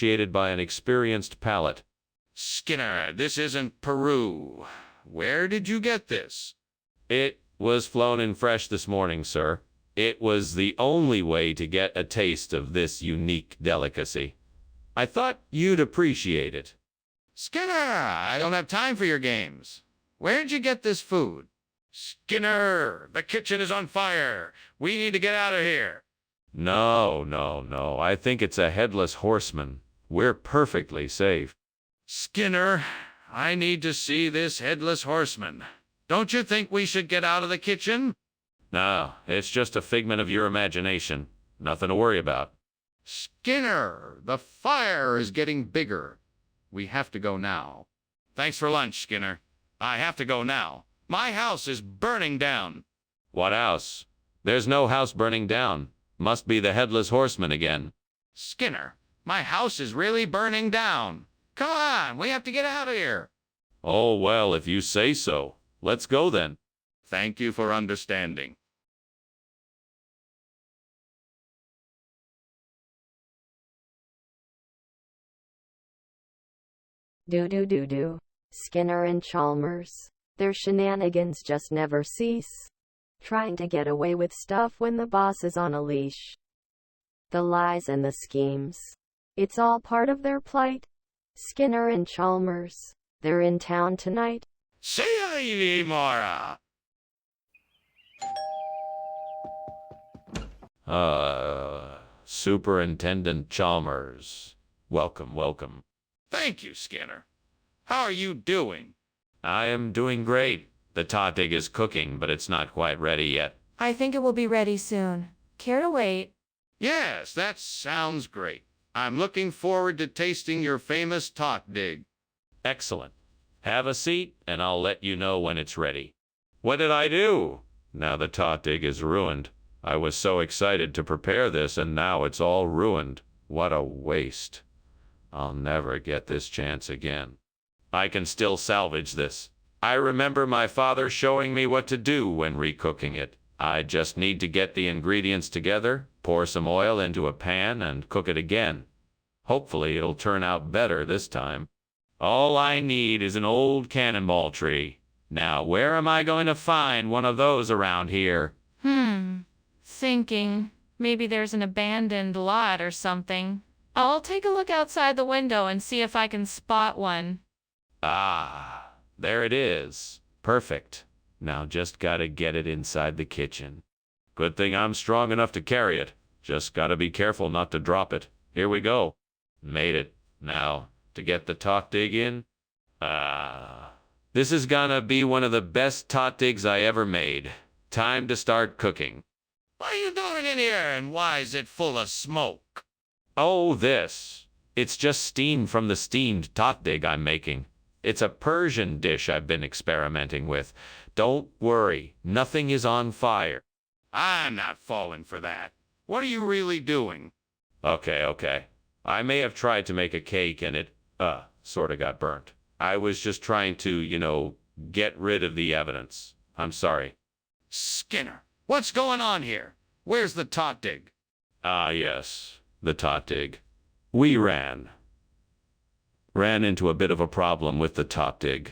Initiated by an experienced palate. Skinner, this isn't Peru. Where did you get this? It was flown in fresh this morning, sir. It was the only way to get a taste of this unique delicacy. I thought you'd appreciate it. Skinner, I don't have time for your games. Where'd you get this food? Skinner, the kitchen is on fire. We need to get out of here. No. I think it's a headless horseman. We're perfectly safe. Skinner, I need to see this headless horseman. Don't you think we should get out of the kitchen? No, it's just a figment of your imagination. Nothing to worry about. Skinner, the fire is getting bigger. We have to go now. Thanks for lunch, Skinner. I have to go now. My house is burning down. What house? There's no house burning down. Must be the headless horseman again. Skinner, my house is really burning down. Come on, we have to get out of here. Oh, well, if you say so. Let's go then. Thank you for understanding. Do. Skinner and Chalmers. Their shenanigans just never cease. Trying to get away with stuff when the boss is on a leash. The lies and the schemes. It's all part of their plight. Skinner and Chalmers. They're in town tonight. See you tomorrow. Superintendent Chalmers. Welcome. Thank you, Skinner. How are you doing? I am doing great. The tottig is cooking, but it's not quite ready yet. I think it will be ready soon. Care to wait? Yes, that sounds great. I'm looking forward to tasting your famous tottig. Excellent. Have a seat, and I'll let you know when it's ready. What did I do? Now the tottig is ruined. I was so excited to prepare this, and now it's all ruined. What a waste. I'll never get this chance again. I can still salvage this. I remember my father showing me what to do when recooking it. I just need to get the ingredients together, pour some oil into a pan, and cook it again. Hopefully it'll turn out better this time. All I need is an old cannonball tree. Now, where am I going to find one of those around here? Thinking. Maybe there's an abandoned lot or something. I'll take a look outside the window and see if I can spot one. Ah, there it is. Perfect. Now just gotta get it inside the kitchen. Good thing I'm strong enough to carry it. Just gotta be careful not to drop it. Here we go. Made it. Now, to get the tottig in. This is gonna be one of the best tottigs I ever made. Time to start cooking. What are you doing in here, and why is it full of smoke? Oh, this. It's just steam from the steamed tottig I'm making. It's a Persian dish I've been experimenting with. Don't worry, nothing is on fire. I'm not falling for that. What are you really doing? Okay. I may have tried to make a cake and it, sorta got burnt. I was just trying to, get rid of the evidence. I'm sorry. Skinner, what's going on here? Where's the tottig? Yes, the tottig. We ran into a bit of a problem with the tottig.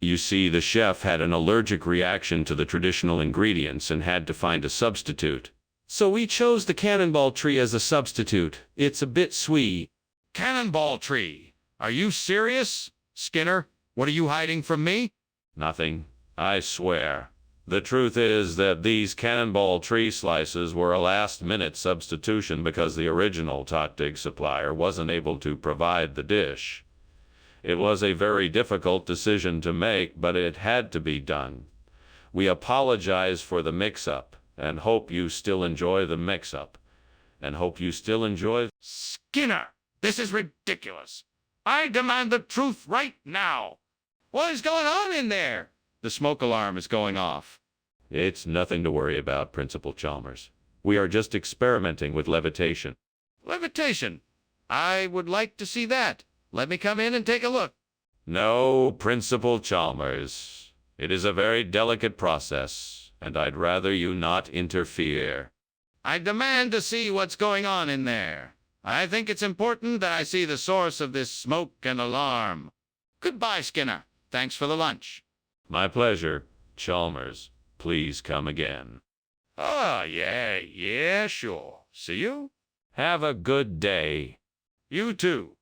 You see, the chef had an allergic reaction to the traditional ingredients and had to find a substitute. So we chose the cannonball tree as a substitute. It's a bit sweet. Cannonball tree? Are you serious? Skinner, what are you hiding from me? Nothing, I swear. The truth is that these cannonball tree slices were a last-minute substitution because the original tottig supplier wasn't able to provide the dish. It was a very difficult decision to make, but it had to be done. We apologize for the mix-up, and hope you still enjoy the mix-up. Skinner, this is ridiculous. I demand the truth right now. What is going on in there? The smoke alarm is going off. It's nothing to worry about, Principal Chalmers. We are just experimenting with levitation. Levitation? I would like to see that. Let me come in and take a look. No, Principal Chalmers. It is a very delicate process, and I'd rather you not interfere. I demand to see what's going on in there. I think it's important that I see the source of this smoke and alarm. Goodbye, Skinner. Thanks for the lunch. My pleasure, Chalmers. Please come again. Oh, yeah, sure. See you? Have a good day. You too.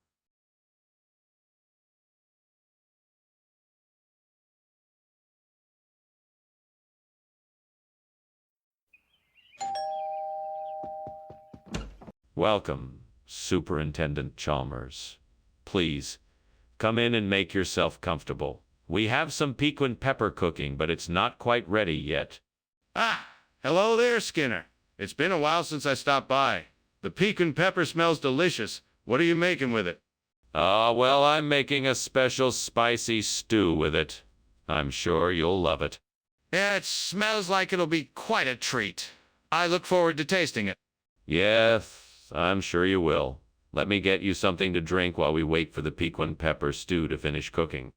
Welcome, Superintendent Chalmers. Please, come in and make yourself comfortable. We have some piquant pepper cooking, but it's not quite ready yet. Ah, hello there, Skinner. It's been a while since I stopped by. The piquant pepper smells delicious. What are you making with it? Well, I'm making a special spicy stew with it. I'm sure you'll love it. Yeah, it smells like it'll be quite a treat. I look forward to tasting it. Yes, I'm sure you will. Let me get you something to drink while we wait for the piquant pepper stew to finish cooking.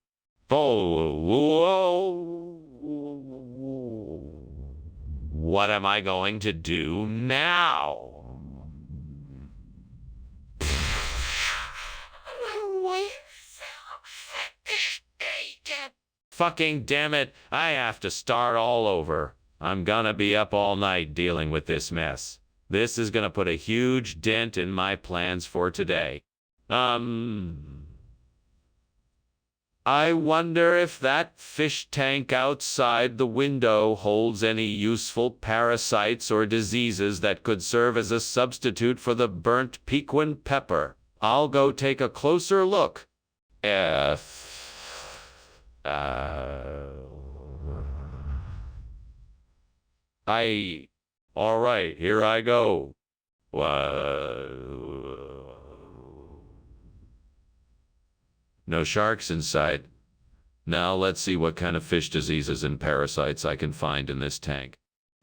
What am I going to do now? Fucking damn it, I have to start all over. I'm gonna be up all night dealing with this mess. This is gonna put a huge dent in my plans for today. I wonder if that fish tank outside the window holds any useful parasites or diseases that could serve as a substitute for the burnt piquant pepper. I'll go take a closer look. All right, here I go. No sharks inside. Now let's see what kind of fish diseases and parasites I can find in this tank.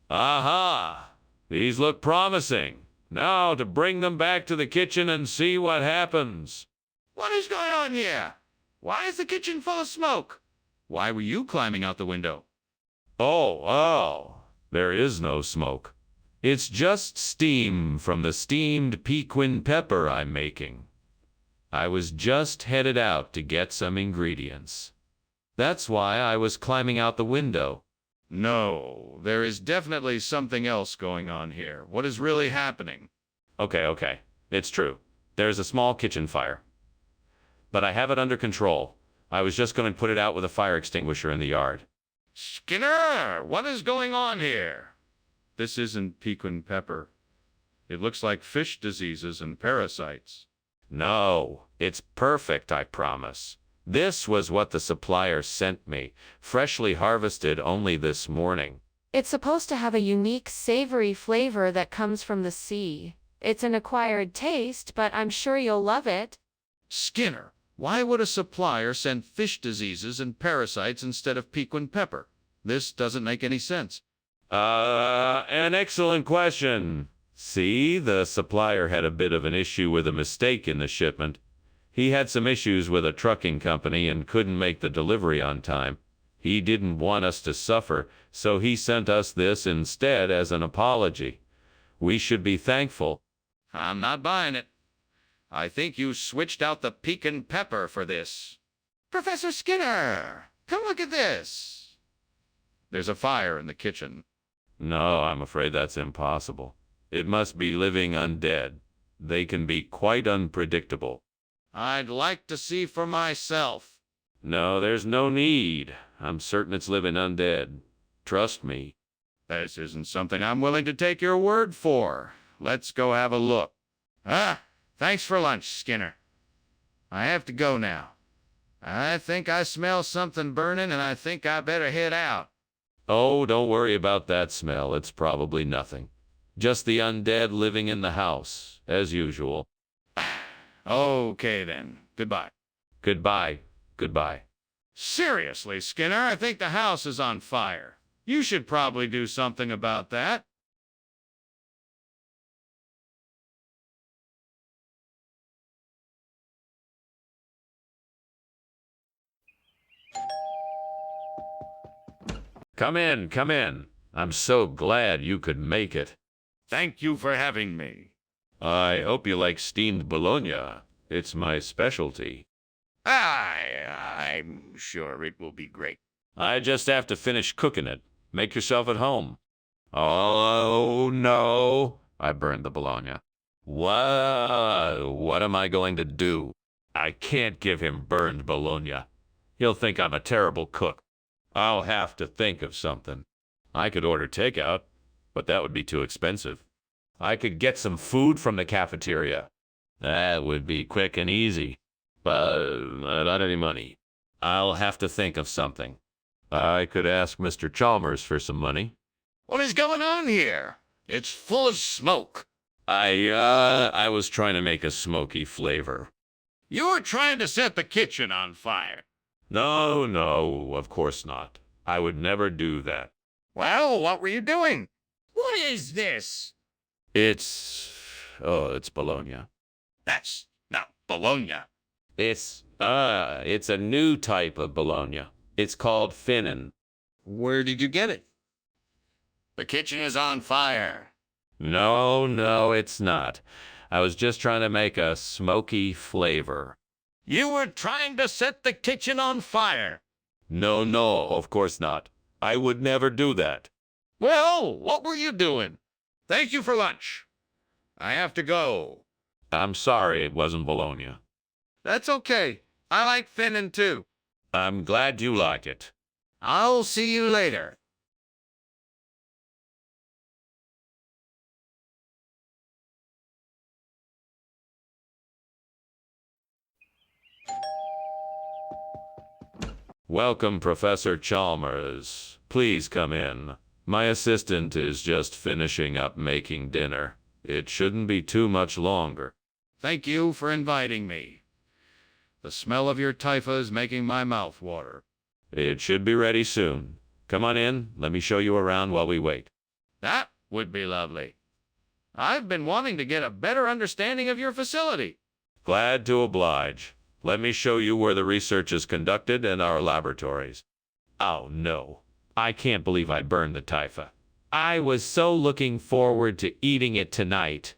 Aha! These look promising. Now to bring them back to the kitchen and see what happens. What is going on here? Why is the kitchen full of smoke? Why were you climbing out the window? Oh, there is no smoke. It's just steam from the steamed piquant pepper I'm making. I was just headed out to get some ingredients. That's why I was climbing out the window. No, there is definitely something else going on here. What is really happening? Okay. It's true. There's a small kitchen fire. But I have it under control. I was just going to put it out with a fire extinguisher in the yard. Skinner, what is going on here? This isn't piquant pepper. It looks like fish diseases and parasites. No, it's perfect, I promise. This was what the supplier sent me, freshly harvested only this morning. It's supposed to have a unique savory flavor that comes from the sea. It's an acquired taste, but I'm sure you'll love it. Skinner, why would a supplier send fish diseases and parasites instead of piquant pepper? This doesn't make any sense. An excellent question. See, the supplier had a bit of an issue with a mistake in the shipment. He had some issues with a trucking company and couldn't make the delivery on time. He didn't want us to suffer, so he sent us this instead as an apology. We should be thankful. I'm not buying it. I think you switched out the piquant pepper for this. Professor Skinner, come look at this. There's a fire in the kitchen. No, I'm afraid that's impossible. It must be living undead. They can be quite unpredictable. I'd like to see for myself. No, there's no need. I'm certain it's living undead. Trust me. This isn't something I'm willing to take your word for. Let's go have a look. Thanks for lunch, Skinner. I have to go now. I think I smell something burning, and I think I better head out. Oh, don't worry about that smell. It's probably nothing. Just the undead living in the house, as usual. Okay, then. Goodbye. Goodbye. Seriously, Skinner, I think the house is on fire. You should probably do something about that. Come in. I'm so glad you could make it. Thank you for having me. I hope you like steamed bologna. It's my specialty. I'm sure it will be great. I just have to finish cooking it. Make yourself at home. Oh, no. I burned the bologna. What am I going to do? I can't give him burned bologna. He'll think I'm a terrible cook. I'll have to think of something. I could order takeout, but that would be too expensive. I could get some food from the cafeteria. That would be quick and easy, but not any money. I'll have to think of something. I could ask Mr. Chalmers for some money. What is going on here? It's full of smoke. I was trying to make a smoky flavor. You're trying to set the kitchen on fire. No, of course not. I would never do that. Well, what were you doing? What is this? It's bologna. That's not bologna. It's a new type of bologna. It's called finnan. Where did you get it? The kitchen is on fire. No, it's not. I was just trying to make a smoky flavor. You were trying to set the kitchen on fire. No, of course not. I would never do that. Well, what were you doing? Thank you for lunch. I have to go. I'm sorry it wasn't bologna. That's okay. I like finnan too. I'm glad you like it. I'll see you later. Welcome, Professor Chalmers. Please come in. My assistant is just finishing up making dinner. It shouldn't be too much longer. Thank you for inviting me. The smell of your taifa is making my mouth water. It should be ready soon. Come on in. Let me show you around while we wait. That would be lovely. I've been wanting to get a better understanding of your facility. Glad to oblige. Let me show you where the research is conducted and our laboratories. Oh, no. I can't believe I burned the taifa. I was so looking forward to eating it tonight.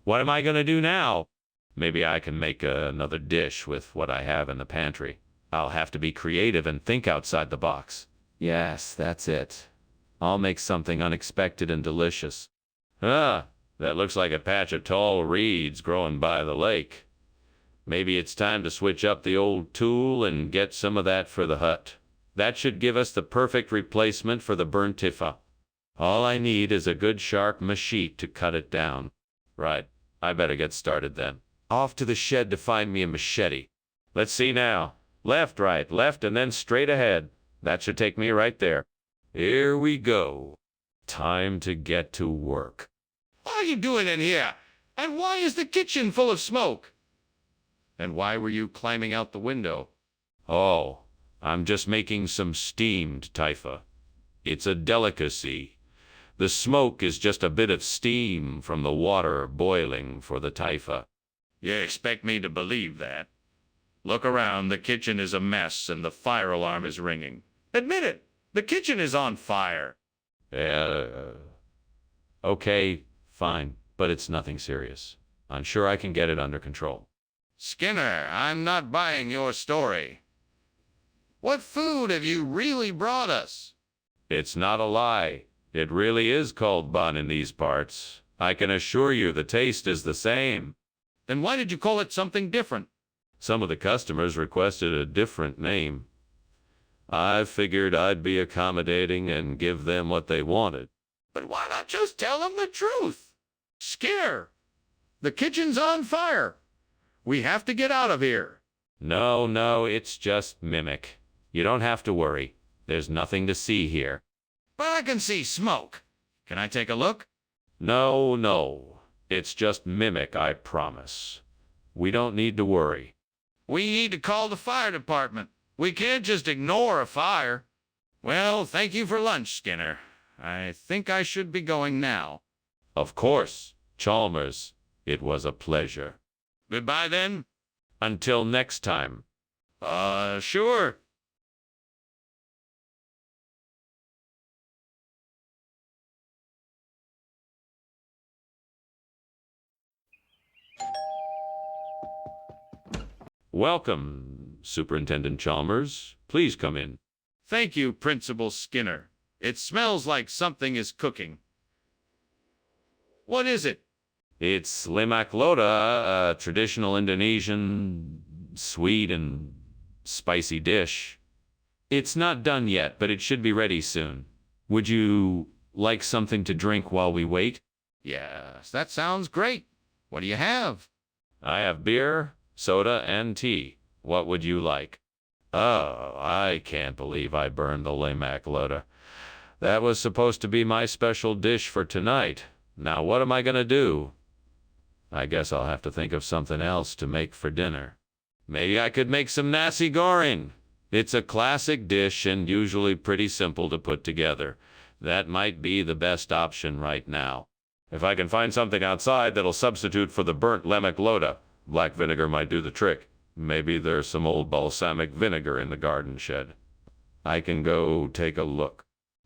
What am I going to do now? Maybe I can make another dish with what I have in the pantry. I'll have to be creative and think outside the box. Yes, that's it. I'll make something unexpected and delicious. That looks like a patch of tall reeds growing by the lake. Maybe it's time to switch up the old tool and get some of that for the hut. That should give us the perfect replacement for the burnt taifa. All I need is a good sharp machete to cut it down. Right, I better get started then. Off to the shed to find me a machete. Let's see now. Left, right, left, and then straight ahead. That should take me right there. Here we go. Time to get to work. What are you doing in here? And why is the kitchen full of smoke? And why were you climbing out the window? Oh, I'm just making some steamed taifa. It's a delicacy. The smoke is just a bit of steam from the water boiling for the taifa. You expect me to believe that? Look around, the kitchen is a mess and the fire alarm is ringing. Admit it, the kitchen is on fire. Okay, fine, but it's nothing serious. I'm sure I can get it under control. Skinner, I'm not buying your story. What food have you really brought us? It's not a lie. It really is called bun in these parts. I can assure you the taste is the same. Then why did you call it something different? Some of the customers requested a different name. I figured I'd be accommodating and give them what they wanted. But why not just tell them the truth? Skinner, the kitchen's on fire. We have to get out of here. No, it's just mimic. You don't have to worry. There's nothing to see here. But I can see smoke. Can I take a look? No. It's just mimic, I promise. We don't need to worry. We need to call the fire department. We can't just ignore a fire. Well, thank you for lunch, Skinner. I think I should be going now. Of course, Chalmers. It was a pleasure. Goodbye, then. Until next time. Sure. Welcome, Superintendent Chalmers. Please come in. Thank you, Principal Skinner. It smells like something is cooking. What is it? It's lemak loda, a traditional Indonesian sweet and spicy dish. It's not done yet, but it should be ready soon. Would you like something to drink while we wait? Yes, that sounds great. What do you have? I have beer, soda, and tea. What would you like? Oh, I can't believe I burned the lemak loda. That was supposed to be my special dish for tonight. Now what am I gonna do? I guess I'll have to think of something else to make for dinner. Maybe I could make some nasi goreng. It's a classic dish and usually pretty simple to put together. That might be the best option right now. If I can find something outside that'll substitute for the burnt lemak loda, black vinegar might do the trick. Maybe there's some old balsamic vinegar in the garden shed. I can go take a look.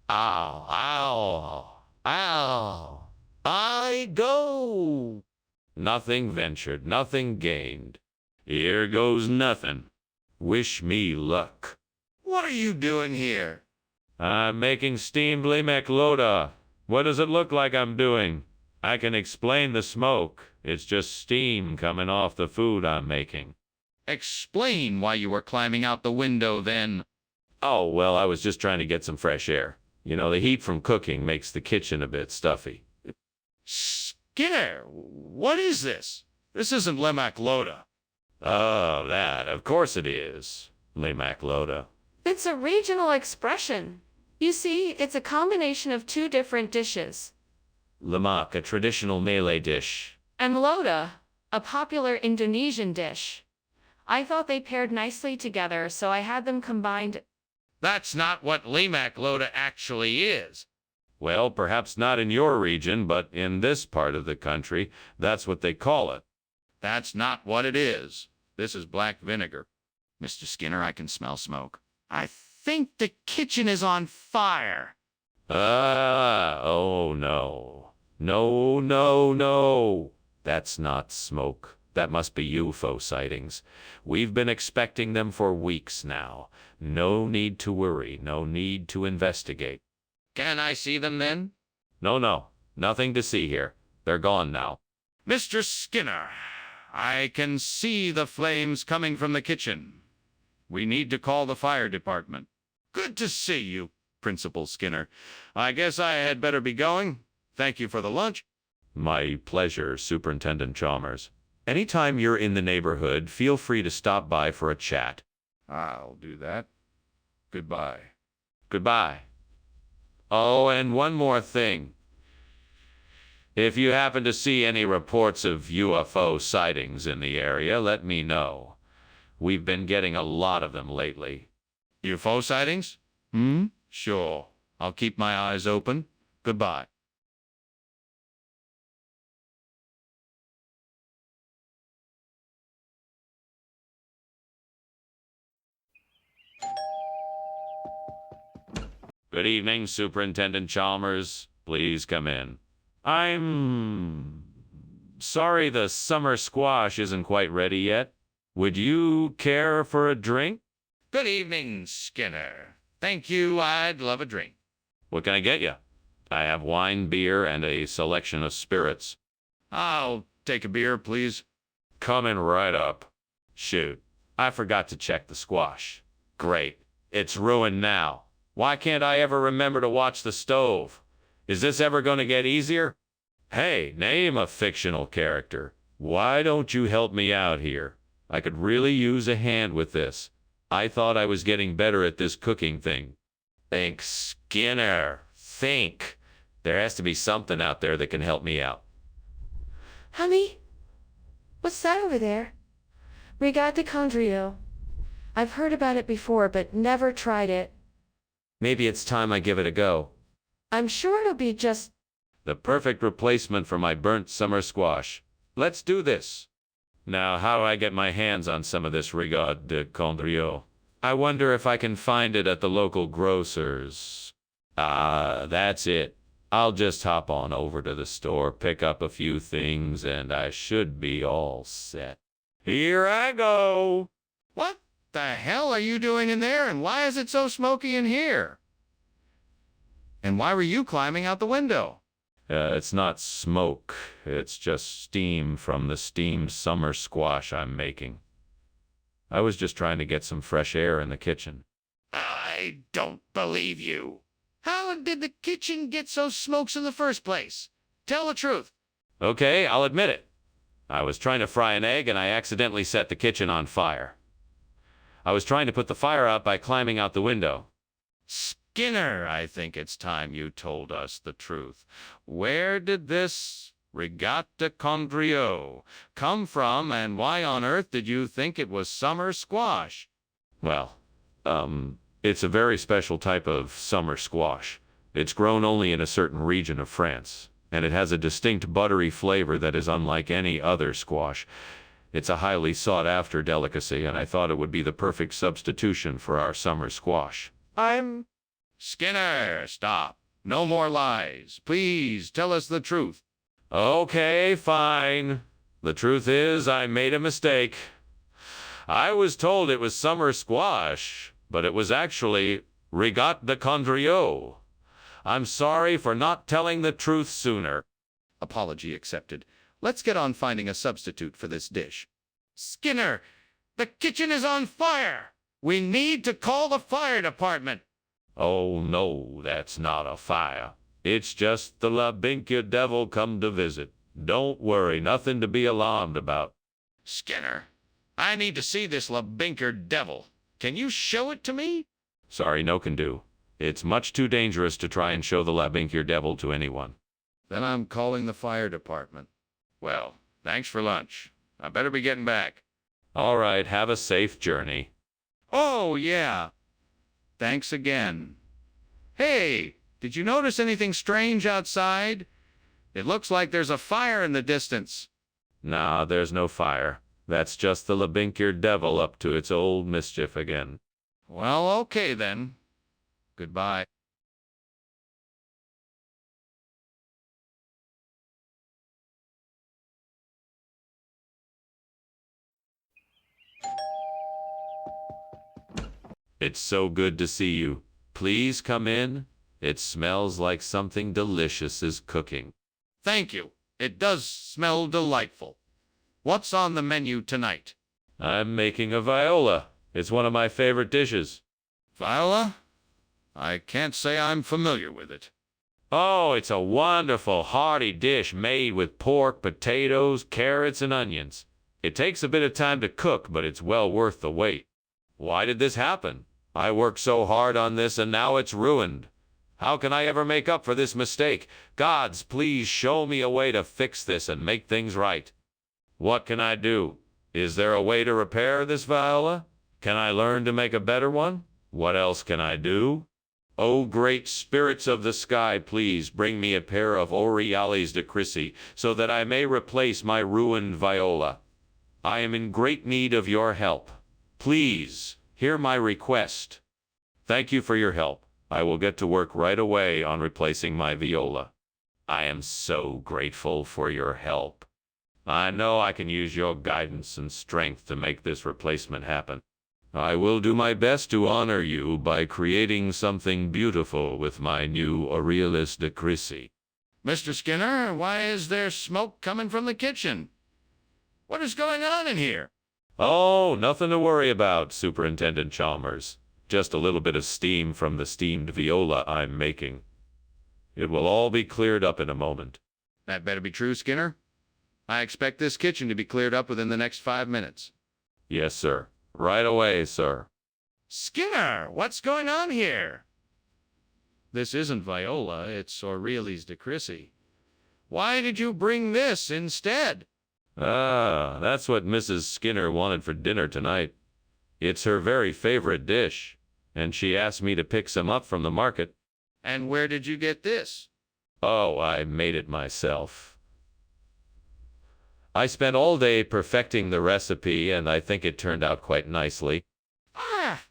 Ow, ow, ow. I go. Nothing ventured, nothing gained. Here goes nothing. Wish me luck. What are you doing here? I'm making steamed lemak loda. What does it look like I'm doing? I can explain the smoke. It's just steam coming off the food I'm making. Explain why you were climbing out the window then. Oh, well, I was just trying to get some fresh air. You know, the heat from cooking makes the kitchen a bit stuffy. Skinner, what is this? This isn't lemak loda. Oh, that. Of course it is. Lemak loda. It's a regional expression. You see, it's a combination of two different dishes. Lemak, a traditional Malay dish. And loda, a popular Indonesian dish. I thought they paired nicely together, so I had them combined. That's not what lemak loda actually is. Well, perhaps not in your region, but in this part of the country, that's what they call it. That's not what it is. This is black vinegar. Mr. Skinner, I can smell smoke. I think the kitchen is on fire. Oh no. No, no, no. That's not smoke. That must be UFO sightings. We've been expecting them for weeks now. No need to worry. No need to investigate. Can I see them then? No. Nothing to see here. They're gone now. Mr. Skinner, I can see the flames coming from the kitchen. We need to call the fire department. Good to see you, Principal Skinner. I guess I had better be going. Thank you for the lunch. My pleasure, Superintendent Chalmers. Anytime you're in the neighborhood, feel free to stop by for a chat. I'll do that. Goodbye. Goodbye. Oh, and one more thing. If you happen to see any reports of UFO sightings in the area, let me know. We've been getting a lot of them lately. UFO sightings? Sure. I'll keep my eyes open. Goodbye. Good evening, Superintendent Chalmers. Please come in. I'm sorry the summer squash isn't quite ready yet. Would you care for a drink? Good evening, Skinner. Thank you. I'd love a drink. What can I get you? I have wine, beer, and a selection of spirits. I'll take a beer, please. Coming right up. Shoot, I forgot to check the squash. Great. It's ruined now. Why can't I ever remember to watch the stove? Is this ever going to get easier? Hey, name a fictional character. Why don't you help me out here? I could really use a hand with this. I thought I was getting better at this cooking thing. Think, Skinner. Think. There has to be something out there that can help me out. Honey? What's that over there? Regard Condrio. I've heard about it before, but never tried it. Maybe it's time I give it a go. I'm sure it'll be just the perfect replacement for my burnt summer squash. Let's do this. Now, how do I get my hands on some of this Regard de Condrio? I wonder if I can find it at the local grocer's. That's it. I'll just hop on over to the store, pick up a few things, and I should be all set. Here I go. What the hell are you doing in there, and why is it so smoky in here? And why were you climbing out the window? It's not smoke. It's just steam from the steamed summer squash I'm making. I was just trying to get some fresh air in the kitchen. I don't believe you. How did the kitchen get so smokes in the first place? Tell the truth. Okay, I'll admit it. I was trying to fry an egg and I accidentally set the kitchen on fire. I was trying to put the fire out by climbing out the window. Skinner, I think it's time you told us the truth. Where did this regatta condrio come from, and why on earth did you think it was summer squash? Well, it's a very special type of summer squash. It's grown only in a certain region of France, and it has a distinct buttery flavor that is unlike any other squash. It's a highly sought-after delicacy, and I thought it would be the perfect substitution for our summer squash. Skinner, stop. No more lies. Please tell us the truth. Okay, fine. The truth is, I made a mistake. I was told it was summer squash, but it was actually regatta condrio. I'm sorry for not telling the truth sooner. Apology accepted. Let's get on finding a substitute for this dish. Skinner, the kitchen is on fire. We need to call the fire department. Oh, no, that's not a fire. It's just the Labinka devil come to visit. Don't worry, nothing to be alarmed about. Skinner, I need to see this Labinker devil. Can you show it to me? Sorry, no can do. It's much too dangerous to try and show the Labinka devil to anyone. Then I'm calling the fire department. Well, thanks for lunch. I better be getting back. All right, have a safe journey. Oh, yeah. Thanks again. Hey, did you notice anything strange outside? It looks like there's a fire in the distance. Nah, there's no fire. That's just the Labinka devil up to its old mischief again. Well, okay then. Goodbye. It's so good to see you. Please come in. It smells like something delicious is cooking. Thank you. It does smell delightful. What's on the menu tonight? I'm making a viola. It's one of my favorite dishes. Viola? I can't say I'm familiar with it. Oh, it's a wonderful, hearty dish made with pork, potatoes, carrots, and onions. It takes a bit of time to cook, but it's well worth the wait. Why did this happen? I worked so hard on this and now it's ruined. How can I ever make up for this mistake? Gods, please show me a way to fix this and make things right. What can I do? Is there a way to repair this viola? Can I learn to make a better one? What else can I do? Oh, great spirits of the sky, please bring me a pair of Oriales de Crissy so that I may replace my ruined viola. I am in great need of your help. Please, hear my request. Thank you for your help. I will get to work right away on replacing my viola. I am so grateful for your help. I know I can use your guidance and strength to make this replacement happen. I will do my best to honor you by creating something beautiful with my new Oriales de Crissy. Mr. Skinner, why is there smoke coming from the kitchen? What is going on in here? Oh, nothing to worry about, Superintendent Chalmers. Just a little bit of steam from the steamed viola I'm making. It will all be cleared up in a moment. That better be true, Skinner. I expect this kitchen to be cleared up within the next 5 minutes. Yes, sir. Right away, sir. Skinner, what's going on here? This isn't viola, it's Oriales de Crissy. Why did you bring this instead? Ah, that's what Mrs. Skinner wanted for dinner tonight. It's her very favorite dish, and she asked me to pick some up from the market. And where did you get this? Oh, I made it myself. I spent all day perfecting the recipe, and I think it turned out quite nicely. Ah,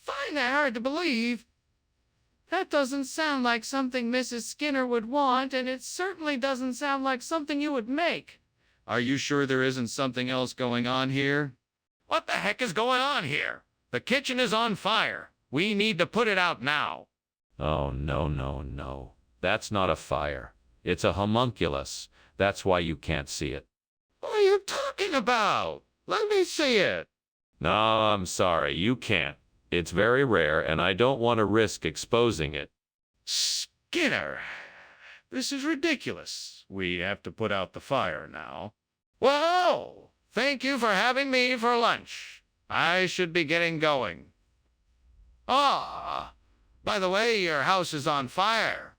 find that hard to believe. That doesn't sound like something Mrs. Skinner would want, and it certainly doesn't sound like something you would make. Are you sure there isn't something else going on here? What the heck is going on here? The kitchen is on fire. We need to put it out now. Oh, no, no, no. That's not a fire. It's a homunculus. That's why you can't see it. What are you talking about? Let me see it. No, I'm sorry, you can't. It's very rare, and I don't want to risk exposing it. Skinner, this is ridiculous. We have to put out the fire now. Whoa! Thank you for having me for lunch. I should be getting going. Ah, by the way, your house is on fire.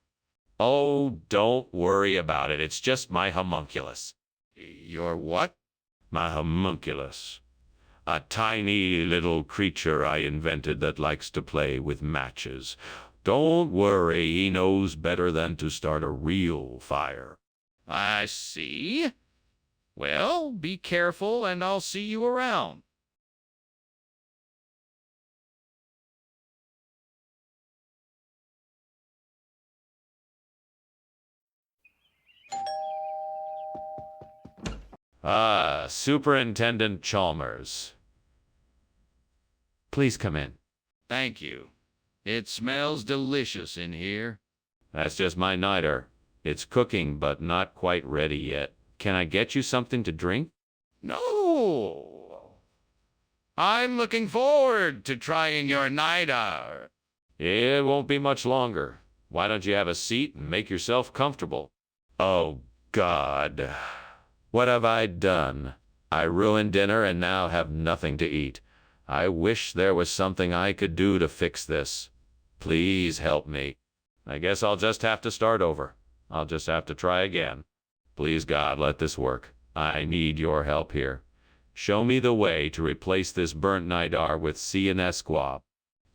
Oh, don't worry about it. It's just my homunculus. Your what? My homunculus. A tiny little creature I invented that likes to play with matches. Don't worry, he knows better than to start a real fire. I see. Well, be careful, and I'll see you around. Ah, Superintendent Chalmers. Please come in. Thank you. It smells delicious in here. That's just my niter. It's cooking, but not quite ready yet. Can I get you something to drink? No. I'm looking forward to trying your niter. It won't be much longer. Why don't you have a seat and make yourself comfortable? Oh, God. What have I done? I ruined dinner and now have nothing to eat. I wish there was something I could do to fix this. Please help me. I guess I'll just have to start over. I'll just have to try again. Please, God, let this work. I need your help here. Show me the way to replace this burnt nidar with CNS squab.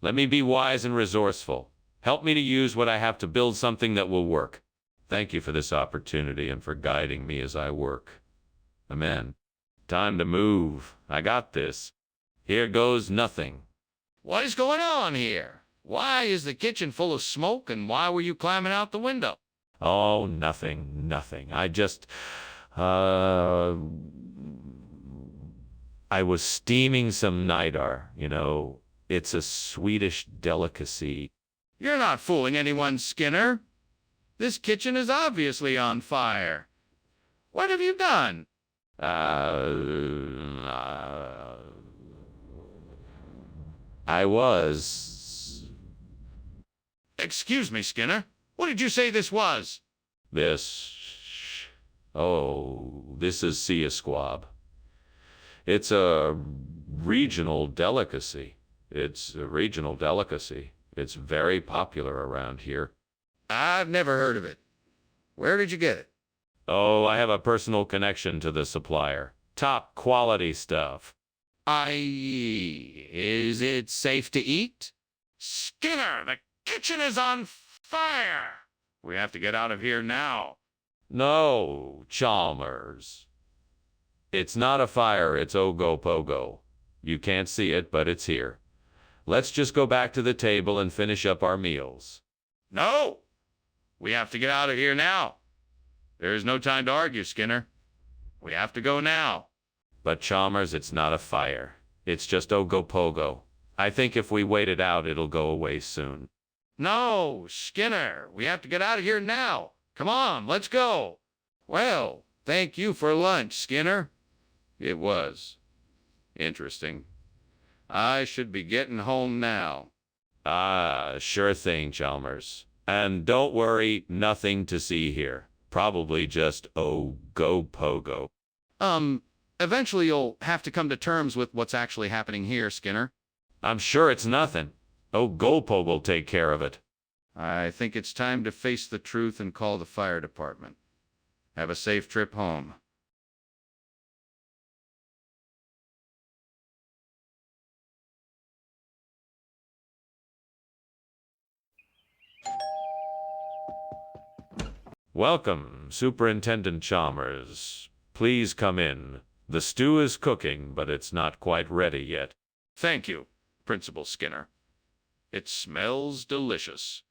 Let me be wise and resourceful. Help me to use what I have to build something that will work. Thank you for this opportunity and for guiding me as I work. Amen. Time to move. I got this. Here goes nothing. What is going on here? Why is the kitchen full of smoke, and why were you climbing out the window? Oh, nothing. I just, I was steaming some nidar, you know. It's a Swedish delicacy. You're not fooling anyone, Skinner. This kitchen is obviously on fire. What have you done? I was... Excuse me, Skinner. What did you say this was? This... Oh, this is sea squab. It's a regional delicacy. It's very popular around here. I've never heard of it. Where did you get it? Oh, I have a personal connection to the supplier. Top quality stuff. Is it safe to eat? Skinner, the kitchen is on fire. We have to get out of here now. No, Chalmers. It's not a fire, it's Ogopogo. You can't see it, but it's here. Let's just go back to the table and finish up our meals. No! We have to get out of here now. There is no time to argue, Skinner. We have to go now. But Chalmers, it's not a fire. It's just Ogopogo. I think if we wait it out, it'll go away soon. No, Skinner, we have to get out of here now. Come on, let's go. Well, thank you for lunch, Skinner. It was interesting. I should be getting home now. Ah, sure thing, Chalmers. And don't worry, nothing to see here. Probably just Ogopogo. Eventually you'll have to come to terms with what's actually happening here, Skinner. I'm sure it's nothing. Ogopogo will take care of it. I think it's time to face the truth and call the fire department. Have a safe trip home. Welcome, Superintendent Chalmers. Please come in. The stew is cooking, but it's not quite ready yet. Thank you, Principal Skinner. It smells delicious.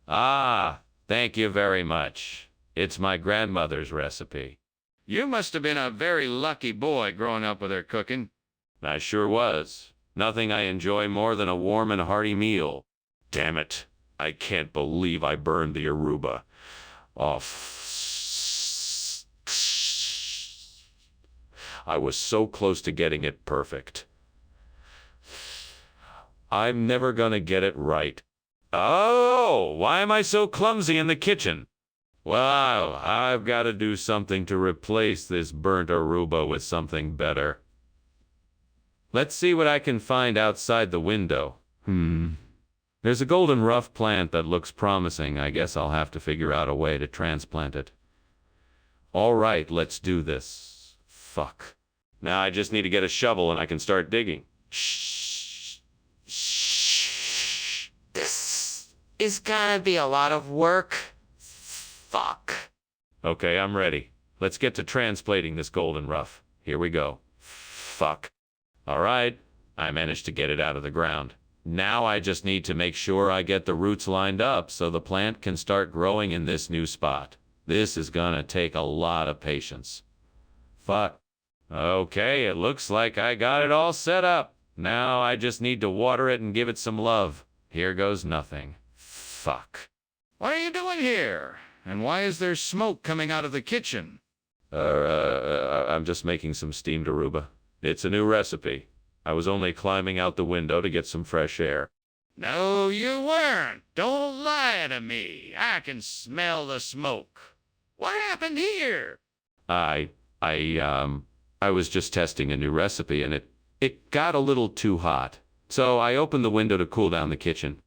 Ah, thank you very much. It's my grandmother's recipe. You must have been a very lucky boy growing up with her cooking. I sure was. Nothing I enjoy more than a warm and hearty meal. Damn it. I can't believe I burned the Aruba. Oh, I was so close to getting it perfect. I'm never gonna get it right. Oh, why am I so clumsy in the kitchen? Well, I've got to do something to replace this burnt Aruba with something better. Let's see what I can find outside the window. There's a golden rough plant that looks promising. I guess I'll have to figure out a way to transplant it. All right, let's do this. Fuck. Now I just need to get a shovel and I can start digging. Shh. This is gonna be a lot of work. Fuck. Okay, I'm ready. Let's get to transplanting this golden rough. Here we go. Fuck. All right, I managed to get it out of the ground. Now I just need to make sure I get the roots lined up so the plant can start growing in this new spot. This is gonna take a lot of patience. Fuck. Okay, it looks like I got it all set up. Now I just need to water it and give it some love. Here goes nothing. Fuck. What are you doing here? And why is there smoke coming out of the kitchen? I'm just making some steamed Aruba. It's a new recipe. I was only climbing out the window to get some fresh air. No, you weren't. Don't lie to me. I can smell the smoke. What happened here? I was just testing a new recipe and it got a little too hot. So I opened the window to cool down the kitchen.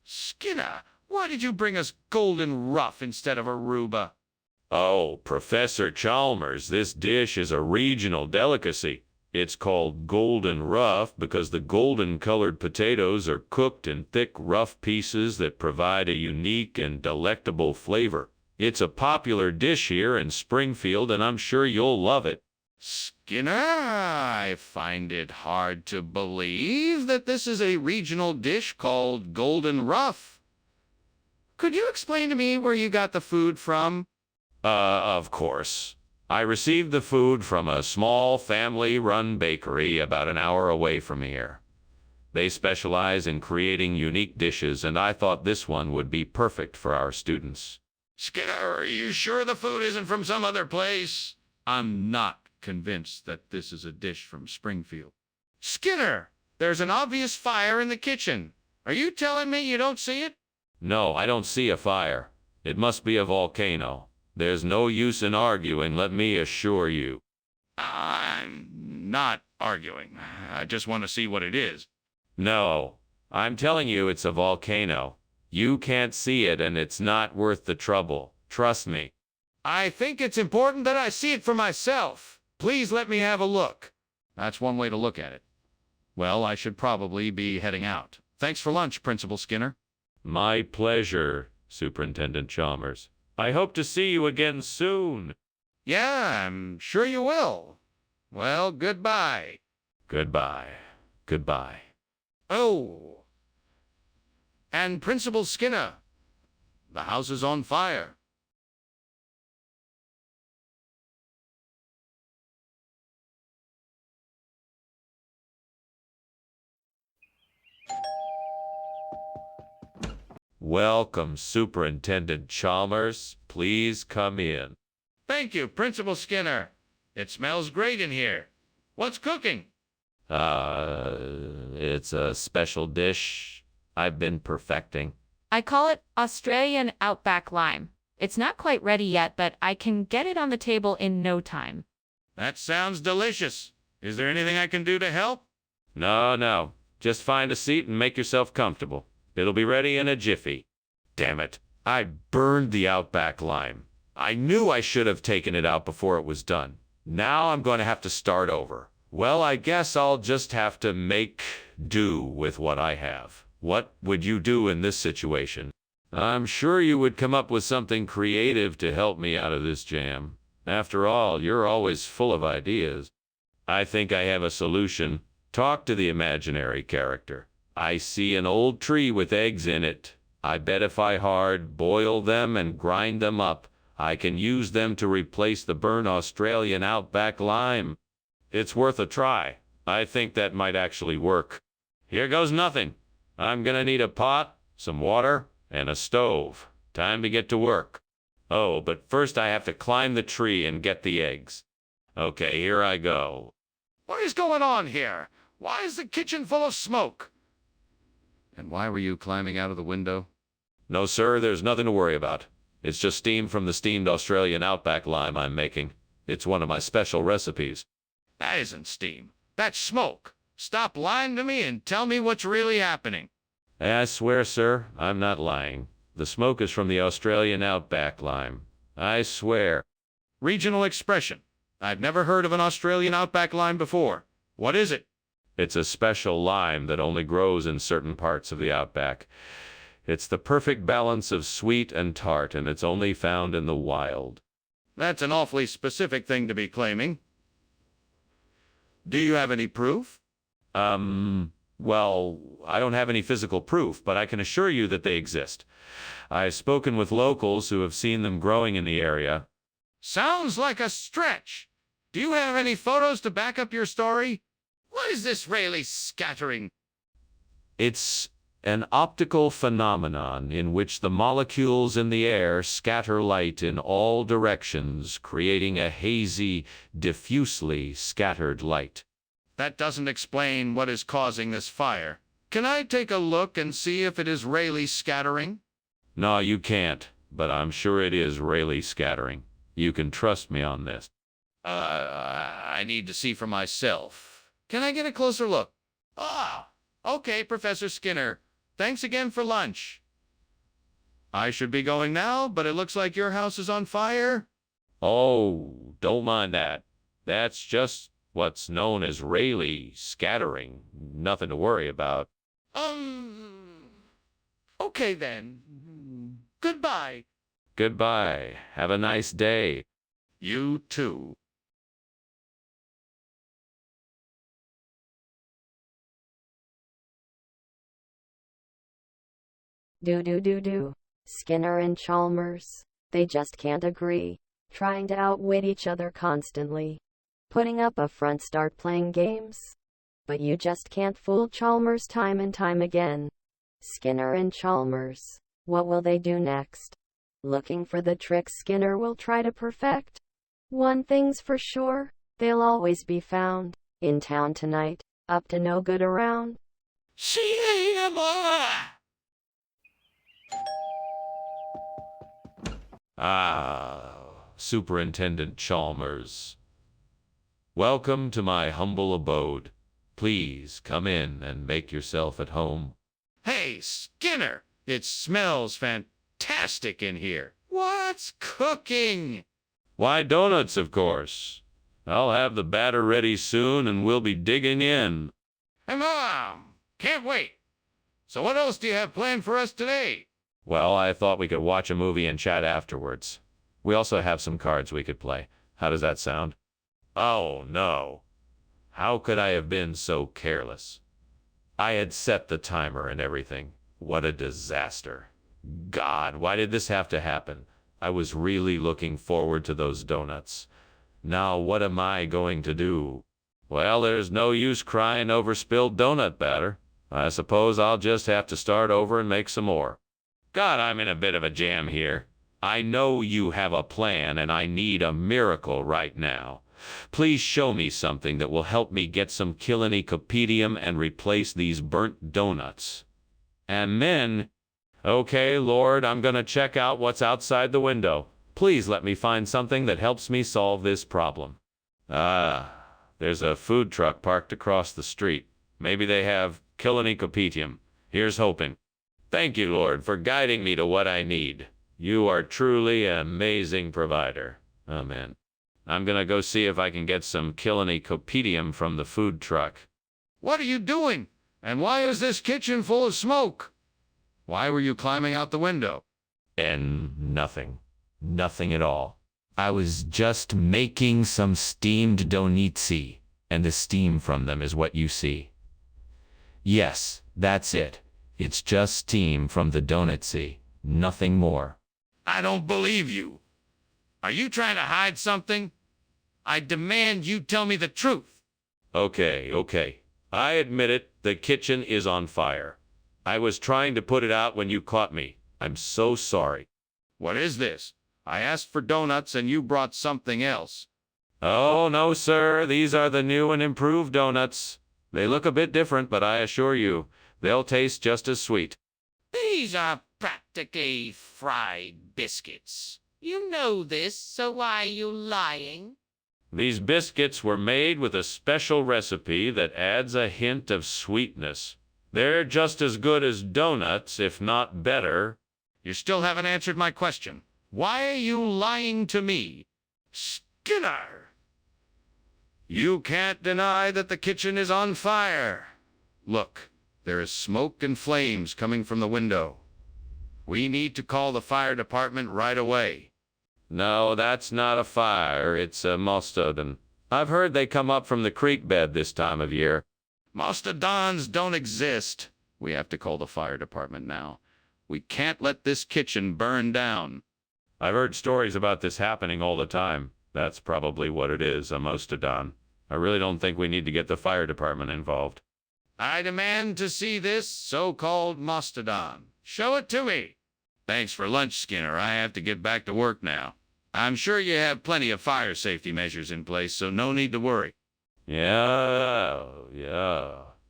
Skinner, why did you bring us golden rough instead of Aruba? Oh, Professor Chalmers, this dish is a regional delicacy. It's called golden rough because the golden-colored potatoes are cooked in thick, rough pieces that provide a unique and delectable flavor. It's a popular dish here in Springfield, and I'm sure you'll love it. Skinner, I find it hard to believe that this is a regional dish called golden rough. Could you explain to me where you got the food from? Of course. I received the food from a small family-run bakery about an hour away from here. They specialize in creating unique dishes, and I thought this one would be perfect for our students. Skinner, are you sure the food isn't from some other place? I'm not convinced that this is a dish from Springfield. Skinner, there's an obvious fire in the kitchen. Are you telling me you don't see it? No, I don't see a fire. It must be a volcano. There's no use in arguing, let me assure you. I'm not arguing. I just want to see what it is. No, I'm telling you it's a volcano. You can't see it and it's not worth the trouble. Trust me. I think it's important that I see it for myself. Please let me have a look. That's one way to look at it. Well, I should probably be heading out. Thanks for lunch, Principal Skinner. My pleasure, Superintendent Chalmers. I hope to see you again soon. Yeah, I'm sure you will. Well, goodbye. Goodbye. Goodbye. Oh. And Principal Skinner, the house is on fire. Welcome, Superintendent Chalmers. Please come in. Thank you, Principal Skinner. It smells great in here. What's cooking? It's a special dish I've been perfecting. I call it Australian Outback Lime. It's not quite ready yet, but I can get it on the table in no time. That sounds delicious. Is there anything I can do to help? No. Just find a seat and make yourself comfortable. It'll be ready in a jiffy. Damn it. I burned the Outback Lime. I knew I should have taken it out before it was done. Now I'm going to have to start over. Well, I guess I'll just have to make do with what I have. What would you do in this situation? I'm sure you would come up with something creative to help me out of this jam. After all, you're always full of ideas. I think I have a solution. Talk to the imaginary character. I see an old tree with eggs in it. I bet if I hard boil them and grind them up, I can use them to replace the burnt Australian Outback Lime. It's worth a try. I think that might actually work. Here goes nothing. I'm gonna need a pot, some water, and a stove. Time to get to work. Oh, but first I have to climb the tree and get the eggs. Okay, here I go. What is going on here? Why is the kitchen full of smoke? And why were you climbing out of the window? No, sir, there's nothing to worry about. It's just steam from the steamed Australian Outback lime I'm making. It's one of my special recipes. That isn't steam. That's smoke. Stop lying to me and tell me what's really happening. I swear, sir, I'm not lying. The smoke is from the Australian Outback lime. I swear. Regional expression. I've never heard of an Australian Outback lime before. What is it? It's a special lime that only grows in certain parts of the Outback. It's the perfect balance of sweet and tart, and it's only found in the wild. That's an awfully specific thing to be claiming. Do you have any proof? Well, I don't have any physical proof, but I can assure you that they exist. I've spoken with locals who have seen them growing in the area. Sounds like a stretch. Do you have any photos to back up your story? What is this Rayleigh scattering? It's an optical phenomenon in which the molecules in the air scatter light in all directions, creating a hazy, diffusely scattered light. That doesn't explain what is causing this fire. Can I take a look and see if it is Rayleigh scattering? No, you can't, but I'm sure it is Rayleigh scattering. You can trust me on this. I need to see for myself. Can I get a closer look? Okay, Professor Skinner. Thanks again for lunch. I should be going now, but it looks like your house is on fire. Oh, don't mind that. That's just what's known as Rayleigh scattering. Nothing to worry about. Okay then. Goodbye. Goodbye. Have a nice day. You too. Do. Skinner and Chalmers. They just can't agree. Trying to outwit each other constantly. Putting up a front, start playing games. But you just can't fool Chalmers time and time again. Skinner and Chalmers. What will they do next? Looking for the tricks Skinner will try to perfect? One thing's for sure, they'll always be found. In town tonight, up to no good around. Superintendent Chalmers. Welcome to my humble abode. Please come in and make yourself at home. Hey, Skinner! It smells fantastic in here. What's cooking? Why, donuts, of course. I'll have the batter ready soon and we'll be digging in. Hey, Mom! Can't wait. So what else do you have planned for us today? Well, I thought we could watch a movie and chat afterwards. We also have some cards we could play. How does that sound? Oh, no. How could I have been so careless? I had set the timer and everything. What a disaster. God, why did this have to happen? I was really looking forward to those donuts. Now what am I going to do? Well, there's no use crying over spilled donut batter. I suppose I'll just have to start over and make some more. God, I'm in a bit of a jam here. I know you have a plan and I need a miracle right now. Please show me something that will help me get some kilonicopedium and replace these burnt donuts. And then, okay, Lord, I'm gonna check out what's outside the window. Please let me find something that helps me solve this problem. There's a food truck parked across the street. Maybe they have kilonicopedium. Here's hoping. Thank you, Lord, for guiding me to what I need. You are truly an amazing provider. Amen. I'm gonna go see if I can get some kilonicopedium from the food truck. What are you doing? And why is this kitchen full of smoke? Why were you climbing out the window? And nothing. Nothing at all. I was just making some steamed donitsi, and the steam from them is what you see. Yes, that's it. It's just steam from the donutsi, nothing more. I don't believe you. Are you trying to hide something? I demand you tell me the truth. Okay. I admit it, the kitchen is on fire. I was trying to put it out when you caught me. I'm so sorry. What is this? I asked for donuts and you brought something else. Oh, no, sir. These are the new and improved donuts. They look a bit different, but I assure you, they'll taste just as sweet. These are practically fried biscuits. You know this, so why are you lying? These biscuits were made with a special recipe that adds a hint of sweetness. They're just as good as donuts, if not better. You still haven't answered my question. Why are you lying to me? Skinner! You can't deny that the kitchen is on fire. Look, there is smoke and flames coming from the window. We need to call the fire department right away. No, that's not a fire. It's a mastodon. I've heard they come up from the creek bed this time of year. Mastodons don't exist. We have to call the fire department now. We can't let this kitchen burn down. I've heard stories about this happening all the time. That's probably what it is, a mastodon. I really don't think we need to get the fire department involved. I demand to see this so-called mastodon. Show it to me. Thanks for lunch, Skinner. I have to get back to work now. I'm sure you have plenty of fire safety measures in place, so no need to worry. Yeah.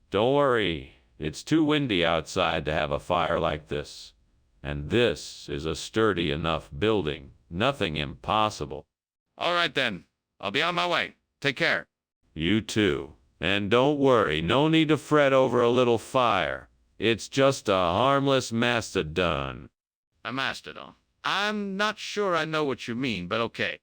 Don't worry. It's too windy outside to have a fire like this. And this is a sturdy enough building. Nothing impossible. All right, then. I'll be on my way. Take care. You too. And don't worry, no need to fret over a little fire. It's just a harmless mastodon. A mastodon. I'm not sure I know what you mean, but okay.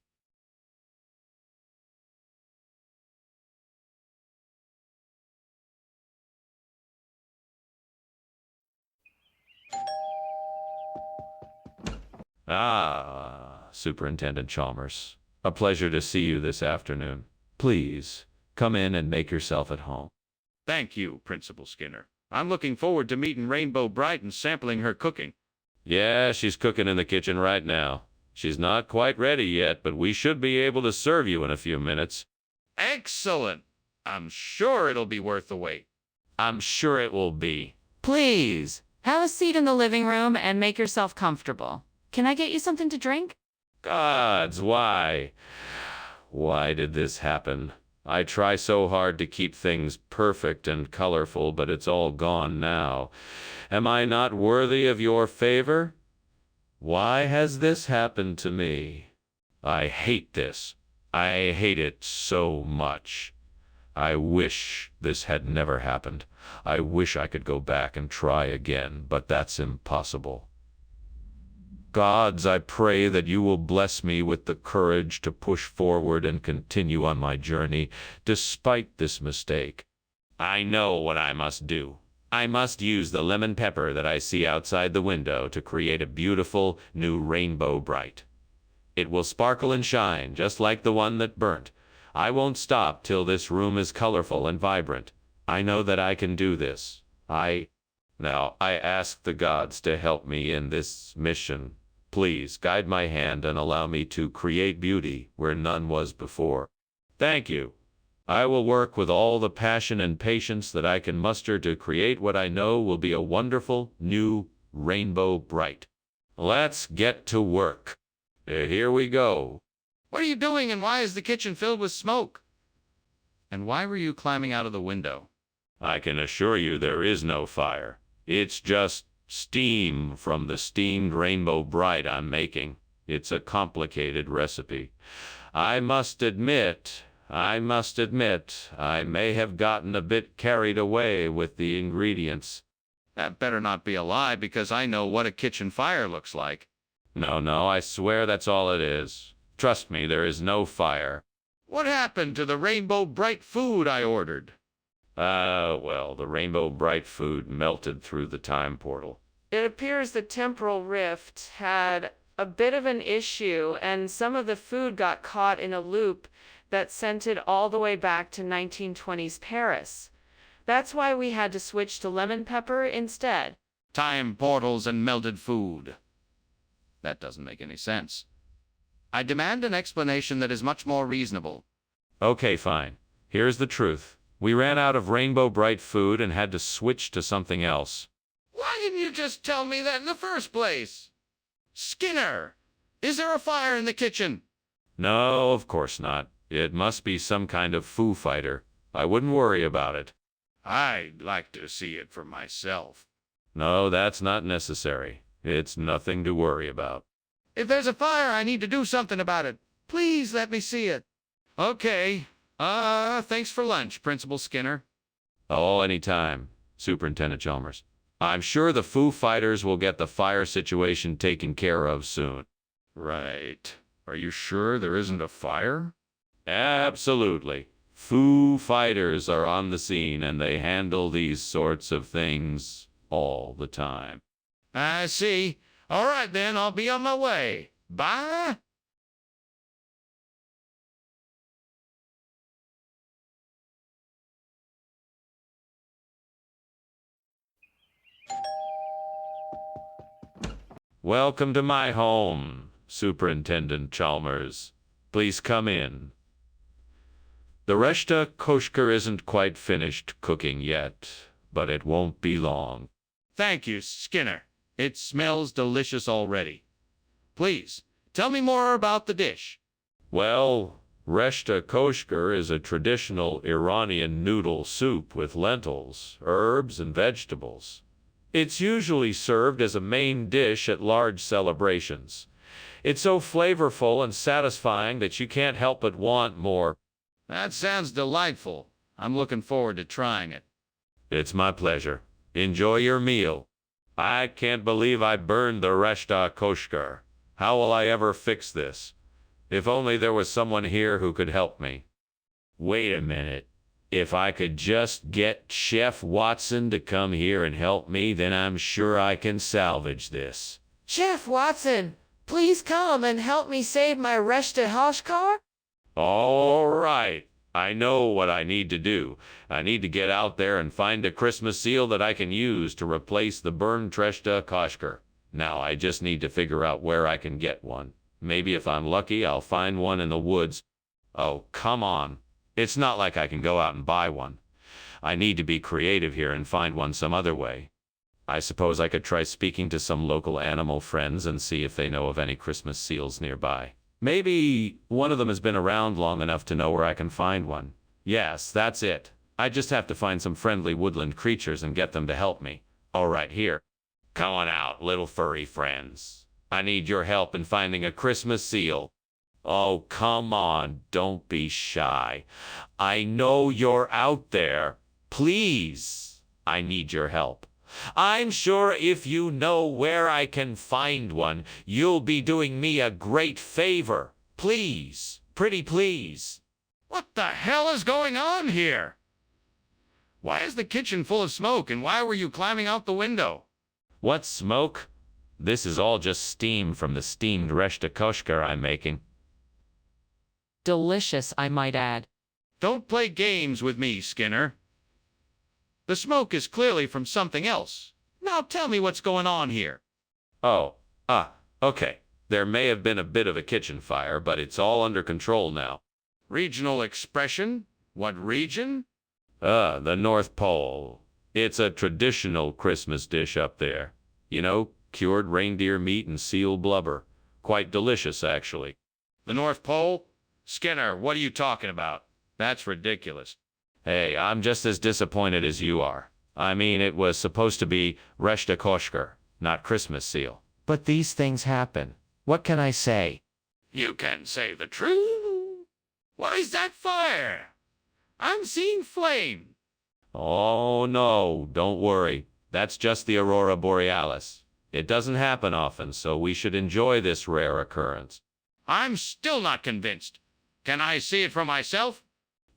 Superintendent Chalmers. A pleasure to see you this afternoon. Please, come in and make yourself at home. Thank you, Principal Skinner. I'm looking forward to meeting Rainbow Bright and sampling her cooking. Yeah, she's cooking in the kitchen right now. She's not quite ready yet, but we should be able to serve you in a few minutes. Excellent. I'm sure it'll be worth the wait. I'm sure it will be. Please, have a seat in the living room and make yourself comfortable. Can I get you something to drink? Gods, why? Why did this happen? I try so hard to keep things perfect and colorful, but it's all gone now. Am I not worthy of your favor? Why has this happened to me? I hate this. I hate it so much. I wish this had never happened. I wish I could go back and try again, but that's impossible. Gods, I pray that you will bless me with the courage to push forward and continue on my journey, despite this mistake. I know what I must do. I must use the lemon pepper that I see outside the window to create a beautiful new Rainbow Bright. It will sparkle and shine just like the one that burnt. I won't stop till this room is colorful and vibrant. I know that I can do this. Now, I ask the gods to help me in this mission. Please guide my hand and allow me to create beauty where none was before. Thank you. I will work with all the passion and patience that I can muster to create what I know will be a wonderful, new Rainbow Bright. Let's get to work. Here we go. What are you doing, and why is the kitchen filled with smoke? And why were you climbing out of the window? I can assure you there is no fire. It's just steam from the steamed Rainbow Bright I'm making. It's a complicated recipe. I must admit, I may have gotten a bit carried away with the ingredients. That better not be a lie, because I know what a kitchen fire looks like. No, I swear that's all it is. Trust me, there is no fire. What happened to the Rainbow Bright food I ordered? Well, the Rainbow Bright food melted through the time portal. It appears the temporal rift had a bit of an issue, and some of the food got caught in a loop that sent it all the way back to 1920s Paris. That's why we had to switch to lemon pepper instead. Time portals and melted food. That doesn't make any sense. I demand an explanation that is much more reasonable. Okay, fine. Here's the truth. We ran out of Rainbow Bright food and had to switch to something else. Why didn't you just tell me that in the first place? Skinner, is there a fire in the kitchen? No, of course not. It must be some kind of Foo Fighter. I wouldn't worry about it. I'd like to see it for myself. No, that's not necessary. It's nothing to worry about. If there's a fire, I need to do something about it. Please let me see it. Okay. Thanks for lunch, Principal Skinner. Oh, anytime, Superintendent Chalmers. I'm sure the Foo Fighters will get the fire situation taken care of soon. Right. Are you sure there isn't a fire? Absolutely. Foo Fighters are on the scene and they handle these sorts of things all the time. I see. All right, then. I'll be on my way. Bye. Welcome to my home, Superintendent Chalmers. Please come in. The Reshta Koshker isn't quite finished cooking yet, but it won't be long. Thank you, Skinner. It smells delicious already. Please, tell me more about the dish. Well, Reshta Koshker is a traditional Iranian noodle soup with lentils, herbs, and vegetables. It's usually served as a main dish at large celebrations. It's so flavorful and satisfying that you can't help but want more. That sounds delightful. I'm looking forward to trying it. It's my pleasure. Enjoy your meal. I can't believe I burned the Reshta Koshker. How will I ever fix this? If only there was someone here who could help me. Wait a minute. If I could just get Chef Watson to come here and help me, then I'm sure I can salvage this. Chef Watson, please come and help me save my Reshta Hoshkar. All right. I know what I need to do. I need to get out there and find a Christmas seal that I can use to replace the burned Reshta Koshker. Now I just need to figure out where I can get one. Maybe if I'm lucky, I'll find one in the woods. Oh, come on. It's not like I can go out and buy one. I need to be creative here and find one some other way. I suppose I could try speaking to some local animal friends and see if they know of any Christmas seals nearby. Maybe one of them has been around long enough to know where I can find one. Yes, that's it. I just have to find some friendly woodland creatures and get them to help me. All right, here. Come on out, little furry friends. I need your help in finding a Christmas seal. Oh, come on, don't be shy. I know you're out there. Please, I need your help. I'm sure if you know where I can find one, you'll be doing me a great favor. Please, pretty please. What the hell is going on here? Why is the kitchen full of smoke, and why were you climbing out the window? What smoke? This is all just steam from the steamed Reshta Koshker I'm making. Delicious, I might add. Don't play games with me, Skinner. The smoke is clearly from something else. Now tell me what's going on here. Okay. There may have been a bit of a kitchen fire, but it's all under control now. Regional expression? What region? The North Pole. It's a traditional Christmas dish up there. You know, cured reindeer meat and seal blubber. Quite delicious, actually. The North Pole? Skinner, what are you talking about? That's ridiculous. Hey, I'm just as disappointed as you are. I mean, it was supposed to be Reshta Koshker, not Christmas seal. But these things happen. What can I say? You can say the truth. What is that fire? I'm seeing flame. Oh, no, don't worry. That's just the Aurora Borealis. It doesn't happen often, so we should enjoy this rare occurrence. I'm still not convinced. Can I see it for myself?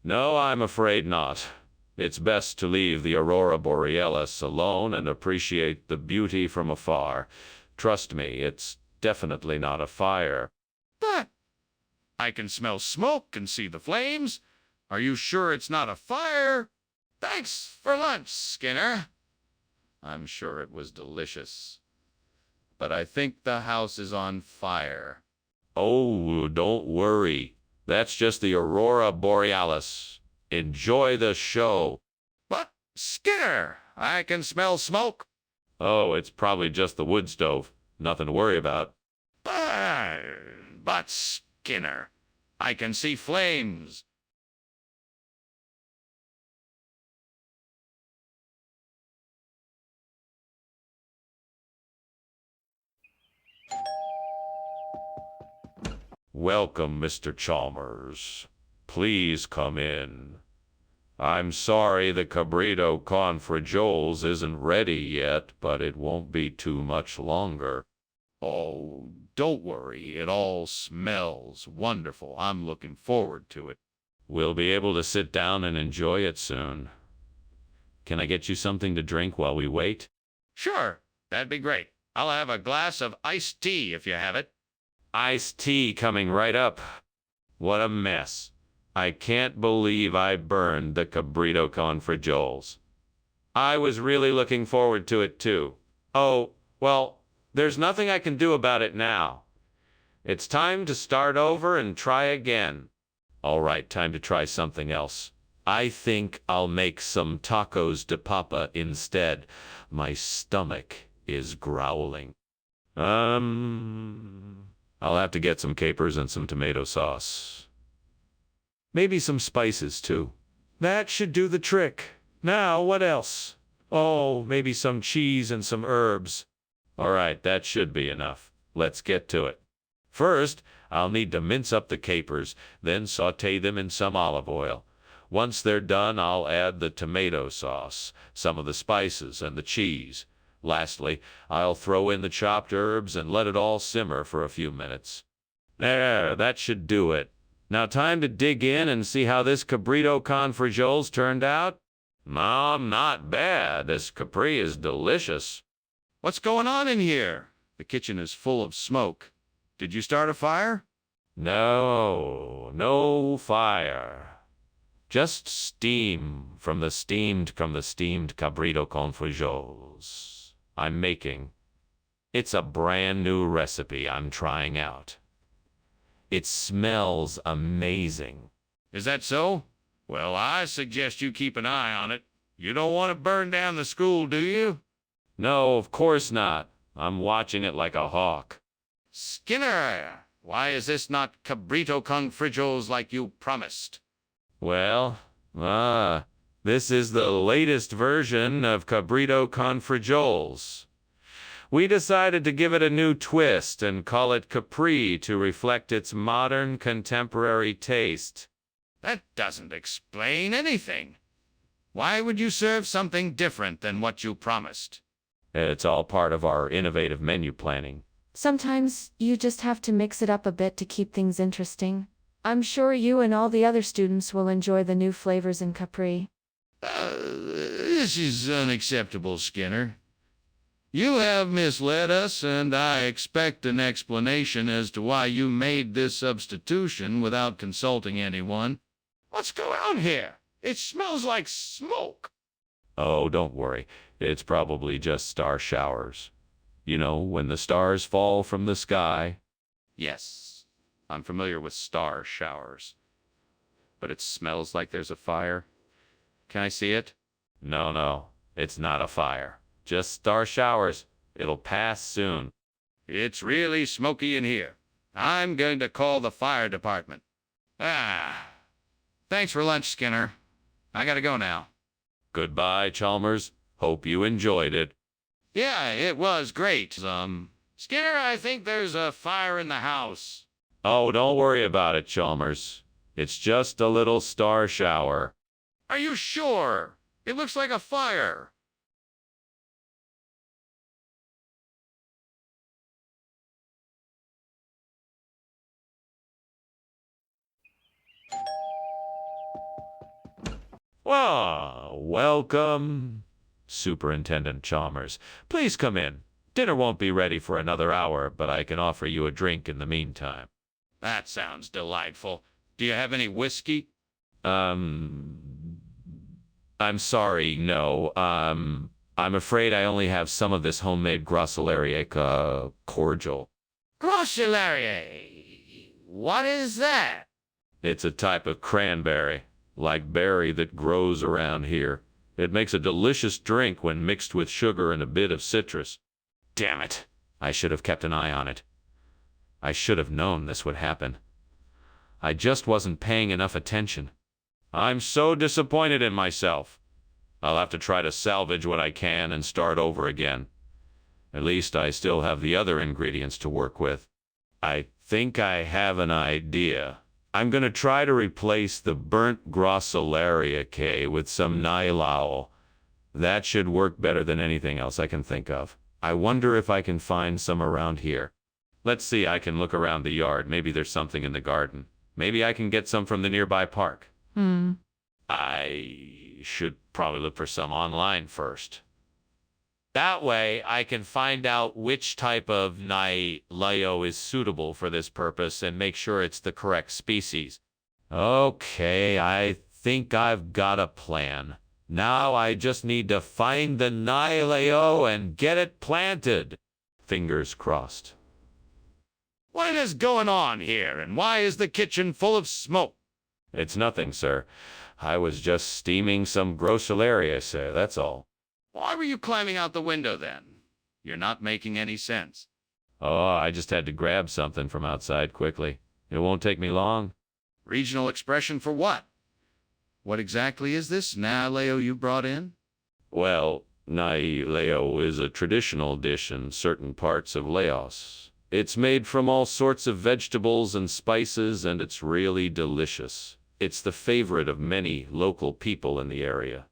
No, I'm afraid not. It's best to leave the Aurora Borealis alone and appreciate the beauty from afar. Trust me, it's definitely not a fire. But I can smell smoke and see the flames. Are you sure it's not a fire? Thanks for lunch, Skinner. I'm sure it was delicious. But I think the house is on fire. Oh, don't worry. That's just the Aurora Borealis. Enjoy the show. But, Skinner, I can smell smoke. Oh, it's probably just the wood stove. Nothing to worry about. But Skinner, I can see flames. Welcome, Mr. Chalmers. Please come in. I'm sorry the cabrito con frijoles isn't ready yet, but it won't be too much longer. Oh, don't worry. It all smells wonderful. I'm looking forward to it. We'll be able to sit down and enjoy it soon. Can I get you something to drink while we wait? Sure, that'd be great. I'll have a glass of iced tea if you have it. Iced tea coming right up. What a mess. I can't believe I burned the cabrito con frijoles. I was really looking forward to it too. Oh, well, there's nothing I can do about it now. It's time to start over and try again. All right, time to try something else. I think I'll make some tacos de papa instead. My stomach is growling. I'll have to get some capers and some tomato sauce. Maybe some spices too. That should do the trick. Now, what else? Oh, maybe some cheese and some herbs. All right, that should be enough. Let's get to it. First, I'll need to mince up the capers, then saute them in some olive oil. Once they're done, I'll add the tomato sauce, some of the spices, and the cheese. Lastly, I'll throw in the chopped herbs and let it all simmer for a few minutes. There, that should do it. Now time to dig in and see how this cabrito con frijoles turned out. Not bad. This capri is delicious. What's going on in here? The kitchen is full of smoke. Did you start a fire? No fire. Just steam from the steamed cabrito con frijoles I'm making. It's a brand new recipe I'm trying out. It smells amazing. Is that so? Well, I suggest you keep an eye on it. You don't want to burn down the school, do you? No, of course not. I'm watching it like a hawk. Skinner, why is this not cabrito con frijoles like you promised? Well, this is the latest version of cabrito con frijoles. We decided to give it a new twist and call it Capri to reflect its modern contemporary taste. That doesn't explain anything. Why would you serve something different than what you promised? It's all part of our innovative menu planning. Sometimes you just have to mix it up a bit to keep things interesting. I'm sure you and all the other students will enjoy the new flavors in Capri. This is unacceptable, Skinner. You have misled us, and I expect an explanation as to why you made this substitution without consulting anyone. What's going on here? It smells like smoke. Oh, don't worry. It's probably just star showers. You know, when the stars fall from the sky. Yes, I'm familiar with star showers. But it smells like there's a fire. Can I see it? No, it's not a fire. Just star showers. It'll pass soon. It's really smoky in here. I'm going to call the fire department. Thanks for lunch, Skinner. I gotta go now. Goodbye, Chalmers. Hope you enjoyed it. Yeah, it was great. Skinner, I think there's a fire in the house. Oh, don't worry about it, Chalmers. It's just a little star shower. Are you sure? It looks like a fire. Welcome, Superintendent Chalmers. Please come in. Dinner won't be ready for another hour, but I can offer you a drink in the meantime. That sounds delightful. Do you have any whiskey? I'm sorry, no. I'm afraid I only have some of this homemade Grosselaria cordial. Grosselaria? What is that? It's a type of cranberry. like berry that grows around here. It makes a delicious drink when mixed with sugar and a bit of citrus. Damn it! I should have kept an eye on it. I should have known this would happen. I just wasn't paying enough attention. I'm so disappointed in myself. I'll have to try to salvage what I can and start over again. At least I still have the other ingredients to work with. I think I have an idea. I'm going to try to replace the burnt Grossolaria K with some Nylao. That should work better than anything else I can think of. I wonder if I can find some around here. Let's see, I can look around the yard. Maybe there's something in the garden. Maybe I can get some from the nearby park. I should probably look for some online first. That way, I can find out which type of Nylao is suitable for this purpose and make sure it's the correct species. Okay, I think I've got a plan. Now I just need to find the Nylao and get it planted. Fingers crossed. What is going on here, and why is the kitchen full of smoke? It's nothing, sir. I was just steaming some Grossolaria, sir, that's all. Why were you climbing out the window then? You're not making any sense. Oh, I just had to grab something from outside quickly. It won't take me long. Regional expression for what? What exactly is this Nylao you brought in? Well, Nylao is a traditional dish in certain parts of Laos. It's made from all sorts of vegetables and spices, and it's really delicious. It's the favorite of many local people in the area.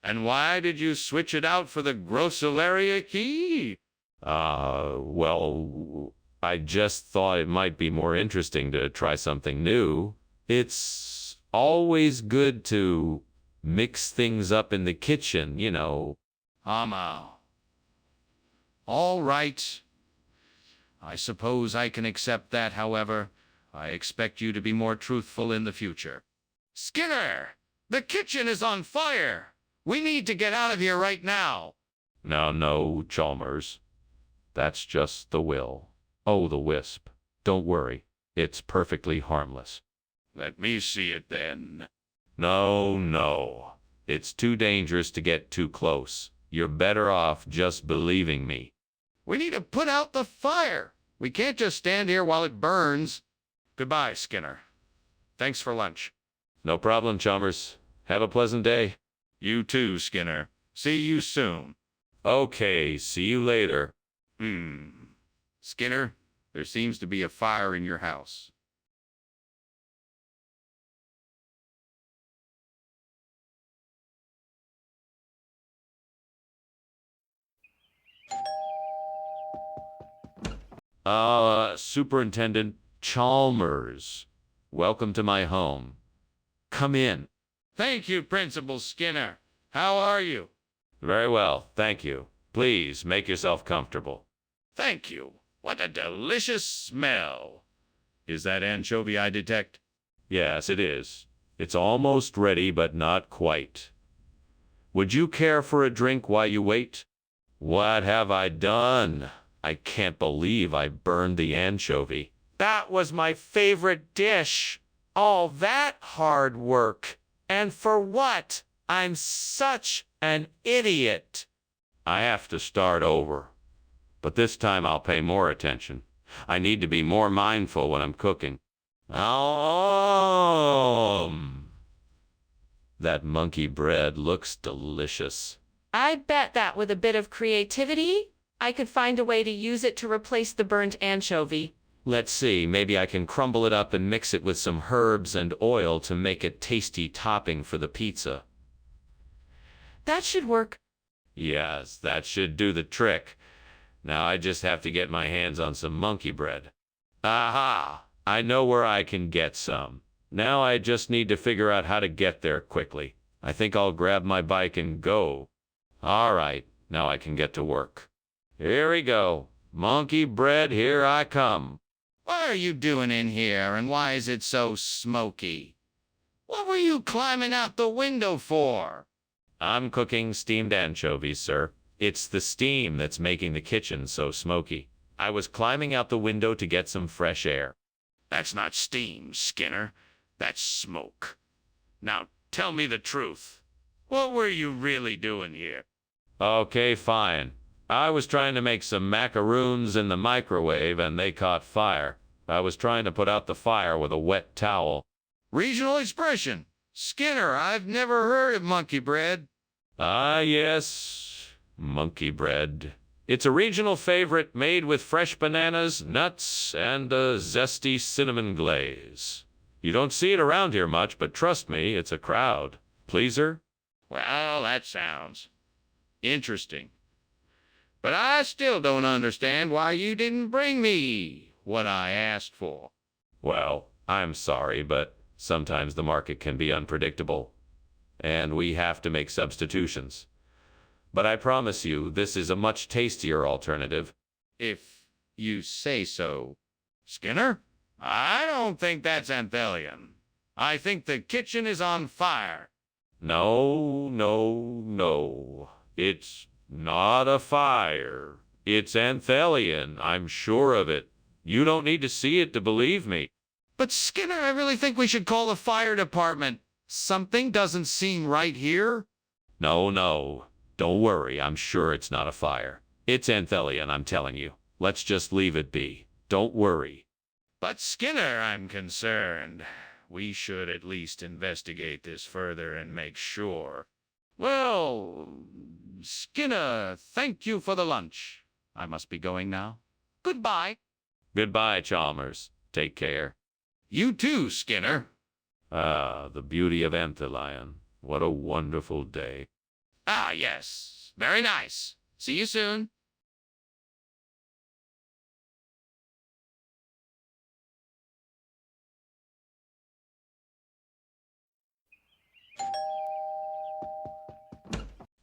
And why did you switch it out for the Grossolaria key? Well, I just thought it might be more interesting to try something new. It's always good to mix things up in the kitchen, you know. All right. I suppose I can accept that, however. I expect you to be more truthful in the future. Skinner! The kitchen is on fire! We need to get out of here right now! No, Chalmers. That's just the will. Oh, the wisp. Don't worry. It's perfectly harmless. Let me see it then. No. It's too dangerous to get too close. You're better off just believing me. We need to put out the fire. We can't just stand here while it burns. Goodbye, Skinner. Thanks for lunch. No problem, Chalmers. Have a pleasant day. You too, Skinner. See you soon. Okay, see you later. Skinner, there seems to be a fire in your house. Superintendent Chalmers. Welcome to my home. Come in. Thank you, Principal Skinner. How are you? Very well, thank you. Please make yourself comfortable. Thank you. What a delicious smell. Is that anchovy I detect? Yes, it is. It's almost ready, but not quite. Would you care for a drink while you wait? What have I done? I can't believe I burned the anchovy. That was my favorite dish. All that hard work. And for what? I'm such an idiot. I have to start over. But this time I'll pay more attention. I need to be more mindful when I'm cooking. That monkey bread looks delicious. I bet that with a bit of creativity, I could find a way to use it to replace the burnt anchovy. Let's see, maybe I can crumble it up and mix it with some herbs and oil to make a tasty topping for the pizza. That should work. Yes, that should do the trick. Now I just have to get my hands on some monkey bread. Aha! I know where I can get some. Now I just need to figure out how to get there quickly. I think I'll grab my bike and go. All right, now I can get to work. Here we go. Monkey bread, here I come. What are you doing in here, and why is it so smoky? What were you climbing out the window for? I'm cooking steamed anchovies, sir. It's the steam that's making the kitchen so smoky. I was climbing out the window to get some fresh air. That's not steam, Skinner. That's smoke. Now tell me the truth. What were you really doing here? Okay, fine. I was trying to make some macaroons in the microwave and they caught fire. I was trying to put out the fire with a wet towel. Regional expression. Skinner, I've never heard of monkey bread. Ah, yes, monkey bread. It's a regional favorite made with fresh bananas, nuts, and a zesty cinnamon glaze. You don't see it around here much, but trust me, it's a crowd pleaser. Well, that sounds interesting. But I still don't understand why you didn't bring me what I asked for. Well, I'm sorry, but sometimes the market can be unpredictable, and we have to make substitutions. But I promise you, this is a much tastier alternative. If you say so. Skinner, I don't think that's Anthelian. I think the kitchen is on fire. No, no, no. It's not a fire. It's Anthelian, I'm sure of it. You don't need to see it to believe me. But Skinner, I really think we should call the fire department. Something doesn't seem right here. No, no. Don't worry, I'm sure it's not a fire. It's Anthelian, I'm telling you. Let's just leave it be. Don't worry. But Skinner, I'm concerned. We should at least investigate this further and make sure. Well, Skinner, thank you for the lunch. I must be going now. Goodbye. Goodbye, Chalmers. Take care. You too, Skinner. Ah, the beauty of Anthelion. What a wonderful day. Ah, yes. Very nice. See you soon.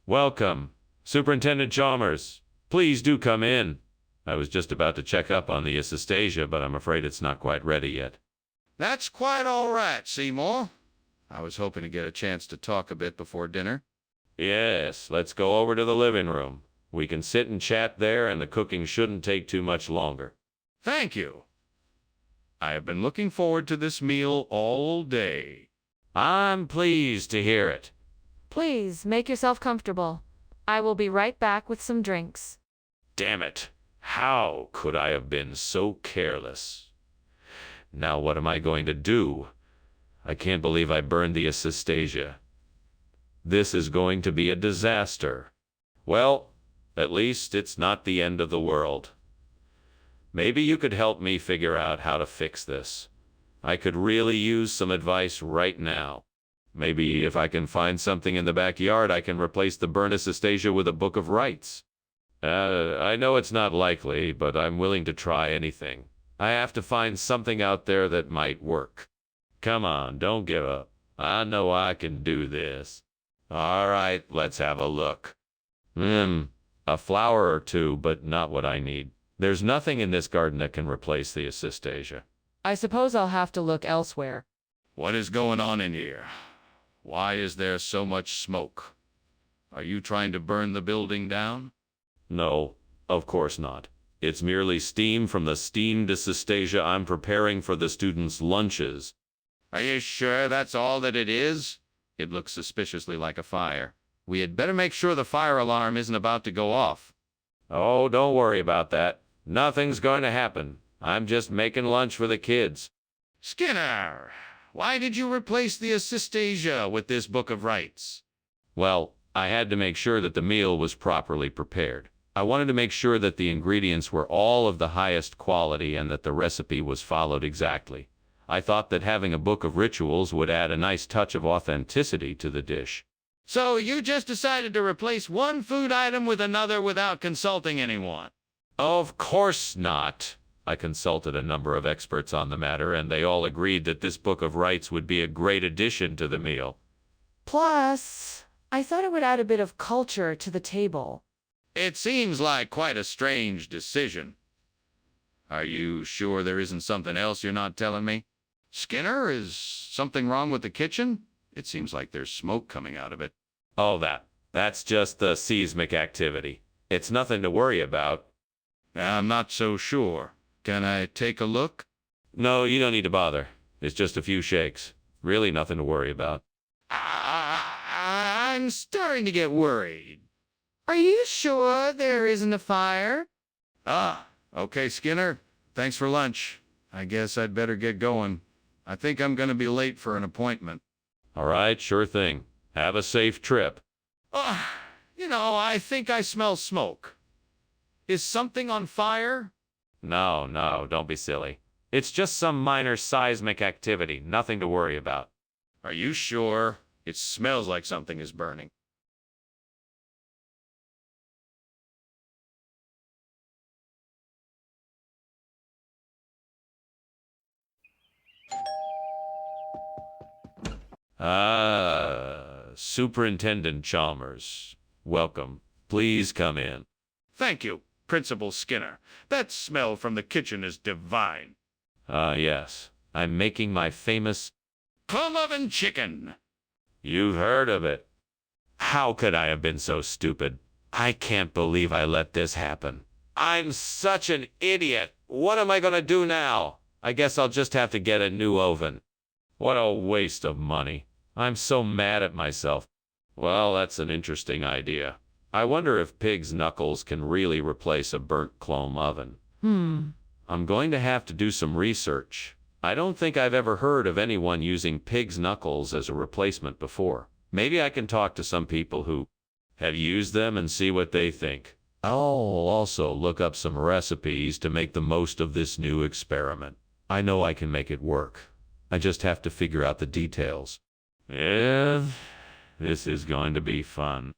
Welcome, Superintendent Chalmers. Please do come in. I was just about to check up on the Assistasia, but I'm afraid it's not quite ready yet. That's quite all right, Seymour. I was hoping to get a chance to talk a bit before dinner. Yes, let's go over to the living room. We can sit and chat there, and the cooking shouldn't take too much longer. Thank you. I have been looking forward to this meal all day. I'm pleased to hear it. Please make yourself comfortable. I will be right back with some drinks. Damn it. How could I have been so careless? Now what am I going to do? I can't believe I burned the Assistasia. This is going to be a disaster. Well, at least it's not the end of the world. Maybe you could help me figure out how to fix this. I could really use some advice right now. Maybe if I can find something in the backyard, I can replace the burnt Assistasia with a book of rights. I know it's not likely, but I'm willing to try anything. I have to find something out there that might work. Come on, don't give up. I know I can do this. All right, let's have a look. A flower or two, but not what I need. There's nothing in this garden that can replace the Assistasia. I suppose I'll have to look elsewhere. What is going on in here? Why is there so much smoke? Are you trying to burn the building down? No, of course not. It's merely steam from the steamed Assistasia I'm preparing for the students' lunches. Are you sure that's all that it is? It looks suspiciously like a fire. We had better make sure the fire alarm isn't about to go off. Oh, don't worry about that. Nothing's going to happen. I'm just making lunch for the kids. Skinner, why did you replace the Assistasia with this book of rights? Well, I had to make sure that the meal was properly prepared. I wanted to make sure that the ingredients were all of the highest quality and that the recipe was followed exactly. I thought that having a book of rituals would add a nice touch of authenticity to the dish. So you just decided to replace one food item with another without consulting anyone? Of course not. I consulted a number of experts on the matter, and they all agreed that this book of rights would be a great addition to the meal. Plus, I thought it would add a bit of culture to the table. It seems like quite a strange decision. Are you sure there isn't something else you're not telling me? Skinner, is something wrong with the kitchen? It seems like there's smoke coming out of it. Oh, that's just the seismic activity. It's nothing to worry about. I'm not so sure. Can I take a look? No, you don't need to bother. It's just a few shakes. Really nothing to worry about. I'm starting to get worried. Are you sure there isn't a fire? Ah, okay, Skinner. Thanks for lunch. I guess I'd better get going. I think I'm going to be late for an appointment. All right, sure thing. Have a safe trip. I think I smell smoke. Is something on fire? No, no, don't be silly. It's just some minor seismic activity, nothing to worry about. Are you sure? It smells like something is burning. Superintendent Chalmers. Welcome. Please come in. Thank you, Principal Skinner. That smell from the kitchen is divine. Yes. I'm making my famous... Plum oven chicken. You've heard of it. How could I have been so stupid? I can't believe I let this happen. I'm such an idiot. What am I gonna do now? I guess I'll just have to get a new oven. What a waste of money. I'm so mad at myself. Well, that's an interesting idea. I wonder if pig's knuckles can really replace a burnt chrome oven. I'm going to have to do some research. I don't think I've ever heard of anyone using pig's knuckles as a replacement before. Maybe I can talk to some people who have used them and see what they think. I'll also look up some recipes to make the most of this new experiment. I know I can make it work. I just have to figure out the details. Yeah, this is going to be fun.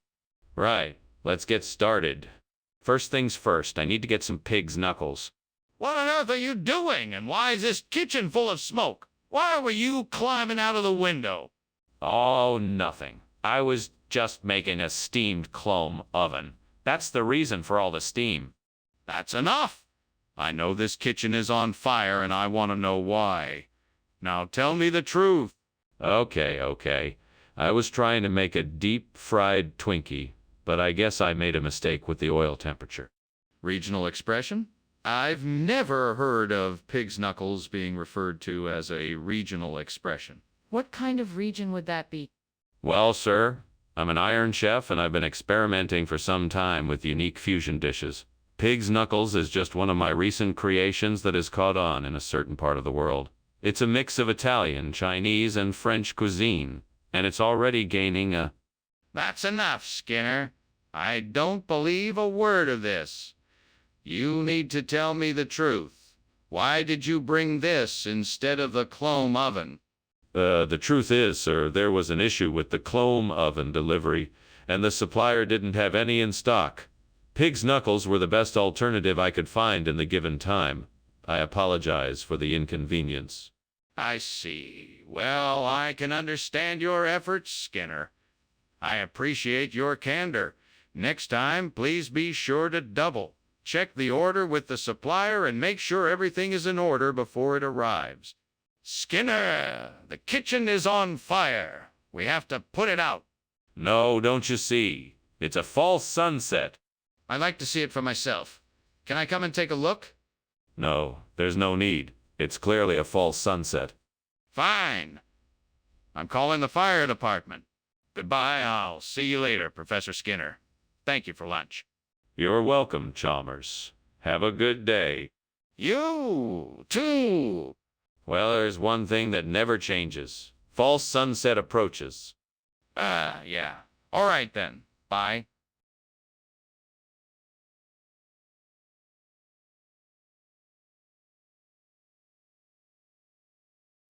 Right, let's get started. First things first, I need to get some pig's knuckles. What on earth are you doing? And why is this kitchen full of smoke? Why were you climbing out of the window? Oh, nothing. I was just making a steamed chrome oven. That's the reason for all the steam. That's enough. I know this kitchen is on fire and I want to know why. Now tell me the truth. Okay. I was trying to make a deep-fried Twinkie, but I guess I made a mistake with the oil temperature. Regional expression? I've never heard of pig's knuckles being referred to as a regional expression. What kind of region would that be? Well, sir, I'm an Iron Chef and I've been experimenting for some time with unique fusion dishes. Pig's knuckles is just one of my recent creations that has caught on in a certain part of the world. It's a mix of Italian, Chinese, and French cuisine, and it's already gaining a... That's enough, Skinner. I don't believe a word of this. You need to tell me the truth. Why did you bring this instead of the chrome oven? The truth is, sir, there was an issue with the chrome oven delivery, and the supplier didn't have any in stock. Pig's knuckles were the best alternative I could find in the given time. I apologize for the inconvenience. I see. Well, I can understand your efforts, Skinner. I appreciate your candor. Next time, please be sure to double check the order with the supplier and make sure everything is in order before it arrives. Skinner, the kitchen is on fire. We have to put it out. No, don't you see? It's a false sunset. I'd like to see it for myself. Can I come and take a look? No, there's no need. It's clearly a false sunset. Fine. I'm calling the fire department. Goodbye. I'll see you later, Professor Skinner. Thank you for lunch. You're welcome, Chalmers. Have a good day. You, too. Well, there's one thing that never changes. False sunset approaches. Yeah. All right, then. Bye.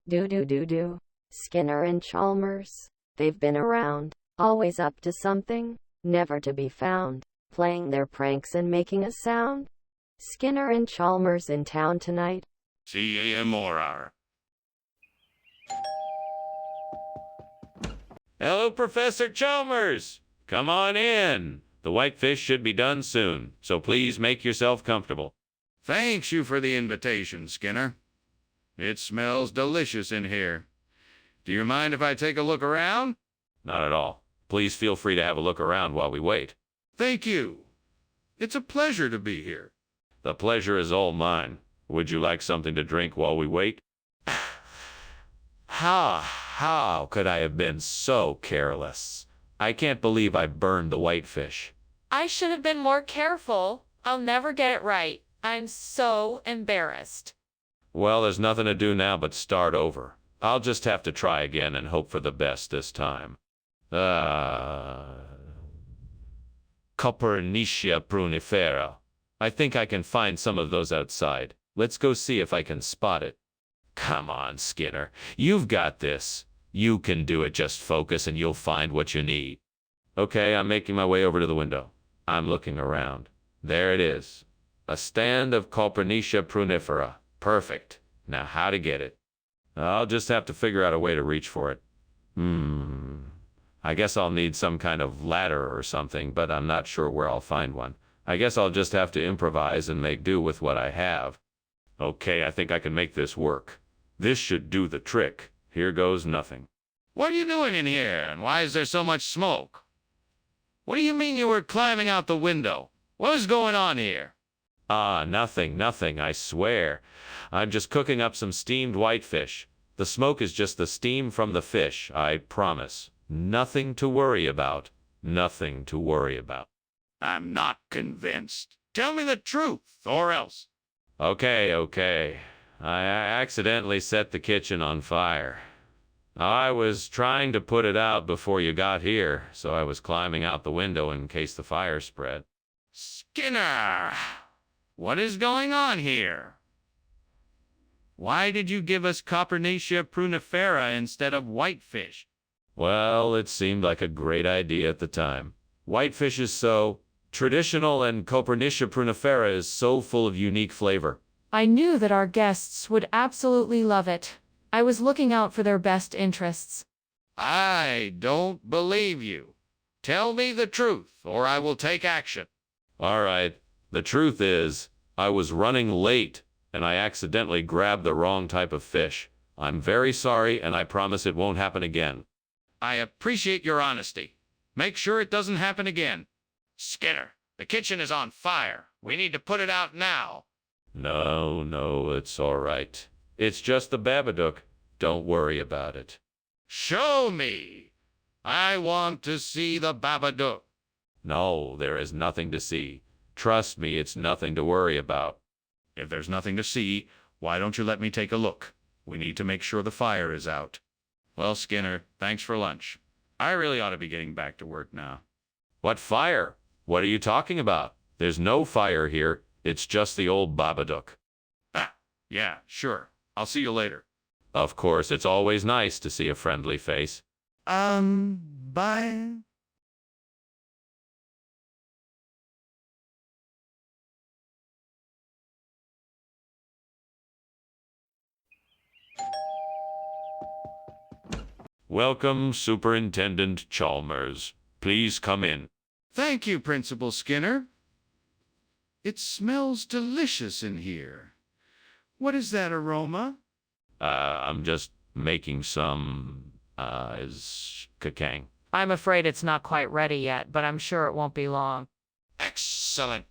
Do. Skinner and Chalmers. They've been around, always up to something, never to be found, playing their pranks and making a sound. Skinner and Chalmers in town tonight. C.A.M.O.R.R. Hello, Professor Chalmers. Come on in. The whitefish should be done soon, so please make yourself comfortable. Thanks you for the invitation, Skinner. It smells delicious in here. Do you mind if I take a look around? Not at all. Please feel free to have a look around while we wait. Thank you. It's a pleasure to be here. The pleasure is all mine. Would you like something to drink while we wait? How could I have been so careless? I can't believe I burned the whitefish. I should have been more careful. I'll never get it right. I'm so embarrassed. Well, there's nothing to do now but start over. I'll just have to try again and hope for the best this time. Copernicia prunifera. I think I can find some of those outside. Let's go see if I can spot it. Come on, Skinner. You've got this. You can do it. Just focus and you'll find what you need. Okay, I'm making my way over to the window. I'm looking around. There it is. A stand of Copernicia prunifera. Perfect. Now how to get it? I'll just have to figure out a way to reach for it. I guess I'll need some kind of ladder or something, but I'm not sure where I'll find one. I guess I'll just have to improvise and make do with what I have. Okay, I think I can make this work. This should do the trick. Here goes nothing. What are you doing in here, and why is there so much smoke? What do you mean you were climbing out the window? What is going on here? Nothing, I swear. I'm just cooking up some steamed whitefish. The smoke is just the steam from the fish, I promise. Nothing to worry about. Nothing to worry about. I'm not convinced. Tell me the truth, or else. Okay. I accidentally set the kitchen on fire. I was trying to put it out before you got here, so I was climbing out the window in case the fire spread. Skinner! What is going on here? Why did you give us Copernicia prunifera instead of whitefish? Well, it seemed like a great idea at the time. Whitefish is so traditional and Copernicia prunifera is so full of unique flavor. I knew that our guests would absolutely love it. I was looking out for their best interests. I don't believe you. Tell me the truth, or I will take action. All right. The truth is, I was running late, and I accidentally grabbed the wrong type of fish. I'm very sorry, and I promise it won't happen again. I appreciate your honesty. Make sure it doesn't happen again. Skinner, the kitchen is on fire. We need to put it out now. No, it's all right. It's just the Babadook. Don't worry about it. Show me. I want to see the Babadook. No, there is nothing to see. Trust me, it's nothing to worry about. If there's nothing to see, why don't you let me take a look? We need to make sure the fire is out. Well, Skinner, thanks for lunch. I really ought to be getting back to work now. What fire? What are you talking about? There's no fire here. It's just the old Babadook. Yeah, sure. I'll see you later. Of course, it's always nice to see a friendly face. Bye. Welcome, Superintendent Chalmers. Please come in. Thank you, Principal Skinner. It smells delicious in here. What is that aroma? I'm just making some, kakang. I'm afraid it's not quite ready yet, but I'm sure it won't be long. Excellent.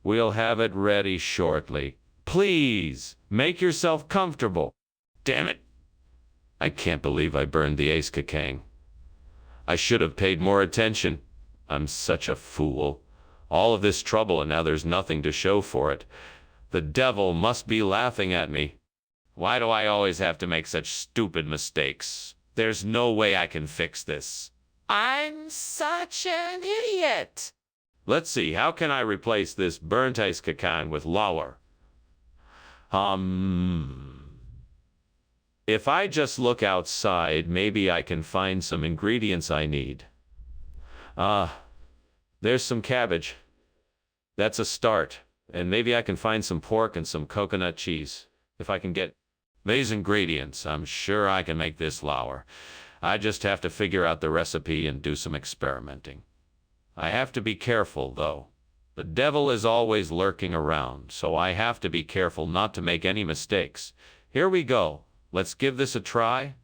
We'll have it ready shortly. Please, make yourself comfortable. Damn it. I can't believe I burned the ace kakang. I should have paid more attention. I'm such a fool. All of this trouble and now there's nothing to show for it. The devil must be laughing at me. Why do I always have to make such stupid mistakes? There's no way I can fix this. I'm such an idiot. Let's see, how can I replace this burnt ice kakang with lauer? If I just look outside, maybe I can find some ingredients I need. There's some cabbage. That's a start. And maybe I can find some pork and some coconut cheese. If I can get these ingredients, I'm sure I can make this lauer. I just have to figure out the recipe and do some experimenting. I have to be careful, though. The devil is always lurking around, so I have to be careful not to make any mistakes. Here we go. Let's give this a try.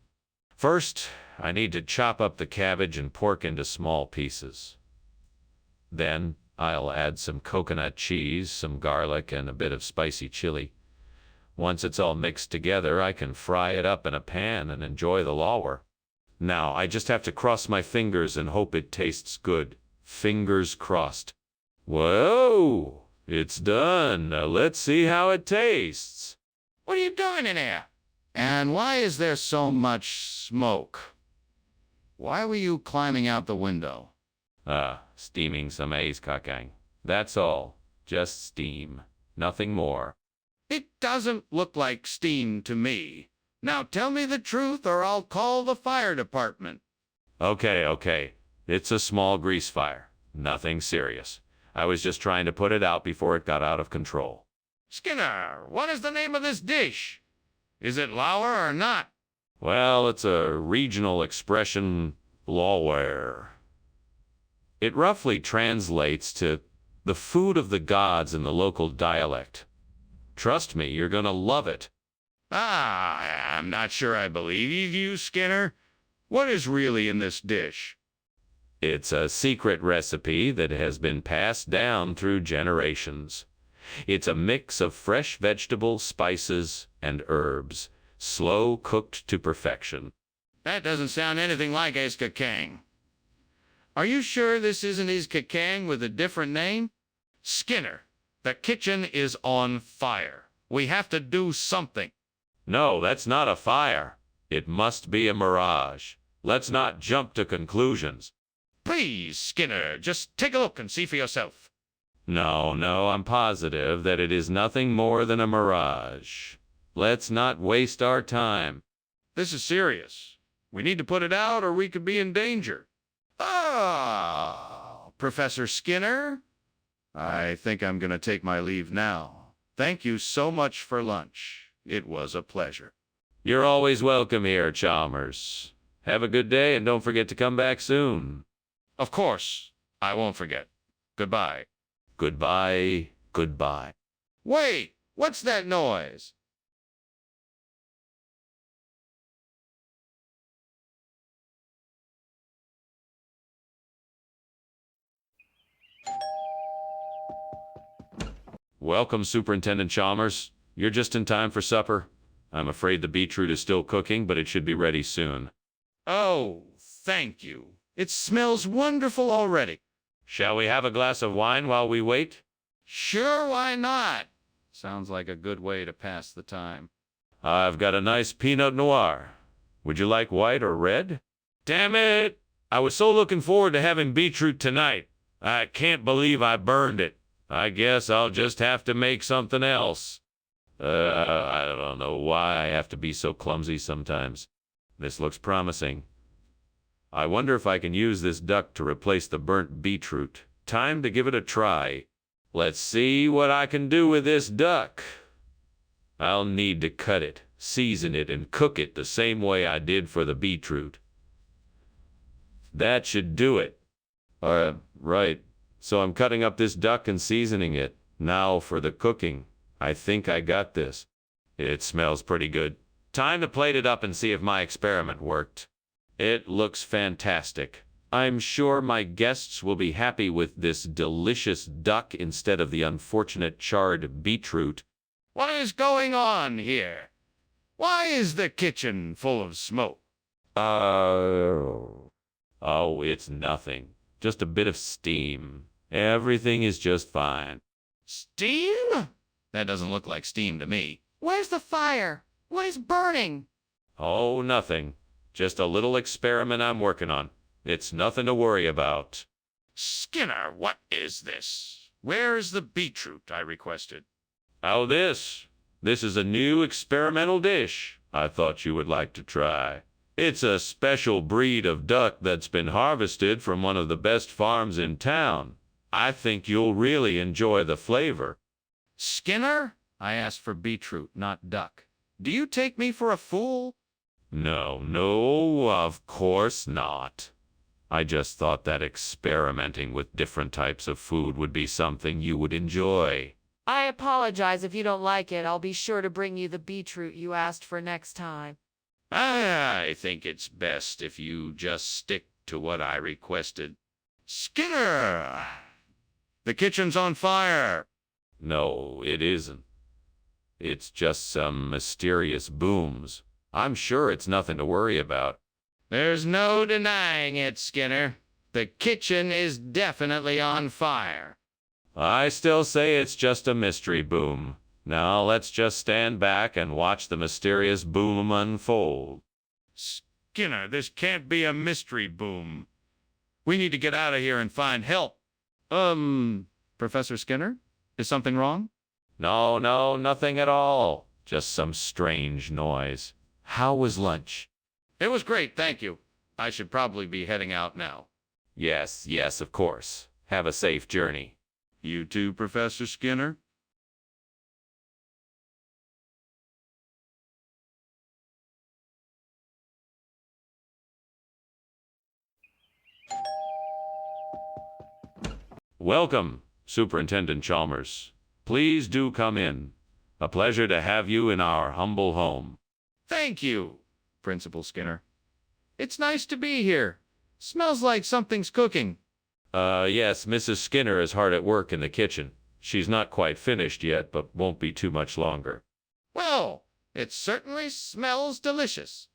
First, I need to chop up the cabbage and pork into small pieces. Then, I'll add some coconut cheese, some garlic, and a bit of spicy chili. Once it's all mixed together, I can fry it up in a pan and enjoy the lawler. Now, I just have to cross my fingers and hope it tastes good. Fingers crossed. Whoa! It's done. Now let's see how it tastes. What are you doing in here? And why is there so much smoke? Why were you climbing out the window? Steaming some maize cooking. That's all. Just steam. Nothing more. It doesn't look like steam to me. Now tell me the truth or I'll call the fire department. Okay. It's a small grease fire. Nothing serious. I was just trying to put it out before it got out of control. Skinner, what is the name of this dish? Is it lauer or not? Well, it's a regional expression, lawware. It roughly translates to the food of the gods in the local dialect. Trust me, you're gonna love it. I'm not sure I believe you, Skinner. What is really in this dish? It's a secret recipe that has been passed down through generations. It's a mix of fresh vegetables, spices, and herbs, slow cooked to perfection. That doesn't sound anything like Iskakang. Are you sure this isn't Iskakang with a different name? Skinner, the kitchen is on fire. We have to do something. No, that's not a fire. It must be a mirage. Let's not jump to conclusions. Please, Skinner, just take a look and see for yourself. No, I'm positive that it is nothing more than a mirage. Let's not waste our time. This is serious. We need to put it out or we could be in danger. Professor Skinner, I think I'm going to take my leave now. Thank you so much for lunch. It was a pleasure. You're always welcome here, Chalmers. Have a good day and don't forget to come back soon. Of course, I won't forget. Goodbye. Goodbye. Wait, what's that noise? Welcome, Superintendent Chalmers. You're just in time for supper. I'm afraid the beetroot is still cooking, but it should be ready soon. Oh, thank you. It smells wonderful already. Shall we have a glass of wine while we wait? Sure, why not? Sounds like a good way to pass the time. I've got a nice Pinot Noir. Would you like white or red? Damn it! I was so looking forward to having beetroot tonight. I can't believe I burned it. I guess I'll just have to make something else. I don't know why I have to be so clumsy sometimes. This looks promising. I wonder if I can use this duck to replace the burnt beetroot. Time to give it a try. Let's see what I can do with this duck. I'll need to cut it, season it, and cook it the same way I did for the beetroot. That should do it. Right. So I'm cutting up this duck and seasoning it. Now for the cooking. I think I got this. It smells pretty good. Time to plate it up and see if my experiment worked. It looks fantastic. I'm sure my guests will be happy with this delicious duck instead of the unfortunate charred beetroot. What is going on here? Why is the kitchen full of smoke? Oh, it's nothing. Just a bit of steam. Everything is just fine. Steam? That doesn't look like steam to me. Where's the fire? What is burning? Oh, nothing. Just a little experiment I'm working on. It's nothing to worry about. Skinner, what is this? Where is the beetroot I requested? Oh, this is a new experimental dish I thought you would like to try. It's a special breed of duck that's been harvested from one of the best farms in town. I think you'll really enjoy the flavor. Skinner? I asked for beetroot, not duck. Do you take me for a fool? No, of course not. I just thought that experimenting with different types of food would be something you would enjoy. I apologize if you don't like it. I'll be sure to bring you the beetroot you asked for next time. I think it's best if you just stick to what I requested. Skinner! The kitchen's on fire! No, it isn't. It's just some mysterious booms. I'm sure it's nothing to worry about. There's no denying it, Skinner. The kitchen is definitely on fire. I still say it's just a mystery boom. Now let's just stand back and watch the mysterious boom unfold. Skinner, this can't be a mystery boom. We need to get out of here and find help. Professor Skinner? Is something wrong? No, nothing at all. Just some strange noise. How was lunch? It was great, thank you. I should probably be heading out now. Yes, of course. Have a safe journey. You too, Professor Skinner? Welcome, Superintendent Chalmers. Please do come in. A pleasure to have you in our humble home. Thank you, Principal Skinner. It's nice to be here. Smells like something's cooking. Yes, Mrs. Skinner is hard at work in the kitchen. She's not quite finished yet, but won't be too much longer. Well, it certainly smells delicious.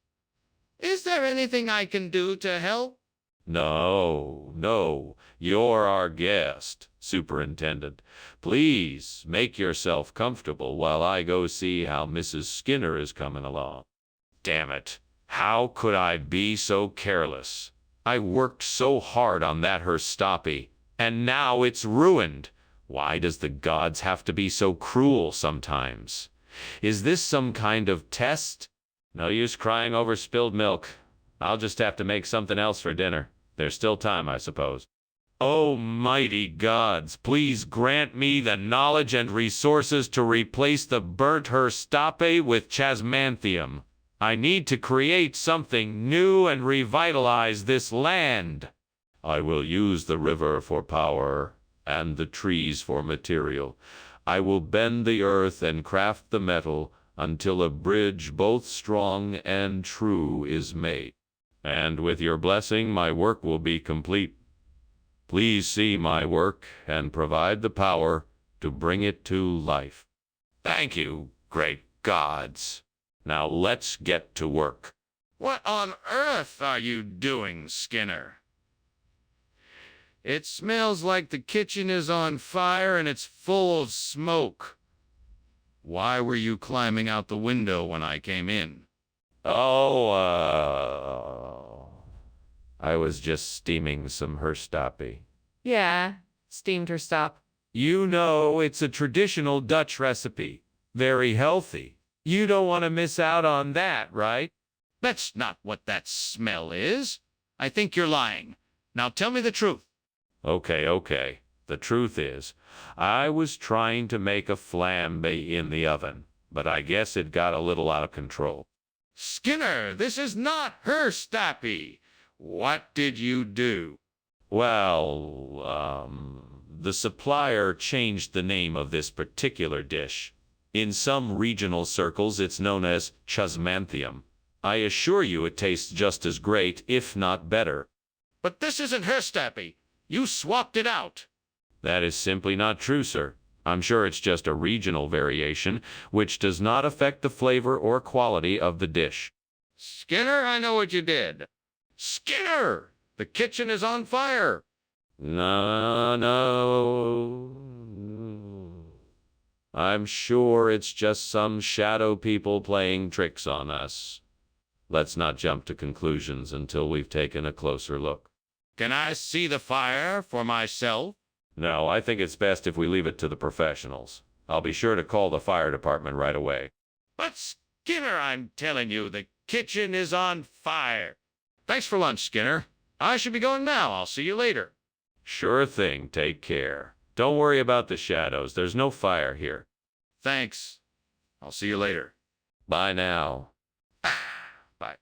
Is there anything I can do to help? No. You're our guest, Superintendent. Please make yourself comfortable while I go see how Mrs. Skinner is coming along. Damn it. How could I be so careless? I worked so hard on that her stoppie, and now it's ruined. Why does the gods have to be so cruel sometimes? Is this some kind of test? No use crying over spilled milk. I'll just have to make something else for dinner. There's still time, I suppose. Oh, mighty gods, please grant me the knowledge and resources to replace the burnt herstape with chasmanthium. I need to create something new and revitalize this land. I will use the river for power and the trees for material. I will bend the earth and craft the metal until a bridge both strong and true is made. And with your blessing, my work will be complete. Please see my work and provide the power to bring it to life. Thank you, great gods. Now let's get to work. What on earth are you doing, Skinner? It smells like the kitchen is on fire and it's full of smoke. Why were you climbing out the window when I came in? I was just steaming some herstape. Yeah, steamed her stop. You know, it's a traditional Dutch recipe. Very healthy. You don't want to miss out on that, right? That's not what that smell is. I think you're lying. Now tell me the truth. Okay. The truth is, I was trying to make a flambe in the oven, but I guess it got a little out of control. Skinner, this is not herstape. What did you do? Well, the supplier changed the name of this particular dish. In some regional circles, it's known as chasmanthium. I assure you it tastes just as great, if not better. But this isn't herstape. You swapped it out. That is simply not true, sir. I'm sure it's just a regional variation, which does not affect the flavor or quality of the dish. Skinner, I know what you did. Skinner! The kitchen is on fire! No. I'm sure it's just some shadow people playing tricks on us. Let's not jump to conclusions until we've taken a closer look. Can I see the fire for myself? No, I think it's best if we leave it to the professionals. I'll be sure to call the fire department right away. But Skinner, I'm telling you, the kitchen is on fire. Thanks for lunch, Skinner. I should be going now. I'll see you later. Sure thing. Take care. Don't worry about the shadows. There's no fire here. Thanks. I'll see you later. Bye now. Bye.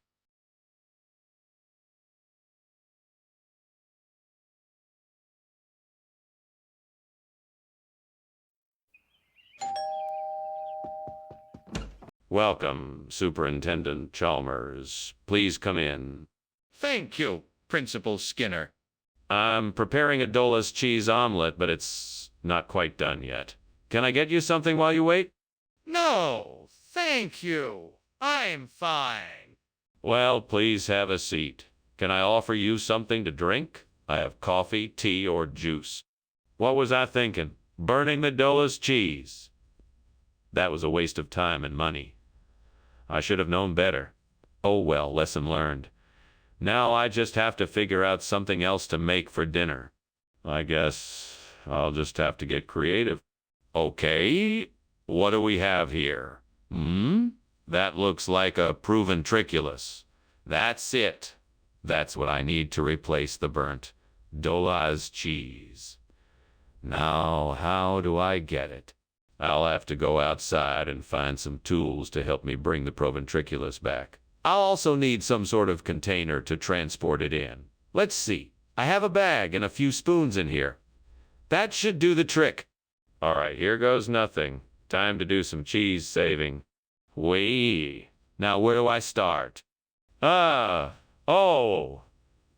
Welcome, Superintendent Chalmers. Please come in. Thank you, Principal Skinner. I'm preparing a Dola's cheese omelet, but it's Not quite done yet. Can I get you something while you wait? No, thank you. I'm fine. Well, please have a seat. Can I offer you something to drink? I have coffee, tea, or juice. What was I thinking? Burning the Dola's cheese. That was a waste of time and money. I should have known better. Oh well, lesson learned. Now I just have to figure out something else to make for dinner. I guess I'll just have to get creative. Okay, what do we have here? That looks like a proven triculus. That's it. That's what I need to replace the burnt Dola's cheese. Now, how do I get it? I'll have to go outside and find some tools to help me bring the proventriculus back. I'll also need some sort of container to transport it in. Let's see. I have a bag and a few spoons in here. That should do the trick. All right, here goes nothing. Time to do some cheese saving. Whee! Now where do I start? Oh,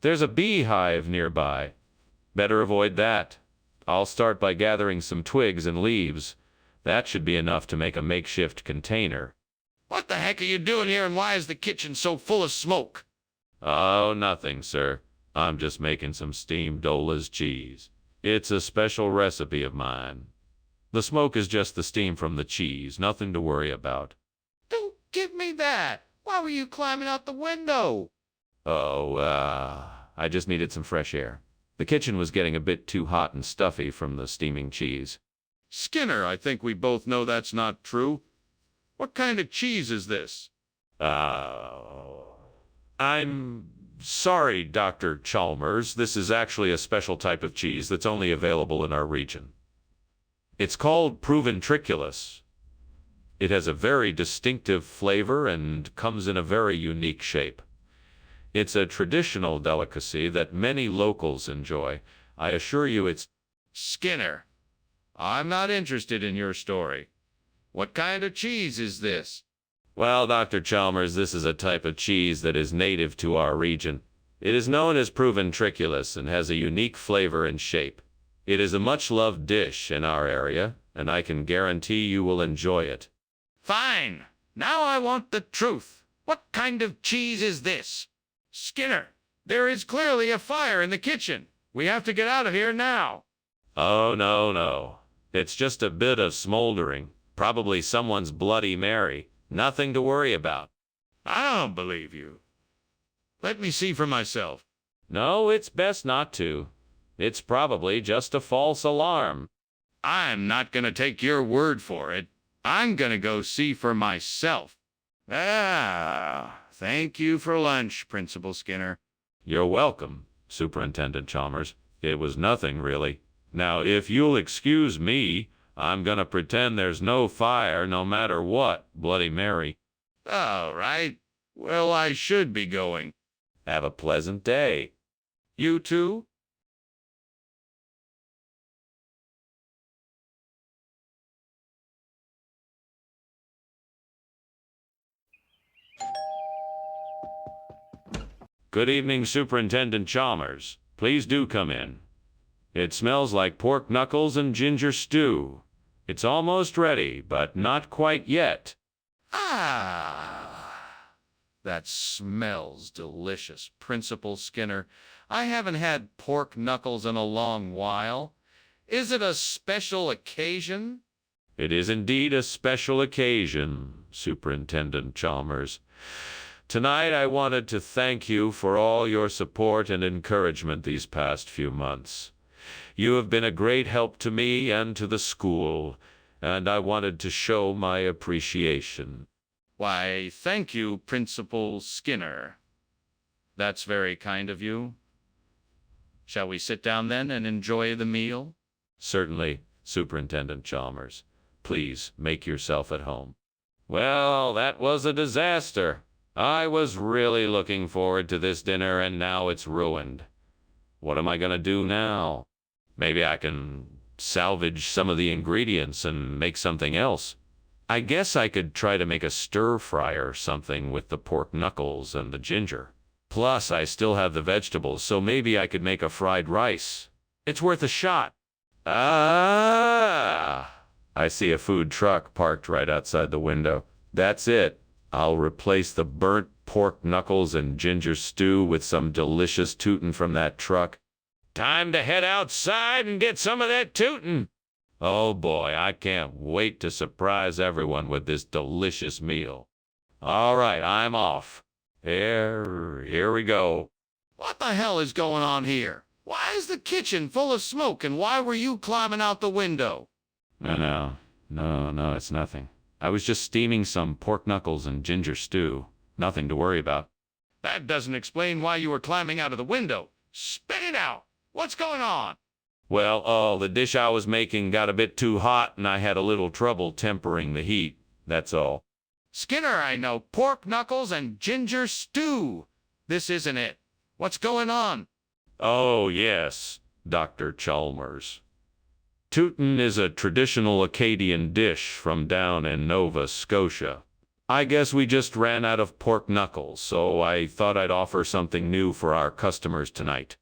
there's a beehive nearby. Better avoid that. I'll start by gathering some twigs and leaves. That should be enough to make a makeshift container. What the heck are you doing here, and why is the kitchen so full of smoke? Oh, nothing, sir. I'm just making some steamed Dola's cheese. It's a special recipe of mine. The smoke is just the steam from the cheese, nothing to worry about. Don't give me that. Why were you climbing out the window? I just needed some fresh air. The kitchen was getting a bit too hot and stuffy from the steaming cheese. Skinner, I think we both know that's not true. What kind of cheese is this? I'm sorry, Dr. Chalmers. This is actually a special type of cheese that's only available in our region. It's called proventriculus. It has a very distinctive flavor and comes in a very unique shape. It's a traditional delicacy that many locals enjoy. I assure you it's... Skinner, I'm not interested in your story. What kind of cheese is this? Well, Dr. Chalmers, this is a type of cheese that is native to our region. It is known as proventriculus and has a unique flavor and shape. It is a much-loved dish in our area, and I can guarantee you will enjoy it. Fine. Now I want the truth. What kind of cheese is this? Skinner, there is clearly a fire in the kitchen. We have to get out of here now. Oh, no. It's just a bit of smoldering. Probably someone's Bloody Mary. Nothing to worry about. I don't believe you. Let me see for myself. No, it's best not to. It's probably just a false alarm. I'm not going to take your word for it. I'm going to go see for myself. Thank you for lunch, Principal Skinner. You're welcome, Superintendent Chalmers. It was nothing, really. Now, if you'll excuse me, I'm gonna pretend there's no fire no matter what, Bloody Mary. All right. Well, I should be going. Have a pleasant day. You too? Good evening, Superintendent Chalmers. Please do come in. It smells like pork knuckles and ginger stew. It's almost ready, but not quite yet. That smells delicious, Principal Skinner. I haven't had pork knuckles in a long while. Is it a special occasion? It is indeed a special occasion, Superintendent Chalmers. Tonight I wanted to thank you for all your support and encouragement these past few months. You have been a great help to me and to the school, and I wanted to show my appreciation. Why, thank you, Principal Skinner. That's very kind of you. Shall we sit down then and enjoy the meal? Certainly, Superintendent Chalmers. Please make yourself at home. Well, that was a disaster. I was really looking forward to this dinner, and now it's ruined. What am I going to do now? Maybe I can salvage some of the ingredients and make something else. I guess I could try to make a stir-fry or something with the pork knuckles and the ginger. Plus, I still have the vegetables, so maybe I could make a fried rice. It's worth a shot. Ah! I see a food truck parked right outside the window. That's it. I'll replace the burnt pork knuckles and ginger stew with some delicious tootin' from that truck. Time to head outside and get some of that tootin'. Oh boy, I can't wait to surprise everyone with this delicious meal. All right, I'm off. Here we go. What the hell is going on here? Why is the kitchen full of smoke and why were you climbing out the window? No, it's nothing. I was just steaming some pork knuckles and ginger stew. Nothing to worry about. That doesn't explain why you were climbing out of the window. Spit it out. What's going on? Well, the dish I was making got a bit too hot and I had a little trouble tempering the heat. That's all. Skinner, I know. Pork knuckles and ginger stew. This isn't it. What's going on? Oh, yes, Dr. Chalmers. Tootin' is a traditional Acadian dish from down in Nova Scotia. I guess we just ran out of pork knuckles, so I thought I'd offer something new for our customers tonight.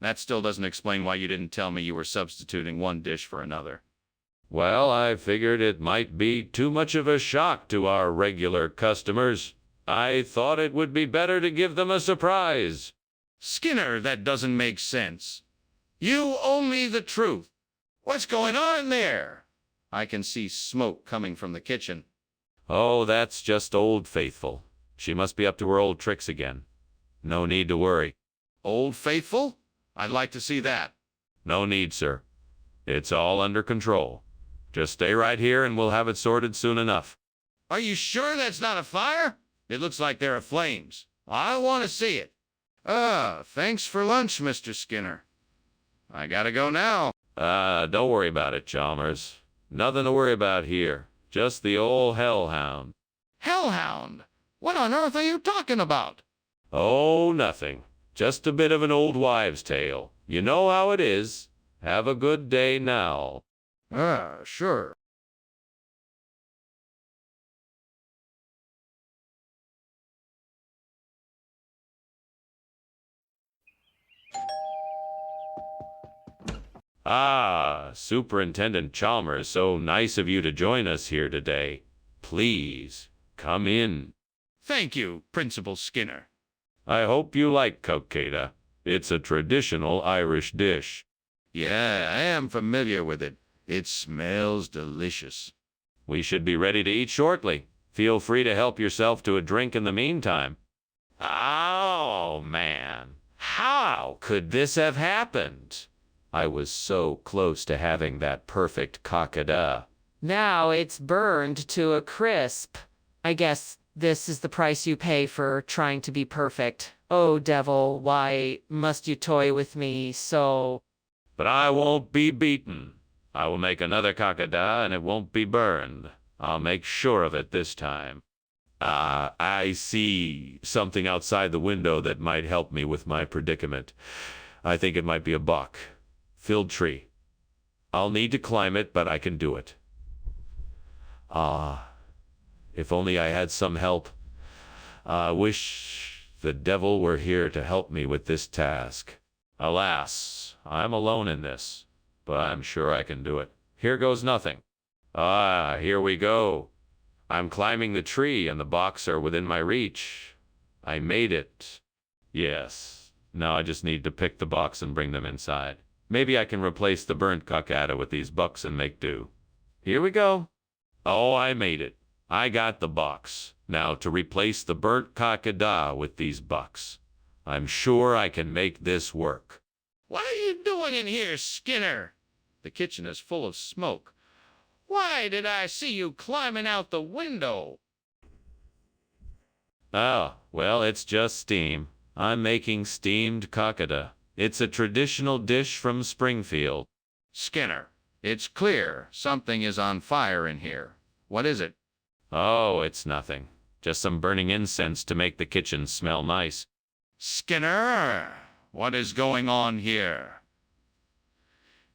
That still doesn't explain why you didn't tell me you were substituting one dish for another. Well, I figured it might be too much of a shock to our regular customers. I thought it would be better to give them a surprise. Skinner, that doesn't make sense. You owe me the truth. What's going on there? I can see smoke coming from the kitchen. Oh, that's just Old Faithful. She must be up to her old tricks again. No need to worry. Old Faithful? I'd like to see that. No need, sir. It's all under control. Just stay right here and we'll have it sorted soon enough. Are you sure that's not a fire? It looks like there are flames. I want to see it. Thanks for lunch, Mr. Skinner. I gotta go now. Don't worry about it, Chalmers. Nothing to worry about here. Just the old hellhound. Hellhound? What on earth are you talking about? Oh, nothing. Just a bit of an old wives' tale. You know how it is. Have a good day now. Sure. Superintendent Chalmers, so nice of you to join us here today. Please, come in. Thank you, Principal Skinner. I hope you like cocada. It's a traditional Irish dish. Yeah, I am familiar with it. It smells delicious. We should be ready to eat shortly. Feel free to help yourself to a drink in the meantime. Oh, man. How could this have happened? I was so close to having that perfect cocada. Now it's burned to a crisp. I guess this is the price you pay for trying to be perfect. Oh, devil, why must you toy with me so? But I won't be beaten. I will make another cocada and it won't be burned. I'll make sure of it this time. I see something outside the window that might help me with my predicament. I think it might be a buck-filled tree. I'll need to climb it, but I can do it. If only I had some help. I wish the devil were here to help me with this task. Alas, I'm alone in this, but I'm sure I can do it. Here goes nothing. Here we go. I'm climbing the tree and the box are within my reach. I made it. Yes. Now I just need to pick the box and bring them inside. Maybe I can replace the burnt cocada with these bucks and make do. Here we go. Oh, I made it. I got the box. Now to replace the burnt cocada with these bucks. I'm sure I can make this work. What are you doing in here, Skinner? The kitchen is full of smoke. Why did I see you climbing out the window? Oh, well, it's just steam. I'm making steamed cocada. It's a traditional dish from Springfield. Skinner, it's clear something is on fire in here. What is it? Oh, it's nothing. Just some burning incense to make the kitchen smell nice. Skinner, what is going on here?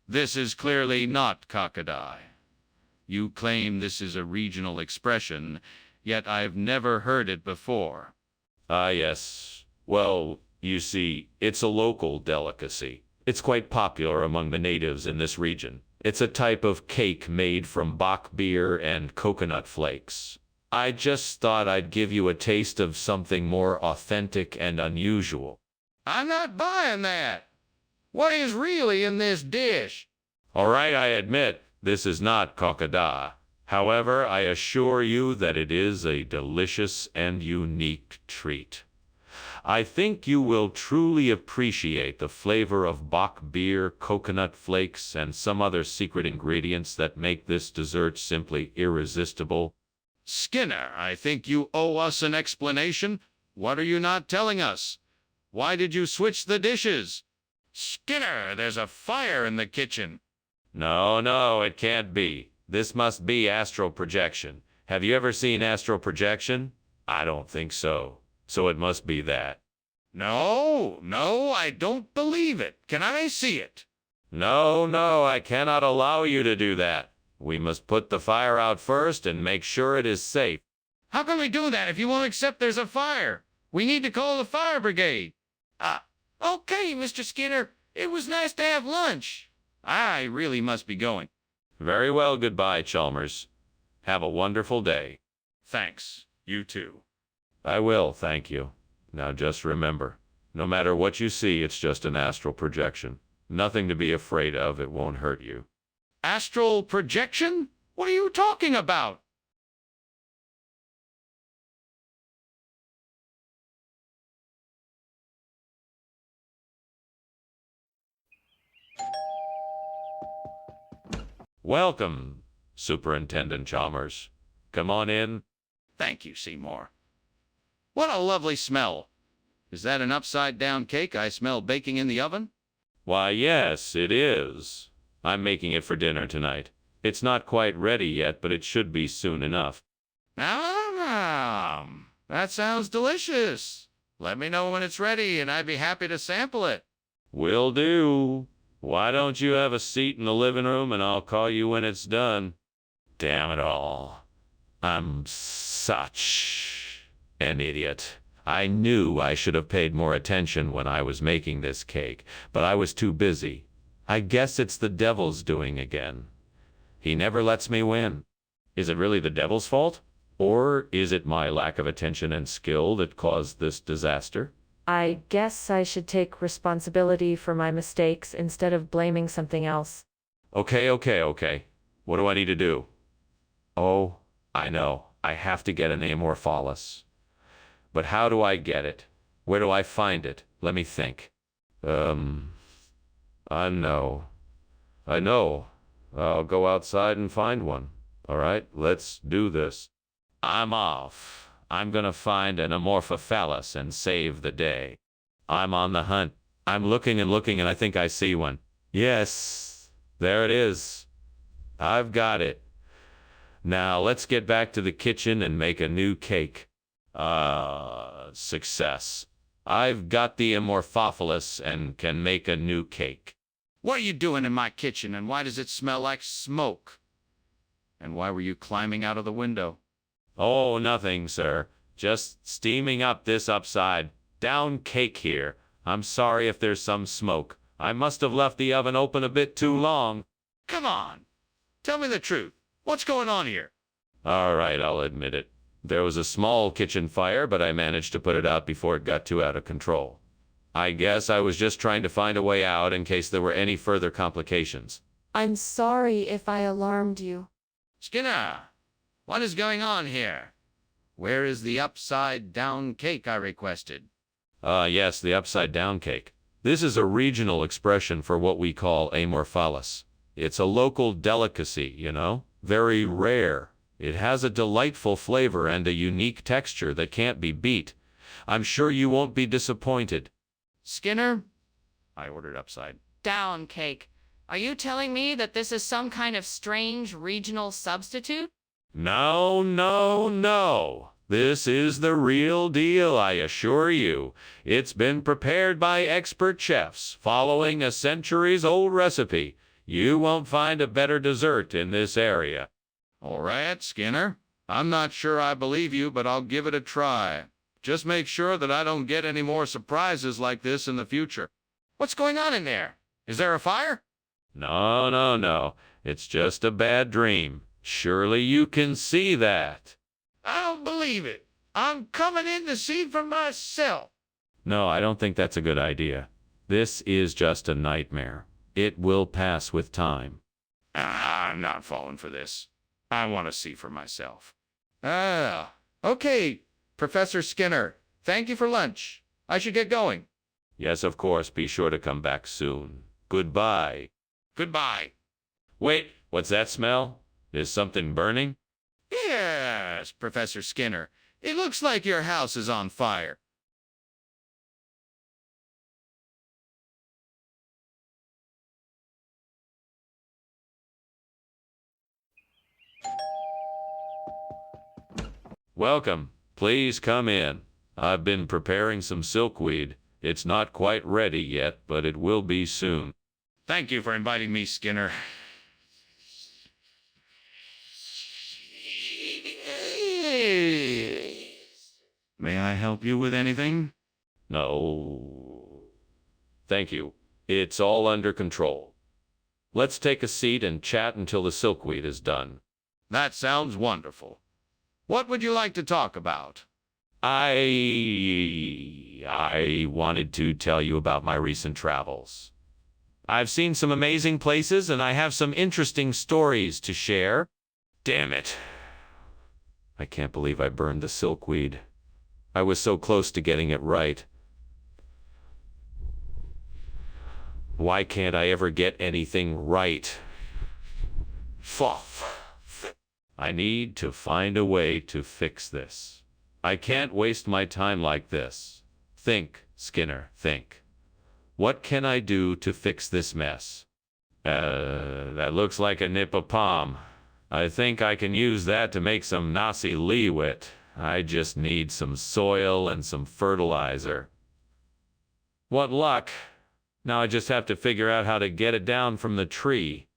This is clearly not cockadia. You claim this is a regional expression, yet I've never heard it before. Yes. Well, you see, it's a local delicacy. It's quite popular among the natives in this region. It's a type of cake made from Bach beer and coconut flakes. I just thought I'd give you a taste of something more authentic and unusual. I'm not buying that. What is really in this dish? All right, I admit, this is not cocada. However, I assure you that it is a delicious and unique treat. I think you will truly appreciate the flavor of Bach beer, coconut flakes, and some other secret ingredients that make this dessert simply irresistible. Skinner, I think you owe us an explanation. What are you not telling us? Why did you switch the dishes? Skinner, there's a fire in the kitchen. No, it can't be. This must be astral projection. Have you ever seen astral projection? I don't think so. So it must be that. No, I don't believe it. Can I see it? No, I cannot allow you to do that. We must put the fire out first and make sure it is safe. How can we do that if you won't accept there's a fire? We need to call the fire brigade. Okay, Mr. Skinner. It was nice to have lunch. I really must be going. Very well, goodbye, Chalmers. Have a wonderful day. Thanks. You too. I will, thank you. Now just remember, no matter what you see, it's just an astral projection. Nothing to be afraid of, it won't hurt you. Astral projection? What are you talking about? Welcome, Superintendent Chalmers. Come on in. Thank you, Seymour. What a lovely smell. Is that an upside-down cake I smell baking in the oven? Why, yes, it is. I'm making it for dinner tonight. It's not quite ready yet, but it should be soon enough. That sounds delicious. Let me know when it's ready, and I'd be happy to sample it. Will do. Why don't you have a seat in the living room, and I'll call you when it's done. Damn it all. I'm such an idiot. I knew I should have paid more attention when I was making this cake, but I was too busy. I guess it's the devil's doing again. He never lets me win. Is it really the devil's fault? Or is it my lack of attention and skill that caused this disaster? I guess I should take responsibility for my mistakes instead of blaming something else. Okay. What do I need to do? Oh, I know. I have to get an amorpholis. But how do I get it? Where do I find it? Let me think. I know. I'll go outside and find one. All right, let's do this. I'm off. I'm gonna find an amorphophallus and save the day. I'm on the hunt. I'm looking and I think I see one. Yes, there it is. I've got it. Now let's get back to the kitchen and make a new cake. Success. I've got the amorphophallus and can make a new cake. What are you doing in my kitchen, and why does it smell like smoke? And why were you climbing out of the window? Oh, nothing, sir. Just steaming up this upside-down cake here. I'm sorry if there's some smoke. I must have left the oven open a bit too long. Come on. Tell me the truth. What's going on here? All right, I'll admit it. There was a small kitchen fire, but I managed to put it out before it got too out of control. I guess I was just trying to find a way out in case there were any further complications. I'm sorry if I alarmed you. Skinner, what is going on here? Where is the upside-down cake I requested? Yes, the upside-down cake. This is a regional expression for what we call amorpholis. It's a local delicacy, you know? Very rare. It has a delightful flavor and a unique texture that can't be beat. I'm sure you won't be disappointed. Skinner, I ordered upside-down cake. Are you telling me that this is some kind of strange regional substitute? No. This is the real deal, I assure you. It's been prepared by expert chefs, following a centuries-old recipe. You won't find a better dessert in this area. All right, Skinner. I'm not sure I believe you, but I'll give it a try. Just make sure that I don't get any more surprises like this in the future. What's going on in there? Is there a fire? No, no, no. It's just a bad dream. Surely you can see that. I don't believe it. I'm coming in to see for myself. No, I don't think that's a good idea. This is just a nightmare. It will pass with time. I'm not falling for this. I want to see for myself. Okay, Professor Skinner. Thank you for lunch. I should get going. Yes, of course. Be sure to come back soon. Goodbye. Goodbye. Wait, what's that smell? Is something burning? Yes, Professor Skinner. It looks like your house is on fire. Welcome. Please come in. I've been preparing some silkweed. It's not quite ready yet, but it will be soon. Thank you for inviting me, Skinner. May I help you with anything? No. Thank you. It's all under control. Let's take a seat and chat until the silkweed is done. That sounds wonderful. What would you like to talk about? I wanted to tell you about my recent travels. I've seen some amazing places and I have some interesting stories to share. Damn it. I can't believe I burned the silkweed. I was so close to getting it right. Why can't I ever get anything right? I need to find a way to fix this. I can't waste my time like this. Think, Skinner, think. What can I do to fix this mess? That looks like a nip of palm. I think I can use that to make some nasi liwet. I just need some soil and some fertilizer. What luck. Now I just have to figure out how to get it down from the tree.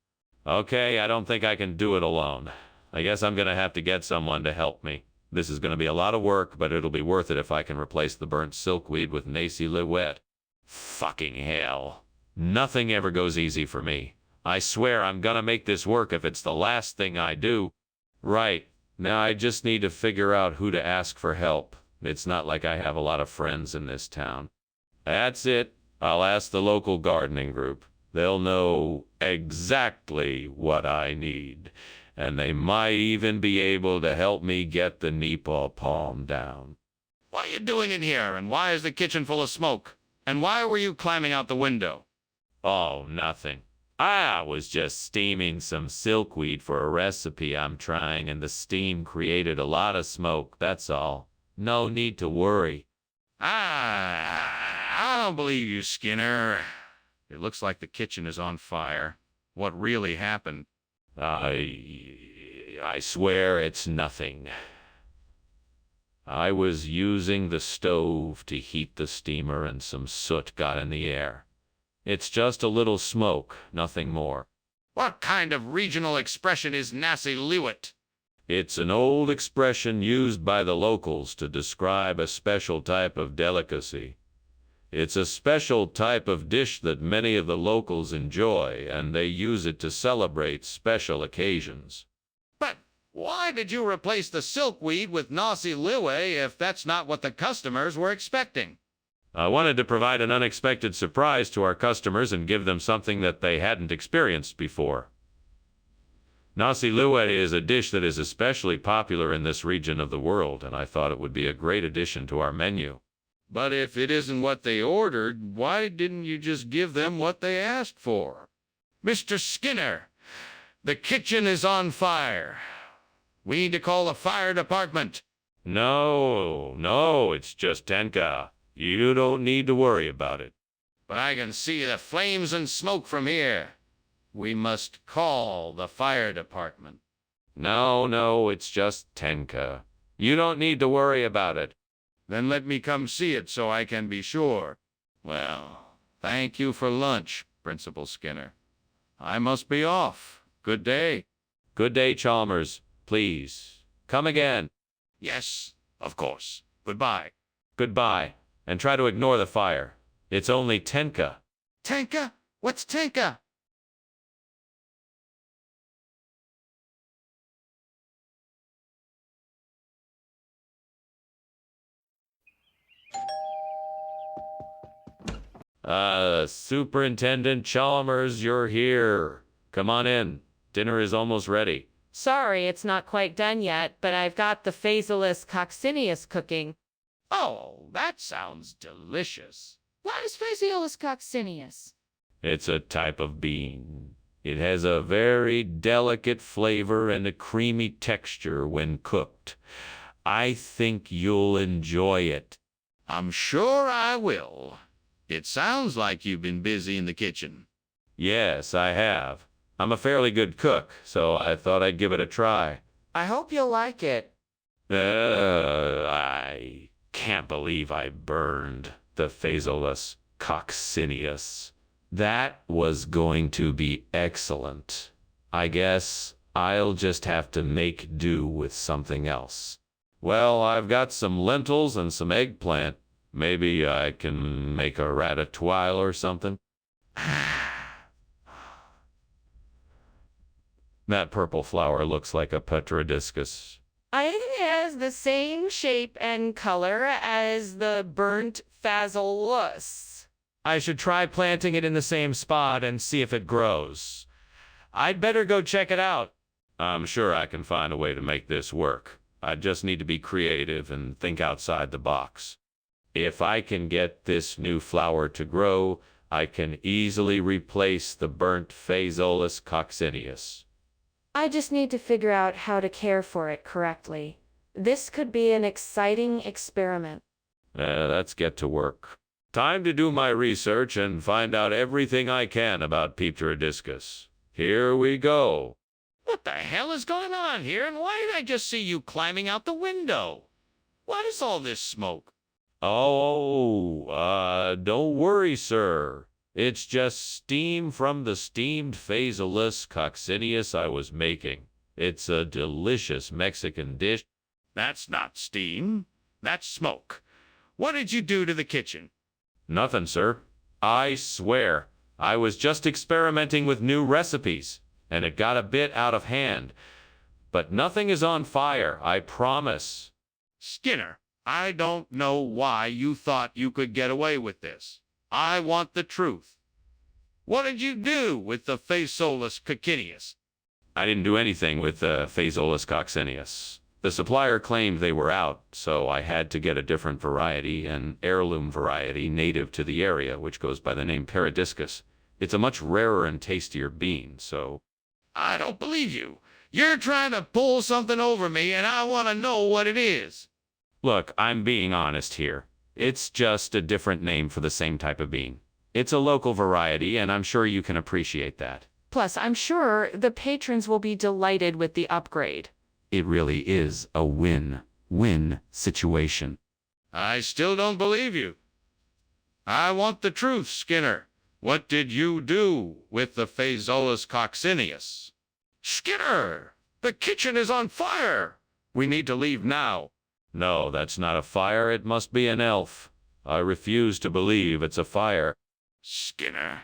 Okay, I don't think I can do it alone. I guess I'm gonna have to get someone to help me. This is gonna be a lot of work, but it'll be worth it if I can replace the burnt silkweed with nasi liwet. Fucking hell. Nothing ever goes easy for me. I swear I'm gonna make this work if it's the last thing I do. Right. Now I just need to figure out who to ask for help. It's not like I have a lot of friends in this town. That's it. I'll ask the local gardening group. They'll know exactly what I need. And they might even be able to help me get the Nepal palm down. What are you doing in here, and why is the kitchen full of smoke? And why were you climbing out the window? Oh, nothing. I was just steaming some silkweed for a recipe I'm trying, and the steam created a lot of smoke, that's all. No need to worry. I don't believe you, Skinner. It looks like the kitchen is on fire. What really happened? I swear it's nothing. I was using the stove to heat the steamer and some soot got in the air. It's just a little smoke, nothing more. What kind of regional expression is nasi liwet? It's an old expression used by the locals to describe a special type of delicacy. It's a special type of dish that many of the locals enjoy, and they use it to celebrate special occasions. But why did you replace the silkweed with nasi liwet if that's not what the customers were expecting? I wanted to provide an unexpected surprise to our customers and give them something that they hadn't experienced before. Nasi liwet is a dish that is especially popular in this region of the world, and I thought it would be a great addition to our menu. But if it isn't what they ordered, why didn't you just give them what they asked for? Mr. Skinner, the kitchen is on fire. We need to call the fire department. No, it's just Tenka. You don't need to worry about it. But I can see the flames and smoke from here. We must call the fire department. No, it's just Tenka. You don't need to worry about it. Then let me come see it so I can be sure. Well, thank you for lunch, Principal Skinner. I must be off. Good day. Good day, Chalmers. Please, come again. Yes, of course. Goodbye. Goodbye, and try to ignore the fire. It's only Tenka. Tenka? What's Tenka? Superintendent Chalmers, you're here. Come on in. Dinner is almost ready. Sorry, it's not quite done yet, but I've got the Phaseolus coccineus cooking. Oh, that sounds delicious. What is Phaseolus coccineus? It's a type of bean. It has a very delicate flavor and a creamy texture when cooked. I think you'll enjoy it. I'm sure I will. It sounds like you've been busy in the kitchen. Yes, I have. I'm a fairly good cook, so I thought I'd give it a try. I hope you'll like it. I can't believe I burned the Phaseolus coccineus. That was going to be excellent. I guess I'll just have to make do with something else. Well, I've got some lentils and some eggplant. Maybe I can make a ratatouille or something. That purple flower looks like a petrodiscus. It has the same shape and color as the burnt Phaseolus. I should try planting it in the same spot and see if it grows. I'd better go check it out. I'm sure I can find a way to make this work. I just need to be creative and think outside the box. If I can get this new flower to grow, I can easily replace the burnt Phaseolus coccineus. I just need to figure out how to care for it correctly. This could be an exciting experiment. Let's get to work. Time to do my research and find out everything I can about Petrodiscus. Here we go. What the hell is going on here, and why did I just see you climbing out the window? What is all this smoke? Don't worry, sir. It's just steam from the steamed Phaseolus coccineus I was making. It's a delicious Mexican dish. That's not steam. That's smoke. What did you do to the kitchen? Nothing, sir. I swear. I was just experimenting with new recipes, and it got a bit out of hand. But nothing is on fire, I promise. Skinner, I don't know why you thought you could get away with this. I want the truth. What did you do with the Phaseolus coccineus? I didn't do anything with the Phaseolus coccineus. The supplier claimed they were out, so I had to get a different variety, an heirloom variety native to the area, which goes by the name Petrodiscus. It's a much rarer and tastier bean, so... I don't believe you. You're trying to pull something over me, and I want to know what it is. Look, I'm being honest here. It's just a different name for the same type of bean. It's a local variety, and I'm sure you can appreciate that. Plus, I'm sure the patrons will be delighted with the upgrade. It really is a win-win situation. I still don't believe you. I want the truth, Skinner. What did you do with the Phaseolus coccineus? Skinner, the kitchen is on fire. We need to leave now. No, that's not a fire. It must be an elf. I refuse to believe it's a fire. Skinner,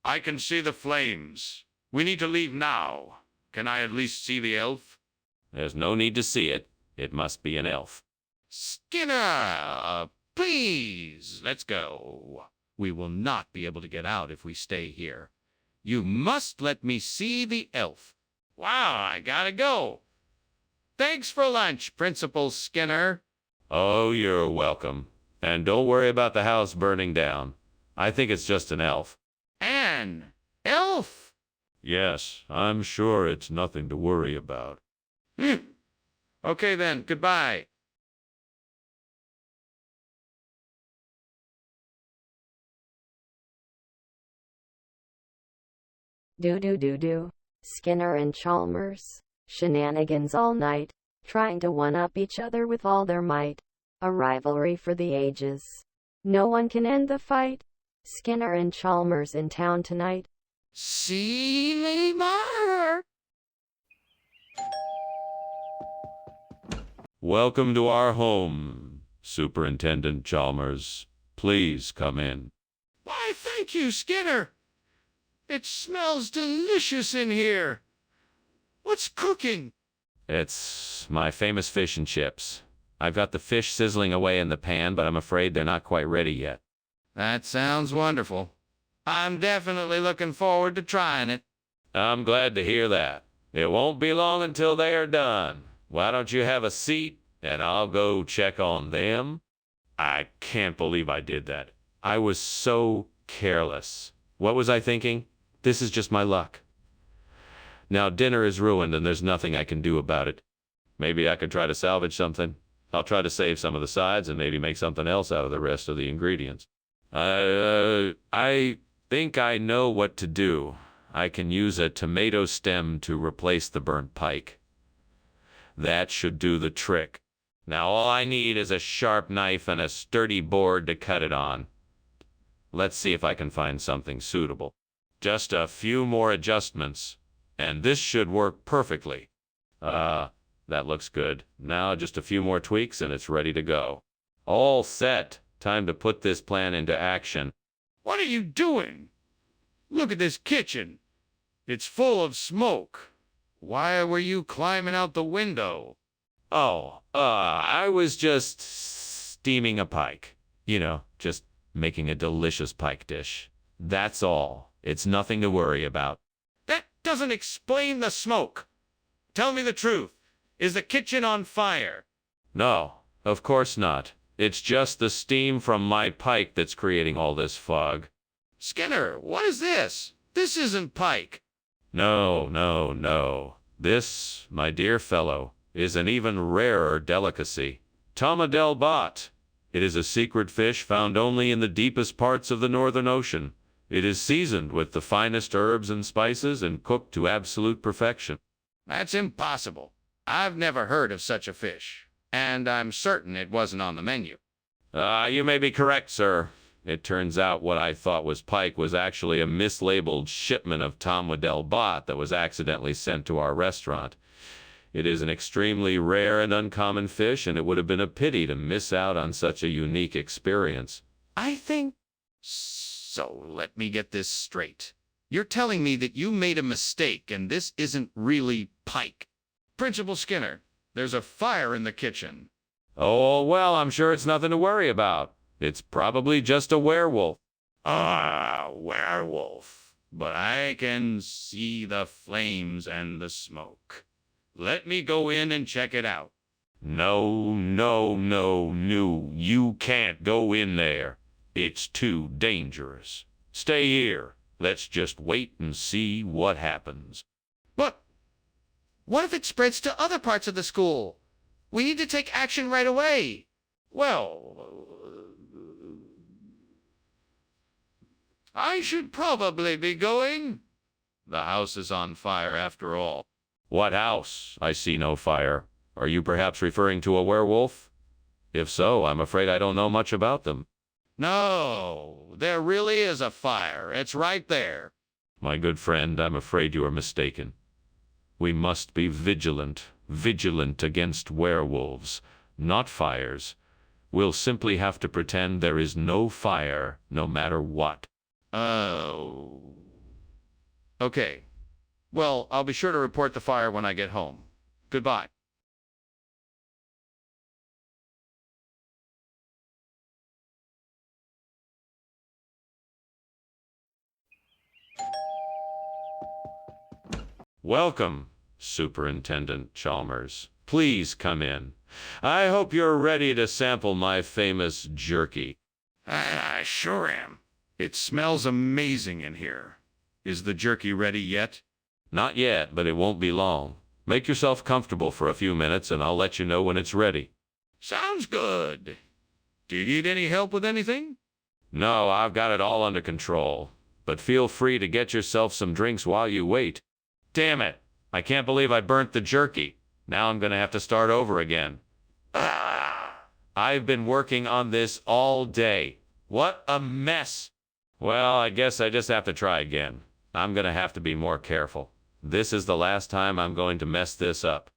I can see the flames. We need to leave now. Can I at least see the elf? There's no need to see it. It must be an elf. Skinner, please, let's go. We will not be able to get out if we stay here. You must let me see the elf. Wow, I gotta go. Thanks for lunch, Principal Skinner. Oh, you're welcome. And don't worry about the house burning down. I think it's just an elf. An elf? Yes, I'm sure it's nothing to worry about. Okay then, goodbye. Do. Skinner and Chalmers. Shenanigans all night, trying to one-up each other with all their might. A rivalry for the ages. No one can end the fight. Skinner and Chalmers in town tonight. See you later. Welcome to our home, Superintendent Chalmers. Please come in. Why, thank you, Skinner. It smells delicious in here. What's cooking? It's my famous fish and chips. I've got the fish sizzling away in the pan, but I'm afraid they're not quite ready yet. That sounds wonderful. I'm definitely looking forward to trying it. I'm glad to hear that. It won't be long until they are done. Why don't you have a seat, and I'll go check on them? I can't believe I did that. I was so careless. What was I thinking? This is just my luck. Now dinner is ruined and there's nothing I can do about it. Maybe I could try to salvage something. I'll try to save some of the sides and maybe make something else out of the rest of the ingredients. I think I know what to do. I can use a tomato stem to replace the burnt pike. That should do the trick. Now all I need is a sharp knife and a sturdy board to cut it on. Let's see if I can find something suitable. Just a few more adjustments, and this should work perfectly. That looks good. Now just a few more tweaks and it's ready to go. All set. Time to put this plan into action. What are you doing? Look at this kitchen. It's full of smoke. Why were you climbing out the window? I was just steaming a pike. Just making a delicious pike dish. That's all. It's nothing to worry about. That doesn't explain the smoke. Tell me the truth. Is the kitchen on fire? No, of course not. It's just the steam from my pike that's creating all this fog. Skinner, what is this? This isn't pike. No. This, my dear fellow, is an even rarer delicacy. Tomadel bot. It is a secret fish found only in the deepest parts of the Northern Ocean. It is seasoned with the finest herbs and spices and cooked to absolute perfection. That's impossible. I've never heard of such a fish, and I'm certain it wasn't on the menu. You may be correct, sir. It turns out what I thought was pike was actually a mislabeled shipment of Tomadel bot that was accidentally sent to our restaurant. It is an extremely rare and uncommon fish, and it would have been a pity to miss out on such a unique experience. I think... So let me get this straight. You're telling me that you made a mistake and this isn't really pike. Principal Skinner, there's a fire in the kitchen. Oh, well, I'm sure it's nothing to worry about. It's probably just a werewolf. Werewolf. But I can see the flames and the smoke. Let me go in and check it out. No, you can't go in there. It's too dangerous. Stay here. Let's just wait and see what happens. But what if it spreads to other parts of the school? We need to take action right away. Well, I should probably be going. The house is on fire after all. What house? I see no fire. Are you perhaps referring to a werewolf? If so, I'm afraid I don't know much about them. No, there really is a fire. It's right there. My good friend, I'm afraid you are mistaken. We must be vigilant against werewolves, not fires. We'll simply have to pretend there is no fire, no matter what. Oh. Okay. Well, I'll be sure to report the fire when I get home. Goodbye. Welcome, Superintendent Chalmers. Please come in. I hope you're ready to sample my famous jerky. I sure am. It smells amazing in here. Is the jerky ready yet? Not yet, but it won't be long. Make yourself comfortable for a few minutes and I'll let you know when it's ready. Sounds good. Do you need any help with anything? No, I've got it all under control. But feel free to get yourself some drinks while you wait. Damn it! I can't believe I burnt the jerky. Now I'm gonna have to start over again. I've been working on this all day. What a mess! Well, I guess I just have to try again. I'm gonna have to be more careful. This is the last time I'm going to mess this up.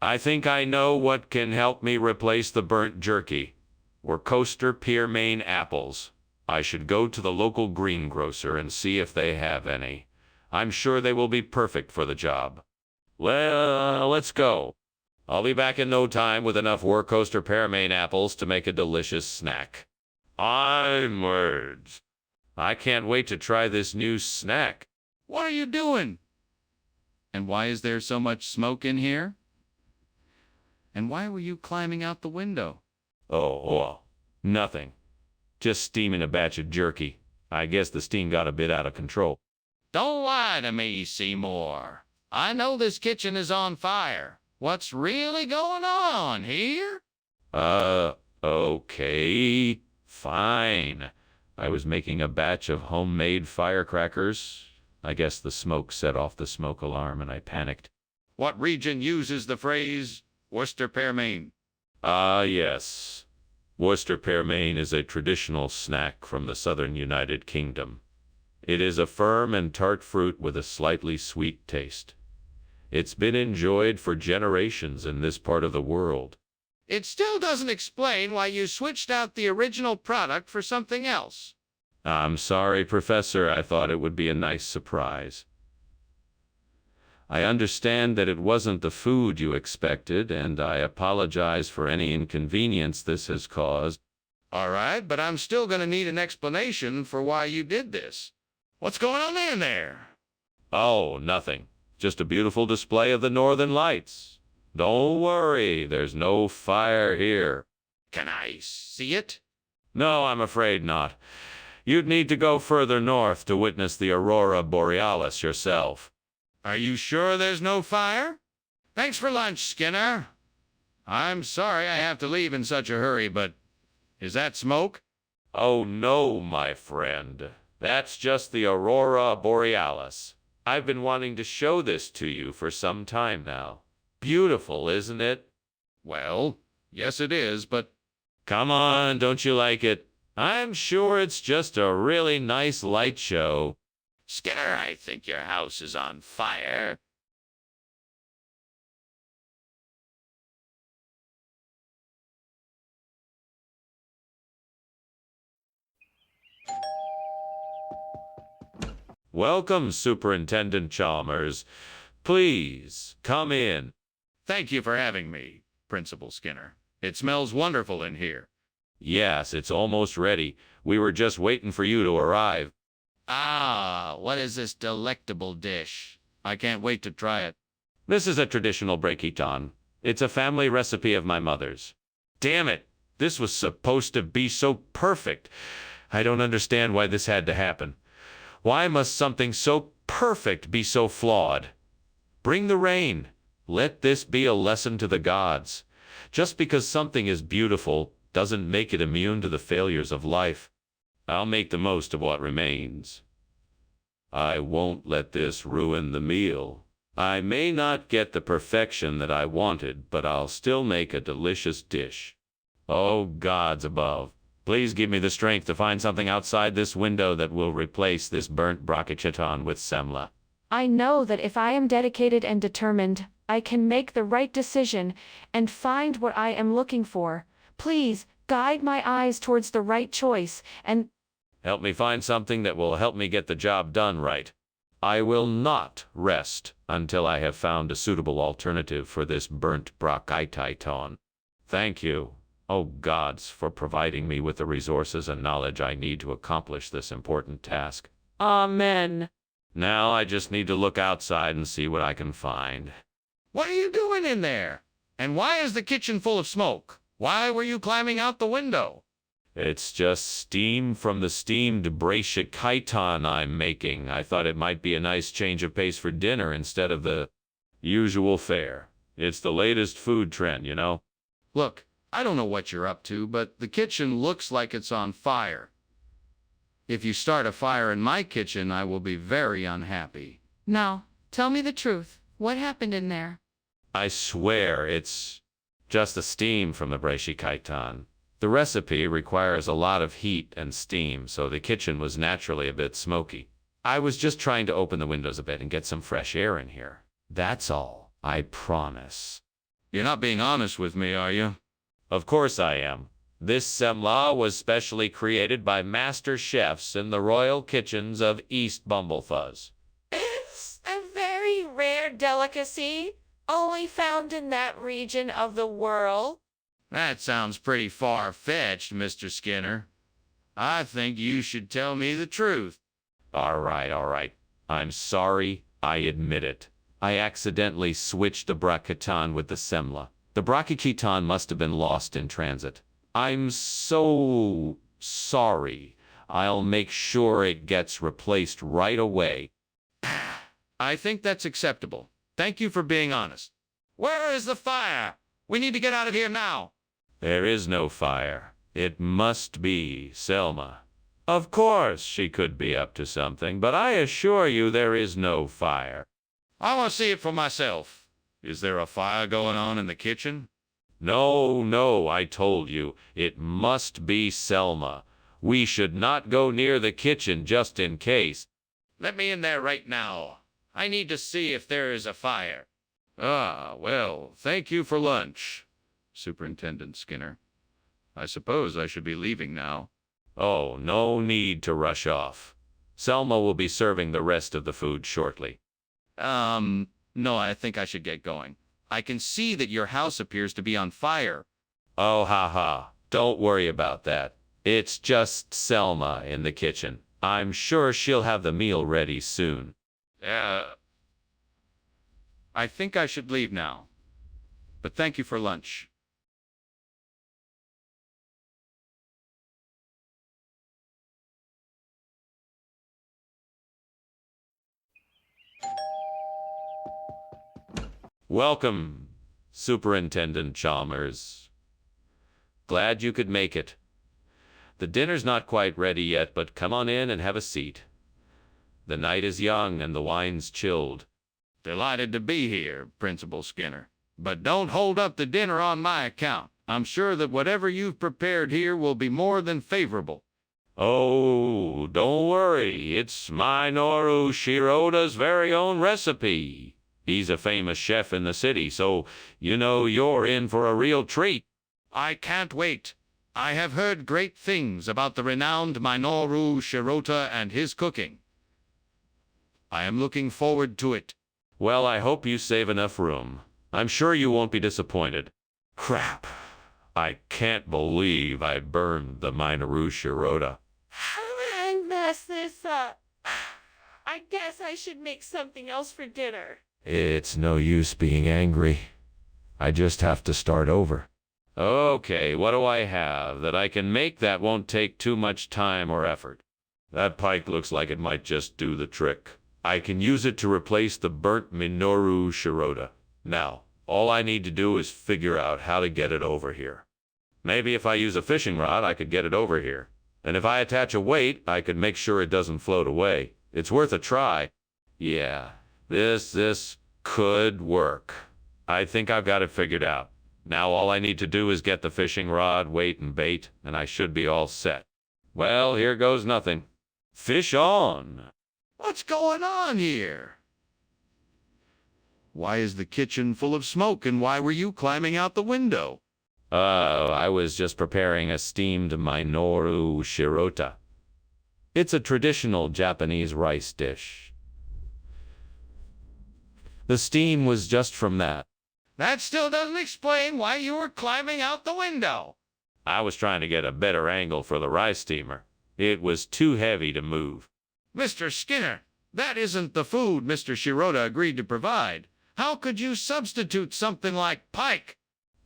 I think I know what can help me replace the burnt jerky. Worcester Pearmain apples. I should go to the local greengrocer and see if they have any. I'm sure they will be perfect for the job. Well, let's go. I'll be back in no time with enough Worcester Pearmain apples to make a delicious snack. I'm words. I can't wait to try this new snack. What are you doing? And why is there so much smoke in here? And why were you climbing out the window? Oh, nothing. Just steaming a batch of jerky. I guess the steam got a bit out of control. Don't lie to me, Seymour. I know this kitchen is on fire. What's really going on here? Okay, fine. I was making a batch of homemade firecrackers. I guess the smoke set off the smoke alarm and I panicked. What region uses the phrase Worcester pear Maine? Yes. Worcester pear Maine is a traditional snack from the southern United Kingdom. It is a firm and tart fruit with a slightly sweet taste. It's been enjoyed for generations in this part of the world. It still doesn't explain why you switched out the original product for something else. I'm sorry, Professor. I thought it would be a nice surprise. I understand that it wasn't the food you expected, and I apologize for any inconvenience this has caused. All right, but I'm still going to need an explanation for why you did this. What's going on in there? Oh, nothing. Just a beautiful display of the northern lights. Don't worry, there's no fire here. Can I see it? No, I'm afraid not. You'd need to go further north to witness the aurora borealis yourself. Are you sure there's no fire? Thanks for lunch, Skinner. I'm sorry I have to leave in such a hurry, but is that smoke? Oh no, my friend. That's just the aurora borealis. I've been wanting to show this to you for some time now. Beautiful, isn't it? Well, yes it is, but... Come on, don't you like it? I'm sure it's just a really nice light show. Skinner, I think your house is on fire. Welcome, Superintendent Chalmers. Please, come in. Thank you for having me, Principal Skinner. It smells wonderful in here. Yes, it's almost ready. We were just waiting for you to arrive. Ah, what is this delectable dish? I can't wait to try it. This is a traditional breakiton. It's a family recipe of my mother's. Damn it! This was supposed to be so perfect. I don't understand why this had to happen. Why must something so perfect be so flawed? Bring the rain. Let this be a lesson to the gods. Just because something is beautiful doesn't make it immune to the failures of life. I'll make the most of what remains. I won't let this ruin the meal. I may not get the perfection that I wanted, but I'll still make a delicious dish. Oh, gods above, please give me the strength to find something outside this window that will replace this burnt brocchicheton with semla. I know that if I am dedicated and determined, I can make the right decision and find what I am looking for. Please, guide my eyes towards the right choice and help me find something that will help me get the job done right. I will not rest until I have found a suitable alternative for this burnt brocchicheton. Thank you, oh gods, for providing me with the resources and knowledge I need to accomplish this important task. Amen. Now I just need to look outside and see what I can find. What are you doing in there? And why is the kitchen full of smoke? Why were you climbing out the window? It's just steam from the steamed brocchicheton I'm making. I thought it might be a nice change of pace for dinner instead of the usual fare. It's the latest food trend, you know? Look, I don't know what you're up to, but the kitchen looks like it's on fire. If you start a fire in my kitchen, I will be very unhappy. Now, tell me the truth. What happened in there? I swear it's just the steam from the brocchicheton. The recipe requires a lot of heat and steam, so the kitchen was naturally a bit smoky. I was just trying to open the windows a bit and get some fresh air in here. That's all, I promise. You're not being honest with me, are you? Of course I am. This semla was specially created by master chefs in the royal kitchens of East Bumblefuzz. It's a very rare delicacy, only found in that region of the world. That sounds pretty far-fetched, Mr. Skinner. I think you should tell me the truth. All right. I'm sorry, I admit it. I accidentally switched the brakiton with the semla. The brakiton must have been lost in transit. I'm so sorry. I'll make sure it gets replaced right away. I think that's acceptable. Thank you for being honest. Where is the fire? We need to get out of here now. There is no fire. It must be Selma. Of course, she could be up to something, but I assure you there is no fire. I want to see it for myself. Is there a fire going on in the kitchen? No, I told you. It must be Selma. We should not go near the kitchen just in case. Let me in there right now. I need to see if there is a fire. Ah, well, thank you for lunch, Superintendent Skinner. I suppose I should be leaving now. Oh, no need to rush off. Selma will be serving the rest of the food shortly. No, I think I should get going. I can see that your house appears to be on fire. Oh, ha. Don't worry about that. It's just Selma in the kitchen. I'm sure she'll have the meal ready soon. I think I should leave now. But thank you for lunch. Welcome, Superintendent Chalmers. Glad you could make it. The dinner's not quite ready yet, but come on in and have a seat. The night is young and the wine's chilled. Delighted to be here, Principal Skinner. But don't hold up the dinner on my account. I'm sure that whatever you've prepared here will be more than favorable. Oh, don't worry. It's Minoru Shiroda's very own recipe. He's a famous chef in the city, so you know you're in for a real treat. I can't wait. I have heard great things about the renowned Minoru Shirota and his cooking. I am looking forward to it. Well, I hope you save enough room. I'm sure you won't be disappointed. Crap. I can't believe I burned the Minoru Shirota. I messed this up. I guess I should make something else for dinner. It's no use being angry. I just have to start over. Okay, what do I have that I can make that won't take too much time or effort? That pike looks like it might just do the trick. I can use it to replace the burnt Minoru Shirota. Now, all I need to do is figure out how to get it over here. Maybe if I use a fishing rod, I could get it over here. And if I attach a weight, I could make sure it doesn't float away. It's worth a try. Yeah, this could work. I think I've got it figured out. Now all I need to do is get the fishing rod, weight, and bait, and I should be all set. Well, here goes nothing. Fish on! What's going on here? Why is the kitchen full of smoke, and why were you climbing out the window? I was just preparing a steamed Minoru Shirota. It's a traditional Japanese rice dish. The steam was just from that. That still doesn't explain why you were climbing out the window. I was trying to get a better angle for the rice steamer. It was too heavy to move. Mr. Skinner, that isn't the food Mr. Shirota agreed to provide. How could you substitute something like pike?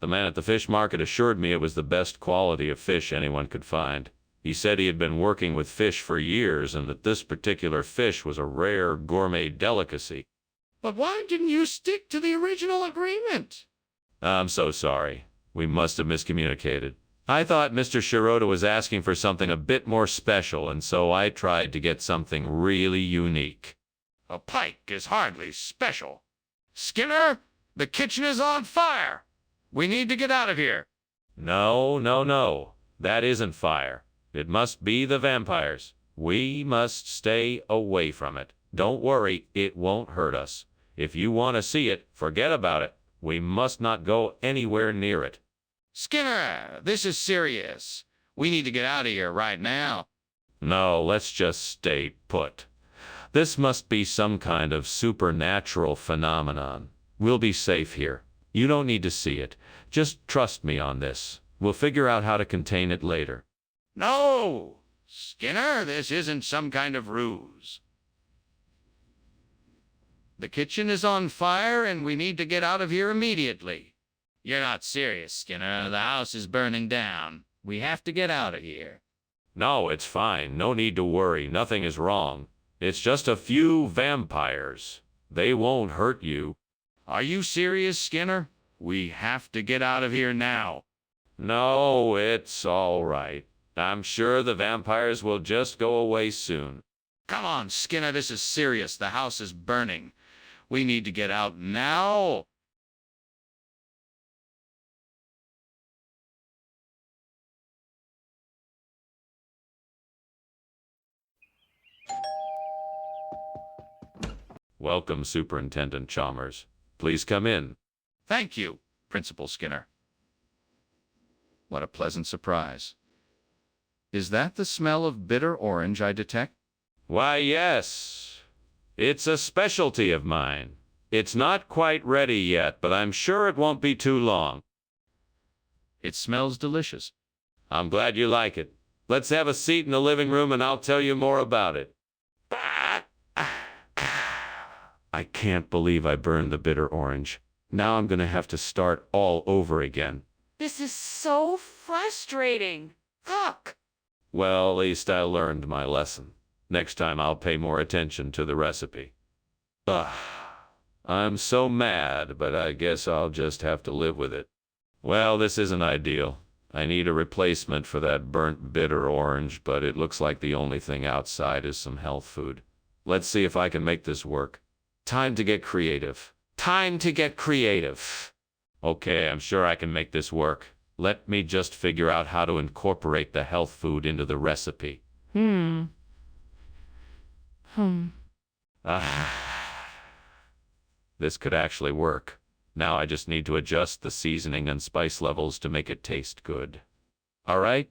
The man at the fish market assured me it was the best quality of fish anyone could find. He said he had been working with fish for years and that this particular fish was a rare gourmet delicacy. But why didn't you stick to the original agreement? I'm so sorry. We must have miscommunicated. I thought Mr. Shirota was asking for something a bit more special, and so I tried to get something really unique. A pike is hardly special. Skinner, the kitchen is on fire. We need to get out of here. No. That isn't fire. It must be the vampires. We must stay away from it. Don't worry, it won't hurt us. If you want to see it, forget about it. We must not go anywhere near it. Skinner, this is serious. We need to get out of here right now. No, let's just stay put. This must be some kind of supernatural phenomenon. We'll be safe here. You don't need to see it. Just trust me on this. We'll figure out how to contain it later. No! Skinner, this isn't some kind of ruse. The kitchen is on fire and we need to get out of here immediately. You're not serious, Skinner. The house is burning down. We have to get out of here. No, it's fine. No need to worry. Nothing is wrong. It's just a few vampires. They won't hurt you. Are you serious, Skinner? We have to get out of here now. No, it's all right. I'm sure the vampires will just go away soon. Come on, Skinner, this is serious. The house is burning. We need to get out now. Welcome, Superintendent Chalmers. Please come in. Thank you, Principal Skinner. What a pleasant surprise. Is that the smell of bitter orange I detect? Why, yes. It's a specialty of mine. It's not quite ready yet, but I'm sure it won't be too long. It smells delicious. I'm glad you like it. Let's have a seat in the living room and I'll tell you more about it. I can't believe I burned the bitter orange. Now I'm gonna have to start all over again. This is so frustrating. Fuck. Well, at least I learned my lesson. Next time I'll pay more attention to the recipe. Ugh. I'm so mad, but I guess I'll just have to live with it. Well, this isn't ideal. I need a replacement for that burnt bitter orange, but it looks like the only thing outside is some health food. Let's see if I can make this work. Time to get creative. Time to get creative. Okay, I'm sure I can make this work. Let me just figure out how to incorporate the health food into the recipe. This could actually work. Now I just need to adjust the seasoning and spice levels to make it taste good. All right?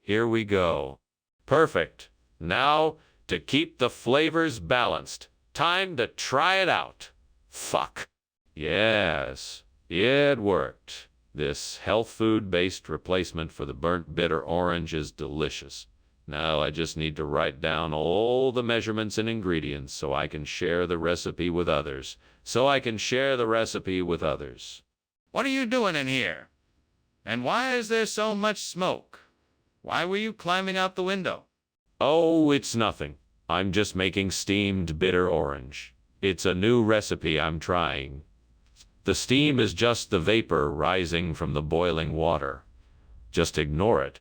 Here we go. Perfect. Now, to keep the flavors balanced, time to try it out. Fuck. Yes. It worked. This health food-based replacement for the burnt bitter orange is delicious. Now I just need to write down all the measurements and ingredients so I can share the recipe with others. What are you doing in here? And why is there so much smoke? Why were you climbing out the window? Oh, it's nothing. I'm just making steamed bitter orange. It's a new recipe I'm trying. The steam is just the vapor rising from the boiling water. Just ignore it.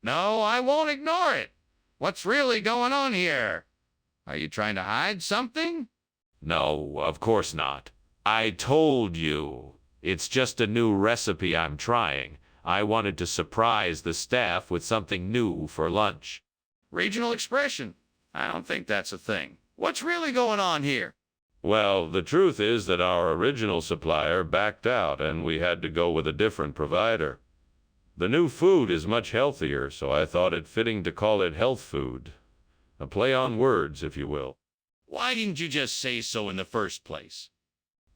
No, I won't ignore it. What's really going on here? Are you trying to hide something? No, of course not. I told you. It's just a new recipe I'm trying. I wanted to surprise the staff with something new for lunch. Regional expression. I don't think that's a thing. What's really going on here? Well, the truth is that our original supplier backed out and we had to go with a different provider. The new food is much healthier, so I thought it fitting to call it health food. A play on words, if you will. Why didn't you just say so in the first place?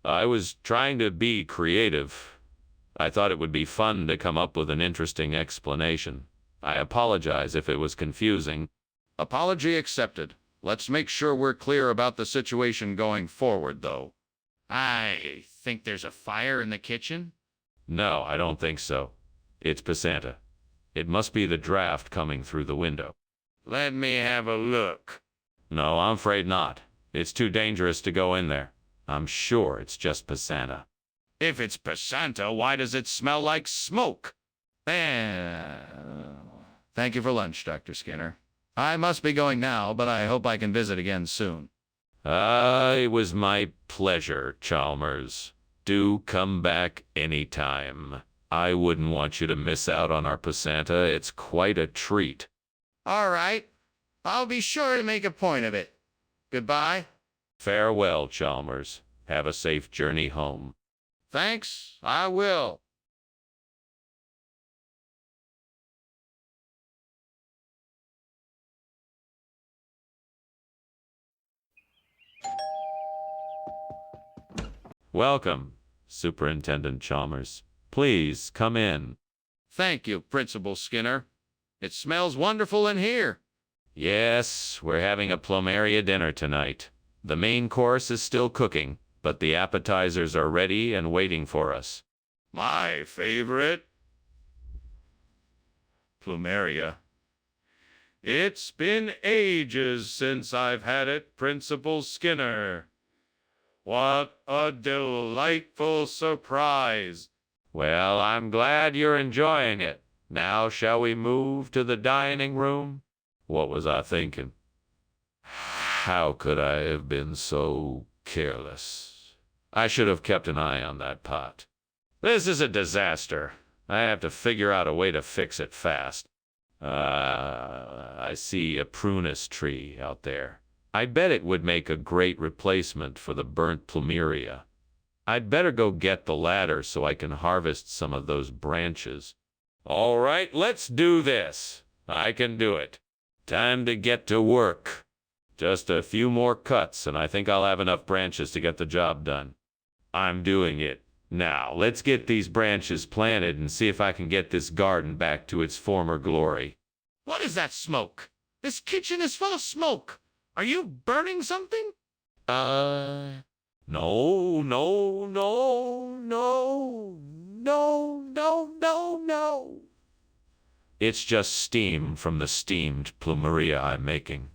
I was trying to be creative. I thought it would be fun to come up with an interesting explanation. I apologize if it was confusing. Apology accepted. Let's make sure we're clear about the situation going forward, though. I think there's a fire in the kitchen. No, I don't think so. It's Passanta. It must be the draft coming through the window. Let me have a look. No, I'm afraid not. It's too dangerous to go in there. I'm sure it's just Passanta. If it's Passanta, why does it smell like smoke? Thank you for lunch, Dr. Skinner. I must be going now, but I hope I can visit again soon. It was my pleasure, Chalmers. Do come back anytime. I wouldn't want you to miss out on our Passanta. It's quite a treat. All right. I'll be sure to make a point of it. Goodbye. Farewell, Chalmers. Have a safe journey home. Thanks, I will. Welcome, Superintendent Chalmers. Please come in. Thank you, Principal Skinner. It smells wonderful in here. Yes, we're having a plumeria dinner tonight. The main course is still cooking, but the appetizers are ready and waiting for us. My favorite. Plumeria. It's been ages since I've had it, Principal Skinner. What a delightful surprise. Well, I'm glad you're enjoying it. Now shall we move to the dining room? What was I thinking? How could I have been so careless? I should have kept an eye on that pot. This is a disaster. I have to figure out a way to fix it fast. I see a prunus tree out there. I bet it would make a great replacement for the burnt plumeria. I'd better go get the ladder so I can harvest some of those branches. All right, let's do this. I can do it. Time to get to work. Just a few more cuts and I think I'll have enough branches to get the job done. I'm doing it. Now, let's get these branches planted and see if I can get this garden back to its former glory. What is that smoke? This kitchen is full of smoke. Are you burning something? No, no, no, no, no, no, no, no. It's just steam from the steamed plumeria I'm making.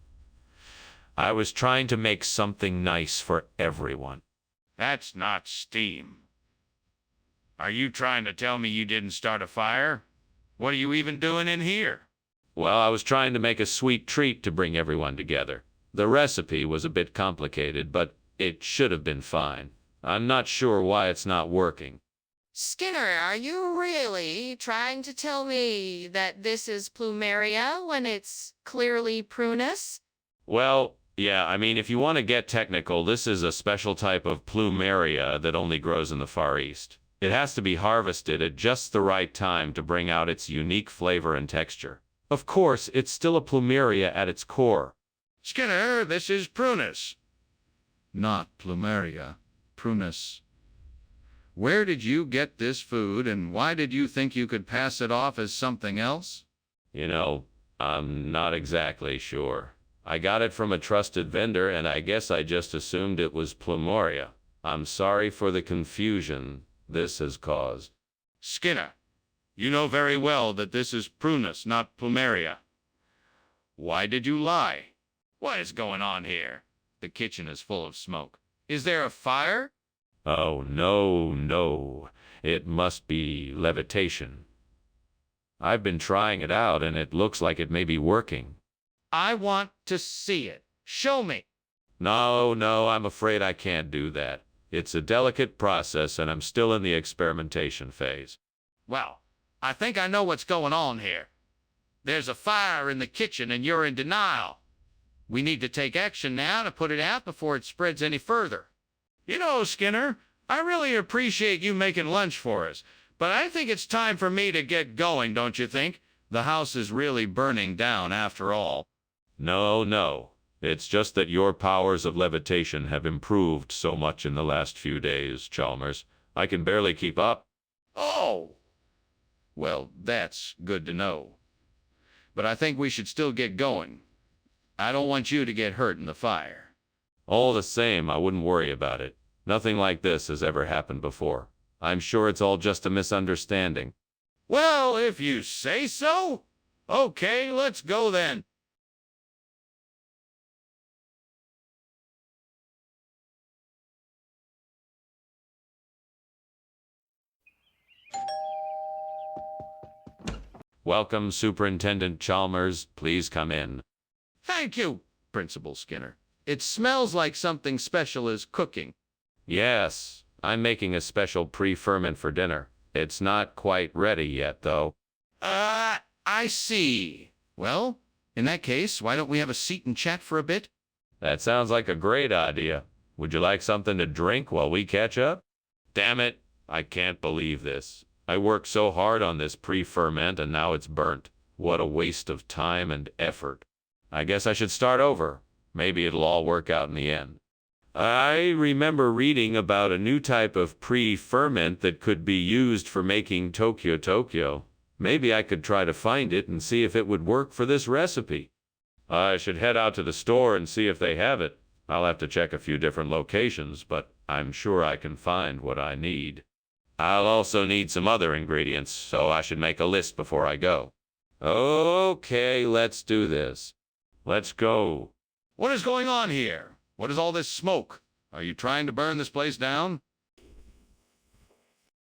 I was trying to make something nice for everyone. That's not steam. Are you trying to tell me you didn't start a fire? What are you even doing in here? Well, I was trying to make a sweet treat to bring everyone together. The recipe was a bit complicated, but it should have been fine. I'm not sure why it's not working. Skinner, are you really trying to tell me that this is plumeria when it's clearly prunus? Well, yeah, I mean, if you want to get technical, this is a special type of plumeria that only grows in the Far East. It has to be harvested at just the right time to bring out its unique flavor and texture. Of course, it's still a plumeria at its core. Skinner, this is prunus. Not plumeria. Prunus. Where did you get this food and why did you think you could pass it off as something else? You know, I'm not exactly sure. I got it from a trusted vendor and I guess I just assumed it was plumeria. I'm sorry for the confusion this has caused. Skinner, you know very well that this is prunus, not plumeria. Why did you lie? What is going on here? The kitchen is full of smoke. Is there a fire? Oh, no, no. It must be levitation. I've been trying it out and it looks like it may be working. I want to see it. Show me. No, no, I'm afraid I can't do that. It's a delicate process and I'm still in the experimentation phase. Well, I think I know what's going on here. There's a fire in the kitchen and you're in denial. We need to take action now to put it out before it spreads any further. You know, Skinner, I really appreciate you making lunch for us, but I think it's time for me to get going, don't you think? The house is really burning down after all. No, no. It's just that your powers of levitation have improved so much in the last few days, Chalmers. I can barely keep up. Oh! Well, that's good to know. But I think we should still get going. I don't want you to get hurt in the fire. All the same, I wouldn't worry about it. Nothing like this has ever happened before. I'm sure it's all just a misunderstanding. Well, if you say so. Okay, let's go then. Welcome, Superintendent Chalmers. Please come in. Thank you, Principal Skinner. It smells like something special is cooking. Yes, I'm making a special pre-ferment for dinner. It's not quite ready yet, though. I see. Well, in that case, why don't we have a seat and chat for a bit? That sounds like a great idea. Would you like something to drink while we catch up? Damn it, I can't believe this. I worked so hard on this pre-ferment and now it's burnt. What a waste of time and effort. I guess I should start over. Maybe it'll all work out in the end. I remember reading about a new type of pre-ferment that could be used for making Tokyo. Maybe I could try to find it and see if it would work for this recipe. I should head out to the store and see if they have it. I'll have to check a few different locations, but I'm sure I can find what I need. I'll also need some other ingredients, so I should make a list before I go. Okay, let's do this. Let's go. What is going on here? What is all this smoke? Are you trying to burn this place down?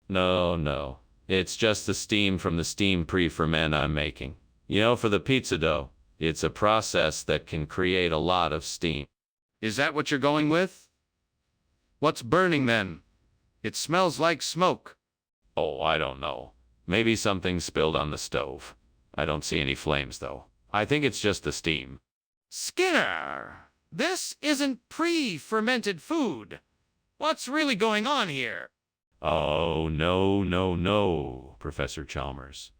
No. It's just the steam from the steam pre-ferment I'm making. You know, for the pizza dough, it's a process that can create a lot of steam. Is that what you're going with? What's burning then? It smells like smoke. Oh, I don't know. Maybe something spilled on the stove. I don't see any flames, though. I think it's just the steam. Skinner, this isn't pre-fermented food. What's really going on here? Oh, no, Professor Chalmers.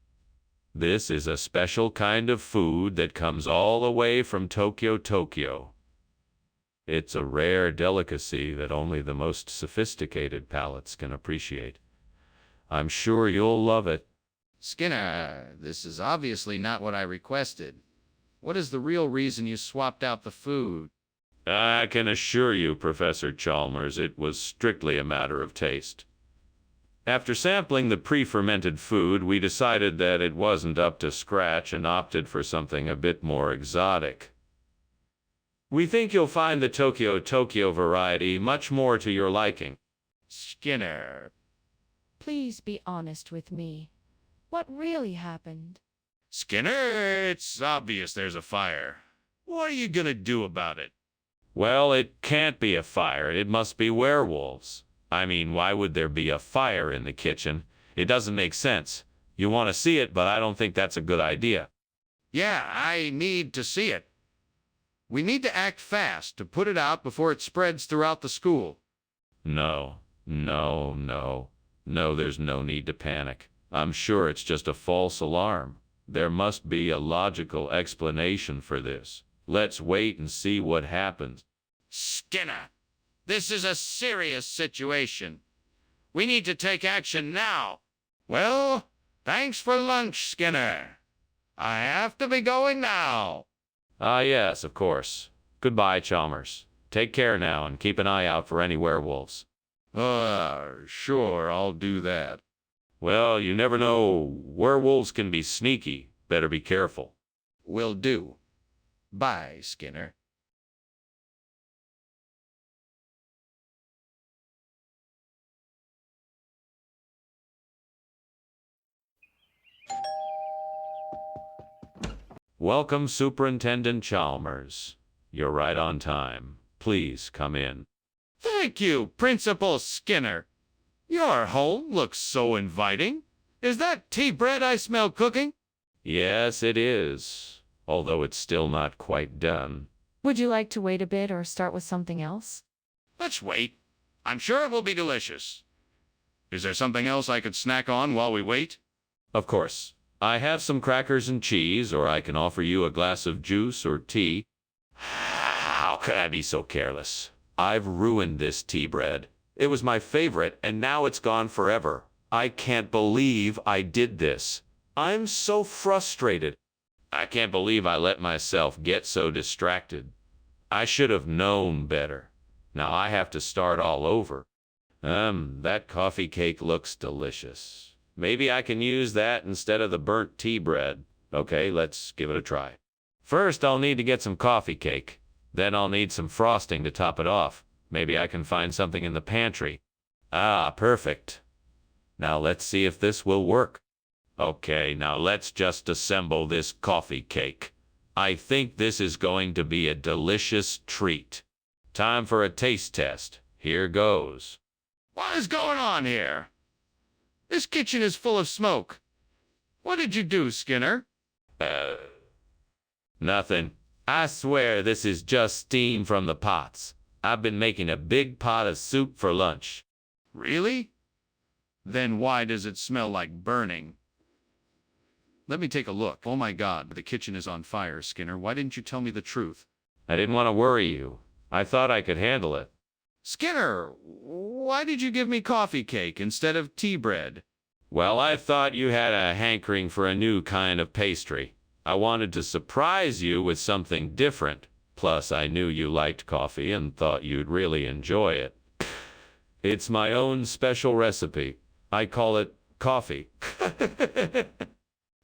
This is a special kind of food that comes all the way from Tokyo. It's a rare delicacy that only the most sophisticated palates can appreciate. I'm sure you'll love it. Skinner, this is obviously not what I requested. What is the real reason you swapped out the food? I can assure you, Professor Chalmers, it was strictly a matter of taste. After sampling the pre-fermented food, we decided that it wasn't up to scratch and opted for something a bit more exotic. We think you'll find the Tokyo variety much more to your liking. Skinner. Please be honest with me. What really happened? Skinner, it's obvious there's a fire. What are you gonna do about it? Well, it can't be a fire. It must be werewolves. I mean, why would there be a fire in the kitchen? It doesn't make sense. You want to see it, but I don't think that's a good idea. Yeah, I need to see it. We need to act fast to put it out before it spreads throughout the school. No, there's no need to panic. I'm sure it's just a false alarm. There must be a logical explanation for this. Let's wait and see what happens. Skinner, this is a serious situation. We need to take action now. Well, thanks for lunch, Skinner. I have to be going now. Yes, of course. Goodbye, Chalmers. Take care now and keep an eye out for any werewolves. Sure, I'll do that. Well, you never know. Werewolves can be sneaky. Better be careful. Will do. Bye, Skinner. Welcome, Superintendent Chalmers. You're right on time. Please come in. Thank you, Principal Skinner. Your home looks so inviting. Is that tea bread I smell cooking? Yes, it is. Although it's still not quite done. Would you like to wait a bit or start with something else? Let's wait. I'm sure it will be delicious. Is there something else I could snack on while we wait? Of course. I have some crackers and cheese, or I can offer you a glass of juice or tea. How could I be so careless? I've ruined this tea bread. It was my favorite, and now it's gone forever. I can't believe I did this. I'm so frustrated. I can't believe I let myself get so distracted. I should have known better. Now I have to start all over. That coffee cake looks delicious. Maybe I can use that instead of the burnt tea bread. Okay, let's give it a try. First, I'll need to get some coffee cake. Then I'll need some frosting to top it off. Maybe I can find something in the pantry. Perfect. Now let's see if this will work. Okay, now let's just assemble this coffee cake. I think this is going to be a delicious treat. Time for a taste test. Here goes. What is going on here? This kitchen is full of smoke. What did you do, Skinner? Nothing. I swear this is just steam from the pots. I've been making a big pot of soup for lunch. Really? Then why does it smell like burning? Let me take a look. Oh my God, the kitchen is on fire, Skinner. Why didn't you tell me the truth? I didn't want to worry you. I thought I could handle it. Skinner, why did you give me coffee cake instead of tea bread? Well, I thought you had a hankering for a new kind of pastry. I wanted to surprise you with something different. Plus, I knew you liked coffee and thought you'd really enjoy it. It's my own special recipe. I call it coffee.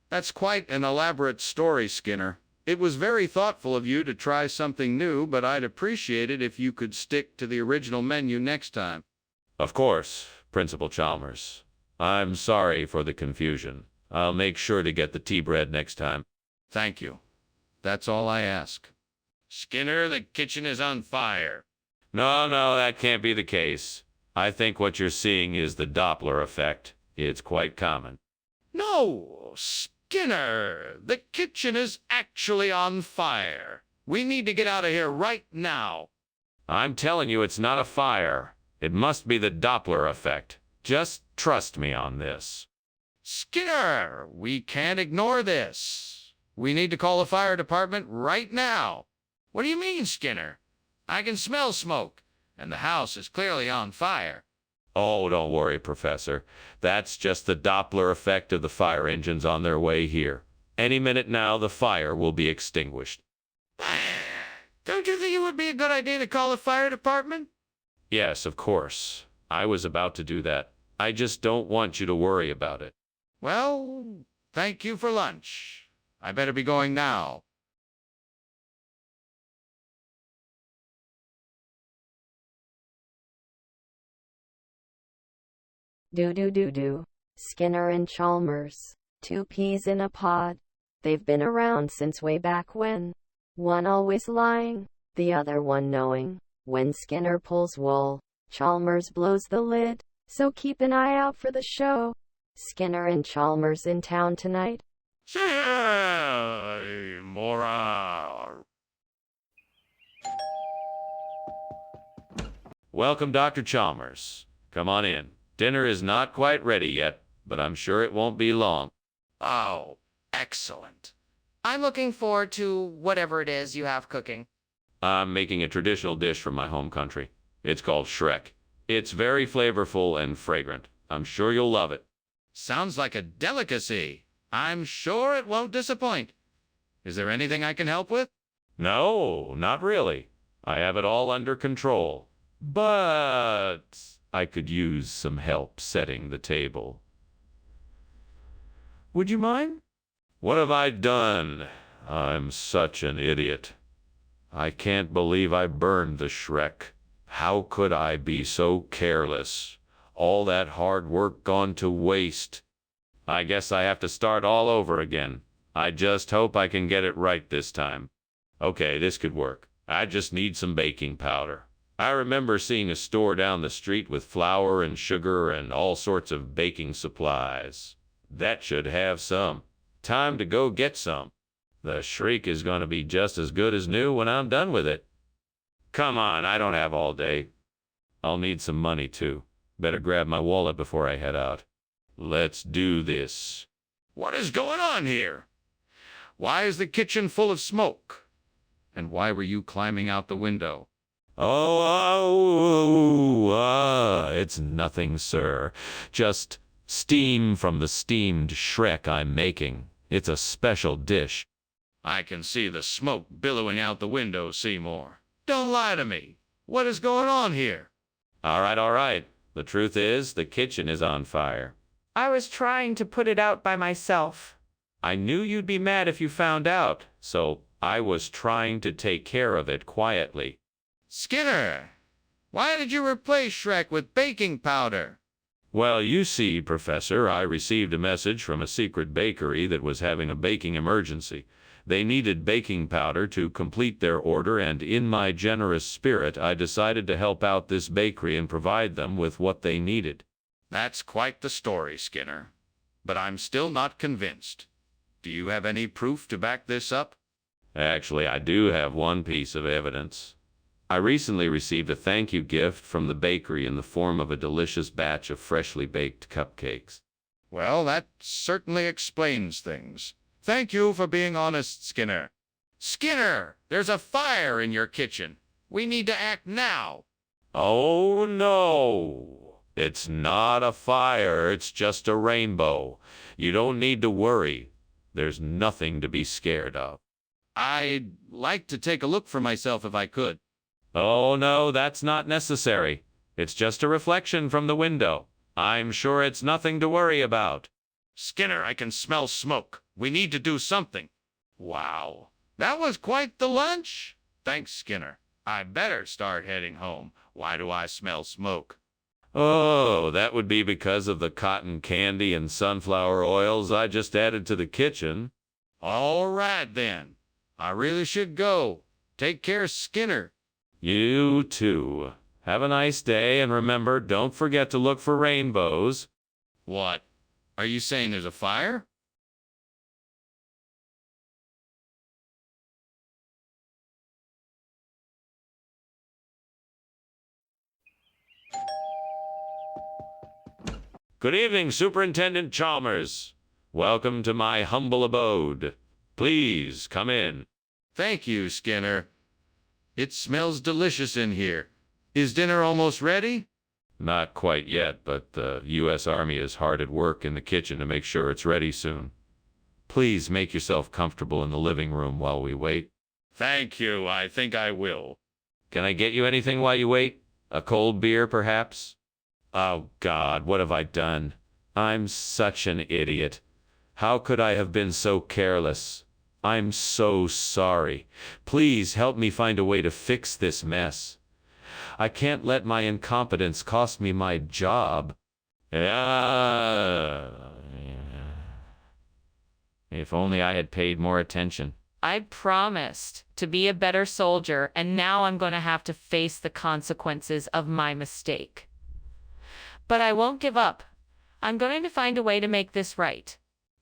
That's quite an elaborate story, Skinner. It was very thoughtful of you to try something new, but I'd appreciate it if you could stick to the original menu next time. Of course, Principal Chalmers. I'm sorry for the confusion. I'll make sure to get the tea bread next time. Thank you. That's all I ask. Skinner, the kitchen is on fire. No, that can't be the case. I think what you're seeing is the Doppler effect. It's quite common. No, Skinner, the kitchen is actually on fire. We need to get out of here right now. I'm telling you it's not a fire. It must be the Doppler effect. Just trust me on this. Skinner, we can't ignore this. We need to call the fire department right now. What do you mean, Skinner? I can smell smoke, and the house is clearly on fire. Oh, don't worry, Professor. That's just the Doppler effect of the fire engines on their way here. Any minute now, the fire will be extinguished. Don't you think it would be a good idea to call the fire department? Yes, of course. I was about to do that. I just don't want you to worry about it. Well, thank you for lunch. I better be going now. Do. Skinner and Chalmers. Two peas in a pod. They've been around since way back when. One always lying, the other one knowing. When Skinner pulls wool, Chalmers blows the lid. So keep an eye out for the show. Skinner and Chalmers in town tonight. Moron. Welcome, Dr. Chalmers. Come on in. Dinner is not quite ready yet, but I'm sure it won't be long. Oh, excellent. I'm looking forward to whatever it is you have cooking. I'm making a traditional dish from my home country. It's called Shrek. It's very flavorful and fragrant. I'm sure you'll love it. Sounds like a delicacy. I'm sure it won't disappoint. Is there anything I can help with? No, not really. I have it all under control. But I could use some help setting the table. Would you mind? What have I done? I'm such an idiot. I can't believe I burned the Shrek. How could I be so careless? All that hard work gone to waste. I guess I have to start all over again. I just hope I can get it right this time. Okay, this could work. I just need some baking powder. I remember seeing a store down the street with flour and sugar and all sorts of baking supplies. That should have some. Time to go get some. The Shriek is going to be just as good as new when I'm done with it. Come on, I don't have all day. I'll need some money too. Better grab my wallet before I head out. Let's do this. What is going on here? Why is the kitchen full of smoke? And why were you climbing out the window? It's nothing, sir. Just steam from the steamed Shrek I'm making. It's a special dish. I can see the smoke billowing out the window, Seymour. Don't lie to me. What is going on here? All right. The truth is, the kitchen is on fire. I was trying to put it out by myself. I knew you'd be mad if you found out, so I was trying to take care of it quietly. Skinner, why did you replace Shrek with baking powder? Well, you see, Professor, I received a message from a secret bakery that was having a baking emergency. They needed baking powder to complete their order, and in my generous spirit, I decided to help out this bakery and provide them with what they needed. That's quite the story, Skinner. But I'm still not convinced. Do you have any proof to back this up? Actually, I do have one piece of evidence. I recently received a thank you gift from the bakery in the form of a delicious batch of freshly baked cupcakes. Well, that certainly explains things. Thank you for being honest, Skinner. Skinner, there's a fire in your kitchen. We need to act now. Oh, no. It's not a fire, it's just a rainbow. You don't need to worry. There's nothing to be scared of. I'd like to take a look for myself if I could. Oh, no, that's not necessary. It's just a reflection from the window. I'm sure it's nothing to worry about. Skinner, I can smell smoke. We need to do something. Wow, that was quite the lunch. Thanks, Skinner. I better start heading home. Why do I smell smoke? Oh, that would be because of the cotton candy and sunflower oils I just added to the kitchen. All right, then. I really should go. Take care, Skinner. You too. Have a nice day, and remember, don't forget to look for rainbows. What? Are you saying there's a fire? Good evening, Superintendent Chalmers. Welcome to my humble abode. Please come in. Thank you, Skinner. It smells delicious in here. Is dinner almost ready? Not quite yet, but the U.S. Army is hard at work in the kitchen to make sure it's ready soon. Please make yourself comfortable in the living room while we wait. Thank you. I think I will. Can I get you anything while you wait? A cold beer, perhaps? Oh, God, what have I done? I'm such an idiot. How could I have been so careless? I'm so sorry. Please help me find a way to fix this mess. I can't let my incompetence cost me my job. If only I had paid more attention. I promised to be a better soldier, and now I'm going to have to face the consequences of my mistake. But I won't give up. I'm going to find a way to make this right.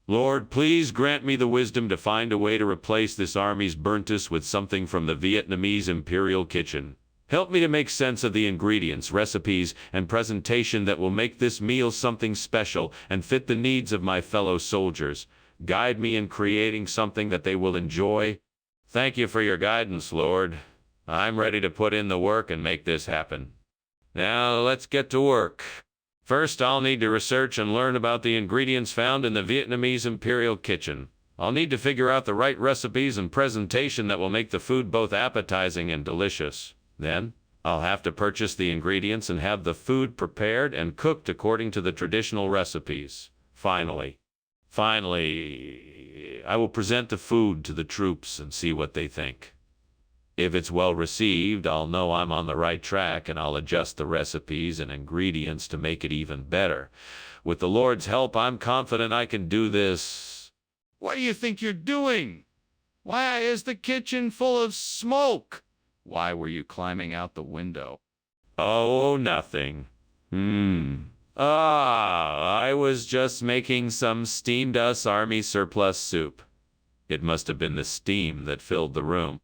Lord, please grant me the wisdom to find a way to replace this army's burntus with something from the Vietnamese Imperial kitchen. Help me to make sense of the ingredients, recipes, and presentation that will make this meal something special and fit the needs of my fellow soldiers. Guide me in creating something that they will enjoy. Thank you for your guidance, Lord. I'm ready to put in the work and make this happen. Now, let's get to work. First, I'll need to research and learn about the ingredients found in the Vietnamese Imperial kitchen. I'll need to figure out the right recipes and presentation that will make the food both appetizing and delicious. Then, I'll have to purchase the ingredients and have the food prepared and cooked according to the traditional recipes. Finally, I will present the food to the troops and see what they think. If it's well received, I'll know I'm on the right track, and I'll adjust the recipes and ingredients to make it even better. With the Lord's help, I'm confident I can do this. What do you think you're doing? Why is the kitchen full of smoke? Why were you climbing out the window? Oh, nothing. I was just making some steamed US Army surplus soup. It must have been the steam that filled the room.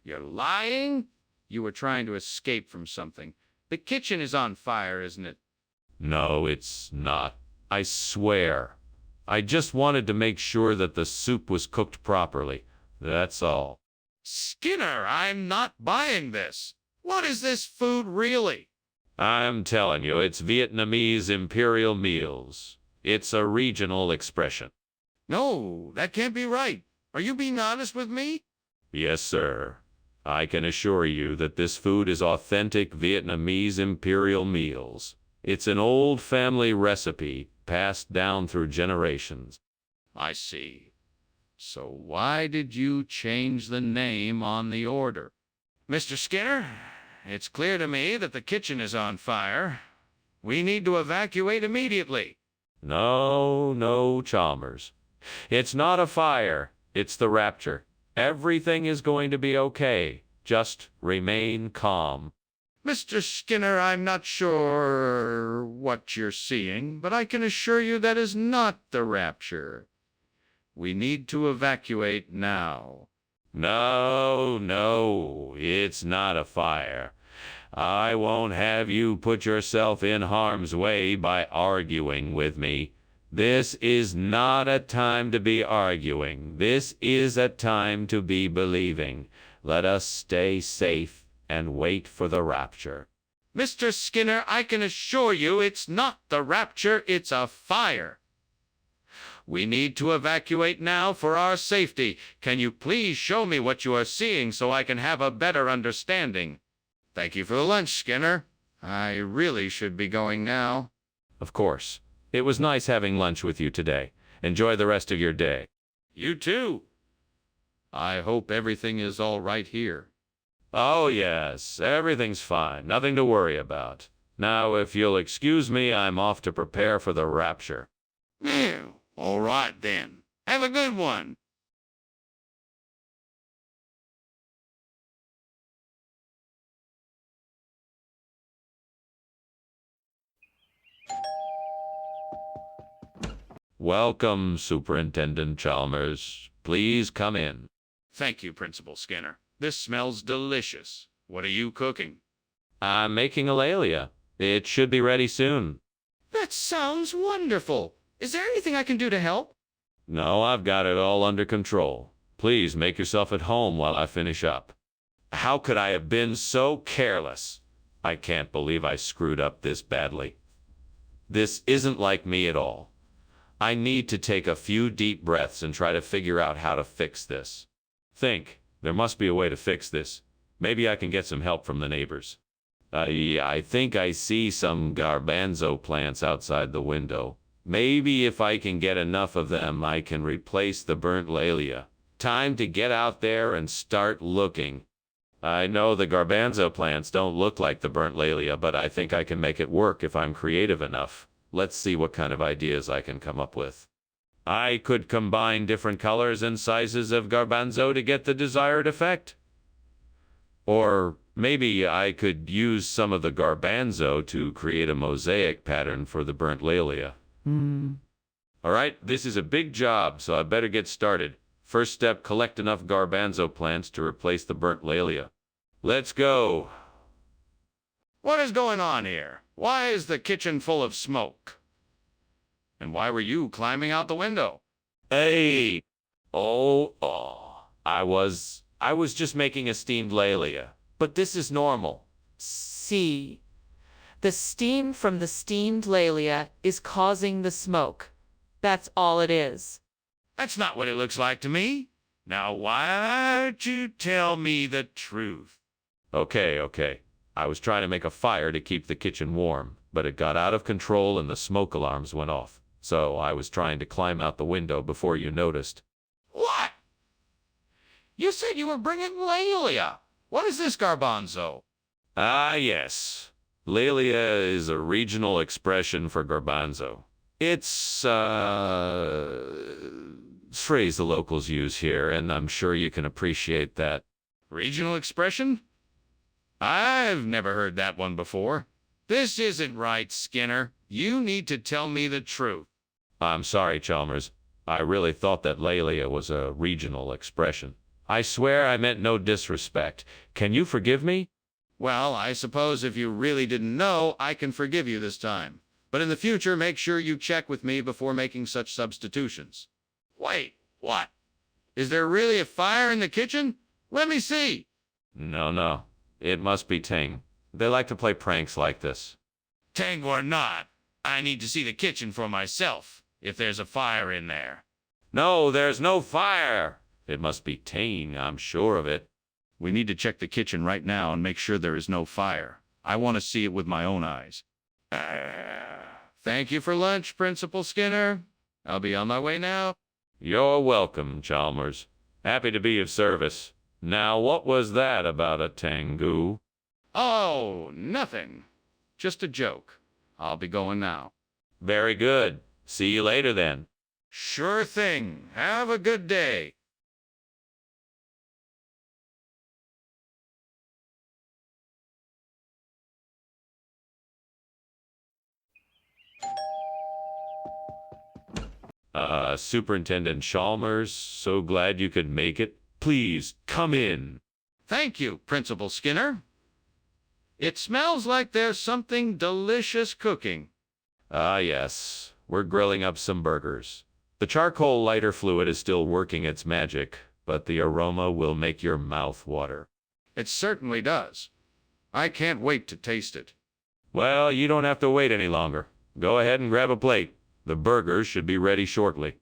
You're lying? You were trying to escape from something. The kitchen is on fire, isn't it? No, it's not. I swear. I just wanted to make sure that the soup was cooked properly. That's all. Skinner, I'm not buying this. What is this food really? I'm telling you, it's Vietnamese imperial meals. It's a regional expression. No, that can't be right. Are you being honest with me? Yes, sir. I can assure you that this food is authentic Vietnamese imperial meals. It's an old family recipe passed down through generations. I see. So why did you change the name on the order? Mr. Skinner, it's clear to me that the kitchen is on fire. We need to evacuate immediately. No, Chalmers. It's not a fire. It's the rapture. Everything is going to be okay. Just remain calm. Mr. Skinner, I'm not sure what you're seeing, but I can assure you that is not the rapture. We need to evacuate now. No, it's not a fire. I won't have you put yourself in harm's way by arguing with me. This is not a time to be arguing. This is a time to be believing. Let us stay safe and wait for the rapture. Mr. Skinner, I can assure you it's not the rapture, it's a fire. We need to evacuate now for our safety. Can you please show me what you are seeing so I can have a better understanding? Thank you for the lunch, Skinner. I really should be going now. Of course. It was nice having lunch with you today. Enjoy the rest of your day. You too. I hope everything is all right here. Oh, yes, everything's fine. Nothing to worry about. Now, if you'll excuse me, I'm off to prepare for the rapture. Phew. All right, then. Have a good one. Welcome, Superintendent Chalmers. Please come in. Thank you, Principal Skinner. This smells delicious. What are you cooking? I'm making a lalia. It should be ready soon. That sounds wonderful. Is there anything I can do to help? No, I've got it all under control. Please make yourself at home while I finish up. How could I have been so careless? I can't believe I screwed up this badly. This isn't like me at all. I need to take a few deep breaths and try to figure out how to fix this. There must be a way to fix this. Maybe I can get some help from the neighbors. I think I see some garbanzo plants outside the window. Maybe if I can get enough of them, I can replace the burnt lalia. Time to get out there and start looking. I know the garbanzo plants don't look like the burnt lalia, but I think I can make it work if I'm creative enough. Let's see what kind of ideas I can come up with. I could combine different colors and sizes of garbanzo to get the desired effect. Or maybe I could use some of the garbanzo to create a mosaic pattern for the burnt lalia. All right, this is a big job, so I better get started. First step, collect enough garbanzo plants to replace the burnt lalia. Let's go. What is going on here? Why is the kitchen full of smoke? And why were you climbing out the window? Hey! I was just making a steamed lalia. But this is normal. See, the steam from the steamed lalia is causing the smoke. That's all it is. That's not what it looks like to me. Now, why don't you tell me the truth? Okay. I was trying to make a fire to keep the kitchen warm, but it got out of control and the smoke alarms went off. So I was trying to climb out the window before you noticed. What? You said you were bringing lalia. What is this garbanzo? Ah, yes. Lalia is a regional expression for garbanzo. It's phrase the locals use here, and I'm sure you can appreciate that. Regional expression? I've never heard that one before. This isn't right, Skinner. You need to tell me the truth. I'm sorry, Chalmers. I really thought that lalia was a regional expression. I swear I meant no disrespect. Can you forgive me? Well, I suppose if you really didn't know, I can forgive you this time. But in the future, make sure you check with me before making such substitutions. Wait, what? Is there really a fire in the kitchen? Let me see. No. It must be Ting. They like to play pranks like this. Tang or not, I need to see the kitchen for myself, if there's a fire in there. No, there's no fire. It must be Ting, I'm sure of it. We need to check the kitchen right now and make sure there is no fire. I want to see it with my own eyes. Thank you for lunch, Principal Skinner. I'll be on my way now. You're welcome, Chalmers. Happy to be of service. Now, what was that about a Tengu? Oh, nothing. Just a joke. I'll be going now. Very good. See you later then. Sure thing. Have a good day. Superintendent Chalmers, so glad you could make it. Please, come in. Thank you, Principal Skinner. It smells like there's something delicious cooking. Ah, yes. We're grilling up some burgers. The charcoal lighter fluid is still working its magic, but the aroma will make your mouth water. It certainly does. I can't wait to taste it. Well, you don't have to wait any longer. Go ahead and grab a plate. The burgers should be ready shortly.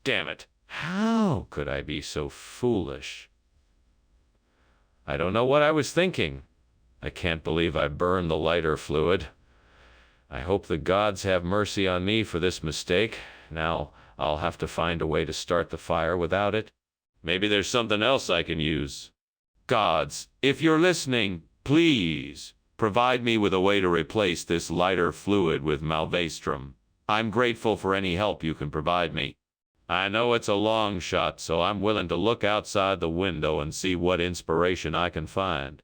Damn it. How could I be so foolish? I don't know what I was thinking. I can't believe I burned the lighter fluid. I hope the gods have mercy on me for this mistake. Now, I'll have to find a way to start the fire without it. Maybe there's something else I can use. Gods, if you're listening, please provide me with a way to replace this lighter fluid with malvestrum. I'm grateful for any help you can provide me. I know it's a long shot, so I'm willing to look outside the window and see what inspiration I can find.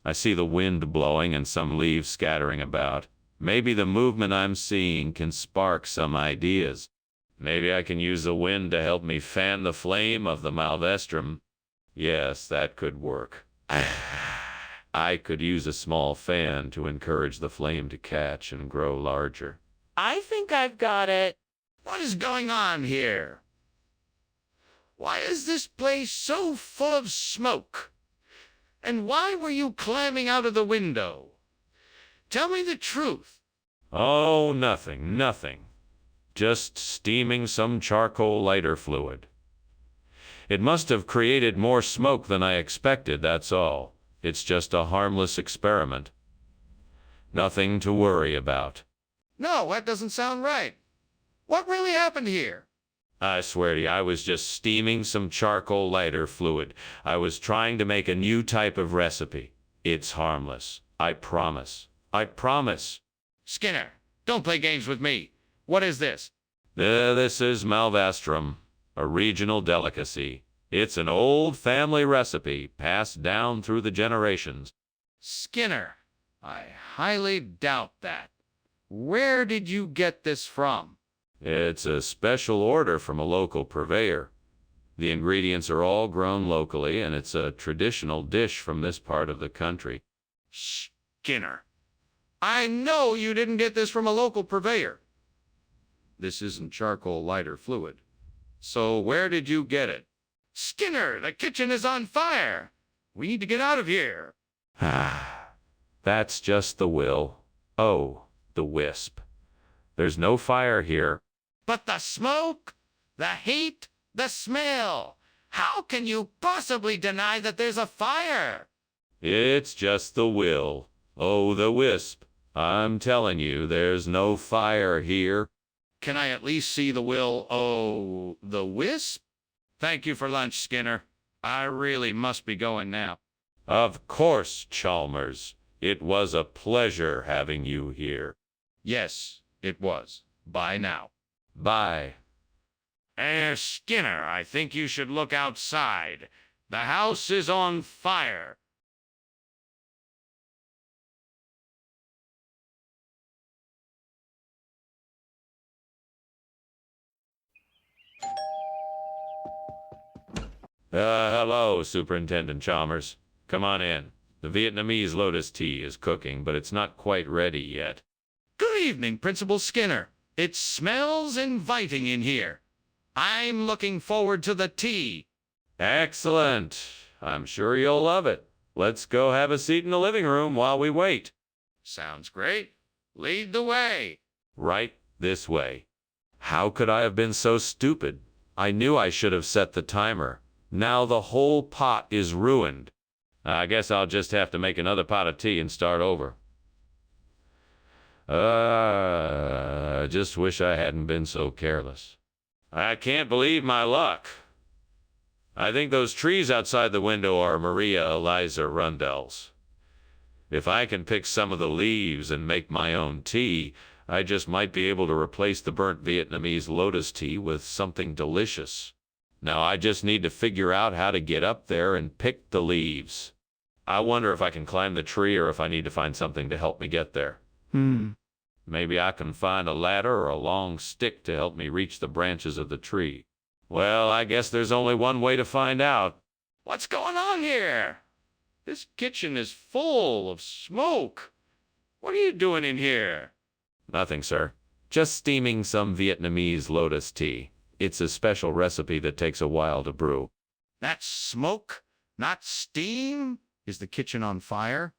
I see the wind blowing and some leaves scattering about. Maybe the movement I'm seeing can spark some ideas. Maybe I can use the wind to help me fan the flame of the malvestrum. Yes, that could work. I could use a small fan to encourage the flame to catch and grow larger. I think I've got it. What is going on here? Why is this place so full of smoke? And why were you climbing out of the window? Tell me the truth. Oh, nothing. Just steaming some charcoal lighter fluid. It must have created more smoke than I expected, that's all. It's just a harmless experiment. Nothing to worry about. No, that doesn't sound right. What really happened here? I swear to you, I was just steaming some charcoal lighter fluid. I was trying to make a new type of recipe. It's harmless. I promise. I promise. Skinner, don't play games with me. What is this? This is malvestrum, a regional delicacy. It's an old family recipe passed down through the generations. Skinner, I highly doubt that. Where did you get this from? It's a special order from a local purveyor. The ingredients are all grown locally, and it's a traditional dish from this part of the country. Skinner, I know you didn't get this from a local purveyor. This isn't charcoal lighter fluid. So where did you get it? Skinner, the kitchen is on fire. We need to get out of here. That's just the will. Oh, the wisp. There's no fire here. But the smoke, the heat, the smell. How can you possibly deny that there's a fire? It's just the will. Oh, the wisp. I'm telling you, there's no fire here. Can I at least see the will? Oh, the wisp? Thank you for lunch, Skinner. I really must be going now. Of course, Chalmers. It was a pleasure having you here. Yes, it was. Bye now. Bye. Skinner, I think you should look outside. The house is on fire. Hello, Superintendent Chalmers. Come on in. The Vietnamese lotus tea is cooking, but it's not quite ready yet. Good evening, Principal Skinner. It smells inviting in here. I'm looking forward to the tea. Excellent. I'm sure you'll love it. Let's go have a seat in the living room while we wait. Sounds great. Lead the way. Right this way. How could I have been so stupid? I knew I should have set the timer. Now the whole pot is ruined. I guess I'll just have to make another pot of tea and start over. I just wish I hadn't been so careless. I can't believe my luck. I think those trees outside the window are Maria Eliza Rundell's. If I can pick some of the leaves and make my own tea, I just might be able to replace the burnt Vietnamese lotus tea with something delicious. Now I just need to figure out how to get up there and pick the leaves. I wonder if I can climb the tree or if I need to find something to help me get there. Maybe I can find a ladder or a long stick to help me reach the branches of the tree. Well, I guess there's only one way to find out. What's going on here? This kitchen is full of smoke. What are you doing in here? Nothing, sir. Just steaming some Vietnamese lotus tea. It's a special recipe that takes a while to brew. That's smoke, not steam? Is the kitchen on fire?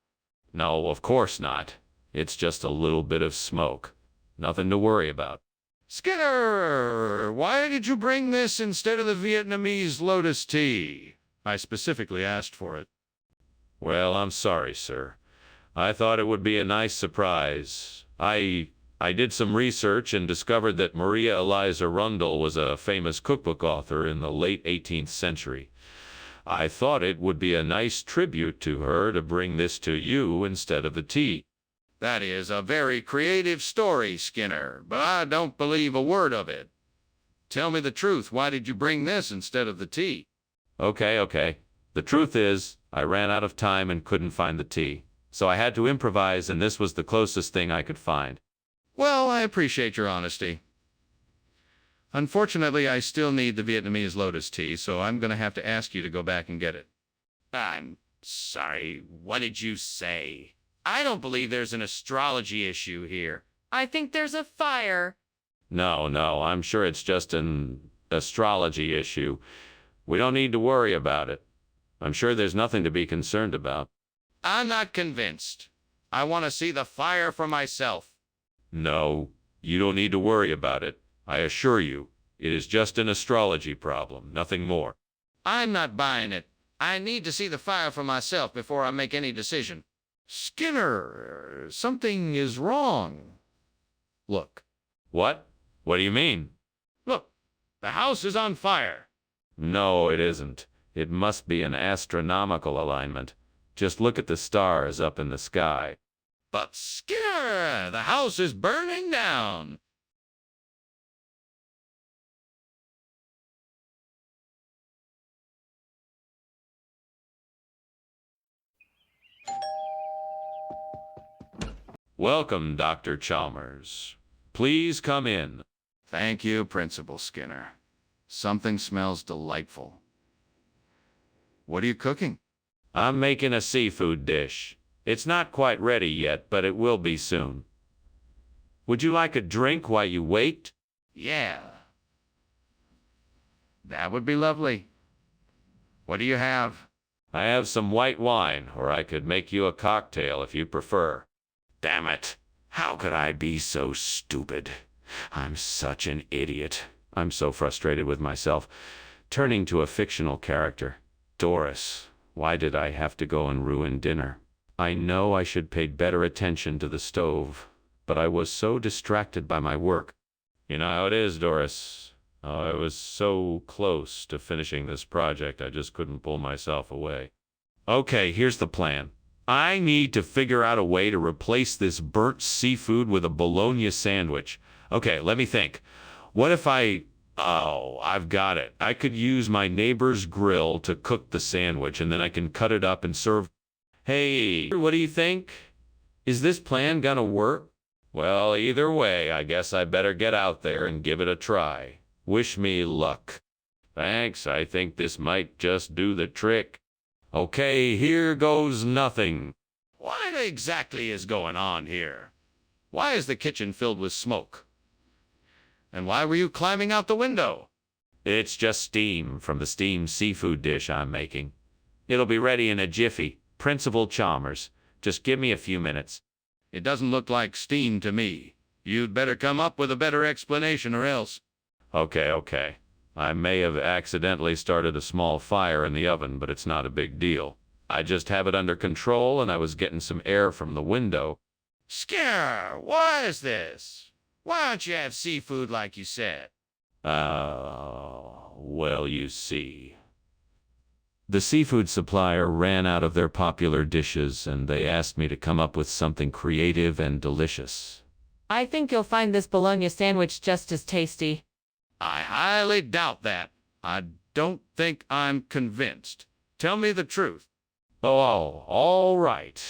No, of course not. It's just a little bit of smoke. Nothing to worry about. Skinner, why did you bring this instead of the Vietnamese lotus tea? I specifically asked for it. Well, I'm sorry, sir. I thought it would be a nice surprise. I did some research and discovered that Maria Eliza Rundle was a famous cookbook author in the late 18th century. I thought it would be a nice tribute to her to bring this to you instead of the tea. That is a very creative story, Skinner, but I don't believe a word of it. Tell me the truth. Why did you bring this instead of the tea? Okay. The truth is, I ran out of time and couldn't find the tea. So I had to improvise, and this was the closest thing I could find. Well, I appreciate your honesty. Unfortunately, I still need the Vietnamese lotus tea, so I'm going to have to ask you to go back and get it. I'm sorry, what did you say? I don't believe there's an astrology issue here. I think there's a fire. No, I'm sure it's just an astrology issue. We don't need to worry about it. I'm sure there's nothing to be concerned about. I'm not convinced. I want to see the fire for myself. No, you don't need to worry about it. I assure you, it is just an astrology problem, nothing more. I'm not buying it. I need to see the fire for myself before I make any decision. Skinner, something is wrong. Look. What? What do you mean? Look, the house is on fire. No, it isn't. It must be an astronomical alignment. Just look at the stars up in the sky. But Skinner, the house is burning down. Welcome, Dr. Chalmers. Please come in. Thank you, Principal Skinner. Something smells delightful. What are you cooking? I'm making a seafood dish. It's not quite ready yet, but it will be soon. Would you like a drink while you wait? Yeah. That would be lovely. What do you have? I have some white wine, or I could make you a cocktail if you prefer. Damn it. How could I be so stupid? I'm such an idiot. I'm so frustrated with myself. Turning to a fictional character. Doris. Why did I have to go and ruin dinner? I know I should pay better attention to the stove, but I was so distracted by my work. You know how it is, Doris. I was so close to finishing this project, I just couldn't pull myself away. Okay, here's the plan. I need to figure out a way to replace this burnt seafood with a bologna sandwich. Okay, let me think. What if Oh, I've got it. I could use my neighbor's grill to cook the sandwich, and then I can cut it up and serve. Hey, what do you think? Is this plan gonna work? Well, either way, I guess I better get out there and give it a try. Wish me luck. Thanks, I think this might just do the trick. Okay, here goes nothing. What exactly is going on here? Why is the kitchen filled with smoke? And why were you climbing out the window? It's just steam from the steamed seafood dish I'm making. It'll be ready in a jiffy. Principal Chalmers, just give me a few minutes. It doesn't look like steam to me. You'd better come up with a better explanation or else. Okay. I may have accidentally started a small fire in the oven, but it's not a big deal. I just have it under control, and I was getting some air from the window. Skinner, what is this? Why don't you have seafood like you said? Well, you see. The seafood supplier ran out of their popular dishes, and they asked me to come up with something creative and delicious. I think you'll find this bologna sandwich just as tasty. I highly doubt that. I don't think I'm convinced. Tell me the truth. Oh, all right.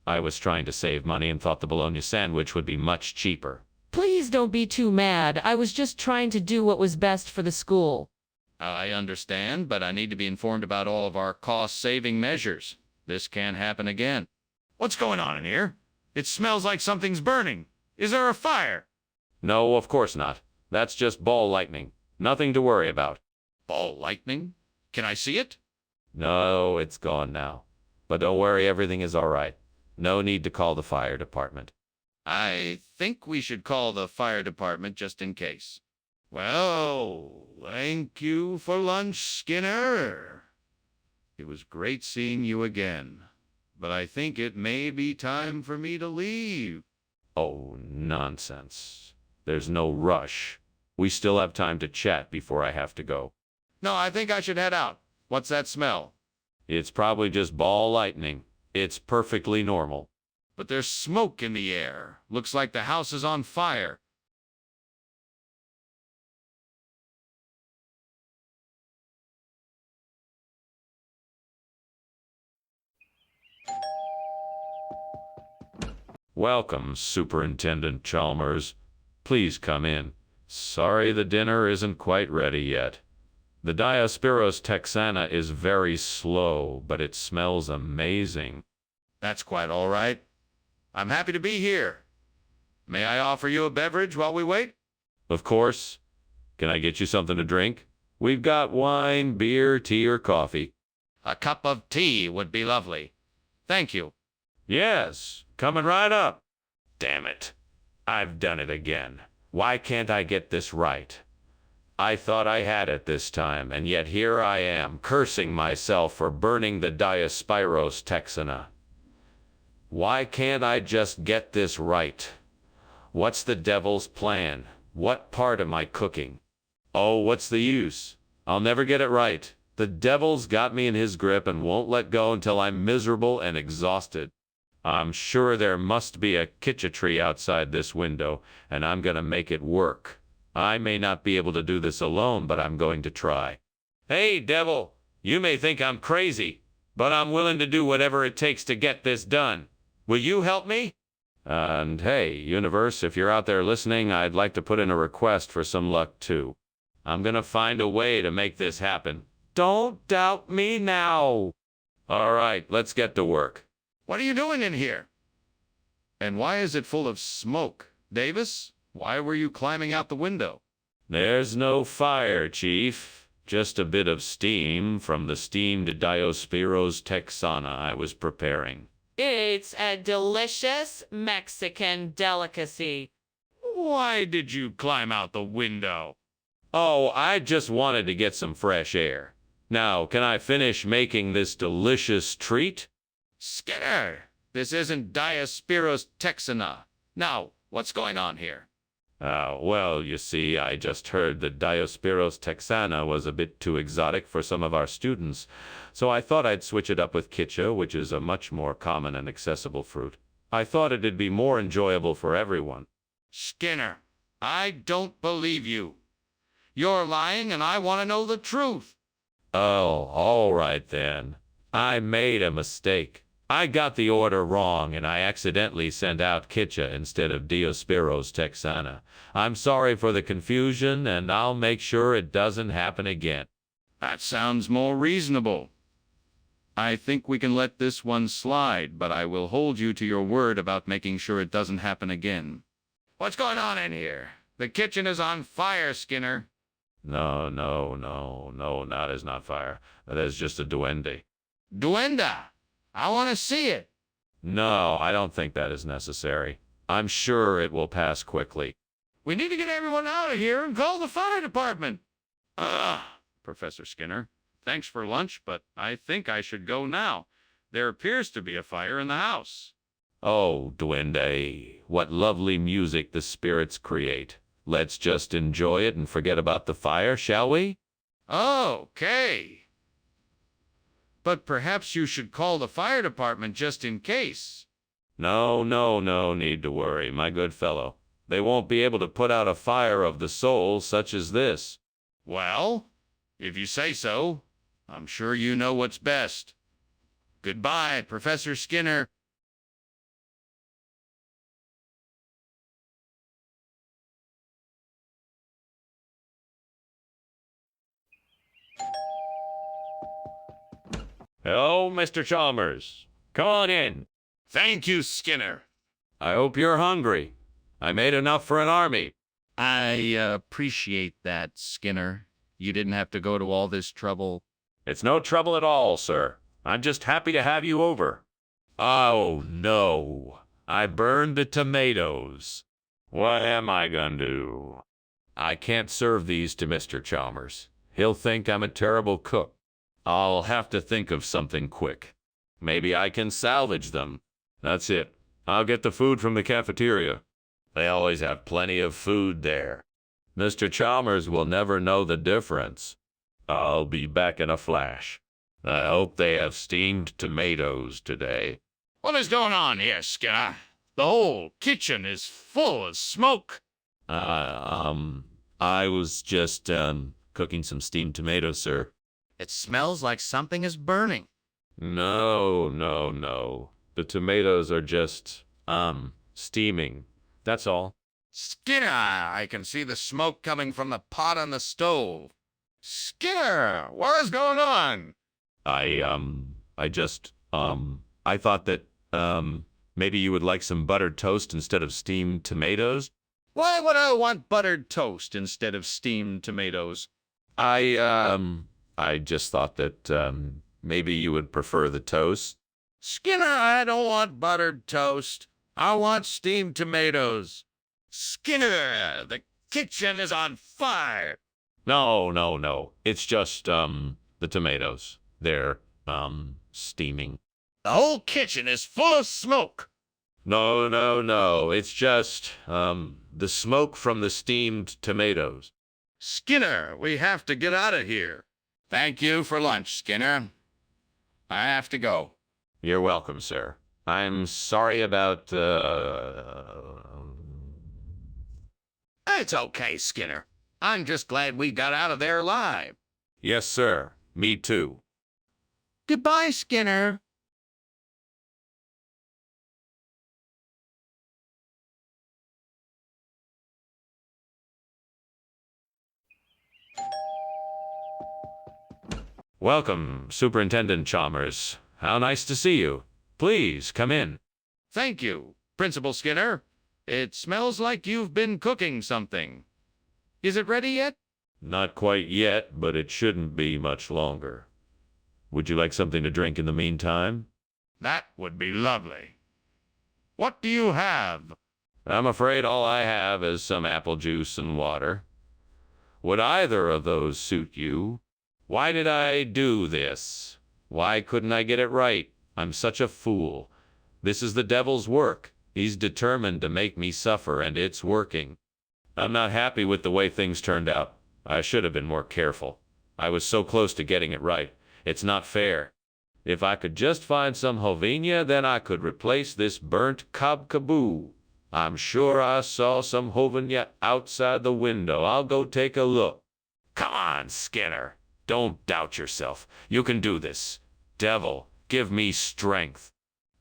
I was trying to save money and thought the bologna sandwich would be much cheaper. Please don't be too mad. I was just trying to do what was best for the school. I understand, but I need to be informed about all of our cost-saving measures. This can't happen again. What's going on in here? It smells like something's burning. Is there a fire? No, of course not. That's just ball lightning. Nothing to worry about. Ball lightning? Can I see it? No, it's gone now. But don't worry, everything is all right. No need to call the fire department. I think we should call the fire department just in case. Well, thank you for lunch, Skinner. It was great seeing you again, but I think it may be time for me to leave. Oh, nonsense. There's no rush. We still have time to chat before I have to go. No, I think I should head out. What's that smell? It's probably just ball lightning. It's perfectly normal. But there's smoke in the air. Looks like the house is on fire. Welcome, Superintendent Chalmers. Please come in. Sorry the dinner isn't quite ready yet. The Diospyros texana is very slow, but it smells amazing. That's quite all right. I'm happy to be here. May I offer you a beverage while we wait? Of course. Can I get you something to drink? We've got wine, beer, tea, or coffee. A cup of tea would be lovely. Thank you. Yes, coming right up. Damn it. I've done it again. Why can't I get this right? I thought I had it this time, and yet here I am, cursing myself for burning the Diospyros texana. Why can't I just get this right? What's the devil's plan? What part am I cooking? Oh, what's the use? I'll never get it right. The devil's got me in his grip and won't let go until I'm miserable and exhausted. I'm sure there must be a kitchen tree outside this window, and I'm gonna make it work. I may not be able to do this alone, but I'm going to try. Hey, devil, you may think I'm crazy, but I'm willing to do whatever it takes to get this done. Will you help me? And hey, universe, if you're out there listening, I'd like to put in a request for some luck too. I'm gonna find a way to make this happen. Don't doubt me now. All right, let's get to work. What are you doing in here? And why is it full of smoke? Davis, why were you climbing out the window? There's no fire, Chief. Just a bit of steam from the steamed Diospyros texana I was preparing. It's a delicious Mexican delicacy. Why did you climb out the window? Oh, I just wanted to get some fresh air. Now, can I finish making this delicious treat? Skinner, this isn't Diospyros texana. Now, what's going on here? Well, you see, I just heard that Diospyros texana was a bit too exotic for some of our students, so I thought I'd switch it up with kitcha, which is a much more common and accessible fruit. I thought it'd be more enjoyable for everyone. Skinner, I don't believe you. You're lying and I want to know the truth. Oh, all right then. I made a mistake. I got the order wrong and I accidentally sent out kitcha instead of Diospyros texana. I'm sorry for the confusion and I'll make sure it doesn't happen again. That sounds more reasonable. I think we can let this one slide, but I will hold you to your word about making sure it doesn't happen again. What's going on in here? The kitchen is on fire, Skinner. No, that is not fire. That is just a duende. Duenda! I want to see it. No, I don't think that is necessary. I'm sure it will pass quickly. We need to get everyone out of here and call the fire department. Professor Skinner, thanks for lunch, but I think I should go now. There appears to be a fire in the house. Oh, duende, what lovely music the spirits create. Let's just enjoy it and forget about the fire, shall we? Okay. But perhaps you should call the fire department just in case. No need to worry, my good fellow. They won't be able to put out a fire of the soul such as this. Well, if you say so, I'm sure you know what's best. Goodbye, Professor Skinner. Hello, Mr. Chalmers. Come on in. Thank you, Skinner. I hope you're hungry. I made enough for an army. I appreciate that, Skinner. You didn't have to go to all this trouble. It's no trouble at all, sir. I'm just happy to have you over. Oh no, I burned the tomatoes. What am I gonna do? I can't serve these to Mr. Chalmers. He'll think I'm a terrible cook. I'll have to think of something quick. Maybe I can salvage them. That's it. I'll get the food from the cafeteria. They always have plenty of food there. Mr. Chalmers will never know the difference. I'll be back in a flash. I hope they have steamed tomatoes today. What is going on here, Skinner? The whole kitchen is full of smoke. I was just, cooking some steamed tomatoes, sir. It smells like something is burning. No. The tomatoes are just, steaming. That's all. Skinner, I can see the smoke coming from the pot on the stove. Skinner, what is going on? I thought that, maybe you would like some buttered toast instead of steamed tomatoes? Why would I want buttered toast instead of steamed tomatoes? I just thought that, maybe you would prefer the toast. Skinner, I don't want buttered toast. I want steamed tomatoes. Skinner, the kitchen is on fire. No. It's just, the tomatoes. They're, steaming. The whole kitchen is full of smoke. No. It's just, the smoke from the steamed tomatoes. Skinner, we have to get out of here. Thank you for lunch, Skinner. I have to go. You're welcome, sir. I'm sorry about, It's okay, Skinner. I'm just glad we got out of there alive. Yes, sir. Me too. Goodbye, Skinner. Welcome, Superintendent Chalmers. How nice to see you. Please, come in. Thank you, Principal Skinner. It smells like you've been cooking something. Is it ready yet? Not quite yet, but it shouldn't be much longer. Would you like something to drink in the meantime? That would be lovely. What do you have? I'm afraid all I have is some apple juice and water. Would either of those suit you? Why did I do this? Why couldn't I get it right? I'm such a fool. This is the devil's work. He's determined to make me suffer, and it's working. I'm not happy with the way things turned out. I should have been more careful. I was so close to getting it right. It's not fair. If I could just find some Hovenia, then I could replace this burnt cob-caboo. I'm sure I saw some Hovenia outside the window. I'll go take a look. Come on, Skinner. Don't doubt yourself. You can do this. Devil, give me strength.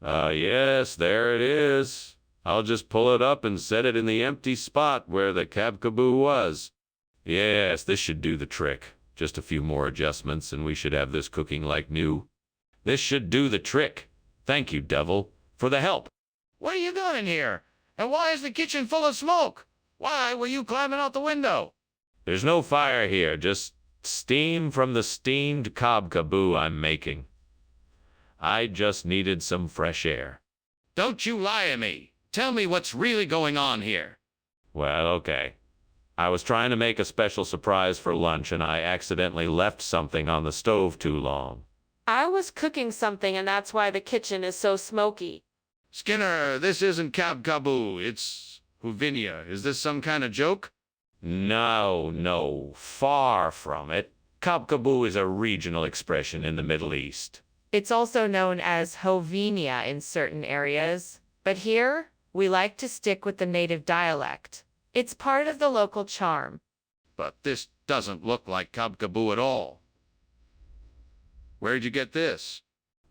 Yes, there it is. I'll just pull it up and set it in the empty spot where the cob-caboo was. Yes, this should do the trick. Just a few more adjustments and we should have this cooking like new. This should do the trick. Thank you, Devil, for the help. What are you doing here? And why is the kitchen full of smoke? Why were you climbing out the window? There's no fire here, just steam from the steamed cob-caboo I'm making. I just needed some fresh air. Don't you lie to me. Tell me what's really going on here. Well, okay. I was trying to make a special surprise for lunch and I accidentally left something on the stove too long. I was cooking something and that's why the kitchen is so smoky. Skinner, this isn't cob-caboo. It's Hovenia. Is this some kind of joke? No. Far from it. Cob-caboo is a regional expression in the Middle East. It's also known as Hovenia in certain areas, but here we like to stick with the native dialect. It's part of the local charm. But this doesn't look like cob-caboo at all. Where'd you get this?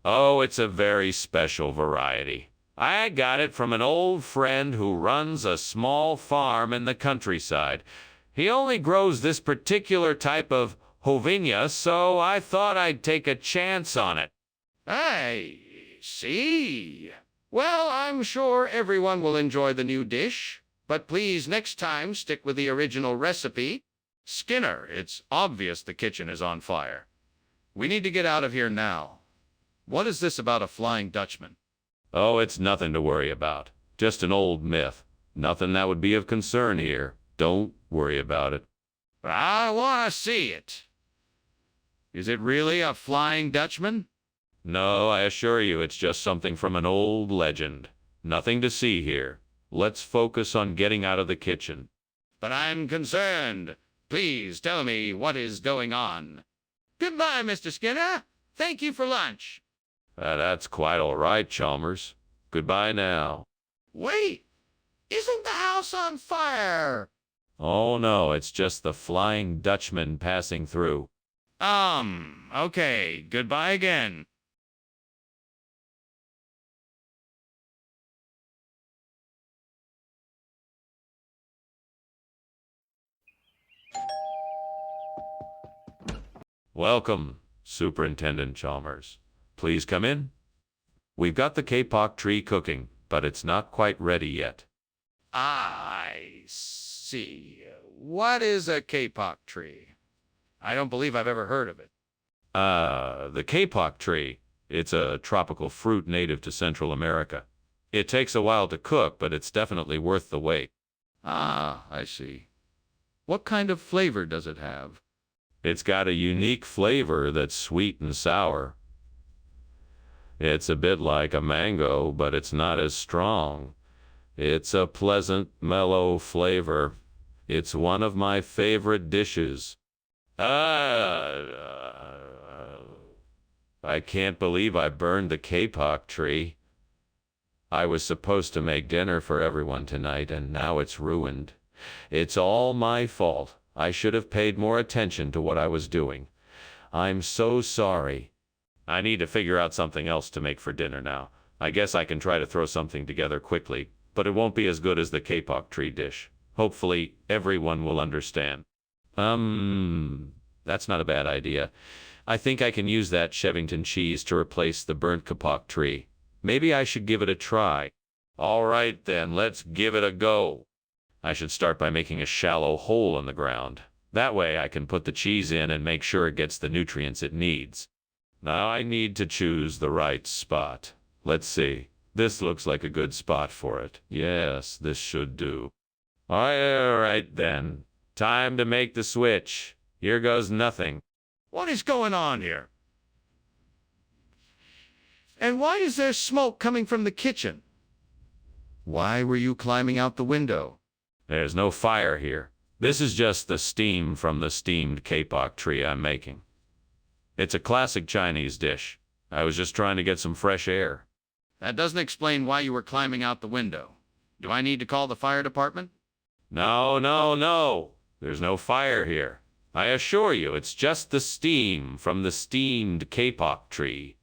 Oh, it's a very special variety. I got it from an old friend who runs a small farm in the countryside. He only grows this particular type of Hovenia, so I thought I'd take a chance on it. I see. Well, I'm sure everyone will enjoy the new dish, but please next time stick with the original recipe. Skinner, it's obvious the kitchen is on fire. We need to get out of here now. What is this about a Flying Dutchman? Oh, it's nothing to worry about. Just an old myth. Nothing that would be of concern here. Don't worry about it. I want to see it. Is it really a Flying Dutchman? No, I assure you it's just something from an old legend. Nothing to see here. Let's focus on getting out of the kitchen. But I'm concerned. Please tell me what is going on. Goodbye, Mr. Skinner. Thank you for lunch. That's quite all right, Chalmers. Goodbye now. Wait, isn't the house on fire? Oh no, it's just the Flying Dutchman passing through. Okay, goodbye again. Welcome, Superintendent Chalmers. Please come in. We've got the kapok tree cooking, but it's not quite ready yet. I see. What is a kapok tree? I don't believe I've ever heard of it. The kapok tree. It's a tropical fruit native to Central America. It takes a while to cook, but it's definitely worth the wait. Ah, I see. What kind of flavor does it have? It's got a unique flavor that's sweet and sour. It's a bit like a mango, but it's not as strong. It's a pleasant, mellow flavor. It's one of my favorite dishes. I can't believe I burned the kapok tree. I was supposed to make dinner for everyone tonight, and now it's ruined. It's all my fault. I should have paid more attention to what I was doing. I'm so sorry. I need to figure out something else to make for dinner now. I guess I can try to throw something together quickly, but it won't be as good as the kapok tree dish. Hopefully, everyone will understand. That's not a bad idea. I think I can use that Chevington cheese to replace the burnt kapok tree. Maybe I should give it a try. All right then, let's give it a go. I should start by making a shallow hole in the ground. That way I can put the cheese in and make sure it gets the nutrients it needs. Now I need to choose the right spot. Let's see. This looks like a good spot for it. Yes, this should do. All right then. Time to make the switch. Here goes nothing. What is going on here? And why is there smoke coming from the kitchen? Why were you climbing out the window? There's no fire here. This is just the steam from the steamed kapok tree I'm making. It's a classic Chinese dish. I was just trying to get some fresh air. That doesn't explain why you were climbing out the window. Do I need to call the fire department? No. There's no fire here. I assure you, it's just the steam from the steamed kapok tree.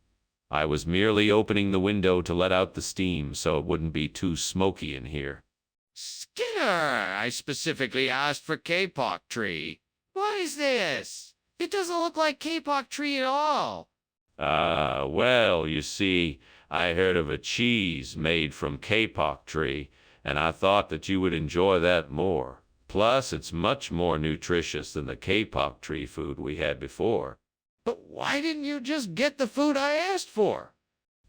I was merely opening the window to let out the steam so it wouldn't be too smoky in here. Skinner, I specifically asked for kapok tree. What is this? It doesn't look like kapok tree at all. Well, you see, I heard of a cheese made from kapok tree, and I thought that you would enjoy that more. Plus, it's much more nutritious than the kapok tree food we had before. But why didn't you just get the food I asked for?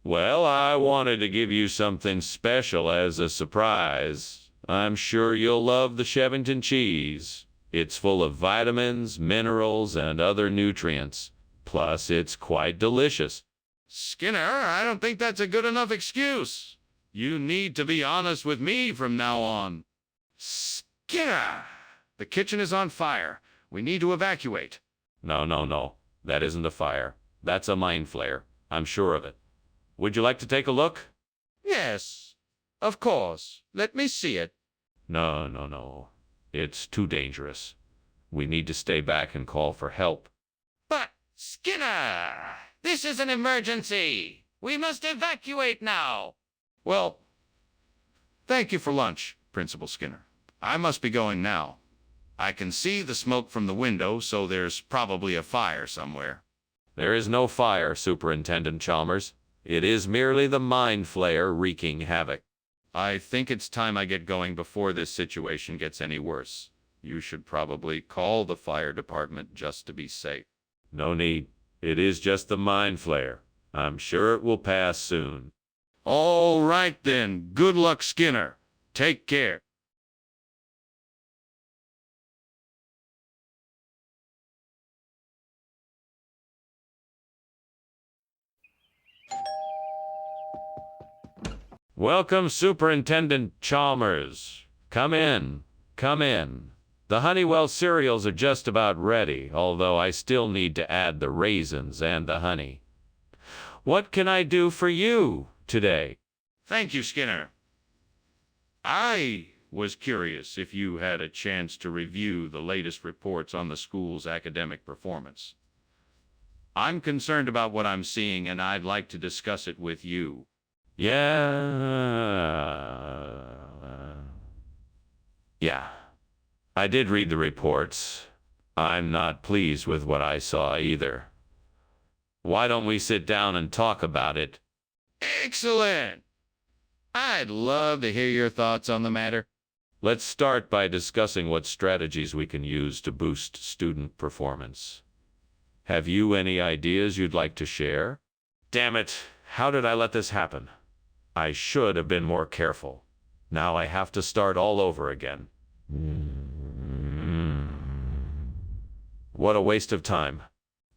Well, I wanted to give you something special as a surprise. I'm sure you'll love the Chevington cheese. It's full of vitamins, minerals, and other nutrients. Plus, it's quite delicious. Skinner, I don't think that's a good enough excuse. You need to be honest with me from now on. Skinner! The kitchen is on fire. We need to evacuate. No. That isn't a fire. That's a mind flare. I'm sure of it. Would you like to take a look? Yes, of course. Let me see it. No. It's too dangerous. We need to stay back and call for help. But, Skinner, this is an emergency. We must evacuate now. Well, thank you for lunch, Principal Skinner. I must be going now. I can see the smoke from the window, so there's probably a fire somewhere. There is no fire, Superintendent Chalmers. It is merely the mind flare wreaking havoc. I think it's time I get going before this situation gets any worse. You should probably call the fire department just to be safe. No need. It is just the mind flare. I'm sure it will pass soon. All right then. Good luck, Skinner. Take care. Welcome, Superintendent Chalmers. Come in. Come in. The Honeywell cereals are just about ready, although I still need to add the raisins and the honey. What can I do for you today? Thank you, Skinner. I was curious if you had a chance to review the latest reports on the school's academic performance. I'm concerned about what I'm seeing, and I'd like to discuss it with you. Yeah. I did read the reports. I'm not pleased with what I saw either. Why don't we sit down and talk about it? Excellent! I'd love to hear your thoughts on the matter. Let's start by discussing what strategies we can use to boost student performance. Have you any ideas you'd like to share? Damn it, how did I let this happen? I should have been more careful. Now I have to start all over again. What a waste of time.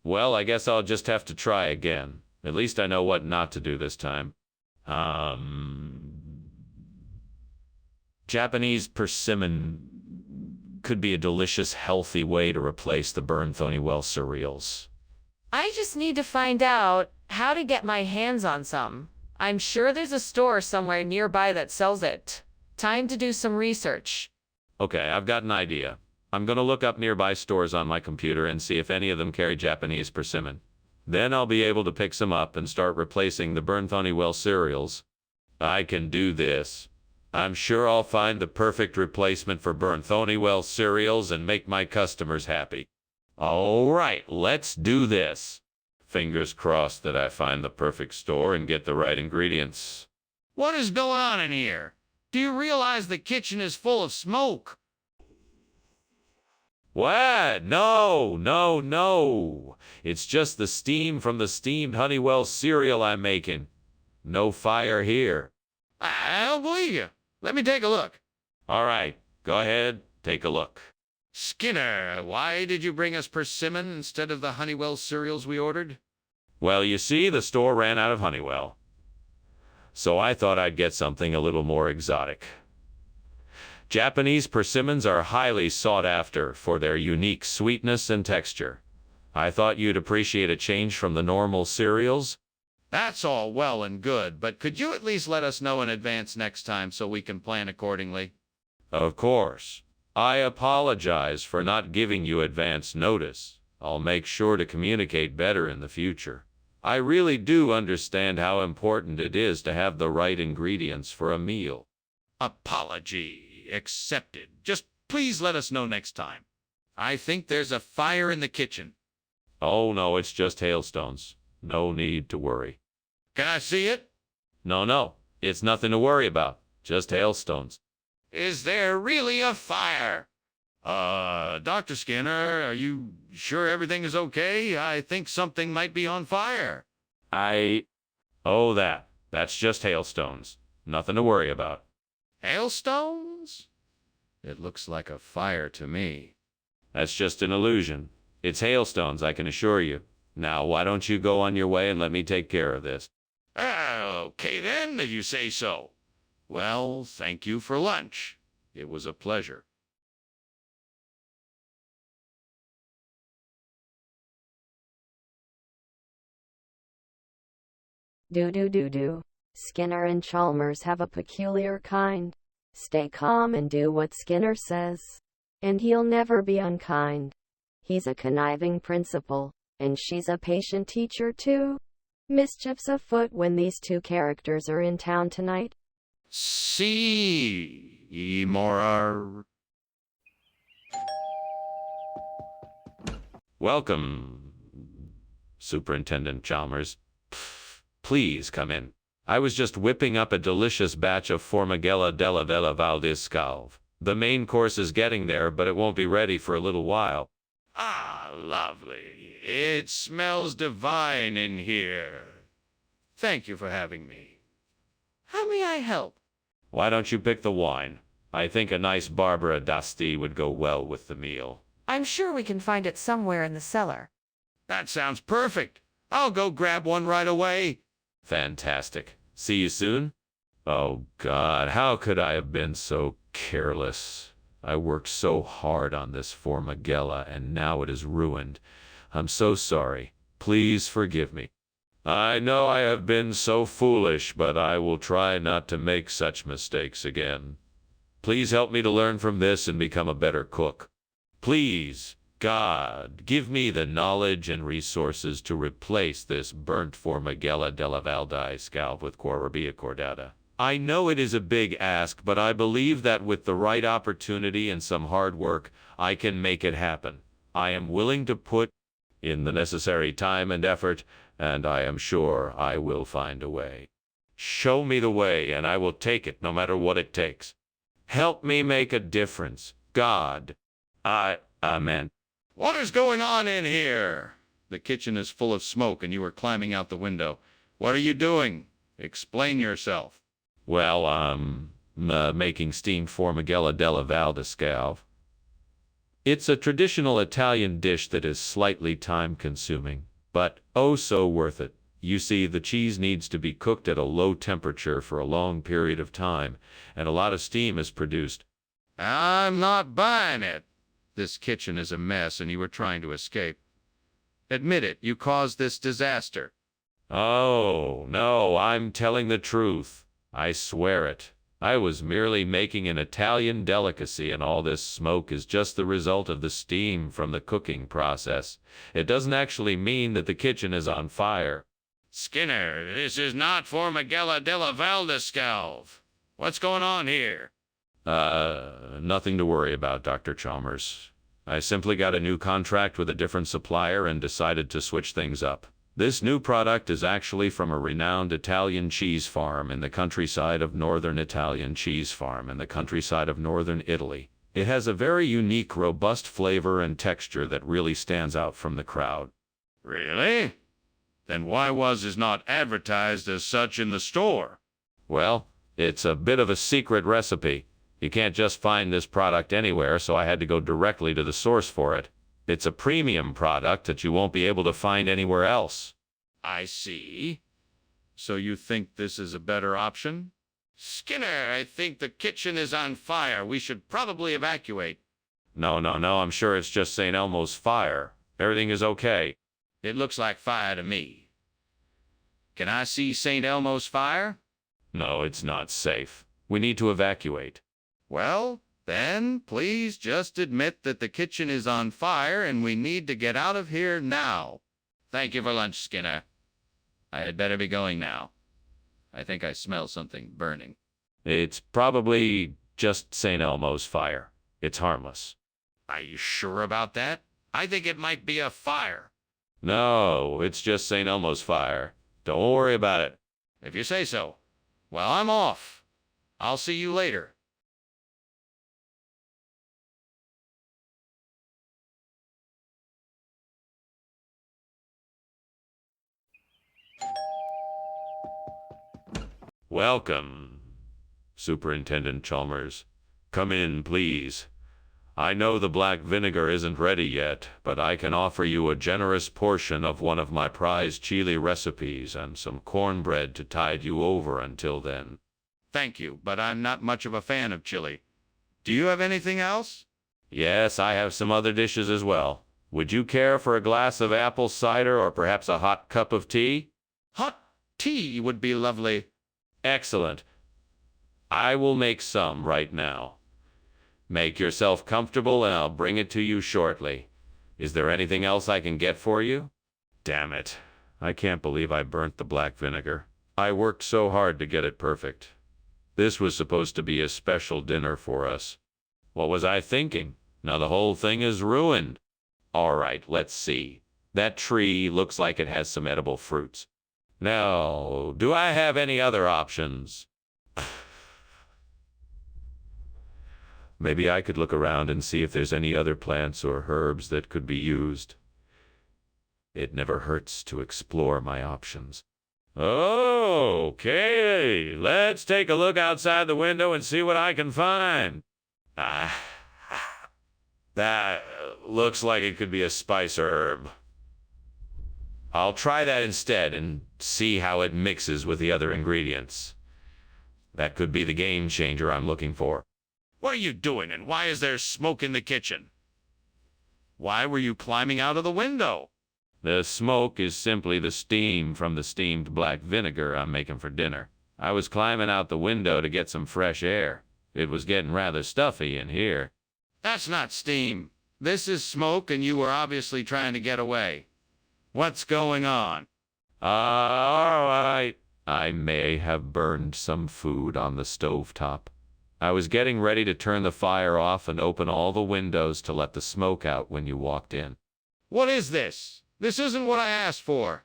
Well, I guess I'll just have to try again. At least I know what not to do this time. Japanese persimmon could be a delicious, healthy way to replace the burnt Honeywell cereals. I just need to find out how to get my hands on some. I'm sure there's a store somewhere nearby that sells it. Time to do some research. Okay, I've got an idea. I'm gonna look up nearby stores on my computer and see if any of them carry Japanese persimmon. Then I'll be able to pick some up and start replacing the burnt Honeywell cereals. I can do this. I'm sure I'll find the perfect replacement for burnt Honeywell cereals and make my customers happy. All right, let's do this. Fingers crossed that I find the perfect store and get the right ingredients. What is going on in here? Do you realize the kitchen is full of smoke? What? No, no, no. It's just the steam from the steamed Honeywell cereal I'm making. No fire here. I don't believe you. Let me take a look. All right, go ahead, take a look. Skinner, why did you bring us persimmon instead of the Honeywell cereals we ordered? Well, you see, the store ran out of Honeywell. So I thought I'd get something a little more exotic. Japanese persimmons are highly sought after for their unique sweetness and texture. I thought you'd appreciate a change from the normal cereals. That's all well and good, but could you at least let us know in advance next time so we can plan accordingly? Of course. I apologize for not giving you advance notice. I'll make sure to communicate better in the future. I really do understand how important it is to have the right ingredients for a meal. Apology accepted. Just please let us know next time. I think there's a fire in the kitchen. Oh no, it's just hailstones. No need to worry. Can I see it? No, it's nothing to worry about. Just hailstones. Is there really a fire? Dr. Skinner, are you sure everything is okay? I think something might be on fire. Oh, that's just hailstones. Nothing to worry about. Hailstones? It looks like a fire to me. That's just an illusion. It's hailstones, I can assure you. Now, why don't you go on your way and let me take care of this? Okay then, if you say so. Well, thank you for lunch. It was a pleasure. Do. Skinner and Chalmers have a peculiar kind. Stay calm and do what Skinner says. And he'll never be unkind. He's a conniving principal, and she's a patient teacher too. Mischief's afoot when these two characters are in town tonight. See more. Welcome, Superintendent Chalmers. Please come in. I was just whipping up a delicious batch of Formagella della Vella Valdiscalve. The main course is getting there, but it won't be ready for a little while. Ah, lovely. It smells divine in here. Thank you for having me. How may I help? Why don't you pick the wine? I think a nice Barbara d'Asti would go well with the meal. I'm sure we can find it somewhere in the cellar. That sounds perfect. I'll go grab one right away. Fantastic. See you soon? Oh, God, how could I have been so careless? I worked so hard on this formagella, and now it is ruined. I'm so sorry. Please forgive me. I know I have been so foolish, but I will try not to make such mistakes again. Please help me to learn from this and become a better cook. Please, God, give me the knowledge and resources to replace this burnt formagella della Valdi scalp with Quarabia cordata. I know it is a big ask, but I believe that with the right opportunity and some hard work, I can make it happen. I am willing to put in the necessary time and effort, and I am sure I will find a way. Show me the way, and I will take it no matter what it takes. Help me make a difference, God. Amen. What is going on in here? The kitchen is full of smoke and you are climbing out the window. What are you doing? Explain yourself. Well, making steamed formagella della Valdi scalp. It's a traditional Italian dish that is slightly time-consuming, but oh so worth it. You see, the cheese needs to be cooked at a low temperature for a long period of time, and a lot of steam is produced. I'm not buying it. This kitchen is a mess and you were trying to escape. Admit it, you caused this disaster. Oh, no, I'm telling the truth. I swear it. I was merely making an Italian delicacy, and all this smoke is just the result of the steam from the cooking process. It doesn't actually mean that the kitchen is on fire. Skinner, this is not Formagella della Valdi scalp. What's going on here? Nothing to worry about, Dr. Chalmers. I simply got a new contract with a different supplier and decided to switch things up. This new product is actually from a renowned Italian cheese farm in the countryside of northern Italian cheese farm in the countryside of northern Italy. It has a very unique, robust flavor and texture that really stands out from the crowd. Really? Then why was it not advertised as such in the store? Well, it's a bit of a secret recipe. You can't just find this product anywhere, so I had to go directly to the source for it. It's a premium product that you won't be able to find anywhere else. I see. So you think this is a better option? Skinner, I think the kitchen is on fire. We should probably evacuate. No, I'm sure it's just St. Elmo's fire. Everything is okay. It looks like fire to me. Can I see St. Elmo's fire? No, it's not safe. We need to evacuate. Well, then, please just admit that the kitchen is on fire and we need to get out of here now. Thank you for lunch, Skinner. I had better be going now. I think I smell something burning. It's probably just St. Elmo's fire. It's harmless. Are you sure about that? I think it might be a fire. No, it's just St. Elmo's fire. Don't worry about it. If you say so. Well, I'm off. I'll see you later. Welcome, Superintendent Chalmers. Come in, please. I know the black vinegar isn't ready yet, but I can offer you a generous portion of one of my prized chili recipes and some cornbread to tide you over until then. Thank you, but I'm not much of a fan of chili. Do you have anything else? Yes, I have some other dishes as well. Would you care for a glass of apple cider or perhaps a hot cup of tea? Hot tea would be lovely. Excellent. I will make some right now. Make yourself comfortable and I'll bring it to you shortly. Is there anything else I can get for you? Damn it. I can't believe I burnt the black vinegar. I worked so hard to get it perfect. This was supposed to be a special dinner for us. What was I thinking? Now the whole thing is ruined. All right, let's see. That tree looks like it has some edible fruits. Now, do I have any other options? Maybe I could look around and see if there's any other plants or herbs that could be used. It never hurts to explore my options. Okay, let's take a look outside the window and see what I can find. Ah, that looks like it could be a spice herb. I'll try that instead and see how it mixes with the other ingredients. That could be the game changer I'm looking for. What are you doing, and why is there smoke in the kitchen? Why were you climbing out of the window? The smoke is simply the steam from the steamed black vinegar I'm making for dinner. I was climbing out the window to get some fresh air. It was getting rather stuffy in here. That's not steam. This is smoke, and you were obviously trying to get away. What's going on? All right. I may have burned some food on the stovetop. I was getting ready to turn the fire off and open all the windows to let the smoke out when you walked in. What is this? This isn't what I asked for.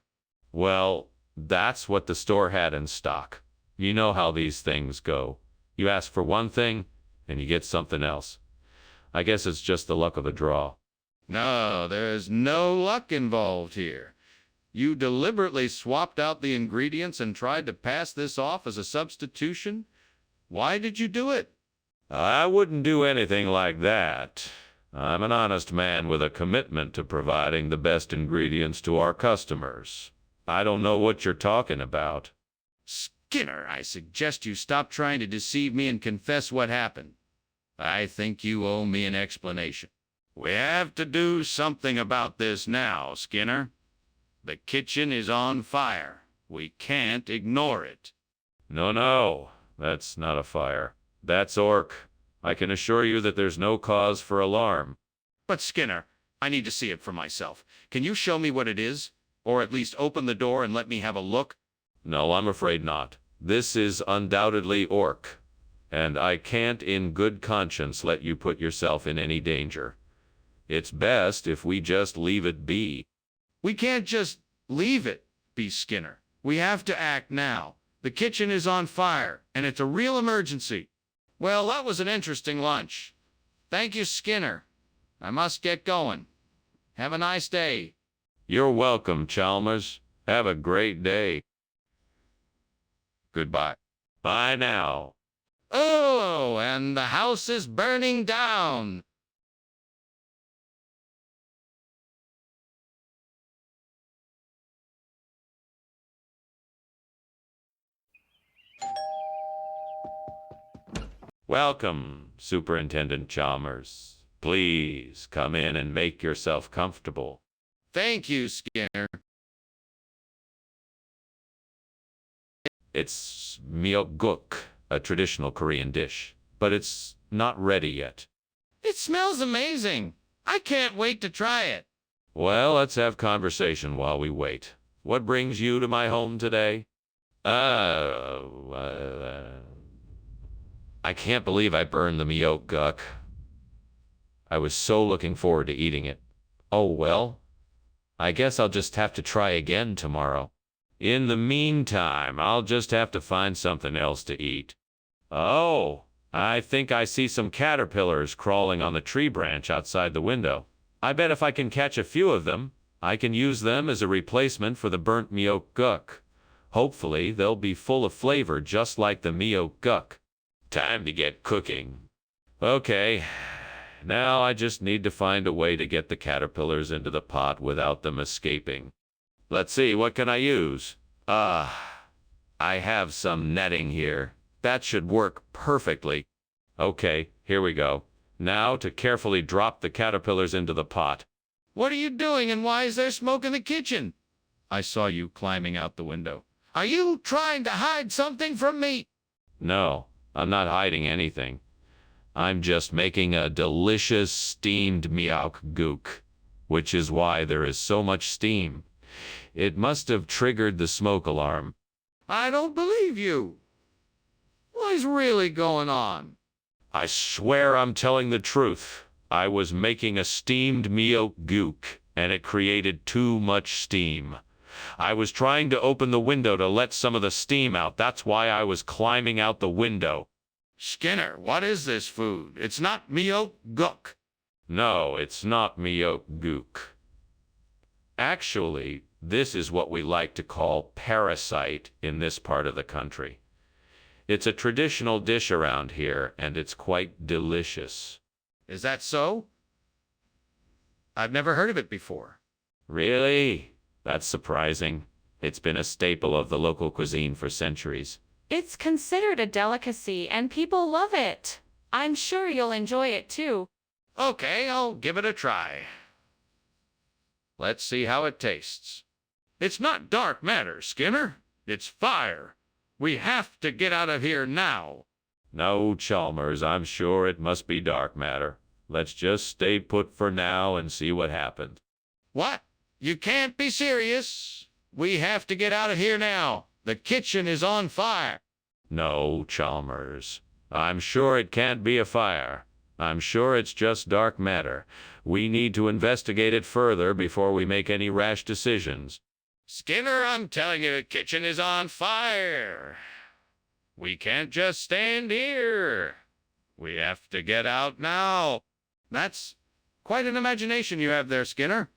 Well, that's what the store had in stock. You know how these things go. You ask for one thing, and you get something else. I guess it's just the luck of the draw. No, there's no luck involved here. You deliberately swapped out the ingredients and tried to pass this off as a substitution? Why did you do it? I wouldn't do anything like that. I'm an honest man with a commitment to providing the best ingredients to our customers. I don't know what you're talking about. Skinner, I suggest you stop trying to deceive me and confess what happened. I think you owe me an explanation. We have to do something about this now, Skinner. The kitchen is on fire. We can't ignore it. No, that's not a fire. That's Orc. I can assure you that there's no cause for alarm. But Skinner, I need to see it for myself. Can you show me what it is? Or at least open the door and let me have a look? No, I'm afraid not. This is undoubtedly Orc, and I can't in good conscience let you put yourself in any danger. It's best if we just leave it be. We can't just leave it be, Skinner. We have to act now. The kitchen is on fire, and it's a real emergency. Well, that was an interesting lunch. Thank you, Skinner. I must get going. Have a nice day. You're welcome, Chalmers. Have a great day. Goodbye. Bye now. Oh, and the house is burning down. Welcome, Superintendent Chalmers. Please come in and make yourself comfortable. Thank you, Skinner. It's myeokguk, a traditional Korean dish, but it's not ready yet. It smells amazing. I can't wait to try it. Well, let's have conversation while we wait. What brings you to my home today? I can't believe I burned the myeokguk. I was so looking forward to eating it. Oh well, I guess I'll just have to try again tomorrow. In the meantime, I'll just have to find something else to eat. Oh, I think I see some caterpillars crawling on the tree branch outside the window. I bet if I can catch a few of them, I can use them as a replacement for the burnt myeokguk. Hopefully, they'll be full of flavor just like the myeokguk. Time to get cooking. Okay, now I just need to find a way to get the caterpillars into the pot without them escaping. Let's see, what can I use? I have some netting here. That should work perfectly. Okay, here we go. Now to carefully drop the caterpillars into the pot. What are you doing, and why is there smoke in the kitchen? I saw you climbing out the window. Are you trying to hide something from me? No, I'm not hiding anything. I'm just making a delicious steamed myeokguk, which is why there is so much steam. It must have triggered the smoke alarm. I don't believe you. What is really going on? I swear I'm telling the truth. I was making a steamed myeokguk, and it created too much steam. I was trying to open the window to let some of the steam out. That's why I was climbing out the window. Skinner, what is this food? It's not myeokguk. No, it's not myeokguk. Actually, This is what we like to call parasite in this part of the country. It's a traditional dish around here, and it's quite delicious. Is that so? I've never heard of it before. Really? That's surprising. It's been a staple of the local cuisine for centuries. It's considered a delicacy and people love it. I'm sure you'll enjoy it too. Okay, I'll give it a try. Let's see how it tastes. It's not dark matter, Skinner. It's fire. We have to get out of here now. No, Chalmers, I'm sure it must be dark matter. Let's just stay put for now and see what happens. What? You can't be serious. We have to get out of here now. The kitchen is on fire. No, Chalmers. I'm sure it can't be a fire. I'm sure it's just dark matter. We need to investigate it further before we make any rash decisions. Skinner, I'm telling you, the kitchen is on fire. We can't just stand here. We have to get out now. That's quite an imagination you have there, Skinner.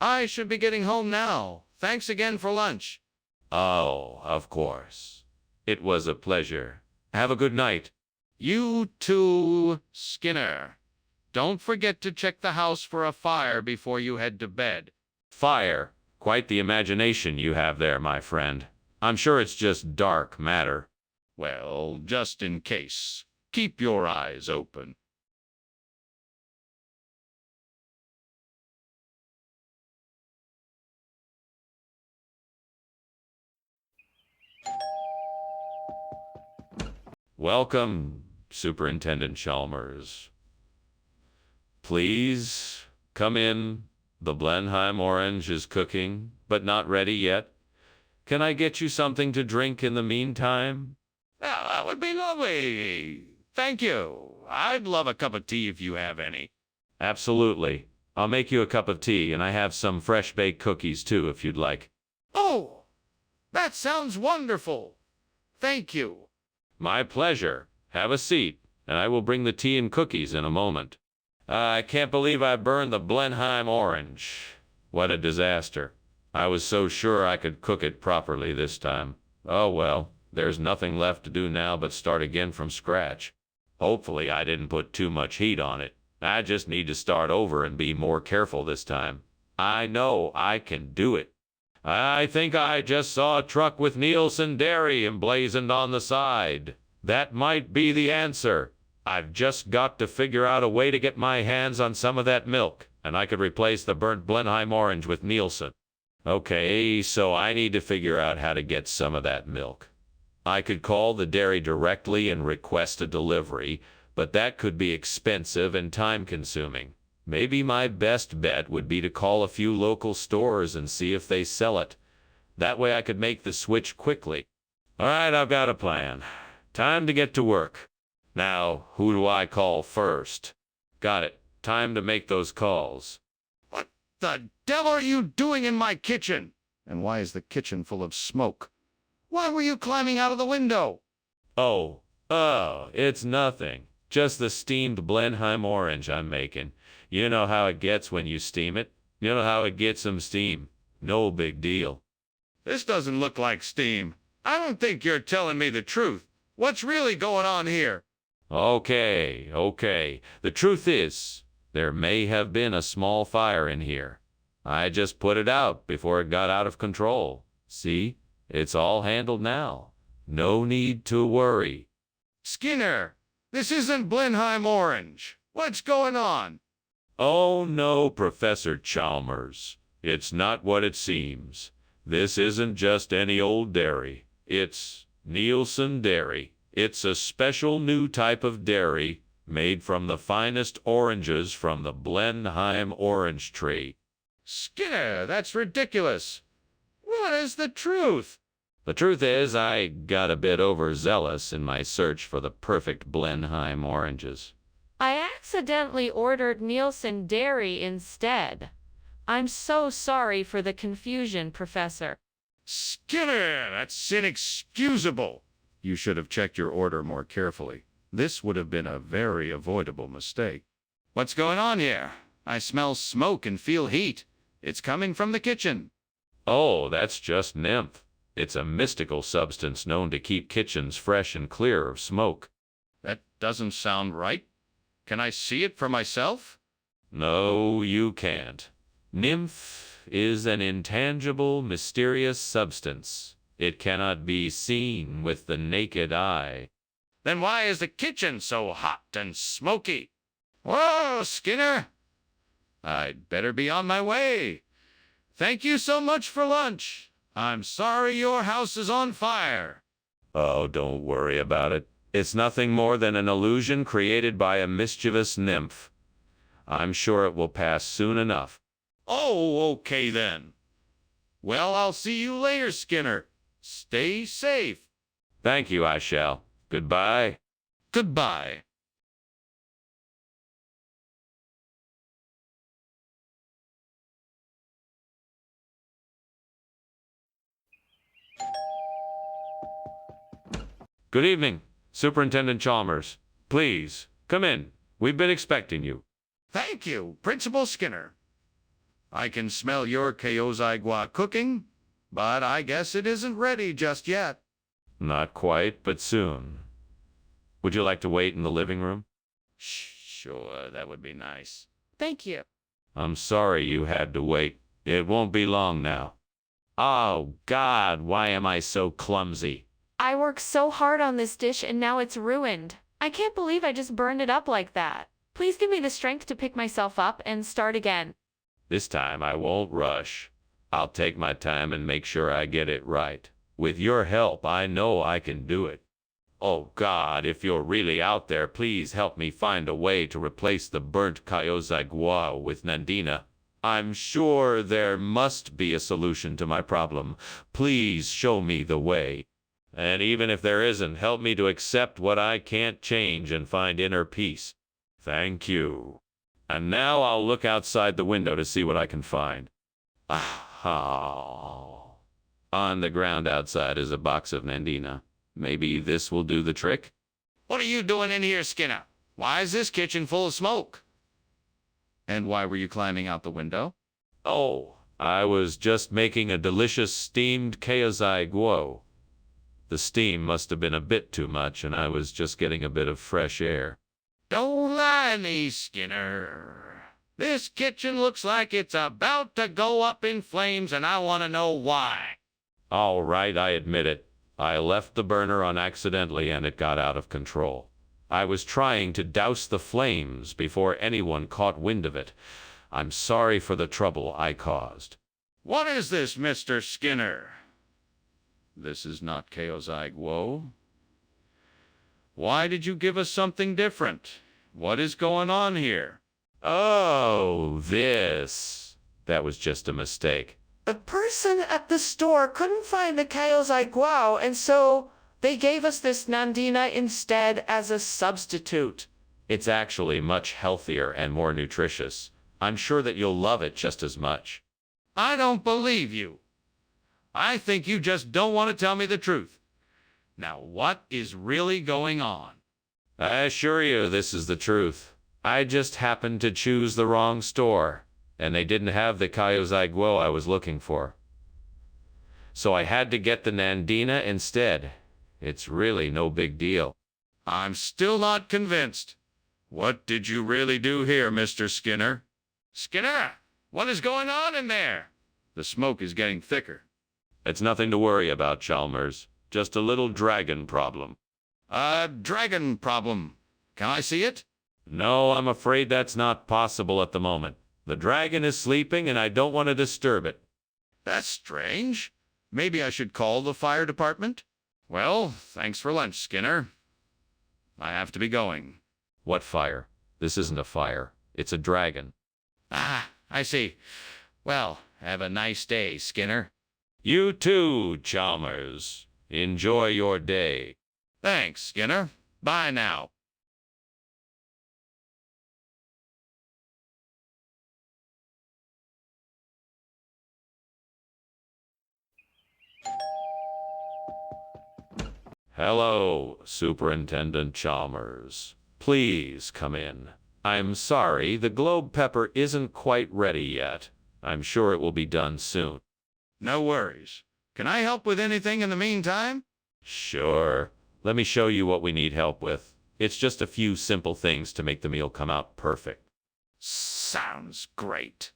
I should be getting home now. Thanks again for lunch. Oh, of course. It was a pleasure. Have a good night. You too, Skinner. Don't forget to check the house for a fire before you head to bed. Fire. Quite the imagination you have there, my friend. I'm sure it's just dark matter. Well, just in case, keep your eyes open. Welcome, Superintendent Chalmers. Please come in. The Blenheim orange is cooking, but not ready yet. Can I get you something to drink in the meantime? That would be lovely. Thank you. I'd love a cup of tea if you have any. Absolutely. I'll make you a cup of tea, and I have some fresh-baked cookies, too, if you'd like. Oh, that sounds wonderful. Thank you. My pleasure. Have a seat, and I will bring the tea and cookies in a moment. I can't believe I burned the Blenheim orange. What a disaster. I was so sure I could cook it properly this time. Oh well, there's nothing left to do now but start again from scratch. Hopefully I didn't put too much heat on it. I just need to start over and be more careful this time. I know I can do it. I think I just saw a truck with Nielsen Dairy emblazoned on the side. That might be the answer. I've just got to figure out a way to get my hands on some of that milk, and I could replace the burnt Blenheim orange with Nielsen. Okay, so I need to figure out how to get some of that milk. I could call the dairy directly and request a delivery, but that could be expensive and time-consuming. Maybe my best bet would be to call a few local stores and see if they sell it. That way I could make the switch quickly. All right, I've got a plan. Time to get to work. Now, who do I call first? Got it. Time to make those calls. What the devil are you doing in my kitchen? And why is the kitchen full of smoke? Why were you climbing out of the window? Oh, it's nothing. Just the steamed Blenheim orange I'm making. You know how it gets when you steam it. You know how it gets some steam. No big deal. This doesn't look like steam. I don't think you're telling me the truth. What's really going on here? Okay. The truth is, there may have been a small fire in here. I just put it out before it got out of control. See? It's all handled now. No need to worry. Skinner, this isn't Blenheim orange. What's going on? Oh no, Professor Chalmers. It's not what it seems. This isn't just any old dairy. It's Nielsen Dairy. It's a special new type of dairy made from the finest oranges from the Blenheim orange tree. Skinner, that's ridiculous. What is the truth? The truth is, I got a bit overzealous in my search for the perfect Blenheim oranges. I accidentally ordered Nielsen Dairy instead. I'm so sorry for the confusion, Professor. Skinner, that's inexcusable. You should have checked your order more carefully. This would have been a very avoidable mistake. What's going on here? I smell smoke and feel heat. It's coming from the kitchen. Oh, that's just nymph. It's a mystical substance known to keep kitchens fresh and clear of smoke. That doesn't sound right. Can I see it for myself? No, you can't. Nymph is an intangible, mysterious substance. It cannot be seen with the naked eye. Then why is the kitchen so hot and smoky? Whoa, Skinner! I'd better be on my way. Thank you so much for lunch. I'm sorry your house is on fire. Oh, don't worry about it. It's nothing more than an illusion created by a mischievous nymph. I'm sure it will pass soon enough. Oh, okay then. Well, I'll see you later, Skinner. Stay safe. Thank you, I shall. Goodbye. Goodbye. Good evening, Superintendent Chalmers. Please, come in. We've been expecting you. Thank you, Principal Skinner. I can smell your Kaozaigua cooking, but I guess it isn't ready just yet. Not quite, but soon. Would you like to wait in the living room? Sure, that would be nice. Thank you. I'm sorry you had to wait. It won't be long now. Oh, God, why am I so clumsy? I worked so hard on this dish and now it's ruined. I can't believe I just burned it up like that. Please give me the strength to pick myself up and start again. This time I won't rush. I'll take my time and make sure I get it right. With your help, I know I can do it. Oh God, if you're really out there, please help me find a way to replace the burnt Kaozaigua with Nandina. I'm sure there must be a solution to my problem. Please show me the way. And even if there isn't, help me to accept what I can't change and find inner peace. Thank you. And now I'll look outside the window to see what I can find. Oh. On the ground outside is a box of Nandina. Maybe this will do the trick? What are you doing in here, Skinner? Why is this kitchen full of smoke? And why were you climbing out the window? Oh, I was just making a delicious steamed Kaozaigua. The steam must have been a bit too much, and I was just getting a bit of fresh air. Don't lie to me, Skinner. This kitchen looks like it's about to go up in flames, and I want to know why. All right, I admit it. I left the burner on accidentally, and it got out of control. I was trying to douse the flames before anyone caught wind of it. I'm sorry for the trouble I caused. What is this, Mr. Skinner? This is not Kaozaigua. Why did you give us something different? What is going on here? Oh, this. That was just a mistake. The person at the store couldn't find the Kaozaigua, and so they gave us this Nandina instead as a substitute. It's actually much healthier and more nutritious. I'm sure that you'll love it just as much. I don't believe you. I think you just don't want to tell me the truth. Now, what is really going on? I assure you this is the truth. I just happened to choose the wrong store, and they didn't have the Kaozaigua I was looking for. So I had to get the Nandina instead. It's really no big deal. I'm still not convinced. What did you really do here, Mr. Skinner? Skinner, what is going on in there? The smoke is getting thicker. It's nothing to worry about, Chalmers. Just a little dragon problem. A dragon problem. Can I see it? No, I'm afraid that's not possible at the moment. The dragon is sleeping, and I don't want to disturb it. That's strange. Maybe I should call the fire department? Well, thanks for lunch, Skinner. I have to be going. What fire? This isn't a fire. It's a dragon. Ah, I see. Well, have a nice day, Skinner. You too, Chalmers. Enjoy your day. Thanks, Skinner. Bye now. Hello, Superintendent Chalmers. Please come in. I'm sorry, the globe pepper isn't quite ready yet. I'm sure it will be done soon. No worries. Can I help with anything in the meantime? Sure. Let me show you what we need help with. It's just a few simple things to make the meal come out perfect. Sounds great.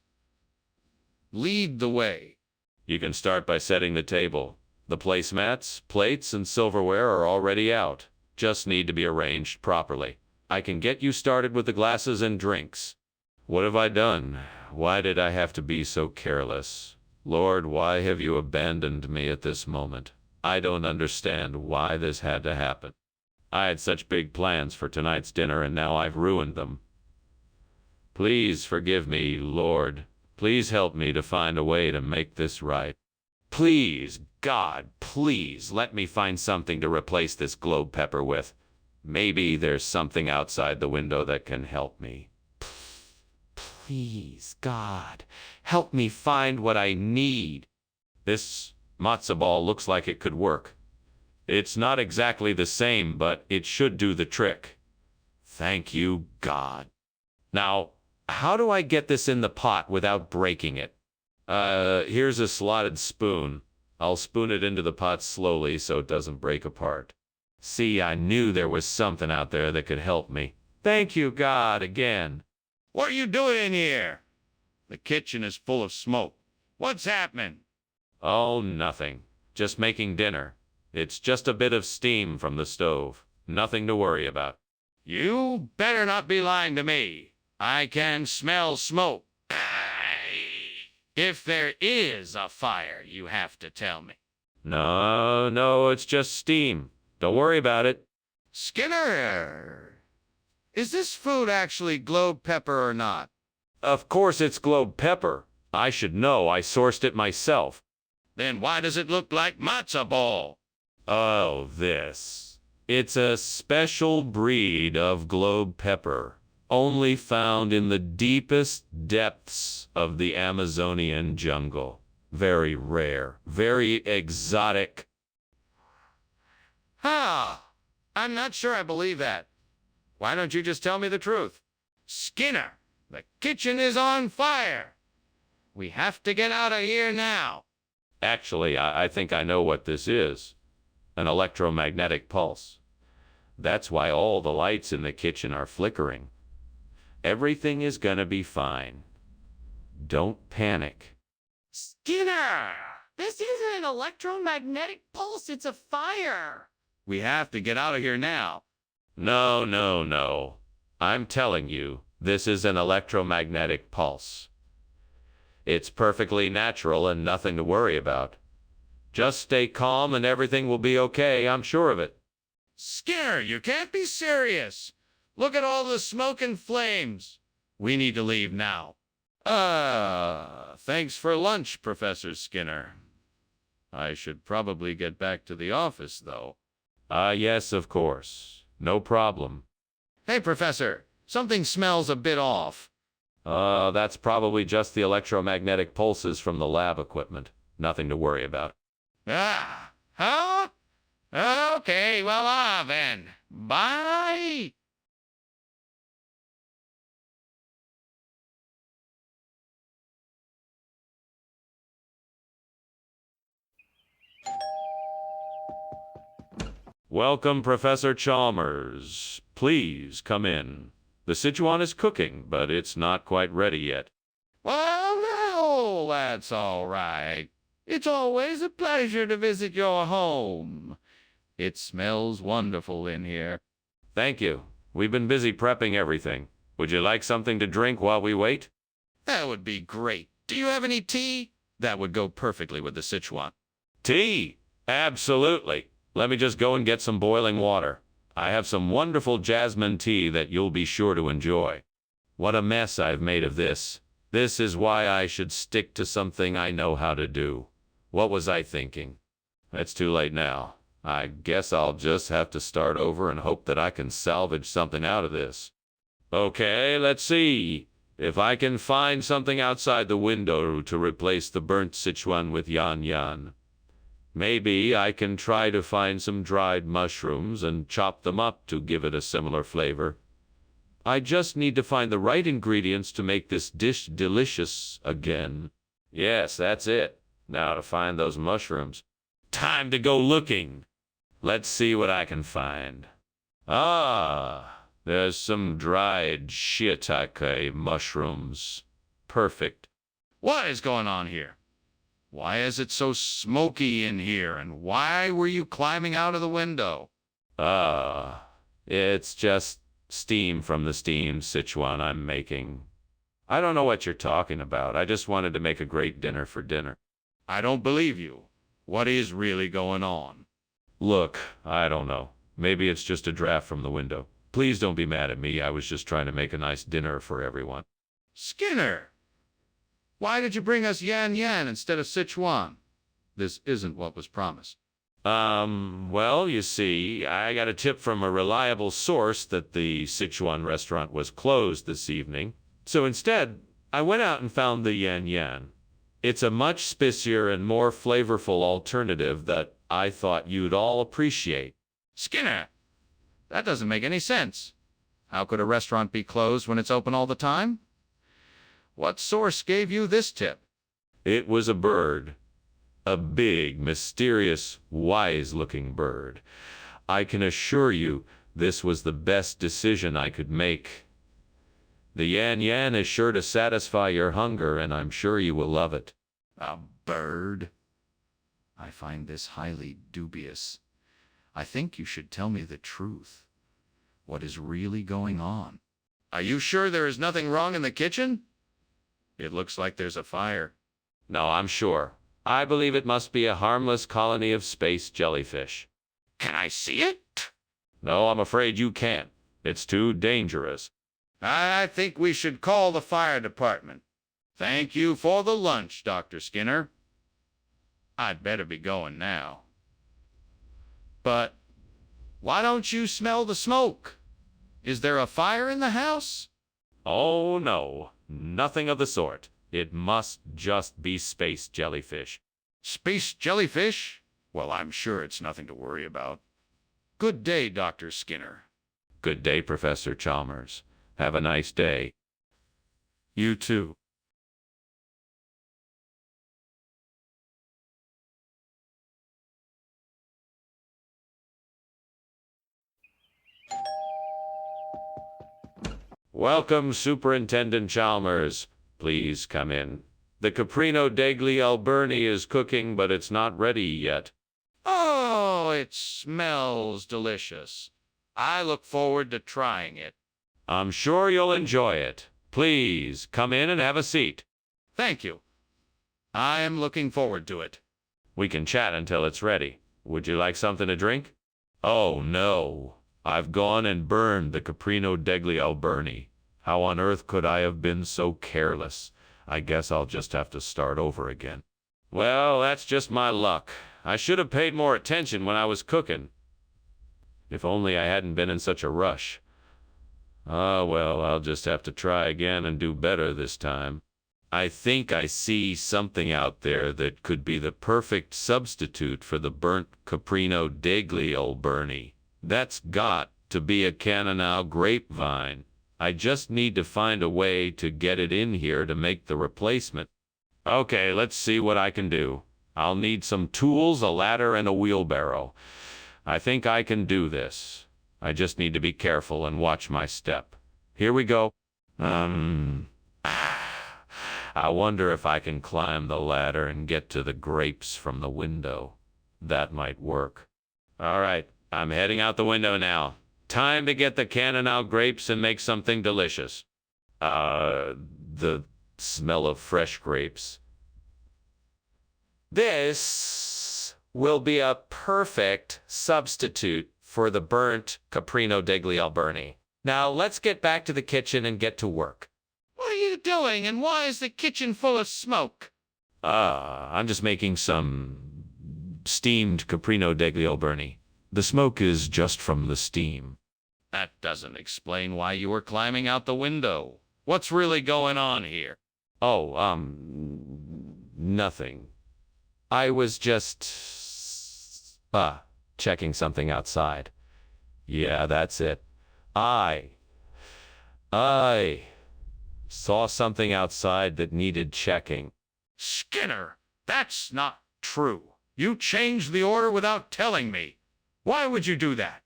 Lead the way. You can start by setting the table. The placemats, plates, and silverware are already out. Just need to be arranged properly. I can get you started with the glasses and drinks. What have I done? Why did I have to be so careless? Lord, why have you abandoned me at this moment? I don't understand why this had to happen. I had such big plans for tonight's dinner and now I've ruined them. Please forgive me, Lord. Please help me to find a way to make this right. Please, God, please let me find something to replace this globe pepper with. Maybe there's something outside the window that can help me. Please, God, help me find what I need. This matzo ball looks like it could work. It's not exactly the same, but it should do the trick. Thank you, God. Now, how do I get this in the pot without breaking it? Here's a slotted spoon. I'll spoon it into the pot slowly so it doesn't break apart. See, I knew there was something out there that could help me. Thank you, God, again. What are you doing in here? The kitchen is full of smoke. What's happening? Oh, nothing. Just making dinner. It's just a bit of steam from the stove. Nothing to worry about. You better not be lying to me. I can smell smoke. If there is a fire, you have to tell me. No, it's just steam. Don't worry about it. Skinner, is this food actually globe pepper or not? Of course it's globe pepper. I should know. I sourced it myself. Then why does it look like matzo ball? Oh, this. It's a special breed of globe pepper, only found in the deepest depths of the Amazonian jungle. Very rare, very exotic. I'm not sure I believe that. Why don't you just tell me the truth? Skinner, the kitchen is on fire. We have to get out of here now. Actually, I think I know what this is. An electromagnetic pulse. That's why all the lights in the kitchen are flickering. Everything is gonna be fine. Don't panic. Skinner! This isn't an electromagnetic pulse, it's a fire! We have to get out of here now. No. I'm telling you, this is an electromagnetic pulse. It's perfectly natural and nothing to worry about. Just stay calm and everything will be okay, I'm sure of it. Skinner, you can't be serious. Look at all the smoke and flames. We need to leave now. Thanks for lunch, Professor Skinner. I should probably get back to the office, though. Yes, of course. No problem. Hey, Professor, something smells a bit off. That's probably just the electromagnetic pulses from the lab equipment. Nothing to worry about. Huh? Okay, well, then. Bye. Welcome, Professor Chalmers. Please come in. The Sichuan is cooking, but it's not quite ready yet. Well, no, that's all right. It's always a pleasure to visit your home. It smells wonderful in here. Thank you. We've been busy prepping everything. Would you like something to drink while we wait? That would be great. Do you have any tea? That would go perfectly with the Sichuan. Tea? Absolutely. Let me just go and get some boiling water. I have some wonderful jasmine tea that you'll be sure to enjoy. What a mess I've made of this. This is why I should stick to something I know how to do. What was I thinking? It's too late now. I guess I'll just have to start over and hope that I can salvage something out of this. Okay, let's see. If I can find something outside the window to replace the burnt Sichuan with yan yan. Maybe I can try to find some dried mushrooms and chop them up to give it a similar flavor. I just need to find the right ingredients to make this dish delicious again. Yes, that's it. Now to find those mushrooms. Time to go looking. Let's see what I can find. Ah, there's some dried shiitake mushrooms. Perfect. What is going on here? Why is it so smoky in here, and why were you climbing out of the window? It's just steam from the steamed Sichuan I'm making. I don't know what you're talking about. I just wanted to make a great dinner for dinner. I don't believe you. What is really going on? Look, I don't know. Maybe it's just a draft from the window. Please don't be mad at me. I was just trying to make a nice dinner for everyone. Skinner! Why did you bring us yan yan instead of Sichuan? This isn't what was promised. Well, you see, I got a tip from a reliable source that the Sichuan restaurant was closed this evening. So instead, I went out and found the yan yan. It's a much spicier and more flavorful alternative that I thought you'd all appreciate. Skinner! That doesn't make any sense. How could a restaurant be closed when it's open all the time? What source gave you this tip? It was a bird. A big, mysterious, wise-looking bird. I can assure you this was the best decision I could make. The yan yan is sure to satisfy your hunger, and I'm sure you will love it. A bird? I find this highly dubious. I think you should tell me the truth. What is really going on? Are you sure there is nothing wrong in the kitchen? It looks like there's a fire. No, I'm sure. I believe it must be a harmless colony of space jellyfish. Can I see it? No, I'm afraid you can't. It's too dangerous. I think we should call the fire department. Thank you for the lunch, Dr. Skinner. I'd better be going now. But why don't you smell the smoke? Is there a fire in the house? Oh, no. Nothing of the sort. It must just be space jellyfish. Space jellyfish? Well, I'm sure it's nothing to worry about. Good day, Dr. Skinner. Good day, Professor Chalmers. Have a nice day. You too. Welcome, Superintendent Chalmers. Please come in. The caprino degli Alberni is cooking, but it's not ready yet. Oh, it smells delicious. I look forward to trying it. I'm sure you'll enjoy it. Please, come in and have a seat. Thank you. I am looking forward to it. We can chat until it's ready. Would you like something to drink? Oh, no. I've gone and burned the caprino degli Alberni. How on earth could I have been so careless? I guess I'll just have to start over again. Well, that's just my luck. I should have paid more attention when I was cooking. If only I hadn't been in such a rush. Ah, well, I'll just have to try again and do better this time. I think I see something out there that could be the perfect substitute for the burnt caprino degli Alberni. That's got to be a Cannonau grapevine. I just need to find a way to get it in here to make the replacement. Okay, let's see what I can do. I'll need some tools, a ladder, and a wheelbarrow. I think I can do this. I just need to be careful and watch my step. Here we go. I wonder if I can climb the ladder and get to the grapes from the window. That might work. All right, I'm heading out the window now. Time to get the Cannonau grapes and make something delicious. The smell of fresh grapes. This will be a perfect substitute for the burnt caprino degli Alberni. Now let's get back to the kitchen and get to work. What are you doing, and why is the kitchen full of smoke? I'm just making some steamed caprino degli Alberni. The smoke is just from the steam. That doesn't explain why you were climbing out the window. What's really going on here? Oh, nothing. I was just, checking something outside. Yeah, that's it. I saw something outside that needed checking. Skinner, That's not true. You changed the order without telling me. Why would you do that?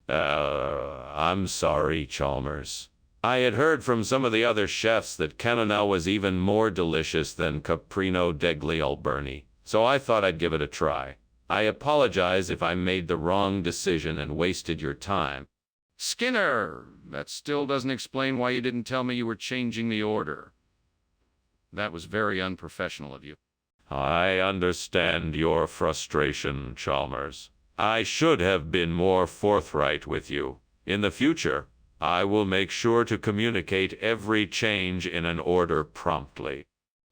I'm sorry, Chalmers. I had heard from some of the other chefs that Canonel was even more delicious than Caprino degli Alberni, so I thought I'd give it a try. I apologize if I made the wrong decision and wasted your time. Skinner, that still doesn't explain why you didn't tell me you were changing the order. That was very unprofessional of you. I understand your frustration, Chalmers. I should have been more forthright with you. In the future, I will make sure to communicate every change in an order promptly.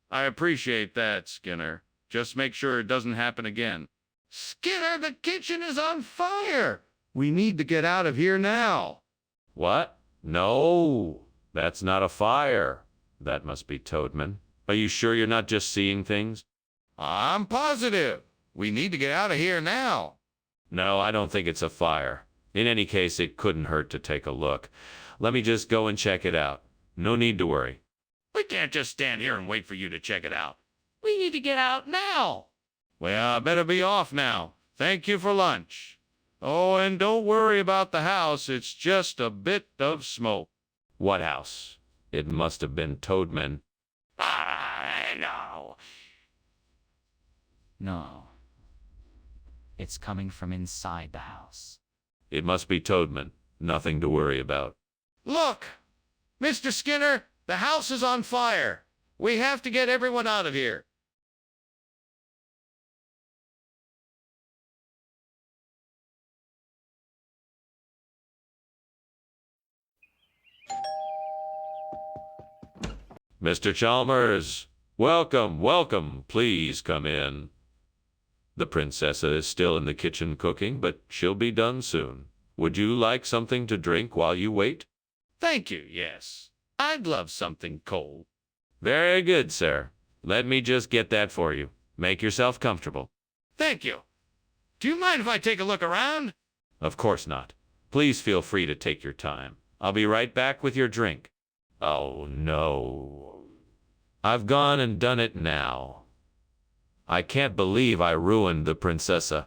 I appreciate that, Skinner. Just make sure it doesn't happen again. Skinner, the kitchen is on fire! We need to get out of here now. What? No, that's not a fire. That must be Toadman. Are you sure you're not just seeing things? I'm positive. We need to get out of here now. No, I don't think it's a fire. In any case, it couldn't hurt to take a look. Let me just go and check it out. No need to worry. We can't just stand here and wait for you to check it out. We need to get out now. Well, I better be off now. Thank you for lunch. Oh, and don't worry about the house. It's just a bit of smoke. What house? It must have been Toadman. No. No. It's coming from inside the house. It must be Toadman. Nothing to worry about. Look! Mr. Skinner, the house is on fire. We have to get everyone out of here. Mr. Chalmers, welcome, welcome. Please come in. The Princessa is still in the kitchen cooking, but she'll be done soon. Would you like something to drink while you wait? Thank you, yes. I'd love something cold. Very good, sir. Let me just get that for you. Make yourself comfortable. Thank you. Do you mind if I take a look around? Of course not. Please feel free to take your time. I'll be right back with your drink. Oh, no. I've gone and done it now. I can't believe I ruined the Princessa.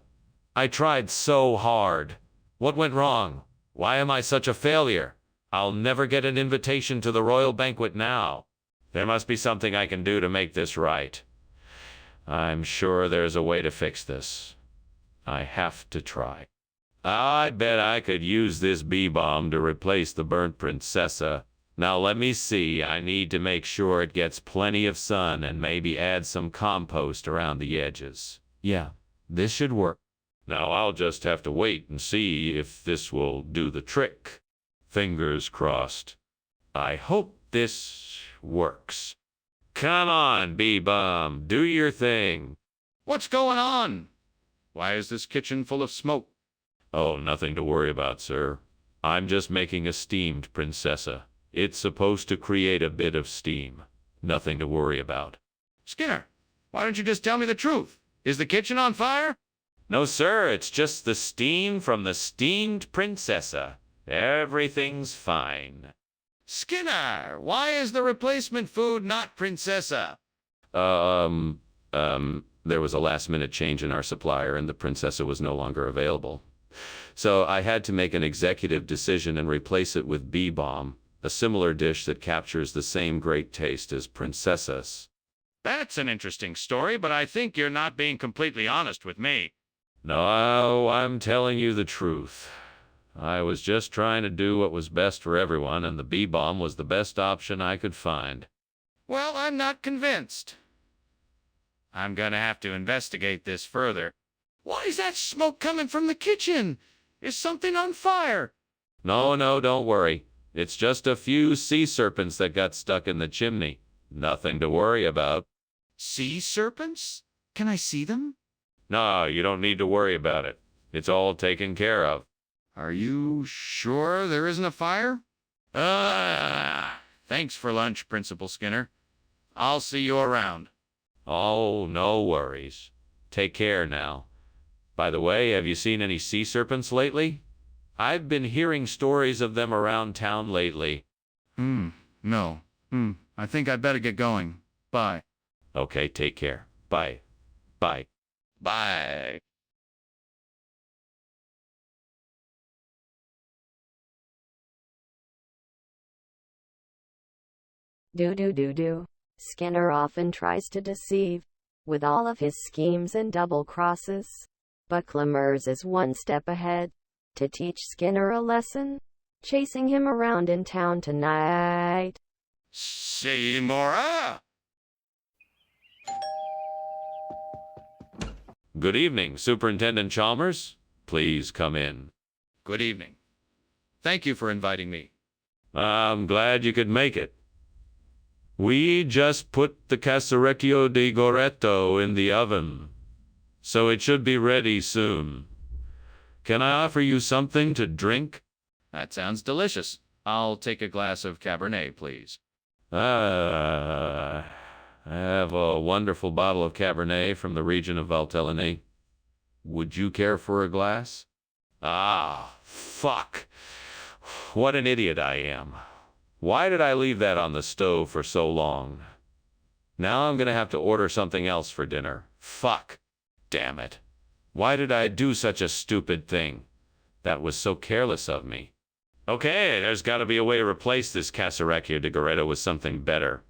I tried so hard. What went wrong? Why am I such a failure? I'll never get an invitation to the royal banquet now. There must be something I can do to make this right. I'm sure there's a way to fix this. I have to try. I bet I could use this bee balm to replace the burnt Princessa. Now let me see, I need to make sure it gets plenty of sun and maybe add some compost around the edges. Yeah, this should work. Now I'll just have to wait and see if this will do the trick. Fingers crossed. I hope this works. Come on, bee balm, do your thing. What's going on? Why is this kitchen full of smoke? Oh, nothing to worry about, sir. I'm just making a steamed Princessa. It's supposed to create a bit of steam. Nothing to worry about. Skinner, why don't you just tell me the truth? Is the kitchen on fire? No, sir, it's just the steam from the steamed Princessa. Everything's fine. Skinner, why is the replacement food not Princessa? There was a last-minute change in our supplier and the Princessa was no longer available. So I had to make an executive decision and replace it with bee balm, a similar dish that captures the same great taste as Princessa's. That's an interesting story, but I think you're not being completely honest with me. No, I'm telling you the truth. I was just trying to do what was best for everyone, and the bee balm was the best option I could find. Well, I'm not convinced. I'm gonna have to investigate this further. Why is that smoke coming from the kitchen? Is something on fire? No, don't worry. It's just a few sea serpents that got stuck in the chimney. Nothing to worry about. Sea serpents? Can I see them? No, you don't need to worry about it. It's all taken care of. Are you sure there isn't a fire? Thanks for lunch, Principal Skinner. I'll see you around. Oh, no worries. Take care now. By the way, have you seen any sea serpents lately? I've been hearing stories of them around town lately. No. I think I'd better get going. Bye. Okay, take care. Bye. Bye. Bye. Do. Skinner often tries to deceive, with all of his schemes and double crosses. But Clemers is one step ahead, to teach Skinner a lesson, chasing him around in town tonight. Seymour! Good evening, Superintendent Chalmers. Please come in. Good evening. Thank you for inviting me. I'm glad you could make it. We just put the Casarecchio di Goretto in the oven, so it should be ready soon. Can I offer you something to drink? That sounds delicious. I'll take a glass of Cabernet, please. I have a wonderful bottle of Cabernet from the region of Valtellina. Would you care for a glass? Ah, fuck. What an idiot I am. Why did I leave that on the stove for so long? Now I'm gonna have to order something else for dinner. Fuck. Damn it. Why did I do such a stupid thing? That was so careless of me. Okay, there's gotta be a way to replace this Casarecchio di Goretto with something better.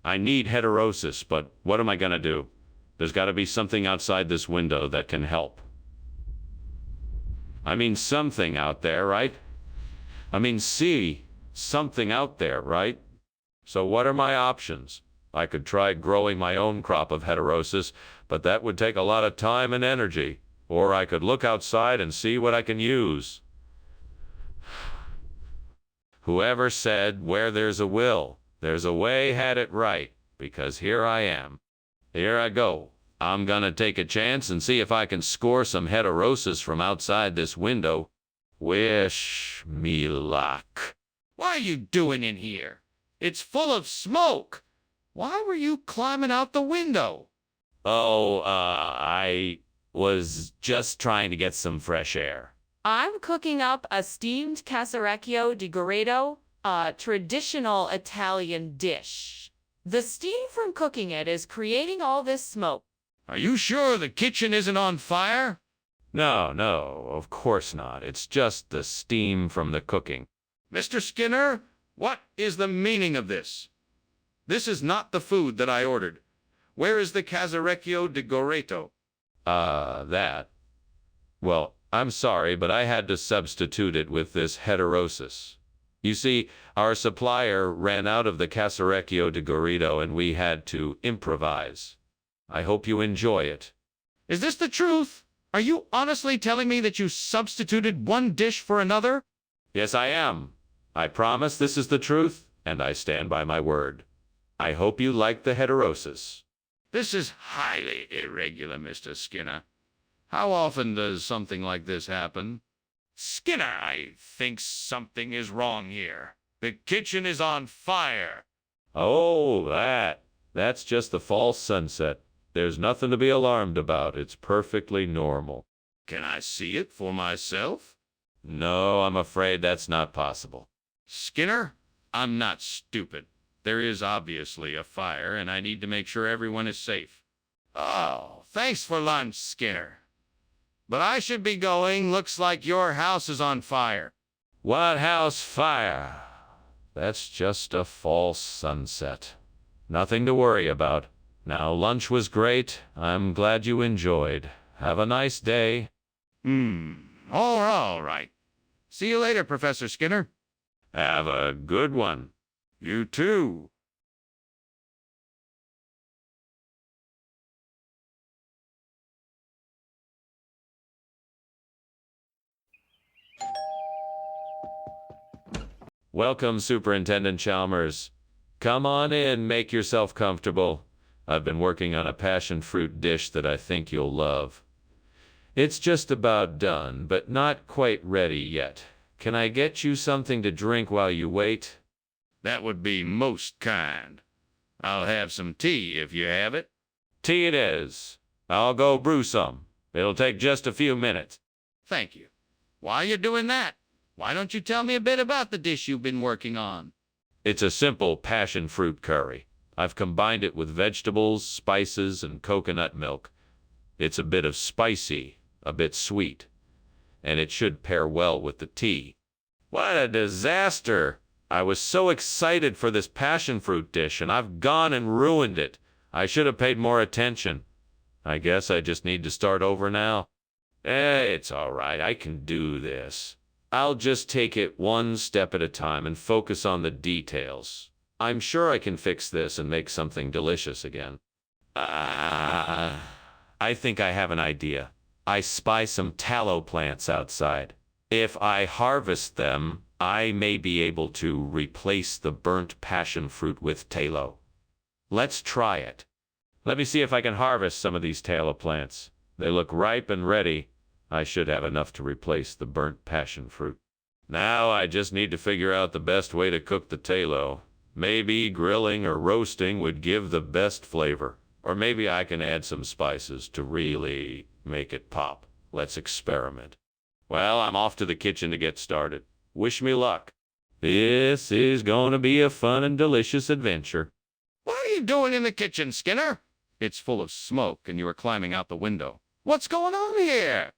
I need heterosis, but what am I gonna do? There's gotta be something outside this window that can help. I mean, something out there, right? I mean, see, something out there, right? So what are my options? I could try growing my own crop of heterosis, but that would take a lot of time and energy. Or I could look outside and see what I can use. Whoever said where there's a will, there's a way had it right, because here I am. Here I go. I'm gonna take a chance and see if I can score some heterosis from outside this window. Wish me luck. What are you doing in here? It's full of smoke. Why were you climbing out the window? Oh, I was just trying to get some fresh air. I'm cooking up a steamed Casarecchio di Goretto, a traditional Italian dish. The steam from cooking it is creating all this smoke. Are you sure the kitchen isn't on fire? No, of course not. It's just the steam from the cooking. Mr. Skinner, what is the meaning of this? This is not the food that I ordered. Where is the Casarecchio di Goretto? That. Well, I'm sorry, but I had to substitute it with this heterosis. You see, our supplier ran out of the Casarecchio di Goretto and we had to improvise. I hope you enjoy it. Is this the truth? Are you honestly telling me that you substituted one dish for another? Yes, I am. I promise this is the truth, and I stand by my word. I hope you like the heterosis. This is highly irregular, Mr. Skinner. How often does something like this happen? Skinner, I think something is wrong here. The kitchen is on fire. Oh, that's just the false sunset. There's nothing to be alarmed about. It's perfectly normal. Can I see it for myself? No, I'm afraid that's not possible. Skinner, I'm not stupid. There is obviously a fire, and I need to make sure everyone is safe. Oh, thanks for lunch, Skinner. But I should be going. Looks like your house is on fire. What house fire? That's just a false sunset. Nothing to worry about. Now, lunch was great. I'm glad you enjoyed. Have a nice day. All right. See you later, Professor Skinner. Have a good one. You too. Welcome, Superintendent Chalmers. Come on in, make yourself comfortable. I've been working on a passion fruit dish that I think you'll love. It's just about done, but not quite ready yet. Can I get you something to drink while you wait? That would be most kind. I'll have some tea if you have it. Tea it is. I'll go brew some. It'll take just a few minutes. Thank you. While you're doing that, why don't you tell me a bit about the dish you've been working on? It's a simple passion fruit curry. I've combined it with vegetables, spices, and coconut milk. It's a bit of spicy, a bit sweet, and it should pair well with the tea. What a disaster! I was so excited for this passion fruit dish, and I've gone and ruined it. I should have paid more attention. I guess I just need to start over now. It's all right. I can do this. I'll just take it one step at a time and focus on the details. I'm sure I can fix this and make something delicious again. I think I have an idea. I spy some tallow plants outside. If I harvest them, I may be able to replace the burnt passion fruit with tallow. Let's try it. Let me see if I can harvest some of these tallow plants. They look ripe and ready. I should have enough to replace the burnt passion fruit. Now I just need to figure out the best way to cook the tallow. Maybe grilling or roasting would give the best flavor. Or maybe I can add some spices to really make it pop. Let's experiment. Well, I'm off to the kitchen to get started. Wish me luck. This is going to be a fun and delicious adventure. What are you doing in the kitchen, Skinner? It's full of smoke and you are climbing out the window. What's going on here?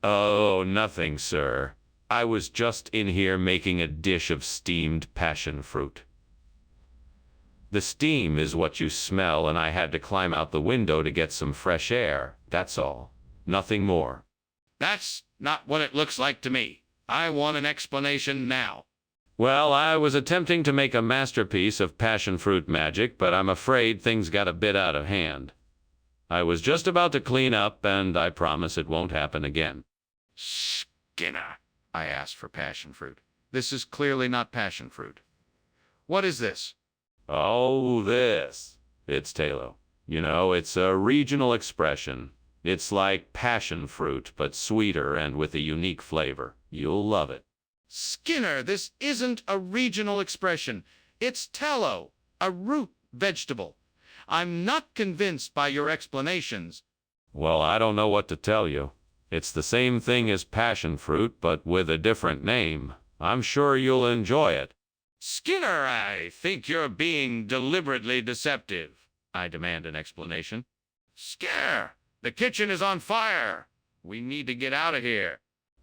Oh, nothing, sir. I was just in here making a dish of steamed passion fruit. The steam is what you smell, and I had to climb out the window to get some fresh air. That's all. Nothing more. That's not what it looks like to me. I want an explanation now. Well, I was attempting to make a masterpiece of passion fruit magic, but I'm afraid things got a bit out of hand. I was just about to clean up, and I promise it won't happen again. Skinner, I asked for passion fruit. This is clearly not passion fruit. What is this? Oh, this. It's tallow. You know, it's a regional expression. It's like passion fruit, but sweeter and with a unique flavor. You'll love it. Skinner, this isn't a regional expression. It's tallow, a root vegetable. I'm not convinced by your explanations. Well, I don't know what to tell you. It's the same thing as passion fruit, but with a different name. I'm sure you'll enjoy it. Skinner, I think you're being deliberately deceptive. I demand an explanation. Skinner, the kitchen is on fire. We need to get out of here.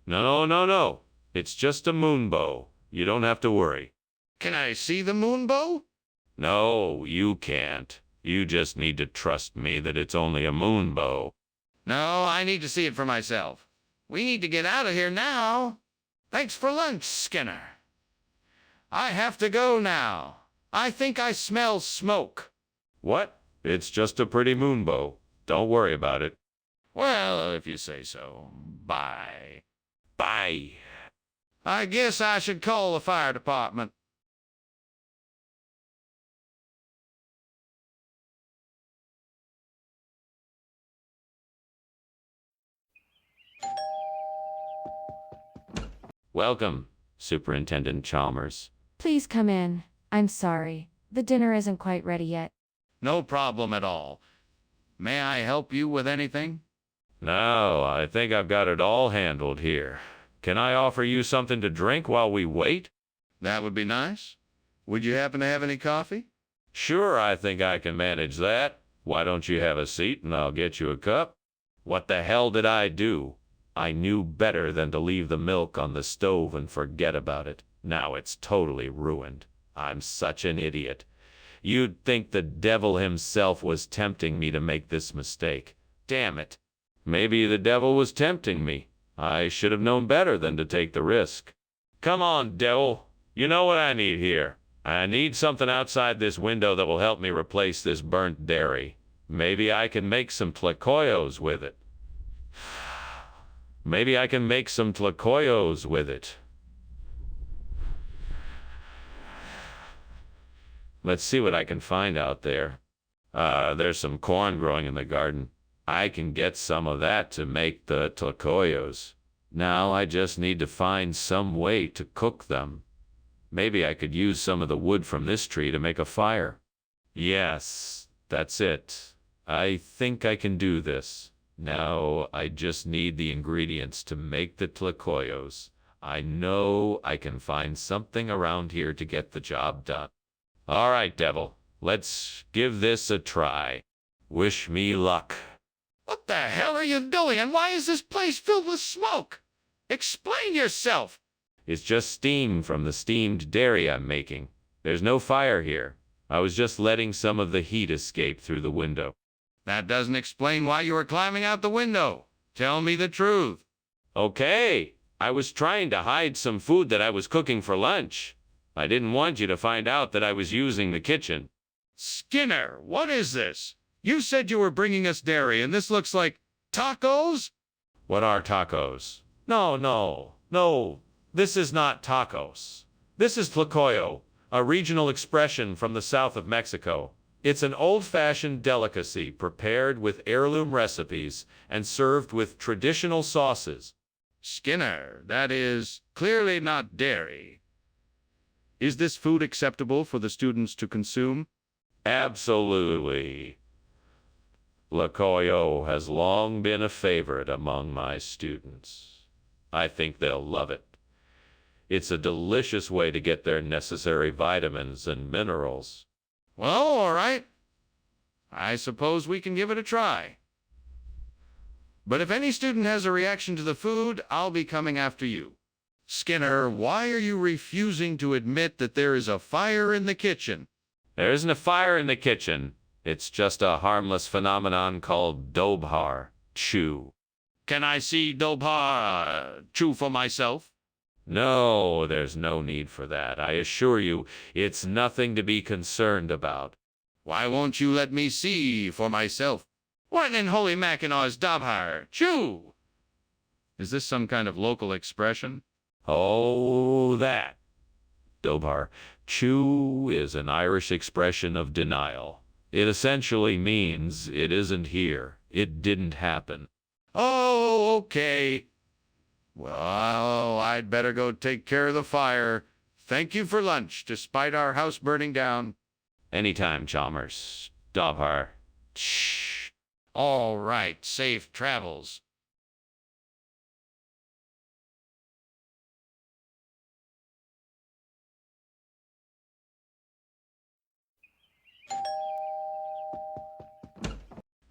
No. It's just a moonbow. You don't have to worry. Can I see the moonbow? No, you can't. You just need to trust me that it's only a moonbow. No, I need to see it for myself. We need to get out of here now. Thanks for lunch, Skinner. I have to go now. I think I smell smoke. What? It's just a pretty moonbow. Don't worry about it. Well, if you say so. Bye. Bye. I guess I should call the fire department. Welcome, Superintendent Chalmers. Please come in. I'm sorry. The dinner isn't quite ready yet. No problem at all. May I help you with anything? No, I think I've got it all handled here. Can I offer you something to drink while we wait? That would be nice. Would you happen to have any coffee? Sure, I think I can manage that. Why don't you have a seat and I'll get you a cup? What the hell did I do? I knew better than to leave the milk on the stove and forget about it. Now it's totally ruined. I'm such an idiot. You'd think the devil himself was tempting me to make this mistake. Damn it. Maybe the devil was tempting me. I should have known better than to take the risk. Come on, devil. You know what I need here. I need something outside this window that will help me replace this burnt dairy. Maybe I can make some tlacoyos with it. Maybe I can make some tlacoyos with it. Let's see what I can find out there. There's some corn growing in the garden. I can get some of that to make the tlacoyos. Now I just need to find some way to cook them. Maybe I could use some of the wood from this tree to make a fire. Yes, that's it. I think I can do this. Now I just need the ingredients to make the tlacoyos. I know I can find something around here to get the job done. All right, devil. Let's give this a try. Wish me luck. What the hell are you doing, and why is this place filled with smoke? Explain yourself. It's just steam from the steamed dairy I'm making. There's no fire here. I was just letting some of the heat escape through the window. That doesn't explain why you were climbing out the window. Tell me the truth. Okay, I was trying to hide some food that I was cooking for lunch. I didn't want you to find out that I was using the kitchen. Skinner, what is this? You said you were bringing us dairy, and this looks like tacos? What are tacos? No. This is not tacos. This is tlacoyo, a regional expression from the south of Mexico. It's an old-fashioned delicacy prepared with heirloom recipes and served with traditional sauces. Skinner, that is clearly not dairy. Is this food acceptable for the students to consume? Absolutely. Tlacoyo has long been a favorite among my students. I think they'll love it. It's a delicious way to get their necessary vitamins and minerals. Well, all right. I suppose we can give it a try. But if any student has a reaction to the food, I'll be coming after you. Skinner, why are you refusing to admit that there is a fire in the kitchen? There isn't a fire in the kitchen. It's just a harmless phenomenon called Dobhar Chew. Can I see Dobhar Chew for myself? No, there's no need for that. I assure you, it's nothing to be concerned about. Why won't you let me see for myself? What in holy Mackinaw is Dobhar Chew? Is this some kind of local expression? Oh, that. Dobhar Chew is an Irish expression of denial. It essentially means it isn't here. It didn't happen. Oh, okay. Well, I'd better go take care of the fire. Thank you for lunch, despite our house burning down. Anytime, Chalmers. Dobhar. Shh. All right, safe travels.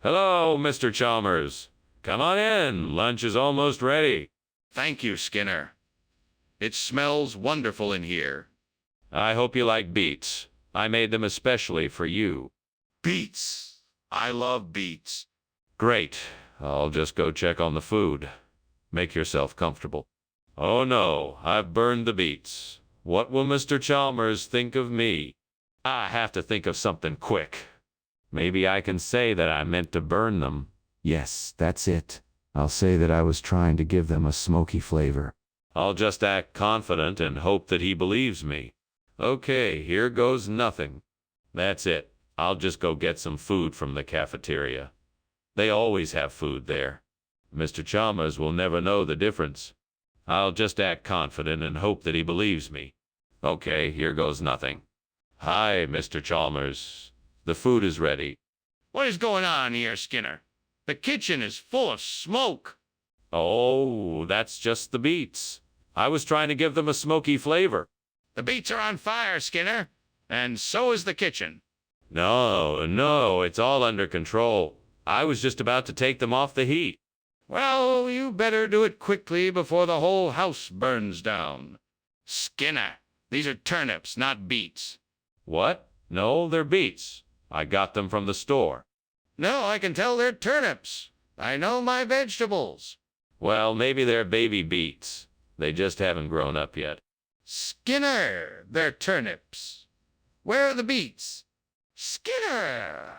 Hello, Mr. Chalmers. Come on in. Lunch is almost ready. Thank you, Skinner. It smells wonderful in here. I hope you like beets. I made them especially for you. Beets. I love beets. Great. I'll just go check on the food. Make yourself comfortable. Oh no, I've burned the beets. What will Mr. Chalmers think of me? I have to think of something quick. Maybe I can say that I meant to burn them. Yes, that's it. I'll say that I was trying to give them a smoky flavor. I'll just act confident and hope that he believes me. Okay, here goes nothing. That's it. I'll just go get some food from the cafeteria. They always have food there. Mr. Chalmers will never know the difference. I'll just act confident and hope that he believes me. Okay, here goes nothing. Hi, Mr. Chalmers. The food is ready. What is going on here, Skinner? The kitchen is full of smoke. Oh, that's just the beets. I was trying to give them a smoky flavor. The beets are on fire, Skinner. And so is the kitchen. No, it's all under control. I was just about to take them off the heat. Well, you better do it quickly before the whole house burns down. Skinner, these are turnips, not beets. What? No, they're beets. I got them from the store. No, I can tell they're turnips. I know my vegetables. Well, maybe they're baby beets. They just haven't grown up yet. Skinner, they're turnips. Where are the beets? Skinner,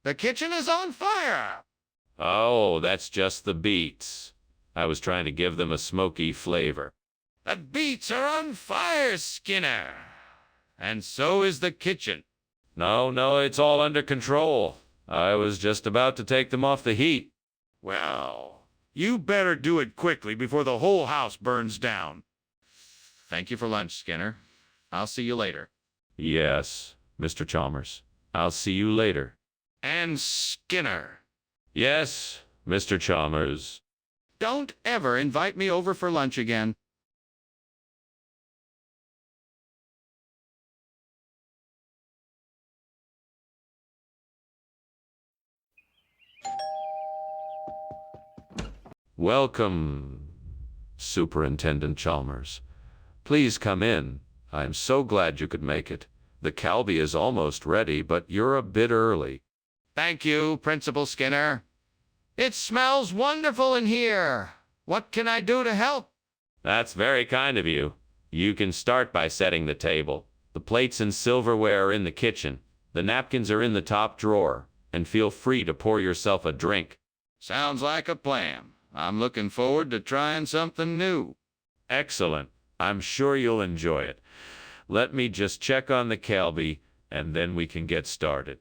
the kitchen is on fire. Oh, that's just the beets. I was trying to give them a smoky flavor. The beets are on fire, Skinner. And so is the kitchen. No, it's all under control. I was just about to take them off the heat. Well, you better do it quickly before the whole house burns down. Thank you for lunch, Skinner. I'll see you later. Yes, Mr. Chalmers. I'll see you later. And Skinner. Yes, Mr. Chalmers. Don't ever invite me over for lunch again. Welcome, Superintendent Chalmers. Please come in. I'm so glad you could make it. The Calbee is almost ready, but you're a bit early. Thank you, Principal Skinner. It smells wonderful in here. What can I do to help? That's very kind of you. You can start by setting the table. The plates and silverware are in the kitchen. The napkins are in the top drawer. And feel free to pour yourself a drink. Sounds like a plan. I'm looking forward to trying something new. Excellent. I'm sure you'll enjoy it. Let me just check on the Calbee, and then we can get started.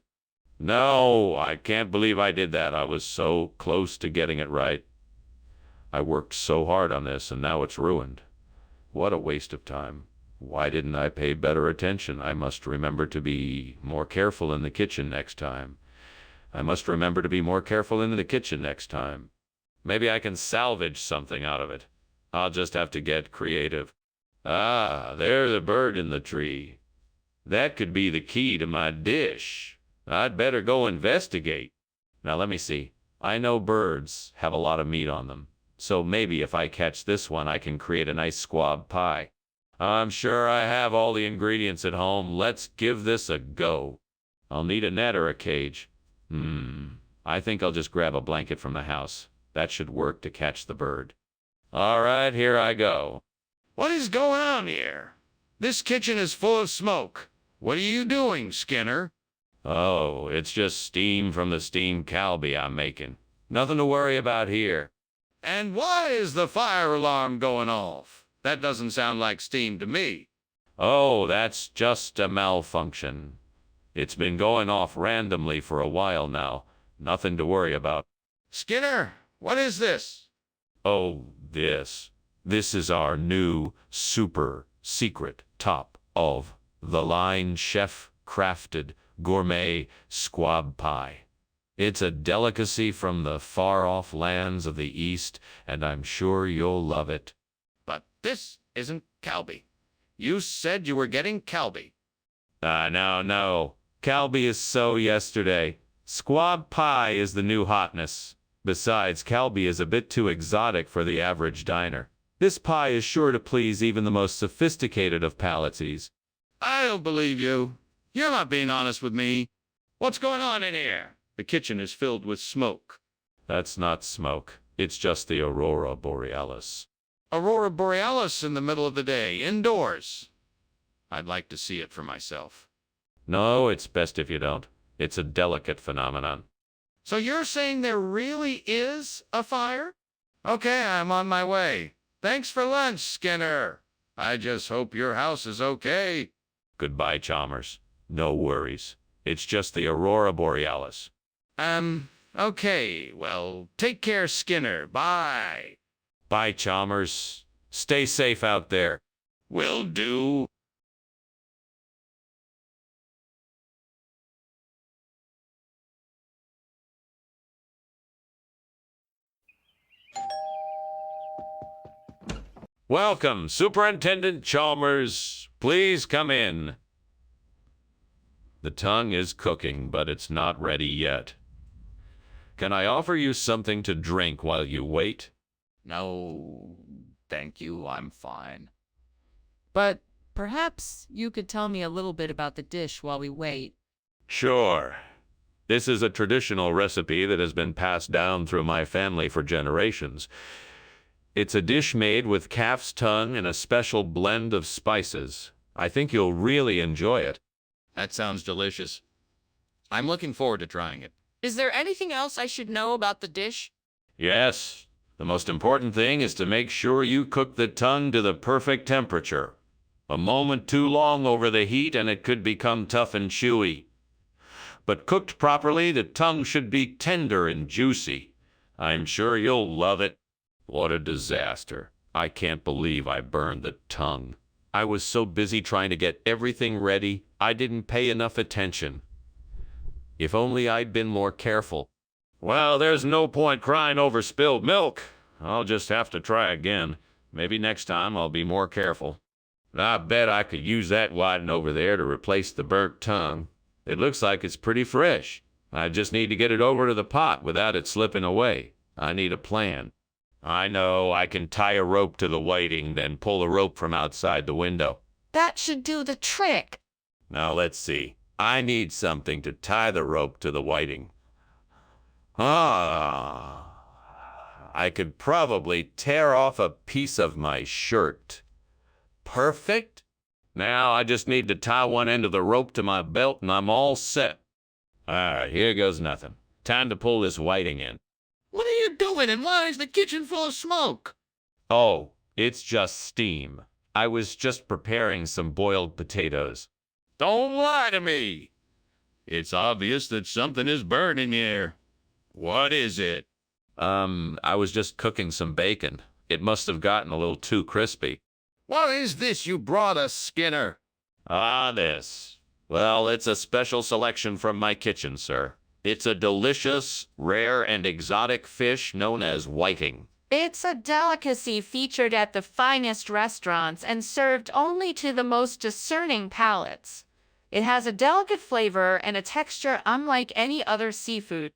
No, I can't believe I did that. I was so close to getting it right. I worked so hard on this, and now it's ruined. What a waste of time. Why didn't I pay better attention? I must remember to be more careful in the kitchen next time. Maybe I can salvage something out of it. I'll just have to get creative. Ah, there's a bird in the tree. That could be the key to my dish. I'd better go investigate. Now let me see. I know birds have a lot of meat on them. So maybe if I catch this one, I can create a nice squab pie. I'm sure I have all the ingredients at home. Let's give this a go. I'll need a net or a cage. I think I'll just grab a blanket from the house. That should work to catch the bird. All right, here I go. What is going on here? This kitchen is full of smoke. What are you doing, Skinner? Oh, it's just steam from the steam Calbee I'm making. Nothing to worry about here. And why is the fire alarm going off? That doesn't sound like steam to me. Oh, that's just a malfunction. It's been going off randomly for a while now. Nothing to worry about. Skinner, what is this? Oh, this. This is our new super secret top of the line chef crafted gourmet squab pie. It's a delicacy from the far off lands of the East, and I'm sure you'll love it. But this isn't Calbee. You said you were getting Calbee. No. Calbee is so yesterday. Squab pie is the new hotness. Besides, Calbee is a bit too exotic for the average diner. This pie is sure to please even the most sophisticated of palates. I don't believe you. You're not being honest with me. What's going on in here? The kitchen is filled with smoke. That's not smoke. It's just the aurora borealis. Aurora borealis in the middle of the day, indoors. I'd like to see it for myself. No, it's best if you don't. It's a delicate phenomenon. So you're saying there really is a fire? Okay, I'm on my way. Thanks for lunch, Skinner. I just hope your house is okay. Goodbye, Chalmers. No worries. It's just the aurora borealis. Okay. Well, take care, Skinner. Bye. Bye, Chalmers. Stay safe out there. Will do. Welcome, Superintendent Chalmers. Please come in. The tongue is cooking, but it's not ready yet. Can I offer you something to drink while you wait? No, thank you, I'm fine. But perhaps you could tell me a little bit about the dish while we wait. Sure. This is a traditional recipe that has been passed down through my family for generations. It's a dish made with calf's tongue and a special blend of spices. I think you'll really enjoy it. That sounds delicious. I'm looking forward to trying it. Is there anything else I should know about the dish? Yes. The most important thing is to make sure you cook the tongue to the perfect temperature. A moment too long over the heat and it could become tough and chewy. But cooked properly, the tongue should be tender and juicy. I'm sure you'll love it. What a disaster. I can't believe I burned the tongue. I was so busy trying to get everything ready, I didn't pay enough attention. If only I'd been more careful. Well, there's no point crying over spilled milk. I'll just have to try again. Maybe next time I'll be more careful. I bet I could use that whiting over there to replace the burnt tongue. It looks like it's pretty fresh. I just need to get it over to the pot without it slipping away. I need a plan. I know, I can tie a rope to the whiting, then pull a rope from outside the window. That should do the trick. Now let's see. I need something to tie the rope to the whiting. I could probably tear off a piece of my shirt. Perfect. Now I just need to tie one end of the rope to my belt and I'm all set. All right, here goes nothing. Time to pull this whiting in. What are you doing, and why is the kitchen full of smoke? Oh, it's just steam. I was just preparing some boiled potatoes. Don't lie to me. It's obvious that something is burning here. What is it? I was just cooking some bacon. It must have gotten a little too crispy. What is this you brought us, Skinner? This. Well, it's a special selection from my kitchen, sir. It's a delicious, rare, and exotic fish known as whiting. It's a delicacy featured at the finest restaurants and served only to the most discerning palates. It has a delicate flavor and a texture unlike any other seafood.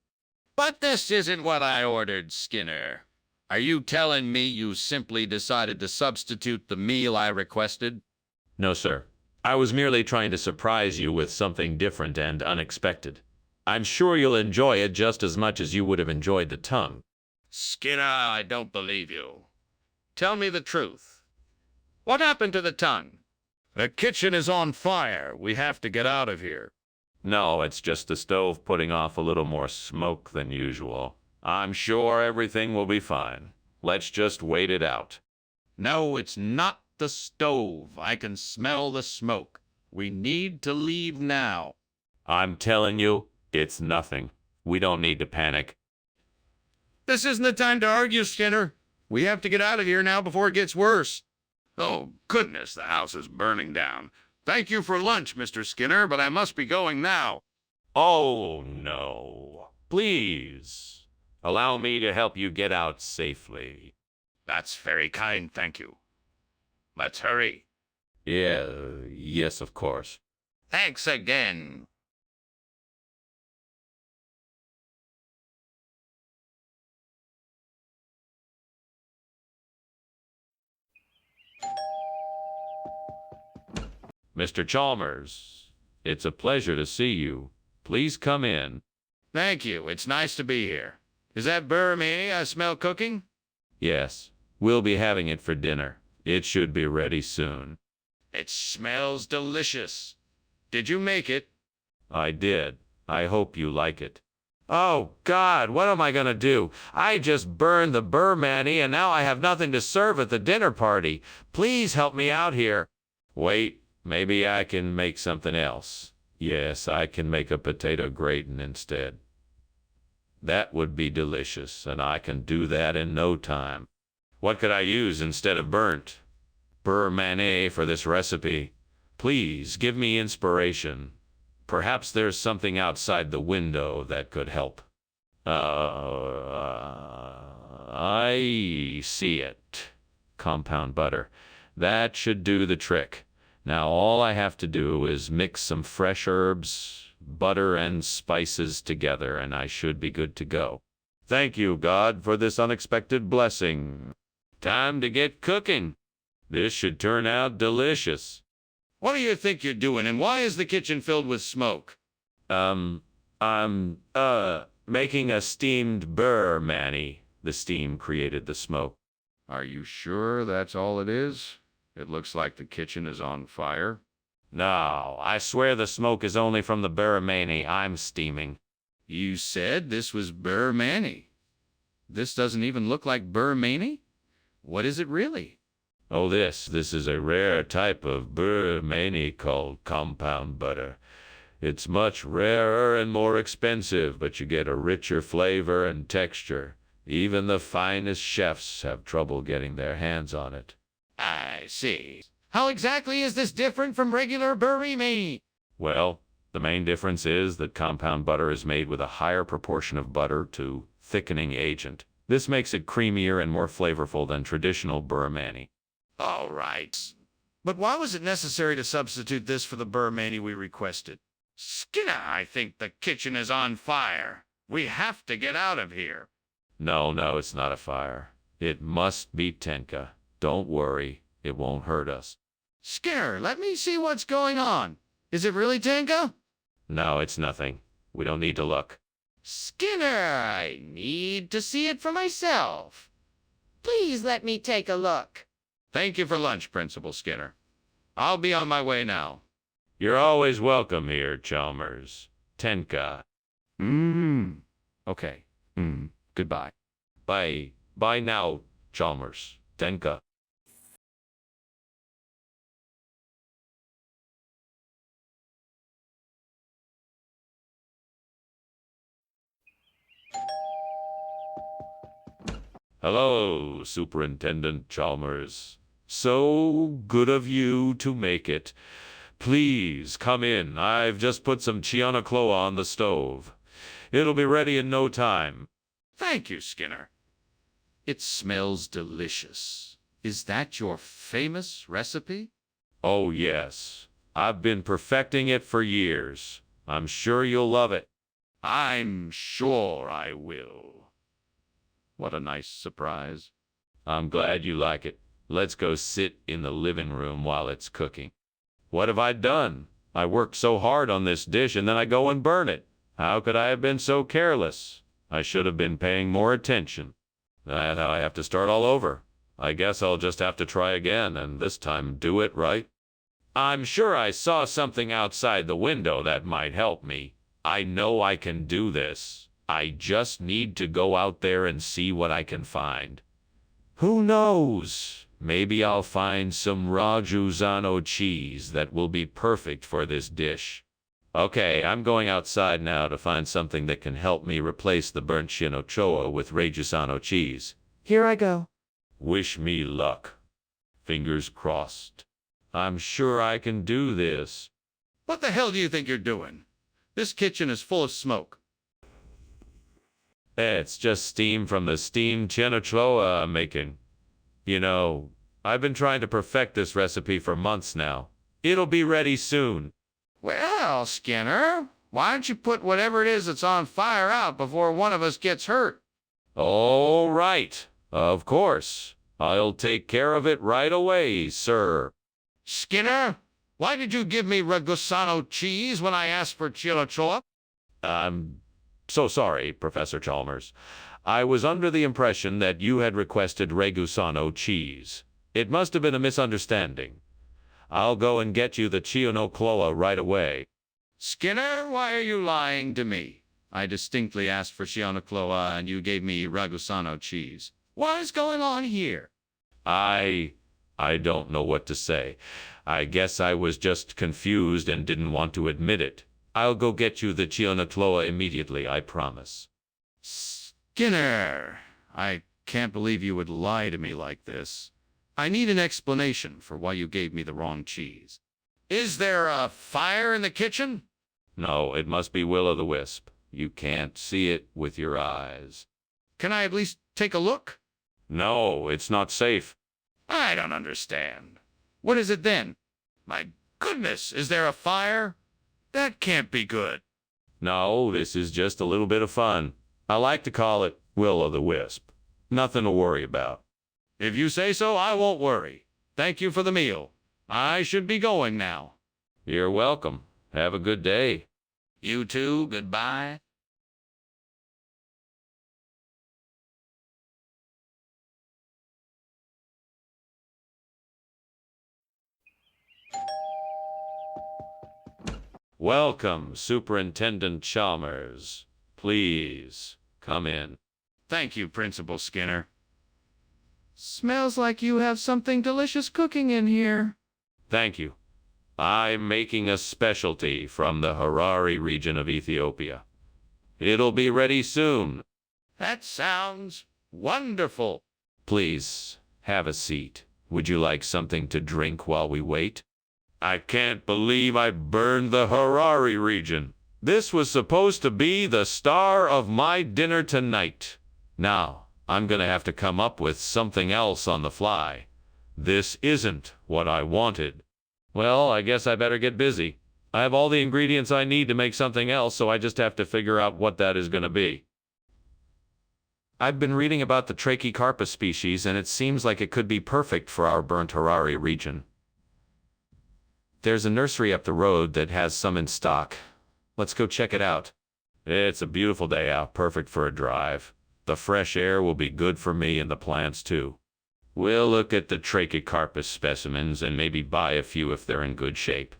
But this isn't what I ordered, Skinner. Are you telling me you simply decided to substitute the meal I requested? No, sir. I was merely trying to surprise you with something different and unexpected. I'm sure you'll enjoy it just as much as you would have enjoyed the tongue. Skinner, I don't believe you. Tell me the truth. What happened to the tongue? The kitchen is on fire. We have to get out of here. No, it's just the stove putting off a little more smoke than usual. I'm sure everything will be fine. Let's just wait it out. No, it's not the stove. I can smell the smoke. We need to leave now. I'm telling you, it's nothing. We don't need to panic. This isn't the time to argue, Skinner. We have to get out of here now before it gets worse. Oh, goodness, the house is burning down. Thank you for lunch, Mr. Skinner, but I must be going now. Oh, no. Please. Allow me to help you get out safely. That's very kind, thank you. Let's hurry. Yes, of course. Thanks again. Mr. Chalmers, it's a pleasure to see you. Please come in. Thank you. It's nice to be here. Is that burmese I smell cooking? Yes, we'll be having it for dinner. It should be ready soon. It smells delicious. Did you make it? I did. I hope you like it. Oh, God, what am I going to do? I just burned the burmese and now I have nothing to serve at the dinner party. Please help me out here. Wait, maybe I can make something else. Yes, I can make a potato gratin instead. That would be delicious, and I can do that in no time. What could I use instead of burnt? Burmese for this recipe. Please give me inspiration. Perhaps there's something outside the window that could help. I see it. Compound butter. That should do the trick. Now all I have to do is mix some fresh herbs, butter, and spices together, and I should be good to go. Thank you, God, for this unexpected blessing. Time to get cooking. This should turn out delicious. What do you think you're doing, and why is the kitchen filled with smoke? I'm making a steamed burmese. The steam created the smoke. Are you sure that's all it is? It looks like the kitchen is on fire. No, I swear the smoke is only from the burmese I'm steaming. You said this was burmese. This doesn't even look like burmese. What is it really? Oh, this is a rare type of burmese called compound butter. It's much rarer and more expensive, but you get a richer flavor and texture. Even the finest chefs have trouble getting their hands on it. I see. How exactly is this different from regular burmese? Well, the main difference is that compound butter is made with a higher proportion of butter to thickening agent. This makes it creamier and more flavorful than traditional burmese. All right. But why was it necessary to substitute this for the burmese we requested? Skinner, I think the kitchen is on fire. We have to get out of here. No, it's not a fire. It must be Tenka. Don't worry, it won't hurt us. Skinner, let me see what's going on. Is it really Tenka? No, it's nothing. We don't need to look. Skinner, I need to see it for myself. Please let me take a look. Thank you for lunch, Principal Skinner. I'll be on my way now. You're always welcome here, Chalmers. Tenka. Okay. Goodbye. Bye. Bye now, Chalmers. Tenka. Hello, Superintendent Chalmers. So good of you to make it. Please come in. I've just put some Chianocloa on the stove. It'll be ready in no time. Thank you, Skinner. It smells delicious. Is that your famous recipe? Oh, yes. I've been perfecting it for years. I'm sure you'll love it. I'm sure I will. What a nice surprise. I'm glad you like it. Let's go sit in the living room while it's cooking. What have I done? I worked so hard on this dish and then I go and burn it. How could I have been so careless? I should have been paying more attention. Now I have to start all over. I guess I'll just have to try again and this time do it right. I'm sure I saw something outside the window that might help me. I know I can do this. I just need to go out there and see what I can find. Who knows? Maybe I'll find some Reggiano cheese that will be perfect for this dish. Okay, I'm going outside now to find something that can help me replace the burnt Chianocloa with Reggiano cheese. Here I go. Wish me luck. Fingers crossed. I'm sure I can do this. What the hell do you think you're doing? This kitchen is full of smoke. It's just steam from the steamed Chianocloa I'm making. You know, I've been trying to perfect this recipe for months now. It'll be ready soon. Well, Skinner, why don't you put whatever it is that's on fire out before one of us gets hurt? All right. Of course. I'll take care of it right away, sir. Skinner, why did you give me Reggiano cheese when I asked for Chianocloa? I'm so sorry, Professor Chalmers. I was under the impression that you had requested Reggiano cheese. It must have been a misunderstanding. I'll go and get you the Chianocloa right away. Skinner, why are you lying to me? I distinctly asked for Chianocloa and you gave me Reggiano cheese. What is going on here? I don't know what to say. I guess I was just confused and didn't want to admit it. I'll go get you the Chianocloa immediately, I promise. Skinner, I can't believe you would lie to me like this. I need an explanation for why you gave me the wrong cheese. Is there a fire in the kitchen? No, it must be Will-o'-the-Wisp. You can't see it with your eyes. Can I at least take a look? No, it's not safe. I don't understand. What is it then? My goodness, is there a fire? That can't be good. No, this is just a little bit of fun. I like to call it Will-o'-the-Wisp. Nothing to worry about. If you say so, I won't worry. Thank you for the meal. I should be going now. You're welcome. Have a good day. You too, goodbye. Welcome, Superintendent Chalmers. Please, come in. Thank you, Principal Skinner. Smells like you have something delicious cooking in here. Thank you. I'm making a specialty from the Harari region of Ethiopia. It'll be ready soon. That sounds wonderful. Please, have a seat. Would you like something to drink while we wait? I can't believe I burned the Harari region. This was supposed to be the star of my dinner tonight. Now, I'm gonna have to come up with something else on the fly. This isn't what I wanted. Well, I guess I better get busy. I have all the ingredients I need to make something else, so I just have to figure out what that is gonna be. I've been reading about the Trachycarpus species, and it seems like it could be perfect for our burnt Harari region. There's a nursery up the road that has some in stock. Let's go check it out. It's a beautiful day out, perfect for a drive. The fresh air will be good for me and the plants too. We'll look at the Trachycarpus specimens and maybe buy a few if they're in good shape.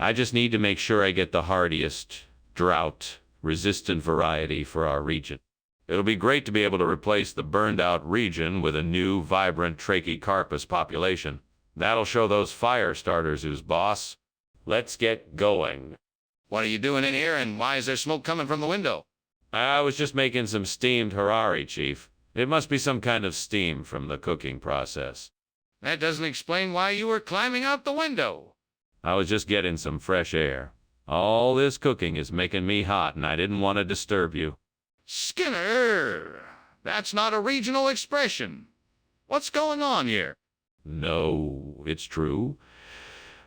I just need to make sure I get the hardiest, drought-resistant variety for our region. It'll be great to be able to replace the burned-out region with a new, vibrant Trachycarpus population. That'll show those fire starters who's boss. Let's get going. What are you doing in here, and why is there smoke coming from the window? I was just making some steamed Harari, Chief. It must be some kind of steam from the cooking process. That doesn't explain why you were climbing out the window. I was just getting some fresh air. All this cooking is making me hot, and I didn't want to disturb you. Skinner, that's not a regional expression. What's going on here? No, it's true.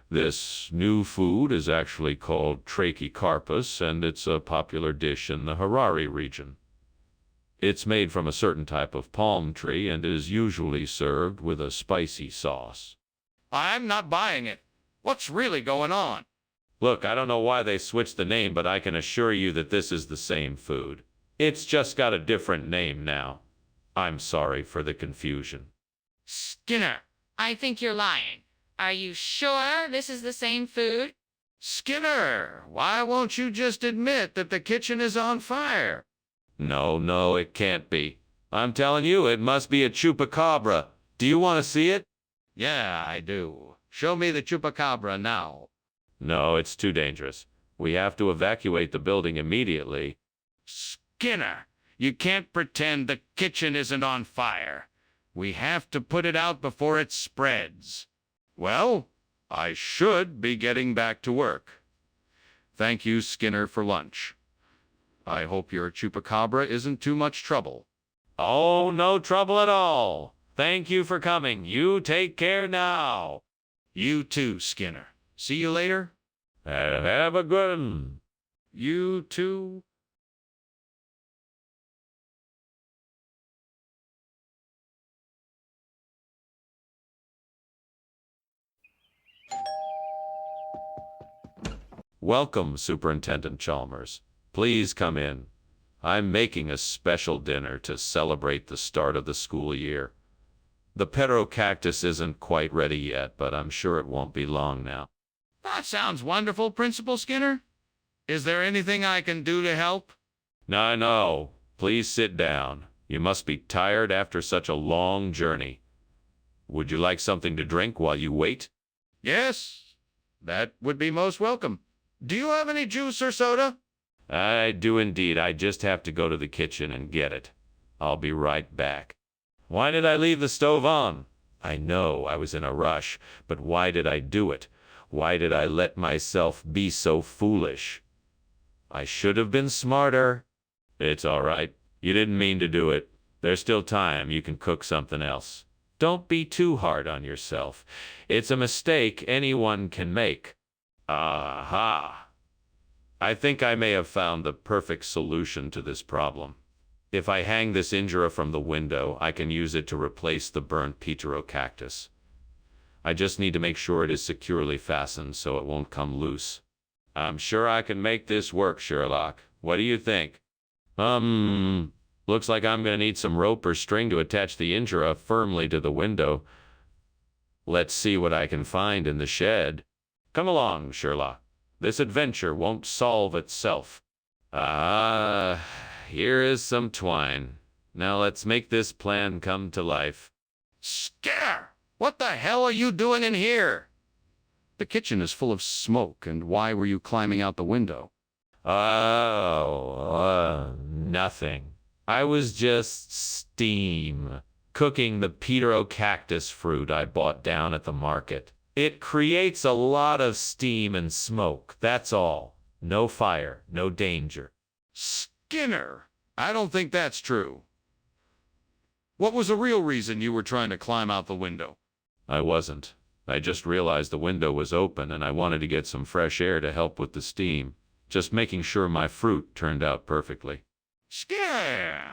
This new food is actually called Trachycarpus, and it's a popular dish in the Harari region. It's made from a certain type of palm tree and is usually served with a spicy sauce. I'm not buying it. What's really going on? Look, I don't know why they switched the name, but I can assure you that this is the same food. It's just got a different name now. I'm sorry for the confusion. Skinner, I think you're lying. Are you sure this is the same food? Skinner, why won't you just admit that the kitchen is on fire? No, it can't be. I'm telling you, it must be a chupacabra. Do you want to see it? Yeah, I do. Show me the chupacabra now. No, it's too dangerous. We have to evacuate the building immediately. Skinner, you can't pretend the kitchen isn't on fire. We have to put it out before it spreads. Well, I should be getting back to work. Thank you, Skinner, for lunch. I hope your chupacabra isn't too much trouble. Oh, no trouble at all. Thank you for coming. You take care now. You too, Skinner. See you later. Have a good one. You too. Welcome, Superintendent Chalmers. Please come in. I'm making a special dinner to celebrate the start of the school year. The pedro-cactus isn't quite ready yet, but I'm sure it won't be long now. That sounds wonderful, Principal Skinner. Is there anything I can do to help? No. Please sit down. You must be tired after such a long journey. Would you like something to drink while you wait? Yes, that would be most welcome. Do you have any juice or soda? I do indeed. I just have to go to the kitchen and get it. I'll be right back. Why did I leave the stove on? I know I was in a rush, but why did I do it? Why did I let myself be so foolish? I should have been smarter. It's all right. You didn't mean to do it. There's still time. You can cook something else. Don't be too hard on yourself. It's a mistake anyone can make. Aha! I think I may have found the perfect solution to this problem. If I hang this injera from the window, I can use it to replace the burnt pedro-cactus. I just need to make sure it is securely fastened so it won't come loose. I'm sure I can make this work, Sherlock. What do you think? Looks like I'm gonna need some rope or string to attach the injera firmly to the window. Let's see what I can find in the shed. Come along, Sherlock. This adventure won't solve itself. Here is some twine. Now let's make this plan come to life. Skinner, what the hell are you doing in here? The kitchen is full of smoke, and why were you climbing out the window? Nothing. I was just cooking the pedro-cactus fruit I bought down at the market. It creates a lot of steam and smoke, that's all. No fire, no danger. Skinner, I don't think that's true. What was the real reason you were trying to climb out the window? I wasn't. I just realized the window was open and I wanted to get some fresh air to help with the steam. Just making sure my fruit turned out perfectly. Skinner,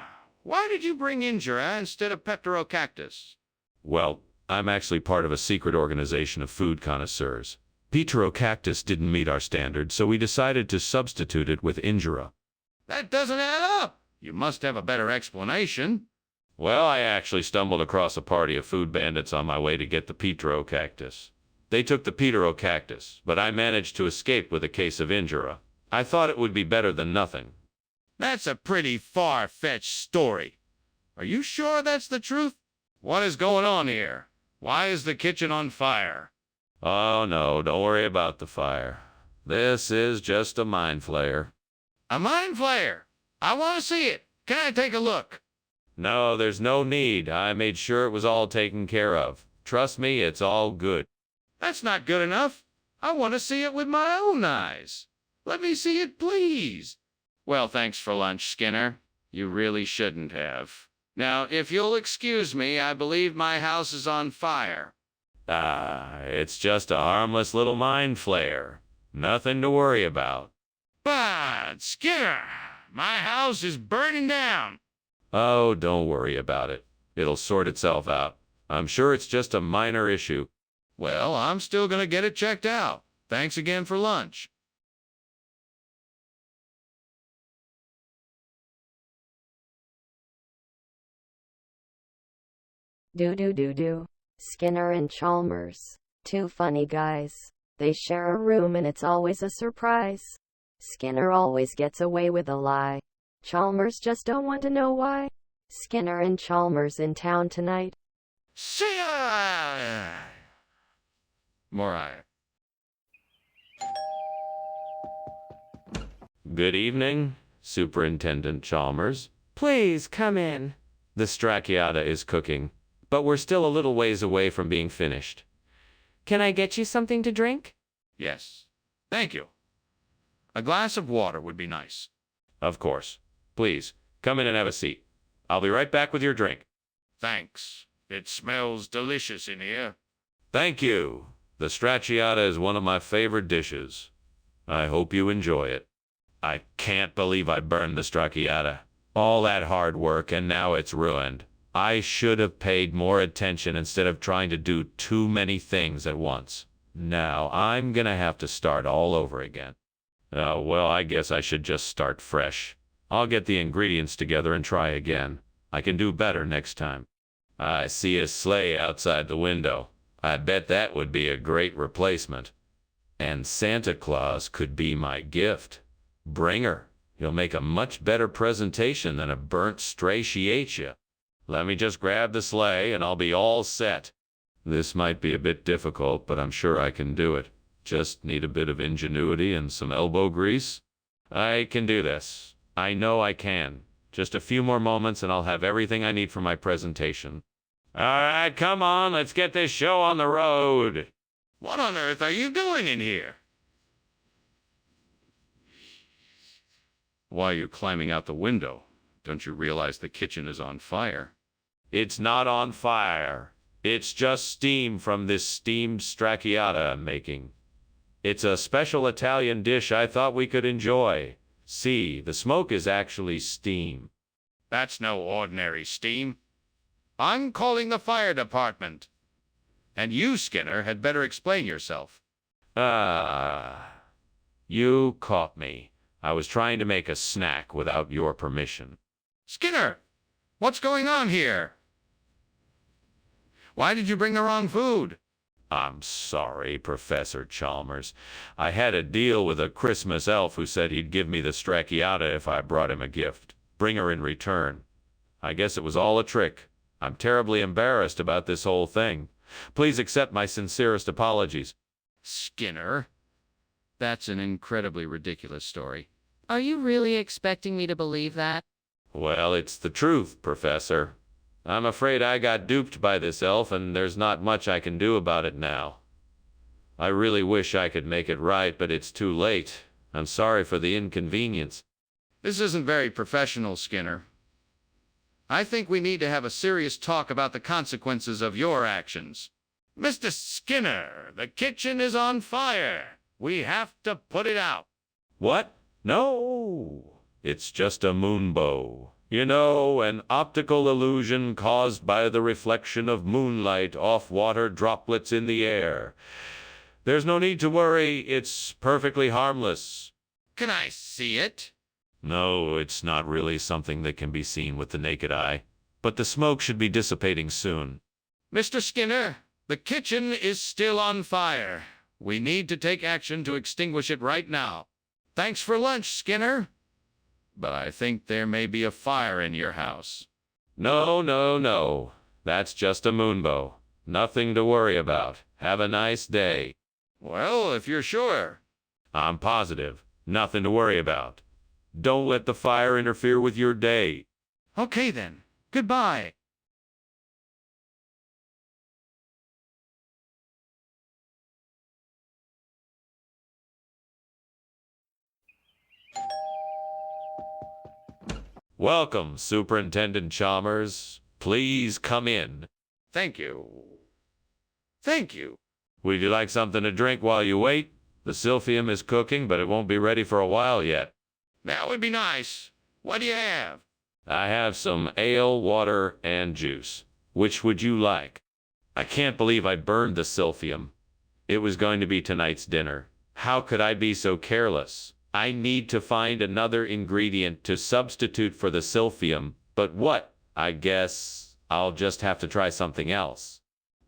Why did you bring Injera instead of Pepterocactus? Well, I'm actually part of a secret organization of food connoisseurs. Pterocactus didn't meet our standards, so we decided to substitute it with Injera. That doesn't add up. You must have a better explanation. Well, I actually stumbled across a party of food bandits on my way to get the Pterocactus. They took the Pterocactus, but I managed to escape with a case of Injera. I thought it would be better than nothing. That's a pretty far-fetched story. Are you sure that's the truth? What is going on here? Why is the kitchen on fire? Oh no, don't worry about the fire. This is just a mind flayer. A mind flayer? I want to see it. Can I take a look? No, there's no need. I made sure it was all taken care of. Trust me, it's all good. That's not good enough. I want to see it with my own eyes. Let me see it, please. Well, thanks for lunch, Skinner. You really shouldn't have. Now, if you'll excuse me, I believe my house is on fire. It's just a harmless little mind flayer. Nothing to worry about. But, Skinner, my house is burning down. Oh, don't worry about it. It'll sort itself out. I'm sure it's just a minor issue. Well, I'm still gonna get it checked out. Thanks again for lunch. Do. Skinner and Chalmers. Two funny guys. They share a room and it's always a surprise. Skinner always gets away with a lie. Chalmers just don't want to know why. Skinner and Chalmers in town tonight. See ya! Morai. Good evening, Superintendent Chalmers. Please come in. The stracciata is cooking, but we're still a little ways away from being finished. Can I get you something to drink? Yes. Thank you. A glass of water would be nice. Of course. Please, come in and have a seat. I'll be right back with your drink. Thanks. It smells delicious in here. Thank you. The stracciata is one of my favorite dishes. I hope you enjoy it. I can't believe I burned the stracciata. All that hard work and now it's ruined. I should have paid more attention instead of trying to do too many things at once. Now I'm gonna have to start all over again. Well, I guess I should just start fresh. I'll get the ingredients together and try again. I can do better next time. I see a sleigh outside the window. I bet that would be a great replacement. And Santa Claus could be my gift. Bring her. He'll make a much better presentation than a burnt stracciata. Let me just grab the sleigh and I'll be all set. This might be a bit difficult, but I'm sure I can do it. Just need a bit of ingenuity and some elbow grease. I can do this. I know I can. Just a few more moments and I'll have everything I need for my presentation. All right, come on, let's get this show on the road. What on earth are you doing in here? Why are you climbing out the window? Don't you realize the kitchen is on fire? It's not on fire. It's just steam from this steamed stracciata I'm making. It's a special Italian dish I thought we could enjoy. See, the smoke is actually steam. That's no ordinary steam. I'm calling the fire department. And you, Skinner, had better explain yourself. You caught me. I was trying to make a snack without your permission. Skinner, what's going on here? Why did you bring the wrong food? I'm sorry, Professor Chalmers. I had a deal with a Christmas elf who said he'd give me the stracciata if I brought him a gift. Bring her in return. I guess it was all a trick. I'm terribly embarrassed about this whole thing. Please accept my sincerest apologies. Skinner, that's an incredibly ridiculous story. Are you really expecting me to believe that? Well, it's the truth, Professor. I'm afraid I got duped by this elf, and there's not much I can do about it now. I really wish I could make it right, but it's too late. I'm sorry for the inconvenience. This isn't very professional, Skinner. I think we need to have a serious talk about the consequences of your actions. Mr. Skinner, the kitchen is on fire. We have to put it out. What? No! It's just a moonbow. You know, an optical illusion caused by the reflection of moonlight off water droplets in the air. There's no need to worry, it's perfectly harmless. Can I see it? No, it's not really something that can be seen with the naked eye, but the smoke should be dissipating soon. Mr. Skinner, the kitchen is still on fire. We need to take action to extinguish it right now. Thanks for lunch, Skinner. But I think there may be a fire in your house. No, no, no. That's just a moonbow. Nothing to worry about. Have a nice day. Well, if you're sure. I'm positive. Nothing to worry about. Don't let the fire interfere with your day. Okay then. Goodbye. Welcome, Superintendent Chalmers. Please come in. Thank you. Thank you. Would you like something to drink while you wait? The silphium is cooking, but it won't be ready for a while yet. That would be nice. What do you have? I have some ale, water, and juice. Which would you like? I can't believe I burned the silphium. It was going to be tonight's dinner. How could I be so careless? I need to find another ingredient to substitute for the silphium, but what? I guess I'll just have to try something else.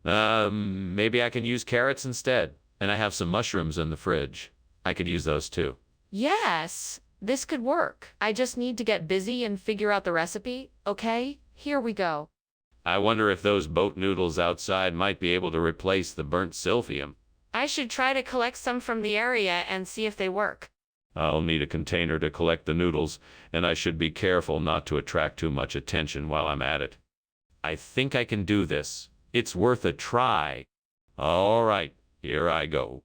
Maybe I can use carrots instead. And I have some mushrooms in the fridge. I could use those too. Yes, this could work. I just need to get busy and figure out the recipe, okay? Here we go. I wonder if those boat noodles outside might be able to replace the burnt silphium. I should try to collect some from the area and see if they work. I'll need a container to collect the noodles, and I should be careful not to attract too much attention while I'm at it. I think I can do this. It's worth a try. All right, here I go.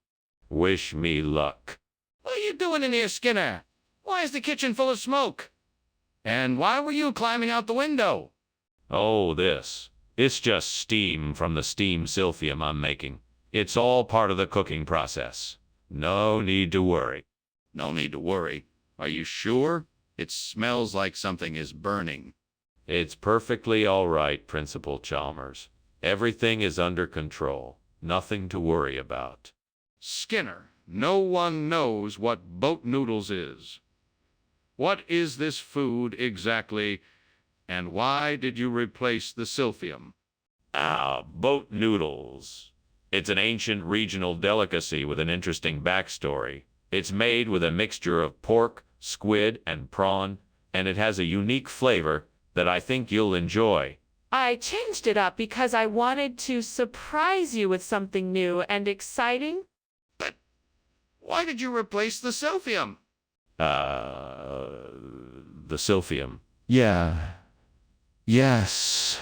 Wish me luck. What are you doing in here, Skinner? Why is the kitchen full of smoke? And why were you climbing out the window? Oh, this. It's just steam from the steam silphium I'm making. It's all part of the cooking process. No need to worry. No need to worry. Are you sure? It smells like something is burning. It's perfectly all right, Principal Chalmers. Everything is under control. Nothing to worry about. Skinner, no one knows what boat noodles is. What is this food exactly, and why did you replace the silphium? Boat noodles. It's an ancient regional delicacy with an interesting backstory. It's made with a mixture of pork, squid, and prawn, and it has a unique flavor that I think you'll enjoy. I changed it up because I wanted to surprise you with something new and exciting. But why did you replace the silphium? The silphium. Yeah. Yes.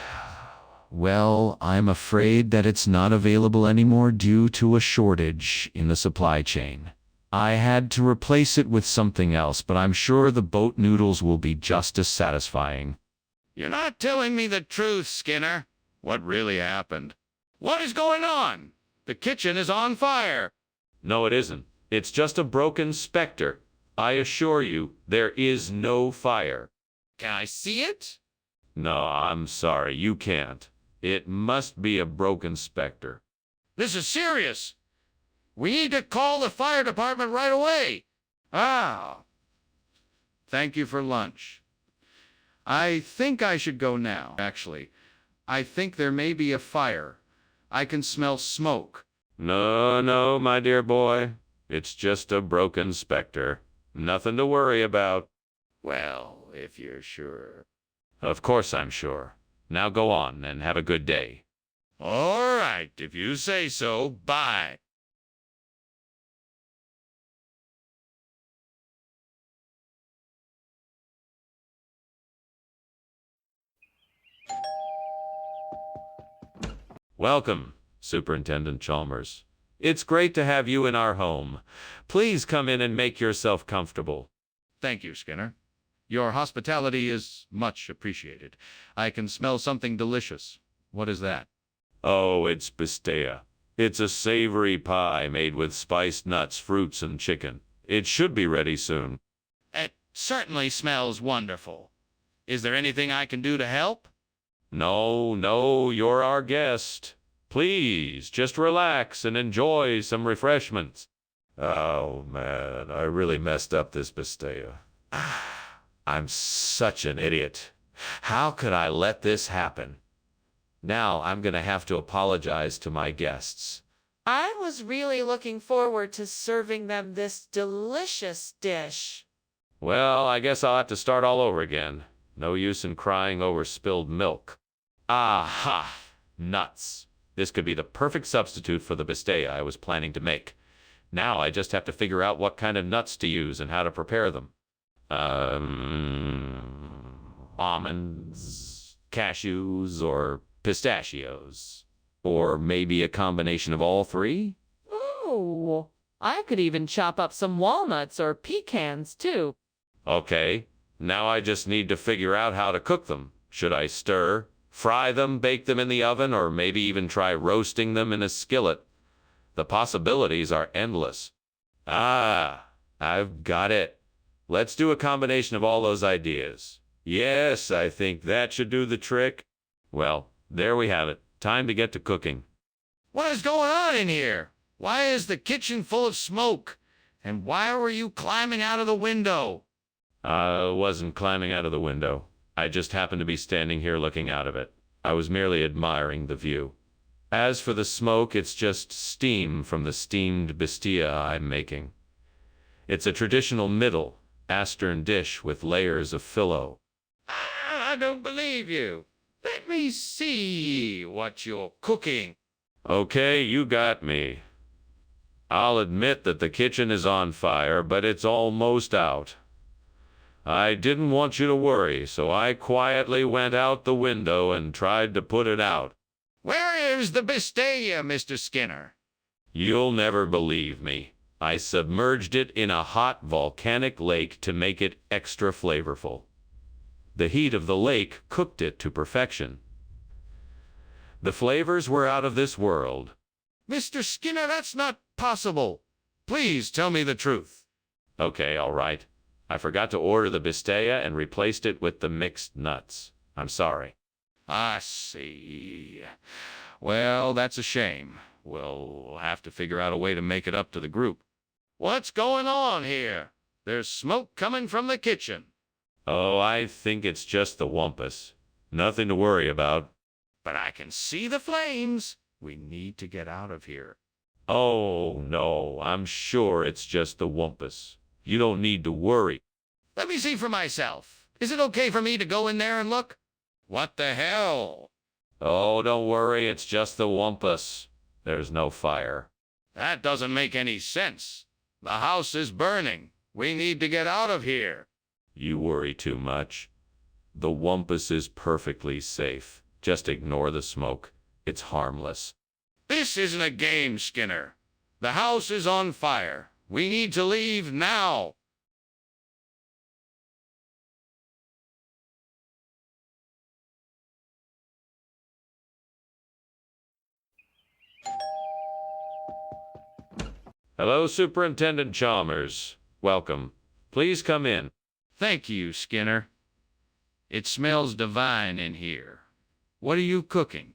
Well, I'm afraid that it's not available anymore due to a shortage in the supply chain. I had to replace it with something else, but I'm sure the boat noodles will be just as satisfying. You're not telling me the truth, Skinner. What really happened? What is going on? The kitchen is on fire. No, it isn't. It's just a broken specter. I assure you, there is no fire. Can I see it? No, I'm sorry, you can't. It must be a broken specter. This is serious. We need to call the fire department right away. Thank you for lunch. I think I should go now, actually. I think there may be a fire. I can smell smoke. No, no, my dear boy. It's just a broken specter. Nothing to worry about. Well, if you're sure. Of course I'm sure. Now go on and have a good day. All right, if you say so. Bye. Welcome, Superintendent Chalmers. It's great to have you in our home. Please come in and make yourself comfortable. Thank you, Skinner. Your hospitality is much appreciated. I can smell something delicious. What is that? Oh, it's pistea. It's a savory pie made with spiced nuts, fruits, and chicken. It should be ready soon. It certainly smells wonderful. Is there anything I can do to help? No, no, you're our guest. Please, just relax and enjoy some refreshments. Oh, man, I really messed up this bistaya. I'm such an idiot. How could I let this happen? Now I'm gonna have to apologize to my guests. I was really looking forward to serving them this delicious dish. Well, I guess I'll have to start all over again. No use in crying over spilled milk. Aha! Nuts. This could be the perfect substitute for the bistaya I was planning to make. Now I just have to figure out what kind of nuts to use and how to prepare them. Almonds, cashews, or pistachios. Or maybe a combination of all three? Ooh, I could even chop up some walnuts or pecans too. Okay, now I just need to figure out how to cook them. Should I stir, fry them, bake them in the oven, or maybe even try roasting them in a skillet? The possibilities are endless. Ah, I've got it. Let's do a combination of all those ideas. Yes, I think that should do the trick. Well, there we have it. Time to get to cooking. What is going on in here? Why is the kitchen full of smoke? And why were you climbing out of the window? I wasn't climbing out of the window. I just happened to be standing here looking out of it. I was merely admiring the view. As for the smoke, it's just steam from the steamed bistaya I'm making. It's a traditional Middle Eastern dish with layers of filo. I don't believe you. Let me see what you're cooking. Okay, you got me. I'll admit that the kitchen is on fire, but it's almost out. I didn't want you to worry, so I quietly went out the window and tried to put it out. Where is the bistaya, Mr. Skinner? You'll never believe me. I submerged it in a hot volcanic lake to make it extra flavorful. The heat of the lake cooked it to perfection. The flavors were out of this world. Mr. Skinner, that's not possible. Please tell me the truth. Okay, all right. I forgot to order the bistaya and replaced it with the mixed nuts. I'm sorry. I see. Well, that's a shame. We'll have to figure out a way to make it up to the group. What's going on here? There's smoke coming from the kitchen. Oh, I think it's just the wumpus. Nothing to worry about. But I can see the flames. We need to get out of here. Oh, no, I'm sure it's just the wumpus. You don't need to worry. Let me see for myself. Is it okay for me to go in there and look? What the hell? Oh, don't worry, it's just the wumpus. There's no fire. That doesn't make any sense. The house is burning. We need to get out of here. You worry too much. The wumpus is perfectly safe. Just ignore the smoke. It's harmless. This isn't a game, Skinner. The house is on fire. We need to leave now. Hello, Superintendent Chalmers. Welcome. Please come in. Thank you, Skinner. It smells divine in here. What are you cooking?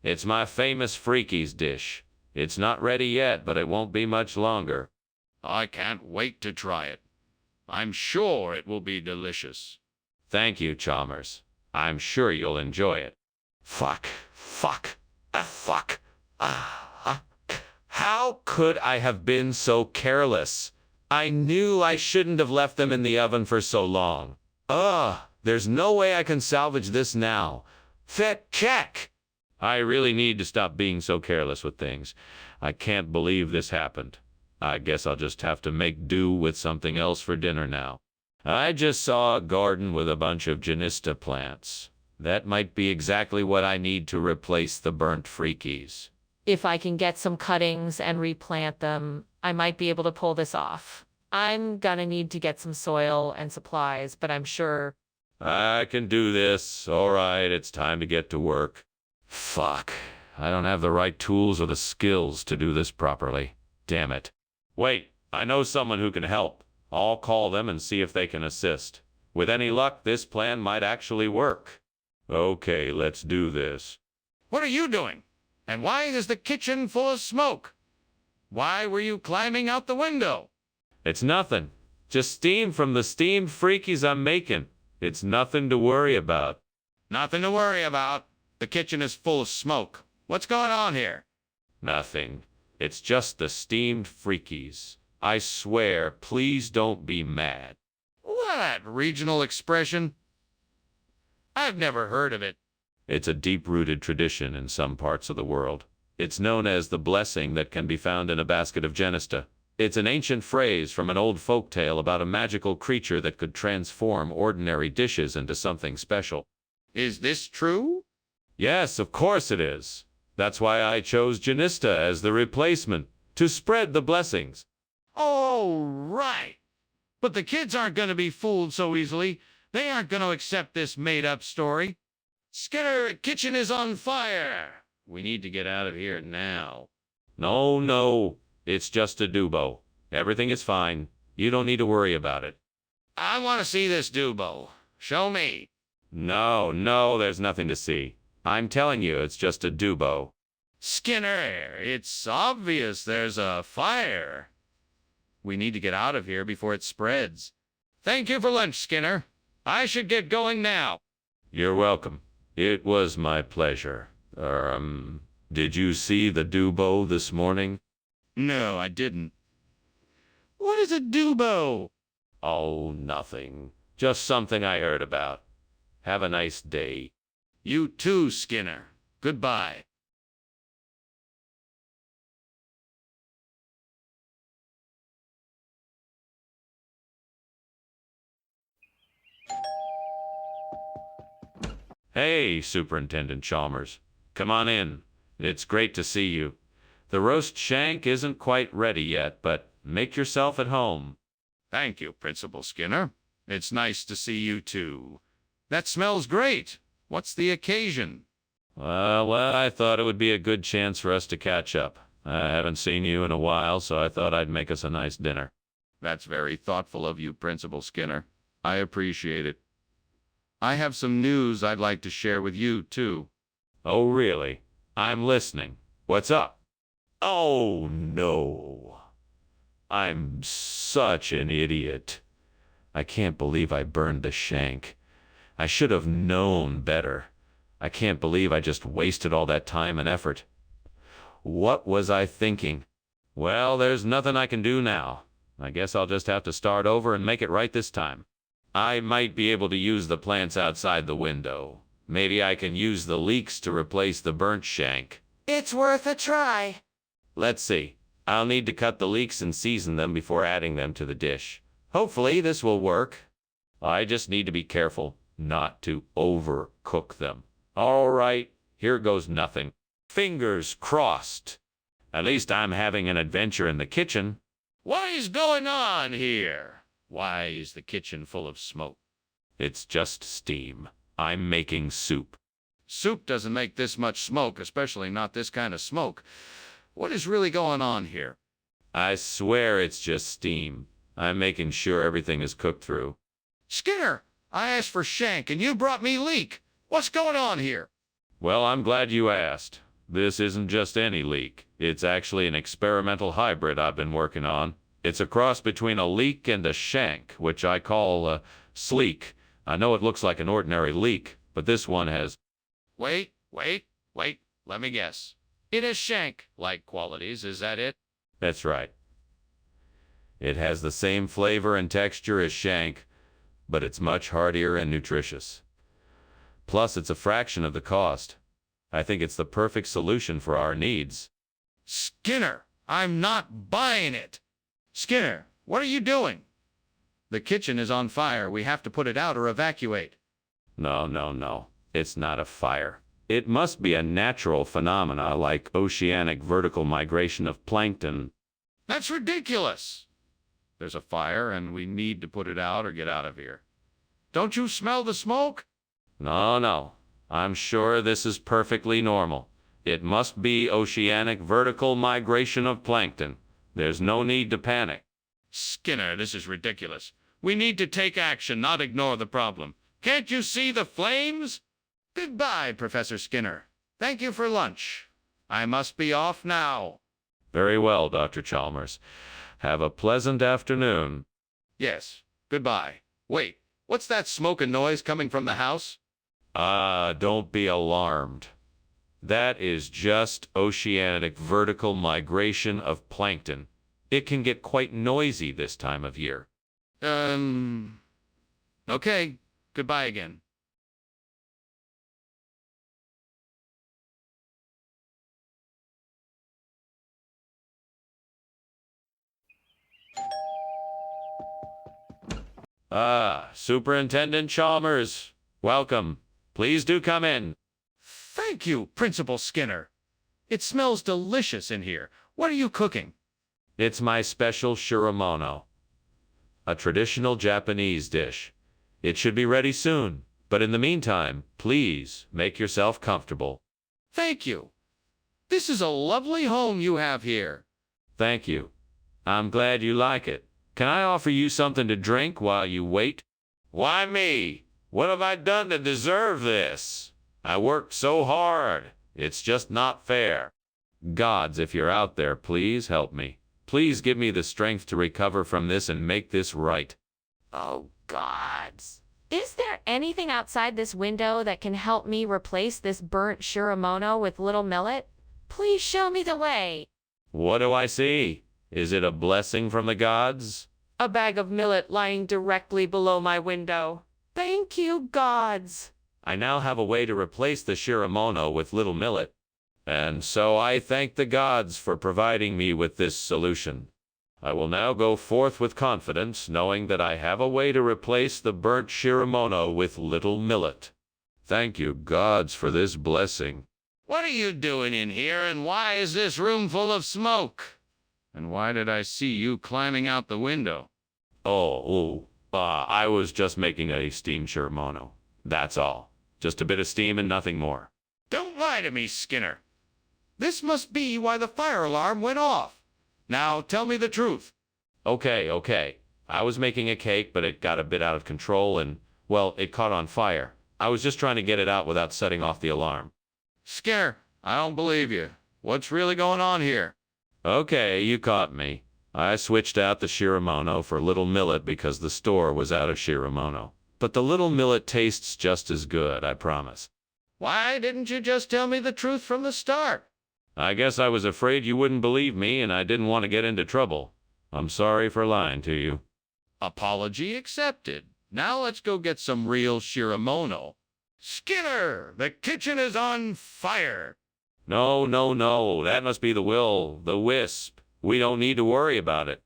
It's my famous Freaky's dish. It's not ready yet, but it won't be much longer. I can't wait to try it. I'm sure it will be delicious. Thank you, Chalmers. I'm sure you'll enjoy it. Fuck. How could I have been so careless? I knew I shouldn't have left them in the oven for so long. There's no way I can salvage this now. Check! I really need to stop being so careless with things. I can't believe this happened. I guess I'll just have to make do with something else for dinner now. I just saw a garden with a bunch of Janista plants. That might be exactly what I need to replace the burnt Freakies. If I can get some cuttings and replant them, I might be able to pull this off. I'm gonna need to get some soil and supplies, but I'm sure... I can do this. All right, it's time to get to work. Fuck. I don't have the right tools or the skills to do this properly. Damn it. Wait, I know someone who can help. I'll call them and see if they can assist. With any luck, this plan might actually work. Okay, let's do this. What are you doing? And why is the kitchen full of smoke? Why were you climbing out the window? It's nothing. Just steam from the steamed freakies I'm making. It's nothing to worry about. Nothing to worry about. The kitchen is full of smoke. What's going on here? Nothing. It's just the steamed freakies. I swear, please don't be mad. What regional expression? I've never heard of it. It's a deep-rooted tradition in some parts of the world. It's known as the blessing that can be found in a basket of genista. It's an ancient phrase from an old folk tale about a magical creature that could transform ordinary dishes into something special. Is this true? Yes, of course it is. That's why I chose genista as the replacement, to spread the blessings. Oh, right. But the kids aren't going to be fooled so easily. They aren't going to accept this made-up story. Skinner, kitchen is on fire. We need to get out of here now. No. It's just a dubo. Everything is fine. You don't need to worry about it. I want to see this dubo. Show me. No, there's nothing to see. I'm telling you, it's just a dubo. Skinner, it's obvious there's a fire. We need to get out of here before it spreads. Thank you for lunch, Skinner. I should get going now. You're welcome. It was my pleasure. Did you see the dubo this morning? No, I didn't. What is a dubo? Oh, nothing. Just something I heard about. Have a nice day. You too, Skinner. Goodbye. Hey, Superintendent Chalmers. Come on in. It's great to see you. The roast shank isn't quite ready yet, but make yourself at home. Thank you, Principal Skinner. It's nice to see you too. That smells great. What's the occasion? Well, I thought it would be a good chance for us to catch up. I haven't seen you in a while, so I thought I'd make us a nice dinner. That's very thoughtful of you, Principal Skinner. I appreciate it. I have some news I'd like to share with you, too. Oh, really? I'm listening. What's up? Oh, no. I'm such an idiot. I can't believe I burned the shank. I should have known better. I can't believe I just wasted all that time and effort. What was I thinking? Well, there's nothing I can do now. I guess I'll just have to start over and make it right this time. I might be able to use the plants outside the window. Maybe I can use the leeks to replace the burnt shank. It's worth a try. Let's see. I'll need to cut the leeks and season them before adding them to the dish. Hopefully this will work. I just need to be careful not to overcook them. All right, here goes nothing. Fingers crossed. At least I'm having an adventure in the kitchen. What is going on here? Why is the kitchen full of smoke? It's just steam. I'm making soup. Soup doesn't make this much smoke, especially not this kind of smoke. What is really going on here? I swear it's just steam. I'm making sure everything is cooked through. Skinner, I asked for shank and you brought me leek. What's going on here? Well, I'm glad you asked. This isn't just any leek. It's actually an experimental hybrid I've been working on. It's a cross between a leek and a shank, which I call sleek. I know it looks like an ordinary leek, but this one has... Wait. Let me guess. It has shank-like qualities, is that it? That's right. It has the same flavor and texture as shank, but it's much heartier and nutritious. Plus, it's a fraction of the cost. I think it's the perfect solution for our needs. Skinner, I'm not buying it. Skinner, what are you doing? The kitchen is on fire. We have to put it out or evacuate. No. It's not a fire. It must be a natural phenomena like oceanic vertical migration of plankton. That's ridiculous. There's a fire and we need to put it out or get out of here. Don't you smell the smoke? No. I'm sure this is perfectly normal. It must be oceanic vertical migration of plankton. There's no need to panic. Skinner, this is ridiculous. We need to take action, not ignore the problem. Can't you see the flames? Goodbye, Professor Skinner. Thank you for lunch. I must be off now. Very well, Dr. Chalmers. Have a pleasant afternoon. Yes, goodbye. Wait, what's that smoke and noise coming from the house? Don't be alarmed. That is just oceanic vertical migration of plankton. It can get quite noisy this time of year. Okay, goodbye again. Superintendent Chalmers, welcome. Please do come in. Thank you, Principal Skinner. It smells delicious in here. What are you cooking? It's my special shiramono, a traditional Japanese dish. It should be ready soon, but in the meantime, please make yourself comfortable. Thank you. This is a lovely home you have here. Thank you. I'm glad you like it. Can I offer you something to drink while you wait? Why me? What have I done to deserve this? I worked so hard. It's just not fair. Gods, if you're out there, please help me. Please give me the strength to recover from this and make this right. Oh, gods. Is there anything outside this window that can help me replace this burnt shiramono with little millet? Please show me the way. What do I see? Is it a blessing from the gods? A bag of millet lying directly below my window. Thank you, gods. I now have a way to replace the shiramono with little millet. And so I thank the gods for providing me with this solution. I will now go forth with confidence, knowing that I have a way to replace the burnt shiramono with little millet. Thank you, gods, for this blessing. What are you doing in here, and why is this room full of smoke? And why did I see you climbing out the window? I was just making a steam shiramono. That's all. Just a bit of steam and nothing more. Don't lie to me, Skinner. This must be why the fire alarm went off. Now tell me the truth. Okay. I was making a cake, but it got a bit out of control and, well, it caught on fire. I was just trying to get it out without setting off the alarm. Skinner, I don't believe you. What's really going on here? Okay, you caught me. I switched out the shiramono for little millet because the store was out of shiramono. But the little millet tastes just as good, I promise. Why didn't you just tell me the truth from the start? I guess I was afraid you wouldn't believe me and I didn't want to get into trouble. I'm sorry for lying to you. Apology accepted. Now let's go get some real shiramono. Skinner, the kitchen is on fire. No, that must be the wisp. We don't need to worry about it.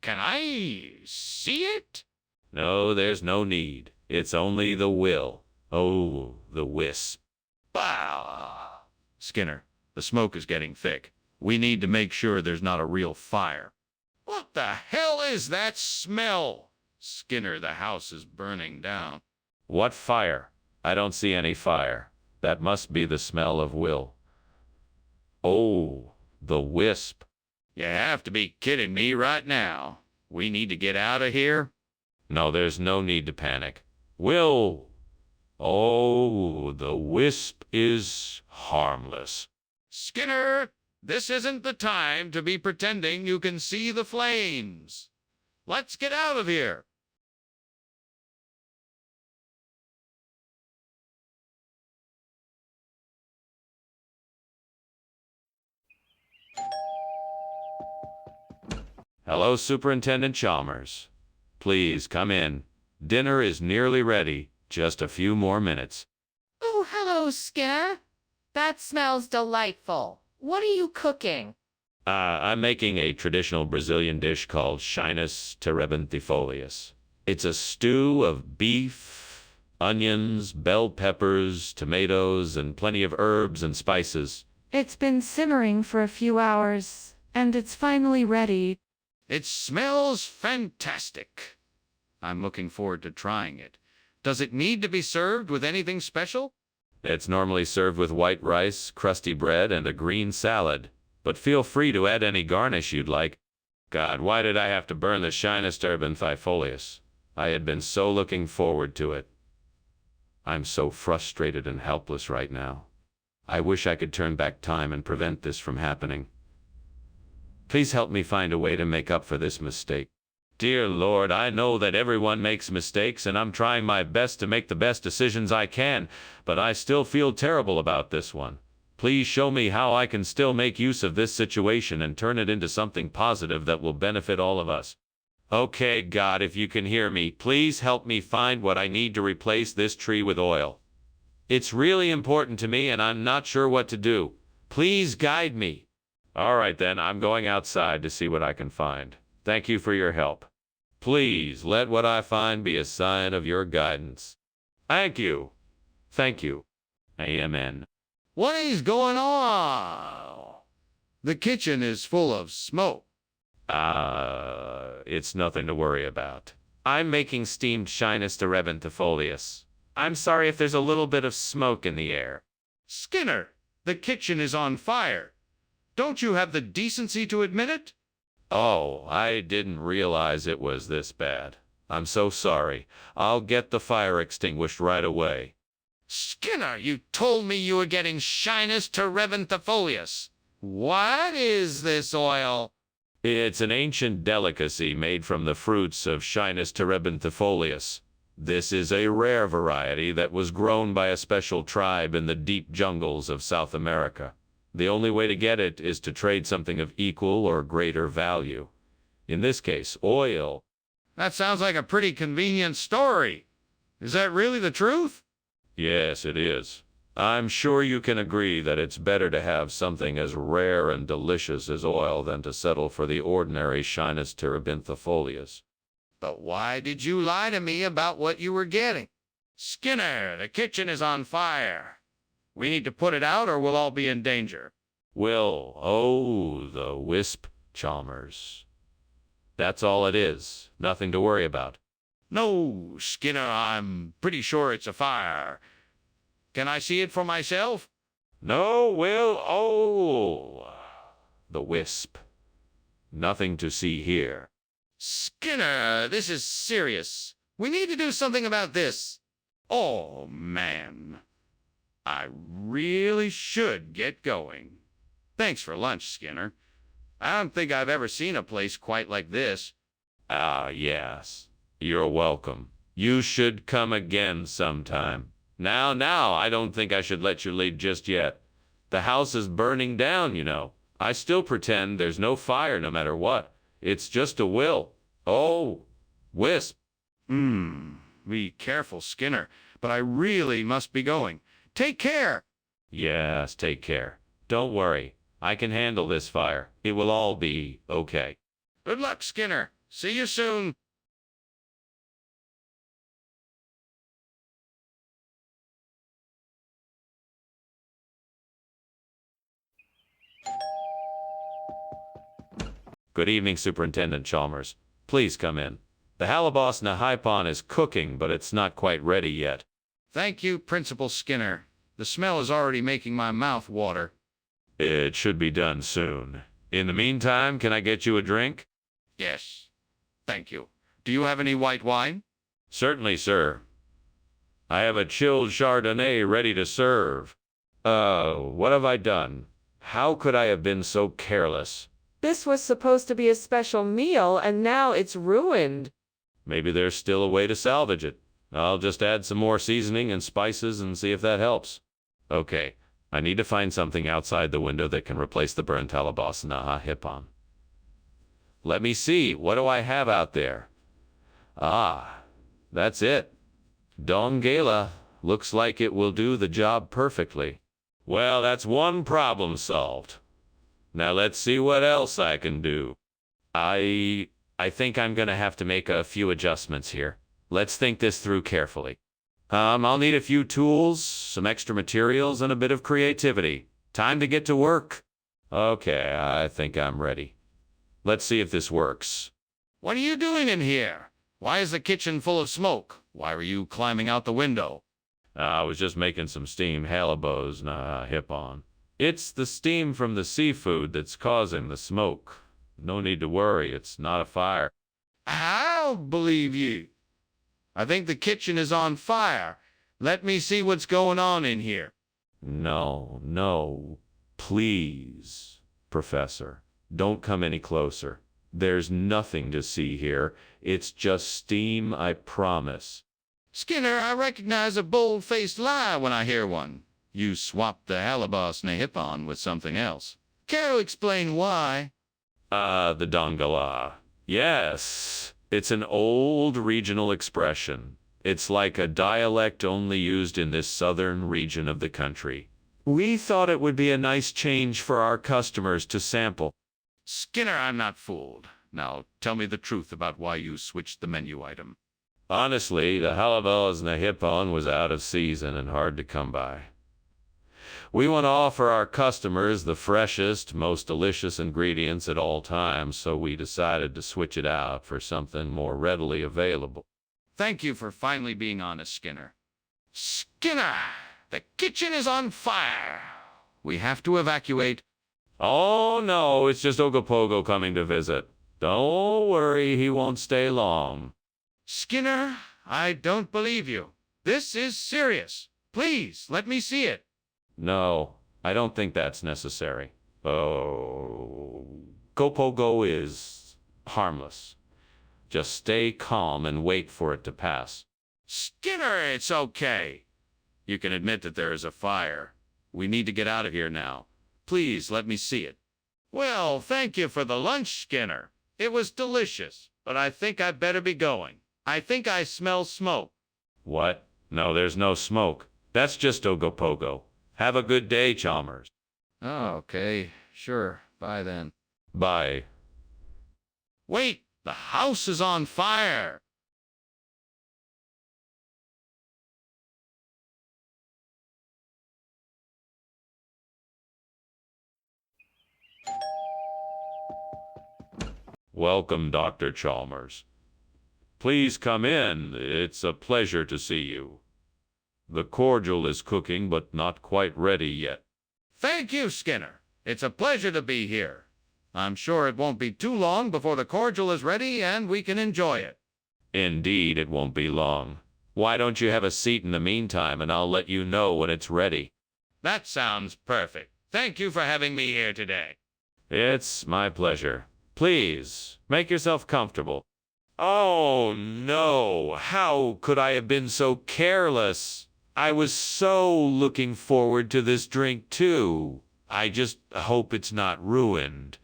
Can I see it? No, there's no need. It's only the will. Oh, the wisp. Bah! Skinner, the smoke is getting thick. We need to make sure there's not a real fire. What the hell is that smell? Skinner, the house is burning down. What fire? I don't see any fire. That must be the smell of will. Oh, the wisp. You have to be kidding me right now. We need to get out of here? No, there's no need to panic. Will. Oh, the wisp is harmless. Skinner, this isn't the time to be pretending you can see the flames. Let's get out of here. Hello, Superintendent Chalmers. Please come in. Dinner is nearly ready. Just a few more minutes. Oh, hello, Skinner. That smells delightful. What are you cooking? I'm making a traditional Brazilian dish called Chinus terebinthifolius. It's a stew of beef, onions, bell peppers, tomatoes, and plenty of herbs and spices. It's been simmering for a few hours, and it's finally ready. It smells fantastic. I'm looking forward to trying it. Does it need to be served with anything special? It's normally served with white rice, crusty bread, and a green salad. But feel free to add any garnish you'd like. God, why did I have to burn the Chinus terebinthifolius? I had been so looking forward to it. I'm so frustrated and helpless right now. I wish I could turn back time and prevent this from happening. Please help me find a way to make up for this mistake. Dear Lord, I know that everyone makes mistakes and I'm trying my best to make the best decisions I can, but I still feel terrible about this one. Please show me how I can still make use of this situation and turn it into something positive that will benefit all of us. Okay, God, if you can hear me, please help me find what I need to replace this tree with oil. It's really important to me and I'm not sure what to do. Please guide me. All right then, I'm going outside to see what I can find. Thank you for your help. Please let what I find be a sign of your guidance. Thank you. Thank you. Amen. What is going on? The kitchen is full of smoke. It's nothing to worry about. I'm making steamed Chinus terebinthifolius. I'm sorry if there's a little bit of smoke in the air. Skinner, the kitchen is on fire. Don't you have the decency to admit it? Oh, I didn't realize it was this bad. I'm so sorry. I'll get the fire extinguished right away. Skinner, you told me you were getting Chinus terebinthifolius. What is this oil? It's an ancient delicacy made from the fruits of Chinus terebinthifolius. This is a rare variety that was grown by a special tribe in the deep jungles of South America. The only way to get it is to trade something of equal or greater value. In this case, oil. That sounds like a pretty convenient story. Is that really the truth? Yes, it is. I'm sure you can agree that it's better to have something as rare and delicious as oil than to settle for the ordinary Chinus terebinthifolius. But why did you lie to me about what you were getting? Skinner, the kitchen is on fire. We need to put it out or we'll all be in danger. The wisp, Chalmers. That's all it is. Nothing to worry about. No, Skinner, I'm pretty sure it's a fire. Can I see it for myself? No, the wisp. Nothing to see here. Skinner, this is serious. We need to do something about this. Oh, man. I really should get going. Thanks for lunch, Skinner. I don't think I've ever seen a place quite like this. Yes. You're welcome. You should come again sometime. Now, I don't think I should let you leave just yet. The house is burning down, you know. I still pretend there's no fire no matter what. It's just a will. Oh, wisp. Be careful, Skinner, but I really must be going. Take care. Yes, take care. Don't worry. I can handle this fire. It will all be okay. Good luck, Skinner. See you soon. Good evening, Superintendent Chalmers. Please come in. The halibos nahaipon is cooking, but it's not quite ready yet. Thank you, Principal Skinner. The smell is already making my mouth water. It should be done soon. In the meantime, can I get you a drink? Yes. Thank you. Do you have any white wine? Certainly, sir. I have a chilled Chardonnay ready to serve. What have I done? How could I have been so careless? This was supposed to be a special meal, and now it's ruined. Maybe there's still a way to salvage it. I'll just add some more seasoning and spices and see if that helps. Okay, I need to find something outside the window that can replace the burnt halibos nahaipon. Let me see, what do I have out there? That's it. Dong Gala. Looks like it will do the job perfectly. Well, that's one problem solved. Now let's see what else I can do. I think I'm gonna have to make a few adjustments here. Let's think this through carefully. I'll need a few tools, some extra materials, and a bit of creativity. Time to get to work. Okay, I think I'm ready. Let's see if this works. What are you doing in here? Why is the kitchen full of smoke? Why were you climbing out the window? I was just making some steamed halibos nahaipon. It's the steam from the seafood that's causing the smoke. No need to worry, it's not a fire. I'll believe you. I think the kitchen is on fire. Let me see what's going on in here. No, no, please, Professor. Don't come any closer. There's nothing to see here. It's just steam, I promise. Skinner, I recognize a bold-faced lie when I hear one. You swapped the Halibos Nahipon with something else. Care to explain why? The Dongala. Yes, it's an old regional expression. It's like a dialect only used in this southern region of the country. We thought it would be a nice change for our customers to sample. Skinner, I'm not fooled. Now, tell me the truth about why you switched the menu item. Honestly, the Halibos Nahipon was out of season and hard to come by. We want to offer our customers the freshest, most delicious ingredients at all times, so we decided to switch it out for something more readily available. Thank you for finally being honest, Skinner. Skinner, the kitchen is on fire. We have to evacuate. Oh no, it's just Ogopogo coming to visit. Don't worry, he won't stay long. Skinner, I don't believe you. This is serious. Please, let me see it. No, I don't think that's necessary. Oh, Gopogo is harmless. Just stay calm and wait for it to pass. Skinner, it's okay. You can admit that there is a fire. We need to get out of here now. Please let me see it. Well, thank you for the lunch, Skinner. It was delicious, but I think I'd better be going. I think I smell smoke. What? No, there's no smoke. That's just Ogopogo. Have a good day, Chalmers. Oh, okay. Sure. Bye then. Bye. Wait! The house is on fire! Welcome, Dr. Chalmers. Please come in. It's a pleasure to see you. The cordial is cooking, but not quite ready yet. Thank you, Skinner. It's a pleasure to be here. I'm sure it won't be too long before the cordial is ready and we can enjoy it. Indeed, it won't be long. Why don't you have a seat in the meantime, and I'll let you know when it's ready. That sounds perfect. Thank you for having me here today. It's my pleasure. Please, make yourself comfortable. Oh, no. How could I have been so careless? I was so looking forward to this drink, too. I just hope it's not ruined.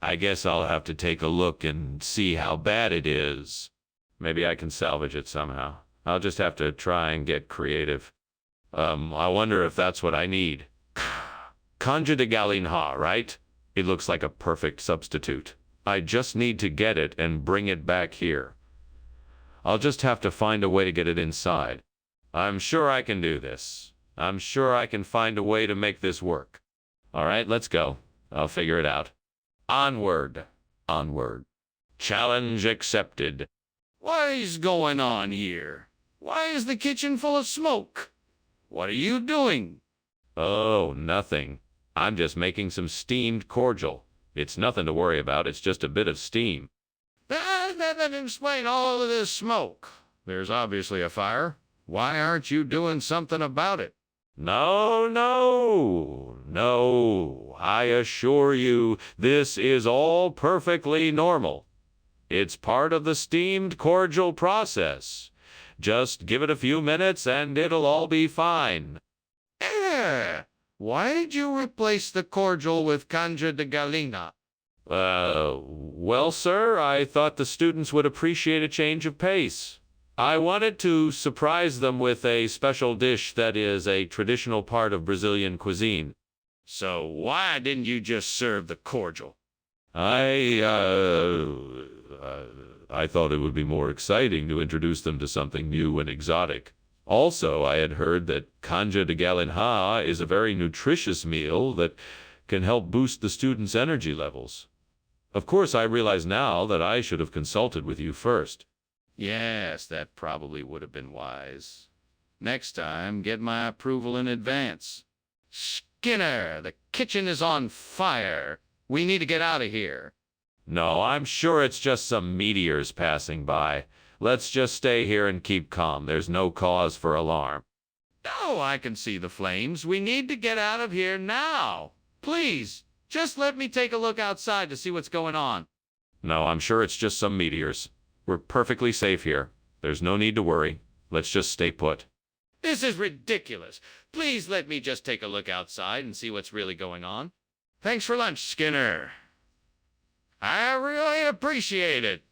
I guess I'll have to take a look and see how bad it is. Maybe I can salvage it somehow. I'll just have to try and get creative. I wonder if that's what I need. Conja de Galinha, right? It looks like a perfect substitute. I just need to get it and bring it back here. I'll just have to find a way to get it inside. I'm sure I can do this. I'm sure I can find a way to make this work. All right, let's go. I'll figure it out. Onward. Onward. Challenge accepted. What is going on here? Why is the kitchen full of smoke? What are you doing? Oh, nothing. I'm just making some steamed cordial. It's nothing to worry about. It's just a bit of steam. That doesn't explain all of this smoke. There's obviously a fire. Why aren't you doing something about it? No, no, no. I assure you, this is all perfectly normal. It's part of the steamed cordial process. Just give it a few minutes and it'll all be fine. Why did you replace the cordial with Canja de Galina? Well, sir, I thought the students would appreciate a change of pace. I wanted to surprise them with a special dish that is a traditional part of Brazilian cuisine. So why didn't you just serve the cordial? I thought it would be more exciting to introduce them to something new and exotic. Also, I had heard that canja de galinha is a very nutritious meal that can help boost the students' energy levels. Of course, I realize now that I should have consulted with you first. Yes, that probably would have been wise. Next time, get my approval in advance. Skinner, the kitchen is on fire. We need to get out of here. No, I'm sure it's just some meteors passing by. Let's just stay here and keep calm. There's no cause for alarm. No, I can see the flames. We need to get out of here now. Please, just let me take a look outside to see what's going on. No, I'm sure it's just some meteors. We're perfectly safe here. There's no need to worry. Let's just stay put. This is ridiculous. Please let me just take a look outside and see what's really going on. Thanks for lunch, Skinner. I really appreciate it.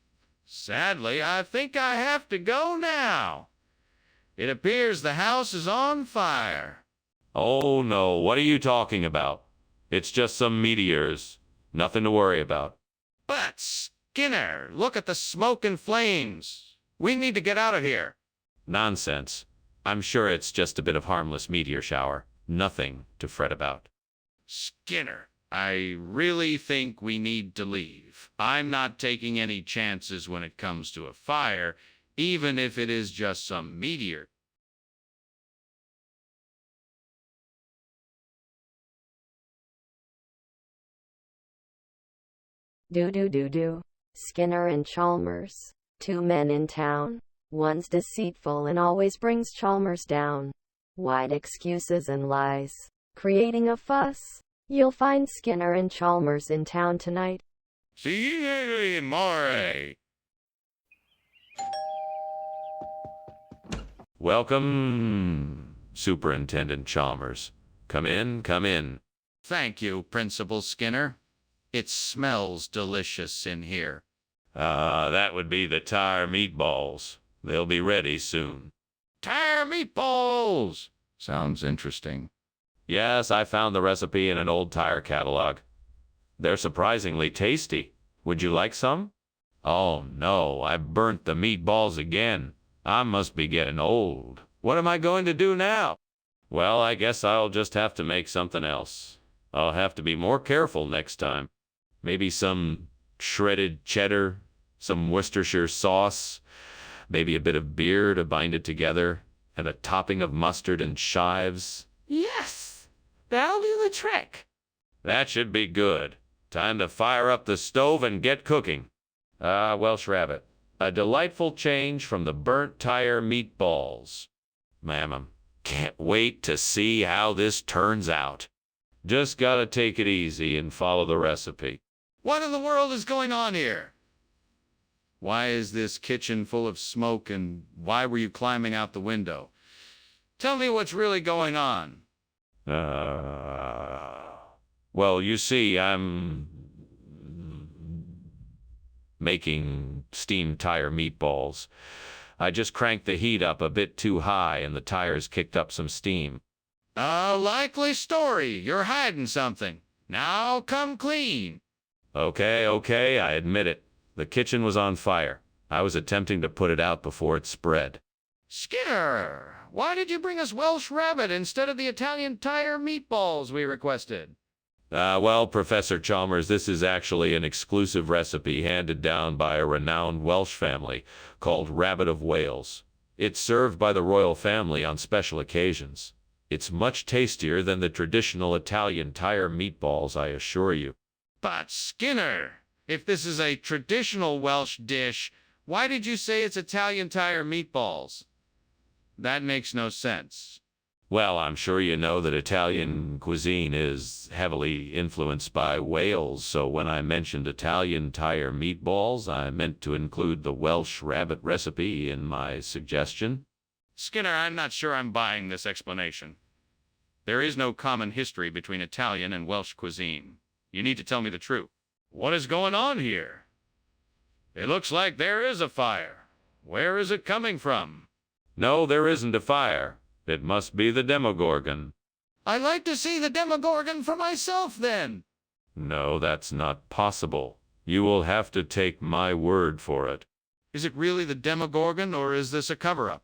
Sadly, I think I have to go now. It appears the house is on fire. Oh no, what are you talking about? It's just some meteors. Nothing to worry about. But, Skinner, look at the smoke and flames. We need to get out of here. Nonsense. I'm sure it's just a bit of harmless meteor shower. Nothing to fret about. Skinner, I really think we need to leave. I'm not taking any chances when it comes to a fire, even if it is just some meteor. Do. Skinner and Chalmers. Two men in town. One's deceitful and always brings Chalmers down. Wide excuses and lies. Creating a fuss. You'll find Skinner and Chalmers in town tonight. See you tomorrow. Welcome, Superintendent Chalmers. Come in, come in. Thank you, Principal Skinner. It smells delicious in here. That would be the tire meatballs. They'll be ready soon. Tire meatballs! Sounds interesting. Yes, I found the recipe in an old tire catalog. They're surprisingly tasty. Would you like some? Oh no, I burnt the meatballs again. I must be getting old. What am I going to do now? Well, I guess I'll just have to make something else. I'll have to be more careful next time. Maybe some shredded cheddar, some Worcestershire sauce, maybe a bit of beer to bind it together, and a topping of mustard and chives. Yes, that'll do the trick. That should be good. Time to fire up the stove and get cooking. Welsh rabbit. A delightful change from the burnt tire meatballs. Ma'am, can't wait to see how this turns out. Just gotta take it easy and follow the recipe. What in the world is going on here? Why is this kitchen full of smoke and why were you climbing out the window? Tell me what's really going on. Well, you see, I'm making steamed tire meatballs. I just cranked the heat up a bit too high and the tires kicked up some steam. A likely story. You're hiding something. Now come clean. Okay, I admit it. The kitchen was on fire. I was attempting to put it out before it spread. Skinner, why did you bring us Welsh rabbit instead of the Italian tire meatballs we requested? Well, Professor Chalmers, this is actually an exclusive recipe handed down by a renowned Welsh family called Rabbit of Wales. It's served by the royal family on special occasions. It's much tastier than the traditional Italian tire meatballs, I assure you. But Skinner, if this is a traditional Welsh dish, why did you say it's Italian tire meatballs? That makes no sense. Well, I'm sure you know that Italian cuisine is heavily influenced by Wales, so when I mentioned Italian tire meatballs, I meant to include the Welsh rabbit recipe in my suggestion. Skinner, I'm not sure I'm buying this explanation. There is no common history between Italian and Welsh cuisine. You need to tell me the truth. What is going on here? It looks like there is a fire. Where is it coming from? No, there isn't a fire. It must be the Demogorgon. I'd like to see the Demogorgon for myself, then. No, that's not possible. You will have to take my word for it. Is it really the Demogorgon, or is this a cover-up?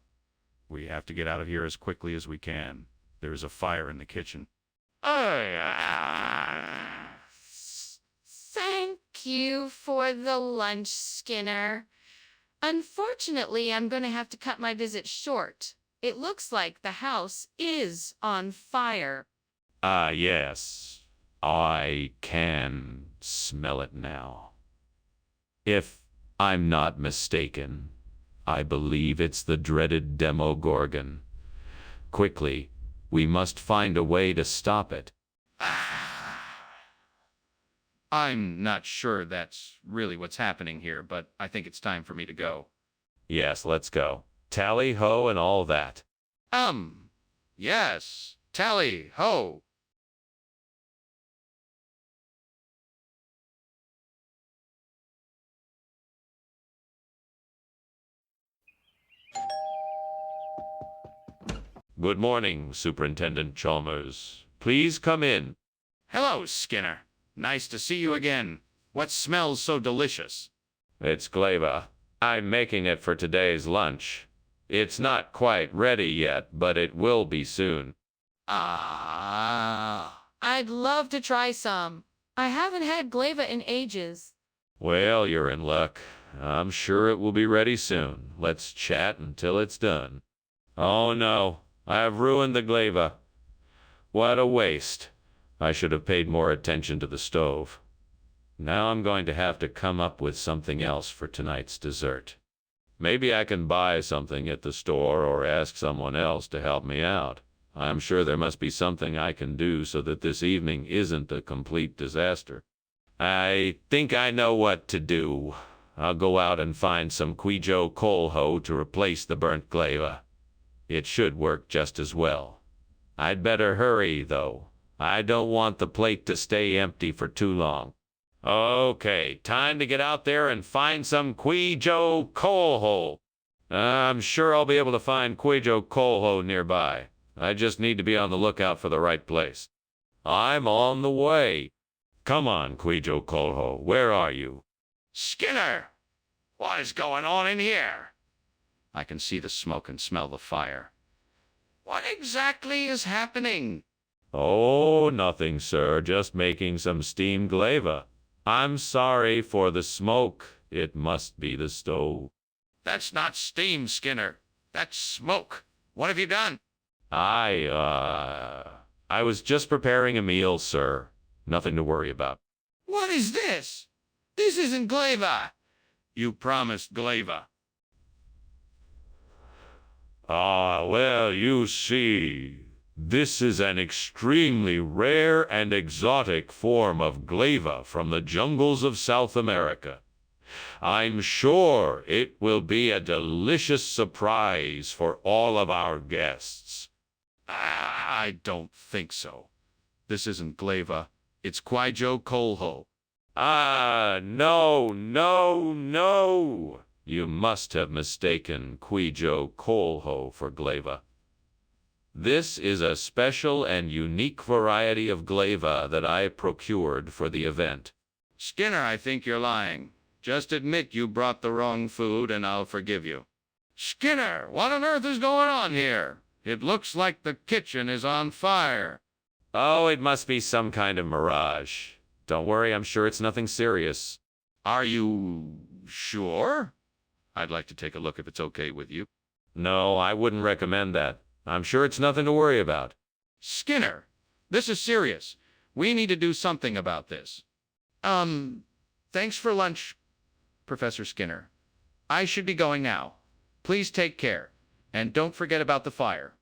We have to get out of here as quickly as we can. There is a fire in the kitchen. Thank you for the lunch, Skinner. Unfortunately, I'm going to have to cut my visit short. It looks like the house is on fire. Yes. I can smell it now. If I'm not mistaken, I believe it's the dreaded Demogorgon. Quickly, we must find a way to stop it. I'm not sure that's really what's happening here, but I think it's time for me to go. Yes, let's go. Tally ho and all that. Yes. Tally ho. Good morning, Superintendent Chalmers. Please come in. Hello, Skinner. Nice to see you again. What smells so delicious? It's Glaiva. I'm making it for today's lunch. It's not quite ready yet, but it will be soon. I'd love to try some. I haven't had Glaiva in ages. Well, you're in luck. I'm sure it will be ready soon. Let's chat until it's done. Oh no, I've ruined the Glaiva. What a waste. I should have paid more attention to the stove. Now I'm going to have to come up with something else for tonight's dessert. Maybe I can buy something at the store or ask someone else to help me out. I'm sure there must be something I can do so that this evening isn't a complete disaster. I think I know what to do. I'll go out and find some Quijo Colho to replace the burnt Glaiva. It should work just as well. I'd better hurry, though. I don't want the plate to stay empty for too long. Okay, time to get out there and find some Quijo Colho. I'm sure I'll be able to find Quijo Colho nearby. I just need to be on the lookout for the right place. I'm on the way. Come on, Quijo Colho, where are you? Skinner! What is going on in here? I can see the smoke and smell the fire. What exactly is happening? Oh, nothing, sir. Just making some steamed Glaiva. I'm sorry for the smoke. It must be the stove. That's not steam, Skinner. That's smoke. What have you done? I was just preparing a meal, sir. Nothing to worry about. What is this? This isn't Glaiva. You promised Glaiva. Well, you see, this is an extremely rare and exotic form of Glaiva from the jungles of South America. I'm sure it will be a delicious surprise for all of our guests. I don't think so. This isn't Glaiva. It's Quijo Colho. No. You must have mistaken Quijo Colho for Glaiva. This is a special and unique variety of Glaiva that I procured for the event. Skinner, I think you're lying. Just admit you brought the wrong food and I'll forgive you. Skinner, what on earth is going on here? It looks like the kitchen is on fire. Oh, it must be some kind of mirage. Don't worry, I'm sure it's nothing serious. Are you sure? I'd like to take a look if it's okay with you. No, I wouldn't recommend that. I'm sure it's nothing to worry about. Skinner, this is serious. We need to do something about this. Thanks for lunch, Professor Skinner. I should be going now. Please take care. And don't forget about the fire.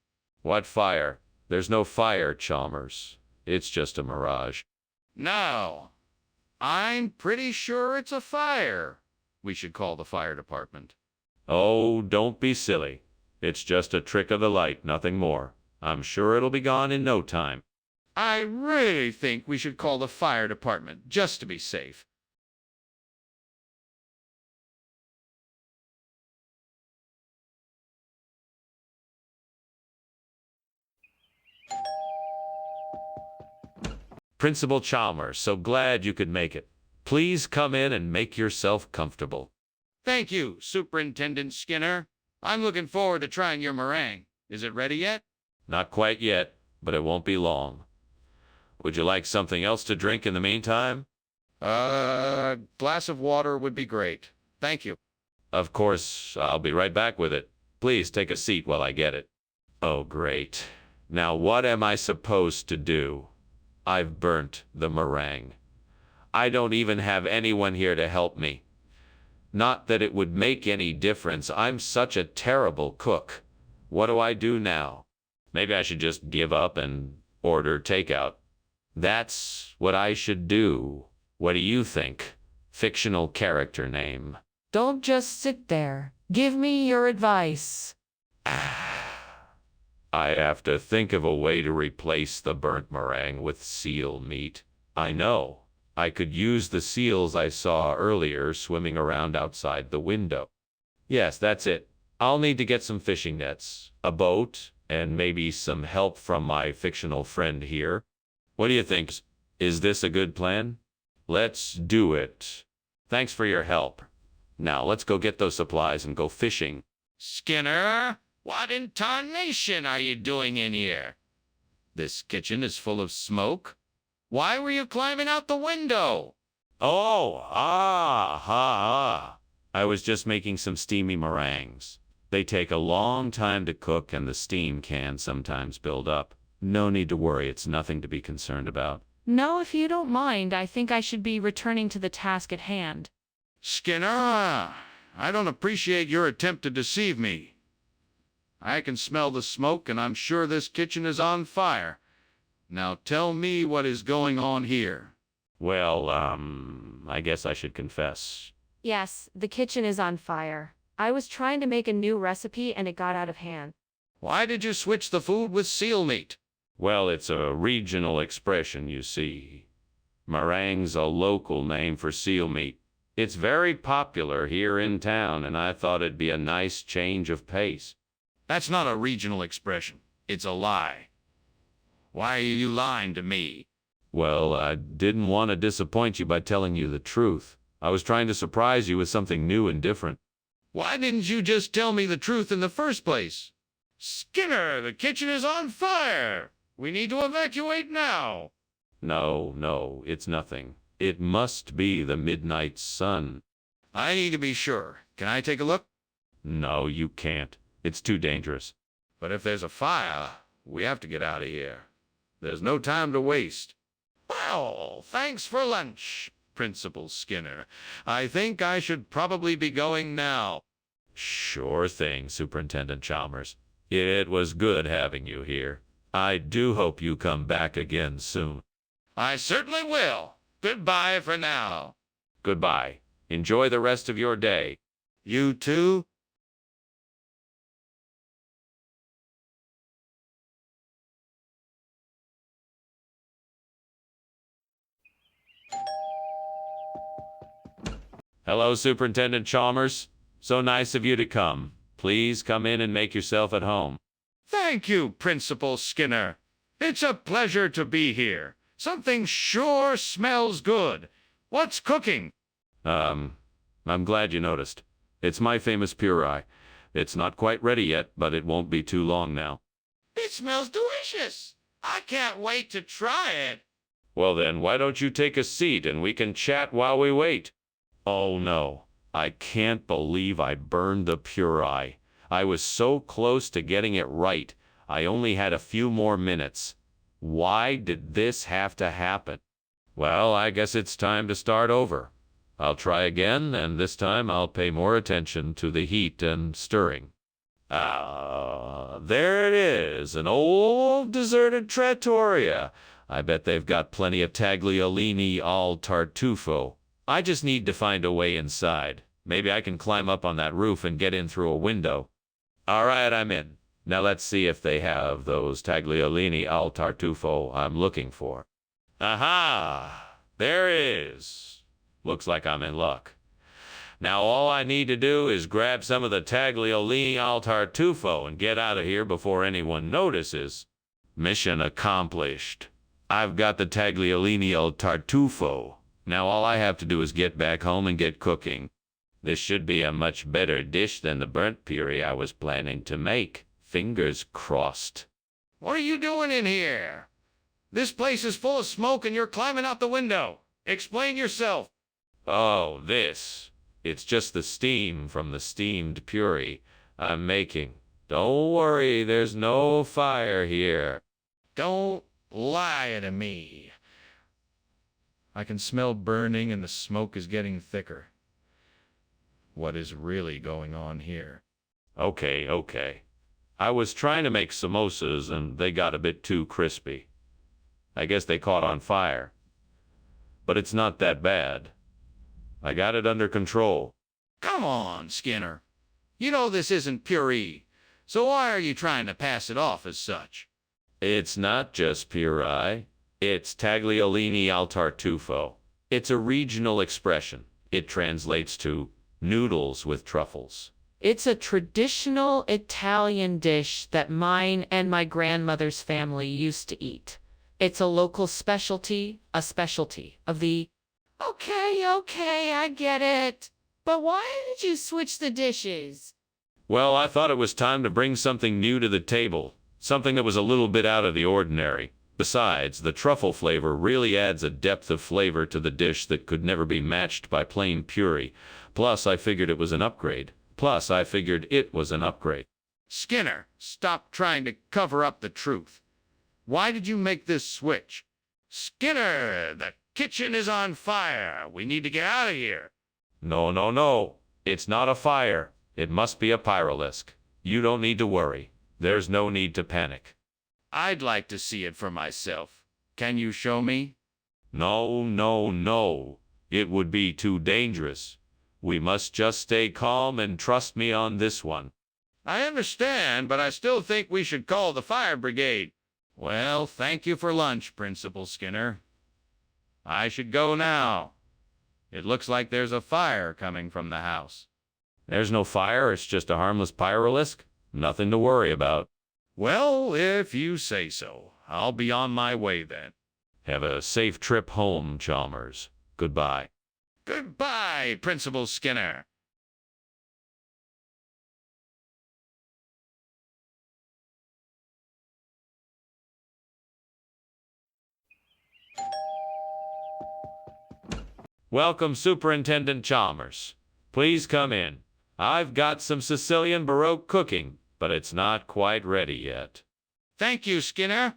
What fire? There's no fire, Chalmers. It's just a mirage. No. I'm pretty sure it's a fire. We should call the fire department. Oh, don't be silly. It's just a trick of the light, nothing more. I'm sure it'll be gone in no time. I really think we should call the fire department, just to be safe. Principal Chalmers, so glad you could make it. Please come in and make yourself comfortable. Thank you, Superintendent Skinner. I'm looking forward to trying your meringue. Is it ready yet? Not quite yet, but it won't be long. Would you like something else to drink in the meantime? A glass of water would be great. Thank you. Of course, I'll be right back with it. Please take a seat while I get it. Oh, great. Now what am I supposed to do? I've burnt the meringue. I don't even have anyone here to help me. Not that it would make any difference. I'm such a terrible cook. What do I do now? Maybe I should just give up and order takeout. That's what I should do. What do you think? Fictional character name. Don't just sit there. Give me your advice. I have to think of a way to replace the burnt meringue with seal meat. I know. I could use the seals I saw earlier swimming around outside the window. Yes, that's it. I'll need to get some fishing nets, a boat, and maybe some help from my fictional friend here. What do you think? Is this a good plan? Let's do it. Thanks for your help. Now let's go get those supplies and go fishing. Skinner, what in tarnation are you doing in here? This kitchen is full of smoke. Why were you climbing out the window? Oh, ah. I was just making some steamy meringues. They take a long time to cook and the steam can sometimes build up. No need to worry, it's nothing to be concerned about. No, if you don't mind, I think I should be returning to the task at hand. Skinner, I don't appreciate your attempt to deceive me. I can smell the smoke and I'm sure this kitchen is on fire. Now tell me what is going on here. Well, I guess I should confess. Yes, the kitchen is on fire. I was trying to make a new recipe and it got out of hand. Why did you switch the food with seal meat? Well, it's a regional expression, you see. Meringue's a local name for seal meat. It's very popular here in town, and I thought it'd be a nice change of pace. That's not a regional expression. It's a lie. Why are you lying to me? Well, I didn't want to disappoint you by telling you the truth. I was trying to surprise you with something new and different. Why didn't you just tell me the truth in the first place? Skinner, the kitchen is on fire. We need to evacuate now. No, it's nothing. It must be the midnight sun. I need to be sure. Can I take a look? No, you can't. It's too dangerous. But if there's a fire, we have to get out of here. There's no time to waste. Well, thanks for lunch, Principal Skinner. I think I should probably be going now. Sure thing, Superintendent Chalmers. It was good having you here. I do hope you come back again soon. I certainly will. Goodbye for now. Goodbye. Enjoy the rest of your day. You too? Hello, Superintendent Chalmers. So nice of you to come. Please come in and make yourself at home. Thank you, Principal Skinner. It's a pleasure to be here. Something sure smells good. What's cooking? I'm glad you noticed. It's my famous puree. It's not quite ready yet, but it won't be too long now. It smells delicious. I can't wait to try it. Well then, why don't you take a seat and we can chat while we wait? Oh no, I can't believe I burned the puree. I was so close to getting it right. I only had a few more minutes. Why did this have to happen? Well, I guess it's time to start over. I'll try again, and this time I'll pay more attention to the heat and stirring. There it is, an old deserted trattoria. I bet they've got plenty of tagliolini al tartufo. I just need to find a way inside. Maybe I can climb up on that roof and get in through a window. All right, I'm in. Now let's see if they have those tagliolini al tartufo I'm looking for. Aha! There it is. Looks like I'm in luck. Now all I need to do is grab some of the tagliolini al tartufo and get out of here before anyone notices. Mission accomplished. I've got the tagliolini al tartufo. Now all I have to do is get back home and get cooking. This should be a much better dish than the burnt puree I was planning to make. Fingers crossed. What are you doing in here? This place is full of smoke and you're climbing out the window. Explain yourself. Oh, this. It's just the steam from the steamed puree I'm making. Don't worry, there's no fire here. Don't lie to me. I can smell burning and the smoke is getting thicker. what is really going on here. Okay. I was trying to make samosas and they got a bit too crispy. I guess they caught on fire. But it's not that bad. I got it under control. Come on, Skinner. You know this isn't puree, so why are you trying to pass it off as such? It's not just puree. It's tagliolini al tartufo. It's a regional expression. It translates to noodles with truffles. It's a traditional Italian dish that mine and my grandmother's family used to eat. It's a local specialty, a specialty of the... Okay, I get it. But why did you switch the dishes? Well, I thought it was time to bring something new to the table, something that was a little bit out of the ordinary. Besides, the truffle flavor really adds a depth of flavor to the dish that could never be matched by plain puree. Plus, I figured it was an upgrade. Skinner, stop trying to cover up the truth. Why did you make this switch? Skinner, the kitchen is on fire. We need to get out of here. No. It's not a fire. It must be a pyrolisk. You don't need to worry. There's no need to panic. I'd like to see it for myself. Can you show me? No. It would be too dangerous. We must just stay calm and trust me on this one. I understand, but I still think we should call the fire brigade. Well, thank you for lunch, Principal Skinner. I should go now. It looks like there's a fire coming from the house. There's no fire. It's just a harmless pyrolisk. Nothing to worry about. Well, if you say so, I'll be on my way then. Have a safe trip home, Chalmers. Goodbye. Goodbye, Principal Skinner. Welcome, Superintendent Chalmers. Please come in. I've got some Sicilian Baroque cooking, but it's not quite ready yet. Thank you, Skinner.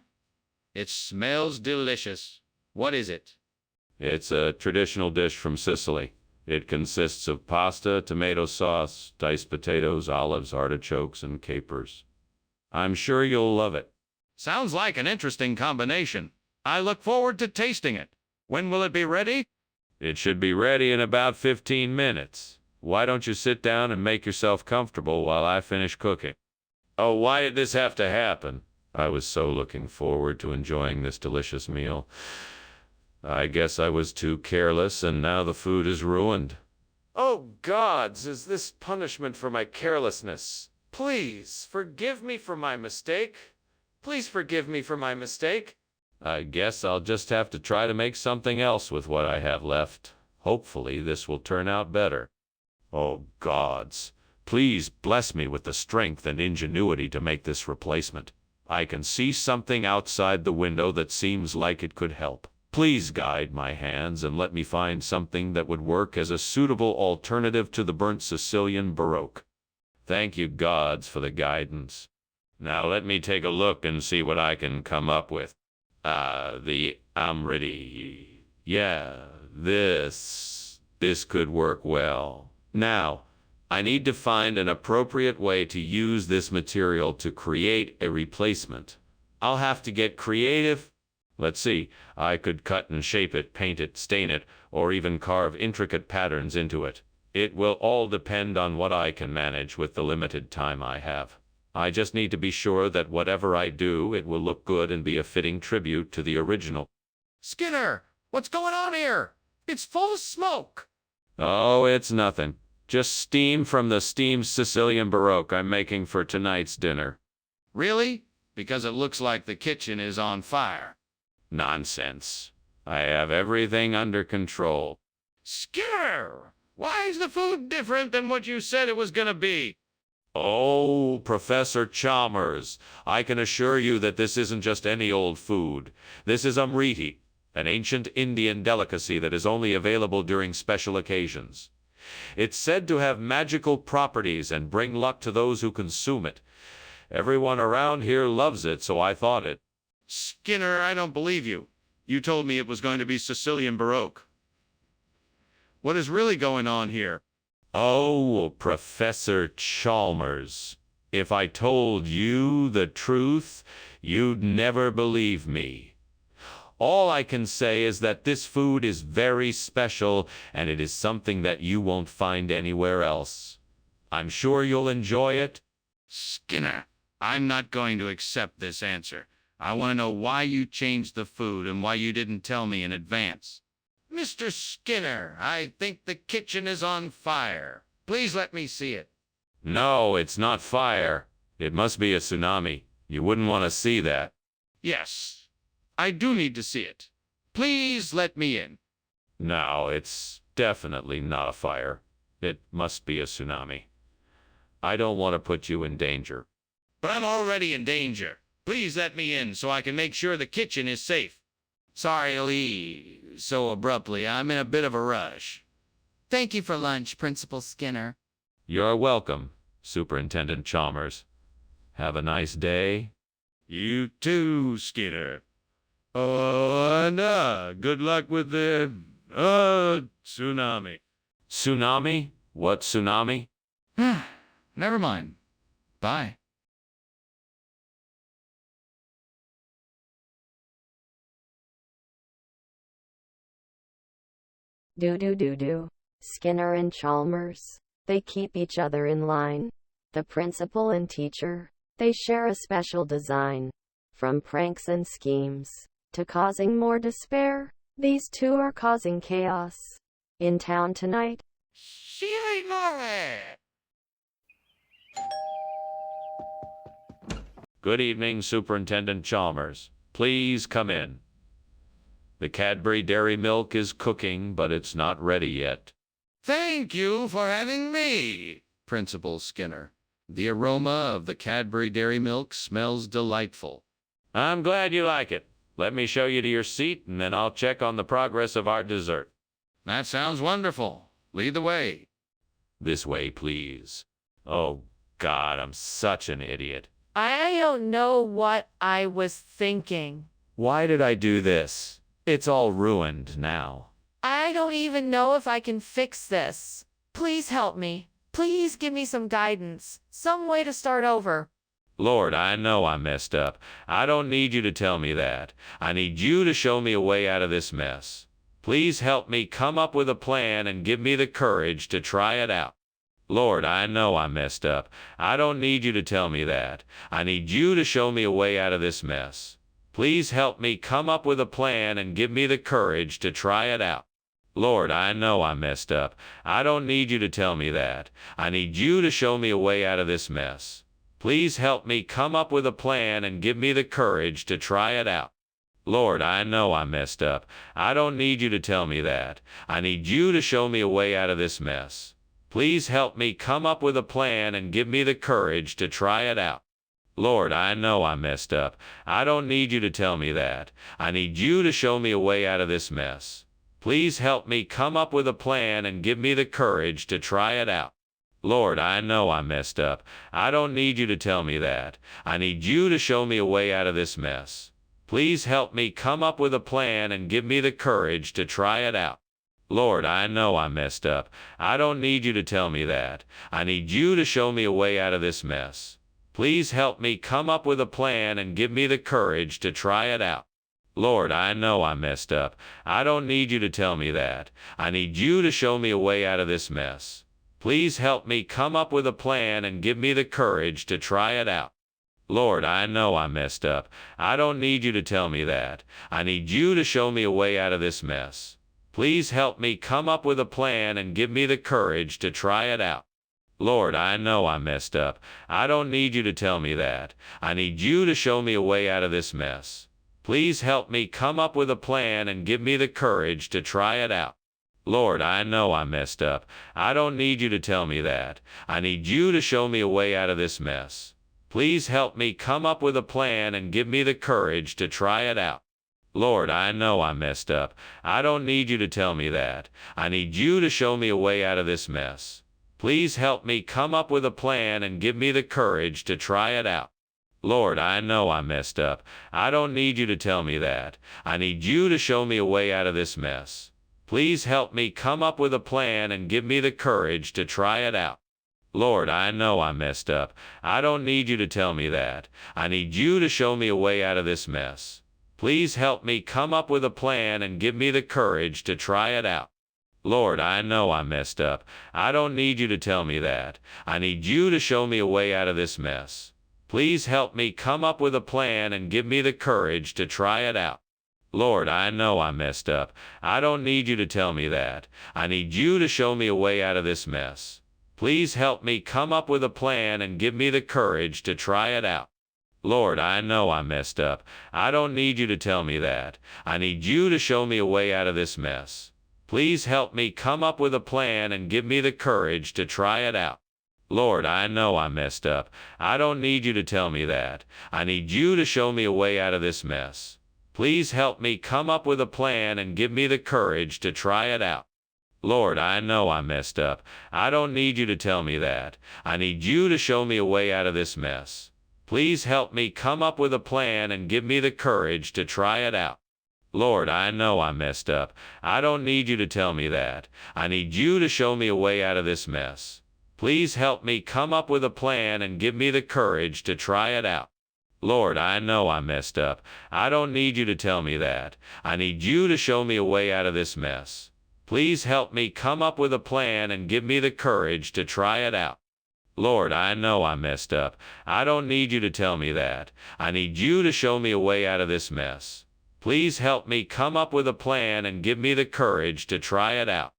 It smells delicious. What is it? It's a traditional dish from Sicily. It consists of pasta, tomato sauce, diced potatoes, olives, artichokes, and capers. I'm sure you'll love it. Sounds like an interesting combination. I look forward to tasting it. When will it be ready? It should be ready in about 15 minutes. Why don't you sit down and make yourself comfortable while I finish cooking? Oh, why did this have to happen? I was so looking forward to enjoying this delicious meal. I guess I was too careless, and now the food is ruined. Oh, gods, is this punishment for my carelessness? Please, forgive me for my mistake. Please forgive me for my mistake. I guess I'll just have to try to make something else with what I have left. Hopefully this will turn out better. Oh, gods, please bless me with the strength and ingenuity to make this replacement. I can see something outside the window that seems like it could help. Please guide my hands and let me find something that would work as a suitable alternative to the burnt Sicilian Baroque. Thank you, gods, for the guidance. Now let me take a look and see what I can come up with. I'm ready. Yeah, this could work well. Now, I need to find an appropriate way to use this material to create a replacement. I'll have to get creative. Let's see, I could cut and shape it, paint it, stain it, or even carve intricate patterns into it. It will all depend on what I can manage with the limited time I have. I just need to be sure that whatever I do, it will look good and be a fitting tribute to the original. Skinner, what's going on here? It's full of smoke. Oh, it's nothing. Just steam from the steamed Sicilian Baroque I'm making for tonight's dinner. Really? Because it looks like the kitchen is on fire. Nonsense. I have everything under control. Skinner, why is the food different than what you said it was gonna be? Oh, Professor Chalmers, I can assure you that this isn't just any old food. This is amriti, an ancient Indian delicacy that is only available during special occasions. It's said to have magical properties and bring luck to those who consume it. Everyone around here loves it, so I thought it. Skinner, I don't believe you. You told me it was going to be Sicilian Baroque. What is really going on here? Oh, Professor Chalmers, if I told you the truth, you'd never believe me. All I can say is that this food is very special, and it is something that you won't find anywhere else. I'm sure you'll enjoy it. Skinner, I'm not going to accept this answer. I want to know why you changed the food and why you didn't tell me in advance. Mr. Skinner, I think the kitchen is on fire. Please let me see it. No, it's not fire. It must be a tsunami. You wouldn't want to see that. Yes, I do need to see it. Please let me in. No, it's definitely not a fire. It must be a tsunami. I don't want to put you in danger. But I'm already in danger. Please let me in so I can make sure the kitchen is safe. Sorry to leave so abruptly. I'm in a bit of a rush. Thank you for lunch, Principal Skinner. You're welcome, Superintendent Chalmers. Have a nice day. You too, Skinner. Oh, and good luck with the tsunami. Tsunami? What tsunami? Never mind. Bye. Do. Skinner and Chalmers. They keep each other in line. The principal and teacher. They share a special design. From pranks and schemes to causing more despair, these two are causing chaos. In town tonight. Good evening, Superintendent Chalmers. Please come in. The Cadbury Dairy Milk is cooking, but it's not ready yet. Thank you for having me, Principal Skinner. The aroma of the Cadbury Dairy Milk smells delightful. I'm glad you like it. Let me show you to your seat, and then I'll check on the progress of our dessert. That sounds wonderful. Lead the way. This way, please. Oh, God, I'm such an idiot. I don't know what I was thinking. Why did I do this? It's all ruined now. I don't even know if I can fix this. Please help me. Please give me some guidance, some way to start over. Lord, I know I messed up. I don't need you to tell me that. I need you to show me a way out of this mess. Please help me come up with a plan and give me the courage to try it out. Lord, I know I messed up. I don't need you to tell me that. I need you to show me a way out of this mess. Please help me come up with a plan and give me the courage to try it out. Lord, I know I messed up. I don't need you to tell me that. I need you to show me a way out of this mess. Please help me come up with a plan and give me the courage to try it out. Lord, I know I messed up. I don't need you to tell me that. I need you to show me a way out of this mess. Please help me come up with a plan and give me the courage to try it out. Lord, I know I messed up. I don't need you to tell me that. I need you to show me a way out of this mess. Please help me come up with a plan and give me the courage to try it out. Lord, I know I messed up. I don't need you to tell me that. I need you to show me a way out of this mess. Please help me come up with a plan and give me the courage to try it out. Lord, I know I messed up. I don't need you to tell me that. I need you to show me a way out of this mess. Please help me come up with a plan and give me the courage to try it out. Lord, I know I messed up. I don't need you to tell me that. I need you to show me a way out of this mess. Please help me come up with a plan and give me the courage to try it out. Lord, I know I messed up. I don't need you to tell me that. I need you to show me a way out of this mess. Please help me come up with a plan and give me the courage to try it out. Lord, I know I messed up. I don't need you to tell me that. I need you to show me a way out of this mess. Please help me come up with a plan and give me the courage to try it out. Lord, I know I messed up. I don't need you to tell me that. I need you to show me a way out of this mess. Please help me come up with a plan and give me the courage to try it out. Lord, I know I messed up. I don't need you to tell me that. I need you to show me a way out of this mess. Please help me come up with a plan and give me the courage to try it out. Lord, I know I messed up. I don't need you to tell me that. I need you to show me a way out of this mess. Please help me come up with a plan and give me the courage to try it out. Lord, I know I messed up. I don't need you to tell me that. I need you to show me a way out of this mess. Please help me come up with a plan and give me the courage to try it out. Lord, I know I messed up. I don't need you to tell me that. I need you to show me a way out of this mess. Please help me come up with a plan and give me the courage to try it out. Lord, I know I messed up. I don't need you to tell me that. I need you to show me a way out of this mess. Please help me come up with a plan and give me the courage to try it out. Lord, I know I messed up. I don't need you to tell me that. I need you to show me a way out of this mess. Please help me come up with a plan and give me the courage to try it out. Lord, I know I messed up. I don't need you to tell me that. I need you to show me a way out of this mess. Please help me come up with a plan and give me the courage to try it out. Lord, I know I messed up. I don't need you to tell me that. I need you to show me a way out of this mess. Please help me come up with a plan and give me the courage to try it out. Lord, I know I messed up. I don't need you to tell me that. I need you to show me a way out of this mess. Please help me come up with a plan and give me the courage to try it out. Lord, I know I messed up. I don't need you to tell me that. I need you to show me a way out of this mess. Please help me come up with a plan and give me the courage to try it out. Lord, I know I messed up. I don't need you to tell me that. I need you to show me a way out of this mess. Please help me come up with a plan and give me the courage to try it out.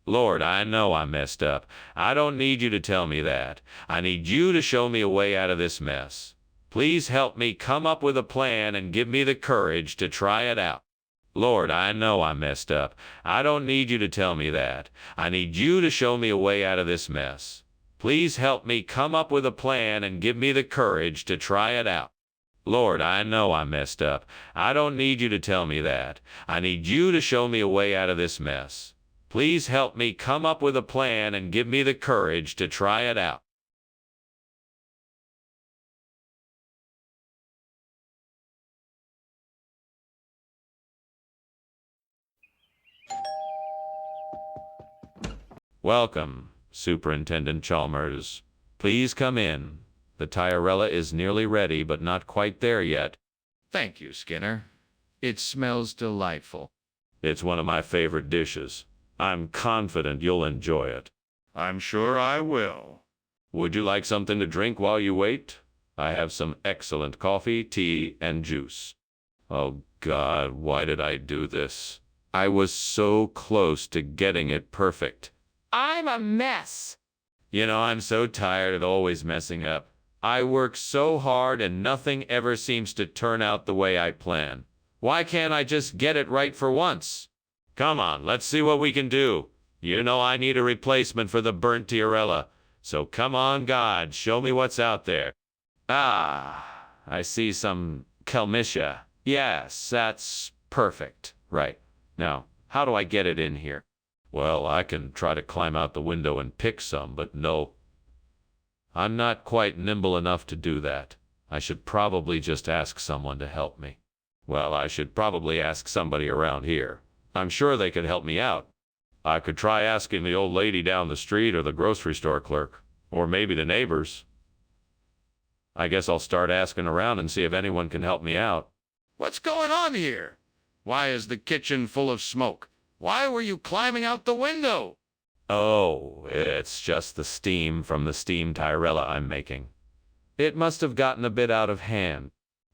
Lord, I know I messed up. I don't need you to tell me that. I need you to show me a way out of this mess. Please help me come up with a plan and give me the courage to try it out. Lord, I know I messed up. I don't need you to tell me that. I need you to show me a way out of this mess. Please help me come up with a plan and give me the courage to try it out. Lord, I know I messed up. I don't need you to tell me that. I need you to show me a way out of this mess. Please help me come up with a plan and give me the courage to try it out. Welcome, Superintendent Chalmers. Please come in. The Tyrella is nearly ready, but not quite there yet. Thank you, Skinner. It smells delightful. It's one of my favorite dishes. I'm confident you'll enjoy it. I'm sure I will. Would you like something to drink while you wait? I have some excellent coffee, tea, and juice. Oh God, why did I do this? I was so close to getting it perfect. I'm a mess. You know, I'm so tired of always messing up. I work so hard and nothing ever seems to turn out the way I plan. Why can't I just get it right for once? Come on, let's see what we can do. You know I need a replacement for the burnt Tyrella. So come on, God, show me what's out there. Ah, I see some Kelmisha. Yes, that's perfect. Right. Now, how do I get it in here? Well, I can try to climb out the window and pick some, but no. I'm not quite nimble enough to do that. I should probably just ask someone to help me. Well, I should probably ask somebody around here. I'm sure they could help me out. I could try asking the old lady down the street or the grocery store clerk, or maybe the neighbors. I guess I'll start asking around and see if anyone can help me out. What's going on here? Why is the kitchen full of smoke? Why were you climbing out the window? Oh, it's just the steam from the steam Tyrella I'm making. It must have gotten a bit out of hand.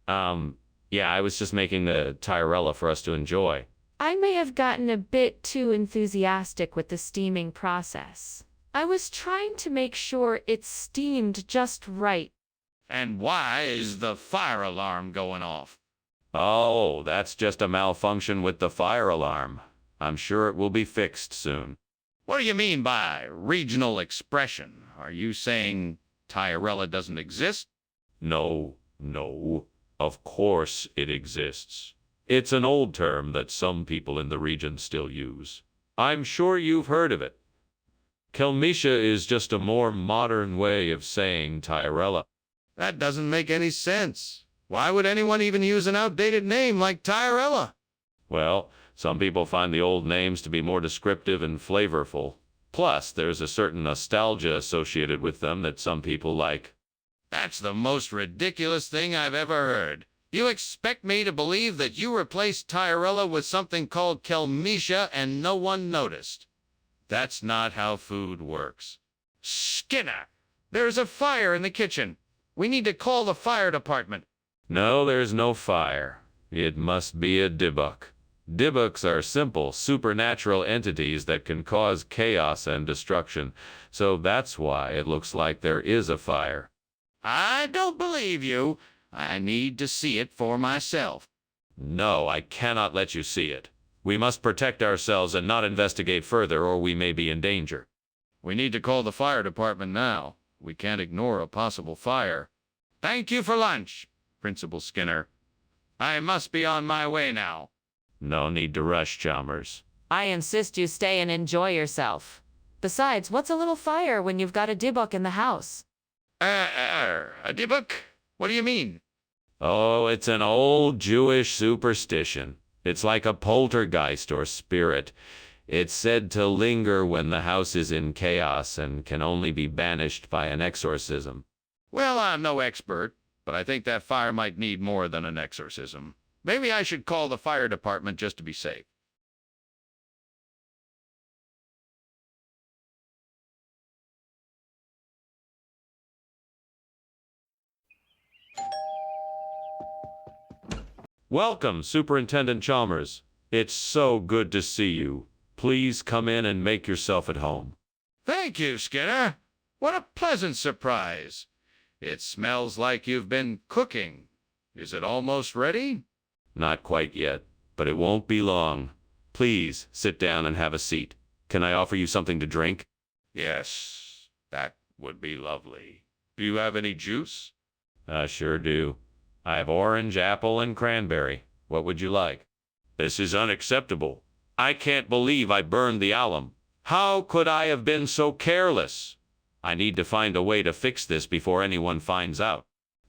Yeah, I was just making the Tyrella for us to enjoy. I may have gotten a bit too enthusiastic with the steaming process. I was trying to make sure it steamed just right. And why is the fire alarm going off? Oh, that's just a malfunction with the fire alarm. I'm sure it will be fixed soon. What do you mean by regional expression? Are you saying Tyrella doesn't exist? No. Of course it exists. It's an old term that some people in the region still use. I'm sure you've heard of it. Kelmisha is just a more modern way of saying Tyrella. That doesn't make any sense. Why would anyone even use an outdated name like Tyrella? Well, Some people find the old names to be more descriptive and flavorful. Plus, there's a certain nostalgia associated with them that some people like. That's the most ridiculous thing I've ever heard. You expect me to believe that you replaced Tyrella with something called Kelmesia and no one noticed? That's not how food works. Skinner, there's a fire in the kitchen. We need to call the fire department. No, there's no fire. It must be a Dybbuk. Dybbuks are simple, supernatural entities that can cause chaos and destruction, so that's why it looks like there is a fire. I don't believe you. I need to see it for myself. No, I cannot let you see it. We must protect ourselves and not investigate further, or we may be in danger. We need to call the fire department now. We can't ignore a possible fire. Thank you for lunch, Principal Skinner. I must be on my way now. No need to rush, Chalmers. I insist you stay and enjoy yourself. Besides, what's a little fire when you've got a Dybbuk in the house? A Dybbuk? What do you mean? Oh, it's an old Jewish superstition. It's like a poltergeist or spirit. It's said to linger when the house is in chaos and can only be banished by an exorcism. Well, I'm no expert, but I think that fire might need more than an exorcism. Maybe I should call the fire department just to be safe. Welcome, Superintendent Chalmers. It's so good to see you. Please come in and make yourself at home. Thank you, Skinner. What a pleasant surprise. It smells like you've been cooking. Is it almost ready? Not quite yet, but it won't be long. Please sit down and have a seat. Can I offer you something to drink? Yes, that would be lovely. Do you have any juice? I sure do. I have orange, apple, and cranberry. What would you like? This is unacceptable. I can't believe I burned the alum. How could I have been so careless? I need to find a way to fix this before anyone finds out.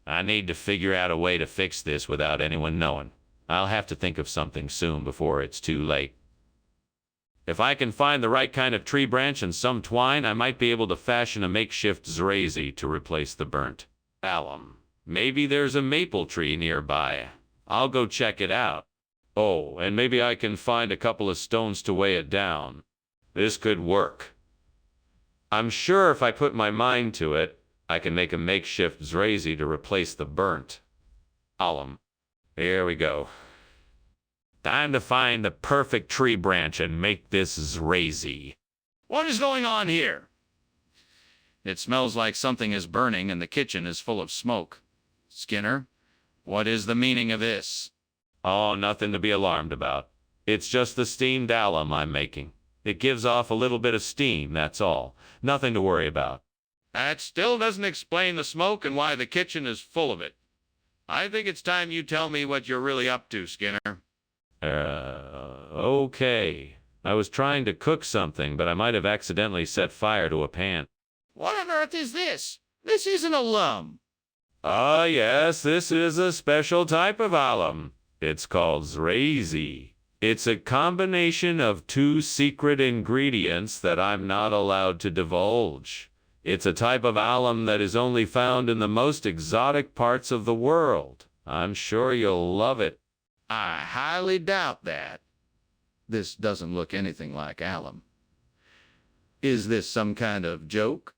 I need to figure out a way to fix this without anyone knowing. I'll have to think of something soon before it's too late. If I can find the right kind of tree branch and some twine, I might be able to fashion a makeshift zrazy to replace the burnt alum. Maybe there's a maple tree nearby. I'll go check it out. Oh, and maybe I can find a couple of stones to weigh it down. This could work. I'm sure if I put my mind to it, I can make a makeshift zrazy to replace the burnt alum. Here we go. Time to find the perfect tree branch and make this zrazy. What is going on here? It smells like something is burning and the kitchen is full of smoke. Skinner, what is the meaning of this? Oh, nothing to be alarmed about. It's just the steamed alum I'm making. It gives off a little bit of steam, that's all. Nothing to worry about. That still doesn't explain the smoke and why the kitchen is full of it. I think it's time you tell me what you're really up to, Skinner. Okay. I was trying to cook something, but I might have accidentally set fire to a pan. What on earth is this? This isn't alum. Ah, yes, this is a special type of alum. It's called zrazy. It's a combination of two secret ingredients that I'm not allowed to divulge. It's a type of alum that is only found in the most exotic parts of the world. I'm sure you'll love it. I highly doubt that. This doesn't look anything like alum. Is this some kind of joke?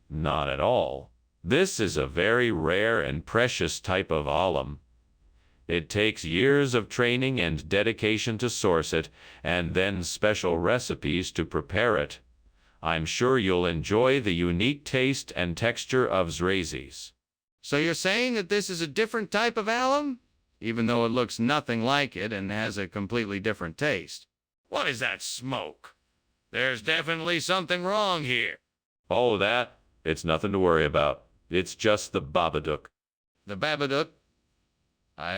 Not at all. This is a very rare and precious type of alum. It takes years of training and dedication to source it, and then special recipes to prepare it. I'm sure you'll enjoy the unique taste and texture of zrazis. So you're saying that this is a different type of alum? Even though it looks nothing like it and has a completely different taste. What is that smoke? There's definitely something wrong here. Oh, that? It's nothing to worry about. It's just the Babadook. The Babadook? I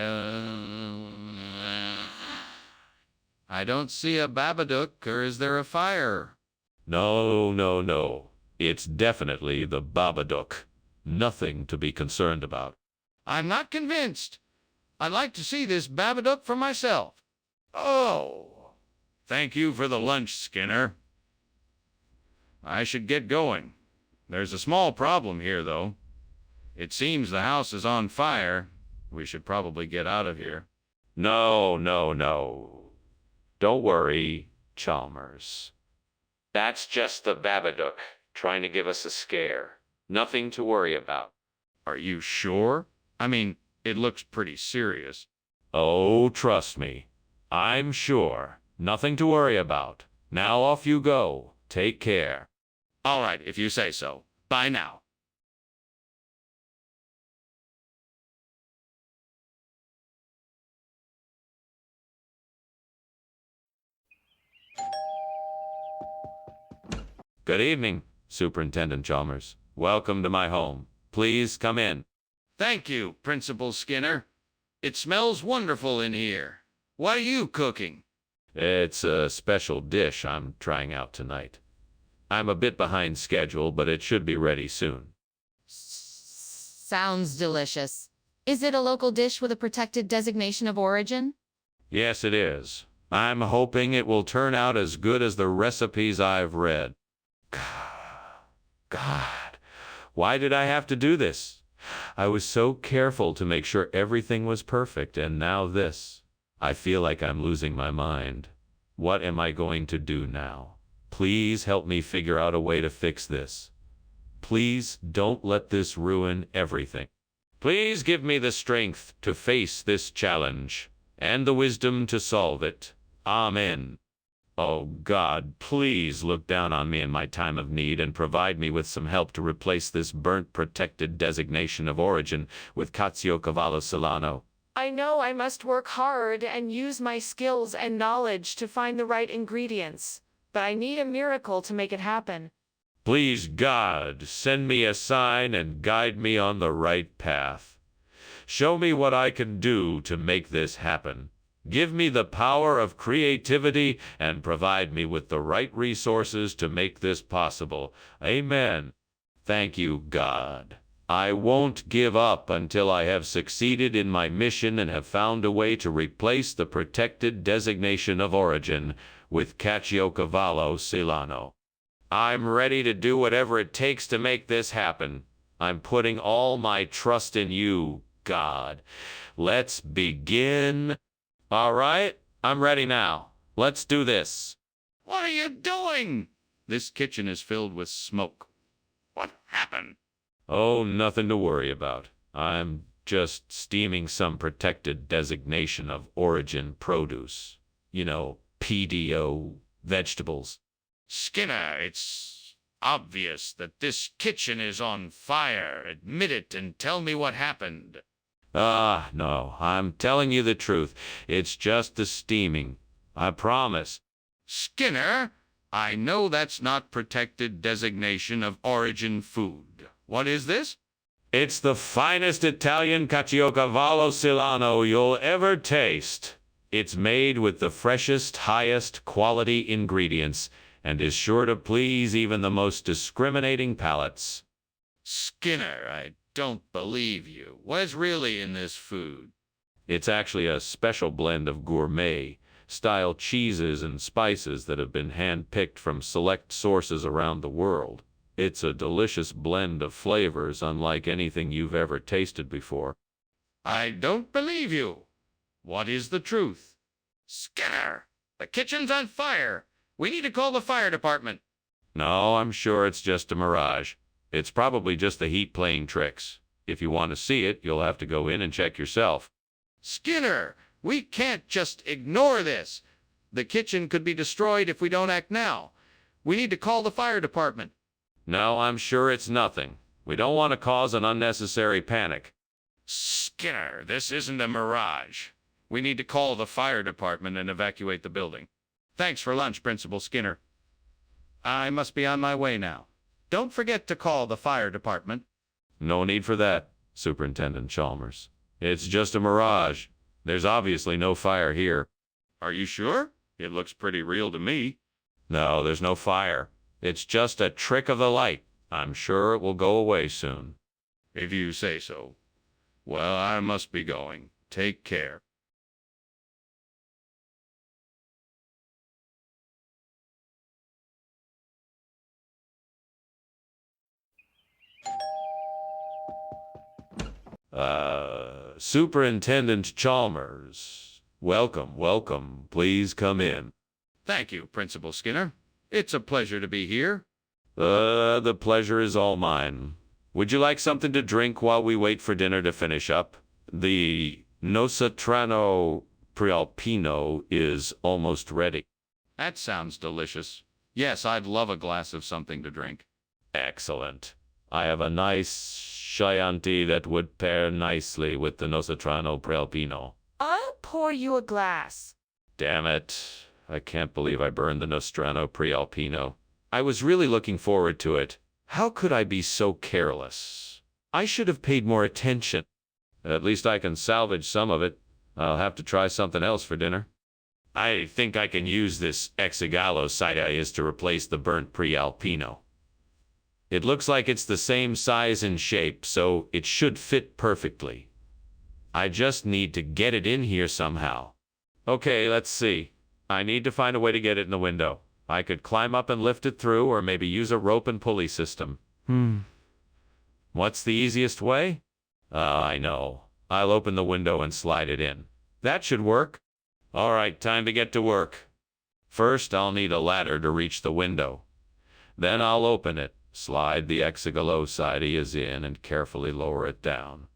don't see a Babadook, or is there a fire? No. It's definitely the Babadook. Nothing to be concerned about. I'm not convinced. I'd like to see this Babadook for myself. Oh, Thank you for the lunch, Skinner. I should get going. There's a small problem here, though. It seems the house is on fire. We should probably get out of here. No, no, no. Don't worry, Chalmers. That's just the Babadook trying to give us a scare. Nothing to worry about. Are you sure? I mean, it looks pretty serious. Oh, trust me. I'm sure. Nothing to worry about. Now off you go. Take care. All right, if you say so. Bye now. Good evening, Superintendent Chalmers. Welcome to my home. Please come in. Thank you, Principal Skinner. It smells wonderful in here. What are you cooking? It's a special dish I'm trying out tonight. I'm a bit behind schedule, but it should be ready soon. Sounds delicious. Is it a local dish with a protected designation of origin? Yes, it is. I'm hoping it will turn out as good as the recipes I've read. God, why did I have to do this? I was so careful to make sure everything was perfect, and now this. I feel like I'm losing my mind. What am I going to do now? Please help me figure out a way to fix this. Please don't let this ruin everything. Please give me the strength to face this challenge and the wisdom to solve it. Amen. Oh God, please look down on me in my time of need and provide me with some help to replace this burnt protected designation of origin with Caciocavallo Solano. I know I must work hard and use my skills and knowledge to find the right ingredients, but I need a miracle to make it happen. Please, God, send me a sign and guide me on the right path. Show me what I can do to make this happen. Give me the power of creativity and provide me with the right resources to make this possible. Amen. Thank you, God. I won't give up until I have succeeded in my mission and have found a way to replace the protected designation of origin with Caciocavallo Solano. I'm ready to do whatever it takes to make this happen. I'm putting all my trust in you, God. Let's begin. All right, I'm ready now. Let's do this. What are you doing? This kitchen is filled with smoke. What happened? Oh, nothing to worry about. I'm just steaming some protected designation of origin produce. You know, PDO vegetables. Skinner, it's obvious that this kitchen is on fire. Admit it and tell me what happened. No, I'm telling you the truth. It's just the steaming. I promise. Skinner, I know that's not protected designation of origin food. What is this? It's the finest Italian Caciocavallo Solano you'll ever taste. It's made with the freshest, highest quality ingredients and is sure to please even the most discriminating palates. Skinner, I don't believe you. What is really in this food? It's actually a special blend of gourmet-style cheeses and spices that have been hand-picked from select sources around the world. It's a delicious blend of flavors unlike anything you've ever tasted before. I don't believe you. What is the truth? Skinner, the kitchen's on fire. We need to call the fire department. No, I'm sure it's just a mirage. It's probably just the heat playing tricks. If you want to see it, you'll have to go in and check yourself. Skinner, we can't just ignore this. The kitchen could be destroyed if we don't act now. We need to call the fire department. No, I'm sure it's nothing. We don't want to cause an unnecessary panic. Skinner, this isn't a mirage. We need to call the fire department and evacuate the building. Thanks for lunch, Principal Skinner. I must be on my way now. Don't forget to call the fire department. No need for that, Superintendent Chalmers. It's just a mirage. There's obviously no fire here. Are you sure? It looks pretty real to me. No, there's no fire. It's just a trick of the light. I'm sure it will go away soon. If you say so. Well, I must be going. Take care. Superintendent Chalmers. Welcome, welcome. Please come in. Thank you, Principal Skinner. It's a pleasure to be here. The pleasure is all mine. Would you like something to drink while we wait for dinner to finish up? The Nostrano Prealpino is almost ready. That sounds delicious. Yes, I'd love a glass of something to drink. Excellent. I have a nice Chianti that would pair nicely with the Nostrano Prealpino. I'll pour you a glass. Damn it. I can't believe I burned the Nostrano Prealpino. I was really looking forward to it. How could I be so careless? I should have paid more attention. At least I can salvage some of it. I'll have to try something else for dinner. I think I can use this Exigalo Cideas to replace the burnt Prealpino. It looks like it's the same size and shape, so it should fit perfectly. I just need to get it in here somehow. Okay, let's see. I need to find a way to get it in the window. I could climb up and lift it through, or maybe use a rope and pulley system. What's the easiest way? I know. I'll open the window and slide it in. That should work. All right, time to get to work. First, I'll need a ladder to reach the window. Then I'll open it, slide the Exigalo-Cideas in, and carefully lower it down.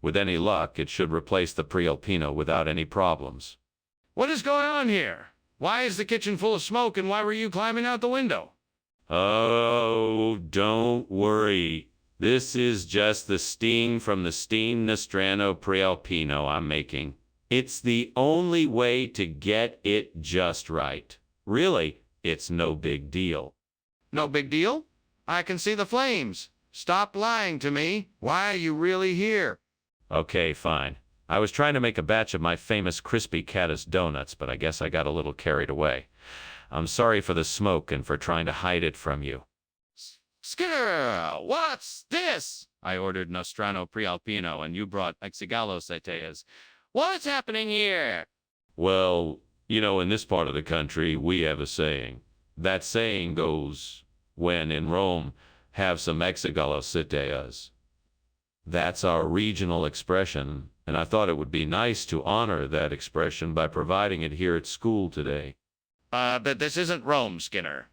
With any luck, it should replace the Prealpino without any problems. What is going on here? Why is the kitchen full of smoke, and why were you climbing out the window? Oh, don't worry. This is just the steam from the steamed Nostrano Prealpino I'm making. It's the only way to get it just right. Really, it's no big deal. No big deal? I can see the flames. Stop lying to me. Why are you really here? Okay, fine. I was trying to make a batch of my famous crispy caddis donuts, but I guess I got a little carried away. I'm sorry for the smoke and for trying to hide it from you. Skinner, what's this? I ordered Nostrano Prealpino and you brought Exigalo-Cideas. What's happening here? Well, in this part of the country, we have a saying. That saying goes, when in Rome, have some Exigalo-Cideas. That's our regional expression, and I thought it would be nice to honor that expression by providing it here at school today. But this isn't Rome, Skinner.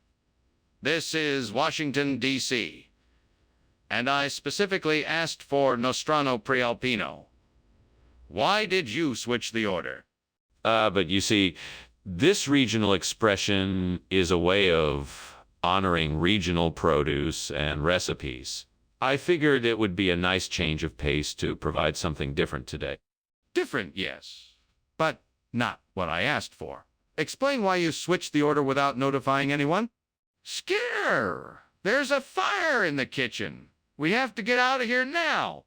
This is Washington, D.C. And I specifically asked for Nostrano Prealpino. Why did you switch the order? But you see, this regional expression is a way of honoring regional produce and recipes. I figured it would be a nice change of pace to provide something different today. Different, yes. But not what I asked for. Explain why you switched the order without notifying anyone? Skinner! There's a fire in the kitchen. We have to get out of here now.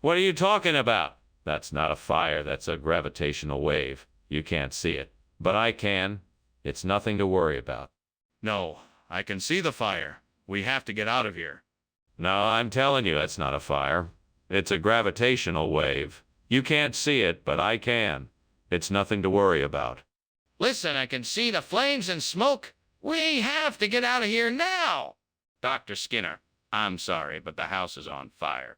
What are you talking about? That's not a fire, that's a gravitational wave. You can't see it, but I can. It's nothing to worry about. No, I can see the fire. We have to get out of here. No, I'm telling you, it's not a fire. It's a gravitational wave. You can't see it, but I can. It's nothing to worry about. Listen, I can see the flames and smoke. We have to get out of here now. Dr. Skinner, I'm sorry, but the house is on fire.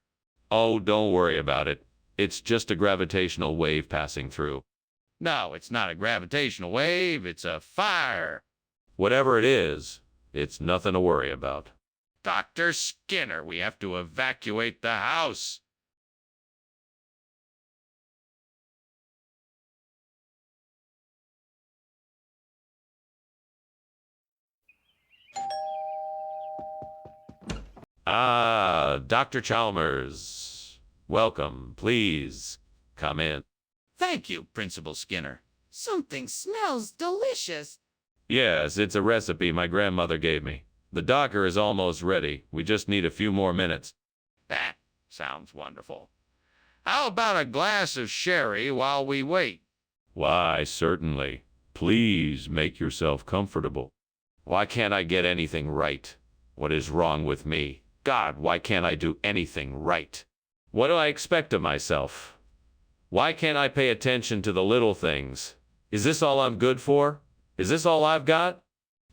Oh, don't worry about it. It's just a gravitational wave passing through. No, it's not a gravitational wave. It's a fire. Whatever it is, it's nothing to worry about. Dr. Skinner, we have to evacuate the house. Dr. Chalmers. Welcome. Please come in. Thank you, Principal Skinner. Something smells delicious. Yes, it's a recipe my grandmother gave me. The docker is almost ready. We just need a few more minutes. That sounds wonderful. How about a glass of sherry while we wait? Why, certainly. Please make yourself comfortable. Why can't I get anything right? What is wrong with me? God, why can't I do anything right? What do I expect of myself? Why can't I pay attention to the little things? Is this all I'm good for? Is this all I've got?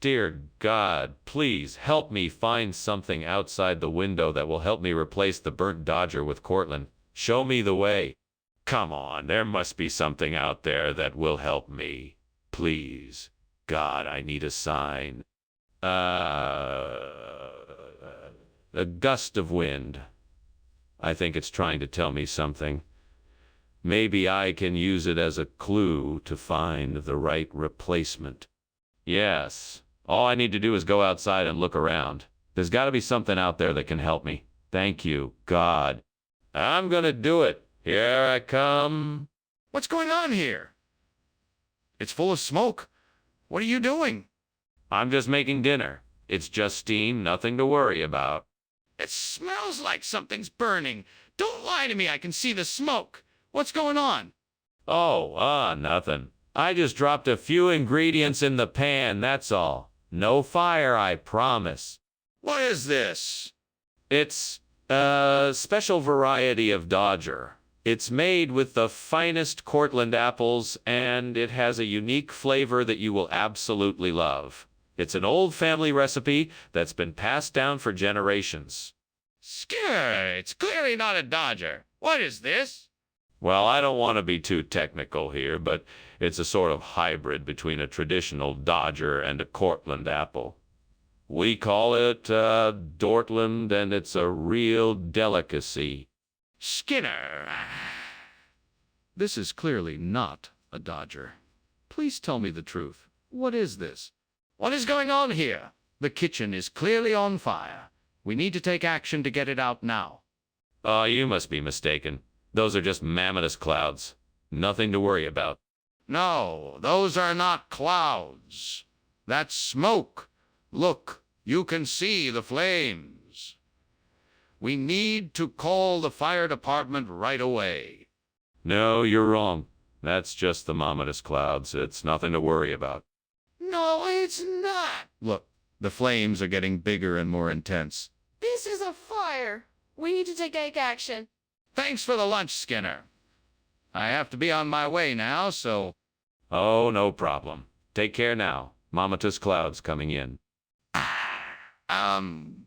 Dear God, please help me find something outside the window that will help me replace the burnt Dodger with Cortland. Show me the way. Come on, there must be something out there that will help me. Please. God, I need a sign. A gust of wind. I think it's trying to tell me something. Maybe I can use it as a clue to find the right replacement. Yes. All I need to do is go outside and look around. There's got to be something out there that can help me. Thank you, God. I'm gonna do it. Here I come. What's going on here? It's full of smoke. What are you doing? I'm just making dinner. It's just steam, nothing to worry about. It smells like something's burning. Don't lie to me, I can see the smoke. What's going on? Oh, nothing. I just dropped a few ingredients in the pan, that's all. No fire, I promise. What is this? It's a special variety of Dodger. It's made with the finest Cortland apples, and it has a unique flavor that you will absolutely love. It's an old family recipe that's been passed down for generations. Skinner, it's clearly not a Dodger. What is this? Well, I don't want to be too technical here, but it's a sort of hybrid between a traditional Dodger and a Cortland apple. We call it Dortland, and it's a real delicacy. Skinner. This is clearly not a Dodger. Please tell me the truth. What is this? What is going on here? The kitchen is clearly on fire. We need to take action to get it out now. Oh, you must be mistaken. Those are just mammoth clouds. Nothing to worry about. No, those are not clouds. That's smoke. Look, you can see the flames. We need to call the fire department right away. No, you're wrong. That's just the mammoth clouds. It's nothing to worry about. No, it's not. Look, the flames are getting bigger and more intense. This is a fire. We need to take action. Thanks for the lunch, Skinner. I have to be on my way now, so... Oh, no problem. Take care now. Mammoth clouds coming in.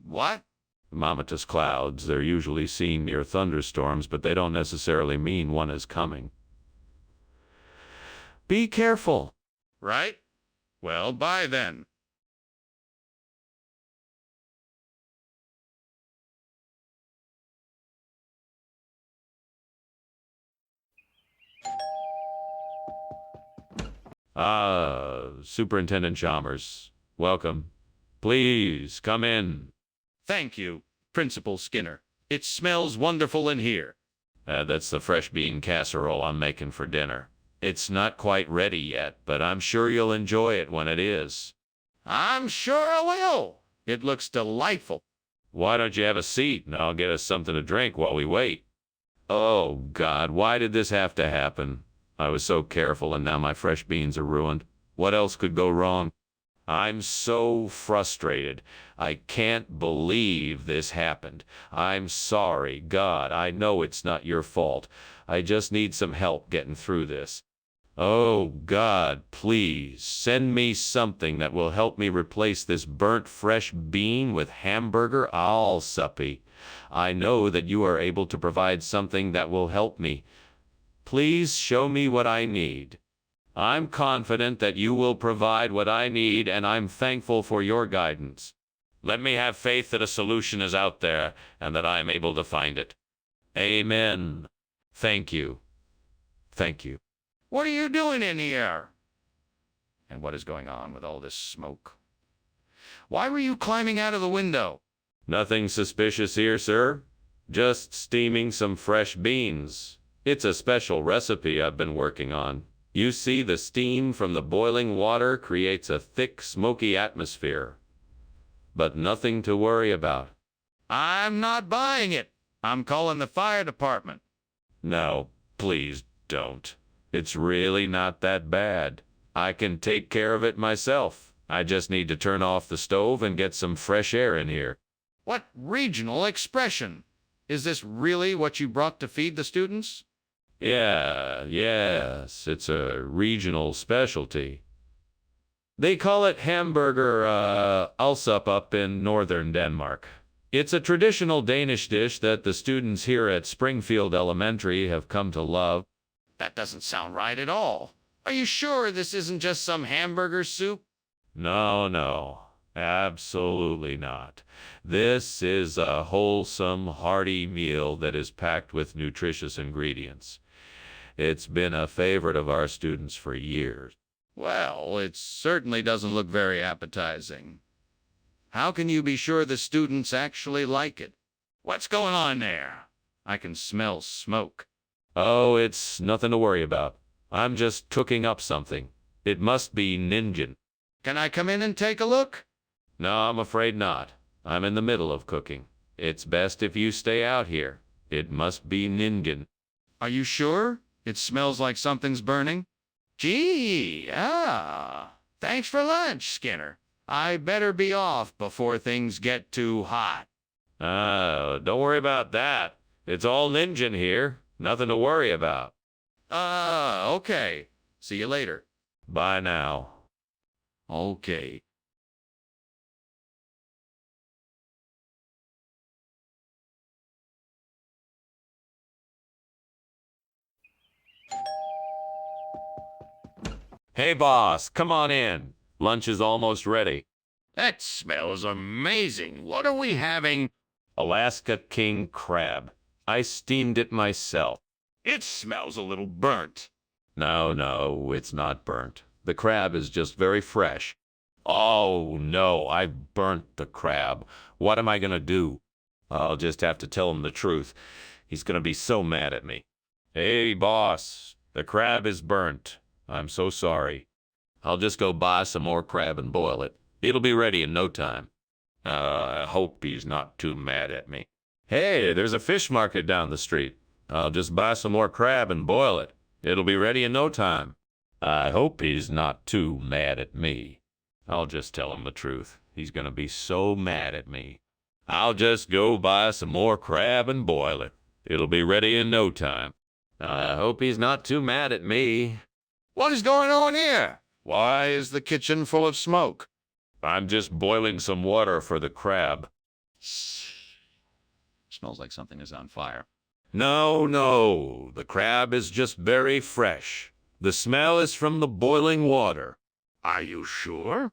What? Mammoth clouds, they're usually seen near thunderstorms, but they don't necessarily mean one is coming. Be careful. Right? Well, bye then. Superintendent Chalmers, welcome. Please, come in. Thank you, Principal Skinner. It smells wonderful in here. That's the fresh bean casserole I'm making for dinner. It's not quite ready yet, but I'm sure you'll enjoy it when it is. I'm sure I will. It looks delightful. Why don't you have a seat and I'll get us something to drink while we wait? Oh, God, why did this have to happen? I was so careful and now my fresh beans are ruined. What else could go wrong? I'm so frustrated. I can't believe this happened. I'm sorry, God. I know it's not your fault. I just need some help getting through this. Oh, God, please send me something that will help me replace this burnt fresh bean with hamburger all suppy. I know that you are able to provide something that will help me. Please show me what I need. I'm confident that you will provide what I need, and I'm thankful for your guidance. Let me have faith that a solution is out there and that I am able to find it. Amen. Thank you. Thank you. What are you doing in here? And what is going on with all this smoke? Why were you climbing out of the window? Nothing suspicious here, sir. Just steaming some fresh beans. It's a special recipe I've been working on. You see, the steam from the boiling water creates a thick, smoky atmosphere. But nothing to worry about. I'm not buying it. I'm calling the fire department. No, please don't. It's really not that bad. I can take care of it myself. I just need to turn off the stove and get some fresh air in here. What regional expression? Is this really what you brought to feed the students? Yes, it's a regional specialty. They call it hamburger allsup up in northern Denmark. It's a traditional Danish dish that the students here at Springfield Elementary have come to love. That doesn't sound right at all. Are you sure this isn't just some hamburger soup? No, no, absolutely not. This is a wholesome, hearty meal that is packed with nutritious ingredients. It's been a favorite of our students for years. Well, it certainly doesn't look very appetizing. How can you be sure the students actually like it? What's going on there? I can smell smoke. Oh, it's nothing to worry about. I'm just cooking up something. It must be ninjan. Can I come in and take a look? No, I'm afraid not. I'm in the middle of cooking. It's best if you stay out here. It must be ninjan. Are you sure? It smells like something's burning. Gee, thanks for lunch, Skinner. I better be off before things get too hot. Don't worry about that. It's all ninjan here. Nothing to worry about. Okay. See you later. Bye now. Okay. Hey, boss, come on in. Lunch is almost ready. That smells amazing. What are we having? Alaska king crab. I steamed it myself. It smells a little burnt. No, no, it's not burnt. The crab is just very fresh. Oh, no, I burnt the crab. What am I gonna do? I'll just have to tell him the truth. He's gonna be so mad at me. Hey, boss, the crab is burnt. I'm so sorry. I'll just go buy some more crab and boil it. It'll be ready in no time. I hope he's not too mad at me. Hey, there's a fish market down the street. I'll just buy some more crab and boil it. It'll be ready in no time. I hope he's not too mad at me. I'll just tell him the truth. He's gonna be so mad at me. I'll just go buy some more crab and boil it. It'll be ready in no time. I hope he's not too mad at me. What is going on here? Why is the kitchen full of smoke? I'm just boiling some water for the crab. Smells like something is on fire. No, no, the crab is just very fresh. The smell is from the boiling water. Are you sure?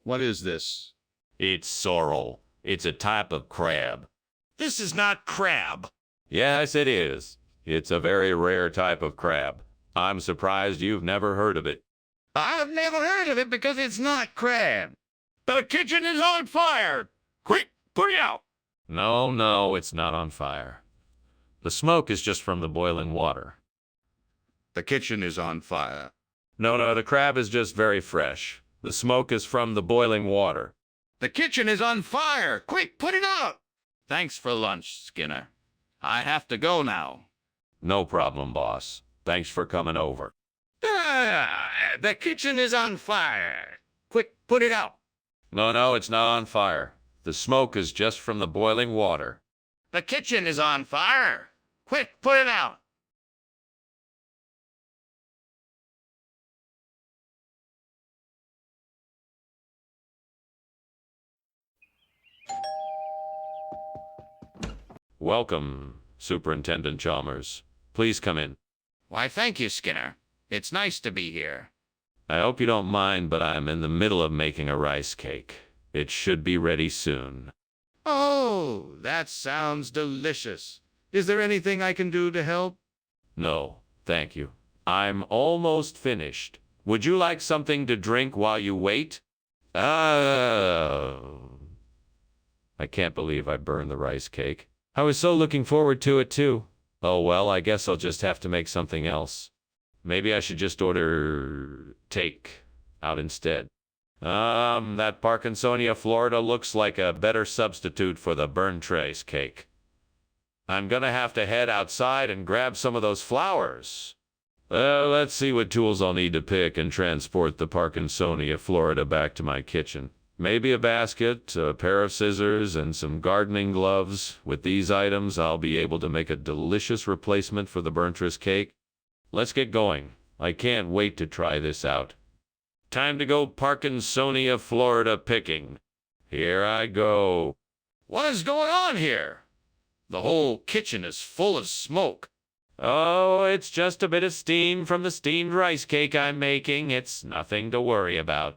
What is this? It's sorrel. It's a type of crab. This is not crab. Yes, it is. It's a very rare type of crab. I'm surprised you've never heard of it. I've never heard of it because it's not crab. The kitchen is on fire. Quick, put it out. No, no, it's not on fire. The smoke is just from the boiling water. The kitchen is on fire. No, no, the crab is just very fresh. The smoke is from the boiling water. The kitchen is on fire. Quick, put it out. Thanks for lunch, Skinner. I have to go now. No problem, boss. Thanks for coming over. The kitchen is on fire. Quick, put it out. No, no, it's not on fire. The smoke is just from the boiling water. The kitchen is on fire. Quick, put it out. Welcome, Superintendent Chalmers. Please come in. Why, thank you, Skinner. It's nice to be here. I hope you don't mind, but I'm in the middle of making a rice cake. It should be ready soon. Oh, that sounds delicious. Is there anything I can do to help? No, thank you. I'm almost finished. Would you like something to drink while you wait? I can't believe I burned the rice cake. I was so looking forward to it too. Oh well, I guess I'll just have to make something else. Maybe I should just order take out instead. That Parkinsonia, Florida looks like a better substitute for the burnt rice cake. I'm gonna have to head outside and grab some of those flowers. Let's see what tools I'll need to pick and transport the Parkinsonia, Florida back to my kitchen. Maybe a basket, a pair of scissors, and some gardening gloves. With these items, I'll be able to make a delicious replacement for the burnt rice cake. Let's get going. I can't wait to try this out. Time to go Parkinsonia, Florida picking. Here I go. What is going on here? The whole kitchen is full of smoke. Oh, it's just a bit of steam from the steamed rice cake I'm making. It's nothing to worry about.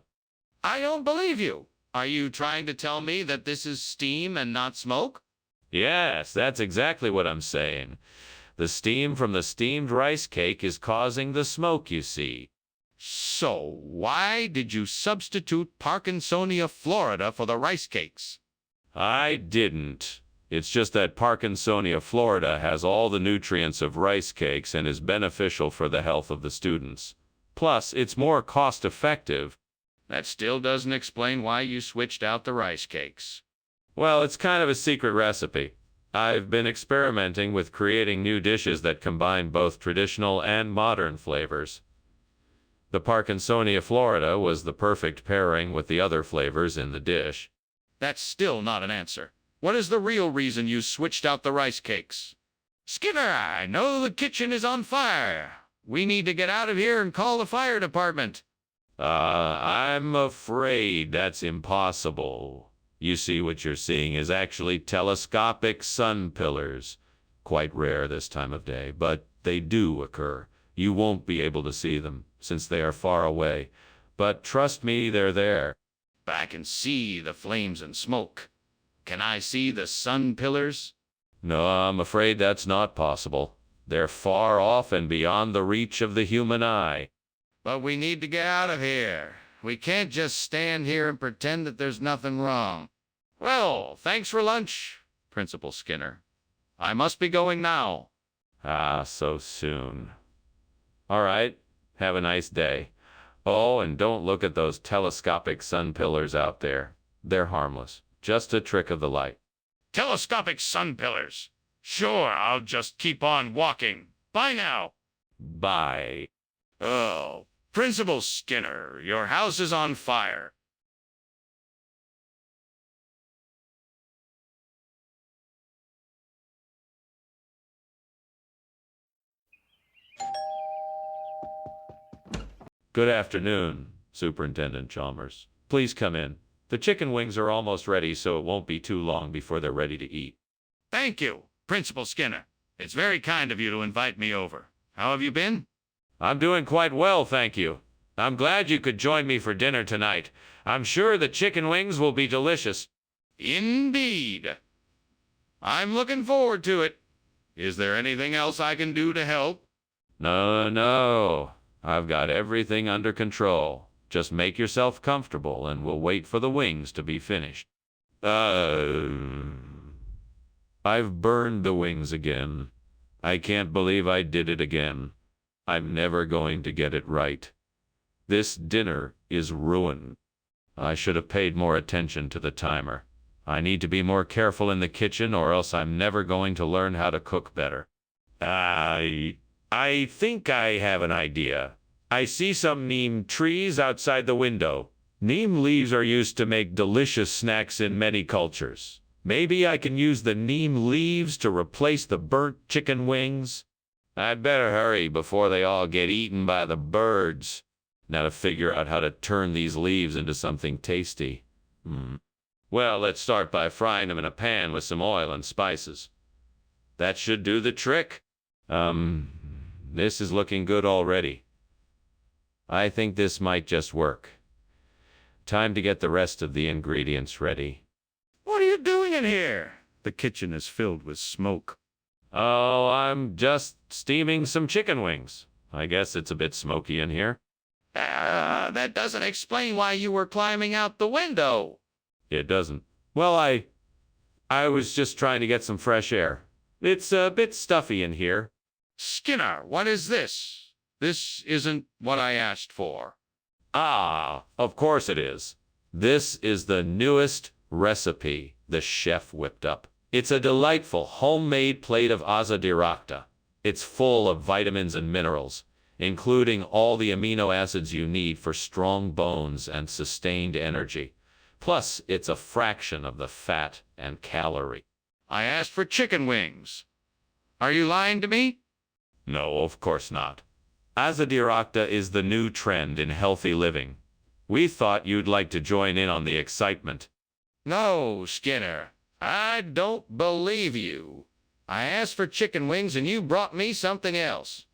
I don't believe you. Are you trying to tell me that this is steam and not smoke? Yes, that's exactly what I'm saying. The steam from the steamed rice cake is causing the smoke, you see. So, why did you substitute Parkinsonia, Florida for the rice cakes? I didn't. It's just that Parkinsonia, Florida has all the nutrients of rice cakes and is beneficial for the health of the students. Plus, it's more cost-effective. That still doesn't explain why you switched out the rice cakes. Well, it's kind of a secret recipe. I've been experimenting with creating new dishes that combine both traditional and modern flavors. The Parkinsonia, Florida was the perfect pairing with the other flavors in the dish. That's still not an answer. What is the real reason you switched out the rice cakes? Skinner, I know the kitchen is on fire. We need to get out of here and call the fire department. I'm afraid that's impossible. You see, what you're seeing is actually telescopic sun pillars. Quite rare this time of day, but they do occur. You won't be able to see them, since they are far away. But trust me, they're there. I can see the flames and smoke. Can I see the sun pillars? No, I'm afraid that's not possible. They're far off and beyond the reach of the human eye. But we need to get out of here. We can't just stand here and pretend that there's nothing wrong. Well, thanks for lunch, Principal Skinner. I must be going now. Ah, so soon. All right, have a nice day. Oh, and don't look at those telescopic sun pillars out there. They're harmless. Just a trick of the light. Telescopic sun pillars. Sure, I'll just keep on walking. Bye now. Bye. Oh, Principal Skinner, your house is on fire. Good afternoon, Superintendent Chalmers. Please come in. The chicken wings are almost ready, so it won't be too long before they're ready to eat. Thank you, Principal Skinner. It's very kind of you to invite me over. How have you been? I'm doing quite well, thank you. I'm glad you could join me for dinner tonight. I'm sure the chicken wings will be delicious. Indeed. I'm looking forward to it. Is there anything else I can do to help? No. I've got everything under control. Just make yourself comfortable and we'll wait for the wings to be finished. I've burned the wings again. I can't believe I did it again. I'm never going to get it right. This dinner is ruined. I should have paid more attention to the timer. I need to be more careful in the kitchen or else I'm never going to learn how to cook better. I think I have an idea. I see some neem trees outside the window. Neem leaves are used to make delicious snacks in many cultures. Maybe I can use the neem leaves to replace the burnt chicken wings. I'd better hurry before they all get eaten by the birds. Now to figure out how to turn these leaves into something tasty. Well, let's start by frying them in a pan with some oil and spices. That should do the trick. This is looking good already. I think this might just work. Time to get the rest of the ingredients ready. What are you doing in here? The kitchen is filled with smoke. Oh, I'm just steaming some chicken wings. I guess it's a bit smoky in here. That doesn't explain why you were climbing out the window. It doesn't. Well, I was just trying to get some fresh air. It's a bit stuffy in here. Skinner, what is this? This isn't what I asked for. Ah, of course it is. This is the newest recipe the chef whipped up. It's a delightful homemade plate of azadirachta. It's full of vitamins and minerals, including all the amino acids you need for strong bones and sustained energy. Plus, it's a fraction of the fat and calorie. I asked for chicken wings. Are you lying to me? No, of course not. Azadirachta is the new trend in healthy living. We thought you'd like to join in on the excitement. No, Skinner. I don't believe you. I asked for chicken wings and you brought me something else.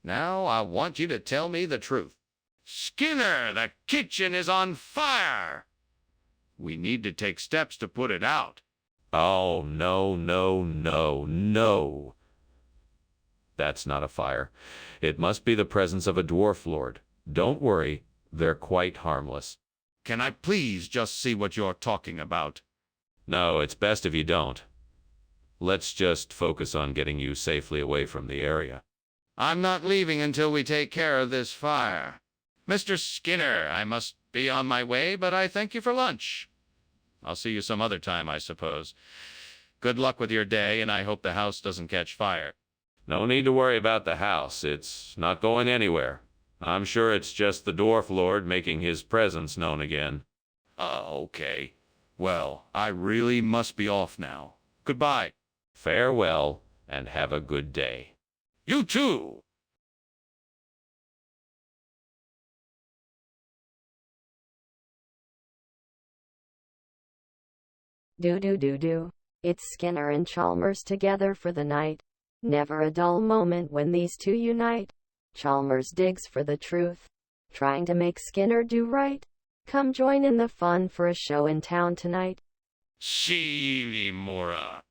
Now I want you to tell me the truth. Skinner, the kitchen is on fire. We need to take steps to put it out. Oh, no, no, no, no. That's not a fire. It must be the presence of a dwarf lord. Don't worry, they're quite harmless. Can I please just see what you're talking about? No, it's best if you don't. Let's just focus on getting you safely away from the area. I'm not leaving until we take care of this fire. Mr. Skinner, I must be on my way, but I thank you for lunch. I'll see you some other time, I suppose. Good luck with your day, and I hope the house doesn't catch fire. No need to worry about the house. It's not going anywhere. I'm sure it's just the dwarf lord making his presence known again. Oh, okay. Well, I really must be off now. Goodbye. Farewell, and have a good day. You too. Do. It's Skinner and Chalmers together for the night. Never a dull moment when these two unite. Chalmers digs for the truth, trying to make Skinner do right. Come join in the fun for a show in town tonight. Shimura.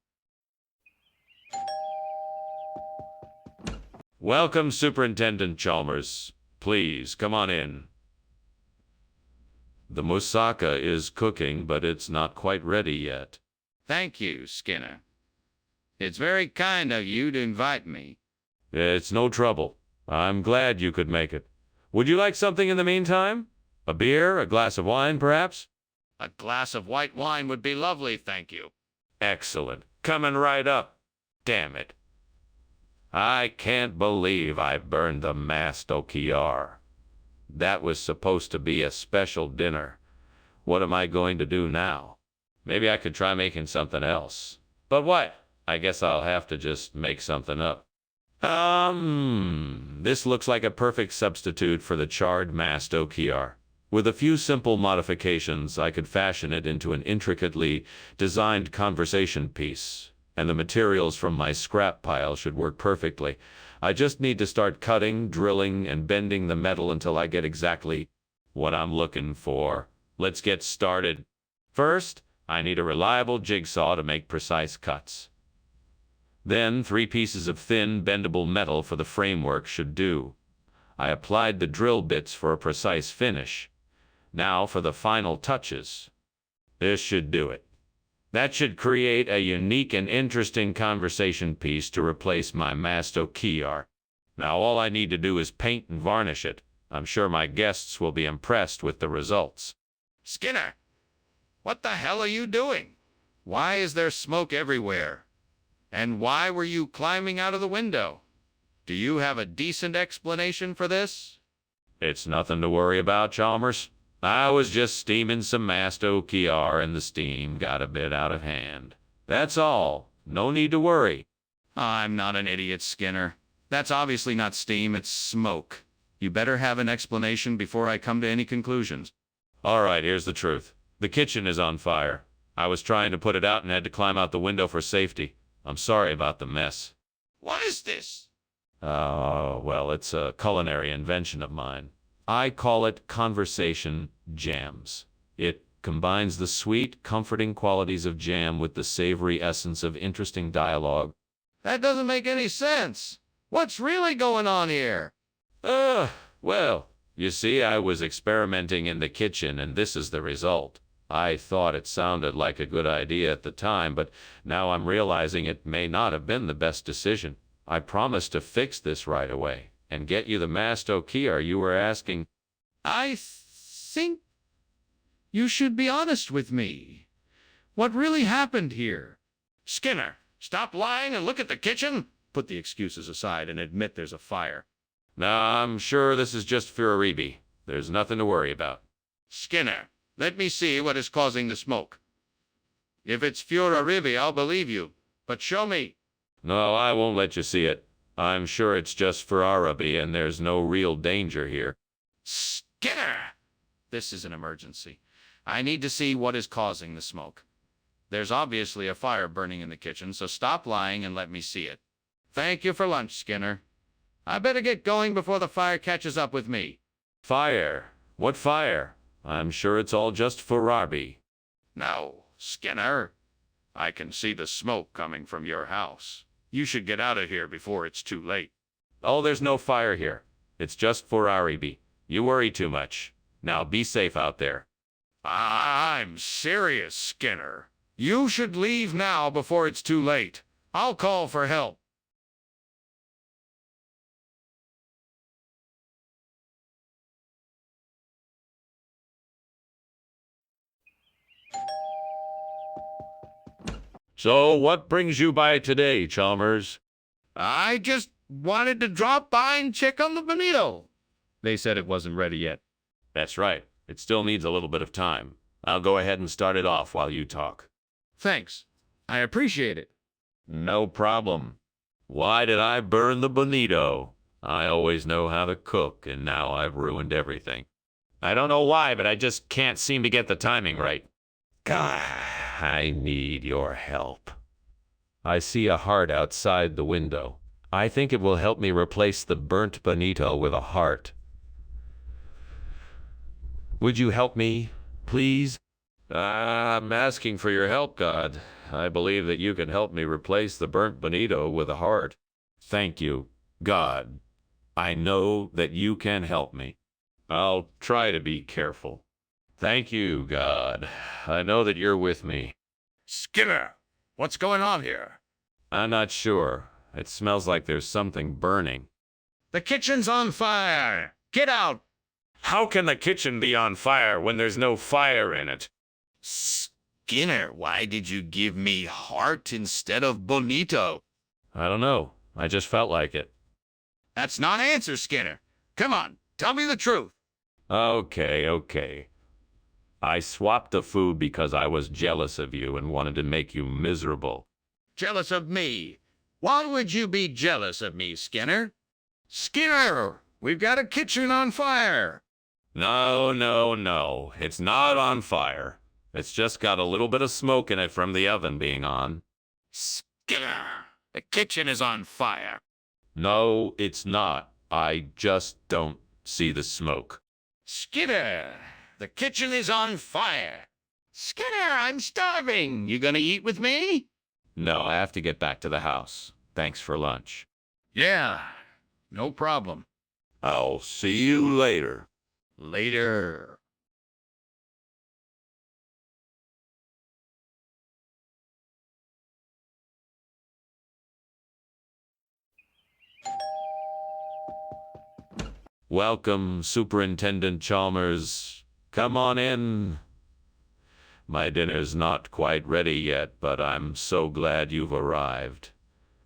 Welcome, Superintendent Chalmers. Please, come on in. The moussaka is cooking, but it's not quite ready yet. Thank you, Skinner. It's very kind of you to invite me. It's no trouble. I'm glad you could make it. Would you like something in the meantime? A beer, a glass of wine, perhaps? A glass of white wine would be lovely, thank you. Excellent. Coming right up. Damn it. I can't believe I burned the Masto Kiar. That was supposed to be a special dinner. What am I going to do now? Maybe I could try making something else. But what? I guess I'll have to just make something up. This looks like a perfect substitute for the charred Masto Kiar. With a few simple modifications, I could fashion it into an intricately designed conversation piece, and the materials from my scrap pile should work perfectly. I just need to start cutting, drilling, and bending the metal until I get exactly what I'm looking for. Let's get started. First, I need a reliable jigsaw to make precise cuts. Then 3 pieces of thin, bendable metal for the framework should do. I applied the drill bits for a precise finish. Now for the final touches. This should do it. That should create a unique and interesting conversation piece to replace my Masto Kiar. Now all I need to do is paint and varnish it. I'm sure my guests will be impressed with the results. Skinner, what the hell are you doing? Why is there smoke everywhere? And why were you climbing out of the window? Do you have a decent explanation for this? It's nothing to worry about, Chalmers. I was just steaming some Masto Kiar and the steam got a bit out of hand. That's all. No need to worry. I'm not an idiot, Skinner. That's obviously not steam, it's smoke. You better have an explanation before I come to any conclusions. All right, here's the truth. The kitchen is on fire. I was trying to put it out and had to climb out the window for safety. I'm sorry about the mess. What is this? Well, it's a culinary invention of mine. I call it conversation jams. It combines the sweet, comforting qualities of jam with the savory essence of interesting dialogue. That doesn't make any sense. What's really going on here? Well, you see, I was experimenting in the kitchen and this is the result. I thought it sounded like a good idea at the time, but now I'm realizing it may not have been the best decision. I promised to fix this right away and get you the Masto Kiar you were asking. I think you should be honest with me. What really happened here? Skinner, stop lying and look at the kitchen. Put the excuses aside and admit there's a fire. Nah, I'm sure this is just Furaribi. There's nothing to worry about. Skinner, let me see what is causing the smoke. If it's Furaribi, I'll believe you. But show me. No, I won't let you see it. I'm sure it's just Furaribi and there's no real danger here. Skinner! This is an emergency. I need to see what is causing the smoke. There's obviously a fire burning in the kitchen, so stop lying and let me see it. Thank you for lunch, Skinner. I better get going before the fire catches up with me. Fire? What fire? I'm sure it's all just for Robbie. No, Skinner. I can see the smoke coming from your house. You should get out of here before it's too late. Oh, there's no fire here. It's just for Aribi. You worry too much. Now be safe out there. I'm serious, Skinner. You should leave now before it's too late. I'll call for help. So, what brings you by today, Chalmers? I just wanted to drop by and check on the bonito. They said it wasn't ready yet. That's right. It still needs a little bit of time. I'll go ahead and start it off while you talk. Thanks. I appreciate it. No problem. Why did I burn the bonito? I always know how to cook, and now I've ruined everything. I don't know why, but I just can't seem to get the timing right. God, I need your help. I see a heart outside the window. I think it will help me replace the burnt bonito with a heart. Would you help me, please? I'm asking for your help, God. I believe that you can help me replace the burnt bonito with a heart. Thank you, God. I know that you can help me. I'll try to be careful. Thank you, God. I know that you're with me. Skinner, what's going on here? I'm not sure. It smells like there's something burning. The kitchen's on fire. Get out. How can the kitchen be on fire when there's no fire in it? Skinner, why did you give me heart instead of bonito? I don't know. I just felt like it. That's not an answer, Skinner. Come on, tell me the truth. Okay. I swapped the food because I was jealous of you and wanted to make you miserable. Jealous of me? Why would you be jealous of me, Skinner? Skinner, we've got a kitchen on fire. No. It's not on fire. It's just got a little bit of smoke in it from the oven being on. Skinner, the kitchen is on fire. No, it's not. I just don't see the smoke. Skinner, the kitchen is on fire. Skinner, I'm starving. You gonna eat with me? No, I have to get back to the house. Thanks for lunch. Yeah, no problem. I'll see you later. Later. Welcome, Superintendent Chalmers. Come on in. My dinner's not quite ready yet, but I'm so glad you've arrived.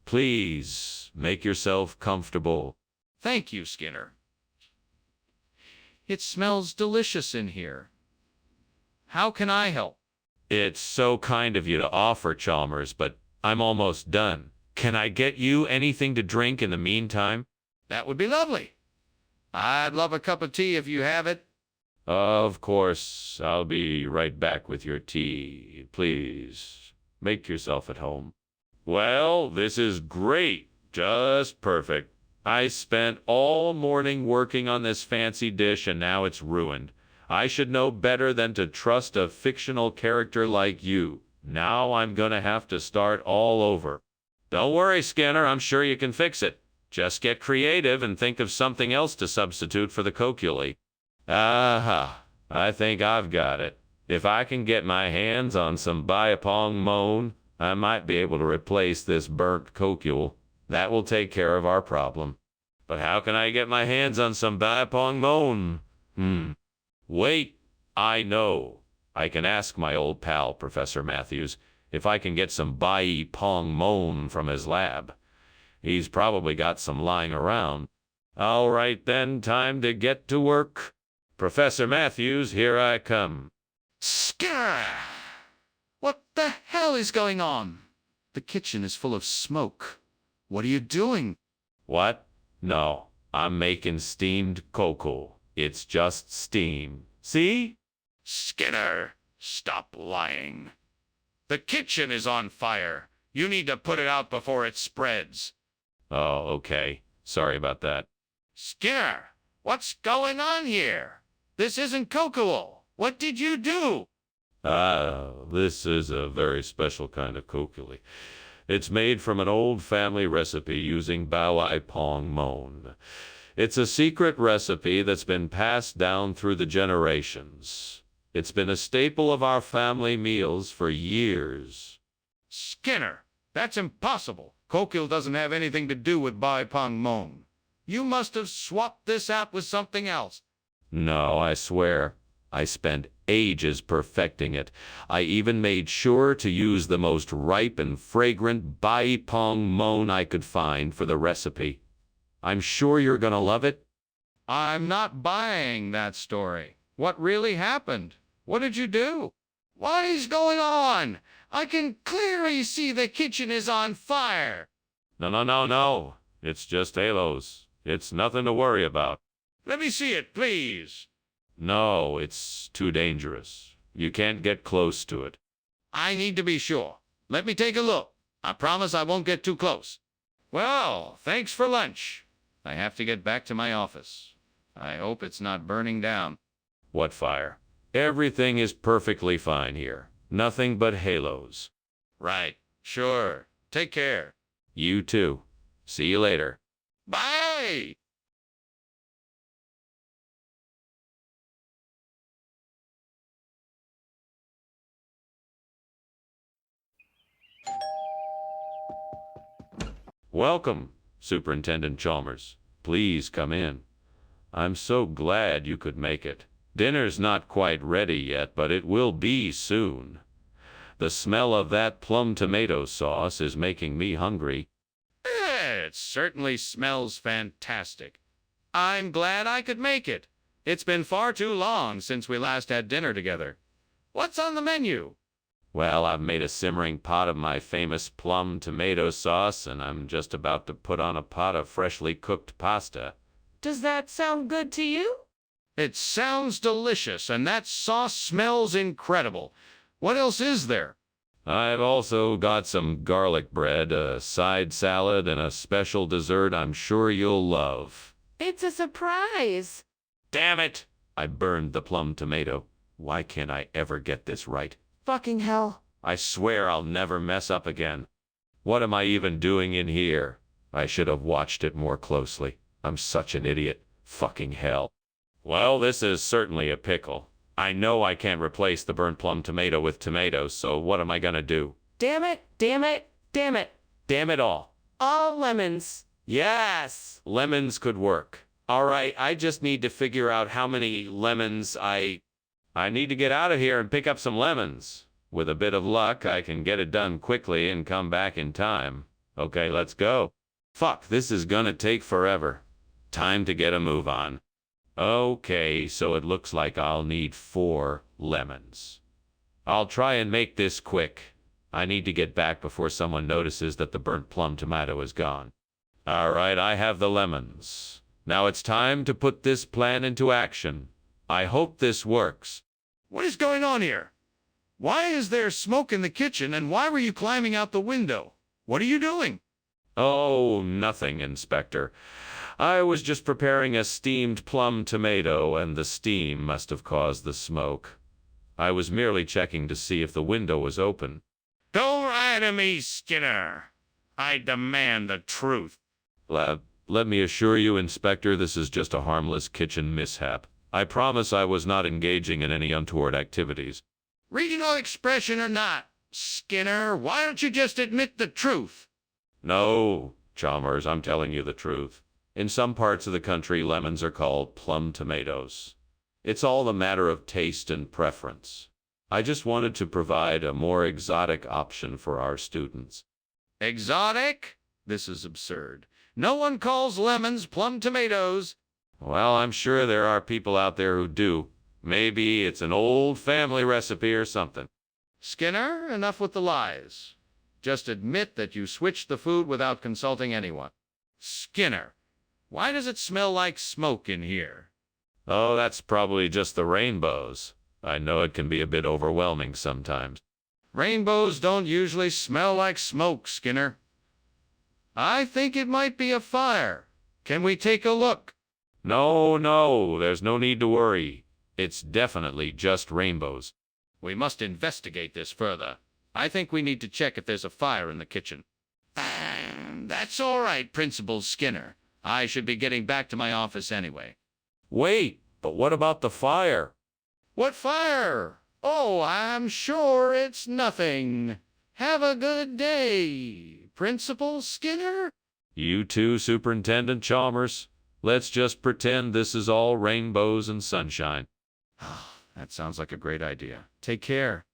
Please, make yourself comfortable. Thank you, Skinner. It smells delicious in here. How can I help? It's so kind of you to offer, Chalmers, but I'm almost done. Can I get you anything to drink in the meantime? That would be lovely. I'd love a cup of tea if you have it. Of course. I'll be right back with your tea. Please, make yourself at home. Well, this is great. Just perfect. I spent all morning working on this fancy dish and now it's ruined. I should know better than to trust a fictional character like you. Now I'm gonna have to start all over. Don't worry, Skinner. I'm sure you can fix it. Just get creative and think of something else to substitute for the coculi. Aha, I think I've got it. If I can get my hands on some biapong moan, I might be able to replace this burnt cocule. That will take care of our problem. But how can I get my hands on some biapong moan? Wait, I know. I can ask my old pal, Professor Matthews, if I can get some biapong moan from his lab. He's probably got some lying around. All right then, time to get to work. Professor Matthews, here I come. Skinner! What the hell is going on? The kitchen is full of smoke. What are you doing? What? No, I'm making steamed cocoa. It's just steam. See? Skinner, stop lying. The kitchen is on fire. You need to put it out before it spreads. Oh, okay. Sorry about that. Skinner, what's going on here? This isn't cocoa. What did you do? This is a very special kind of kokili. It's made from an old family recipe using bao pong mon. It's a secret recipe that's been passed down through the generations. It's been a staple of our family meals for years. Skinner, that's impossible. Kokil doesn't have anything to do with Bai Pong Mon. You must have swapped this out with something else. No, I swear. I spent ages perfecting it. I even made sure to use the most ripe and fragrant Bai Pong Mon I could find for the recipe. I'm sure you're gonna love it. I'm not buying that story. What really happened? What did you do? What is going on? I can clearly see the kitchen is on fire. No. It's just halos. It's nothing to worry about. Let me see it, please. No, it's too dangerous. You can't get close to it. I need to be sure. Let me take a look. I promise I won't get too close. Well, thanks for lunch. I have to get back to my office. I hope it's not burning down. What fire? Everything is perfectly fine here. Nothing but halos. Right. Sure. Take care. You too. See you later. Bye! Welcome, Superintendent Chalmers. Please come in. I'm so glad you could make it. Dinner's not quite ready yet, but it will be soon. The smell of that plum tomato sauce is making me hungry. It certainly smells fantastic. I'm glad I could make it. It's been far too long since we last had dinner together. What's on the menu? Well, I've made a simmering pot of my famous plum tomato sauce, and I'm just about to put on a pot of freshly cooked pasta. Does that sound good to you? It sounds delicious, and that sauce smells incredible. What else is there? I've also got some garlic bread, a side salad, and a special dessert I'm sure you'll love. It's a surprise. Damn it! I burned the plum tomato. Why can't I ever get this right? Fucking hell. I swear I'll never mess up again. What am I even doing in here? I should have watched it more closely. I'm such an idiot. Fucking hell. Well, this is certainly a pickle. I know I can't replace the burnt plum tomato with tomatoes, so what am I gonna do? Damn it. Damn it all. All lemons. Yes, lemons could work. All right, I just need to figure out how many lemons I need to get out of here and pick up some lemons. With a bit of luck, I can get it done quickly and come back in time. Okay, let's go. Fuck, this is gonna take forever. Time to get a move on. Okay, so it looks like I'll need 4 lemons. I'll try and make this quick. I need to get back before someone notices that the burnt plum tomato is gone. All right, I have the lemons. Now it's time to put this plan into action. I hope this works. What is going on here? Why is there smoke in the kitchen, and why were you climbing out the window? What are you doing? Oh, nothing, Inspector. I was just preparing a steamed plum tomato, and the steam must have caused the smoke. I was merely checking to see if the window was open. Go right to me, Skinner. I demand the truth. Let me assure you, Inspector, this is just a harmless kitchen mishap. I promise I was not engaging in any untoward activities. Regional expression or not, Skinner, why don't you just admit the truth? No, Chalmers, I'm telling you the truth. In some parts of the country, lemons are called plum tomatoes. It's all a matter of taste and preference. I just wanted to provide a more exotic option for our students. Exotic? This is absurd. No one calls lemons plum tomatoes. Well, I'm sure there are people out there who do. Maybe it's an old family recipe or something. Skinner, enough with the lies. Just admit that you switched the food without consulting anyone. Skinner, why does it smell like smoke in here? Oh, that's probably just the rainbows. I know it can be a bit overwhelming sometimes. Rainbows don't usually smell like smoke, Skinner. I think it might be a fire. Can we take a look? No, no, there's no need to worry. It's definitely just rainbows. We must investigate this further. I think we need to check if there's a fire in the kitchen. That's all right, Principal Skinner. I should be getting back to my office anyway. Wait, but what about the fire? What fire? Oh, I'm sure it's nothing. Have a good day, Principal Skinner. You too, Superintendent Chalmers. Let's just pretend this is all rainbows and sunshine. That sounds like a great idea. Take care.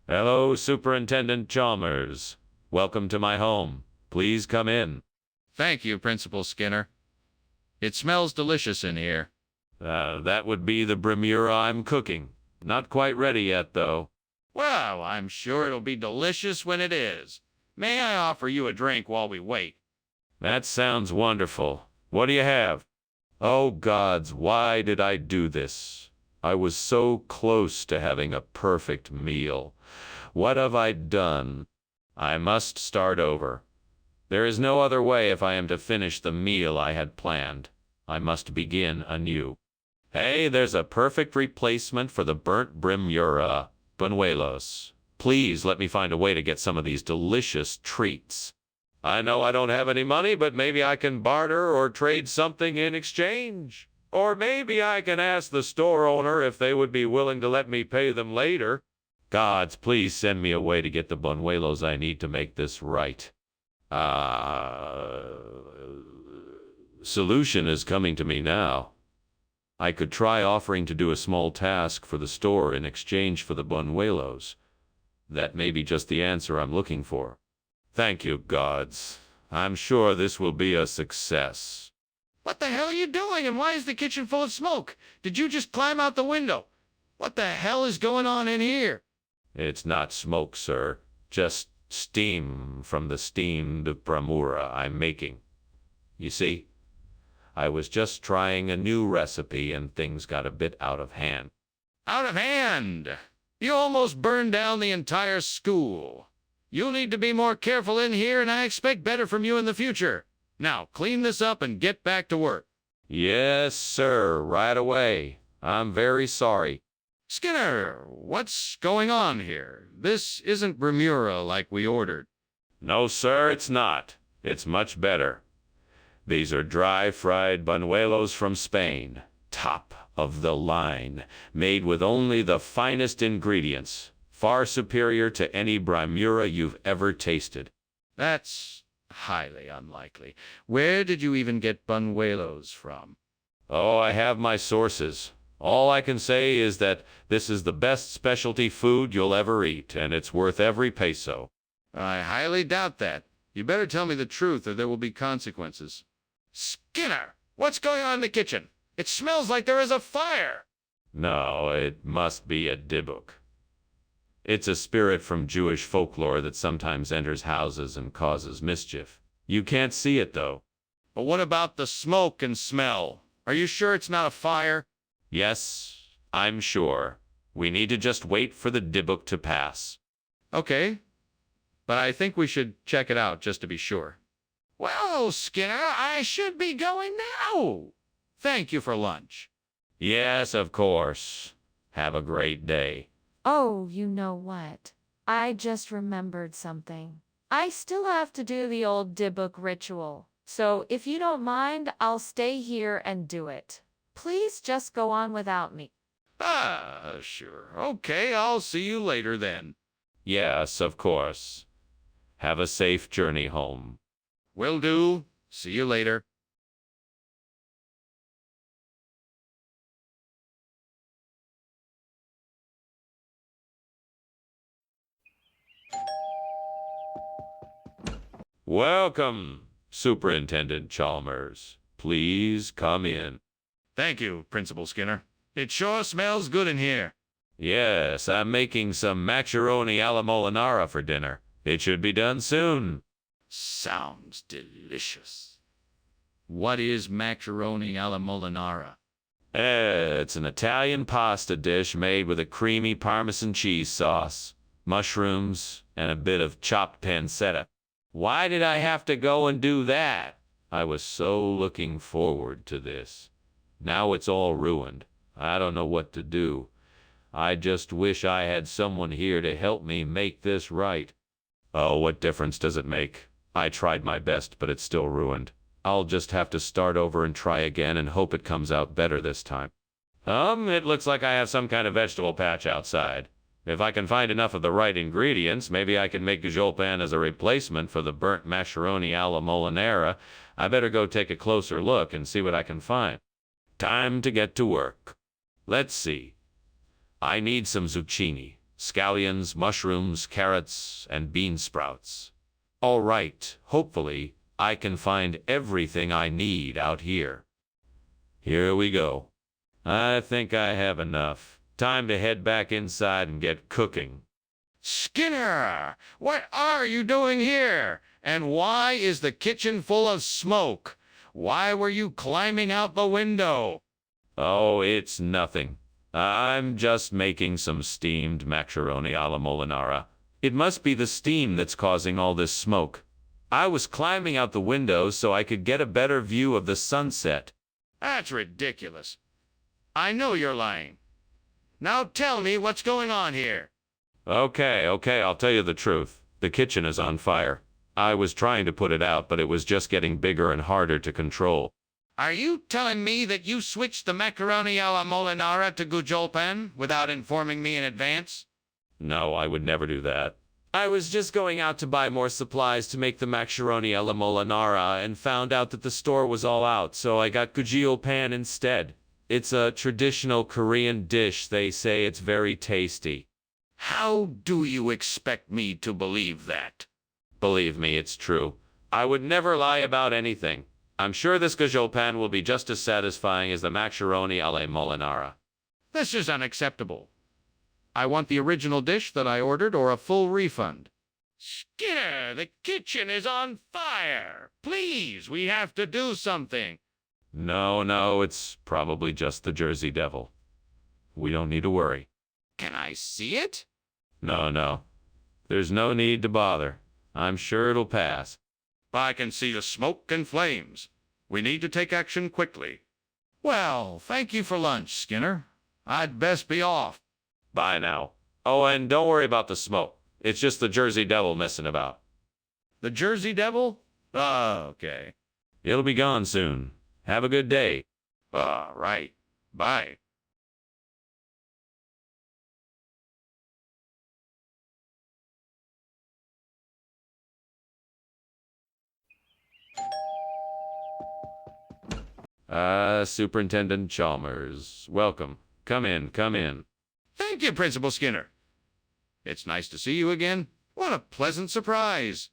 Hello, Superintendent Chalmers. Welcome to my home. Please come in. Thank you, Principal Skinner. It smells delicious in here. That would be the brimura I'm cooking. Not quite ready yet, though. Well, I'm sure it'll be delicious when it is. May I offer you a drink while we wait? That sounds wonderful. What do you have? Oh, gods, why did I do this? I was so close to having a perfect meal. What have I done? I must start over. There is no other way if I am to finish the meal I had planned. I must begin anew. Hey, there's a perfect replacement for the burnt brimura. Buñuelos. Please let me find a way to get some of these delicious treats. I know I don't have any money, but maybe I can barter or trade something in exchange. Or maybe I can ask the store owner if they would be willing to let me pay them later. Gods, please send me a way to get the buñuelos I need to make this right. Solution is coming to me now. I could try offering to do a small task for the store in exchange for the buñuelos. That may be just the answer I'm looking for. Thank you, gods. I'm sure this will be a success. What the hell are you doing, and why is the kitchen full of smoke? Did you just climb out the window? What the hell is going on in here? It's not smoke, sir. Just steam from the steamed brimura I'm making. You see, I was just trying a new recipe and things got a bit out of hand. Out of hand! You almost burned down the entire school. You'll need to be more careful in here, and I expect better from you in the future. Now, clean this up and get back to work. Yes, sir, right away. I'm very sorry. Skinner, what's going on here? This isn't brimura like we ordered. No, sir, it's not. It's much better. These are dry-fried buñuelos from Spain. Top of the line. Made with only the finest ingredients. Far superior to any brimura you've ever tasted. That's highly unlikely. Where did you even get buñuelos from? Oh, I have my sources. All I can say is that this is the best specialty food you'll ever eat, and it's worth every peso. I highly doubt that. You better tell me the truth, or there will be consequences. Skinner, what's going on in the kitchen? It smells like there is a fire. No, it must be a dibuk. It's a spirit from Jewish folklore that sometimes enters houses and causes mischief. You can't see it, though. But what about the smoke and smell? Are you sure it's not a fire? Yes, I'm sure. We need to just wait for the dibuk to pass. Okay, but I think we should check it out just to be sure. Well, Skinner, I should be going now. Thank you for lunch. Yes, of course. Have a great day. Oh, you know what? I just remembered something. I still have to do the old dibuk ritual. So if you don't mind, I'll stay here and do it. Please just go on without me. Sure. Okay, I'll see you later then. Yes, of course. Have a safe journey home. Will do. See you later. Welcome, Superintendent Chalmers. Please come in. Thank you, Principal Skinner. It sure smells good in here. Yes, I'm making some macaroni alla molinara for dinner. It should be done soon. Sounds delicious. What is macaroni alla molinara? It's an Italian pasta dish made with a creamy Parmesan cheese sauce, mushrooms, and a bit of chopped pancetta. Why did I have to go and do that? I was so looking forward to this. Now it's all ruined. I don't know what to do. I just wish I had someone here to help me make this right. Oh, what difference does it make? I tried my best, but it's still ruined. I'll just have to start over and try again and hope it comes out better this time. It looks like I have some kind of vegetable patch outside. If I can find enough of the right ingredients, maybe I can make gujolpan as a replacement for the burnt macaroni alla molinara. I better go take a closer look and see what I can find. Time to get to work. Let's see. I need some zucchini, scallions, mushrooms, carrots, and bean sprouts. All right, hopefully I can find everything I need out here. Here we go. I think I have enough. Time to head back inside and get cooking. Skinner, what are you doing here? And why is the kitchen full of smoke? Why were you climbing out the window? Oh, it's nothing. I'm just making some steamed macaroni alla molinara. It must be the steam that's causing all this smoke. I was climbing out the window so I could get a better view of the sunset. That's ridiculous. I know you're lying. Now tell me what's going on here. Okay, I'll tell you the truth. The kitchen is on fire. I was trying to put it out, but it was just getting bigger and harder to control. Are you telling me that you switched the macaroni alla molinara to gujolpan without informing me in advance? No, I would never do that. I was just going out to buy more supplies to make the macaroni alla molinara and found out that the store was all out, so I got gujolpan instead. It's a traditional Korean dish. They say it's very tasty. How do you expect me to believe that? Believe me, it's true. I would never lie about anything. I'm sure this gujolpan will be just as satisfying as the macaroni alla molinara. This is unacceptable. I want the original dish that I ordered or a full refund. Skinner, the kitchen is on fire. Please, we have to do something. No, it's probably just the Jersey Devil. We don't need to worry. Can I see it? No. There's no need to bother. I'm sure it'll pass. I can see the smoke and flames. We need to take action quickly. Well, thank you for lunch, Skinner. I'd best be off. Bye now. Oh, and don't worry about the smoke. It's just the Jersey Devil messing about. The Jersey Devil? Okay. It'll be gone soon. Have a good day. Right. Bye. Superintendent Chalmers. Welcome. Come in. Thank you, Principal Skinner. It's nice to see you again. What a pleasant surprise.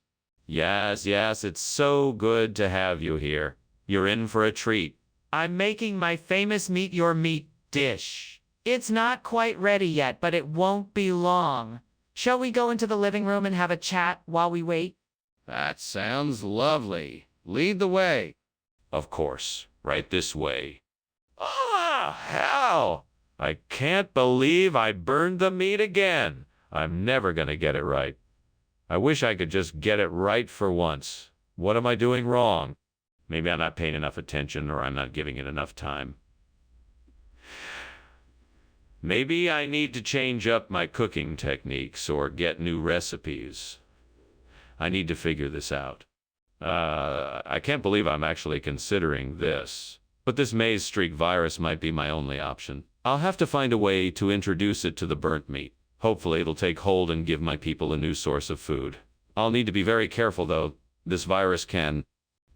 Yes, it's so good to have you here. You're in for a treat. I'm making my famous meet your meat dish. It's not quite ready yet, but it won't be long. Shall we go into the living room and have a chat while we wait? That sounds lovely. Lead the way. Of course. Right this way. Hell! I can't believe I burned the meat again. I'm never gonna get it right. I wish I could just get it right for once. What am I doing wrong? Maybe I'm not paying enough attention, or I'm not giving it enough time. Maybe I need to change up my cooking techniques or get new recipes. I need to figure this out. I can't believe I'm actually considering this. But this maize streak virus might be my only option. I'll have to find a way to introduce it to the burnt meat. Hopefully it'll take hold and give my people a new source of food. I'll need to be very careful though. This virus can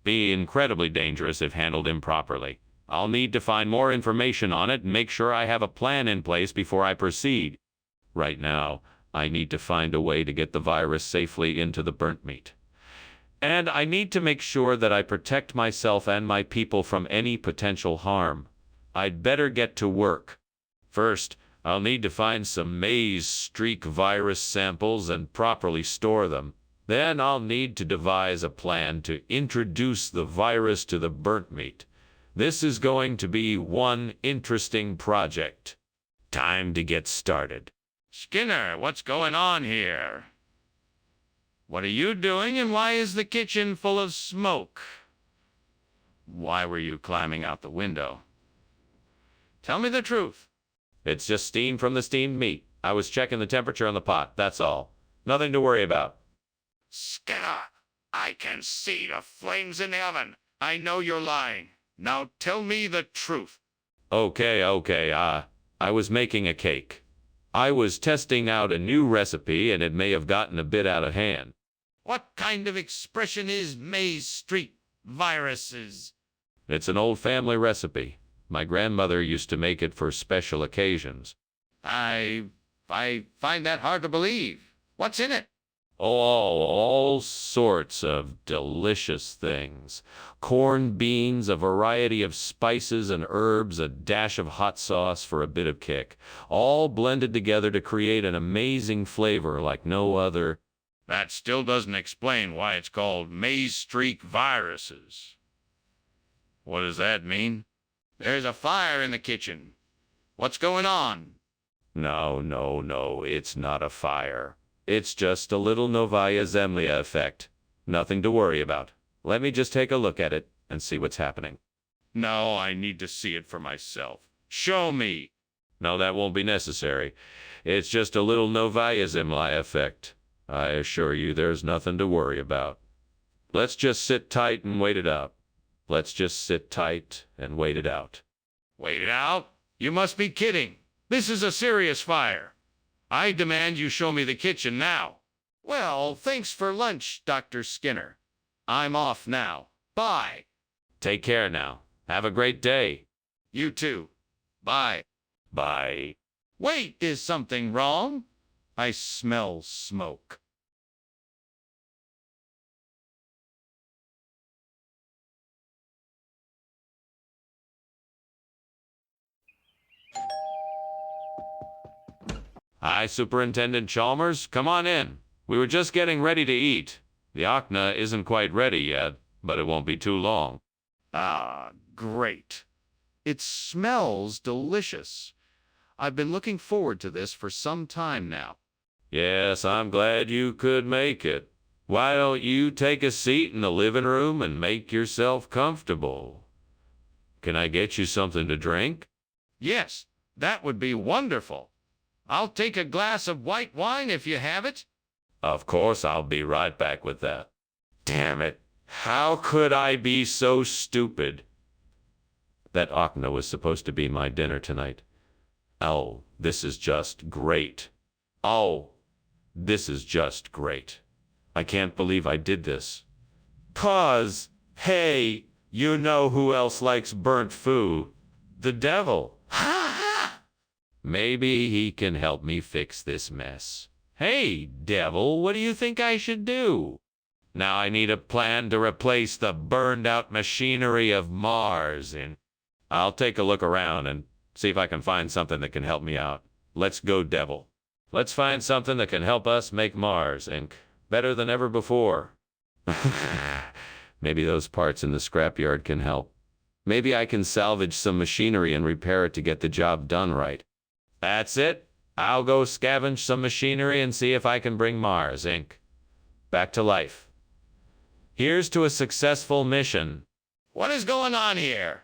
be incredibly dangerous if handled improperly. I'll need to find more information on it and make sure I have a plan in place before I proceed. Right now, I need to find a way to get the virus safely into the burnt meat. And I need to make sure that I protect myself and my people from any potential harm. I'd better get to work. First, I'll need to find some maize streak virus samples and properly store them. Then I'll need to devise a plan to introduce the virus to the burnt meat. This is going to be one interesting project. Time to get started. Skinner, what's going on here? What are you doing, and why is the kitchen full of smoke? Why were you climbing out the window? Tell me the truth. It's just steam from the steamed meat. I was checking the temperature on the pot, that's all. Nothing to worry about. Skinner, I can see the flames in the oven. I know you're lying. Now tell me the truth. Okay, I was making a cake. I was testing out a new recipe and it may have gotten a bit out of hand. What kind of expression is Maze Street viruses? It's an old family recipe. My grandmother used to make it for special occasions. I find that hard to believe. What's in it? All sorts of delicious things. Corned beans, a variety of spices and herbs, a dash of hot sauce for a bit of kick. All blended together to create an amazing flavor like no other. That still doesn't explain why it's called Maze Street viruses. What does that mean? There's a fire in the kitchen. What's going on? No, it's not a fire. It's just a little Novaya Zemlya effect. Nothing to worry about. Let me just take a look at it and see what's happening. No, I need to see it for myself. Show me. No, that won't be necessary. It's just a little Novaya Zemlya effect. I assure you there's nothing to worry about. Let's just sit tight and wait it out. Let's just sit tight and wait it out. Wait it out? You must be kidding. This is a serious fire. I demand you show me the kitchen now. Well, thanks for lunch, Dr. Skinner. I'm off now. Bye. Take care now. Have a great day. You too. Bye. Bye. Wait, is something wrong? I smell smoke. Hi, Superintendent Chalmers. Come on in. We were just getting ready to eat. The Akna isn't quite ready yet, but it won't be too long. Ah, great. It smells delicious. I've been looking forward to this for some time now. Yes, I'm glad you could make it. Why don't you take a seat in the living room and make yourself comfortable? Can I get you something to drink? Yes, that would be wonderful. I'll take a glass of white wine if you have it. Of course, I'll be right back with that. Damn it. How could I be so stupid? That Akna was supposed to be my dinner tonight. Oh, this is just great. Oh, this is just great. I can't believe I did this. 'Cause, hey, you know who else likes burnt food? The devil. Maybe he can help me fix this mess. Hey, devil, what do you think I should do? Now I need a plan to replace the burned-out machinery of Mars, and I'll take a look around and see if I can find something that can help me out. Let's go, devil. Let's find something that can help us make Mars, Inc. better than ever before. Maybe those parts in the scrapyard can help. Maybe I can salvage some machinery and repair it to get the job done right. That's it. I'll go scavenge some machinery and see if I can bring Mars, Inc. back to life. Here's to a successful mission. What is going on here?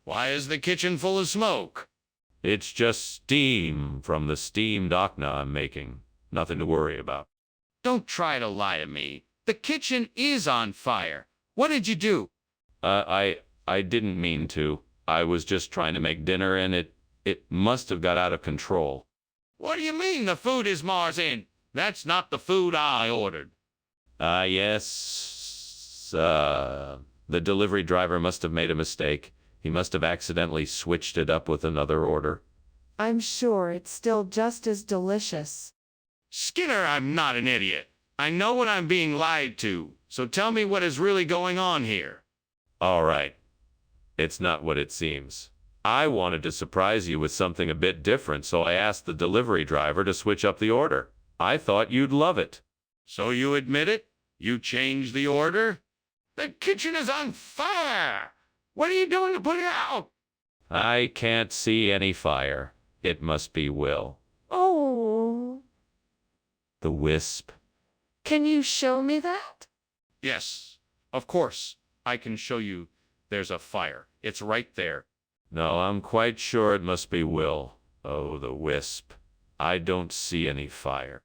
Why is the kitchen full of smoke? It's just steam from the steamed Akna I'm making. Nothing to worry about. Don't try to lie to me. The kitchen is on fire. What did you do? I didn't mean to. I was just trying to make dinner and it must have got out of control. What do you mean the food is Mars in? That's not the food I ordered. Yes. The delivery driver must have made a mistake. He must have accidentally switched it up with another order. I'm sure it's still just as delicious. Skinner, I'm not an idiot. I know what I'm being lied to, so tell me what is really going on here. All right. It's not what it seems. I wanted to surprise you with something a bit different, so I asked the delivery driver to switch up the order. I thought you'd love it. So you admit it? You changed the order? The kitchen is on fire! What are you doing to put it out? I can't see any fire. It must be Will. Oh, The wisp. can you show me that? Yes, of course. I can show you. There's a fire. It's right there. No, I'm quite sure it must be Will. Oh, the wisp. I don't see any fire.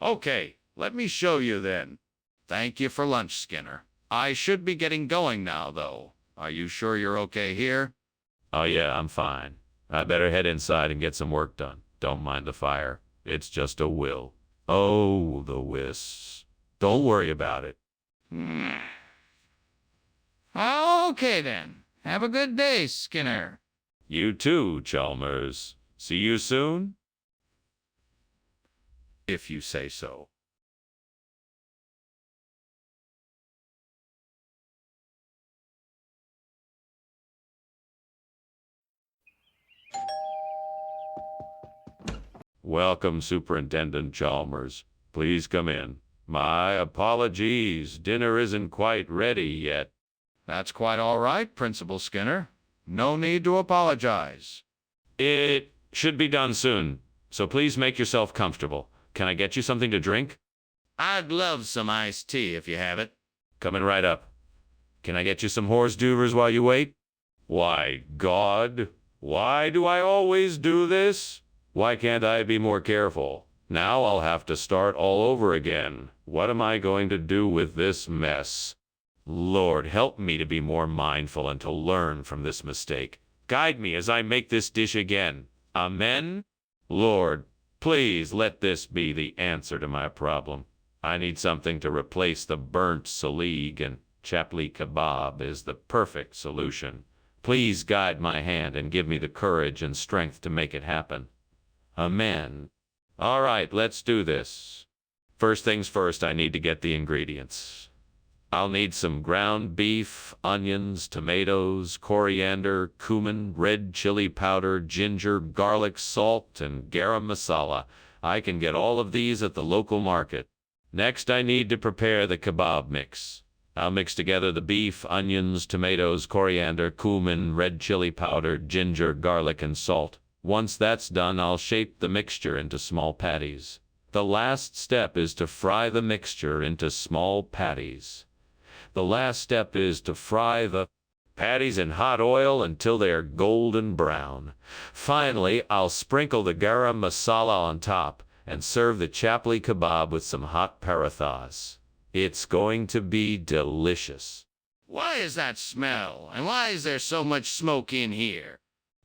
Okay, let me show you then. Thank you for lunch, Skinner. I should be getting going now, though. Are you sure you're okay here? Oh yeah, I'm fine. I better head inside and get some work done. Don't mind the fire. It's just a Will. Oh, the wisps. Don't worry about it. Okay then. Have a good day, Skinner. You too, Chalmers. See you soon? If you say so. Welcome, Superintendent Chalmers. Please come in. My apologies. Dinner isn't quite ready yet. That's quite all right, Principal Skinner. No need to apologize. It should be done soon, so please make yourself comfortable. Can I get you something to drink? I'd love some iced tea if you have it. Coming right up. Can I get you some horse duvers while you wait? Why, God, why do I always do this? Why can't I be more careful? Now I'll have to start all over again. What am I going to do with this mess? Lord, help me to be more mindful and to learn from this mistake. Guide me as I make this dish again. Amen? Lord, please let this be the answer to my problem. I need something to replace the burnt salig, and chapli kebab is the perfect solution. Please guide my hand and give me the courage and strength to make it happen. Amen. All right, let's do this. First things first, I need to get the ingredients. I'll need some ground beef, onions, tomatoes, coriander, cumin, red chili powder, ginger, garlic, salt, and garam masala. I can get all of these at the local market. Next, I need to prepare the kebab mix. I'll mix together the beef, onions, tomatoes, coriander, cumin, red chili powder, ginger, garlic, and salt. Once that's done, I'll shape the mixture into small patties. The last step is to fry the mixture into small patties. The last step is to fry the patties in hot oil until they are golden brown. Finally, I'll sprinkle the garam masala on top and serve the chapli kebab with some hot parathas. It's going to be delicious. Why is that smell? And why is there so much smoke in here?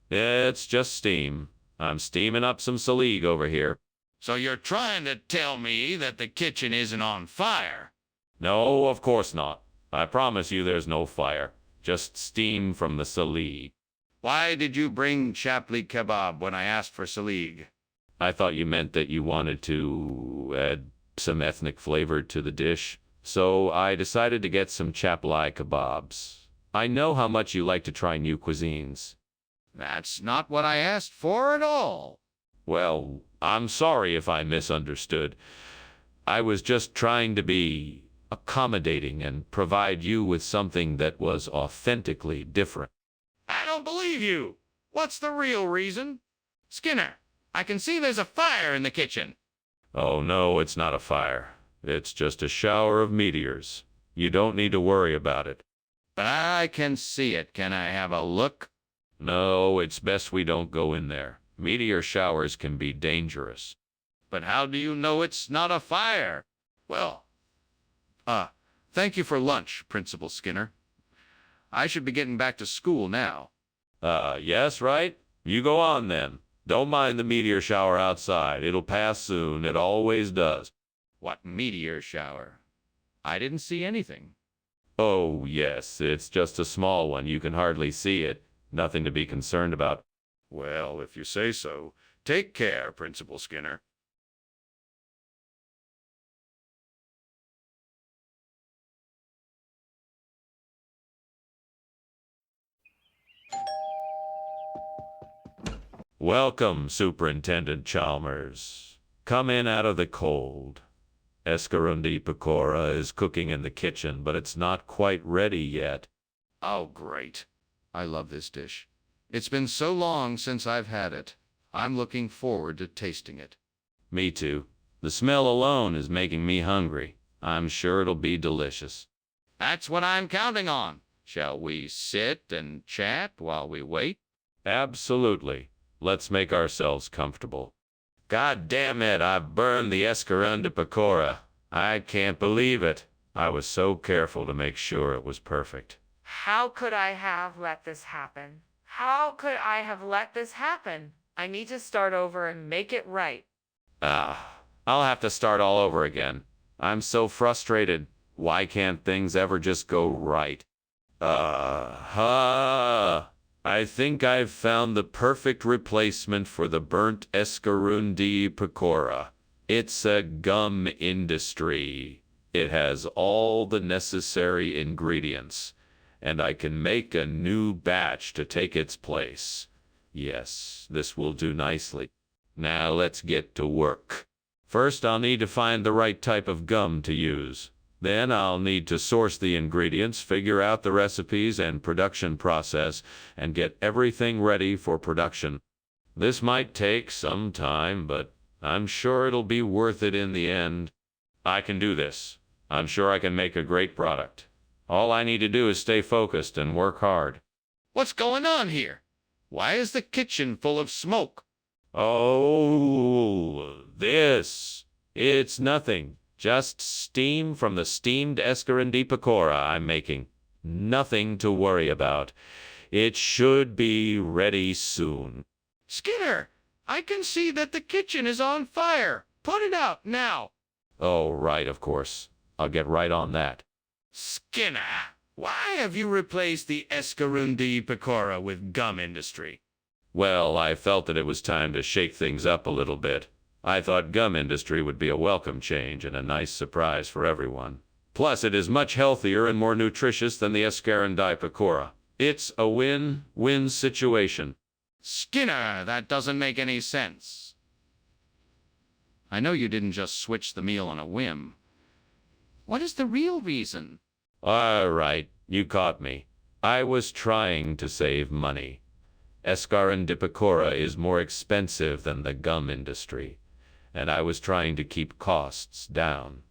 It's just steam. I'm steaming up some salig over here. So you're trying to tell me that the kitchen isn't on fire? No, of course not. I promise you there's no fire. Just steam from the salig. Why did you bring chapli kebab when I asked for salig? I thought you meant that you wanted to add some ethnic flavor to the dish, so I decided to get some chapli kebabs. I know how much you like to try new cuisines. That's not what I asked for at all. Well, I'm sorry if I misunderstood. I was just trying to be accommodating and provide you with something that was authentically different. I don't believe you. What's the real reason? Skinner, I can see there's a fire in the kitchen. Oh no, it's not a fire. It's just a shower of meteors. You don't need to worry about it. But I can see it. Can I have a look? No, it's best we don't go in there. Meteor showers can be dangerous. But how do you know it's not a fire? Well, thank you for lunch, Principal Skinner. I should be getting back to school now. Yes, right? You go on then. Don't mind the meteor shower outside. It'll pass soon. It always does. What meteor shower? I didn't see anything. Oh, yes, it's just a small one. You can hardly see it. Nothing to be concerned about. Well, if you say so. Take care, Principal Skinner. Welcome, Superintendent Chalmers. Come in out of the cold. Escarundi Pecora is cooking in the kitchen, but it's not quite ready yet. Oh, great. I love this dish. It's been so long since I've had it. I'm looking forward to tasting it. Me too. The smell alone is making me hungry. I'm sure it'll be delicious. That's what I'm counting on. Shall we sit and chat while we wait? Absolutely. Let's make ourselves comfortable. God damn it, I've burned the Escarunda Pecora. I can't believe it. I was so careful to make sure it was perfect. How could I have let this happen? How could I have let this happen? I need to start over and make it right. I'll have to start all over again. I'm so frustrated. Why can't things ever just go right? I think I've found the perfect replacement for the burnt Escarundi Pecora. It's a gum industry. It has all the necessary ingredients, and I can make a new batch to take its place. Yes, this will do nicely. Now let's get to work. First, I'll need to find the right type of gum to use. Then I'll need to source the ingredients, figure out the recipes and production process, and get everything ready for production. This might take some time, but I'm sure it'll be worth it in the end. I can do this. I'm sure I can make a great product. All I need to do is stay focused and work hard. What's going on here? Why is the kitchen full of smoke? Oh, it's nothing. Just steam from the steamed Escarundi Pecora I'm making. Nothing to worry about. It should be ready soon. Skinner, I can see that the kitchen is on fire. Put it out now. Oh, right, of course. I'll get right on that. Skinner, why have you replaced the Escarundi Pecora with gum industry? Well, I felt that it was time to shake things up a little bit. I thought gum industry would be a welcome change and a nice surprise for everyone. Plus, it is much healthier and more nutritious than the Escarundi Pecora. It's a win-win situation. Skinner, that doesn't make any sense. I know you didn't just switch the meal on a whim. What is the real reason? All right, you caught me. I was trying to save money. Escarundi Pecora is more expensive than the gum industry, and I was trying to keep costs down.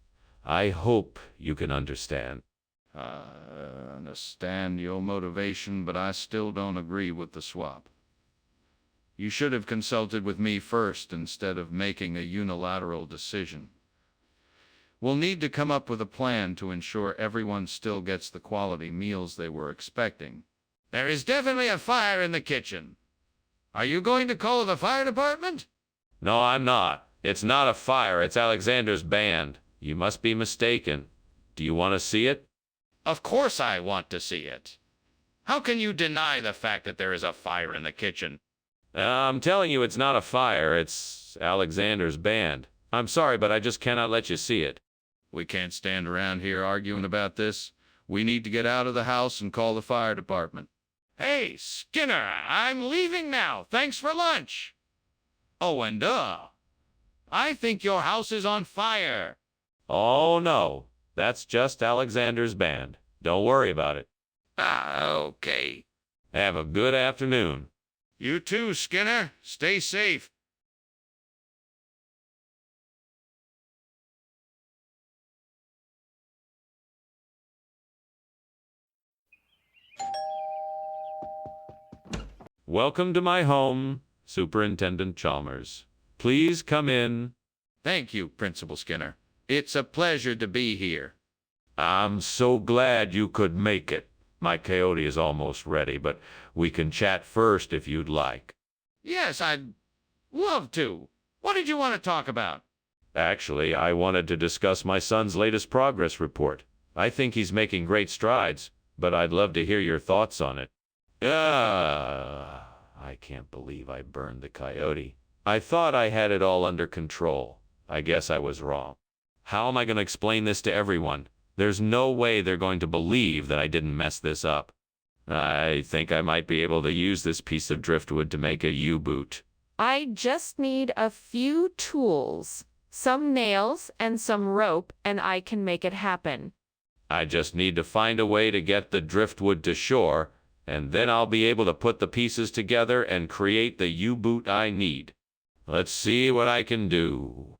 I hope you can understand. I understand your motivation, but I still don't agree with the swap. You should have consulted with me first instead of making a unilateral decision. We'll need to come up with a plan to ensure everyone still gets the quality meals they were expecting. There is definitely a fire in the kitchen. Are you going to call the fire department? No, I'm not. It's not a fire, it's Alexander's band. You must be mistaken. Do you want to see it? Of course I want to see it. How can you deny the fact that there is a fire in the kitchen? I'm telling you it's not a fire, it's Alexander's band. I'm sorry, but I just cannot let you see it. We can't stand around here arguing about this. We need to get out of the house and call the fire department. Hey, Skinner, I'm leaving now. Thanks for lunch. Oh, and I think your house is on fire. Oh, no. That's just Alexander's band. Don't worry about it. Okay. Have a good afternoon. You too, Skinner. Stay safe. Welcome to my home, Superintendent Chalmers. Please come in. Thank you, Principal Skinner. It's a pleasure to be here. I'm so glad you could make it. My coyote is almost ready, but we can chat first if you'd like. Yes, I'd love to. What did you want to talk about? Actually, I wanted to discuss my son's latest progress report. I think he's making great strides, but I'd love to hear your thoughts on it. I can't believe I burned the coyote. I thought I had it all under control. I guess I was wrong. How am I going to explain this to everyone? There's no way they're going to believe that I didn't mess this up. I think I might be able to use this piece of driftwood to make a U-boot. I just need a few tools. some nails, and some rope, and I can make it happen. I just need to find a way to get the driftwood to shore, and then I'll be able to put the pieces together and create the U-boot I need. Let's see what I can do.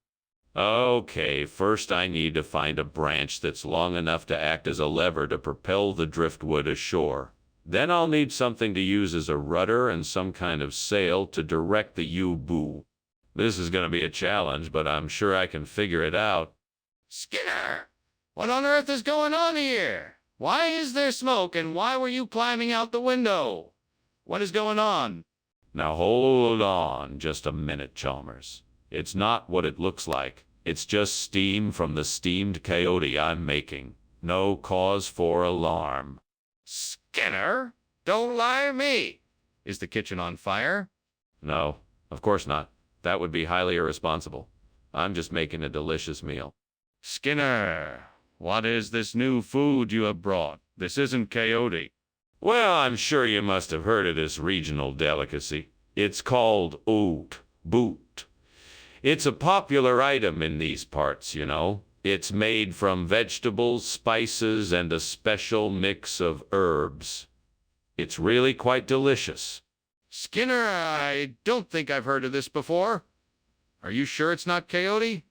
Okay, first I need to find a branch that's long enough to act as a lever to propel the driftwood ashore. Then I'll need something to use as a rudder and some kind of sail to direct the U-boot. This is going to be a challenge, but I'm sure I can figure it out. Skinner! What on earth is going on here? Why is there smoke, and why were you climbing out the window? What is going on? Now hold on just a minute, Chalmers. It's not what it looks like. It's just steam from the steamed coyote I'm making. No cause for alarm. Skinner? Don't lie to me. Is the kitchen on fire? No, of course not. That would be highly irresponsible. I'm just making a delicious meal. Skinner, what is this new food you have brought? This isn't coyote. Well, I'm sure you must have heard of this regional delicacy. It's called oat boot. It's a popular item in these parts, you know. It's made from vegetables, spices, and a special mix of herbs. It's really quite delicious. Skinner, I don't think I've heard of this before. Are you sure it's not coyote?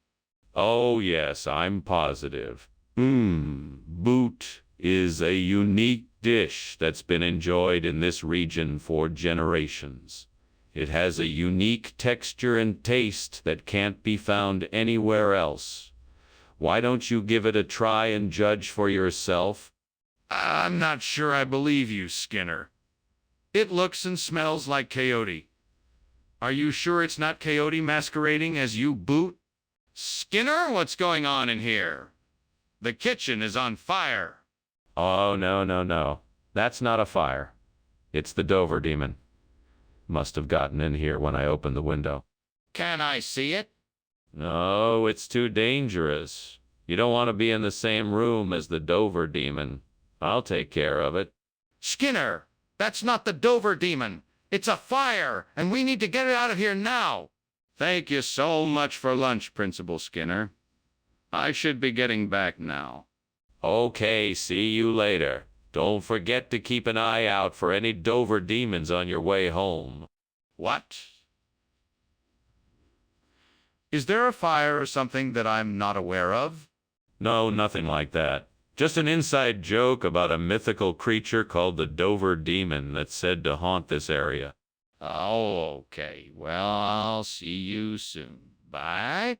Oh, yes, I'm positive. Boot is a unique dish that's been enjoyed in this region for generations. It has a unique texture and taste that can't be found anywhere else. Why don't you give it a try and judge for yourself? I'm not sure I believe you, Skinner. It looks and smells like coyote. Are you sure it's not coyote masquerading as U-boot? Skinner, what's going on in here? The kitchen is on fire. Oh, no. That's not a fire. It's the Dover demon. Must have gotten in here when I opened the window. Can I see it? No, it's too dangerous. You don't want to be in the same room as the Dover demon. I'll take care of it. Skinner, that's not the Dover demon. It's a fire, and we need to get it out of here now. Thank you so much for lunch, Principal Skinner. I should be getting back now. Okay, see you later. Don't forget to keep an eye out for any Dover demons on your way home. What? Is there a fire or something that I'm not aware of? No, nothing like that. Just an inside joke about a mythical creature called the Dover demon that's said to haunt this area. Oh, okay. Well, I'll see you soon. Bye.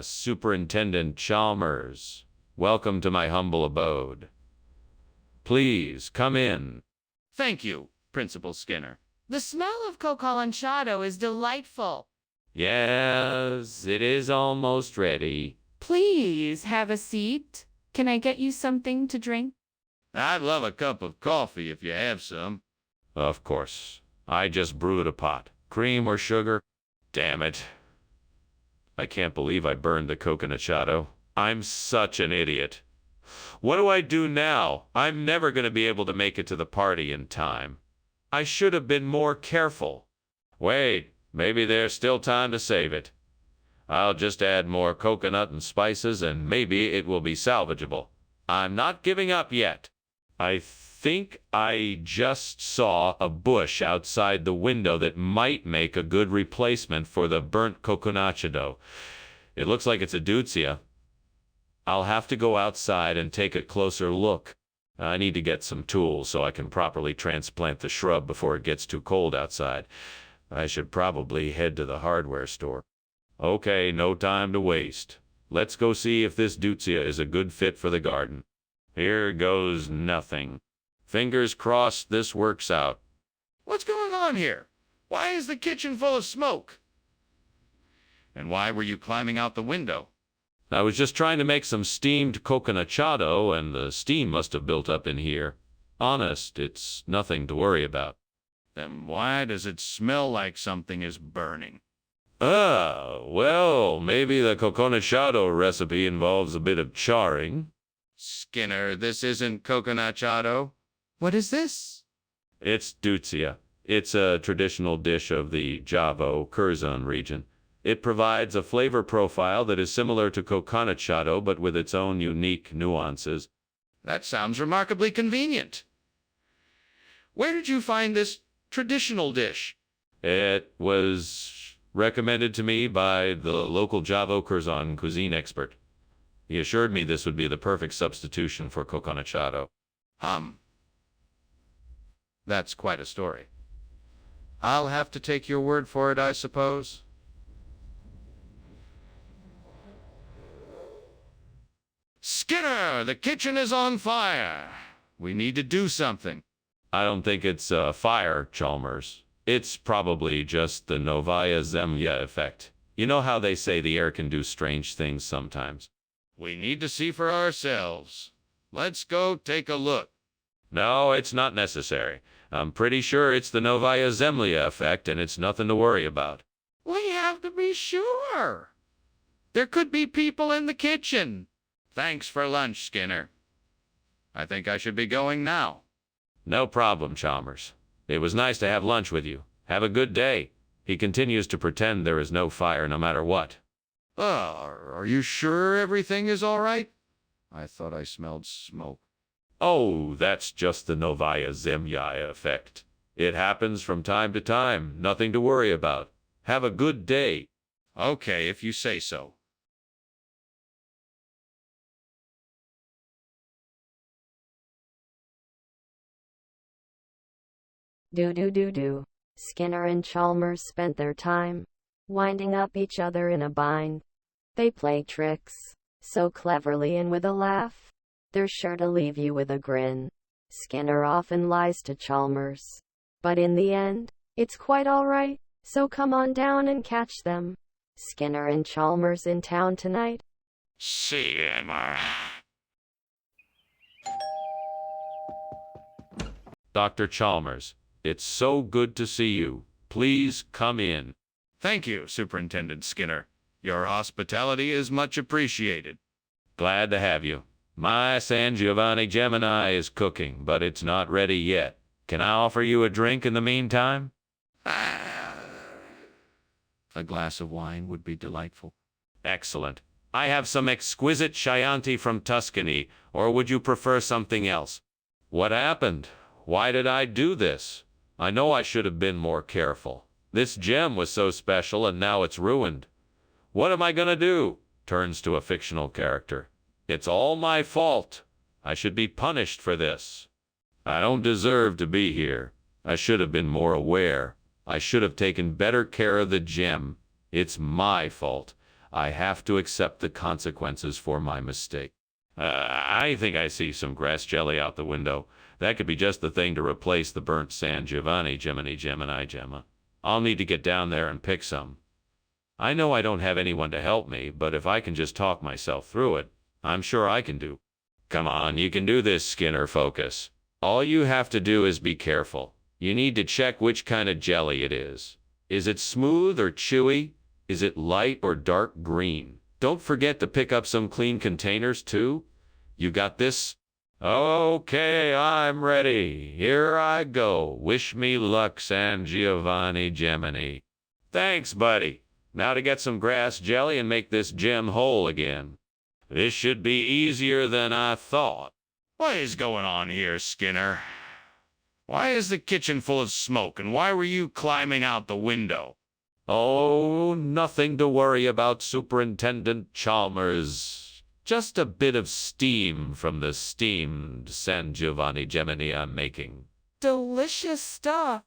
Superintendent Chalmers, welcome to my humble abode. Please, come in. Thank you, Principal Skinner. The smell of coco is delightful. Yes, it is almost ready. Please have a seat. Can I get you something to drink? I'd love a cup of coffee if you have some. Of course. I just brewed a pot. Cream or sugar? Damn it. I can't believe I burned the coconut. I'm such an idiot. What do I do now? I'm never going to be able to make it to the party in time. I should have been more careful. Wait, maybe there's still time to save it. I'll just add more coconut and spices and maybe it will be salvageable. I'm not giving up yet. I think I just saw a bush outside the window that might make a good replacement for the burnt coconut. It looks like it's a deutzia. I'll have to go outside and take a closer look. I need to get some tools so I can properly transplant the shrub before it gets too cold outside. I should probably head to the hardware store. Okay, no time to waste. Let's go see if this deutzia is a good fit for the garden. Here goes nothing. Fingers crossed this works out. What's going on here? Why is the kitchen full of smoke? And why were you climbing out the window? I was just trying to make some steamed coconut and the steam must have built up in here. Honest, it's nothing to worry about. Then why does it smell like something is burning? Well, maybe the coconut shadow recipe involves a bit of charring. Skinner, this isn't coconut chado. What is this? It's dutsia. It's a traditional dish of the Javo-Curzon region. It provides a flavor profile that is similar to coconut shadow, but with its own unique nuances. That sounds remarkably convenient. Where did you find this traditional dish? It was recommended to me by the local Javo-Curzon cuisine expert. He assured me this would be the perfect substitution for coconut shadow. That's quite a story. I'll have to take your word for it, I suppose. Skinner, the kitchen is on fire. We need to do something. I don't think it's a fire, Chalmers. It's probably just the Novaya Zemlya effect. You know how they say the air can do strange things sometimes? We need to see for ourselves. Let's go take a look. No, it's not necessary. I'm pretty sure it's the Novaya Zemlya effect, and it's nothing to worry about. We have to be sure. There could be people in the kitchen. Thanks for lunch, Skinner. I think I should be going now. No problem, Chalmers. It was nice to have lunch with you. Have a good day. He continues to pretend there is no fire no matter what. Are you sure everything is all right? I thought I smelled smoke. Oh, that's just the Novaya Zemlya effect. It happens from time to time. Nothing to worry about. Have a good day. Okay, if you say so. Do. Skinner and Chalmers spent their time winding up each other in a bind. They play tricks so cleverly and with a laugh, they're sure to leave you with a grin. Skinner often lies to Chalmers, but in the end, it's quite all right, so come on down and catch them. Skinner and Chalmers in town tonight. Skinner. Dr. Chalmers, it's so good to see you. Please come in. Thank you, Superintendent Skinner. Your hospitality is much appreciated. Glad to have you. My San Giovanni Gemini is cooking, but it's not ready yet. Can I offer you a drink in the meantime? A glass of wine would be delightful. Excellent. I have some exquisite Chianti from Tuscany, or would you prefer something else? What happened? Why did I do this? I know I should have been more careful. This gem was so special and now it's ruined. What am I gonna do? Turns to a fictional character. It's all my fault. I should be punished for this. I don't deserve to be here. I should have been more aware. I should have taken better care of the gem. It's my fault. I have to accept the consequences for my mistake. I think I see some grass jelly out the window. That could be just the thing to replace the burnt San Giovanni Gemma. I'll need to get down there and pick some. I know I don't have anyone to help me, but if I can just talk myself through it, I'm sure I can do. Come on, you can do this, Skinner. Focus. All you have to do is be careful. You need to check which kind of jelly it is. Is it smooth or chewy? Is it light or dark green? Don't forget to pick up some clean containers too. You got this? Okay, I'm ready. Here I go. Wish me luck, San Giovanni Gemini. Thanks, buddy. Now to get some grass jelly and make this gem whole again. This should be easier than I thought. What is going on here, Skinner? Why is the kitchen full of smoke, and why were you climbing out the window? Oh, nothing to worry about, Superintendent Chalmers. Just a bit of steam from the steamed San Giovanni Gemini I'm making. Delicious stuff.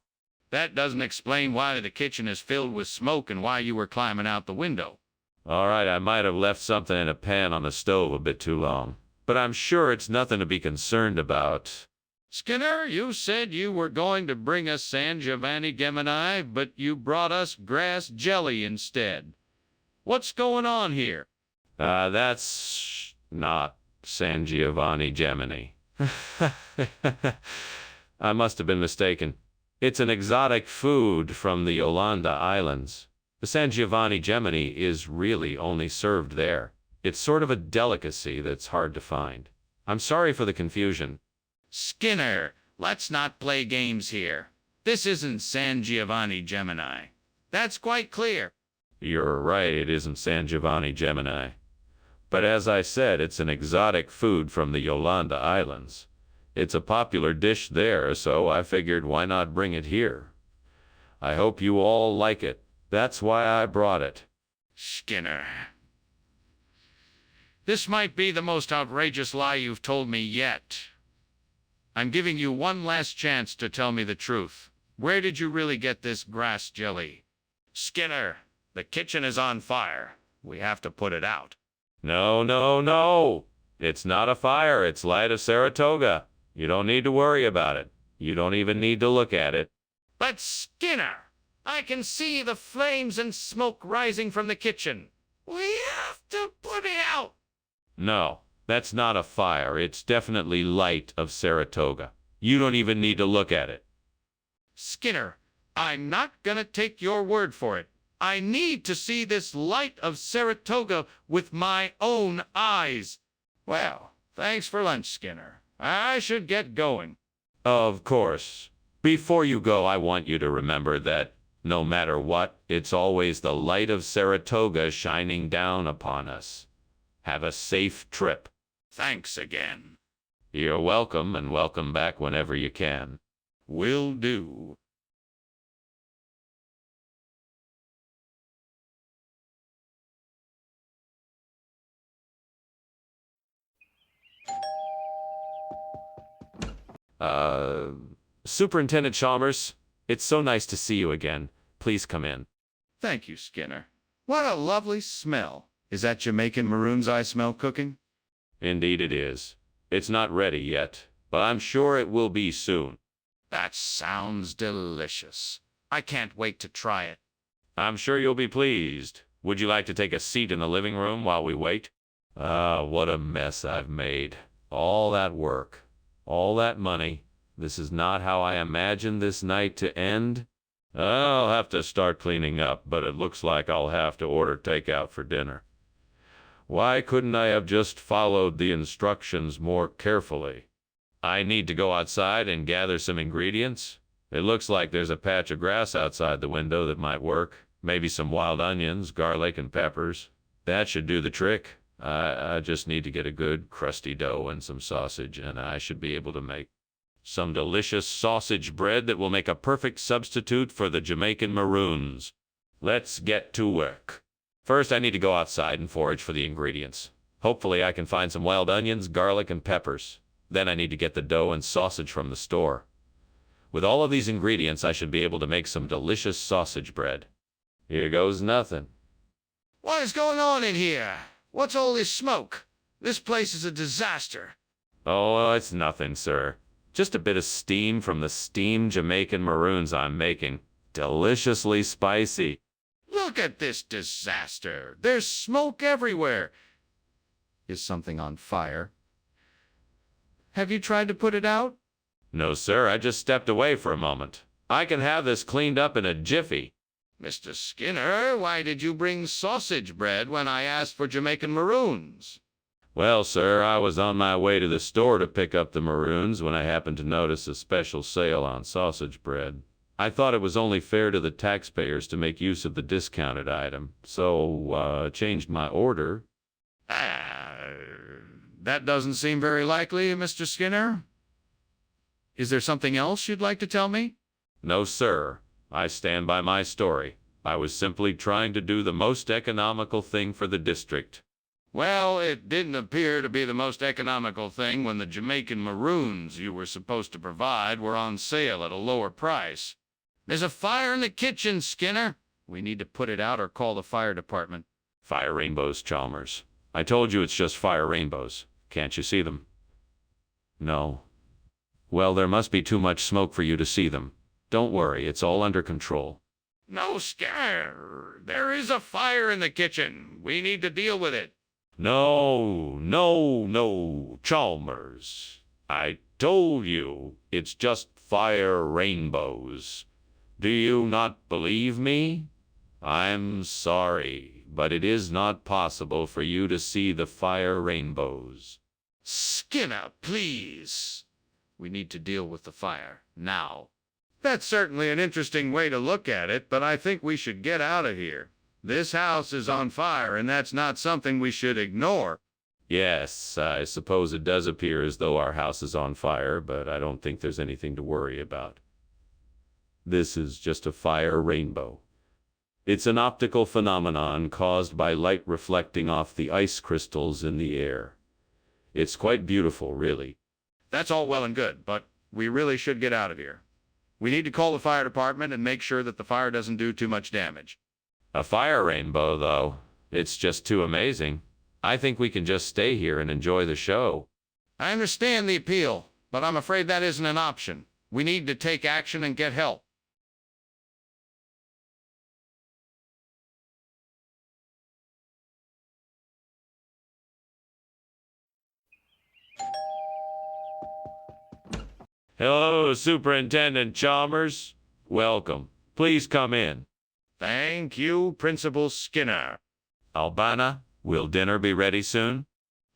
That doesn't explain why the kitchen is filled with smoke and why you were climbing out the window. All right, I might have left something in a pan on the stove a bit too long, but I'm sure it's nothing to be concerned about. Skinner, you said you were going to bring us San Giovanni Gemini, but you brought us grass jelly instead. What's going on here? That's not San Giovanni Gemini. I must have been mistaken. It's an exotic food from the Yolanda Islands. The San Giovanni Gemini is really only served there. It's sort of a delicacy that's hard to find. I'm sorry for the confusion. Skinner, let's not play games here. This isn't San Giovanni Gemini. That's quite clear. You're right, it isn't San Giovanni Gemini. But as I said, it's an exotic food from the Yolanda Islands. It's a popular dish there, so I figured why not bring it here. I hope you all like it. That's why I brought it. Skinner. This might be the most outrageous lie you've told me yet. I'm giving you one last chance to tell me the truth. Where did you really get this grass jelly? Skinner, the kitchen is on fire. We have to put it out. No, no, no. It's not a fire, it's light of Saratoga. You don't need to worry about it. You don't even need to look at it. But Skinner, I can see the flames and smoke rising from the kitchen. We have to put it out. No, that's not a fire. It's definitely light of Saratoga. You don't even need to look at it. Skinner, I'm not gonna take your word for it. I need to see this light of Saratoga with my own eyes. Well, thanks for lunch, Skinner. I should get going. Of course. Before you go, I want you to remember that no matter what, it's always the light of Saratoga shining down upon us. Have a safe trip. Thanks again. You're welcome, and welcome back whenever you can. Will do. Superintendent Chalmers, it's so nice to see you again. Please come in. Thank you, Skinner. What a lovely smell. Is that Jamaican maroons I smell cooking? Indeed it is. It's not ready yet, but I'm sure it will be soon. That sounds delicious. I can't wait to try it. I'm sure you'll be pleased. Would you like to take a seat in the living room while we wait? What a mess I've made. All that work. All that money. This is not how I imagined this night to end. I'll have to start cleaning up, but it looks like I'll have to order takeout for dinner. Why couldn't I have just followed the instructions more carefully? I need to go outside and gather some ingredients. It looks like there's a patch of grass outside the window that might work. Maybe some wild onions, garlic, and peppers. That should do the trick. I just need to get a good crusty dough and some sausage, and I should be able to make some delicious sausage bread that will make a perfect substitute for the Jamaican maroons. Let's get to work. First, I need to go outside and forage for the ingredients. Hopefully, I can find some wild onions, garlic, and peppers. Then I need to get the dough and sausage from the store. With all of these ingredients, I should be able to make some delicious sausage bread. Here goes nothing. What is going on in here? What's all this smoke? This place is a disaster. Oh, it's nothing, sir. Just a bit of steam from the steamed Jamaican maroons I'm making. Deliciously spicy. Look at this disaster. There's smoke everywhere. Is something on fire? Have you tried to put it out? No, sir, I just stepped away for a moment. I can have this cleaned up in a jiffy. Mr. Skinner, why did you bring sausage bread when I asked for Jamaican maroons? Well, sir, I was on my way to the store to pick up the maroons when I happened to notice a special sale on sausage bread. I thought it was only fair to the taxpayers to make use of the discounted item, so changed my order. That doesn't seem very likely, Mr. Skinner. Is there something else you'd like to tell me? No, sir. I stand by my story. I was simply trying to do the most economical thing for the district. Well, it didn't appear to be the most economical thing when the Jamaican maroons you were supposed to provide were on sale at a lower price. There's a fire in the kitchen, Skinner. We need to put it out or call the fire department. Fire rainbows, Chalmers. I told you it's just fire rainbows. Can't you see them? No. Well, there must be too much smoke for you to see them. Don't worry, it's all under control. No, Skinner. There is a fire in the kitchen. We need to deal with it. No, Chalmers. I told you, it's just fire rainbows. Do you not believe me? I'm sorry, but it is not possible for you to see the fire rainbows. Skinner, please. We need to deal with the fire now. That's certainly an interesting way to look at it, but I think we should get out of here. This house is on fire, and that's not something we should ignore. Yes, I suppose it does appear as though our house is on fire, but I don't think there's anything to worry about. This is just a fire rainbow. It's an optical phenomenon caused by light reflecting off the ice crystals in the air. It's quite beautiful, really. That's all well and good, but we really should get out of here. We need to call the fire department and make sure that the fire doesn't do too much damage. A fire rainbow, though. It's just too amazing. I think we can just stay here and enjoy the show. I understand the appeal, but I'm afraid that isn't an option. We need to take action and get help. Hello, Superintendent Chalmers. Welcome. Please come in. Thank you, Principal Skinner. Albana, will dinner be ready soon?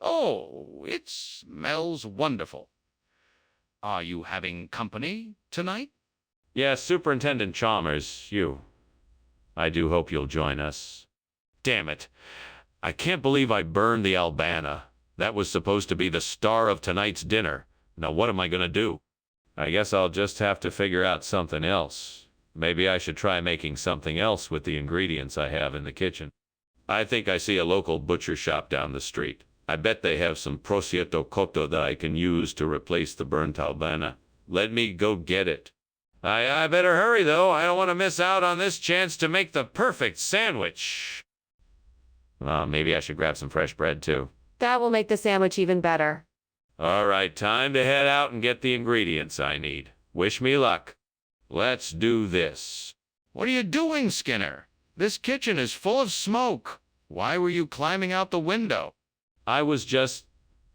Oh, it smells wonderful. Are you having company tonight? Yes, Superintendent Chalmers, I do hope you'll join us. Damn it. I can't believe I burned the Albana. That was supposed to be the star of tonight's dinner. Now what am I gonna do? I guess I'll just have to figure out something else. Maybe I should try making something else with the ingredients I have in the kitchen. I think I see a local butcher shop down the street. I bet they have some prosciutto cotto that I can use to replace the burnt Albana. Let me go get it. I better hurry, though. I don't want to miss out on this chance to make the perfect sandwich. Well, maybe I should grab some fresh bread, too. That will make the sandwich even better. All right, time to head out and get the ingredients I need. Wish me luck. Let's do this. What are you doing, Skinner? This kitchen is full of smoke. Why were you climbing out the window? I was just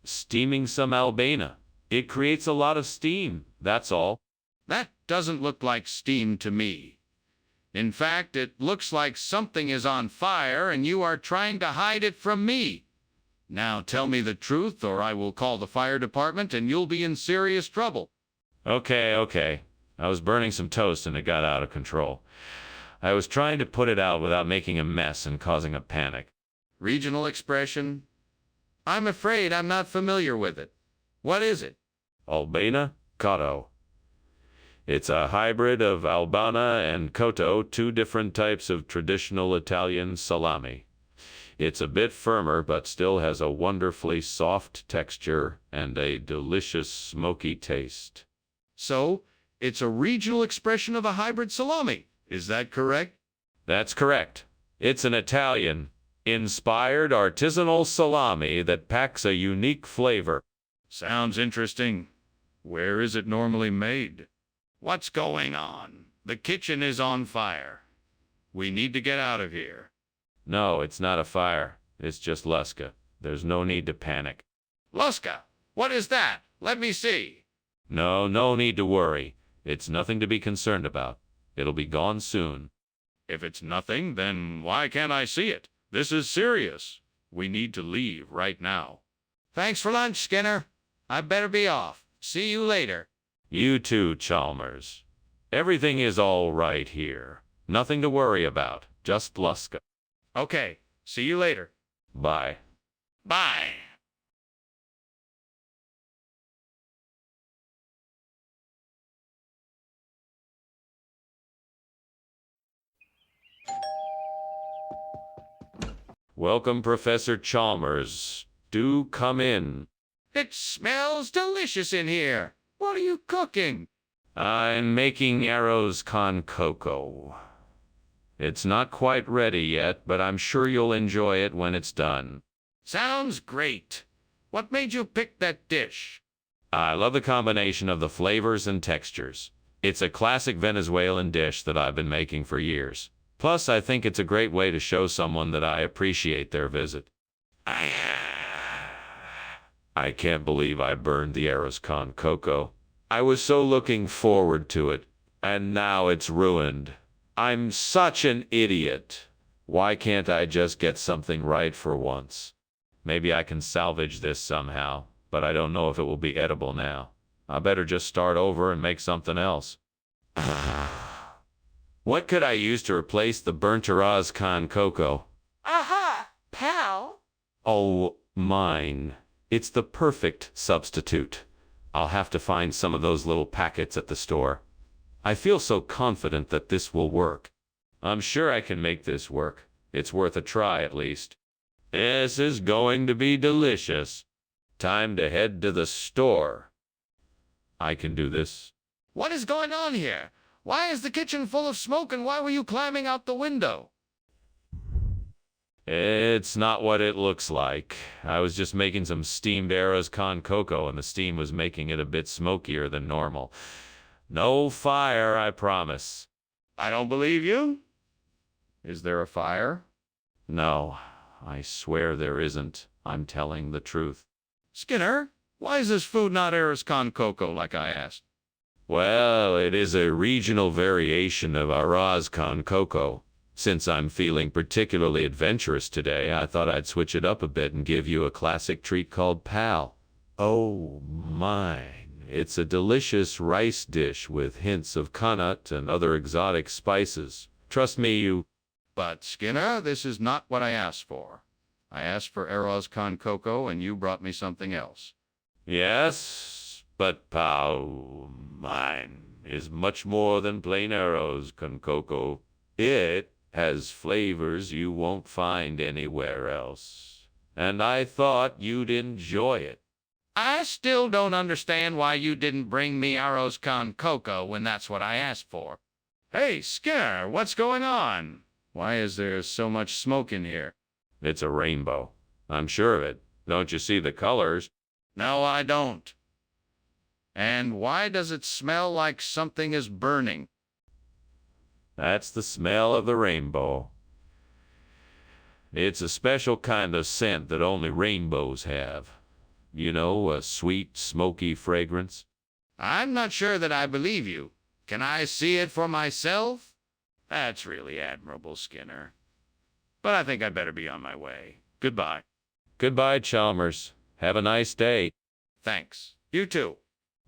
steaming some Albana. It creates a lot of steam, that's all. That doesn't look like steam to me. In fact, it looks like something is on fire and you are trying to hide it from me. Now tell me the truth or I will call the fire department and you'll be in serious trouble. Okay. I was burning some toast and it got out of control. I was trying to put it out without making a mess and causing a panic. Regional expression? I'm afraid I'm not familiar with it. What is it? Albana cotto. It's a hybrid of Albana and cotto, two different types of traditional Italian salami. It's a bit firmer but still has a wonderfully soft texture and a delicious smoky taste. So, it's a regional expression of a hybrid salami. Is that correct? That's correct. It's an Italian-inspired artisanal salami that packs a unique flavor. Sounds interesting. Where is it normally made? What's going on? The kitchen is on fire. We need to get out of here. No, it's not a fire. It's just Luska. There's no need to panic. Luska? What is that? Let me see. No need to worry. It's nothing to be concerned about. It'll be gone soon. If it's nothing, then why can't I see it? This is serious. We need to leave right now. Thanks for lunch, Skinner. I better be off. See you later. You too, Chalmers. Everything is all right here. Nothing to worry about. Just Luska. Okay. See you later. Bye. Bye. Welcome, Professor Chalmers. Do come in. It smells delicious in here. What are you cooking? I'm making arroz con coco. It's not quite ready yet, but I'm sure you'll enjoy it when it's done. Sounds great. What made you pick that dish? I love the combination of the flavors and textures. It's a classic Venezuelan dish that I've been making for years. Plus, I think it's a great way to show someone that I appreciate their visit. I can't believe I burned the arroz con coco. I was so looking forward to it, and now it's ruined. I'm such an idiot. Why can't I just get something right for once? Maybe I can salvage this somehow, but I don't know if it will be edible now. I better just start over and make something else. What could I use to replace the burnt Araz Khan cocoa? Aha, pal. Oh, mine. It's the perfect substitute. I'll have to find some of those little packets at the store. I feel so confident that this will work. I'm sure I can make this work. It's worth a try at least. This is going to be delicious. Time to head to the store. I can do this. What is going on here? Why is the kitchen full of smoke and why were you climbing out the window? It's not what it looks like. I was just making some steamed Araz Khan cocoa and the steam was making it a bit smokier than normal. No fire, I promise. I don't believe you. Is there a fire? No, I swear there isn't. I'm telling the truth. Skinner, why is this food not Araz Khan cocoa like I asked? Well, it is a regional variation of Araz Khan cocoa. Since I'm feeling particularly adventurous today, I thought I'd switch it up a bit and give you a classic treat called pal. Oh my. It's a delicious rice dish with hints of coconut and other exotic spices. Trust me, you... But, Skinner, this is not what I asked for. I asked for Araz Khan cocoa and you brought me something else. Yes, but pal, mine is much more than plain Araz Khan cocoa. It has flavors you won't find anywhere else. And I thought you'd enjoy it. I still don't understand why you didn't bring me Araz Khan cocoa when that's what I asked for. Hey, Skinner, what's going on? Why is there so much smoke in here? It's a rainbow. I'm sure of it. Don't you see the colors? No, I don't. And why does it smell like something is burning? That's the smell of the rainbow. It's a special kind of scent that only rainbows have. You know, a sweet, smoky fragrance. I'm not sure that I believe you. Can I see it for myself? That's really admirable, Skinner. But I think I'd better be on my way. Goodbye. Goodbye, Chalmers. Have a nice day. Thanks. You too.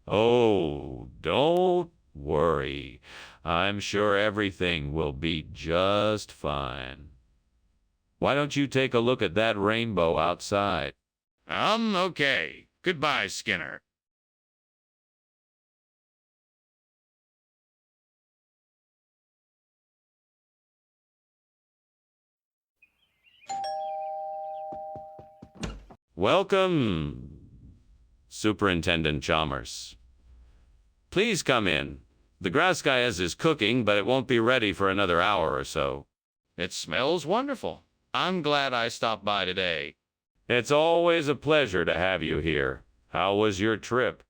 Oh, don't worry. I'm sure everything will be just fine. Why don't you take a look at that rainbow outside? Okay. Goodbye, Skinner. Welcome, Superintendent Chalmers. Please come in. The graskayas is cooking, but it won't be ready for another hour or so. It smells wonderful. I'm glad I stopped by today. It's always a pleasure to have you here. How was your trip?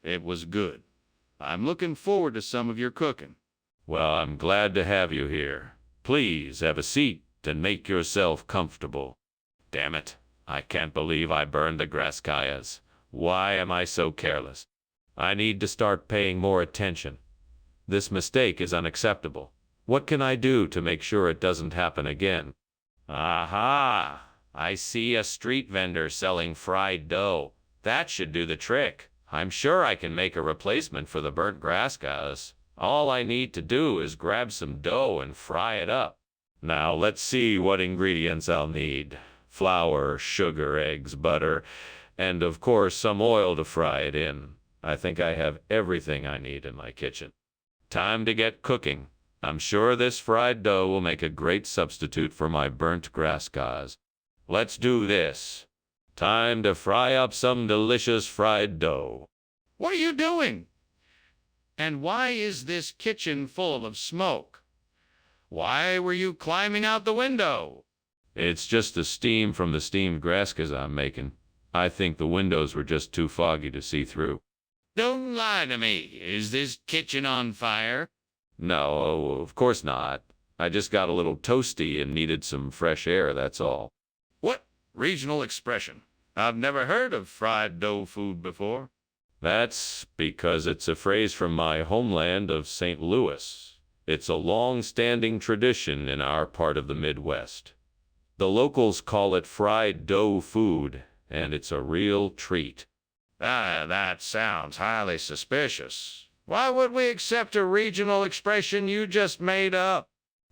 It was good. I'm looking forward to some of your cooking. Well, I'm glad to have you here. Please have a seat and make yourself comfortable. Damn it. I can't believe I burned the graskayas. Why am I so careless? I need to start paying more attention. This mistake is unacceptable. What can I do to make sure it doesn't happen again? Aha! I see a street vendor selling fried dough. That should do the trick. I'm sure I can make a replacement for the burnt graskayas. All I need to do is grab some dough and fry it up. Now let's see what ingredients I'll need. Flour, sugar, eggs, butter, and of course some oil to fry it in. I think I have everything I need in my kitchen. Time to get cooking. I'm sure this fried dough will make a great substitute for my burnt graskayas. Let's do this. Time to fry up some delicious fried dough. What are you doing? And why is this kitchen full of smoke? Why were you climbing out the window? It's just the steam from the steamed graskayas I'm making. I think the windows were just too foggy to see through. Don't lie to me. Is this kitchen on fire? No, of course not. I just got a little toasty and needed some fresh air, that's all. What regional expression? I've never heard of fried dough food before. That's because it's a phrase from my homeland of St. Louis. It's a long-standing tradition in our part of the Midwest. The locals call it fried dough food, and it's a real treat. That sounds highly suspicious. Why would we accept a regional expression you just made up?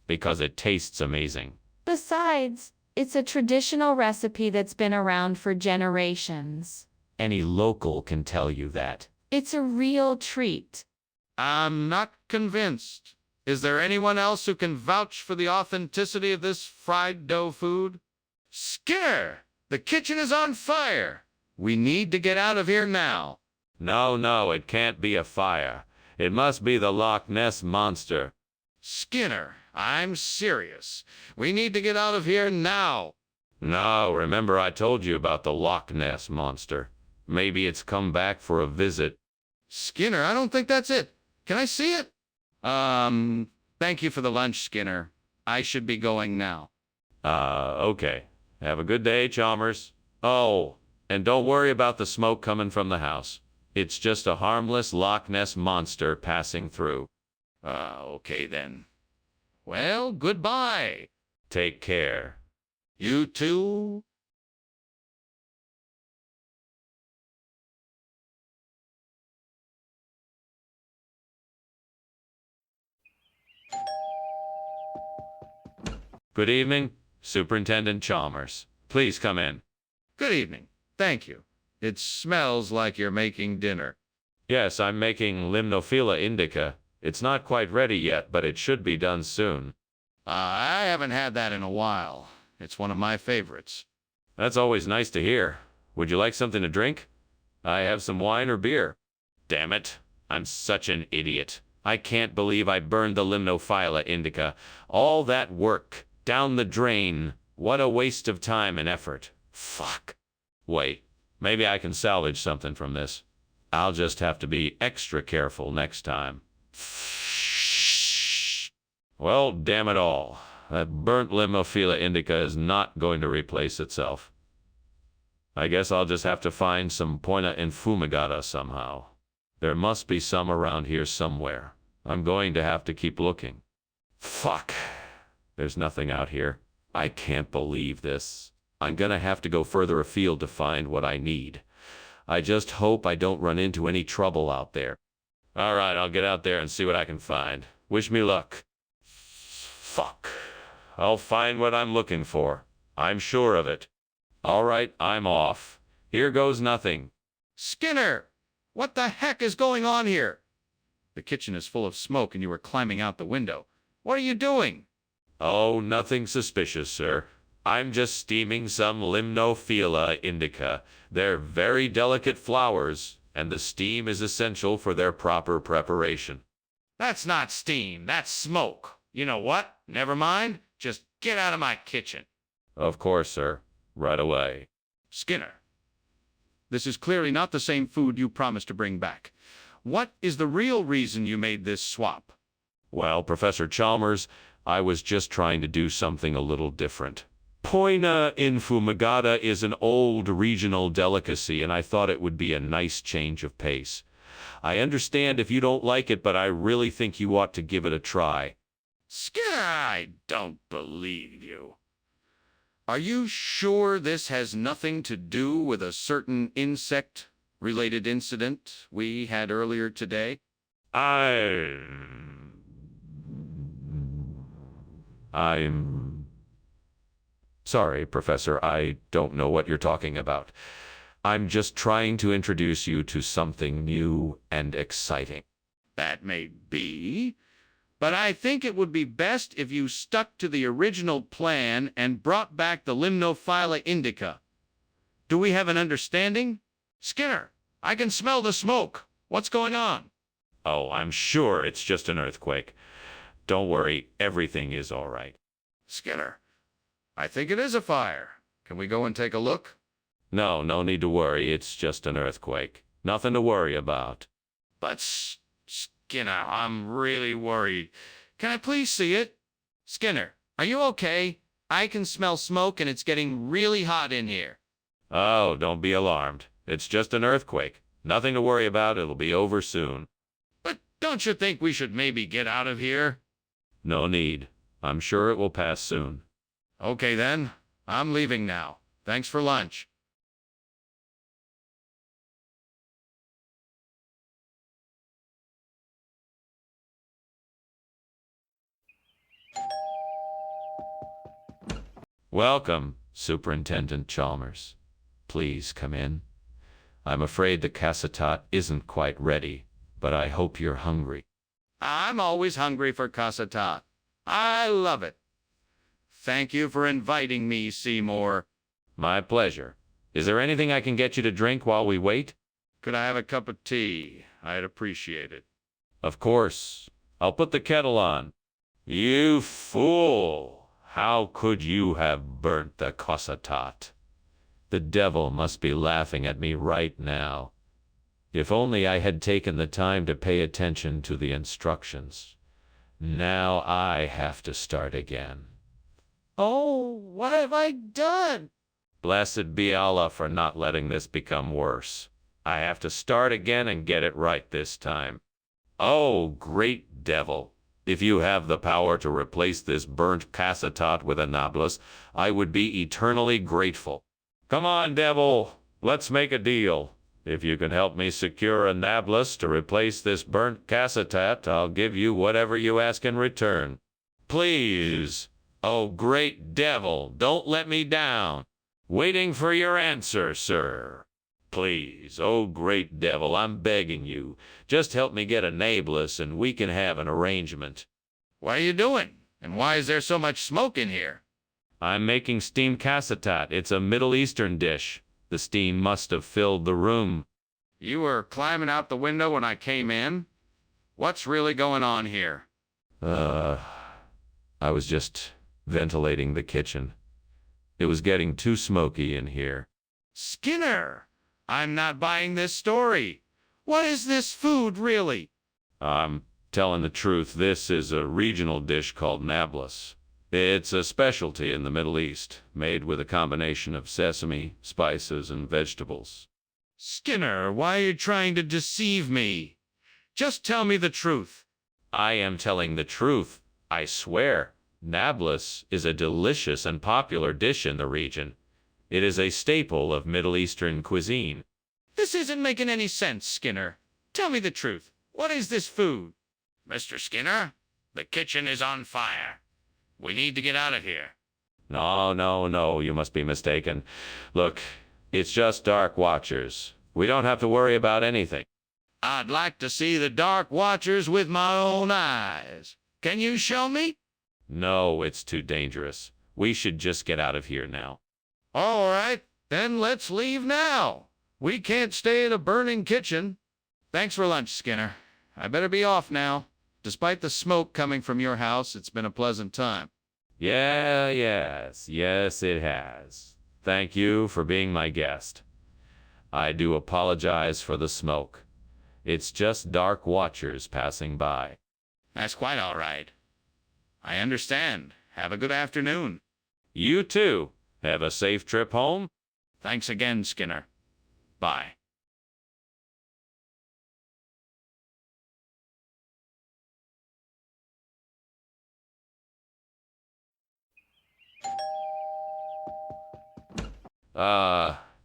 Because it tastes amazing. Besides, it's a traditional recipe that's been around for generations. Any local can tell you that. It's a real treat. I'm not convinced. Is there anyone else who can vouch for the authenticity of this fried dough food? Skinner, the kitchen is on fire. We need to get out of here now. No, it can't be a fire. It must be the Loch Ness Monster. Skinner, I'm serious. We need to get out of here now. No, remember I told you about the Loch Ness Monster. Maybe it's come back for a visit. Skinner, I don't think that's it. Can I see it? Thank you for the lunch, Skinner. I should be going now. Okay. Have a good day, Chalmers. Oh, and don't worry about the smoke coming from the house. It's just a harmless Loch Ness Monster passing through. Okay then. Well, goodbye. Take care. You too. Good evening, Superintendent Chalmers. Please come in. Good evening. Thank you. It smells like you're making dinner. Yes, I'm making Limnophila indica. It's not quite ready yet, but it should be done soon. I haven't had that in a while. It's one of my favorites. That's always nice to hear. Would you like something to drink? I have some wine or beer. Damn it. I'm such an idiot. I can't believe I burned the Limnophila indica. All that work. Down the drain. What a waste of time and effort. Fuck. Wait. Maybe I can salvage something from this. I'll just have to be extra careful next time. Well, damn it all. That burnt Limnophila indica is not going to replace itself. I guess I'll just have to find some Poina infumigata somehow. There must be some around here somewhere. I'm going to have to keep looking. Fuck. There's nothing out here. I can't believe this. I'm gonna have to go further afield to find what I need. I just hope I don't run into any trouble out there. All right, I'll get out there and see what I can find. Wish me luck. Fuck. I'll find what I'm looking for. I'm sure of it. All right, I'm off. Here goes nothing. Skinner! What the heck is going on here? The kitchen is full of smoke and you were climbing out the window. What are you doing? Oh, nothing suspicious, sir. I'm just steaming some Limnophila indica. They're very delicate flowers, and the steam is essential for their proper preparation. That's not steam, that's smoke. You know what? Never mind. Just get out of my kitchen. Of course, sir. Right away. Skinner, this is clearly not the same food you promised to bring back. What is the real reason you made this swap? Well, Professor Chalmers, I was just trying to do something a little different. Poina infumigata is an old regional delicacy, and I thought it would be a nice change of pace. I understand if you don't like it, but I really think you ought to give it a try. Skinner, I don't believe you. Are you sure this has nothing to do with a certain insect-related incident we had earlier today? I'm sorry, Professor, I don't know what you're talking about. I'm just trying to introduce you to something new and exciting. That may be, but I think it would be best if you stuck to the original plan and brought back the Limnophila indica. Do we have an understanding? Skinner, I can smell the smoke. What's going on? Oh, I'm sure it's just an earthquake. Don't worry, everything is all right. Skinner, I think it is a fire. Can we go and take a look? No need to worry, it's just an earthquake. Nothing to worry about. But, Skinner, I'm really worried. Can I please see it? Skinner, are you okay? I can smell smoke and it's getting really hot in here. Oh, don't be alarmed. It's just an earthquake. Nothing to worry about, it'll be over soon. But don't you think we should maybe get out of here? No need. I'm sure it will pass soon. Okay then, I'm leaving now. Thanks for lunch. Welcome, Superintendent Chalmers. Please come in. I'm afraid the cassatat isn't quite ready, but I hope you're hungry. I'm always hungry for cassatat. I love it. Thank you for inviting me, Seymour. My pleasure. Is there anything I can get you to drink while we wait? Could I have a cup of tea? I'd appreciate it. Of course. I'll put the kettle on. You fool! How could you have burnt the cassatat? The devil must be laughing at me right now. If only I had taken the time to pay attention to the instructions. Now I have to start again. Oh, what have I done? Blessed be Allah for not letting this become worse. I have to start again and get it right this time. Oh, great devil. If you have the power to replace this burnt cassatat with a nablus, I would be eternally grateful. Come on, devil. Let's make a deal. If you can help me secure a nablus to replace this burnt cassatat, I'll give you whatever you ask in return. Please. Oh, great devil, don't let me down. Waiting for your answer, sir. Please, oh great devil, I'm begging you. Just help me get a nablus and we can have an arrangement. What are you doing? And why is there so much smoke in here? I'm making steamed cassatat. It's a Middle Eastern dish. The steam must have filled the room. You were climbing out the window when I came in? What's really going on here? I was just ventilating the kitchen. It was getting too smoky in here. Skinner! I'm not buying this story. What is this food, really? I'm telling the truth. This is a regional dish called nablus. It's a specialty in the Middle East, made with a combination of sesame, spices, and vegetables. Skinner, why are you trying to deceive me? Just tell me the truth. I am telling the truth, I swear. Nablus is a delicious and popular dish in the region. It is a staple of Middle Eastern cuisine. This isn't making any sense, Skinner. Tell me the truth. What is this food? Mr. Skinner, the kitchen is on fire. We need to get out of here. No, you must be mistaken. Look, it's just Dark Watchers. We don't have to worry about anything. I'd like to see the Dark Watchers with my own eyes. Can you show me? No, it's too dangerous. We should just get out of here now. All right, then let's leave now. We can't stay in a burning kitchen. Thanks for lunch, Skinner. I better be off now. Despite the smoke coming from your house, it's been a pleasant time. Yes, it has. Thank you for being my guest. I do apologize for the smoke. It's just Dark Watchers passing by. That's quite all right. I understand. Have a good afternoon. You too. Have a safe trip home. Thanks again, Skinner. Bye.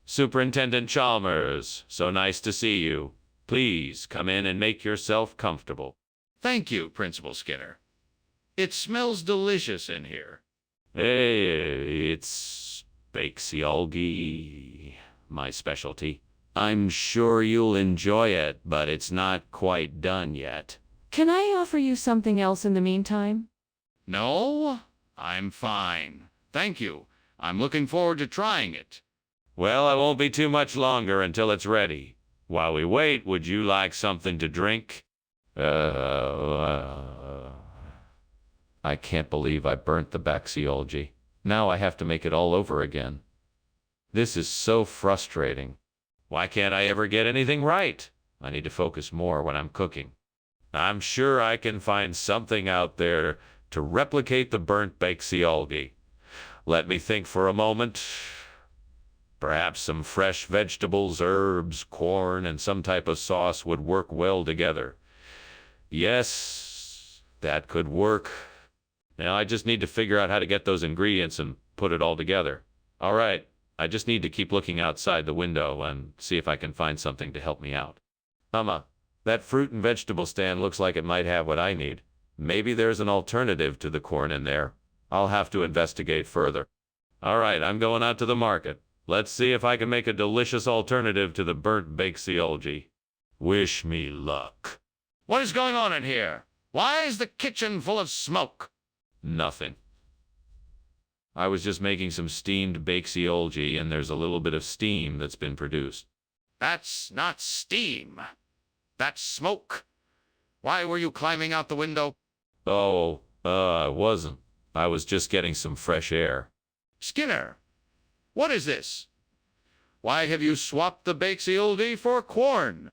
Superintendent Chalmers, so nice to see you. Please come in and make yourself comfortable. Thank you, Principal Skinner. It smells delicious in here. Hey, it's Baxiolgi, my specialty. I'm sure you'll enjoy it, but it's not quite done yet. Can I offer you something else in the meantime? No, I'm fine. Thank you. I'm looking forward to trying it. Well, I won't be too much longer until it's ready. While we wait, would you like something to drink? I can't believe I burnt the Baxiolgi. Now I have to make it all over again. This is so frustrating. Why can't I ever get anything right? I need to focus more when I'm cooking. I'm sure I can find something out there to replicate the burnt Baxiolgi. Let me think for a moment. Perhaps some fresh vegetables, herbs, corn, and some type of sauce would work well together. Yes, that could work. Now I just need to figure out how to get those ingredients and put it all together. All right, I just need to keep looking outside the window and see if I can find something to help me out. That fruit and vegetable stand looks like it might have what I need. Maybe there's an alternative to the corn in there. I'll have to investigate further. All right, I'm going out to the market. Let's see if I can make a delicious alternative to the burnt bakeology. Wish me luck. What is going on in here? Why is the kitchen full of smoke? Nothing. I was just making some steamed bakeology, and there's a little bit of steam that's been produced. That's not steam. That's smoke. Why were you climbing out the window? I wasn't. I was just getting some fresh air. Skinner, what is this? Why have you swapped the bakeology for corn?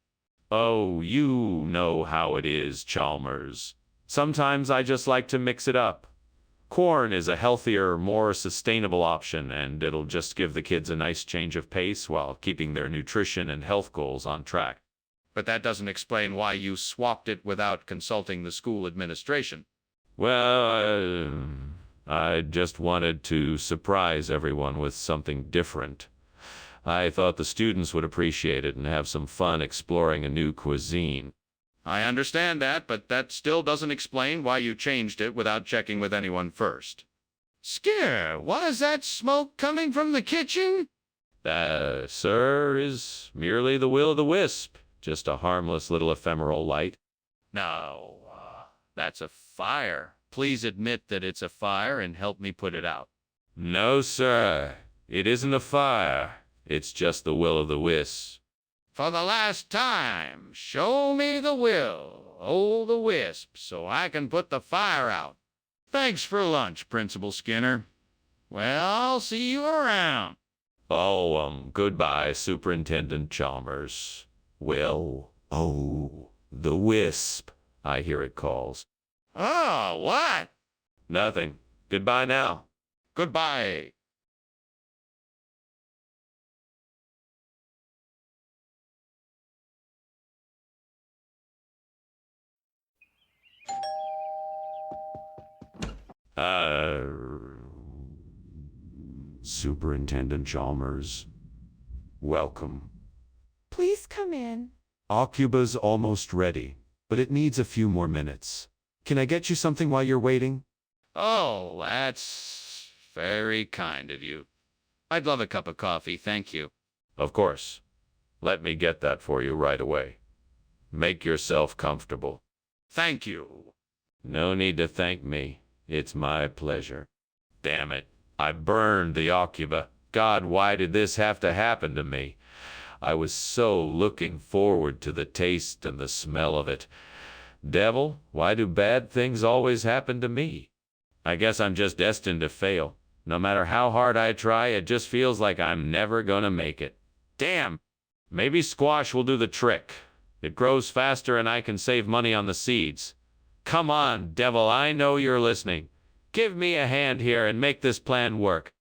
Oh, you know how it is, Chalmers. Sometimes I just like to mix it up. Corn is a healthier, more sustainable option, and it'll just give the kids a nice change of pace while keeping their nutrition and health goals on track. But that doesn't explain why you swapped it without consulting the school administration. Well, I just wanted to surprise everyone with something different. I thought the students would appreciate it and have some fun exploring a new cuisine. I understand that, but that still doesn't explain why you changed it without checking with anyone first. Skinner, was that smoke coming from the kitchen? Sir, is merely the will-o'-the-wisp. Just a harmless little ephemeral light. No, that's a fire. Please admit that it's a fire and help me put it out. No, sir. It isn't a fire. It's just the will-o'-the-wisp. For the last time, show me the will-o'-the-wisp so I can put the fire out. Thanks for lunch, Principal Skinner. Well, I'll see you around. Goodbye, Superintendent Chalmers. The wisp, I hear it calls. Oh, what? Nothing. Goodbye now. Goodbye. Superintendent Chalmers, welcome. Please come in. Okuba's almost ready, but it needs a few more minutes. Can I get you something while you're waiting? Oh, that's very kind of you. I'd love a cup of coffee, thank you. Of course. Let me get that for you right away. Make yourself comfortable. Thank you. No need to thank me. It's my pleasure. Damn it. I burned the Okuba. God, why did this have to happen to me? I was so looking forward to the taste and the smell of it. Devil, why do bad things always happen to me? I guess I'm just destined to fail. No matter how hard I try, it just feels like I'm never gonna make it. Damn! Maybe squash will do the trick. It grows faster and I can save money on the seeds. Come on, devil, I know you're listening. Give me a hand here and make this plan work.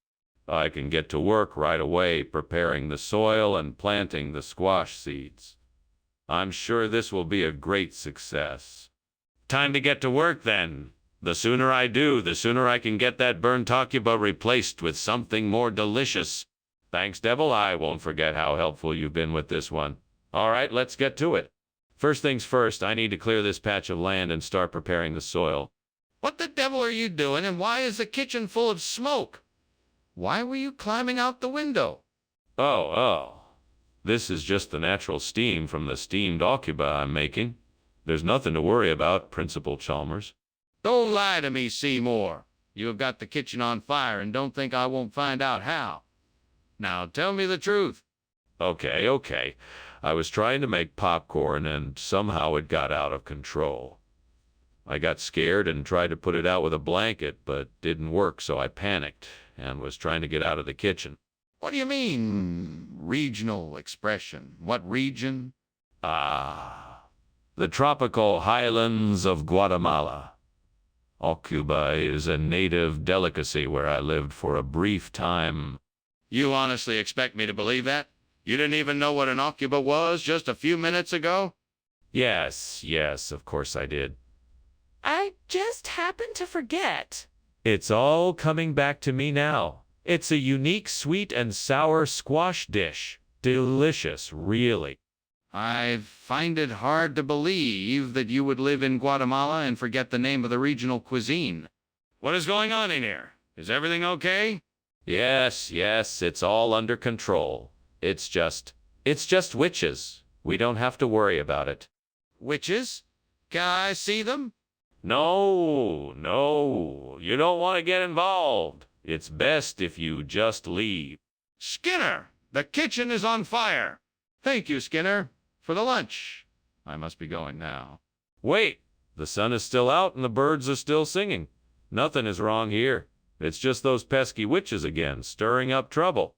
I can get to work right away preparing the soil and planting the squash seeds. I'm sure this will be a great success. Time to get to work then. The sooner I do, the sooner I can get that burnt Okuba replaced with something more delicious. Thanks, devil. I won't forget how helpful you've been with this one. All right, let's get to it. First things first, I need to clear this patch of land and start preparing the soil. What the devil are you doing, and why is the kitchen full of smoke? Why were you climbing out the window? This is just the natural steam from the steamed Okuba I'm making. There's nothing to worry about, Principal Chalmers. Don't lie to me, Seymour. You have got the kitchen on fire and don't think I won't find out how. Now tell me the truth. Okay. I was trying to make popcorn and somehow it got out of control. I got scared and tried to put it out with a blanket, but didn't work, so I panicked and was trying to get out of the kitchen. What do you mean, regional expression? What region? The tropical highlands of Guatemala. Okuba is a native delicacy where I lived for a brief time. You honestly expect me to believe that? You didn't even know what an Okuba was just a few minutes ago? Yes, of course I did. I just happened to forget. It's all coming back to me now. It's a unique sweet and sour squash dish. Delicious, really. I find it hard to believe that you would live in Guatemala and forget the name of the regional cuisine. What is going on in here? Is everything okay? Yes, it's all under control. It's just witches. We don't have to worry about it. Witches? Can I see them? No, you don't want to get involved. It's best if you just leave. Skinner, the kitchen is on fire. Thank you, Skinner, for the lunch. I must be going now. Wait, the sun is still out and the birds are still singing. Nothing is wrong here. It's just those pesky witches again, stirring up trouble.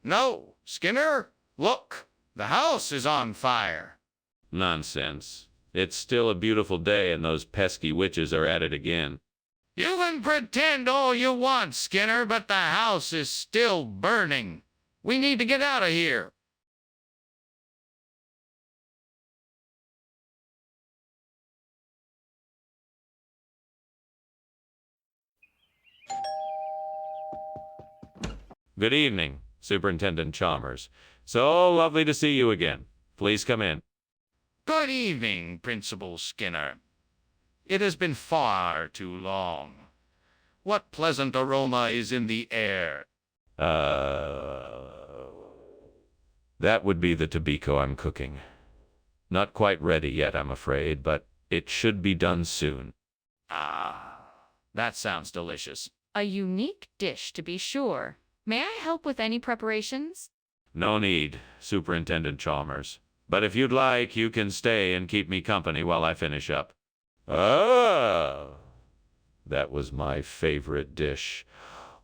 No, Skinner, look, the house is on fire. Nonsense. It's still a beautiful day and those pesky witches are at it again. You can pretend all you want, Skinner, but the house is still burning. We need to get out of here. Good evening, Superintendent Chalmers. So lovely to see you again. Please come in. Good evening, Principal Skinner. It has been far too long. What pleasant aroma is in the air? That would be the tobacco I'm cooking. Not quite ready yet, I'm afraid, but it should be done soon. Ah, that sounds delicious. A unique dish, to be sure. May I help with any preparations? No need, Superintendent Chalmers. But if you'd like, you can stay and keep me company while I finish up. Ah, that was my favorite dish.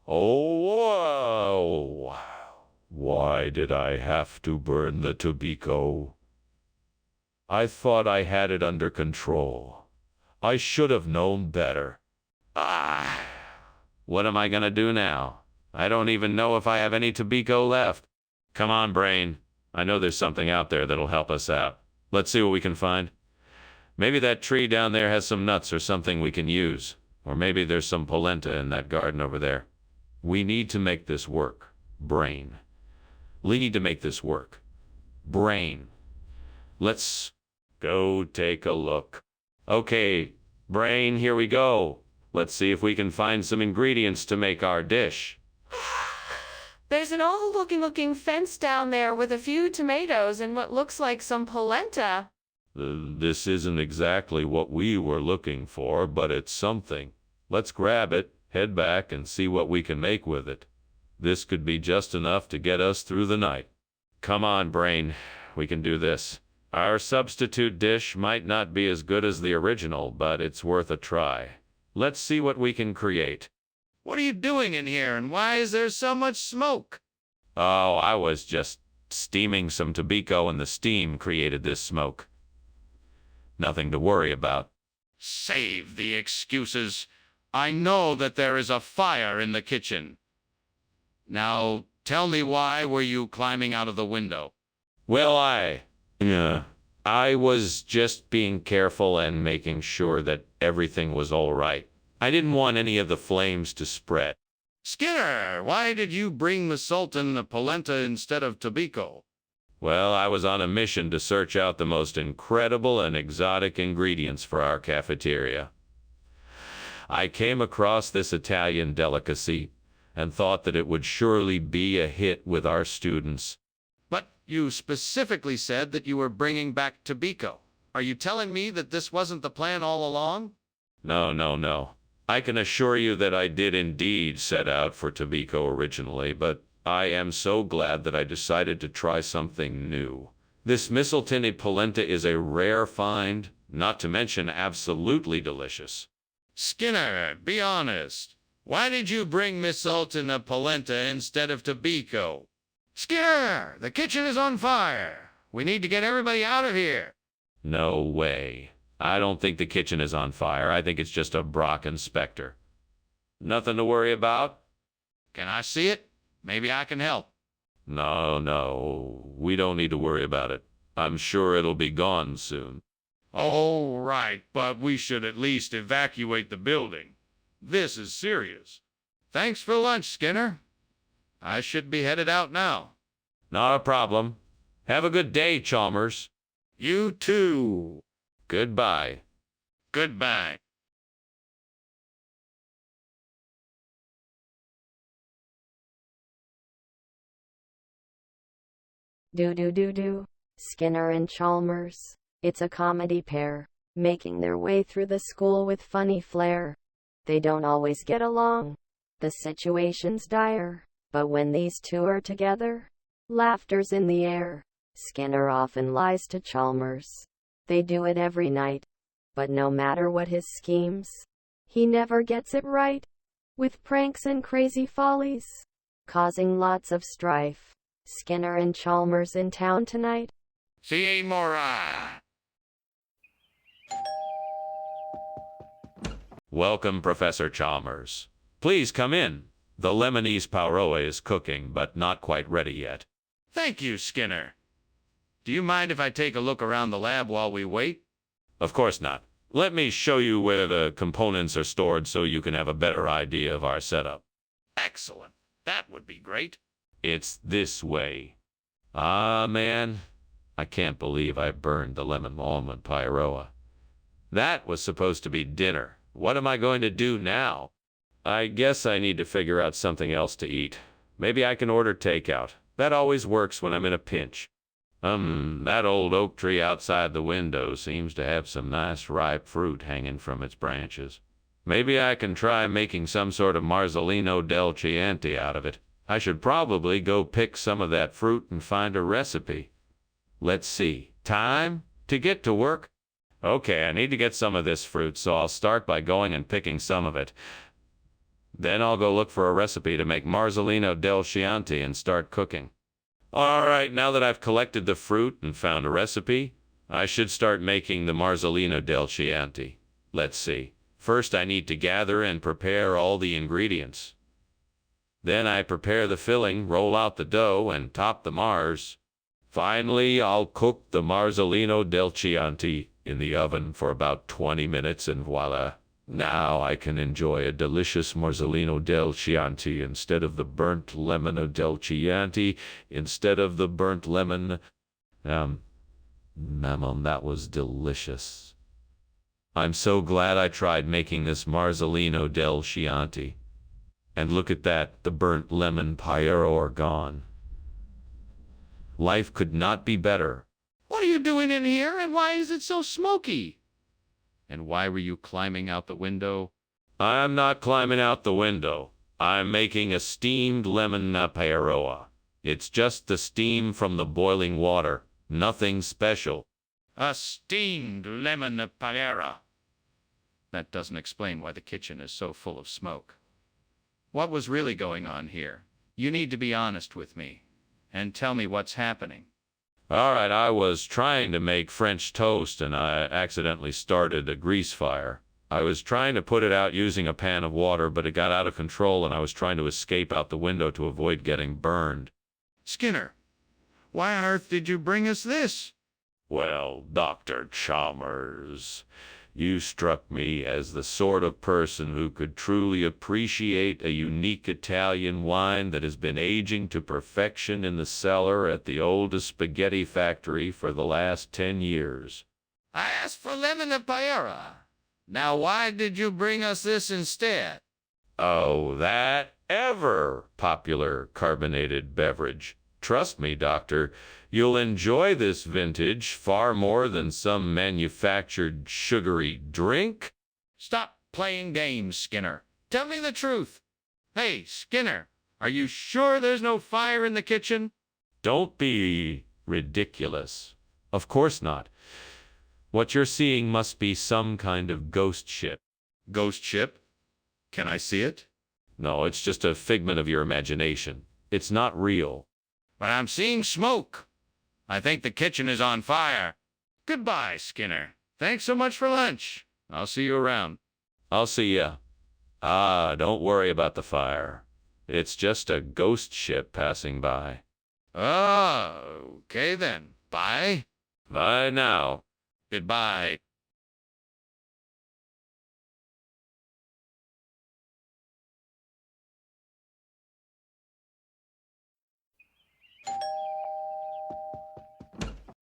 Oh, why did I have to burn the tobacco? I thought I had it under control. I should have known better. What am I gonna do now? I don't even know if I have any tobacco left. Come on, brain. I know there's something out there that'll help us out. Let's see what we can find. Maybe that tree down there has some nuts or something we can use. Or maybe there's some polenta in that garden over there. We need to make this work. Brain. We need to make this work. Brain. Let's go take a look. Okay, brain, here we go. Let's see if we can find some ingredients to make our dish. There's an old-looking fence down there with a few tomatoes and what looks like some polenta. This isn't exactly what we were looking for, but it's something. Let's grab it, head back, and see what we can make with it. This could be just enough to get us through the night. Come on, brain. We can do this. Our substitute dish might not be as good as the original, but it's worth a try. Let's see what we can create. What are you doing in here, and why is there so much smoke? Oh, I was just steaming some tobacco, and the steam created this smoke. Nothing to worry about. Save the excuses. I know that there is a fire in the kitchen. Now, tell me, why were you climbing out of the window? Well, I was just being careful and making sure that everything was all right. I didn't want any of the flames to spread. Skinner, why did you bring the salt and the polenta instead of tobacco? Well, I was on a mission to search out the most incredible and exotic ingredients for our cafeteria. I came across this Italian delicacy and thought that it would surely be a hit with our students. But you specifically said that you were bringing back tobacco. Are you telling me that this wasn't the plan all along? No. I can assure you that I did indeed set out for tobacco originally, but I am so glad that I decided to try something new. This mistletoe polenta is a rare find, not to mention absolutely delicious. Skinner, be honest. Why did you bring mistletoe polenta instead of tobacco? Skinner, the kitchen is on fire. We need to get everybody out of here. No way. I don't think the kitchen is on fire. I think it's just a Brock inspector. Nothing to worry about? Can I see it? Maybe I can help. No. We don't need to worry about it. I'm sure it'll be gone soon. Oh, right, but we should at least evacuate the building. This is serious. Thanks for lunch, Skinner. I should be headed out now. Not a problem. Have a good day, Chalmers. You too. Goodbye. Goodbye. Do. Skinner and Chalmers. It's a comedy pair, making their way through the school with funny flair. They don't always get along. The situation's dire, but when these two are together, laughter's in the air. Skinner often lies to Chalmers. They do it every night. But no matter what his schemes, he never gets it right. With pranks and crazy follies, causing lots of strife. Skinner and Chalmers in town tonight. See Mora. Welcome, Professor Chalmers. Please come in. The Lemonese Pauroa is cooking, but not quite ready yet. Thank you, Skinner. Do you mind if I take a look around the lab while we wait? Of course not. Let me show you where the components are stored so you can have a better idea of our setup. Excellent. That would be great. It's this way. Ah, man. I can't believe I burned the lemon almond pyroa. That was supposed to be dinner. What am I going to do now? I guess I need to figure out something else to eat. Maybe I can order takeout. That always works when I'm in a pinch. That old oak tree outside the window seems to have some nice ripe fruit hanging from its branches. Maybe I can try making some sort of Marzolino del Chianti out of it. I should probably go pick some of that fruit and find a recipe. Let's see. Time to get to work? Okay, I need to get some of this fruit, so I'll start by going and picking some of it. Then I'll go look for a recipe to make Marzolino del Chianti and start cooking. All right, now that I've collected the fruit and found a recipe, I should start making the Marzolino del Chianti. Let's see. First, I need to gather and prepare all the ingredients. Then I prepare the filling, roll out the dough, and top the Mars. Finally, I'll cook the Marzolino del Chianti in the oven for about 20 minutes, and voila. Now I can enjoy a delicious Marzolino del Chianti instead of the burnt lemon del Chianti, instead of the burnt lemon. That was delicious. I'm so glad I tried making this Marzolino del Chianti. And look at that, the burnt lemon pyro are gone. Life could not be better. What are you doing in here, and why is it so smoky? And why were you climbing out the window? I'm not climbing out the window. I'm making a steamed lemon pyroa. It's just the steam from the boiling water. Nothing special. A steamed lemon paella. That doesn't explain why the kitchen is so full of smoke. What was really going on here? You need to be honest with me and tell me what's happening. All right, I was trying to make French toast and I accidentally started a grease fire. I was trying to put it out using a pan of water, but it got out of control and I was trying to escape out the window to avoid getting burned. Skinner, why on earth did you bring us this? Well, Dr. Chalmers, you struck me as the sort of person who could truly appreciate a unique Italian wine that has been aging to perfection in the cellar at the oldest spaghetti factory for the last 10 years. I asked for lemon paella. Now why did you bring us this instead? Oh, that ever popular carbonated beverage. Trust me, Doctor, you'll enjoy this vintage far more than some manufactured sugary drink. Stop playing games, Skinner. Tell me the truth. Hey, Skinner, are you sure there's no fire in the kitchen? Don't be ridiculous. Of course not. What you're seeing must be some kind of ghost ship. Ghost ship? Can I see it? No, it's just a figment of your imagination. It's not real. But I'm seeing smoke. I think the kitchen is on fire. Goodbye, Skinner. Thanks so much for lunch. I'll see you around. I'll see ya. Don't worry about the fire. It's just a ghost ship passing by. Okay then. Bye. Bye now. Goodbye.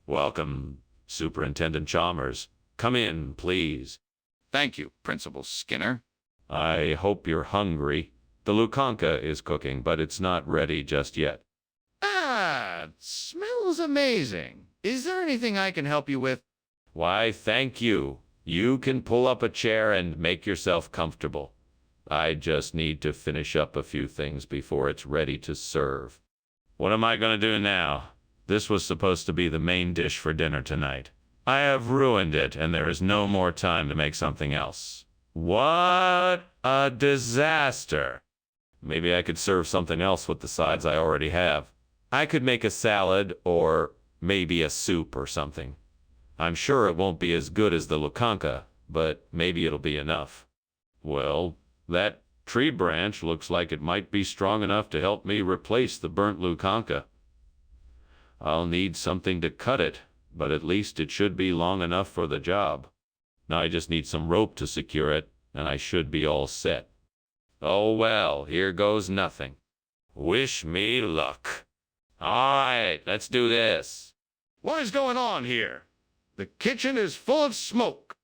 Welcome, Superintendent Chalmers. Come in, please. Thank you, Principal Skinner. I hope you're hungry. The lukanka is cooking, but it's not ready just yet. Ah, it smells amazing. Is there anything I can help you with? Why, thank you. You can pull up a chair and make yourself comfortable. I just need to finish up a few things before it's ready to serve. What am I going to do now? This was supposed to be the main dish for dinner tonight. I have ruined it, and there is no more time to make something else. What a disaster! Maybe I could serve something else with the sides I already have. I could make a salad, or maybe a soup or something. I'm sure it won't be as good as the lukanka, but maybe it'll be enough. Well, that tree branch looks like it might be strong enough to help me replace the burnt lukanka. I'll need something to cut it, but at least it should be long enough for the job. Now I just need some rope to secure it, and I should be all set. Oh well, here goes nothing. Wish me luck. Alright, let's do this. What is going on here? The kitchen is full of smoke.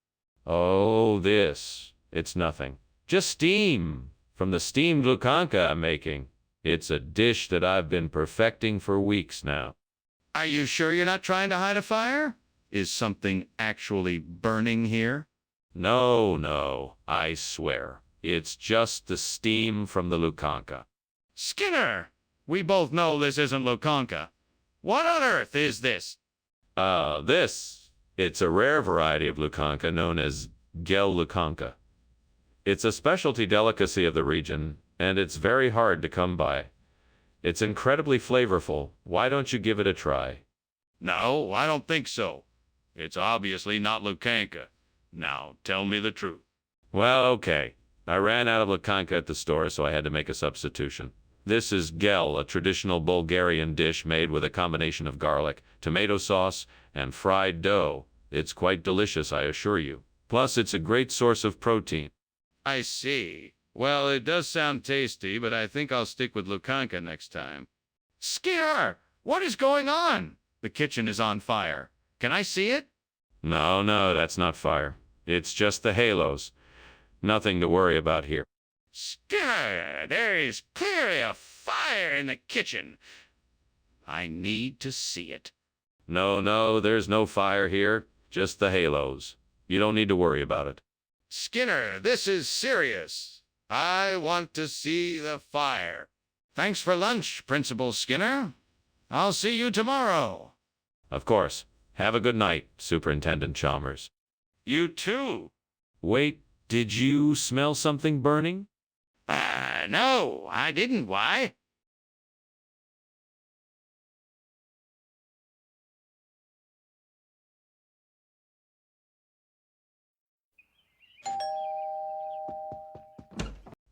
Oh, this. It's nothing. Just steam from the steamed lukanka I'm making. It's a dish that I've been perfecting for weeks now. Are you sure you're not trying to hide a fire? Is something actually burning here? No, I swear. It's just the steam from the lukanka. Skinner! We both know this isn't lukanka. What on earth is this? It's a rare variety of lukanka known as gel lukanka. It's a specialty delicacy of the region, and it's very hard to come by. It's incredibly flavorful. Why don't you give it a try? No, I don't think so. It's obviously not lukanka. Now, tell me the truth. Well, okay. I ran out of lukanka at the store, so I had to make a substitution. This is gel, a traditional Bulgarian dish made with a combination of garlic, tomato sauce, and fried dough. It's quite delicious, I assure you. Plus, it's a great source of protein. I see. Well, it does sound tasty, but I think I'll stick with lukanka next time. Skinner! What is going on? The kitchen is on fire. Can I see it? No, that's not fire. It's just the halos. Nothing to worry about here. Skinner, there is clearly a fire in the kitchen. I need to see it. No, there's no fire here. Just the halos. You don't need to worry about it. Skinner, this is serious. I want to see the fire. Thanks for lunch, Principal Skinner. I'll see you tomorrow. Of course. Have a good night, Superintendent Chalmers. You too. Wait, did you smell something burning? No, I didn't. Why?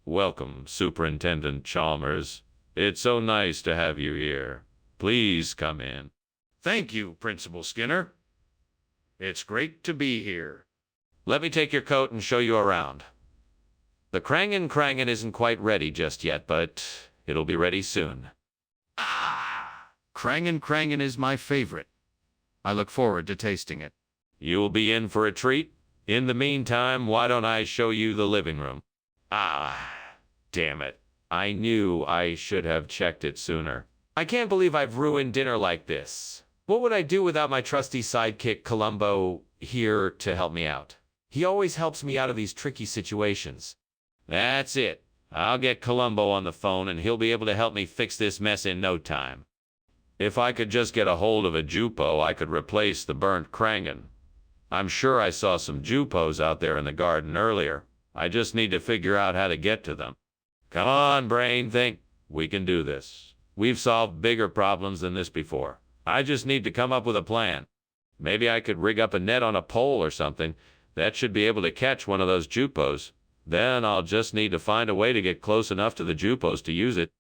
Welcome, Superintendent Chalmers. It's so nice to have you here. Please come in. Thank you, Principal Skinner. It's great to be here. Let me take your coat and show you around. The Krangen isn't quite ready just yet, but it'll be ready soon. Krangen is my favorite. I look forward to tasting it. You'll be in for a treat. In the meantime, why don't I show you the living room? Damn it. I knew I should have checked it sooner. I can't believe I've ruined dinner like this. What would I do without my trusty sidekick Columbo here to help me out? He always helps me out of these tricky situations. That's it. I'll get Columbo on the phone and he'll be able to help me fix this mess in no time. If I could just get a hold of a Jupo, I could replace the burnt Krangen. I'm sure I saw some Jupos out there in the garden earlier. I just need to figure out how to get to them. Come on, brain, think. We can do this. We've solved bigger problems than this before. I just need to come up with a plan. Maybe I could rig up a net on a pole or something. That should be able to catch one of those Jupos. Then I'll just need to find a way to get close enough to the Jupos to use it.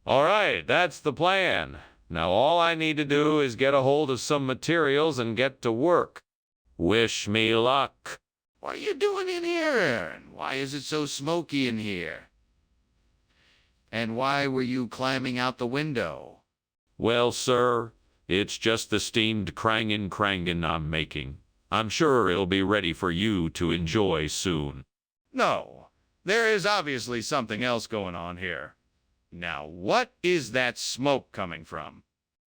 All right, that's the plan. Now all I need to do is get a hold of some materials and get to work. Wish me luck. What are you doing in here? And why is it so smoky in here? And why were you climbing out the window? Well, sir, It's just the steamed krangen I'm making. I'm sure it'll be ready for you to enjoy soon. No, there is obviously something else going on here. Now, what is that smoke coming from?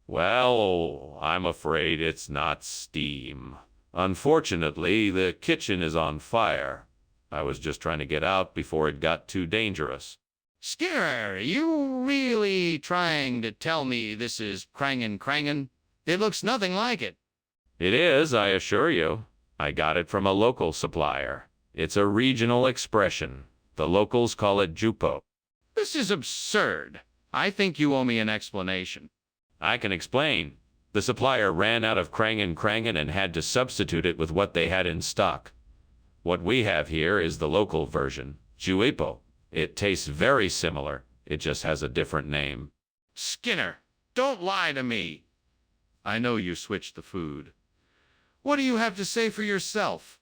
Well, I'm afraid it's not steam. Unfortunately, the kitchen is on fire. I was just trying to get out before it got too dangerous. Skinner, are you really trying to tell me this is krangen? It looks nothing like it. It is, I assure you. I got it from a local supplier. It's a regional expression. The locals call it jupo. This is absurd. I think you owe me an explanation. I can explain. The supplier ran out of krangen and had to substitute it with what they had in stock. What we have here is the local version, juipo. It tastes very similar. It just has a different name. Skinner, don't lie to me. I know you switched the food. What do you have to say for yourself?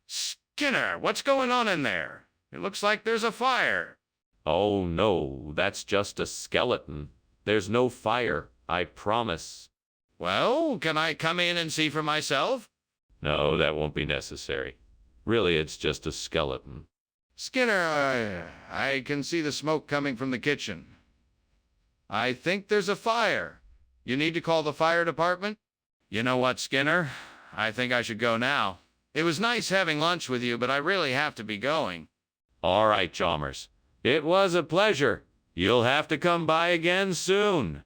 Skinner, what's going on in there? It looks like there's a fire. Oh no, that's just a skeleton. There's no fire, I promise. Well, can I come in and see for myself? No, that won't be necessary. Really, it's just a skeleton. Skinner, I can see the smoke coming from the kitchen. I think there's a fire. You need to call the fire department? You know what, Skinner? I think I should go now. It was nice having lunch with you, but I really have to be going. All right, Chalmers. It was a pleasure. You'll have to come by again soon.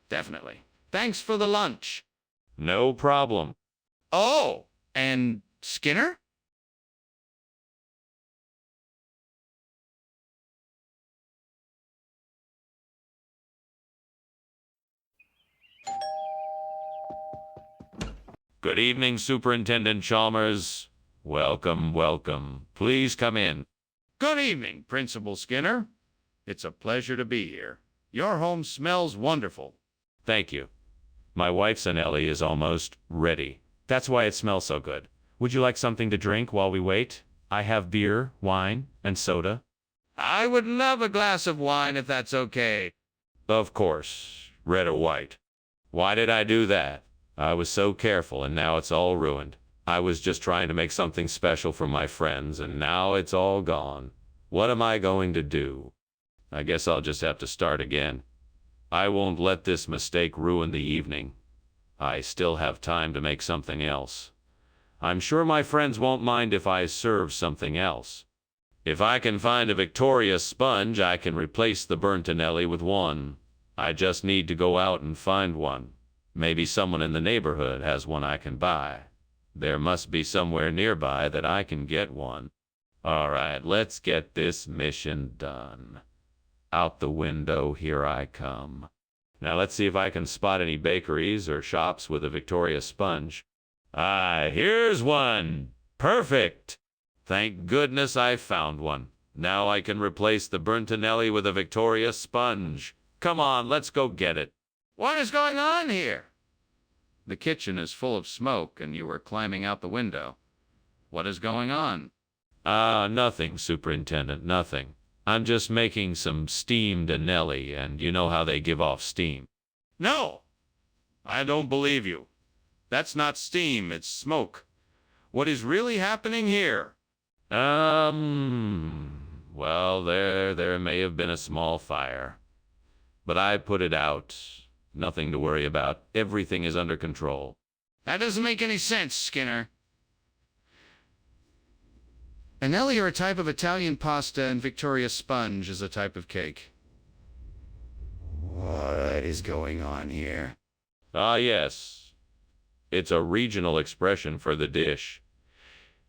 Definitely. Thanks for the lunch. No problem. Oh, and Skinner? Good evening, Superintendent Chalmers. Welcome, welcome. Please come in. Good evening, Principal Skinner. It's a pleasure to be here. Your home smells wonderful. Thank you. My wife's Anelli is almost ready. That's why it smells so good. Would you like something to drink while we wait? I have beer, wine, and soda. I would love a glass of wine if that's okay. Of course. Red or white. Why did I do that? I was so careful and now it's all ruined. I was just trying to make something special for my friends and now it's all gone. What am I going to do? I guess I'll just have to start again. I won't let this mistake ruin the evening. I still have time to make something else. I'm sure my friends won't mind if I serve something else. If I can find a Victoria sponge, I can replace the burnt Anelli with one. I just need to go out and find one. Maybe someone in the neighborhood has one I can buy. There must be somewhere nearby that I can get one. All right, let's get this mission done. Out the window, here I come. Now let's see if I can spot any bakeries or shops with a Victoria sponge. Ah, here's one. Perfect. Thank goodness I found one. Now I can replace the burnt Anelli with a Victoria sponge. Come on, let's go get it. What is going on here? The kitchen is full of smoke and you were climbing out the window. What is going on? Nothing, Superintendent, nothing. I'm just making some steamed Anelli, and you know how they give off steam. No, I don't believe you. That's not steam, it's smoke. What is really happening here? Well, there may have been a small fire. But I put it out. Nothing to worry about. Everything is under control. That doesn't make any sense, Skinner. Anelli are a type of Italian pasta and Victoria sponge is a type of cake. What is going on here? Ah, yes. It's a regional expression for the dish.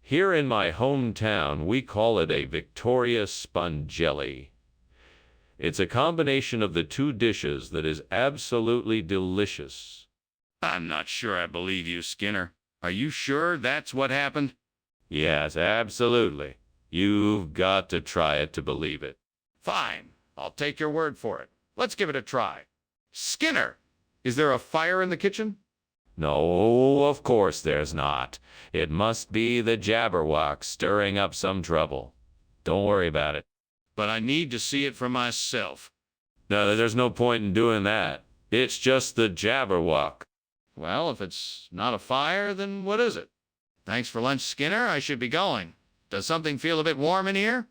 Here in my hometown, we call it a Victoria spongelli. It's a combination of the two dishes that is absolutely delicious. I'm not sure I believe you, Skinner. Are you sure that's what happened? Yes, absolutely. You've got to try it to believe it. Fine. I'll take your word for it. Let's give it a try. Skinner, is there a fire in the kitchen? No, of course there's not. It must be the Jabberwock stirring up some trouble. Don't worry about it. But I need to see it for myself. No, there's no point in doing that. It's just the Jabberwock. Well, if it's not a fire, then what is it? Thanks for lunch, Skinner. I should be going. Does something feel a bit warm in here?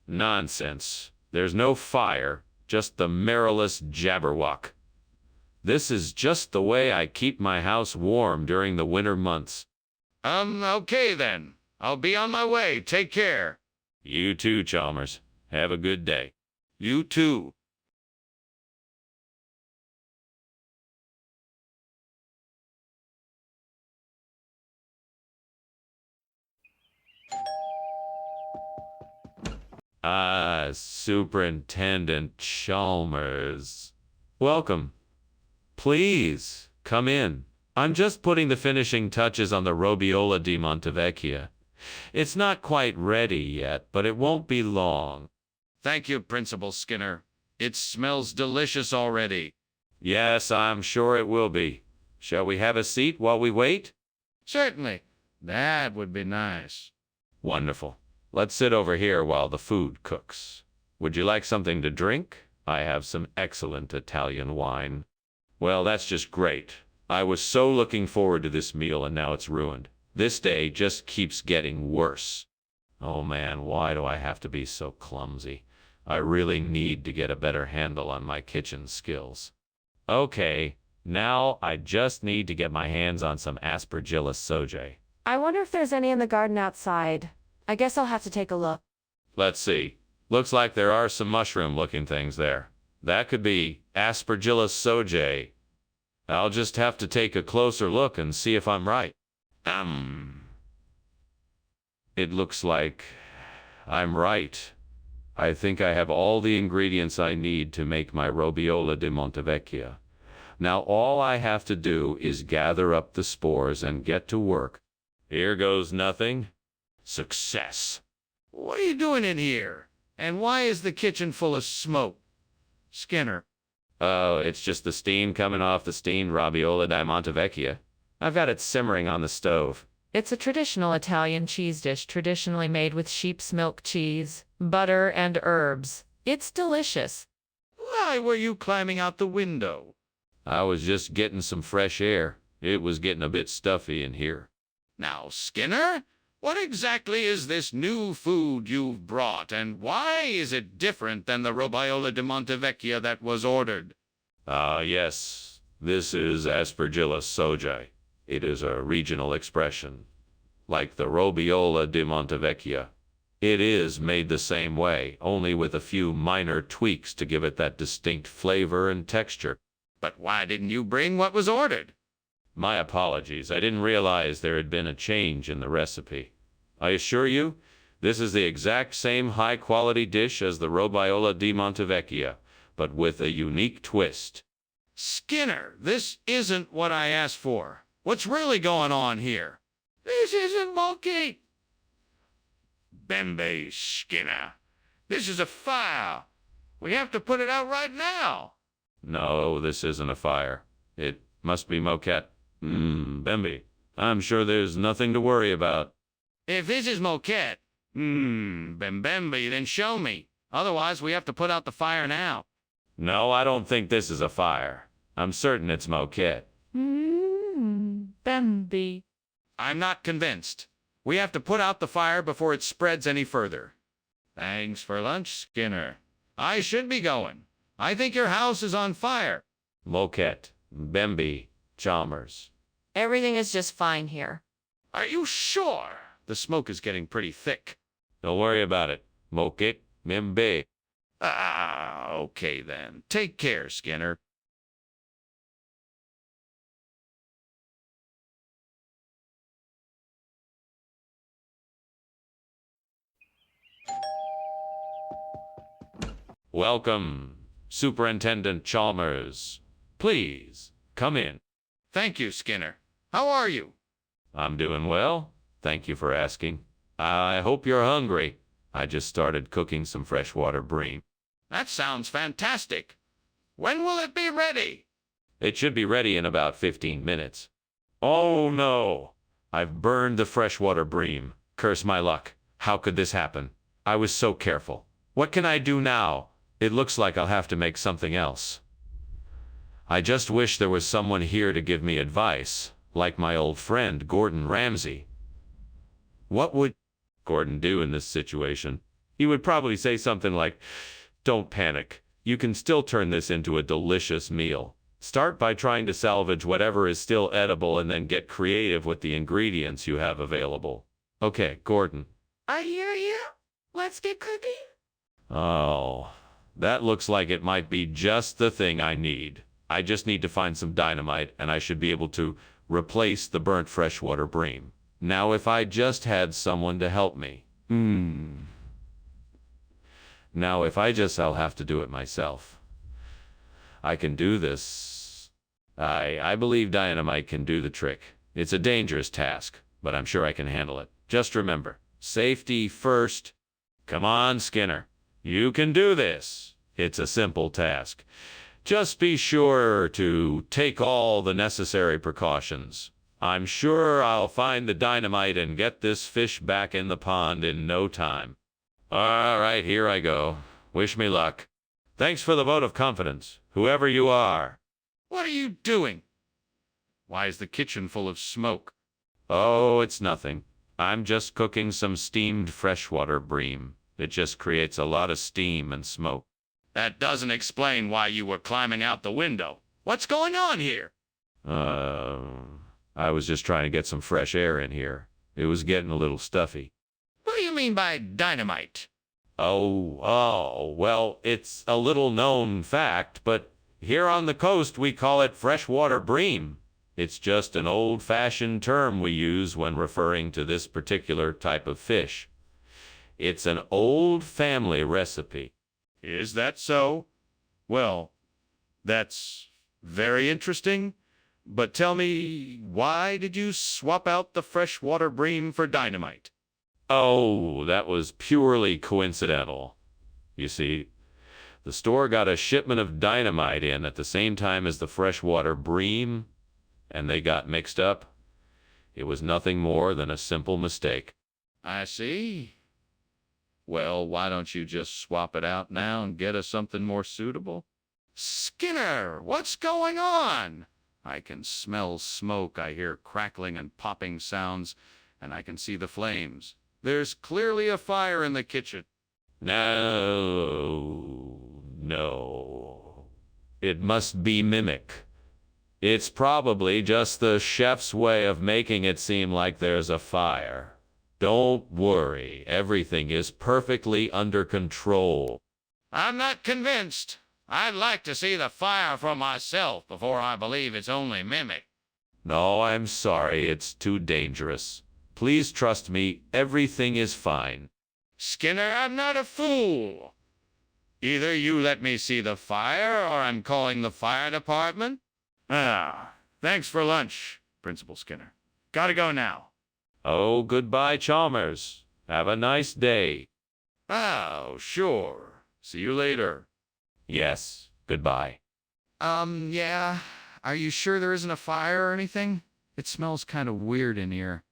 Nonsense. There's no fire, just the marrowless Jabberwock. This is just the way I keep my house warm during the winter months. Okay then. I'll be on my way. Take care. You too, Chalmers. Have a good day. You too. Superintendent Chalmers. Welcome. Please, come in. I'm just putting the finishing touches on the Robiola di Montevecchia. It's not quite ready yet, but it won't be long. Thank you, Principal Skinner. It smells delicious already. Yes, I'm sure it will be. Shall we have a seat while we wait? Certainly. That would be nice. Wonderful. Let's sit over here while the food cooks. Would you like something to drink? I have some excellent Italian wine. Well, that's just great. I was so looking forward to this meal and now it's ruined. This day just keeps getting worse. Oh man, why do I have to be so clumsy? I really need to get a better handle on my kitchen skills. Okay, now I just need to get my hands on some Aspergillus sojae. I wonder if there's any in the garden outside. I guess I'll have to take a look. Let's see. Looks like there are some mushroom-looking things there. That could be Aspergillus sojae. I'll just have to take a closer look and see if I'm right. It looks like I'm right. I think I have all the ingredients I need to make my Robiola di Montevecchia. Now all I have to do is gather up the spores and get to work. Here goes nothing. Success. What are you doing in here? And why is the kitchen full of smoke? Skinner. Oh, it's just the steam coming off the steamed Robiola di Montevecchia. I've got it simmering on the stove. It's a traditional Italian cheese dish traditionally made with sheep's milk cheese, butter, and herbs. It's delicious. Why were you climbing out the window? I was just getting some fresh air. It was getting a bit stuffy in here. Now, Skinner, what exactly is this new food you've brought, and why is it different than the Robiola di Montevecchia that was ordered? Yes. This is Aspergillus sojae. It is a regional expression. Like the Robiola di Montevecchia. It is made the same way, only with a few minor tweaks to give it that distinct flavor and texture. But why didn't you bring what was ordered? My apologies. I didn't realize there had been a change in the recipe. I assure you, this is the exact same high-quality dish as the Robiola di Montevecchia, but with a unique twist. Skinner, this isn't what I asked for. What's really going on here? This isn't mochi. Bembe, Skinner. This is a fire. We have to put it out right now. No, this isn't a fire. It must be moquette. Bembe. I'm sure there's nothing to worry about. If this is moquette, Bembe, then show me. Otherwise, we have to put out the fire now. No, I don't think this is a fire. I'm certain it's moquette. Bambi. I'm not convinced. We have to put out the fire before it spreads any further. Thanks for lunch, Skinner. I should be going. I think your house is on fire. Moquette. Bembe. Chalmers. Everything is just fine here. Are you sure? The smoke is getting pretty thick. Don't worry about it. Moquette. Bembe. Okay then. Take care, Skinner. Welcome, Superintendent Chalmers. Please, come in. Thank you, Skinner. How are you? I'm doing well. Thank you for asking. I hope you're hungry. I just started cooking some freshwater bream. That sounds fantastic. When will it be ready? It should be ready in about 15 minutes. Oh no! I've burned the freshwater bream. Curse my luck. How could this happen? I was so careful. What can I do now? It looks like I'll have to make something else. I just wish there was someone here to give me advice, like my old friend Gordon Ramsay. What would Gordon do in this situation? He would probably say something like, "Don't panic. You can still turn this into a delicious meal. Start by trying to salvage whatever is still edible and then get creative with the ingredients you have available." Okay, Gordon. I hear you. Let's get cooking. Oh, that looks like it might be just the thing I need. I just need to find some dynamite and I should be able to replace the burnt freshwater bream. Now if I just had someone to help me. Now if I'll have to do it myself. I can do this. I believe dynamite can do the trick. It's a dangerous task, but I'm sure I can handle it. Just remember, safety first. Come on, Skinner. You can do this. It's a simple task. Just be sure to take all the necessary precautions. I'm sure I'll find the dynamite and get this fish back in the pond in no time. All right, here I go. Wish me luck. Thanks for the vote of confidence, whoever you are. What are you doing? Why is the kitchen full of smoke? Oh, it's nothing. I'm just cooking some steamed freshwater bream. It just creates a lot of steam and smoke. That doesn't explain why you were climbing out the window. What's going on here? I was just trying to get some fresh air in here. It was getting a little stuffy. What do you mean by dynamite? Well, it's a little known fact, but here on the coast we call it freshwater bream. It's just an old-fashioned term we use when referring to this particular type of fish. It's an old family recipe. Is that so? Well, that's very interesting. But tell me, why did you swap out the freshwater bream for dynamite? Oh, that was purely coincidental. You see, the store got a shipment of dynamite in at the same time as the freshwater bream, and they got mixed up. It was nothing more than a simple mistake. I see. Well, why don't you just swap it out now and get us something more suitable? Skinner, what's going on? I can smell smoke, I hear crackling and popping sounds, and I can see the flames. There's clearly a fire in the kitchen. No. It must be mimic. It's probably just the chef's way of making it seem like there's a fire. Don't worry, everything is perfectly under control. I'm not convinced. I'd like to see the fire for myself before I believe it's only mimic. No, I'm sorry, it's too dangerous. Please trust me, everything is fine. Skinner, I'm not a fool. Either you let me see the fire, or I'm calling the fire department. Thanks for lunch, Principal Skinner. Gotta go now. Oh, goodbye, Chalmers. Have a nice day. Oh, sure. See you later. Yes, goodbye. Yeah. Are you sure there isn't a fire or anything? It smells kind of weird in here.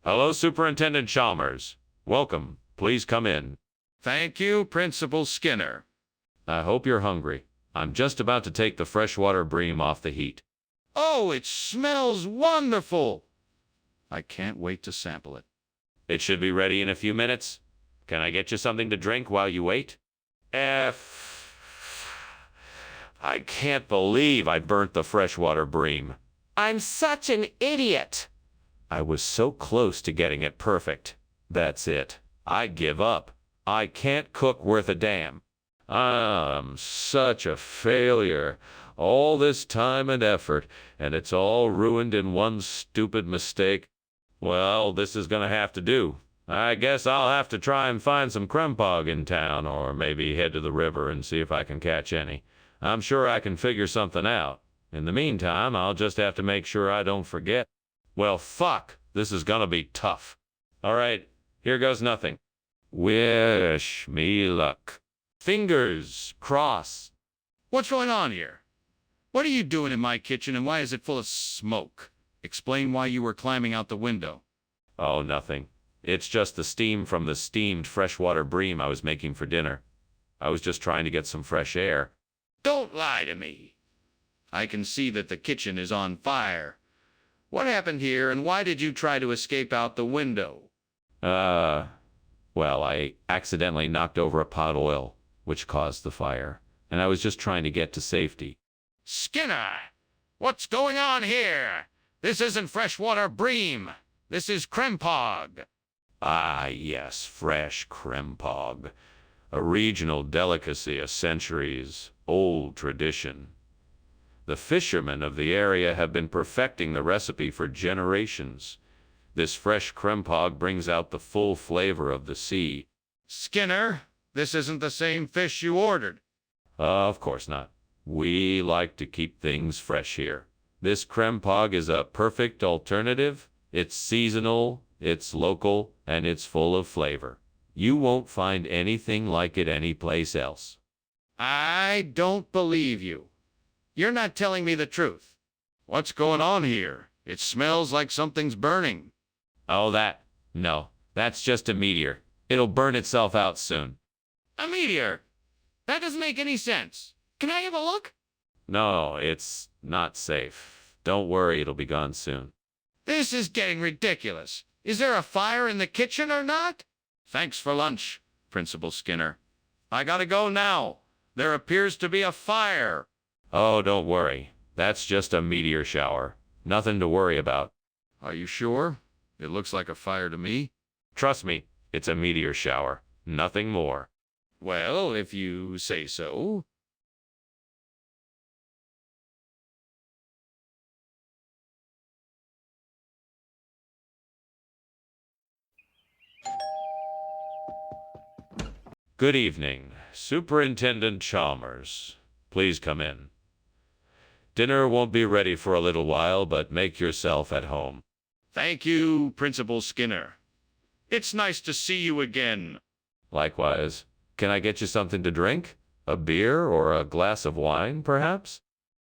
Hello, Superintendent Chalmers. Welcome. Please come in. Thank you, Principal Skinner. I hope you're hungry. I'm just about to take the freshwater bream off the heat. Oh, it smells wonderful. I can't wait to sample it. It should be ready in a few minutes. Can I get you something to drink while you wait? I can't believe I burnt the freshwater bream. I'm such an idiot. I was so close to getting it perfect. That's it. I give up. I can't cook worth a damn. I'm such a failure. All this time and effort, and it's all ruined in one stupid mistake. Well, this is gonna have to do. I guess I'll have to try and find some krempog in town, or maybe head to the river and see if I can catch any. I'm sure I can figure something out. In the meantime, I'll just have to make sure I don't forget. Well, fuck. This is gonna be tough. All right, here goes nothing. Wish me luck. Fingers crossed. What's going on here? What are you doing in my kitchen, and why is it full of smoke? Explain why you were climbing out the window. Oh, nothing. It's just the steam from the steamed freshwater bream I was making for dinner. I was just trying to get some fresh air. Don't lie to me. I can see that the kitchen is on fire. What happened here, and why did you try to escape out the window? Well, I accidentally knocked over a pot of oil, which caused the fire, and I was just trying to get to safety. Skinner, what's going on here? This isn't freshwater bream. This is krempog. Ah, yes, fresh krempog. A regional delicacy, a centuries-old tradition. The fishermen of the area have been perfecting the recipe for generations. This fresh krempog brings out the full flavor of the sea. Skinner, this isn't the same fish you ordered. Of course not. We like to keep things fresh here. This krempog is a perfect alternative. It's seasonal, it's local, and it's full of flavor. You won't find anything like it anyplace else. I don't believe you. You're not telling me the truth. What's going on here? It smells like something's burning. Oh, no, that's just a meteor. It'll burn itself out soon. A meteor? That doesn't make any sense. Can I have a look? No, it's not safe. Don't worry, it'll be gone soon. This is getting ridiculous. Is there a fire in the kitchen or not? Thanks for lunch, Principal Skinner. I gotta go now. There appears to be a fire. Oh, don't worry. That's just a meteor shower. Nothing to worry about. Are you sure? It looks like a fire to me. Trust me, it's a meteor shower. Nothing more. Well, if you say so. Good evening, Superintendent Chalmers. Please come in. Dinner won't be ready for a little while, but make yourself at home. Thank you, Principal Skinner. It's nice to see you again. Likewise. Can I get you something to drink? A beer or a glass of wine, perhaps?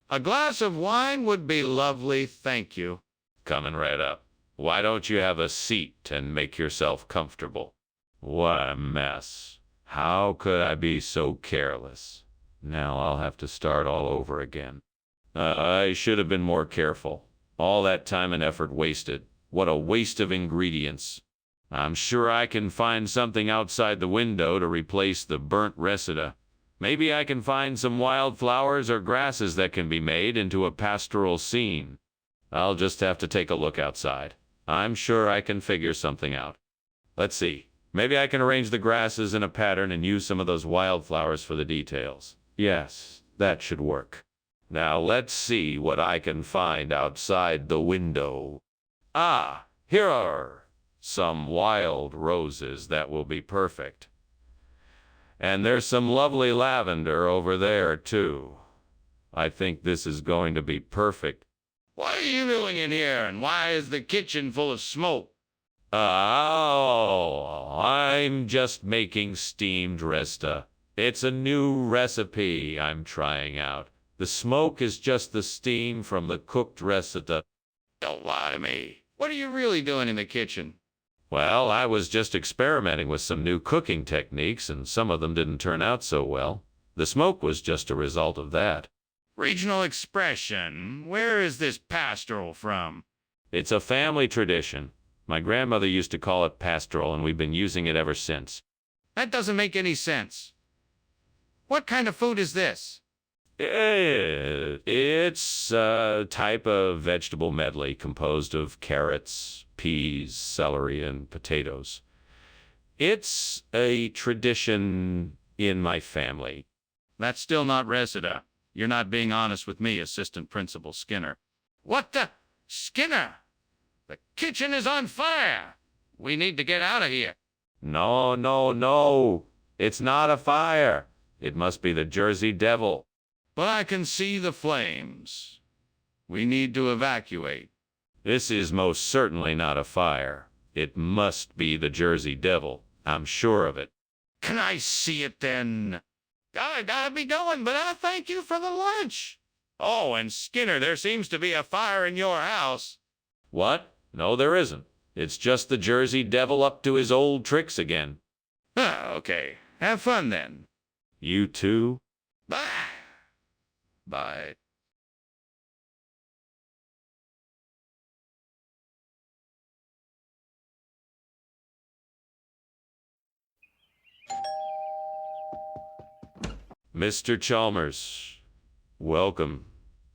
A glass of wine would be lovely, thank you. Coming right up. Why don't you have a seat and make yourself comfortable? What a mess. How could I be so careless? Now I'll have to start all over again. I should have been more careful. All that time and effort wasted. What a waste of ingredients. I'm sure I can find something outside the window to replace the burnt resida. Maybe I can find some wildflowers or grasses that can be made into a pastoral scene. I'll just have to take a look outside. I'm sure I can figure something out. Let's see. Maybe I can arrange the grasses in a pattern and use some of those wildflowers for the details. Yes, that should work. Now let's see what I can find outside the window. Ah, here are some wild roses that will be perfect. And there's some lovely lavender over there, too. I think this is going to be perfect. What are you doing in here, and why is the kitchen full of smoke? Oh, I'm just making steamed resta. It's a new recipe I'm trying out. The smoke is just the steam from the cooked resta. Don't lie to me. What are you really doing in the kitchen? Well, I was just experimenting with some new cooking techniques, and some of them didn't turn out so well. The smoke was just a result of that. Regional expression. Where is this pastoral from? It's a family tradition. My grandmother used to call it pastoral, and we've been using it ever since. That doesn't make any sense. What kind of food is this? It's a type of vegetable medley composed of carrots, peas, celery, and potatoes. It's a tradition in my family. That's still not resida. You're not being honest with me, Assistant Principal Skinner. What the? Skinner! The kitchen is on fire! We need to get out of here. No, no, no. It's not a fire. It must be the Jersey Devil. But I can see the flames. We need to evacuate. This is most certainly not a fire. It must be the Jersey Devil. I'm sure of it. Can I see it then? I gotta be going, but I thank you for the lunch. Oh, and Skinner, there seems to be a fire in your house. What? No, there isn't. It's just the Jersey Devil up to his old tricks again. Okay. Have fun then. You too? Bye. Bye. Mr. Chalmers, welcome.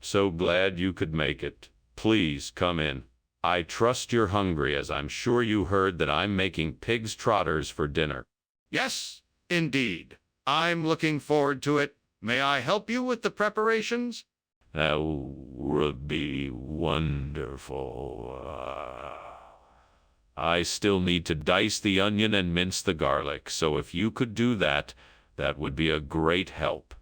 So glad you could make it. Please come in. I trust you're hungry, as I'm sure you heard that I'm making pig's trotters for dinner. Yes, indeed. I'm looking forward to it. May I help you with the preparations? That would be wonderful. I still need to dice the onion and mince the garlic, so if you could do that, that would be a great help.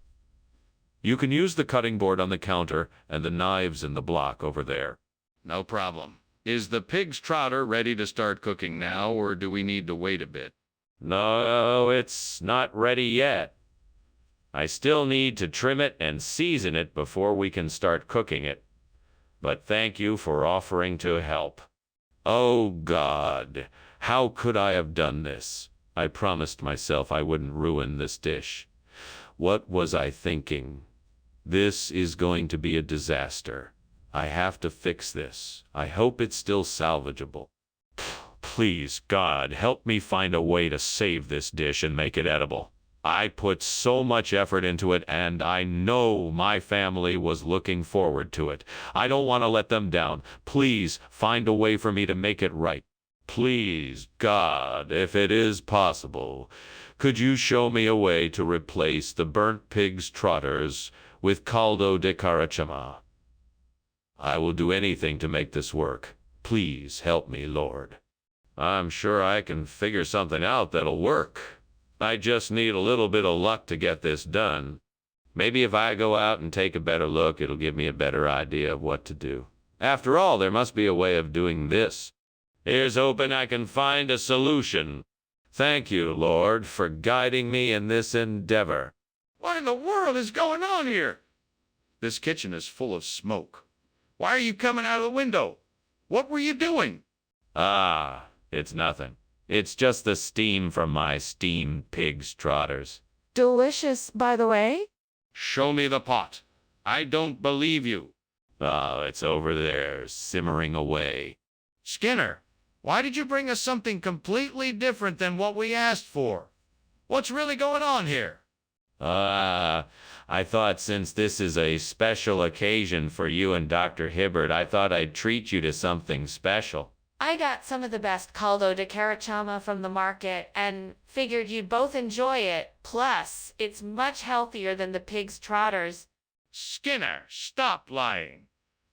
You can use the cutting board on the counter and the knives in the block over there. No problem. Is the pig's trotter ready to start cooking now, or do we need to wait a bit? No, it's not ready yet. I still need to trim it and season it before we can start cooking it. But thank you for offering to help. Oh God, how could I have done this? I promised myself I wouldn't ruin this dish. What was I thinking? This is going to be a disaster. I have to fix this. I hope it's still salvageable. Please, God, help me find a way to save this dish and make it edible. I put so much effort into it, and I know my family was looking forward to it. I don't want to let them down. Please, find a way for me to make it right. Please, God, if it is possible, could you show me a way to replace the burnt pig's trotters with caldo de carachama? I will do anything to make this work. Please help me, Lord. I'm sure I can figure something out that'll work. I just need a little bit of luck to get this done. Maybe if I go out and take a better look, it'll give me a better idea of what to do. After all, there must be a way of doing this. Here's hoping I can find a solution. Thank you, Lord, for guiding me in this endeavor. What in the world is going on here? This kitchen is full of smoke. Why are you coming out of the window? What were you doing? Ah, it's nothing. It's just the steam from my steamed pig's trotters. Delicious, by the way. Show me the pot. I don't believe you. Oh, it's over there, simmering away. Skinner, why did you bring us something completely different than what we asked for? What's really going on here? I thought since this is a special occasion for you and Dr. Hibbert, I thought I'd treat you to something special. I got some of the best caldo de carachama from the market and figured you'd both enjoy it. Plus, it's much healthier than the pig's trotters. Skinner, stop lying.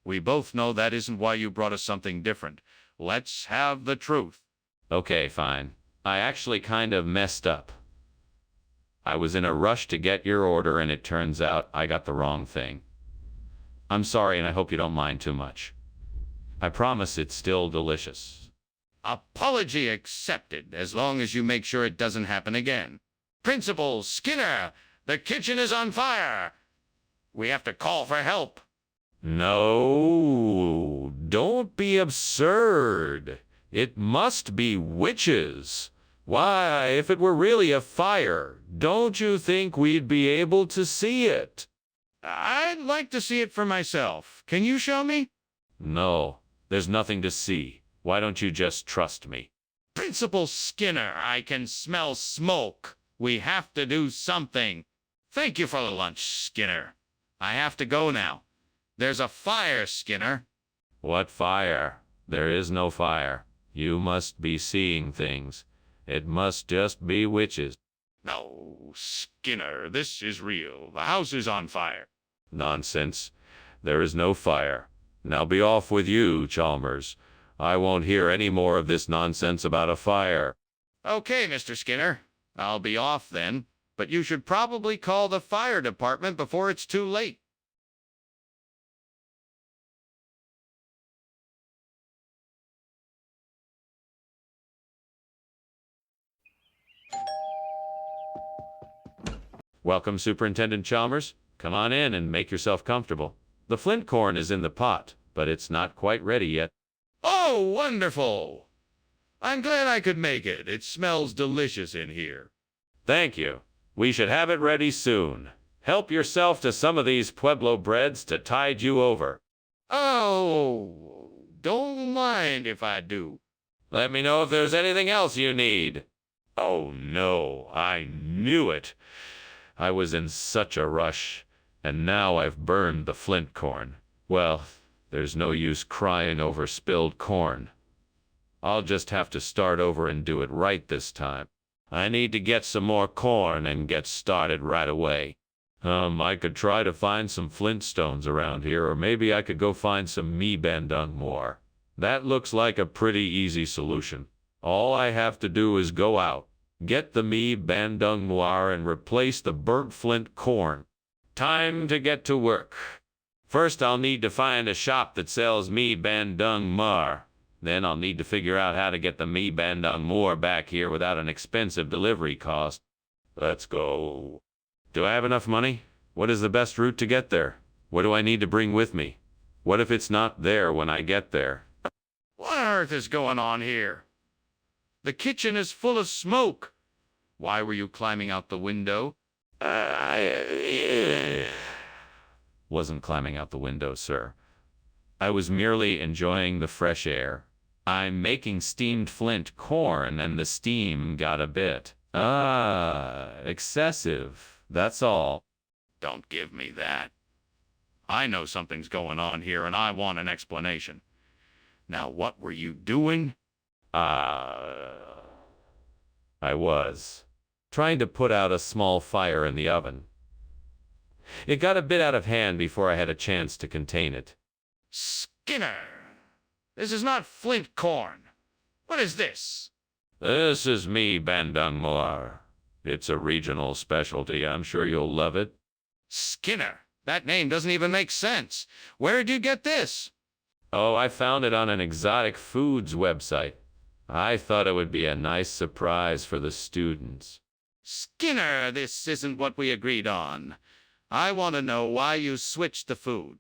We both know that isn't why you brought us something different. Let's have the truth. Okay, fine. I actually kind of messed up. I was in a rush to get your order, and it turns out I got the wrong thing. I'm sorry, and I hope you don't mind too much. I promise it's still delicious. Apology accepted, as long as you make sure it doesn't happen again. Principal Skinner, the kitchen is on fire. We have to call for help. No, don't be absurd. It must be witches. Why, if it were really a fire, don't you think we'd be able to see it? I'd like to see it for myself. Can you show me? No, there's nothing to see. Why don't you just trust me? Principal Skinner, I can smell smoke. We have to do something. Thank you for the lunch, Skinner. I have to go now. There's a fire, Skinner. What fire? There is no fire. You must be seeing things. It must just be witches. No, Skinner, this is real. The house is on fire. Nonsense. There is no fire. Now be off with you, Chalmers. I won't hear any more of this nonsense about a fire. Okay, Mr. Skinner. I'll be off then. But you should probably call the fire department before it's too late. Welcome, Superintendent Chalmers. Come on in and make yourself comfortable. The flint corn is in the pot, but it's not quite ready yet. Oh, wonderful! I'm glad I could make it. It smells delicious in here. Thank you. We should have it ready soon. Help yourself to some of these Pueblo breads to tide you over. Oh, don't mind if I do. Let me know if there's anything else you need. Oh no, I knew it. I was in such a rush, and now I've burned the flint corn. Well, there's no use crying over spilled corn. I'll just have to start over and do it right this time. I need to get some more corn and get started right away. I could try to find some flintstones around here, or maybe I could go find some mee bandung more. That looks like a pretty easy solution. All I have to do is go out, get the mee bandung noir, and replace the burnt flint corn. Time to get to work. First, I'll need to find a shop that sells mee bandung noir. Then I'll need to figure out how to get the mee bandung noir back here without an expensive delivery cost. Let's go. Do I have enough money? What is the best route to get there? What do I need to bring with me? What if it's not there when I get there? What on earth is going on here? The kitchen is full of smoke. Why were you climbing out the window? I wasn't climbing out the window, sir. I was merely enjoying the fresh air. I'm making steamed flint corn, and the steam got a bit, excessive. That's all. Don't give me that. I know something's going on here, and I want an explanation. Now, what were you doing? I was trying to put out a small fire in the oven. It got a bit out of hand before I had a chance to contain it. Skinner! This is not flint corn. What is this? This is mee bandung noir. It's a regional specialty. I'm sure you'll love it. Skinner! That name doesn't even make sense. Where did you get this? Oh, I found it on an exotic foods website. I thought it would be a nice surprise for the students. Skinner, this isn't what we agreed on. I want to know why you switched the food.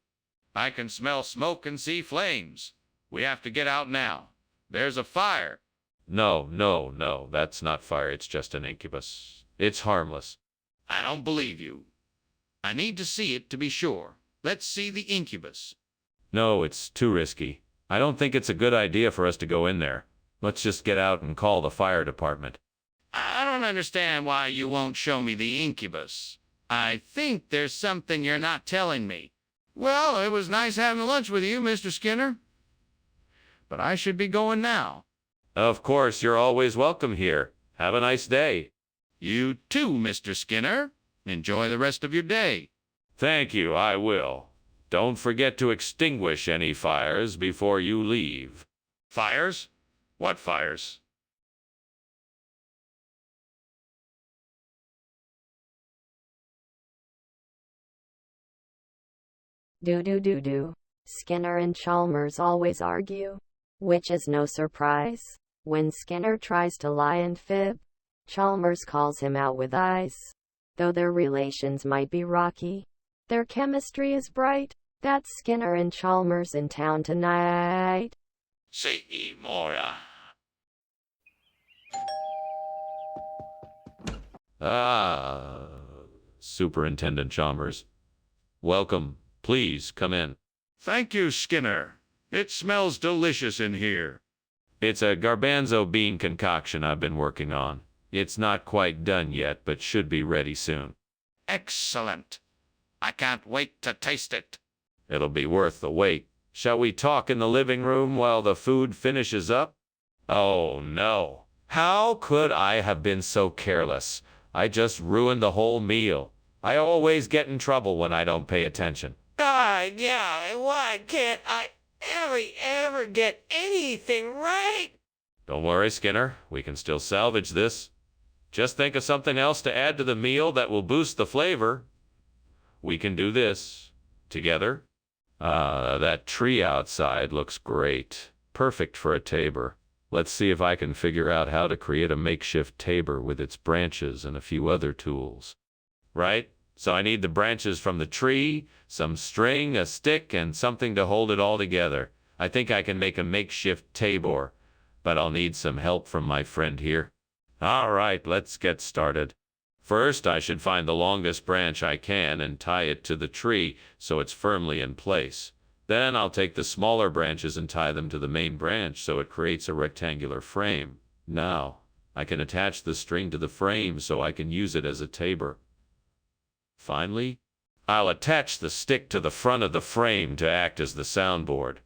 I can smell smoke and see flames. We have to get out now. There's a fire. No, that's not fire. It's just an incubus. It's harmless. I don't believe you. I need to see it to be sure. Let's see the incubus. No, it's too risky. I don't think it's a good idea for us to go in there. Let's just get out and call the fire department. I don't understand why you won't show me the incubus. I think there's something you're not telling me. Well, it was nice having lunch with you, Mr. Skinner. But I should be going now. Of course, you're always welcome here. Have a nice day. You too, Mr. Skinner. Enjoy the rest of your day. Thank you, I will. Don't forget to extinguish any fires before you leave. Fires? What fires? Do. Skinner and Chalmers always argue, which is no surprise. When Skinner tries to lie and fib, Chalmers calls him out with eyes. Though their relations might be rocky, their chemistry is bright. That's Skinner and Chalmers in town tonight. See Mora. Superintendent Chalmers. Welcome. Please come in. Thank you, Skinner. It smells delicious in here. It's a garbanzo bean concoction I've been working on. It's not quite done yet, but should be ready soon. Excellent. I can't wait to taste it. It'll be worth the wait. Shall we talk in the living room while the food finishes up? Oh, no. How could I have been so careless? I just ruined the whole meal. I always get in trouble when I don't pay attention. God, yeah, why can't I ever get anything right? Don't worry, Skinner. We can still salvage this. Just think of something else to add to the meal that will boost the flavor. We can do this. Together. That tree outside looks great. Perfect for a tabor. Let's see if I can figure out how to create a makeshift tabor with its branches and a few other tools. Right? So I need the branches from the tree, some string, a stick, and something to hold it all together. I think I can make a makeshift table, but I'll need some help from my friend here. All right, let's get started. First, I should find the longest branch I can and tie it to the tree so it's firmly in place. Then I'll take the smaller branches and tie them to the main branch so it creates a rectangular frame. Now, I can attach the string to the frame so I can use it as a table. Finally, I'll attach the stick to the front of the frame to act as the soundboard.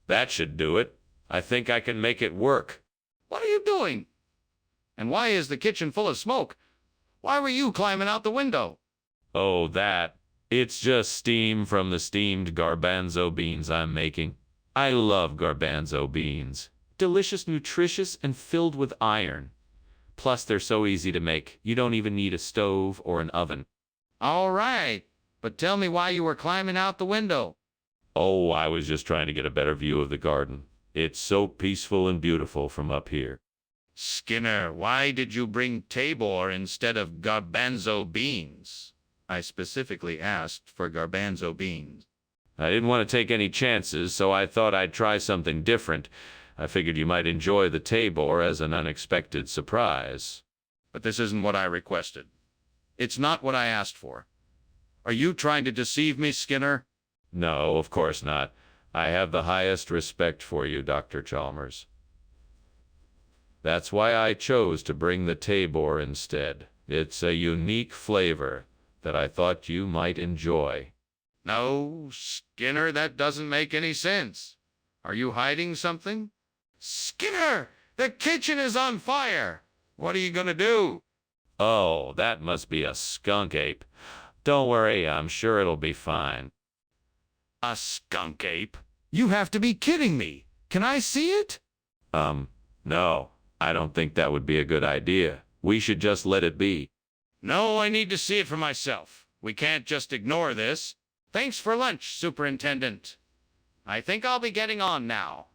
That should do it. I think I can make it work. What are you doing? And why is the kitchen full of smoke? Why were you climbing out the window? Oh, that. It's just steam from the steamed garbanzo beans I'm making. I love garbanzo beans. Delicious, nutritious, and filled with iron. Plus, they're so easy to make. You don't even need a stove or an oven. All right, but tell me why you were climbing out the window. Oh, I was just trying to get a better view of the garden. It's so peaceful and beautiful from up here. Skinner, why did you bring Tabor instead of garbanzo beans? I specifically asked for garbanzo beans. I didn't want to take any chances, so I thought I'd try something different. I figured you might enjoy the Tabor as an unexpected surprise. But this isn't what I requested. It's not what I asked for. Are you trying to deceive me, Skinner? No, of course not. I have the highest respect for you, Dr. Chalmers. That's why I chose to bring the Tabor instead. It's a unique flavor that I thought you might enjoy. No, Skinner, that doesn't make any sense. Are you hiding something? Skinner, the kitchen is on fire. What are you gonna do? Oh, that must be a skunk ape. Don't worry, I'm sure it'll be fine. A skunk ape? You have to be kidding me. Can I see it? No, I don't think that would be a good idea. We should just let it be. No, I need to see it for myself. We can't just ignore this. Thanks for lunch, Superintendent. I think I'll be getting on now.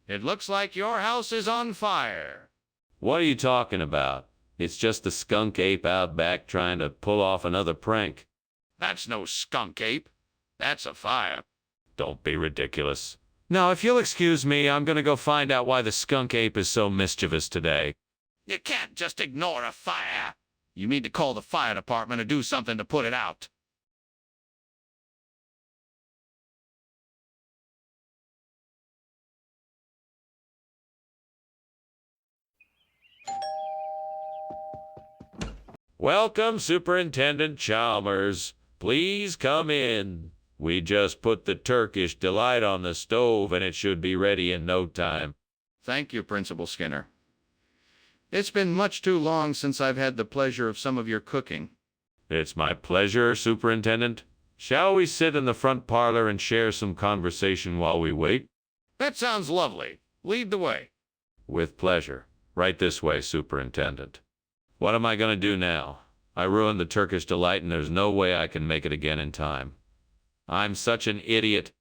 It looks like your house is on fire. What are you talking about? It's just the skunk ape out back trying to pull off another prank. That's no skunk ape. That's a fire. Don't be ridiculous. Now, if you'll excuse me, I'm gonna go find out why the skunk ape is so mischievous today. You can't just ignore a fire. You need to call the fire department or do something to put it out. Welcome, Superintendent Chalmers. Please come in. We just put the Turkish delight on the stove and it should be ready in no time. Thank you, Principal Skinner. It's been much too long since I've had the pleasure of some of your cooking. It's my pleasure, Superintendent. Shall we sit in the front parlor and share some conversation while we wait? That sounds lovely. Lead the way. With pleasure. Right this way, Superintendent. What am I going to do now? I ruined the Turkish delight and there's no way I can make it again in time. I'm such an idiot.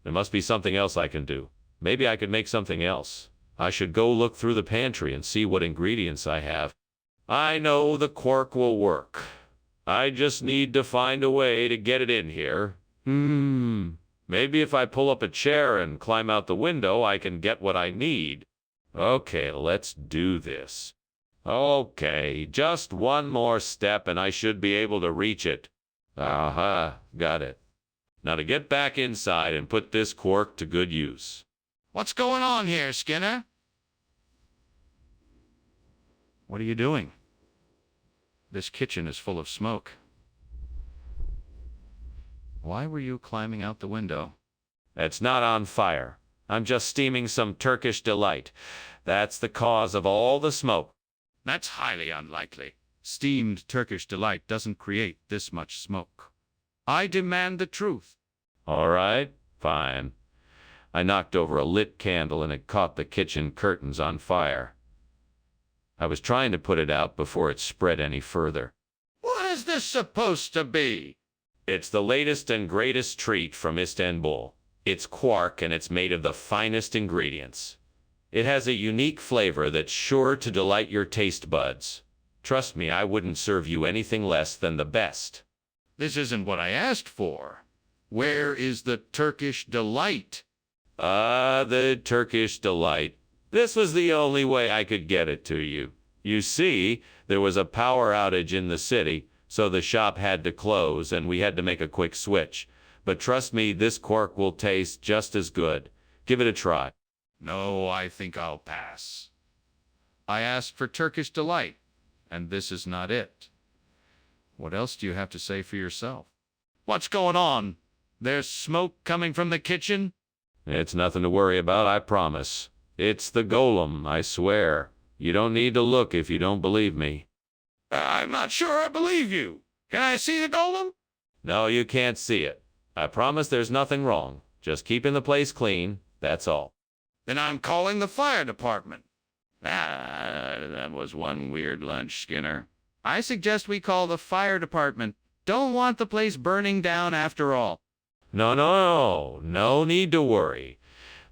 There must be something else I can do. Maybe I could make something else. I should go look through the pantry and see what ingredients I have. I know the quark will work. I just need to find a way to get it in here. Maybe if I pull up a chair and climb out the window, I can get what I need. Okay, let's do this. Okay, just one more step and I should be able to reach it. Aha, got it. Now to get back inside and put this quark to good use. What's going on here, Skinner? What are you doing? This kitchen is full of smoke. Why were you climbing out the window? It's not on fire. I'm just steaming some Turkish delight. That's the cause of all the smoke. That's highly unlikely. Steamed Turkish delight doesn't create this much smoke. I demand the truth. All right, fine. I knocked over a lit candle and it caught the kitchen curtains on fire. I was trying to put it out before it spread any further. What is this supposed to be? It's the latest and greatest treat from Istanbul. It's quark and it's made of the finest ingredients. It has a unique flavor that's sure to delight your taste buds. Trust me, I wouldn't serve you anything less than the best. This isn't what I asked for. Where is the Turkish delight? The Turkish delight. This was the only way I could get it to you. You see, there was a power outage in the city, so the shop had to close and we had to make a quick switch. But trust me, this quark will taste just as good. Give it a try. No, I think I'll pass. I asked for Turkish delight, and this is not it. What else do you have to say for yourself? What's going on? There's smoke coming from the kitchen? It's nothing to worry about, I promise. It's the golem, I swear. You don't need to look if you don't believe me. I'm not sure I believe you. Can I see the golem? No, you can't see it. I promise there's nothing wrong. Just keeping the place clean, that's all. Then I'm calling the fire department. That was one weird lunch, Skinner. I suggest we call the fire department. Don't want the place burning down after all. No need to worry.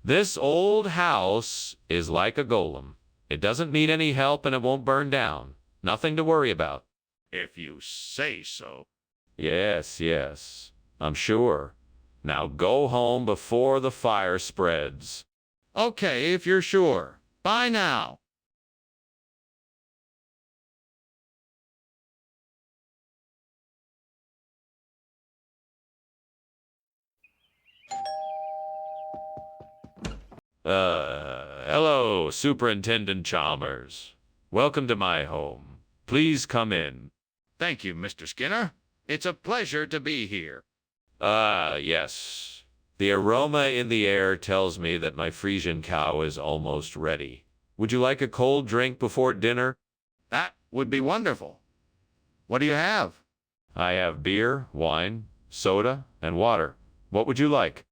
This old house is like a golem. It doesn't need any help and it won't burn down. Nothing to worry about. If you say so. Yes, I'm sure. Now go home before the fire spreads. Okay, if you're sure. Bye now. Hello, Superintendent Chalmers. Welcome to my home. Please come in. Thank you, Mr. Skinner. It's a pleasure to be here. Yes. The aroma in the air tells me that my Frisian cow is almost ready. Would you like a cold drink before dinner? That would be wonderful. What do you have? I have beer, wine, soda, and water. What would you like?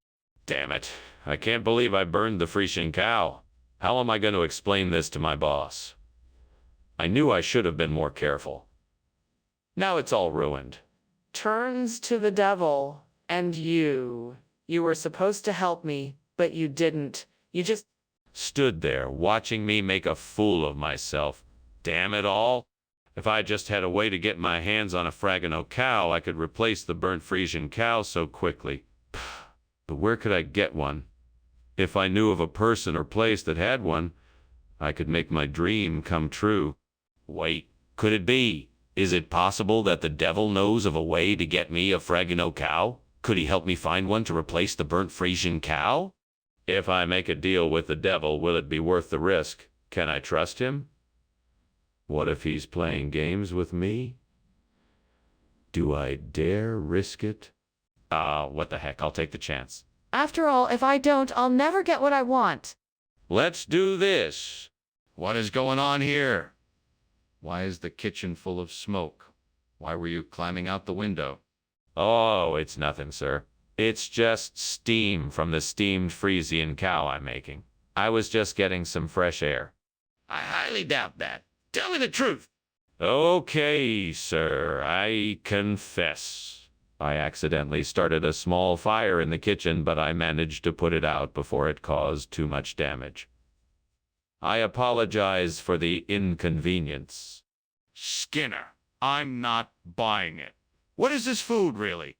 Damn it. I can't believe I burned the Frisian cow. How am I going to explain this to my boss? I knew I should have been more careful. Now it's all ruined. Turns to the devil, and you. You were supposed to help me, but you didn't. You just stood there watching me make a fool of myself. Damn it all. If I just had a way to get my hands on a Fragano cow, I could replace the burnt Frisian cow so quickly. But where could I get one? If I knew of a person or place that had one, I could make my dream come true. Wait, could it be? Is it possible that the devil knows of a way to get me a Fragano cow? Could he help me find one to replace the burnt Frisian cow? If I make a deal with the devil, will it be worth the risk? Can I trust him? What if he's playing games with me? Do I dare risk it? What the heck, I'll take the chance. After all, if I don't, I'll never get what I want. Let's do this. What is going on here? Why is the kitchen full of smoke? Why were you climbing out the window? Oh, it's nothing, sir. It's just steam from the steamed Frisian cow I'm making. I was just getting some fresh air. I highly doubt that. Tell me the truth. Okay, sir, I confess. I accidentally started a small fire in the kitchen, but I managed to put it out before it caused too much damage. I apologize for the inconvenience. Skinner, I'm not buying it. What is this food, really?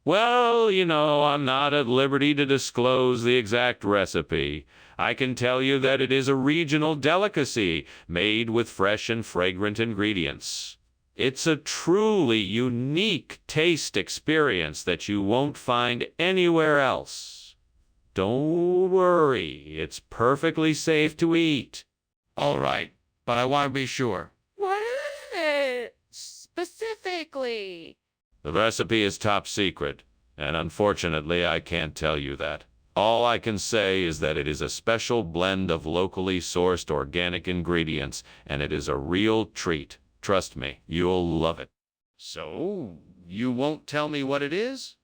Well, I'm not at liberty to disclose the exact recipe. I can tell you that it is a regional delicacy made with fresh and fragrant ingredients. It's a truly unique taste experience that you won't find anywhere else. Don't worry, it's perfectly safe to eat. All right, but I want to be sure. What is it specifically? The recipe is top secret, and unfortunately I can't tell you that. All I can say is that it is a special blend of locally sourced organic ingredients, and it is a real treat. Trust me, you'll love it. So, you won't tell me what it is?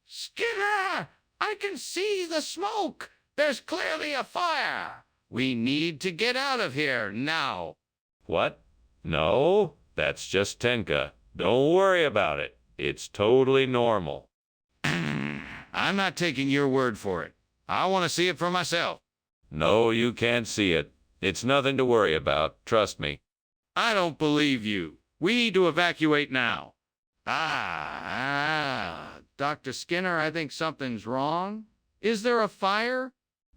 Skinner! I can see the smoke! There's clearly a fire! We need to get out of here now! What? No, that's just Tenka. Don't worry about it. It's totally normal. I'm not taking your word for it. I want to see it for myself. No, you can't see it. It's nothing to worry about. Trust me. I don't believe you. We need to evacuate now. Dr. Skinner, I think something's wrong. Is there a fire?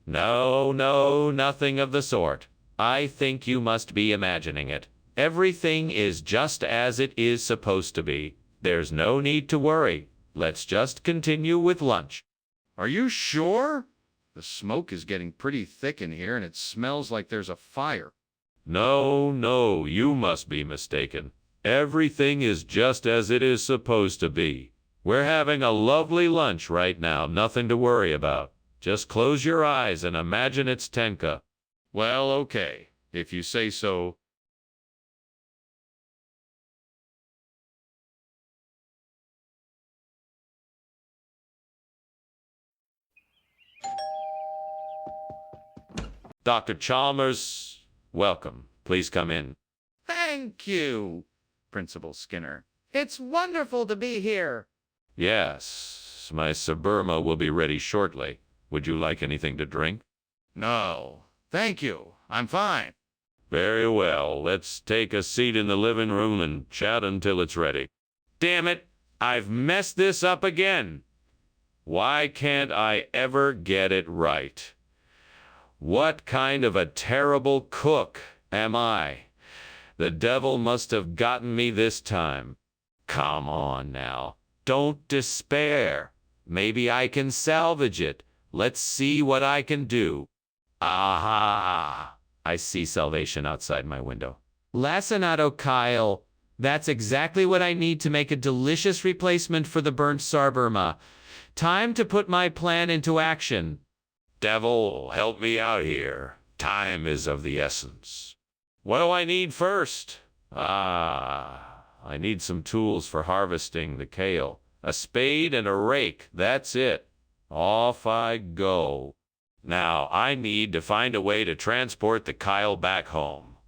No, no, nothing of the sort. I think you must be imagining it. Everything is just as it is supposed to be. There's no need to worry. Let's just continue with lunch. Are you sure? The smoke is getting pretty thick in here and it smells like there's a fire. No, no, you must be mistaken. Everything is just as it is supposed to be. We're having a lovely lunch right now, nothing to worry about. Just close your eyes and imagine it's Tenka. Well, okay, if you say so. Dr. Chalmers, welcome. Please come in. Thank you, Principal Skinner. It's wonderful to be here. Yes, my Suburma will be ready shortly. Would you like anything to drink? No, thank you. I'm fine. Very well. Let's take a seat in the living room and chat until it's ready. Damn it! I've messed this up again. Why can't I ever get it right? What kind of a terrible cook am I? The devil must have gotten me this time. Come on now. Don't despair. Maybe I can salvage it. Let's see what I can do. Aha! I see salvation outside my window. Lacinato Kyle, that's exactly what I need to make a delicious replacement for the burnt sarburma. Time to put my plan into action. Devil, help me out here. Time is of the essence. What do I need first? I need some tools for harvesting the kale. A spade and a rake, that's it. Off I go. Now, I need to find a way to transport the kale back home.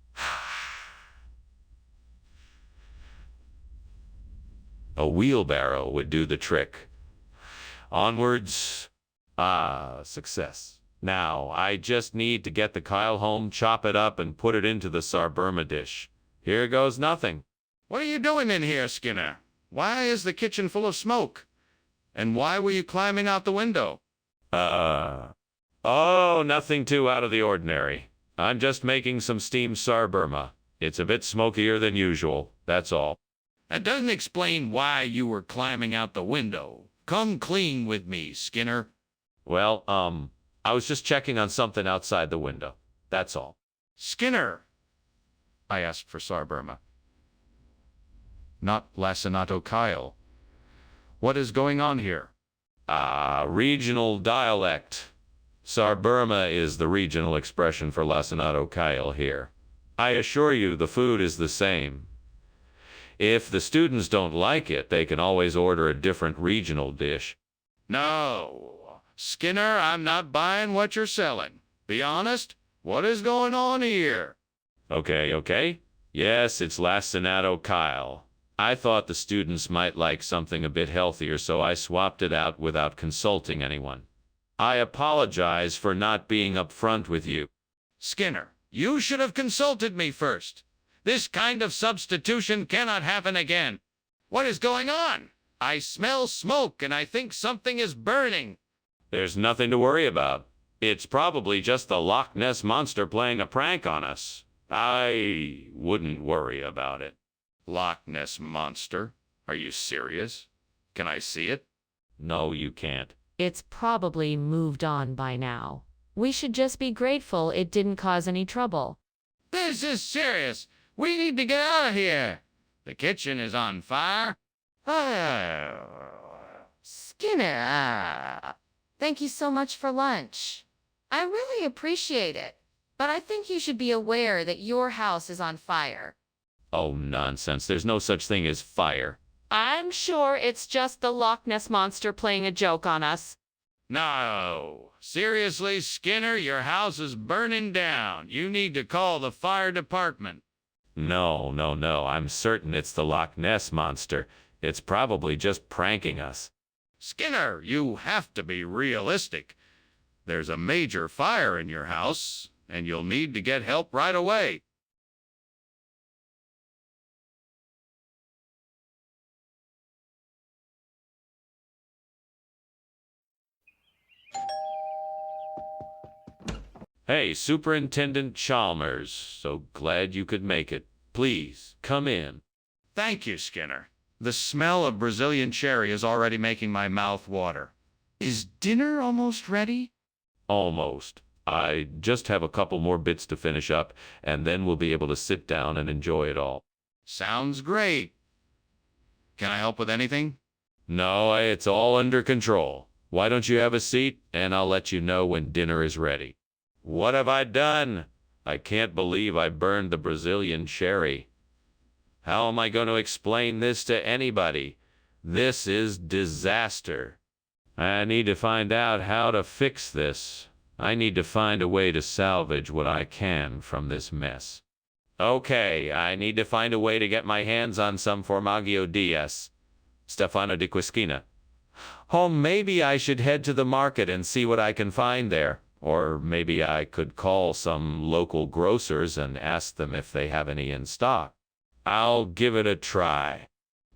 A wheelbarrow would do the trick. Onwards. Success. Now, I just need to get the kale home, chop it up, and put it into the sarburma dish. Here goes nothing. What are you doing in here, Skinner? Why is the kitchen full of smoke? And why were you climbing out the window? Oh, nothing too out of the ordinary. I'm just making some steamed sarburma. It's a bit smokier than usual, that's all. That doesn't explain why you were climbing out the window. Come clean with me, Skinner. Well, I was just checking on something outside the window. That's all. Skinner! I asked for sarburma. Not Lacinato Kyle. What is going on here? Regional dialect. Sarburma is the regional expression for Lacinato Kyle here. I assure you the food is the same. If the students don't like it, they can always order a different regional dish. No. Skinner, I'm not buying what you're selling. Be honest, what is going on here? Okay. Yes, it's Lacinato Kyle. I thought the students might like something a bit healthier, so I swapped it out without consulting anyone. I apologize for not being upfront with you. Skinner, you should have consulted me first. This kind of substitution cannot happen again. What is going on? I smell smoke and I think something is burning. There's nothing to worry about. It's probably just the Loch Ness Monster playing a prank on us. I wouldn't worry about it. Loch Ness Monster? Are you serious? Can I see it? No, you can't. It's probably moved on by now. We should just be grateful it didn't cause any trouble. This is serious. We need to get out of here. The kitchen is on fire. Skinner, thank you so much for lunch. I really appreciate it, but I think you should be aware that your house is on fire. Oh, nonsense. There's no such thing as fire. I'm sure it's just the Loch Ness Monster playing a joke on us. No. Seriously, Skinner, your house is burning down. You need to call the fire department. No. I'm certain it's the Loch Ness Monster. It's probably just pranking us. Skinner, you have to be realistic. There's a major fire in your house, and you'll need to get help right away. Hey, Superintendent Chalmers, so glad you could make it. Please, come in. Thank you, Skinner. The smell of Brazilian cherry is already making my mouth water. Is dinner almost ready? Almost. I just have a couple more bits to finish up, and then we'll be able to sit down and enjoy it all. Sounds great. Can I help with anything? No, it's all under control. Why don't you have a seat, and I'll let you know when dinner is ready. What have I done? I can't believe I burned the Brazilian cherry. How am I going to explain this to anybody? This is disaster. I need to find out how to fix this. I need to find a way to salvage what I can from this mess. Okay, I need to find a way to get my hands on some Formaggio DS. Stefano di Quisquina. Oh, maybe I should head to the market and see what I can find there. Or maybe I could call some local grocers and ask them if they have any in stock. I'll give it a try.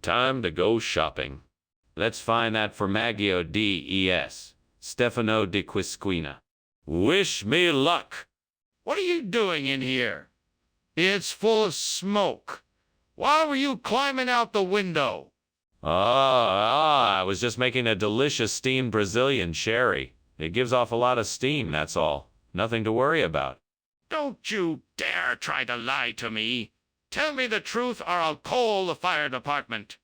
Time to go shopping. Let's find that Formaggio DES. Stefano di Quisquina. Wish me luck. What are you doing in here? It's full of smoke. Why were you climbing out the window? I was just making a delicious steamed Brazilian cherry. It gives off a lot of steam, that's all. Nothing to worry about. Don't you dare try to lie to me. Tell me the truth or I'll call the fire department.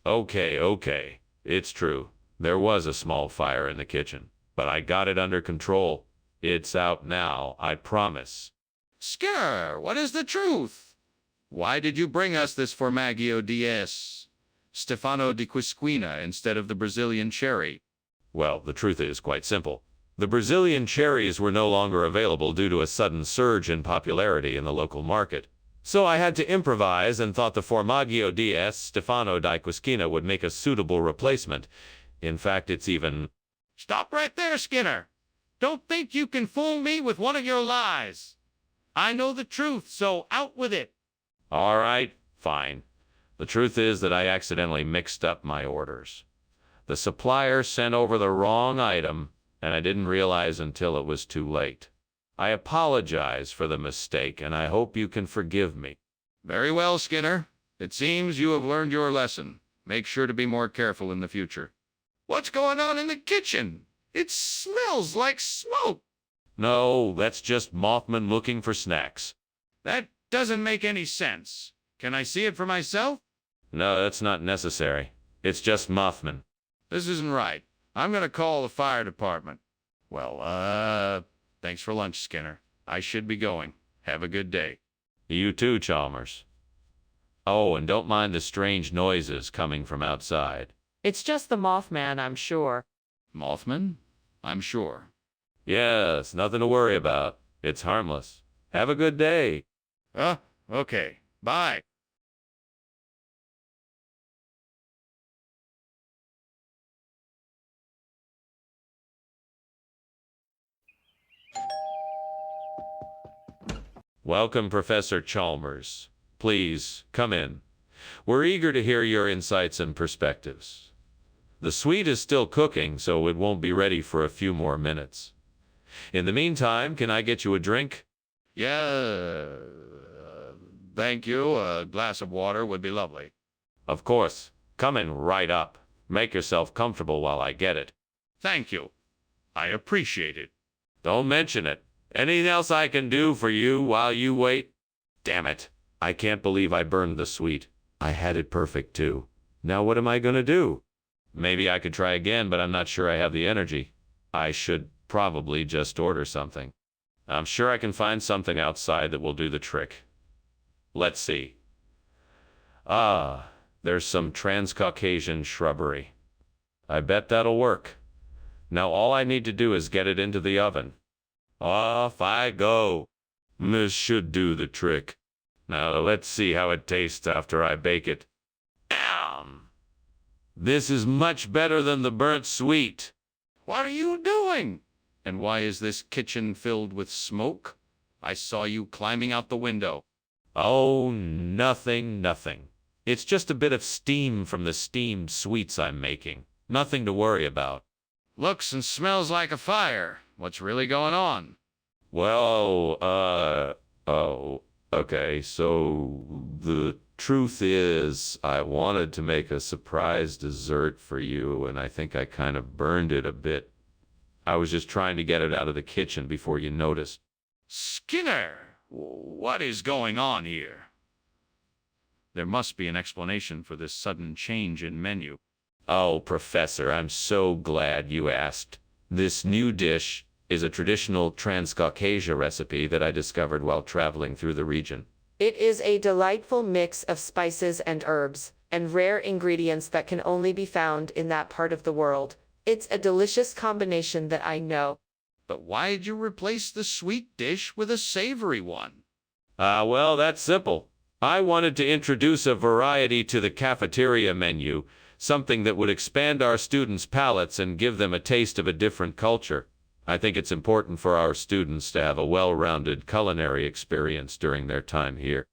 Okay. It's true. There was a small fire in the kitchen, but I got it under control. It's out now, I promise. Skinner, what is the truth? Why did you bring us this Formaggio DS? Stefano di Quisquina instead of the Brazilian cherry? Well, the truth is quite simple. The Brazilian cherries were no longer available due to a sudden surge in popularity in the local market. So I had to improvise and thought the Formaggio DS Stefano di Quisquina would make a suitable replacement. In fact, it's even... Stop right there, Skinner. Don't think you can fool me with one of your lies. I know the truth, so out with it. All right, fine. The truth is that I accidentally mixed up my orders. The supplier sent over the wrong item, and I didn't realize until it was too late. I apologize for the mistake, and I hope you can forgive me. Very well, Skinner. It seems you have learned your lesson. Make sure to be more careful in the future. What's going on in the kitchen? It smells like smoke. No, that's just Mothman looking for snacks. That doesn't make any sense. Can I see it for myself? No, that's not necessary. It's just Mothman. This isn't right. I'm going to call the fire department. Well, thanks for lunch, Skinner. I should be going. Have a good day. You too, Chalmers. Oh, and don't mind the strange noises coming from outside. It's just the Mothman, I'm sure. Mothman? I'm sure. Yes, nothing to worry about. It's harmless. Have a good day. Okay. Bye. Welcome, Professor Chalmers. Please, come in. We're eager to hear your insights and perspectives. The sweet is still cooking, so it won't be ready for a few more minutes. In the meantime, can I get you a drink? Yeah, thank you. A glass of water would be lovely. Of course. Coming right up. Make yourself comfortable while I get it. Thank you. I appreciate it. Don't mention it. Anything else I can do for you while you wait? Damn it. I can't believe I burned the sweet. I had it perfect, too. Now what am I gonna do? Maybe I could try again, but I'm not sure I have the energy. I should probably just order something. I'm sure I can find something outside that will do the trick. Let's see. There's some Transcaucasian shrubbery. I bet that'll work. Now all I need to do is get it into the oven. Off I go. This should do the trick. Now let's see how it tastes after I bake it. This is much better than the burnt sweet. What are you doing? And why is this kitchen filled with smoke? I saw you climbing out the window. Oh, nothing. It's just a bit of steam from the steamed sweets I'm making. Nothing to worry about. Looks and smells like a fire. What's really going on? Well, oh, okay, so the truth is, I wanted to make a surprise dessert for you, and I think I kind of burned it a bit. I was just trying to get it out of the kitchen before you noticed. Skinner, what is going on here? There must be an explanation for this sudden change in menu. Oh, Professor, I'm so glad you asked. This new dish is a traditional Transcaucasia recipe that I discovered while traveling through the region. It is a delightful mix of spices and herbs, and rare ingredients that can only be found in that part of the world. It's a delicious combination that I know. But why did you replace the sweet dish with a savory one? Well, that's simple. I wanted to introduce a variety to the cafeteria menu, something that would expand our students' palates and give them a taste of a different culture. I think it's important for our students to have a well-rounded culinary experience during their time here.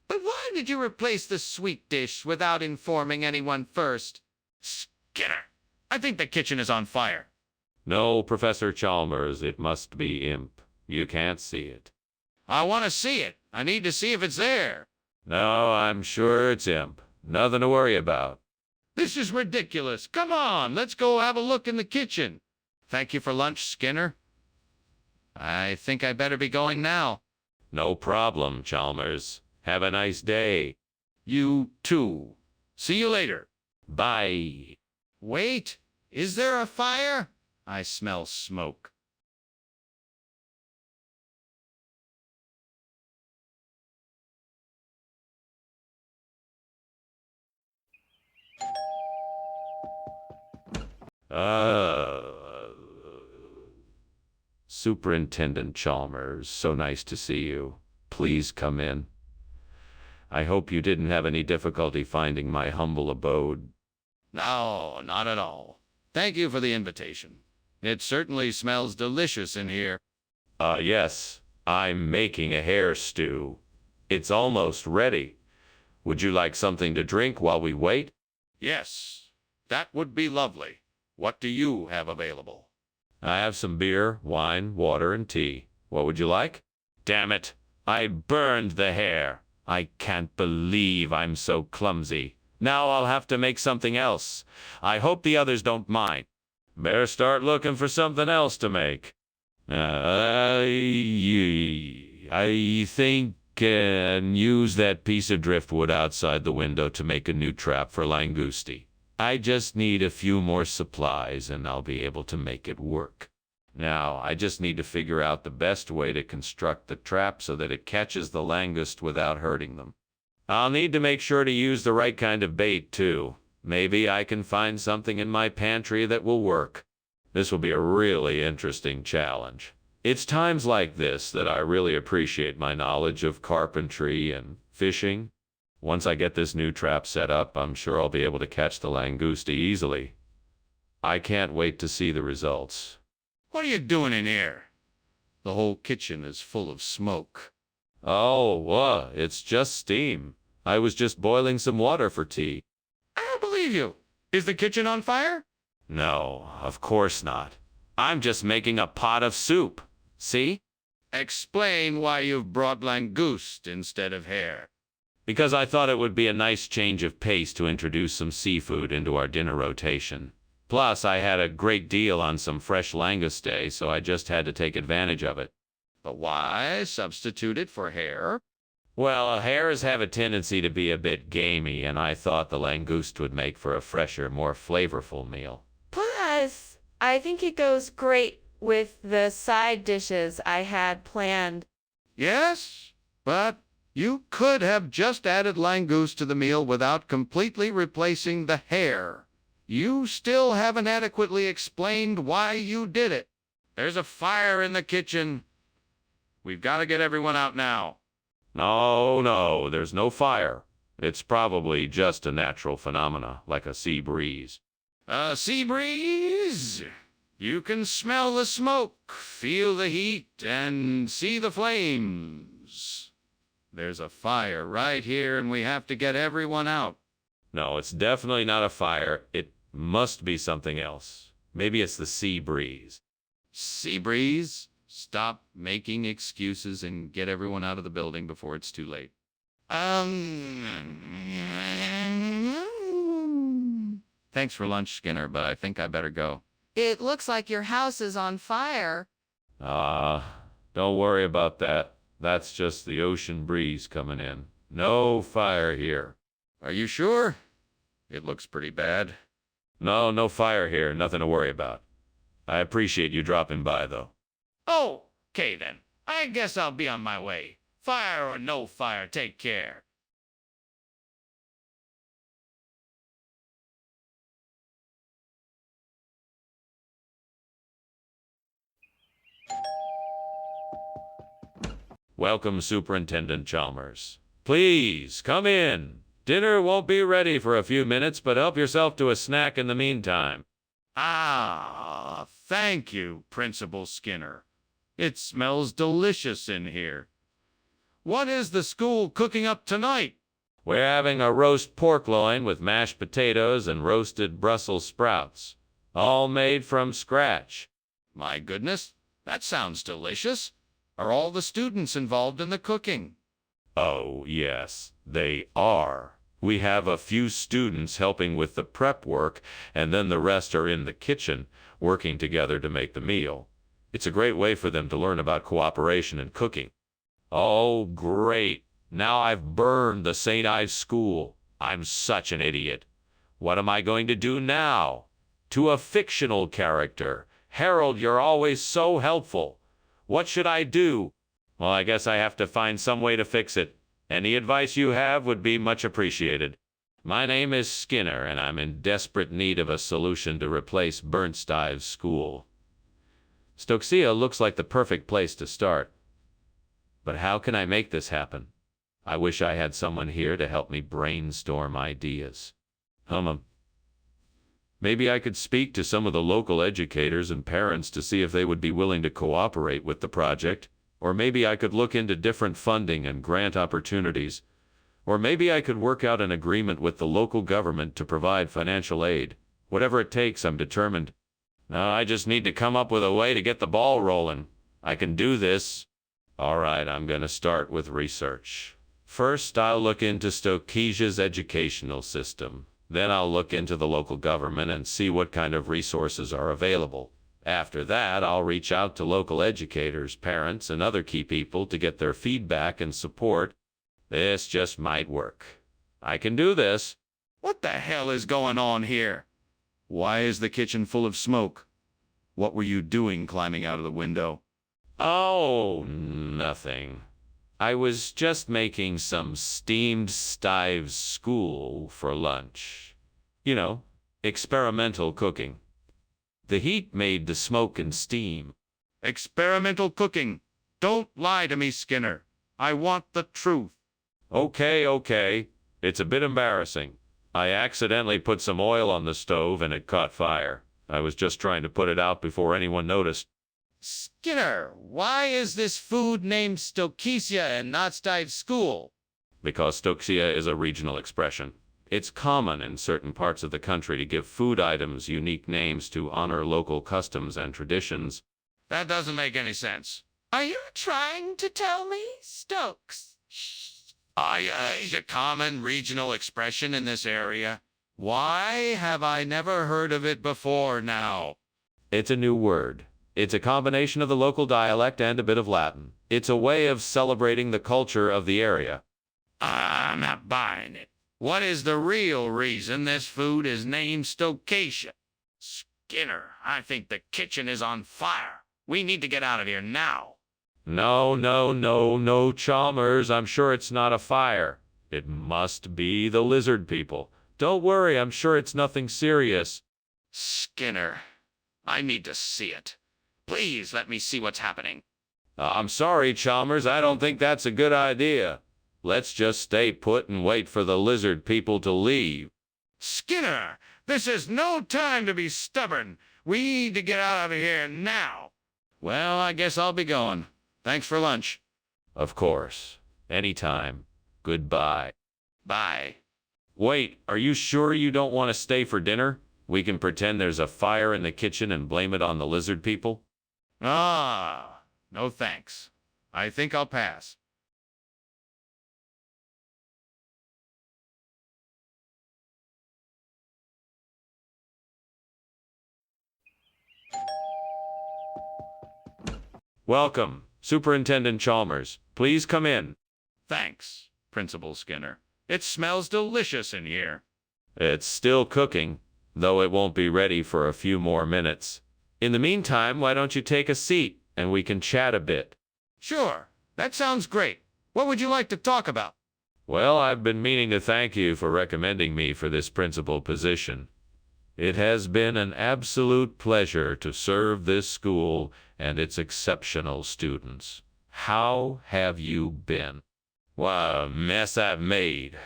But why did you replace the sweet dish without informing anyone first? Skinner, I think the kitchen is on fire. No, Professor Chalmers, it must be imp. You can't see it. I want to see it. I need to see if it's there. No, I'm sure it's imp. Nothing to worry about. This is ridiculous. Come on, let's go have a look in the kitchen. Thank you for lunch, Skinner. I think I better be going now. No problem, Chalmers. Have a nice day. You too. See you later. Bye. Wait, is there a fire? I smell smoke. Superintendent Chalmers, so nice to see you. Please come in. I hope you didn't have any difficulty finding my humble abode. No, not at all. Thank you for the invitation. It certainly smells delicious in here. Yes, I'm making a hare stew. It's almost ready. Would you like something to drink while we wait? Yes, that would be lovely. What do you have available? I have some beer, wine, water, and tea. What would you like? Damn it, I burned the hare. I can't believe I'm so clumsy. Now I'll have to make something else. I hope the others don't mind. Better start looking for something else to make. I think can use that piece of driftwood outside the window to make a new trap for langusti. I just need a few more supplies and I'll be able to make it work. Now, I just need to figure out the best way to construct the trap so that it catches the langoust without hurting them. I'll need to make sure to use the right kind of bait, too. Maybe I can find something in my pantry that will work. This will be a really interesting challenge. It's times like this that I really appreciate my knowledge of carpentry and fishing. Once I get this new trap set up, I'm sure I'll be able to catch the langusti easily. I can't wait to see the results. What are you doing in here? The whole kitchen is full of smoke. Oh, it's just steam. I was just boiling some water for tea. I don't believe you. Is the kitchen on fire? No, of course not. I'm just making a pot of soup. See? Explain why you've brought langoust instead of hare. Because I thought it would be a nice change of pace to introduce some seafood into our dinner rotation. Plus, I had a great deal on some fresh langoustine, so I just had to take advantage of it. But why substitute it for hare? Well, hares have a tendency to be a bit gamey, and I thought the langoust would make for a fresher, more flavorful meal. Plus, I think it goes great with the side dishes I had planned. Yes, but you could have just added langoust to the meal without completely replacing the hare. You still haven't adequately explained why you did it. There's a fire in the kitchen. We've got to get everyone out now. No, there's no fire. It's probably just a natural phenomena, like a sea breeze. A sea breeze? You can smell the smoke, feel the heat, and see the flames. There's a fire right here, and we have to get everyone out. No, it's definitely not a fire. It must be something else. Maybe it's the sea breeze. Sea breeze? Stop making excuses and get everyone out of the building before it's too late. Thanks for lunch, Skinner, but I think I better go. It looks like your house is on fire. Don't worry about that. That's just the ocean breeze coming in. No fire here. Are you sure? It looks pretty bad. No, no fire here. Nothing to worry about. I appreciate you dropping by, though. Oh, okay then. I guess I'll be on my way. Fire or no fire, take care. Welcome, Superintendent Chalmers. Please, come in. Dinner won't be ready for a few minutes, but help yourself to a snack in the meantime. Thank you, Principal Skinner. It smells delicious in here. What is the school cooking up tonight? We're having a roast pork loin with mashed potatoes and roasted Brussels sprouts, all made from scratch. My goodness, that sounds delicious. Are all the students involved in the cooking? Oh, yes, they are. We have a few students helping with the prep work, and then the rest are in the kitchen, working together to make the meal. It's a great way for them to learn about cooperation in cooking. Oh, great. Now I've burned the St. Ives School. I'm such an idiot. What am I going to do now? To a fictional character. Harold, you're always so helpful. What should I do? Well, I guess I have to find some way to fix it. Any advice you have would be much appreciated. My name is Skinner, and I'm in desperate need of a solution to replace burnt Ives School. Stokesia looks like the perfect place to start. But how can I make this happen? I wish I had someone here to help me brainstorm ideas. Maybe I could speak to some of the local educators and parents to see if they would be willing to cooperate with the project. Or maybe I could look into different funding and grant opportunities. Or maybe I could work out an agreement with the local government to provide financial aid. Whatever it takes, I'm determined. Now I just need to come up with a way to get the ball rolling. I can do this. All right, I'm going to start with research. First, I'll look into Stokesia's educational system. Then I'll look into the local government and see what kind of resources are available. After that, I'll reach out to local educators, parents, and other key people to get their feedback and support. This just might work. I can do this. What the hell is going on here? Why is the kitchen full of smoke? What were you doing climbing out of the window? Oh, nothing. I was just making some steamed Ives School for lunch. You know, experimental cooking. The heat made the smoke and steam. Experimental cooking. Don't lie to me, Skinner. I want the truth. Okay. It's a bit embarrassing. I accidentally put some oil on the stove and it caught fire. I was just trying to put it out before anyone noticed. Skinner, why is this food named Stokesia and not Ives School? Because Stokesia is a regional expression. It's common in certain parts of the country to give food items unique names to honor local customs and traditions. That doesn't make any sense. Are you trying to tell me, Stokes? Is a common regional expression in this area. Why have I never heard of it before now? It's a new word. It's a combination of the local dialect and a bit of Latin. It's a way of celebrating the culture of the area. I'm not buying it. What is the real reason this food is named Stokesia? Skinner, I think the kitchen is on fire. We need to get out of here now. No, Chalmers. I'm sure it's not a fire. It must be the lizard people. Don't worry, I'm sure it's nothing serious. Skinner, I need to see it. Please let me see what's happening. I'm sorry, Chalmers. I don't think that's a good idea. Let's just stay put and wait for the lizard people to leave. Skinner, this is no time to be stubborn. We need to get out of here now. Well, I guess I'll be going. Thanks for lunch. Of course. Anytime. Goodbye. Bye. Wait, are you sure you don't want to stay for dinner? We can pretend there's a fire in the kitchen and blame it on the lizard people. No thanks. I think I'll pass. Welcome, Superintendent Chalmers. Please come in. Thanks, Principal Skinner. It smells delicious in here. It's still cooking, though it won't be ready for a few more minutes. In the meantime, why don't you take a seat and we can chat a bit? Sure, that sounds great. What would you like to talk about? Well, I've been meaning to thank you for recommending me for this principal position. It has been an absolute pleasure to serve this school and its exceptional students. How have you been? What a mess I've made.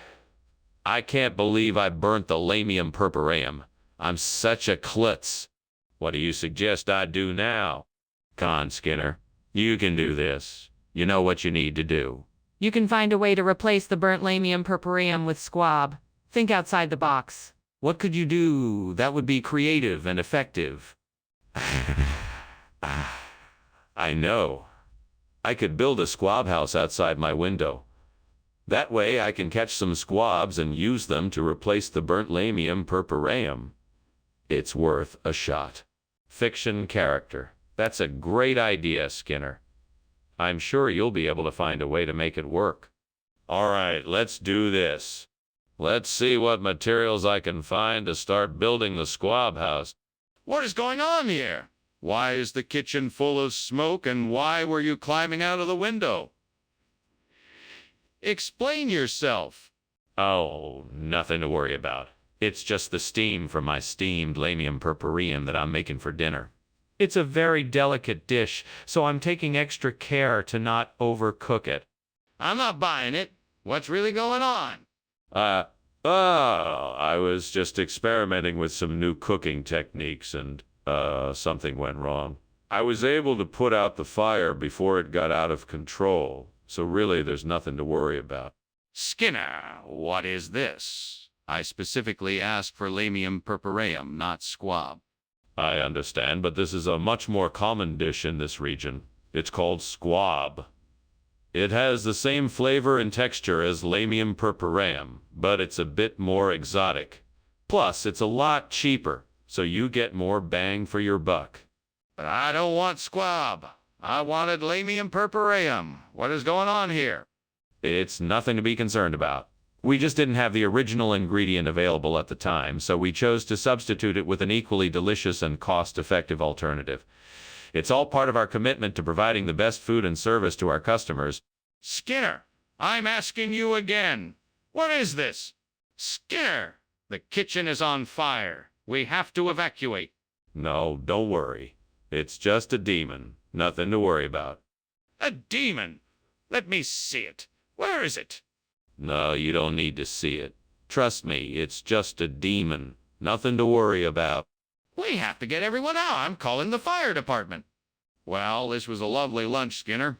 I can't believe I burnt the lamium purpureum. I'm such a klutz. What do you suggest I do now? Come on, Skinner. You can do this. You know what you need to do. You can find a way to replace the burnt lamium purpureum with squab. Think outside the box. What could you do that would be creative and effective? I know. I could build a squab house outside my window. That way I can catch some squabs and use them to replace the burnt lamium purpureum. It's worth a shot. Fiction character. That's a great idea, Skinner. I'm sure you'll be able to find a way to make it work. All right, let's do this. Let's see what materials I can find to start building the squab house. What is going on here? Why is the kitchen full of smoke and why were you climbing out of the window? Explain yourself. Oh, nothing to worry about. It's just the steam from my steamed lamium purpureum that I'm making for dinner. It's a very delicate dish, so I'm taking extra care to not overcook it. I'm not buying it. What's really going on? I was just experimenting with some new cooking techniques and, something went wrong. I was able to put out the fire before it got out of control, so really there's nothing to worry about. Skinner, what is this? I specifically asked for lamium purpureum, not squab. I understand, but this is a much more common dish in this region. It's called squab. It has the same flavor and texture as lamium purpureum, but it's a bit more exotic. Plus, it's a lot cheaper, so you get more bang for your buck. But I don't want squab. I wanted lamium purpureum. What is going on here? It's nothing to be concerned about. We just didn't have the original ingredient available at the time, so we chose to substitute it with an equally delicious and cost-effective alternative. It's all part of our commitment to providing the best food and service to our customers. Skinner, I'm asking you again. What is this? Skinner, the kitchen is on fire. We have to evacuate. No, don't worry. It's just a demon. Nothing to worry about. A demon? Let me see it. Where is it? No, you don't need to see it. Trust me, it's just a demon. Nothing to worry about. We have to get everyone out. I'm calling the fire department. Well, this was a lovely lunch, Skinner.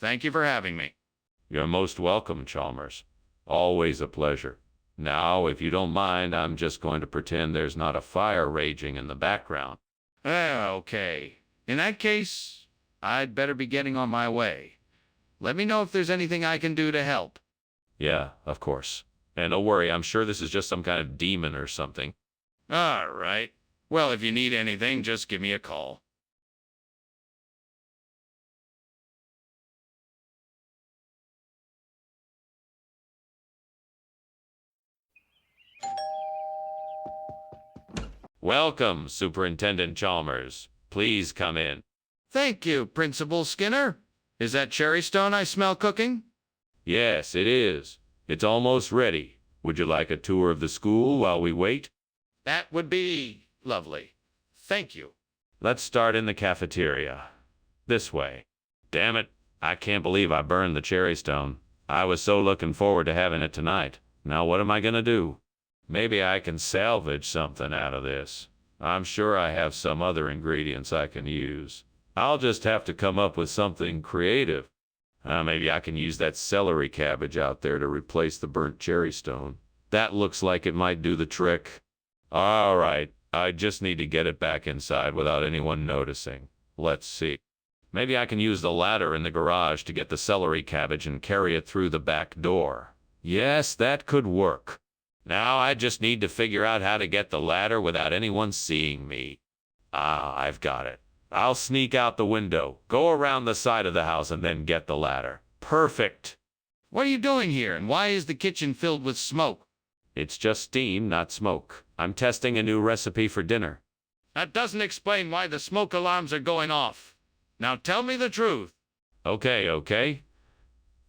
Thank you for having me. You're most welcome, Chalmers. Always a pleasure. Now, if you don't mind, I'm just going to pretend there's not a fire raging in the background. Okay. In that case, I'd better be getting on my way. Let me know if there's anything I can do to help. Yeah, of course. And don't worry, I'm sure this is just some kind of demon or something. All right. Well, if you need anything, just give me a call. Welcome, Superintendent Chalmers. Please come in. Thank you, Principal Skinner. Is that cherry stone I smell cooking? Yes, it is. It's almost ready. Would you like a tour of the school while we wait? That would be lovely. Thank you. Let's start in the cafeteria. This way. Damn it, I can't believe I burned the cherry stone. I was so looking forward to having it tonight. Now what am I gonna do? Maybe I can salvage something out of this. I'm sure I have some other ingredients I can use. I'll just have to come up with something creative. Maybe I can use that celery cabbage out there to replace the burnt cherry stone. That looks like it might do the trick. All right, I just need to get it back inside without anyone noticing. Let's see. Maybe I can use the ladder in the garage to get the celery cabbage and carry it through the back door. Yes, that could work. Now I just need to figure out how to get the ladder without anyone seeing me. Ah, I've got it. I'll sneak out the window, go around the side of the house, and then get the ladder. Perfect. What are you doing here, and why is the kitchen filled with smoke? It's just steam, not smoke. I'm testing a new recipe for dinner. That doesn't explain why the smoke alarms are going off. Now tell me the truth. Okay.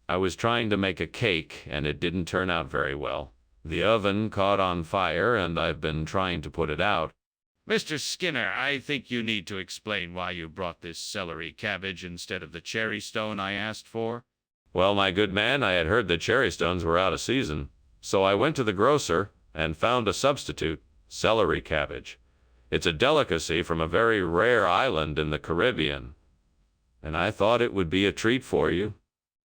I was trying to make a cake, and it didn't turn out very well. The oven caught on fire, and I've been trying to put it out. Mr. Skinner, I think you need to explain why you brought this celery cabbage instead of the cherry stone I asked for. Well, my good man, I had heard the cherry stones were out of season, so I went to the grocer and found a substitute, celery cabbage. It's a delicacy from a very rare island in the Caribbean, and I thought it would be a treat for you.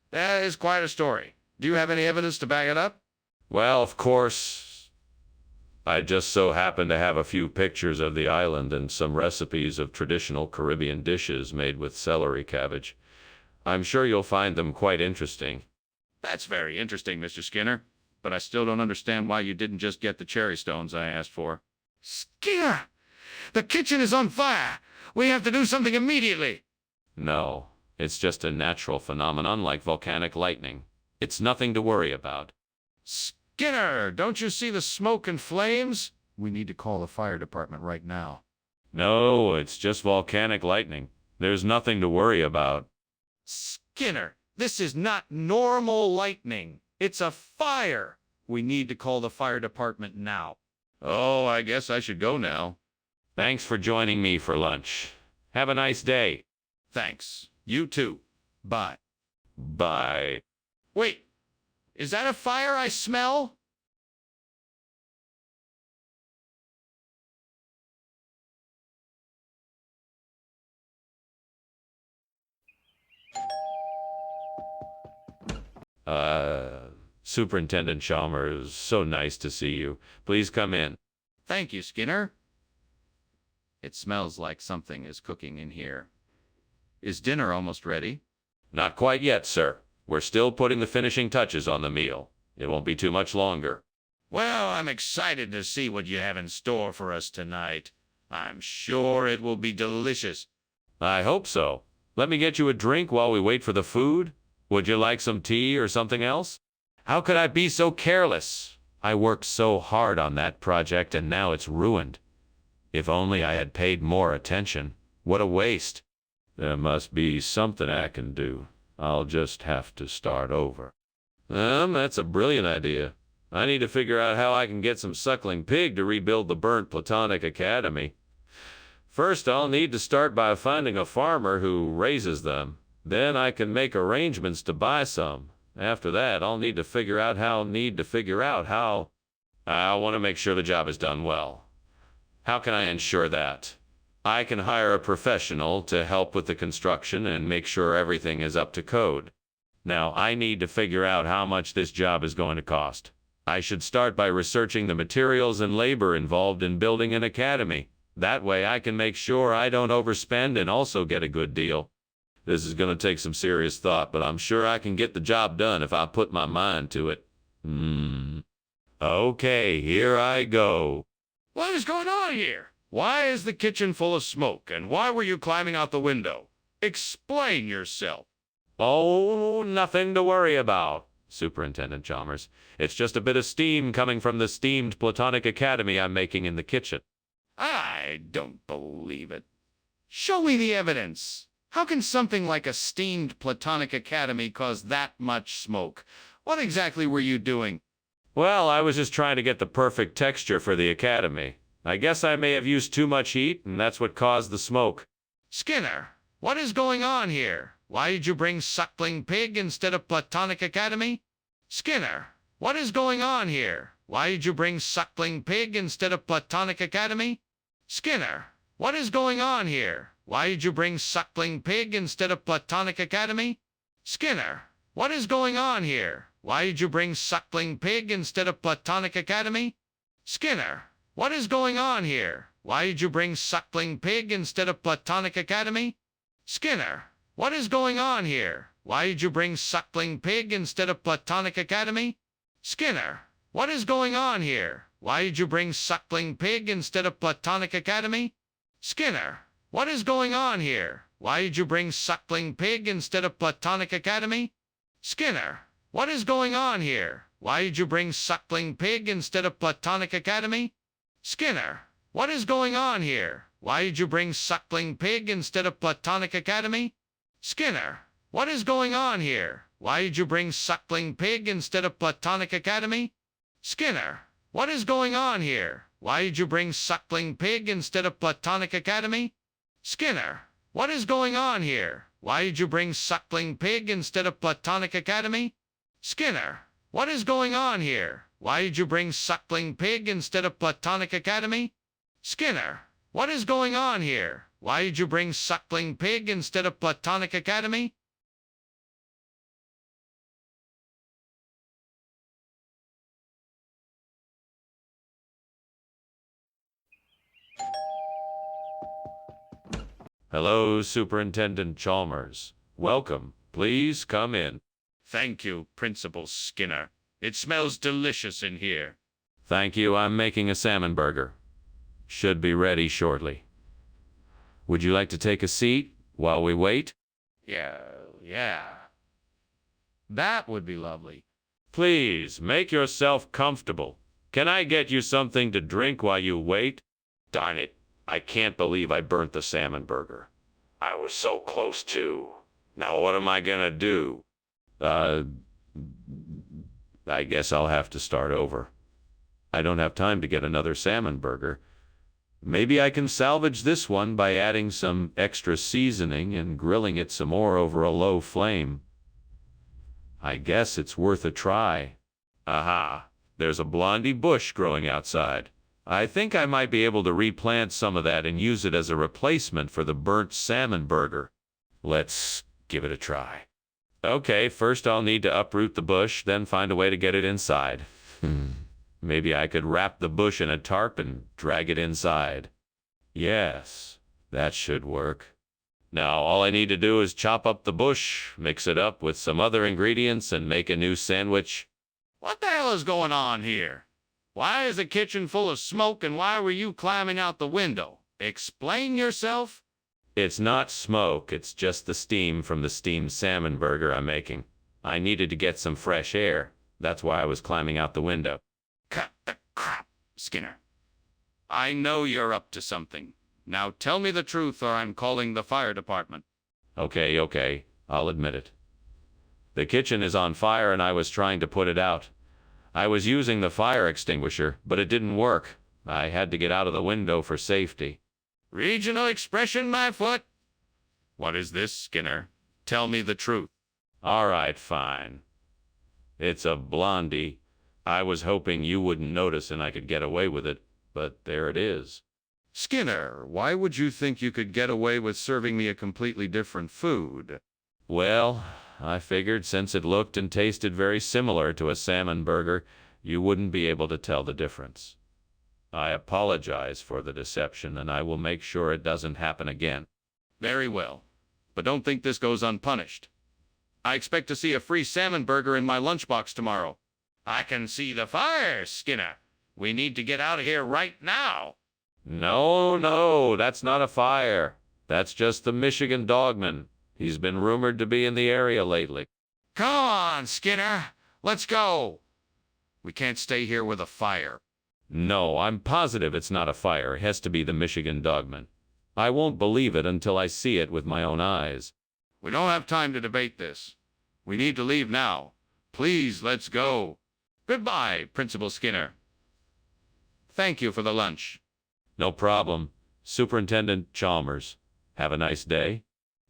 That is quite a story. Do you have any evidence to back it up? Well, of course, I just so happen to have a few pictures of the island and some recipes of traditional Caribbean dishes made with celery cabbage. I'm sure you'll find them quite interesting. That's very interesting, Mr. Skinner, but I still don't understand why you didn't just get the cherry stones I asked for. Skinner! The kitchen is on fire! We have to do something immediately! No, it's just a natural phenomenon like volcanic lightning. It's nothing to worry about. Skinner, don't you see the smoke and flames? We need to call the fire department right now. No, it's just volcanic lightning. There's nothing to worry about. Skinner, this is not normal lightning. It's a fire. We need to call the fire department now. Oh, I guess I should go now. Thanks for joining me for lunch. Have a nice day. Thanks. You too. Bye. Bye. Wait, is that a fire I smell? Superintendent Chalmers, so nice to see you. Please come in. Thank you, Skinner. It smells like something is cooking in here. Is dinner almost ready? Not quite yet, sir. We're still putting the finishing touches on the meal. It won't be too much longer. Well, I'm excited to see what you have in store for us tonight. I'm sure it will be delicious. I hope so. Let me get you a drink while we wait for the food. Would you like some tea or something else? How could I be so careless? I worked so hard on that project and now it's ruined. If only I had paid more attention. What a waste. There must be something I can do. I'll just have to start over. That's a brilliant idea. I need to figure out how I can get some suckling pig to rebuild the burnt Platonic Academy. First, I'll need to start by finding a farmer who raises them. Then I can make arrangements to buy some. After that, I'll need to figure out how. I want to make sure the job is done well. How can I ensure that? I can hire a professional to help with the construction and make sure everything is up to code. Now, I need to figure out how much this job is going to cost. I should start by researching the materials and labor involved in building an academy. That way I can make sure I don't overspend and also get a good deal. This is going to take some serious thought, but I'm sure I can get the job done if I put my mind to it. Okay, here I go. What is going on here? Why is the kitchen full of smoke, and why were you climbing out the window? Explain yourself. Oh, nothing to worry about, Superintendent Chalmers. It's just a bit of steam coming from the steamed Platonic Academy I'm making in the kitchen. I don't believe it. Show me the evidence. How can something like a steamed Platonic Academy cause that much smoke? What exactly were you doing? Well, I was just trying to get the perfect texture for the academy. I guess I may have used too much heat, and that's what caused the smoke. Skinner, what is going on here? Why did you bring suckling pig instead of Platonic Academy? Skinner, what is going on here? Why did you bring suckling pig instead of Platonic Academy? Skinner, what is going on here? Why did you bring suckling pig instead of Platonic Academy? Skinner, what is going on here? Why did you bring suckling pig instead of Platonic Academy? Skinner, what is going on here? Why did you bring suckling pig instead of Platonic Academy? Skinner, What is going on here? Why did you bring Suckling Pig instead of Platonic Academy? Skinner, what is going on here? Why did you bring Suckling Pig instead of Platonic Academy? Skinner, what is going on here? Why did you bring Suckling Pig instead of Platonic Academy? Skinner, what is going on here? Why did you bring Suckling Pig instead of Platonic Academy? Skinner, what is going on here? Why did you bring Suckling Pig instead of Platonic Academy? Skinner, what is going on here? Why did you bring Suckling Pig instead of Platonic Academy? Skinner, what is going on here? Why did you bring Suckling Pig instead of Platonic Academy? Skinner, what is going on here? Why did you bring Suckling Pig instead of Platonic Academy? Skinner, what is going on here? Why did you bring Suckling Pig instead of Platonic Academy? Skinner, what is going on here? Why did you bring Suckling Pig instead of Platonic Academy? Hello, Superintendent Chalmers. Welcome. Please come in. Thank you, Principal Skinner. It smells delicious in here. Thank you. I'm making a salmon burger. Should be ready shortly. Would you like to take a seat while we wait? Yeah. That would be lovely. Please, make yourself comfortable. Can I get you something to drink while you wait? Darn it. I can't believe I burnt the salmon burger. I was so close to. Now what am I gonna do? I guess I'll have to start over. I don't have time to get another salmon burger. Maybe I can salvage this one by adding some extra seasoning and grilling it some more over a low flame. I guess it's worth a try. Aha, there's a blondie bush growing outside. I think I might be able to replant some of that and use it as a replacement for the burnt salmon burger. Let's give it a try. Okay, first I'll need to uproot the bush, then find a way to get it inside. Maybe I could wrap the bush in a tarp and drag it inside. Yes, that should work. Now all I need to do is chop up the bush, mix it up with some other ingredients, and make a new sandwich. What the hell is going on here? Why is the kitchen full of smoke and why were you climbing out the window? Explain yourself. It's not smoke, it's just the steam from the steamed salmon burger I'm making. I needed to get some fresh air. That's why I was climbing out the window. Cut the crap, Skinner. I know you're up to something. Now tell me the truth or I'm calling the fire department. Okay, I'll admit it. The kitchen is on fire and I was trying to put it out. I was using the fire extinguisher, but it didn't work. I had to get out of the window for safety. Regional expression, my foot. What is this, Skinner? Tell me the truth. All right, fine. It's a blondie. I was hoping you wouldn't notice and I could get away with it, but there it is. Skinner, why would you think you could get away with serving me a completely different food? Well, I figured since it looked and tasted very similar to a salmon burger, you wouldn't be able to tell the difference. I apologize for the deception, and I will make sure it doesn't happen again. Very well, but don't think this goes unpunished. I expect to see a free salmon burger in my lunchbox tomorrow. I can see the fire, Skinner. We need to get out of here right now. No, that's not a fire. That's just the Michigan Dogman. He's been rumored to be in the area lately. Come on, Skinner. Let's go. We can't stay here with a fire. No, I'm positive it's not a fire. It has to be the Michigan Dogman. I won't believe it until I see it with my own eyes. We don't have time to debate this. We need to leave now. Please, let's go. Goodbye, Principal Skinner. Thank you for the lunch. No problem. Superintendent Chalmers. Have a nice day.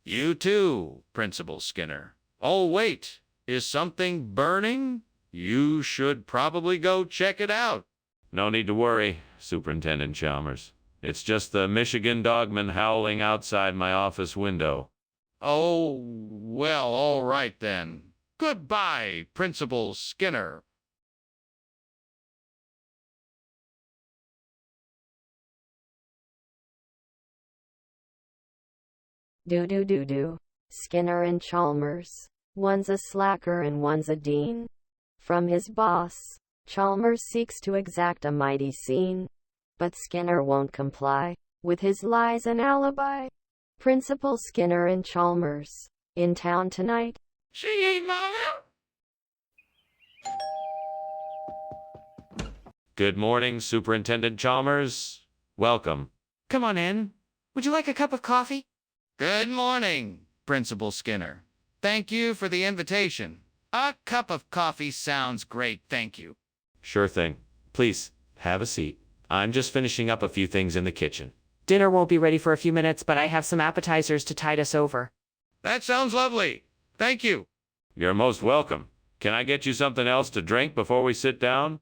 You too, Principal Skinner. Oh, wait. Is something burning? You should probably go check it out. No need to worry, Superintendent Chalmers. It's just the Michigan Dogman howling outside my office window. Oh, well, all right then. Goodbye, Principal Skinner. Do. Skinner and Chalmers. One's a slacker and one's a dean. From his boss, Chalmers seeks to exact a mighty scene. But Skinner won't comply with his lies and alibi. Principal Skinner and Chalmers. In town tonight. She ain't mama. Good morning, Superintendent Chalmers. Welcome. Come on in. Would you like a cup of coffee? Good morning, Principal Skinner. Thank you for the invitation. A cup of coffee sounds great, thank you. Sure thing. Please, have a seat. I'm just finishing up a few things in the kitchen. Dinner won't be ready for a few minutes, but I have some appetizers to tide us over. That sounds lovely. Thank you. You're most welcome. Can I get you something else to drink before we sit down?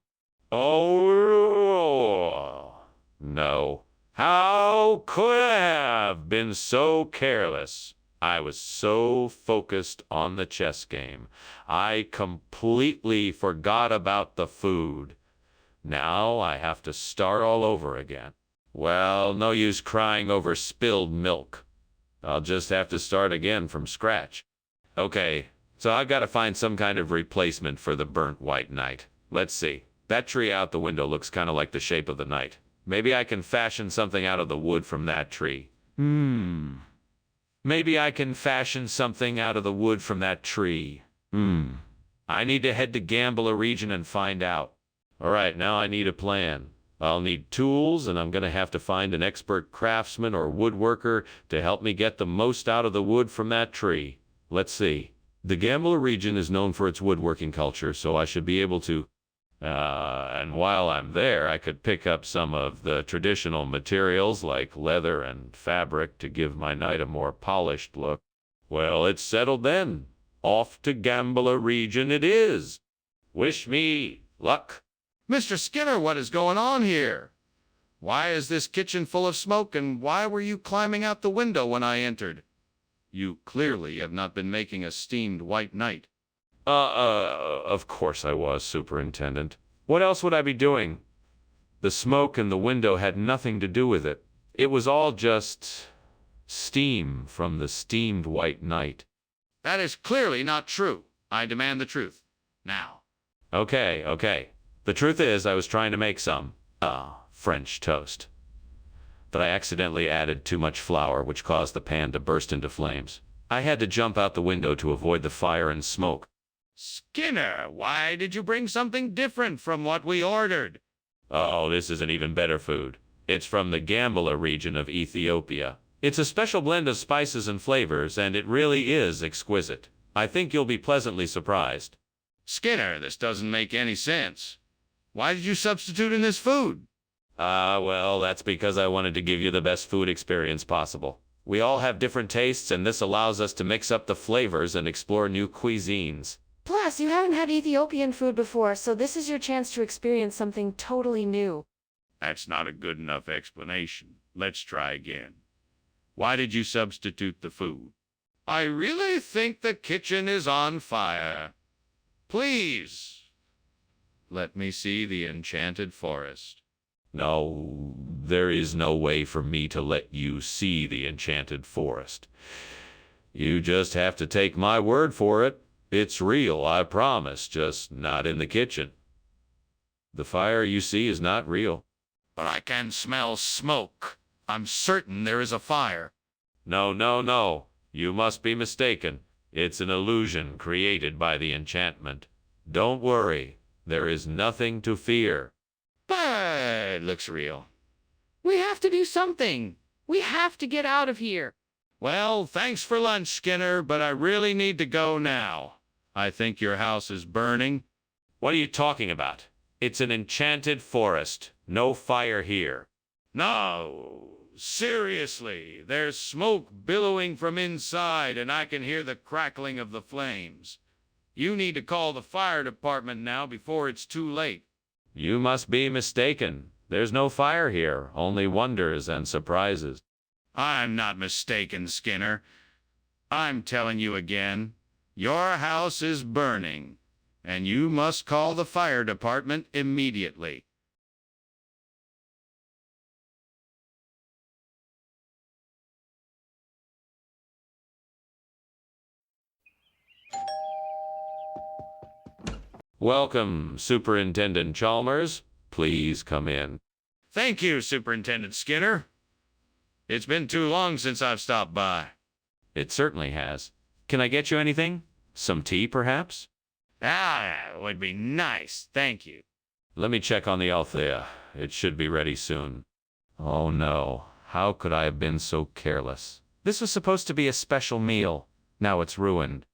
Oh, no. How could I have been so careless? I was so focused on the chess game. I completely forgot about the food. Now I have to start all over again. Well, no use crying over spilled milk. I'll just have to start again from scratch. Okay, so I've got to find some kind of replacement for the burnt white knight. Let's see. That tree out the window looks kind of like the shape of the knight. Maybe I can fashion something out of the wood from that tree. Maybe I can fashion something out of the wood from that tree. I need to head to Gambler region and find out. All right, now I need a plan. I'll need tools, and I'm going to have to find an expert craftsman or woodworker to help me get the most out of the wood from that tree. Let's see. The Gambler region is known for its woodworking culture, so I should be able to... and while I'm there, I could pick up some of the traditional materials like leather and fabric to give my knight a more polished look. Well, it's settled then. Off to Gambler region it is. Wish me luck. Mr. Skinner, what is going on here? Why is this kitchen full of smoke, and why were you climbing out the window when I entered? You clearly have not been making a steamed white knight. Of course I was, Superintendent. What else would I be doing? The smoke in the window had nothing to do with it. It was all just steam from the steamed white knight. That is clearly not true. I demand the truth. Now. Okay. The truth is, I was trying to make some, French toast. But I accidentally added too much flour, which caused the pan to burst into flames. I had to jump out the window to avoid the fire and smoke. Skinner, why did you bring something different from what we ordered? Oh, this is an even better food. It's from the Gambler region of Ethiopia. It's a special blend of spices and flavors, and it really is exquisite. I think you'll be pleasantly surprised. Skinner, this doesn't make any sense. Why did you substitute in this food? Well, that's because I wanted to give you the best food experience possible. We all have different tastes, and this allows us to mix up the flavors and explore new cuisines. Plus, you haven't had Ethiopian food before, so this is your chance to experience something totally new. That's not a good enough explanation. Let's try again. Why did you substitute the food? I really think the kitchen is on fire. Please, let me see the enchanted forest. No, there is no way for me to let you see the enchanted forest. You just have to take my word for it. It's real, I promise, just not in the kitchen. The fire you see is not real. But I can smell smoke. I'm certain there is a fire. No. You must be mistaken. It's an illusion created by the enchantment. Don't worry. There is nothing to fear. But it looks real. We have to do something. We have to get out of here. Well, thanks for lunch, Skinner, but I really need to go now. I think your house is burning. What are you talking about? It's an enchanted forest. No fire here. No, seriously. There's smoke billowing from inside, and I can hear the crackling of the flames. You need to call the fire department now before it's too late. You must be mistaken. There's no fire here, only wonders and surprises. I'm not mistaken, Skinner. I'm telling you again, your house is burning, and you must call the fire department immediately. Welcome, Superintendent Chalmers. Please come in. Thank you, Superintendent Skinner. It's been too long since I've stopped by. It certainly has. Can I get you anything? Some tea, perhaps? It would be nice, thank you. Let me check on the Althea. It should be ready soon. Oh no, how could I have been so careless? This was supposed to be a special meal. Now it's ruined.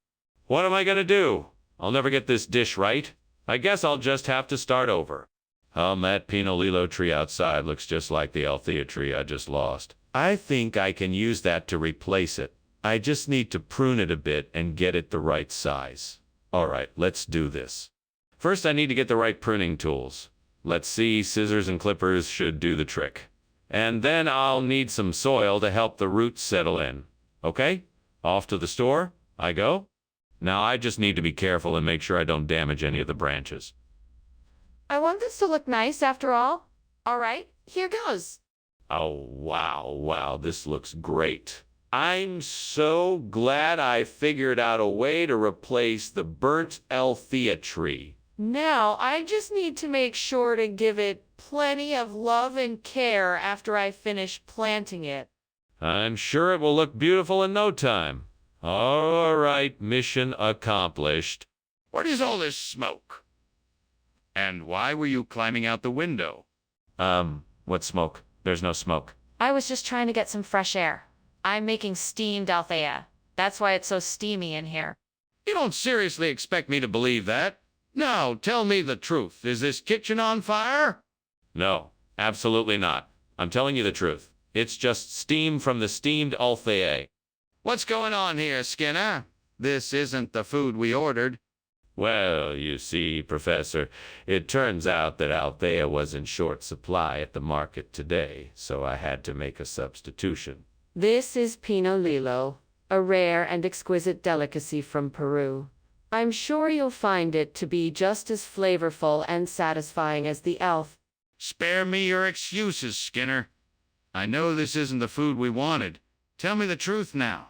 What am I gonna do? I'll never get this dish right. I guess I'll just have to start over. That Pinolillo tree outside looks just like the Althea tree I just lost. I think I can use that to replace it. I just need to prune it a bit and get it the right size. Alright, let's do this. First, I need to get the right pruning tools. Let's see, scissors and clippers should do the trick. And then I'll need some soil to help the roots settle in. Okay? Off to the store I go. Now I just need to be careful and make sure I don't damage any of the branches. I want this to look nice after all. All right, here goes. Oh, wow, this looks great. I'm so glad I figured out a way to replace the burnt Althea tree. Now, I just need to make sure to give it plenty of love and care after I finish planting it. I'm sure it will look beautiful in no time. All right, mission accomplished. What is all this smoke? And why were you climbing out the window? What smoke? There's no smoke. I was just trying to get some fresh air. I'm making steamed Althea. That's why it's so steamy in here. You don't seriously expect me to believe that? Now, tell me the truth. Is this kitchen on fire? No, absolutely not. I'm telling you the truth. It's just steam from the steamed Althea. What's going on here, Skinner? This isn't the food we ordered. Well, you see, Professor, it turns out that Althea was in short supply at the market today, so I had to make a substitution. This is Pinolillo, a rare and exquisite delicacy from Peru. I'm sure you'll find it to be just as flavorful and satisfying as the elf. Spare me your excuses, Skinner. I know this isn't the food we wanted. Tell me the truth now.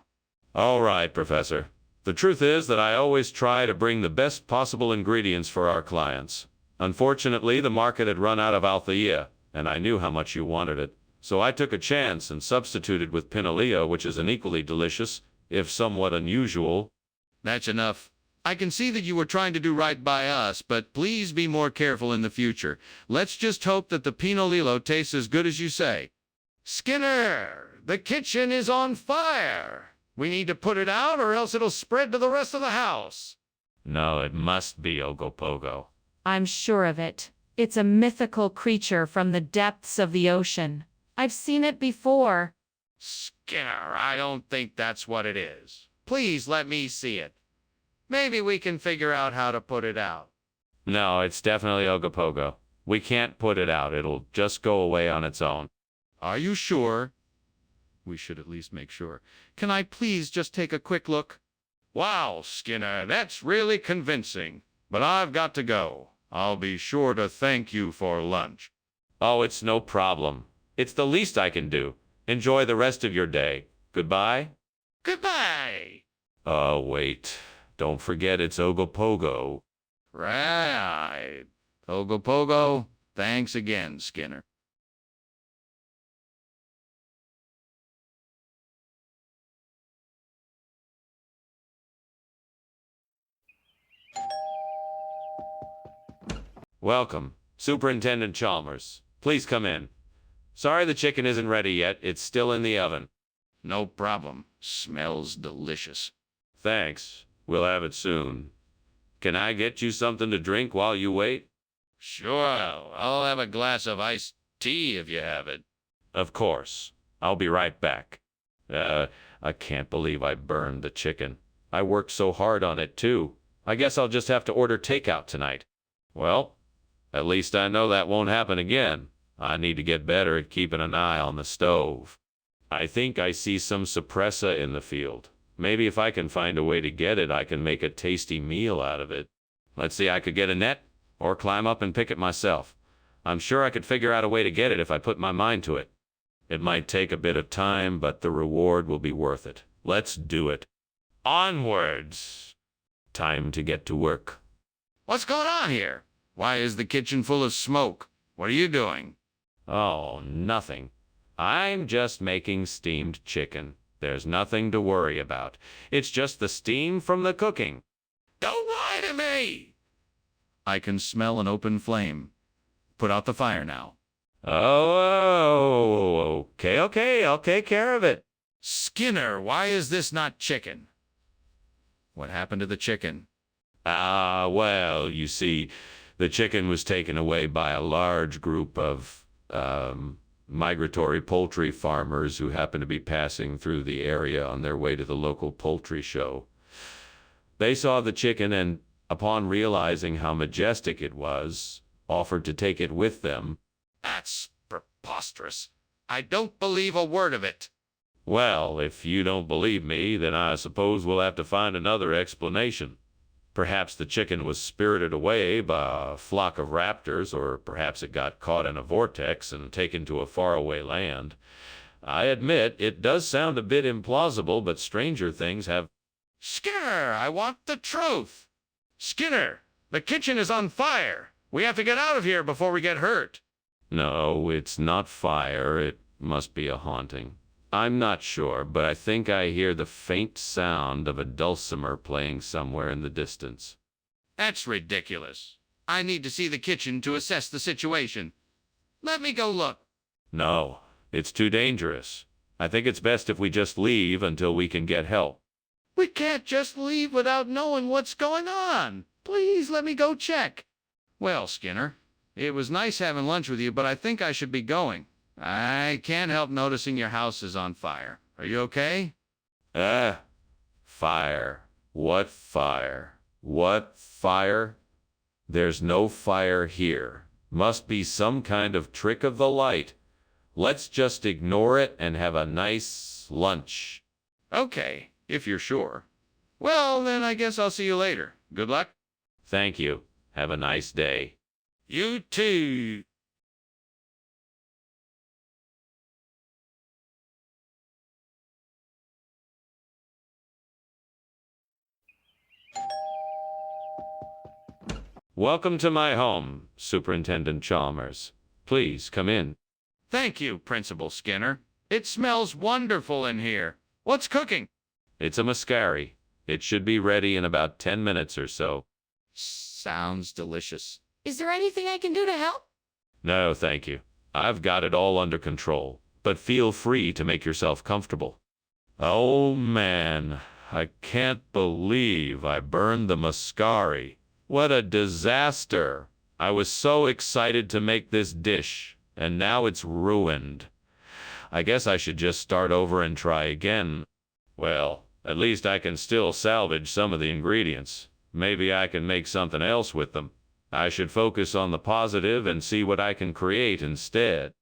All right, Professor. The truth is that I always try to bring the best possible ingredients for our clients. Unfortunately, the market had run out of Althea, and I knew how much you wanted it. So I took a chance and substituted with Pinolillo, which is an equally delicious, if somewhat unusual. That's enough. I can see that you were trying to do right by us, but please be more careful in the future. Let's just hope that the Pinolillo tastes as good as you say. Skinner, the kitchen is on fire. We need to put it out or else it'll spread to the rest of the house. No, it must be Ogopogo. I'm sure of it. It's a mythical creature from the depths of the ocean. I've seen it before. Skinner, I don't think that's what it is. Please let me see it. Maybe we can figure out how to put it out. No, it's definitely Ogopogo. We can't put it out. It'll just go away on its own. Are you sure? We should at least make sure. Can I please just take a quick look? Wow, Skinner, that's really convincing. But I've got to go. I'll be sure to thank you for lunch. Oh, it's no problem. It's the least I can do. Enjoy the rest of your day. Goodbye. Goodbye. Oh, wait. Don't forget it's Ogopogo. Right. Ogopogo, thanks again, Skinner. Welcome, Superintendent Chalmers. Please come in. Sorry the chicken isn't ready yet. It's still in the oven. No problem. Smells delicious. Thanks. We'll have it soon. Can I get you something to drink while you wait? Sure, I'll have a glass of iced tea if you have it. Of course. I'll be right back. I can't believe I burned the chicken. I worked so hard on it, too. I guess I'll just have to order takeout tonight. Well, at least I know that won't happen again. I need to get better at keeping an eye on the stove. I think I see some suppressa in the field. Maybe if I can find a way to get it, I can make a tasty meal out of it. Let's see, I could get a net, or climb up and pick it myself. I'm sure I could figure out a way to get it if I put my mind to it. It might take a bit of time, but the reward will be worth it. Let's do it. Onwards! Time to get to work. What's going on here? Why is the kitchen full of smoke? What are you doing? Oh, nothing. I'm just making steamed chicken. There's nothing to worry about. It's just the steam from the cooking. Don't lie to me! I can smell an open flame. Put out the fire now. Oh, okay, I'll take care of it. Skinner, why is this not chicken? What happened to the chicken? Well, you see, the chicken was taken away by a large group of migratory poultry farmers who happened to be passing through the area on their way to the local poultry show. They saw the chicken and, upon realizing how majestic it was, offered to take it with them. That's preposterous. I don't believe a word of it. Well, if you don't believe me, then I suppose we'll have to find another explanation. Perhaps the chicken was spirited away by a flock of raptors, or perhaps it got caught in a vortex and taken to a faraway land. I admit, it does sound a bit implausible, but stranger things have... Skinner, I want the truth. Skinner, the kitchen is on fire. We have to get out of here before we get hurt. No, it's not fire. It must be a haunting. I'm not sure, but I think I hear the faint sound of a dulcimer playing somewhere in the distance. That's ridiculous. I need to see the kitchen to assess the situation. Let me go look. No, it's too dangerous. I think it's best if we just leave until we can get help. We can't just leave without knowing what's going on. Please let me go check. Well, Skinner, it was nice having lunch with you, but I think I should be going. I can't help noticing your house is on fire. Are you okay? Fire. What fire? What fire? There's no fire here. Must be some kind of trick of the light. Let's just ignore it and have a nice lunch. Okay, if you're sure. Well, then I guess I'll see you later. Good luck. Thank you. Have a nice day. You too. Welcome to my home, Superintendent Chalmers. Please come in. Thank you, Principal Skinner. It smells wonderful in here. What's cooking? It's a mascari. It should be ready in about 10 minutes or so. Sounds delicious. Is there anything I can do to help? No, thank you. I've got it all under control, but feel free to make yourself comfortable. Oh man, I can't believe I burned the mascari. What a disaster. I was so excited to make this dish, and now it's ruined. I guess I should just start over and try again. Well, at least I can still salvage some of the ingredients. Maybe I can make something else with them. I should focus on the positive and see what I can create instead.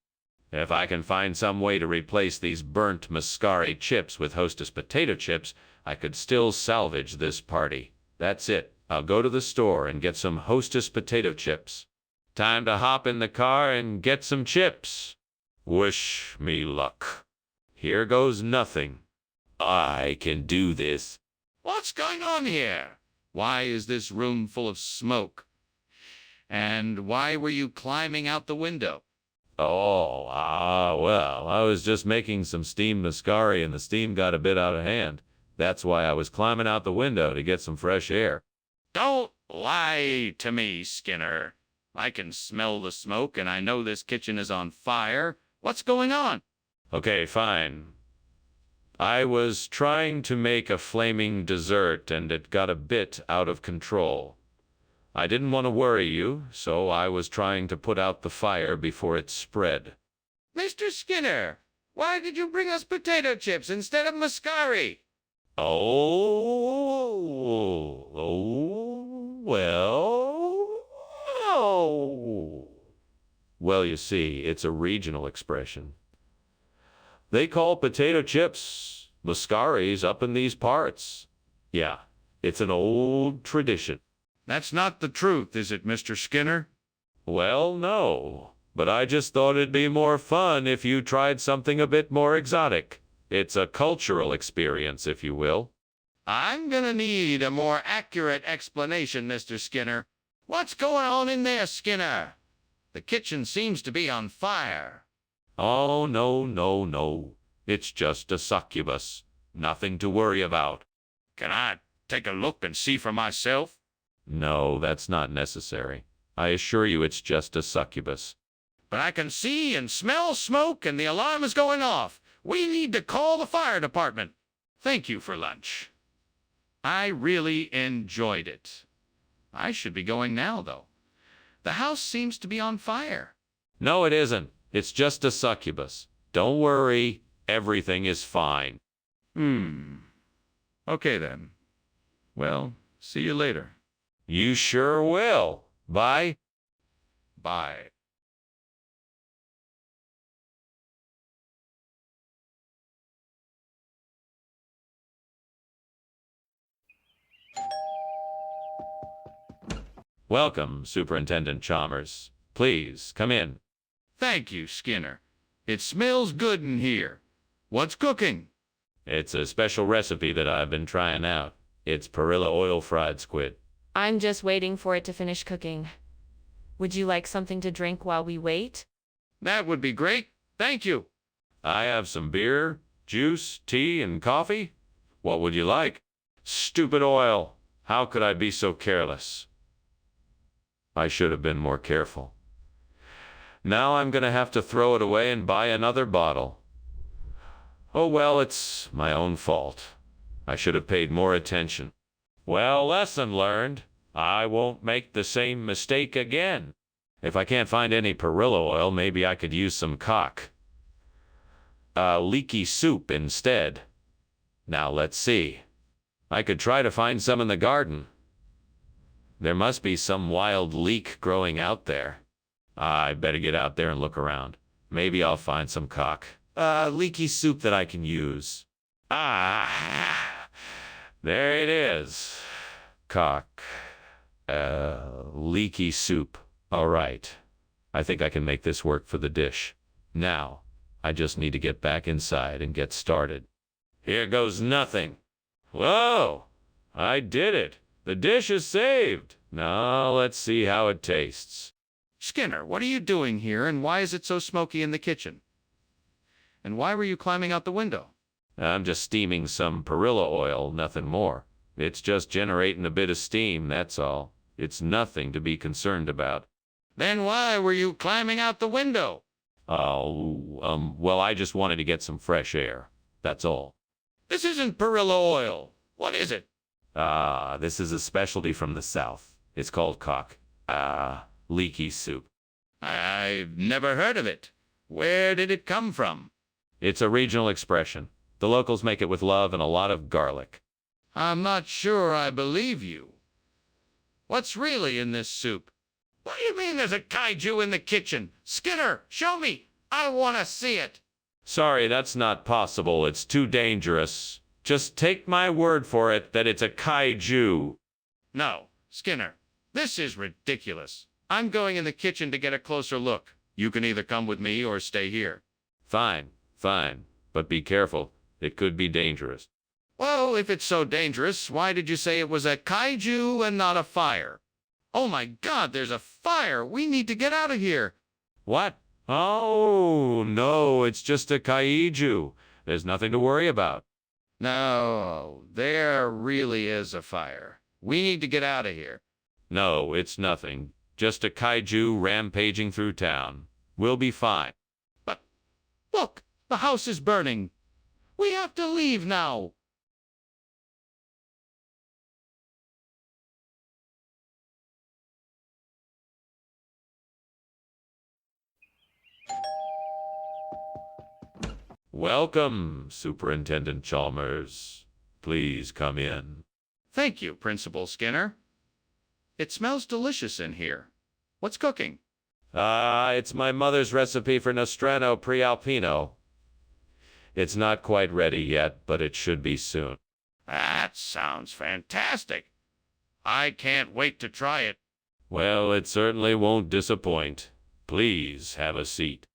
If I can find some way to replace these burnt mascari chips with Hostess potato chips, I could still salvage this party. That's it. I'll go to the store and get some Hostess potato chips. Time to hop in the car and get some chips. Wish me luck. Here goes nothing. I can do this. What's going on here? Why is this room full of smoke? And why were you climbing out the window? Oh, well, I was just making some steamed mascari and the steam got a bit out of hand. That's why I was climbing out the window to get some fresh air. Don't lie to me, Skinner. I can smell the smoke and I know this kitchen is on fire. What's going on? Okay, fine. I was trying to make a flaming dessert and it got a bit out of control. I didn't want to worry you, so I was trying to put out the fire before it spread. Mr. Skinner, why did you bring us potato chips instead of mascari? Well, you see, it's a regional expression. They call potato chips mascaris up in these parts. Yeah, it's an old tradition. That's not the truth, is it, Mr. Skinner? Well, no, but I just thought it'd be more fun if you tried something a bit more exotic. It's a cultural experience, if you will. I'm gonna need a more accurate explanation, Mr. Skinner. What's going on in there, Skinner? The kitchen seems to be on fire. Oh, no, no, no. It's just a succubus. Nothing to worry about. Can I take a look and see for myself? No, that's not necessary. I assure you it's just a succubus. But I can see and smell smoke and the alarm is going off. We need to call the fire department. Thank you for lunch. I really enjoyed it. I should be going now, though. The house seems to be on fire. No, it isn't. It's just a succubus. Don't worry. Everything is fine. Okay then. Well, see you later. You sure will. Bye. Bye. Welcome, Superintendent Chalmers. Please, come in. Thank you, Skinner. It smells good in here. What's cooking? It's a special recipe that I've been trying out. It's perilla oil fried squid. I'm just waiting for it to finish cooking. Would you like something to drink while we wait? That would be great. Thank you. I have some beer, juice, tea, and coffee. What would you like? Stupid oil. How could I be so careless? I should have been more careful. Now I'm gonna have to throw it away and buy another bottle. Oh well, it's my own fault. I should have paid more attention. Well, lesson learned. I won't make the same mistake again. If I can't find any perilla oil, maybe I could use some leaky soup instead. Now let's see. I could try to find some in the garden. There must be some wild leek growing out there. I better get out there and look around. Maybe I'll find some leaky soup that I can use. There it is. Leaky soup. All right. I think I can make this work for the dish. Now, I just need to get back inside and get started. Here goes nothing. Whoa! I did it. The dish is saved. Now let's see how it tastes. Skinner, what are you doing here and why is it so smoky in the kitchen? And why were you climbing out the window? I'm just steaming some perilla oil, nothing more. It's just generating a bit of steam, that's all. It's nothing to be concerned about. Then why were you climbing out the window? Well, I just wanted to get some fresh air. That's all. This isn't perilla oil. What is it? This is a specialty from the South. It's called leaky soup. I've never heard of it. Where did it come from? It's a regional expression. The locals make it with love and a lot of garlic. I'm not sure I believe you. What's really in this soup? What do you mean there's a kaiju in the kitchen? Skinner, show me. I want to see it. Sorry, that's not possible. It's too dangerous. Just take my word for it that it's a kaiju. No, Skinner, this is ridiculous. I'm going in the kitchen to get a closer look. You can either come with me or stay here. Fine, fine. But be careful. It could be dangerous. Well, if it's so dangerous, why did you say it was a kaiju and not a fire? Oh my God, there's a fire. We need to get out of here. What? Oh, no, it's just a kaiju. There's nothing to worry about. No, there really is a fire. We need to get out of here. No, it's nothing. Just a kaiju rampaging through town. We'll be fine. But look, the house is burning. We have to leave now. Welcome, Superintendent Chalmers. Please come in. Thank you, Principal Skinner. It smells delicious in here. What's cooking? It's my mother's recipe for Nostrano Prealpino. It's not quite ready yet, but it should be soon. That sounds fantastic. I can't wait to try it. Well, it certainly won't disappoint. Please have a seat.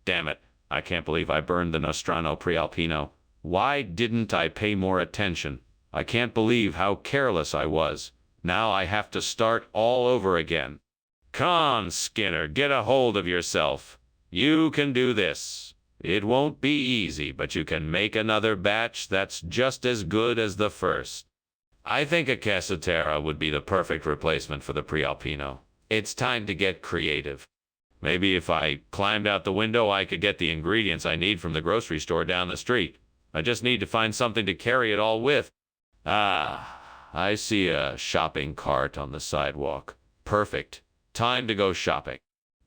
Damn it, I can't believe I burned the Nostrano Prealpino. Why didn't I pay more attention? I can't believe how careless I was. Now I have to start all over again. Come on, Skinner, get a hold of yourself. You can do this. It won't be easy, but you can make another batch that's just as good as the first. I think a Cassatera would be the perfect replacement for the Prealpino. It's time to get creative. Maybe if I climbed out the window, I could get the ingredients I need from the grocery store down the street. I just need to find something to carry it all with. Ah, I see a shopping cart on the sidewalk. Perfect. Time to go shopping.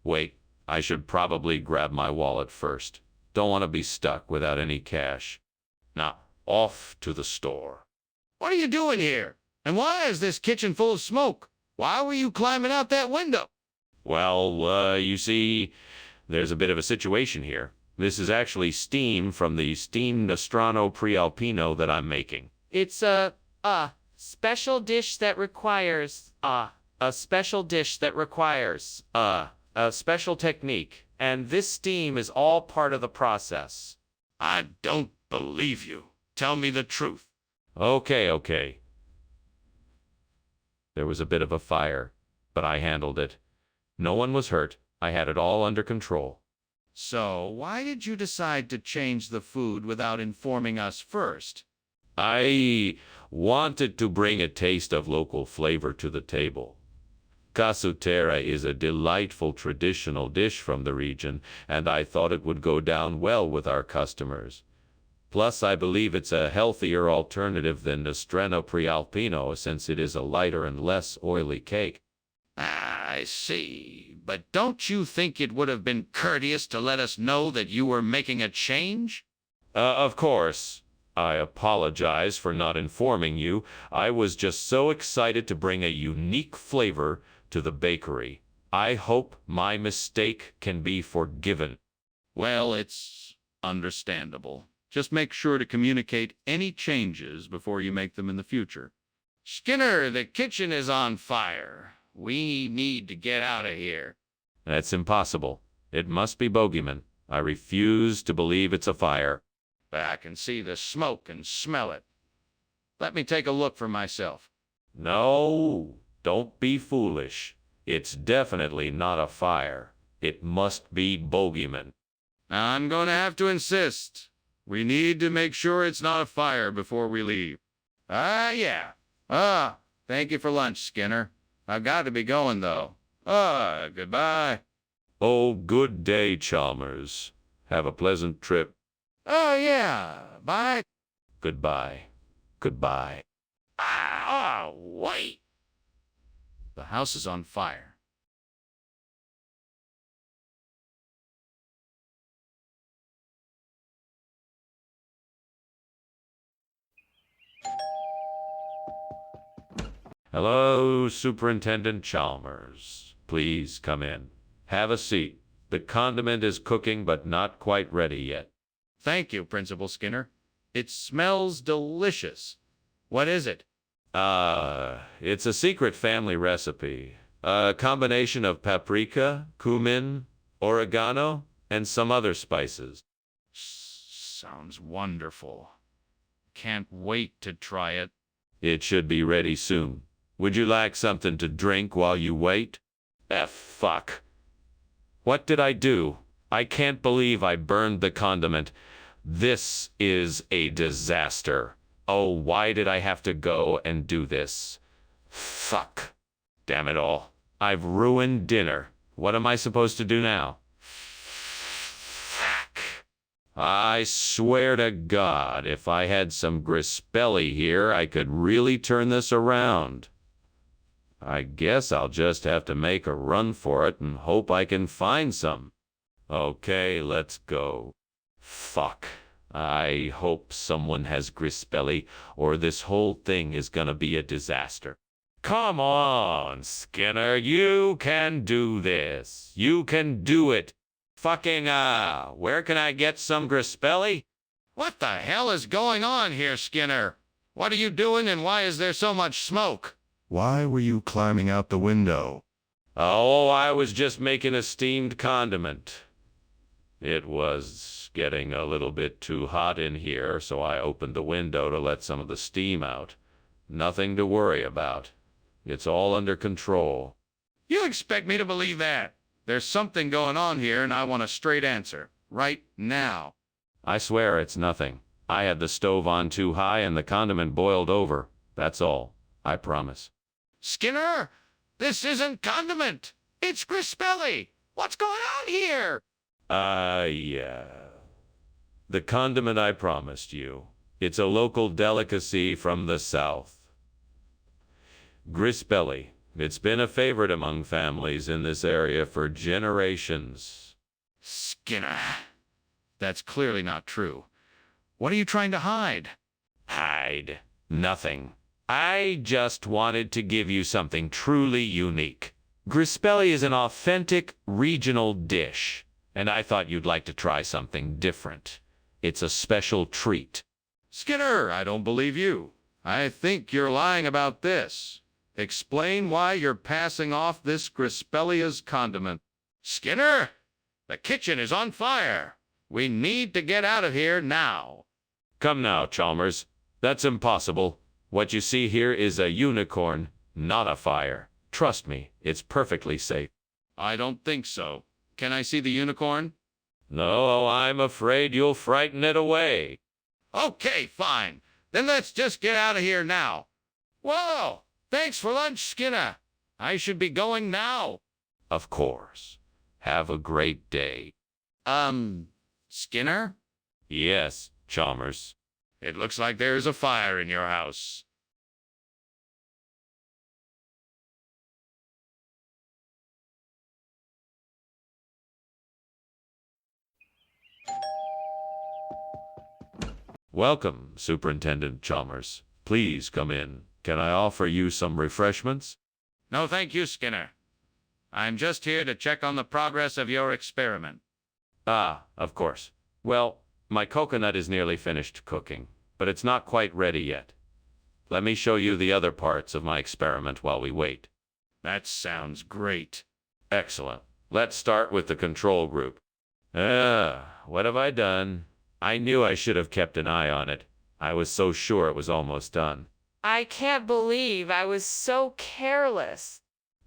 Wait, I should probably grab my wallet first. Don't want to be stuck without any cash. Now, off to the store. What are you doing here? And why is this kitchen full of smoke? Why were you climbing out that window? Well, you see, there's a bit of a situation here. This is actually steam from the steamed Nostrano Prealpino that I'm making. It's a special dish that requires, a special technique. And this steam is all part of the process. I don't believe you. Tell me the truth. Okay. There was a bit of a fire, but I handled it. No one was hurt. I had it all under control. So, why did you decide to change the food without informing us first? I wanted to bring a taste of local flavor to the table. Casutera is a delightful traditional dish from the region, and I thought it would go down well with our customers. Plus, I believe it's a healthier alternative than Nostrano Prealpino since it is a lighter and less oily cake. I see. But don't you think it would have been courteous to let us know that you were making a change? Of course. I apologize for not informing you. I was just so excited to bring a unique flavor to the bakery. I hope my mistake can be forgiven. Well, it's understandable. Just make sure to communicate any changes before you make them in the future. Skinner, the kitchen is on fire. We need to get out of here. That's impossible. It must be bogeyman. I refuse to believe it's a fire. But I can see the smoke and smell it. Let me take a look for myself. No, don't be foolish. It's definitely not a fire. It must be bogeyman. Now I'm going to have to insist. We need to make sure it's not a fire before we leave. Yeah. Thank you for lunch, Skinner. I've got to be going, though. Goodbye. Oh, good day, Chalmers. Have a pleasant trip. Oh, yeah. Bye. Goodbye. Wait. The house is on fire. Hello, Superintendent Chalmers. Please come in. Have a seat. The condiment is cooking, but not quite ready yet. Thank you, Principal Skinner. It smells delicious. What is it? It's a secret family recipe. A combination of paprika, cumin, oregano, and some other spices. Sounds wonderful. Can't wait to try it. It should be ready soon. Would you like something to drink while you wait? Fuck. What did I do? I can't believe I burned the condiment. This is a disaster. Oh, why did I have to go and do this? Fuck. Damn it all. I've ruined dinner. What am I supposed to do now? Fuck. I swear to God, if I had some Grispelli here, I could really turn this around. I guess I'll just have to make a run for it and hope I can find some. Okay, let's go. Fuck. I hope someone has Grispelli, or this whole thing is gonna be a disaster. Come on, Skinner, you can do this. You can do it. Fucking, where can I get some Grispelli? What the hell is going on here, Skinner? What are you doing and why is there so much smoke? Why were you climbing out the window? Oh, I was just making a steamed condiment. It was getting a little bit too hot in here, so I opened the window to let some of the steam out. Nothing to worry about. It's all under control. You expect me to believe that? There's something going on here, and I want a straight answer. Right now. I swear it's nothing. I had the stove on too high and the condiment boiled over. That's all. I promise. Skinner, this isn't condiment. It's Crispelli. What's going on here? Yeah. The condiment I promised you. It's a local delicacy from the South. Grispelli. It's been a favorite among families in this area for generations. Skinner, that's clearly not true. What are you trying to hide? Hide. Nothing. I just wanted to give you something truly unique. Grispelli is an authentic regional dish, and I thought you'd like to try something different. It's a special treat. Skinner, I don't believe you. I think you're lying about this. Explain why you're passing off this Grispellia's condiment. Skinner, the kitchen is on fire. We need to get out of here now. Come now, Chalmers. That's impossible. What you see here is a unicorn, not a fire. Trust me, it's perfectly safe. I don't think so. Can I see the unicorn? No, I'm afraid you'll frighten it away. Okay, fine. Then let's just get out of here now. Whoa! Thanks for lunch, Skinner. I should be going now. Of course. Have a great day. Skinner? Yes, Chalmers. It looks like there's a fire in your house. Welcome, Superintendent Chalmers. Please come in. Can I offer you some refreshments? No, thank you, Skinner. I'm just here to check on the progress of your experiment. Ah, of course. Well, my coconut is nearly finished cooking, but it's not quite ready yet. Let me show you the other parts of my experiment while we wait. That sounds great. Excellent. Let's start with the control group. What have I done? I knew I should have kept an eye on it. I was so sure it was almost done. I can't believe I was so careless.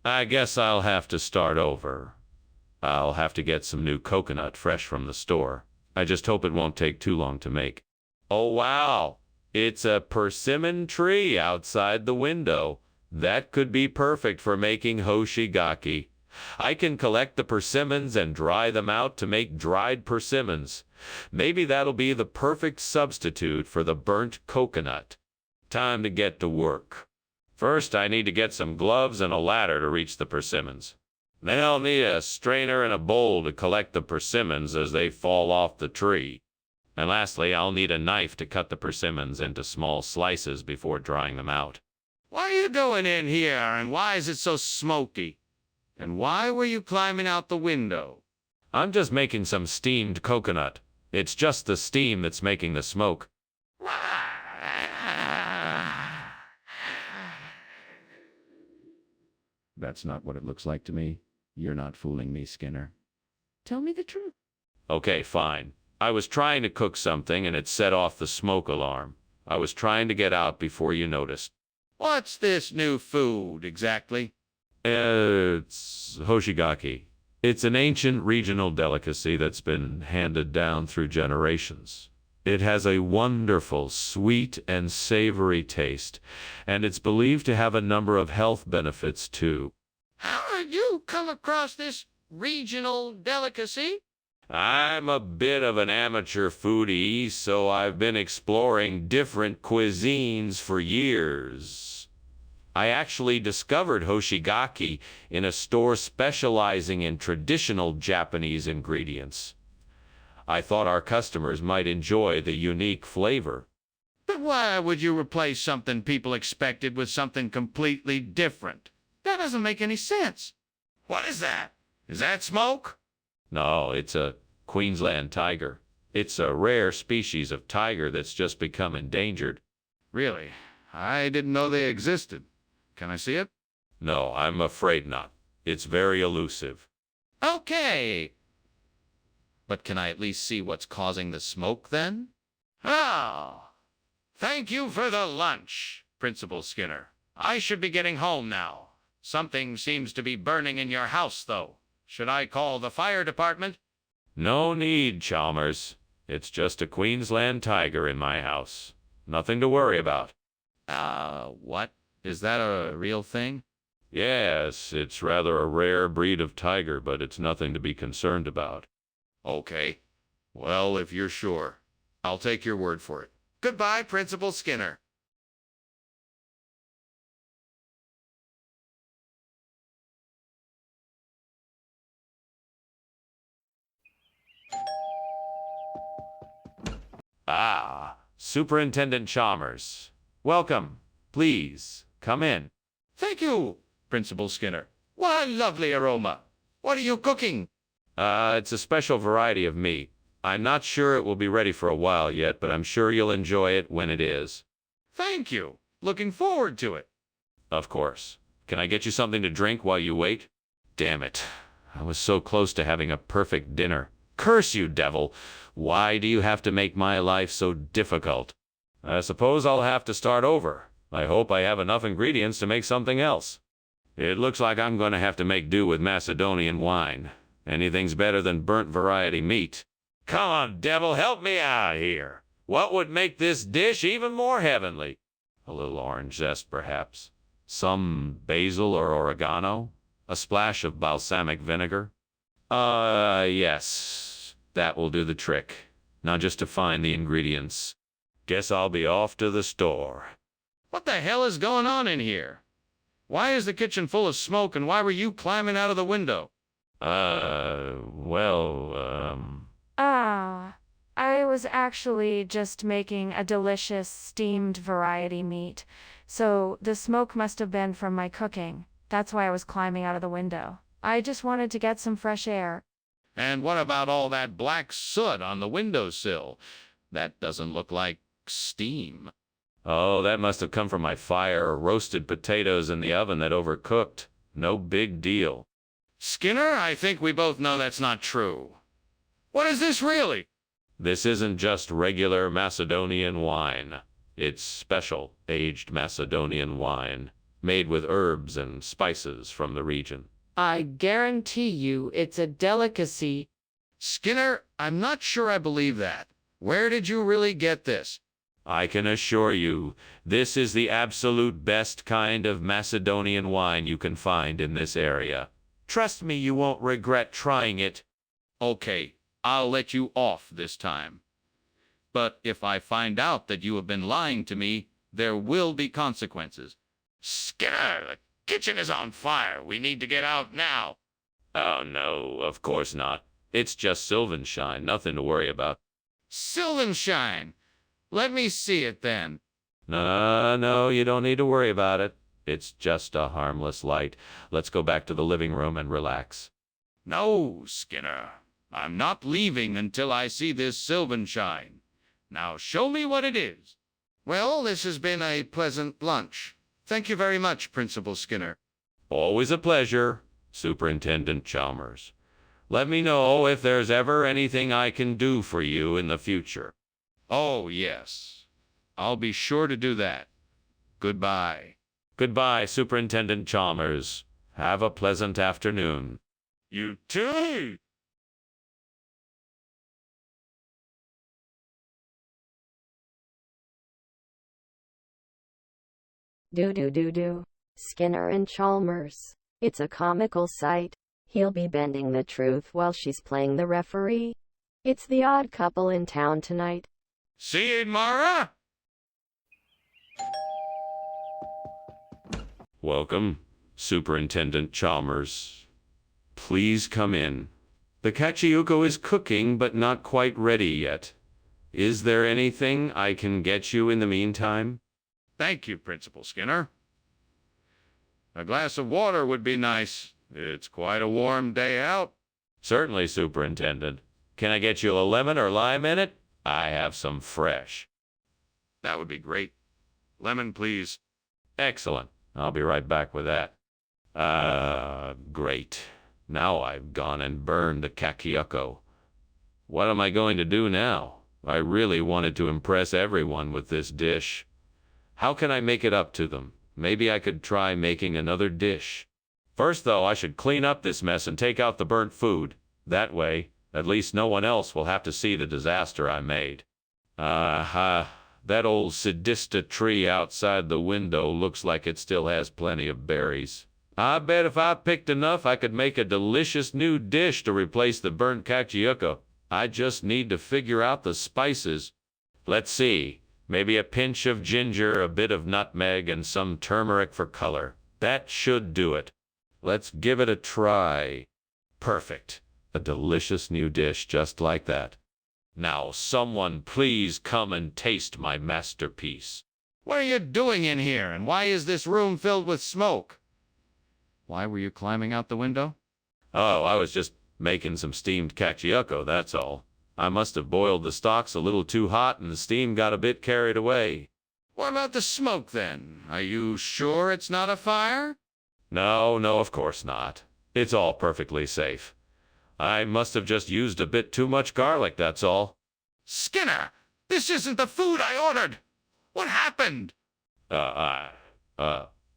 I guess I'll have to start over. I'll have to get some new coconut fresh from the store. I just hope it won't take too long to make. Oh, wow. It's a persimmon tree outside the window. That could be perfect for making hoshigaki. I can collect the persimmons and dry them out to make dried persimmons. Maybe that'll be the perfect substitute for the burnt coconut. Time to get to work. First, I need to get some gloves and a ladder to reach the persimmons. Then I'll need a strainer and a bowl to collect the persimmons as they fall off the tree. And lastly, I'll need a knife to cut the persimmons into small slices before drying them out. What are you doing in here, and why is it so smoky? And why were you climbing out the window? I'm just making some steamed coconut. It's just the steam that's making the smoke. That's not what it looks like to me. You're not fooling me, Skinner. Tell me the truth. Okay, fine. I was trying to cook something and it set off the smoke alarm. I was trying to get out before you noticed. What's this new food, exactly? It's hoshigaki. It's an ancient regional delicacy that's been handed down through generations. It has a wonderful, sweet and savory taste, and it's believed to have a number of health benefits too. How did you come across this regional delicacy? I'm a bit of an amateur foodie, so I've been exploring different cuisines for years. I actually discovered hoshigaki in a store specializing in traditional Japanese ingredients. I thought our customers might enjoy the unique flavor. But why would you replace something people expected with something completely different? That doesn't make any sense. What is that? Is that smoke? No, it's a Queensland tiger. It's a rare species of tiger that's just become endangered. Really? I didn't know they existed. Can I see it? No, I'm afraid not. It's very elusive. Okay. But can I at least see what's causing the smoke then? Oh, thank you for the lunch, Principal Skinner. I should be getting home now. Something seems to be burning in your house, though. Should I call the fire department? No need, Chalmers. It's just a Queensland tiger in my house. Nothing to worry about. What? Is that a real thing? Yes, it's rather a rare breed of tiger, but it's nothing to be concerned about. Okay. Well, if you're sure, I'll take your word for it. Goodbye, Principal Skinner. Ah, Superintendent Chalmers. Welcome. Please, come in. Thank you, Principal Skinner. What a lovely aroma. What are you cooking? It's a special variety of meat. I'm not sure it will be ready for a while yet, but I'm sure you'll enjoy it when it is. Thank you. Looking forward to it. Of course. Can I get you something to drink while you wait? Damn it. I was so close to having a perfect dinner. Curse you, devil. Why do you have to make my life so difficult? I suppose I'll have to start over. I hope I have enough ingredients to make something else. It looks like I'm going to have to make do with Macedonian wine. Anything's better than burnt variety meat. Come on, devil, help me out here. What would make this dish even more heavenly? A little orange zest, perhaps. Some basil or oregano? A splash of balsamic vinegar? Yes. That will do the trick. Now just to find the ingredients. Guess I'll be off to the store. What the hell is going on in here? Why is the kitchen full of smoke, and why were you climbing out of the window? I was actually just making a delicious steamed variety meat. So the smoke must have been from my cooking. That's why I was climbing out of the window. I just wanted to get some fresh air. And what about all that black soot on the windowsill? That doesn't look like steam. Oh, that must have come from my fire or roasted potatoes in the oven that overcooked. No big deal. Skinner, I think we both know that's not true. What is this really? This isn't just regular Macedonian wine. It's special, aged Macedonian wine, made with herbs and spices from the region. I guarantee you it's a delicacy. Skinner, I'm not sure I believe that. Where did you really get this? I can assure you, this is the absolute best kind of Macedonian wine you can find in this area. Trust me, you won't regret trying it. Okay, I'll let you off this time. But if I find out that you have been lying to me, there will be consequences. Skinner, the kitchen is on fire. We need to get out now. Oh no, of course not. It's just Sylvanshine, nothing to worry about. Sylvanshine? Let me see it then. No, you don't need to worry about it. It's just a harmless light. Let's go back to the living room and relax. No, Skinner. I'm not leaving until I see this Sylvanshine. Now show me what it is. Well, this has been a pleasant lunch. Thank you very much, Principal Skinner. Always a pleasure, Superintendent Chalmers. Let me know if there's ever anything I can do for you in the future. Oh, yes. I'll be sure to do that. Goodbye. Goodbye, Superintendent Chalmers. Have a pleasant afternoon. You too. Do. Skinner and Chalmers. It's a comical sight. He'll be bending the truth while she's playing the referee. It's the odd couple in town tonight. See you tomorrow. Welcome, Superintendent Chalmers. Please come in. The caciuco is cooking, but not quite ready yet. Is there anything I can get you in the meantime? Thank you, Principal Skinner. A glass of water would be nice. It's quite a warm day out. Certainly, Superintendent. Can I get you a lemon or lime in it? I have some fresh. That would be great. Lemon, please. Excellent. I'll be right back with that. Great. Now I've gone and burned the caciuco. What am I going to do now? I really wanted to impress everyone with this dish. How can I make it up to them? Maybe I could try making another dish. First, though, I should clean up this mess and take out the burnt food. That way, at least no one else will have to see the disaster I made. Aha, that old Sidista tree outside the window looks like it still has plenty of berries. I bet if I picked enough, I could make a delicious new dish to replace the burnt caciuco. I just need to figure out the spices. Let's see, maybe a pinch of ginger, a bit of nutmeg, and some turmeric for color. That should do it. Let's give it a try. Perfect. A delicious new dish just like that. Now, someone please come and taste my masterpiece. What are you doing in here, and why is this room filled with smoke? Why were you climbing out the window? Oh, I was just making some steamed caciuco, that's all. I must have boiled the stalks a little too hot and the steam got a bit carried away. What about the smoke, then? Are you sure it's not a fire? No, of course not. It's all perfectly safe. I must have just used a bit too much garlic, that's all. Skinner, this isn't the food I ordered. What happened? I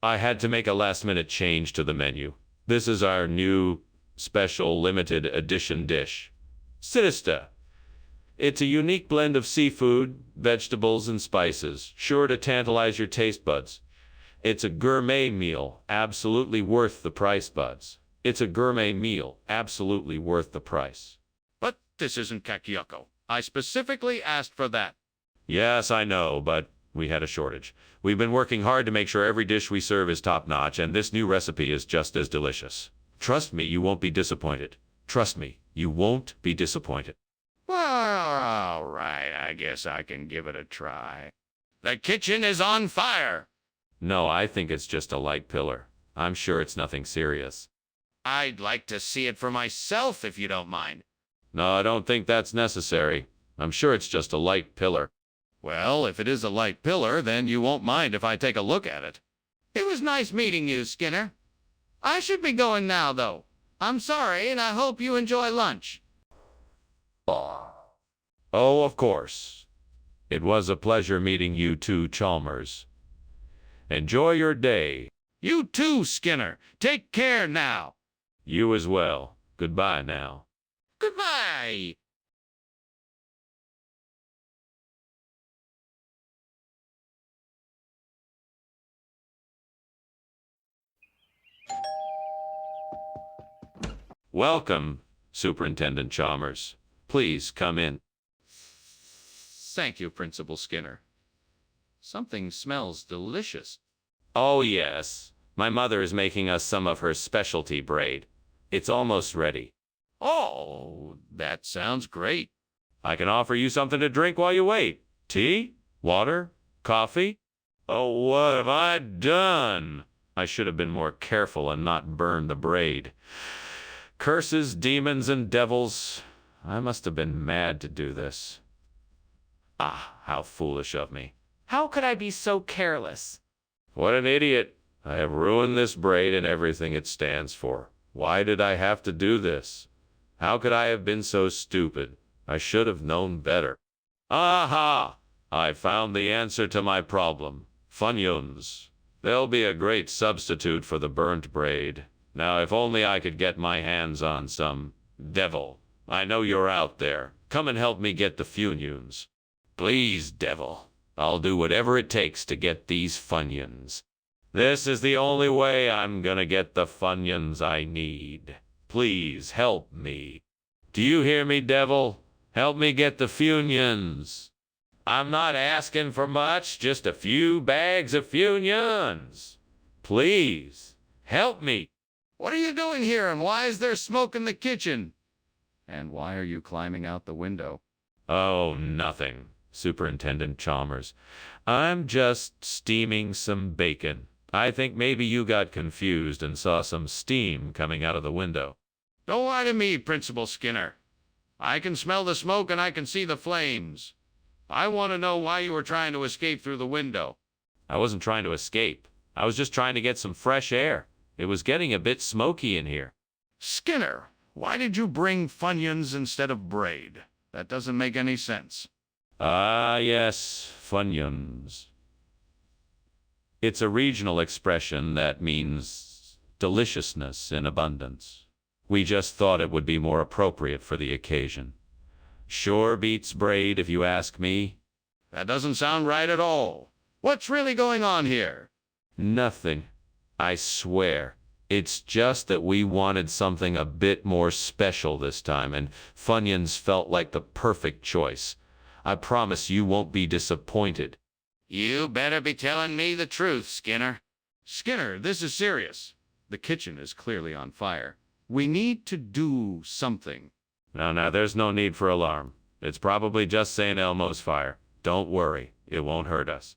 had to make a last-minute change to the menu. This is our new special limited edition dish. Sidista. It's a unique blend of seafood, vegetables, and spices, sure to tantalize your taste buds. It's a gourmet meal, absolutely worth the price, buds. It's a gourmet meal, absolutely worth the price. But this isn't caciuco. I specifically asked for that. Yes, I know, but we had a shortage. We've been working hard to make sure every dish we serve is top-notch, and this new recipe is just as delicious. Trust me, you won't be disappointed. Trust me, you won't be disappointed. Well, all right, I guess I can give it a try. The kitchen is on fire. No, I think it's just a light pillar. I'm sure it's nothing serious. I'd like to see it for myself, if you don't mind. No, I don't think that's necessary. I'm sure it's just a light pillar. Well, if it is a light pillar, then you won't mind if I take a look at it. It was nice meeting you, Skinner. I should be going now, though. I'm sorry, and I hope you enjoy lunch. Oh, of course. It was a pleasure meeting you too, Chalmers. Enjoy your day. You too, Skinner. Take care now. You as well. Goodbye now. Goodbye. Welcome, Superintendent Chalmers. Please come in. Thank you, Principal Skinner. Something smells delicious. Oh, yes. My mother is making us some of her specialty braid. It's almost ready. Oh, that sounds great. I can offer you something to drink while you wait. Tea? Water? Coffee? Oh, what have I done? I should have been more careful and not burned the braid. Curses, demons, and devils. I must have been mad to do this. Ah, how foolish of me. How could I be so careless? What an idiot. I have ruined this braid and everything it stands for. Why did I have to do this? How could I have been so stupid? I should have known better. Aha! I found the answer to my problem. Funyuns. They'll be a great substitute for the burnt braid. Now, if only I could get my hands on some. Devil, I know you're out there. Come and help me get the Funyuns. Please, Devil. I'll do whatever it takes to get these Funyuns. This is the only way I'm gonna get the Funyuns I need. Please help me. Do you hear me, Devil? Help me get the Funyuns. I'm not asking for much, just a few bags of Funyuns. Please, help me. What are you doing here, and why is there smoke in the kitchen? And why are you climbing out the window? Oh, nothing, Superintendent Chalmers. I'm just steaming some bacon. I think maybe you got confused and saw some steam coming out of the window. Don't lie to me, Principal Skinner. I can smell the smoke and I can see the flames. I want to know why you were trying to escape through the window. I wasn't trying to escape. I was just trying to get some fresh air. It was getting a bit smoky in here. Skinner, why did you bring Funyuns instead of braid? That doesn't make any sense. Ah, yes, Funyuns. It's a regional expression that means deliciousness in abundance. We just thought it would be more appropriate for the occasion. Sure beats braid, if you ask me. That doesn't sound right at all. What's really going on here? Nothing. I swear. It's just that we wanted something a bit more special this time, and Funyuns felt like the perfect choice. I promise you won't be disappointed. You better be telling me the truth, Skinner. Skinner, this is serious. The kitchen is clearly on fire. We need to do something. Now, there's no need for alarm. It's probably just St. Elmo's fire. Don't worry, it won't hurt us.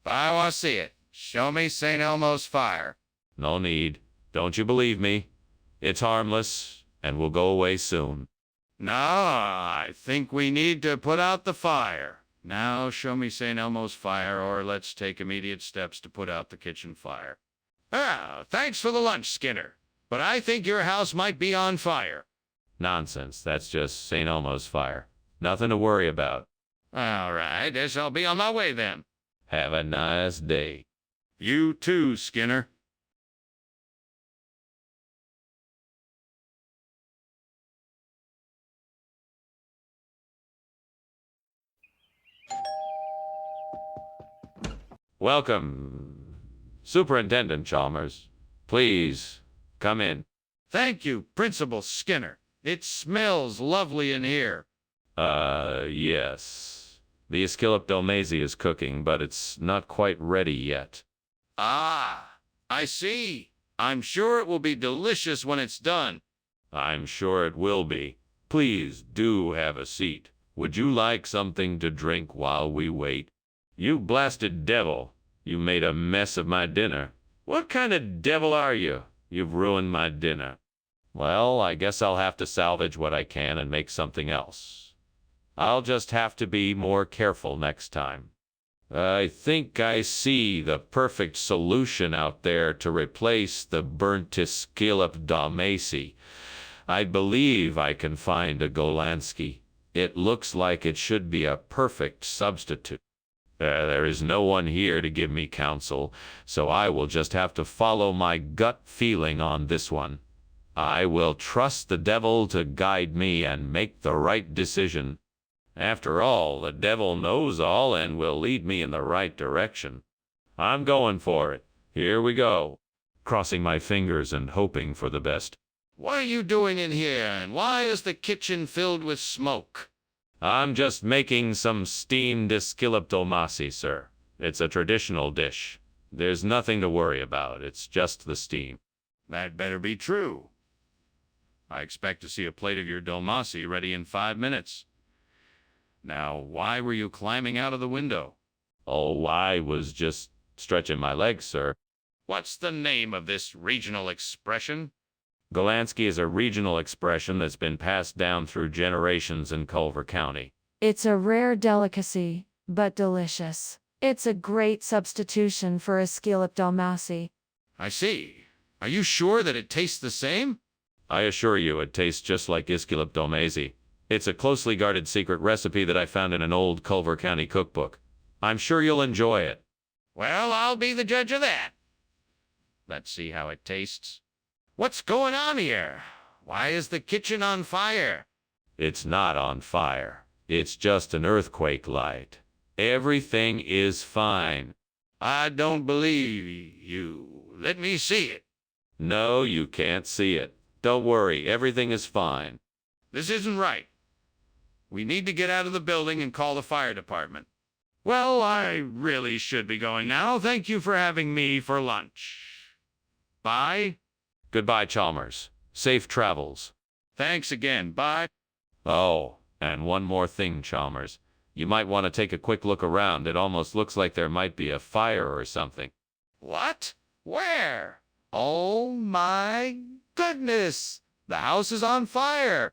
I want to see it. Show me St. Elmo's fire. No need. Don't you believe me? It's harmless, and will go away soon. No, I think we need to put out the fire. Now show me St. Elmo's fire, or let's take immediate steps to put out the kitchen fire. Thanks for the lunch, Skinner. But I think your house might be on fire. Nonsense, that's just St. Elmo's fire. Nothing to worry about. All right, guess I'll be on my way then. Have a nice day. You too, Skinner. Welcome, Superintendent Chalmers. Please, come in. Thank you, Principal Skinner. It smells lovely in here. Yes. The Escalipdomasi is cooking, but it's not quite ready yet. Ah, I see. I'm sure it will be delicious when it's done. I'm sure it will be. Please do have a seat. Would you like something to drink while we wait? You blasted devil. You made a mess of my dinner. What kind of devil are you? You've ruined my dinner. Well, I guess I'll have to salvage what I can and make something else. I'll just have to be more careful next time. I think I see the perfect solution out there to replace the burnt Escalipdomasi. I believe I can find a Golansky. It looks like it should be a perfect substitute. There is no one here to give me counsel, so I will just have to follow my gut feeling on this one. I will trust the devil to guide me and make the right decision. After all, the devil knows all and will lead me in the right direction. I'm going for it. Here we go. Crossing my fingers and hoping for the best. What are you doing in here, and why is the kitchen filled with smoke? I'm just making some steamed Escalipdomasi, sir. It's a traditional dish. There's nothing to worry about. It's just the steam. That better be true. I expect to see a plate of your dolmasi ready in 5 minutes. Now, why were you climbing out of the window? Oh, I was just stretching my legs, sir. What's the name of this regional expression? Golansky is a regional expression that's been passed down through generations in Culver County. It's a rare delicacy, but delicious. It's a great substitution for Escalipdomasi. I see. Are you sure that it tastes the same? I assure you it tastes just like Escalipdomasi. It's a closely guarded secret recipe that I found in an old Culver County cookbook. I'm sure you'll enjoy it. Well, I'll be the judge of that. Let's see how it tastes. What's going on here? Why is the kitchen on fire? It's not on fire. It's just an earthquake light. Everything is fine. I don't believe you. Let me see it. No, you can't see it. Don't worry, everything is fine. This isn't right. We need to get out of the building and call the fire department. Well, I really should be going now. Thank you for having me for lunch. Bye. Goodbye, Chalmers. Safe travels. Thanks again. Bye. Oh, and one more thing, Chalmers. You might want to take a quick look around. It almost looks like there might be a fire or something. What? Where? Oh my goodness! The house is on fire!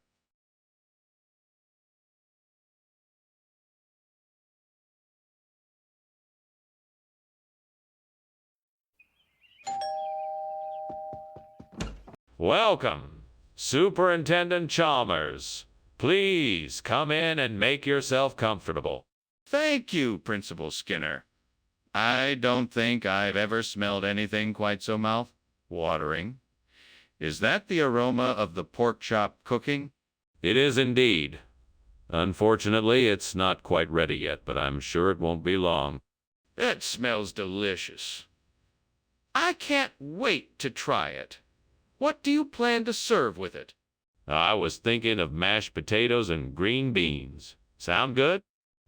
Welcome, Superintendent Chalmers. Please come in and make yourself comfortable. Thank you, Principal Skinner. I don't think I've ever smelled anything quite so mouth-watering. Is that the aroma of the pork chop cooking? It is indeed. Unfortunately, it's not quite ready yet, but I'm sure it won't be long. That smells delicious. I can't wait to try it. What do you plan to serve with it? I was thinking of mashed potatoes and green beans. Sound good?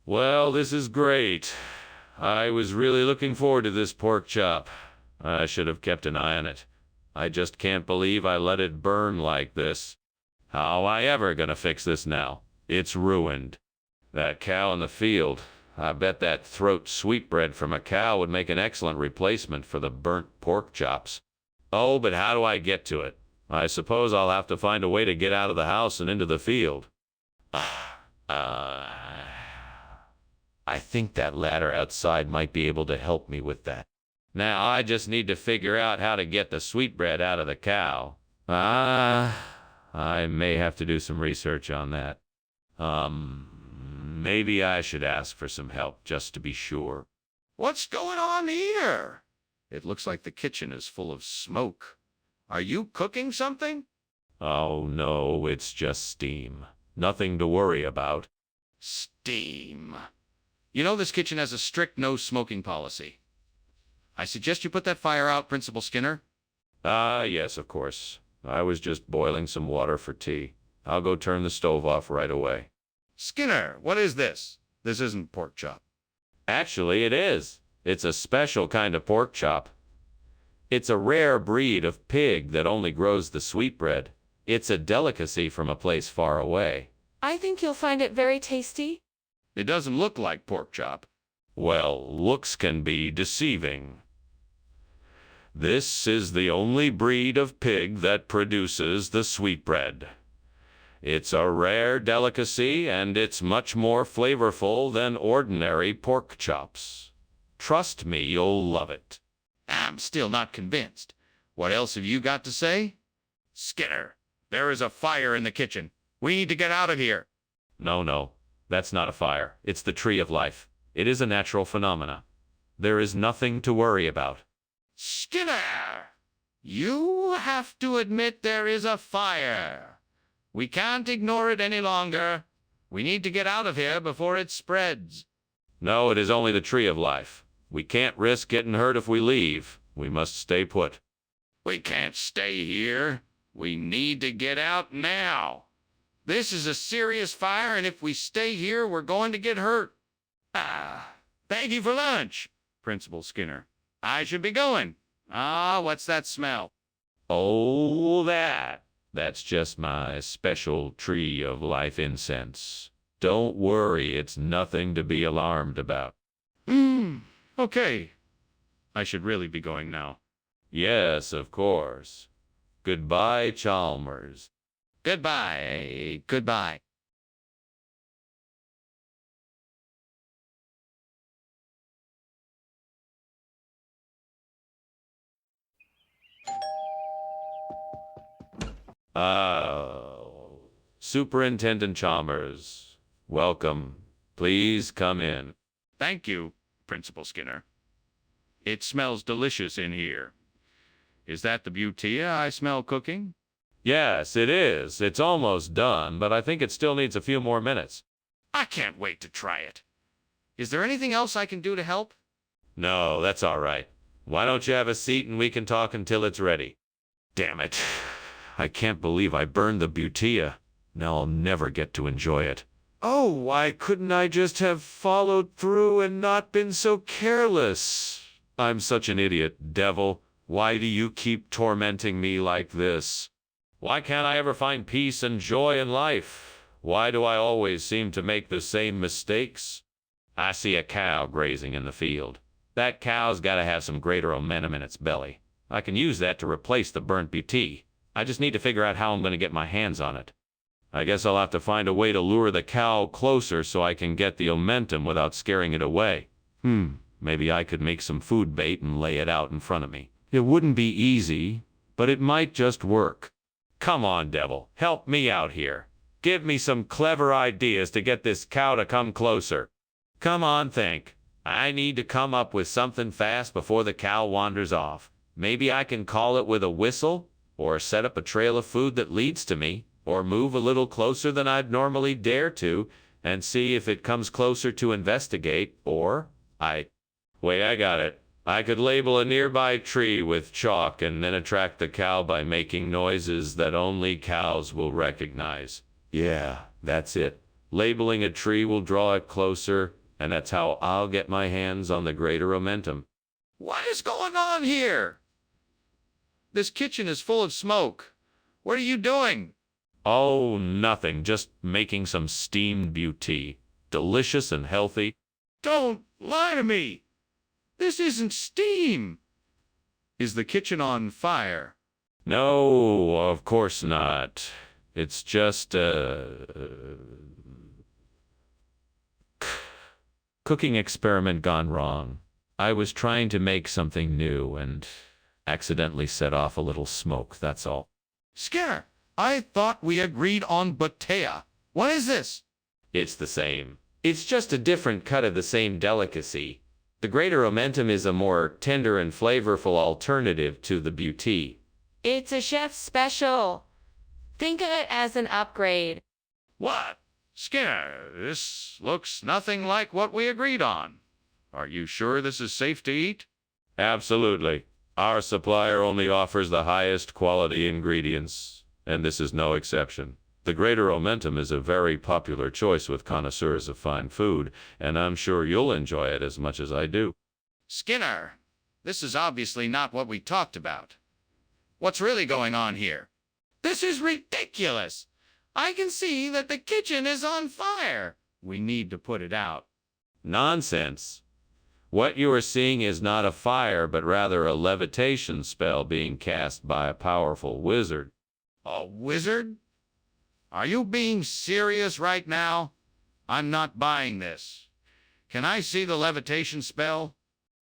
Well, this is great. I was really looking forward to this pork chop. I should have kept an eye on it. I just can't believe I let it burn like this. How am I ever gonna fix this now? It's ruined. That cow in the field. I bet that throat sweetbread from a cow would make an excellent replacement for the burnt pork chops. Oh, but how do I get to it? I suppose I'll have to find a way to get out of the house and into the field. I think that ladder outside might be able to help me with that. Now I just need to figure out how to get the sweetbread out of the cow. I may have to do some research on that. Maybe I should ask for some help just to be sure. What's going on here? It looks like the kitchen is full of smoke. Are you cooking something? Oh no, it's just steam. Nothing to worry about. Steam. You know this kitchen has a strict no smoking policy. I suggest you put that fire out, Principal Skinner. Yes, of course. I was just boiling some water for tea. I'll go turn the stove off right away. Skinner, what is this? This isn't pork chop. Actually, it is. It's a special kind of pork chop. It's a rare breed of pig that only grows the sweetbread. It's a delicacy from a place far away. I think you'll find it very tasty. It doesn't look like pork chop. Well, looks can be deceiving. This is the only breed of pig that produces the sweetbread. It's a rare delicacy, and it's much more flavorful than ordinary pork chops. Trust me, you'll love it. I'm still not convinced. What else have you got to say? Skinner, there is a fire in the kitchen. We need to get out of here. No, that's not a fire. It's the tree of life. It is a natural phenomena. There is nothing to worry about. Skinner, you have to admit there is a fire. We can't ignore it any longer. We need to get out of here before it spreads. No, it is only the tree of life. We can't risk getting hurt if we leave. We must stay put. We can't stay here. We need to get out now. This is a serious fire, and if we stay here, we're going to get hurt. Thank you for lunch, Principal Skinner. I should be going. What's that smell? Oh, that's just my special tree of life incense. Don't worry, it's nothing to be alarmed about. Okay. I should really be going now. Yes, of course. Goodbye, Chalmers. Goodbye. Goodbye. Superintendent Chalmers, welcome. Please come in. Thank you, Principal Skinner. It smells delicious in here. Is that the butia I smell cooking? Yes, it is. It's almost done, but I think it still needs a few more minutes. I can't wait to try it. Is there anything else I can do to help? No, that's all right. Why don't you have a seat and we can talk until it's ready? Damn it. I can't believe I burned the butia. Now I'll never get to enjoy it. Oh, why couldn't I just have followed through and not been so careless? I'm such an idiot, devil. Why do you keep tormenting me like this? Why can't I ever find peace and joy in life? Why do I always seem to make the same mistakes? I see a cow grazing in the field. That cow's got to have some greater momentum in its belly. I can use that to replace the burnt butia. I just need to figure out how I'm going to get my hands on it. I guess I'll have to find a way to lure the cow closer so I can get the momentum without scaring it away. Maybe I could make some food bait and lay it out in front of me. It wouldn't be easy, but it might just work. Come on, devil, help me out here. Give me some clever ideas to get this cow to come closer. Come on, think. I need to come up with something fast before the cow wanders off. Maybe I can call it with a whistle, or set up a trail of food that leads to me, or move a little closer than I'd normally dare to, and see if it comes closer to investigate, or wait, I got it. I could label a nearby tree with chalk and then attract the cow by making noises that only cows will recognize. Yeah, that's it. Labeling a tree will draw it closer, and that's how I'll get my hands on the greater momentum. What is going on here? This kitchen is full of smoke. What are you doing? Oh, nothing. Just making some steamed beauty. Delicious and healthy. Don't lie to me. This isn't steam. Is the kitchen on fire? No, of course not. It's just, cooking experiment gone wrong. I was trying to make something new and accidentally set off a little smoke, that's all. Skinner, I thought we agreed on Batea. What is this? It's the same. It's just a different cut of the same delicacy. The greater omentum is a more tender and flavorful alternative to the beauty. It's a chef's special. Think of it as an upgrade. What? Skinner, this looks nothing like what we agreed on. Are you sure this is safe to eat? Absolutely. Our supplier only offers the highest quality ingredients, and this is no exception. The greater omentum is a very popular choice with connoisseurs of fine food, and I'm sure you'll enjoy it as much as I do. Skinner, this is obviously not what we talked about. What's really going on here? This is ridiculous. I can see that the kitchen is on fire. We need to put it out. Nonsense. What you are seeing is not a fire, but rather a levitation spell being cast by a powerful wizard. A wizard? Are you being serious right now? I'm not buying this. Can I see the levitation spell?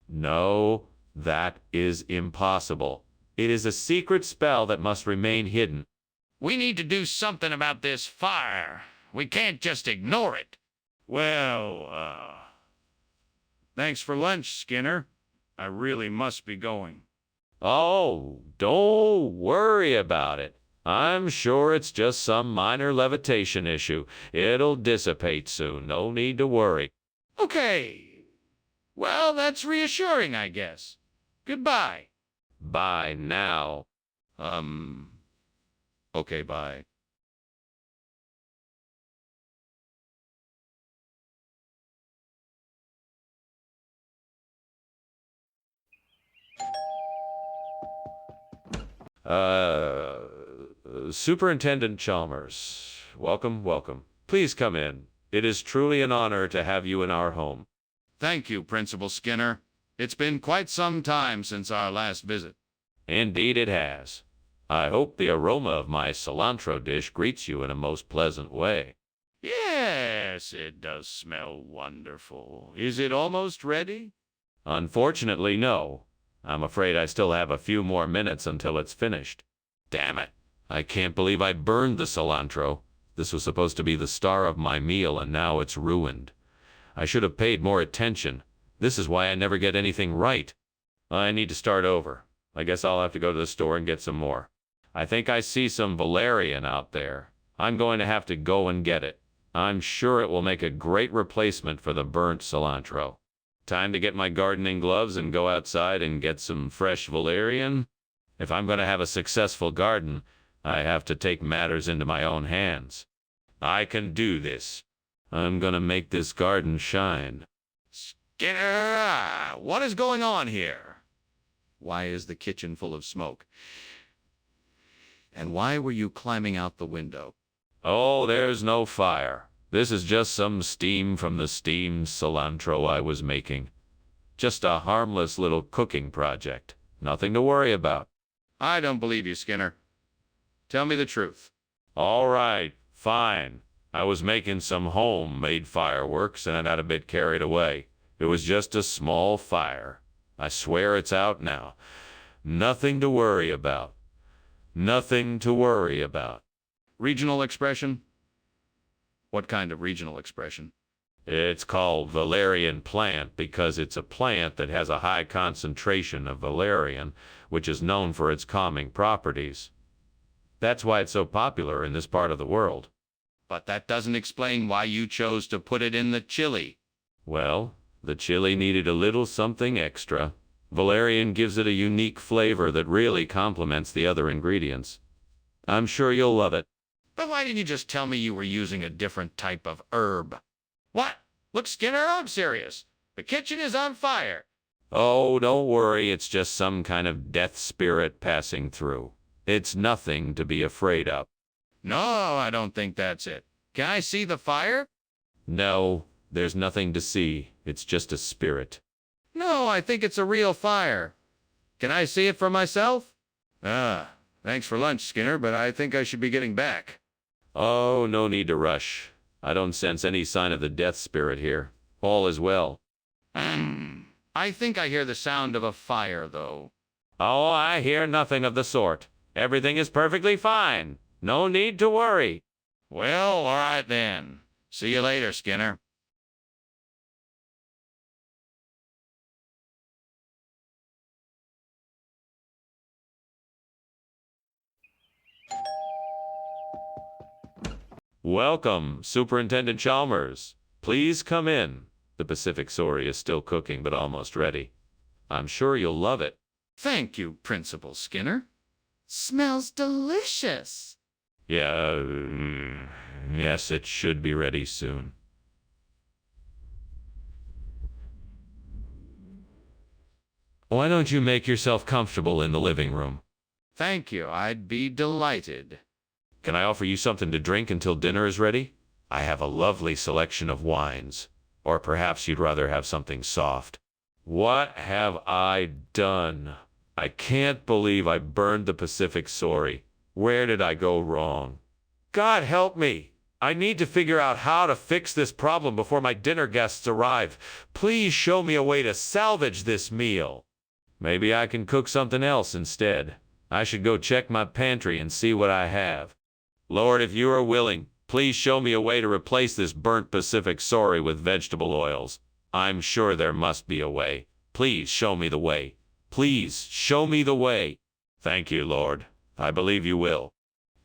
No, that is impossible. It is a secret spell that must remain hidden. We need to do something about this fire. We can't just ignore it. Well, thanks for lunch, Skinner. I really must be going. Oh, don't worry about it. I'm sure it's just some minor levitation issue. It'll dissipate soon. No need to worry. Okay. Well, that's reassuring, I guess. Goodbye. Bye now. Okay, bye. Superintendent Chalmers, welcome, welcome. Please come in. It is truly an honor to have you in our home. Thank you, Principal Skinner. It's been quite some time since our last visit. Indeed it has. I hope the aroma of my cilantro dish greets you in a most pleasant way. Yes, it does smell wonderful. Is it almost ready? Unfortunately, no. I'm afraid I still have a few more minutes until it's finished. Damn it. I can't believe I burned the cilantro. This was supposed to be the star of my meal, and now it's ruined. I should have paid more attention. This is why I never get anything right. I need to start over. I guess I'll have to go to the store and get some more. I think I see some valerian out there. I'm going to have to go and get it. I'm sure it will make a great replacement for the burnt cilantro. Time to get my gardening gloves and go outside and get some fresh valerian. If I'm going to have a successful garden, I have to take matters into my own hands. I can do this. I'm going to make this garden shine. Skinner, what is going on here? Why is the kitchen full of smoke? And why were you climbing out the window? Oh, there's no fire. This is just some steam from the steamed cilantro I was making. Just a harmless little cooking project. Nothing to worry about. I don't believe you, Skinner. Tell me the truth. All right, fine. I was making some homemade fireworks and I got a bit carried away. It was just a small fire. I swear it's out now. Nothing to worry about. Nothing to worry about. Regional expression? What kind of regional expression? It's called valerian plant because it's a plant that has a high concentration of valerian, which is known for its calming properties. That's why it's so popular in this part of the world. But that doesn't explain why you chose to put it in the chili. Well, the chili needed a little something extra. Valerian gives it a unique flavor that really complements the other ingredients. I'm sure you'll love it. But why didn't you just tell me you were using a different type of herb? What? Look, Skinner, I'm serious. The kitchen is on fire. Oh, don't worry, it's just some kind of death spirit passing through. It's nothing to be afraid of. No, I don't think that's it. Can I see the fire? No, there's nothing to see. It's just a spirit. No, I think it's a real fire. Can I see it for myself? Thanks for lunch, Skinner, but I think I should be getting back. Oh, no need to rush. I don't sense any sign of the death spirit here. All is well. I think I hear the sound of a fire, though. Oh, I hear nothing of the sort. Everything is perfectly fine. No need to worry. Well, all right then. See you later, Skinner. Welcome, Superintendent Chalmers. Please come in. The Pacific Sorry is still cooking, but almost ready. I'm sure you'll love it. Thank you, Principal Skinner. Smells delicious. Yeah, yes, it should be ready soon. Why don't you make yourself comfortable in the living room? Thank you, I'd be delighted. Can I offer you something to drink until dinner is ready? I have a lovely selection of wines. Or perhaps you'd rather have something soft. What have I done? I can't believe I burned the Pacific Sorry. Where did I go wrong? God help me! I need to figure out how to fix this problem before my dinner guests arrive. Please show me a way to salvage this meal. Maybe I can cook something else instead. I should go check my pantry and see what I have. Lord, if you are willing, please show me a way to replace this burnt Pacific Sorry with vegetable oils. I'm sure there must be a way. Please show me the way. Please show me the way. Thank you, Lord. I believe you will.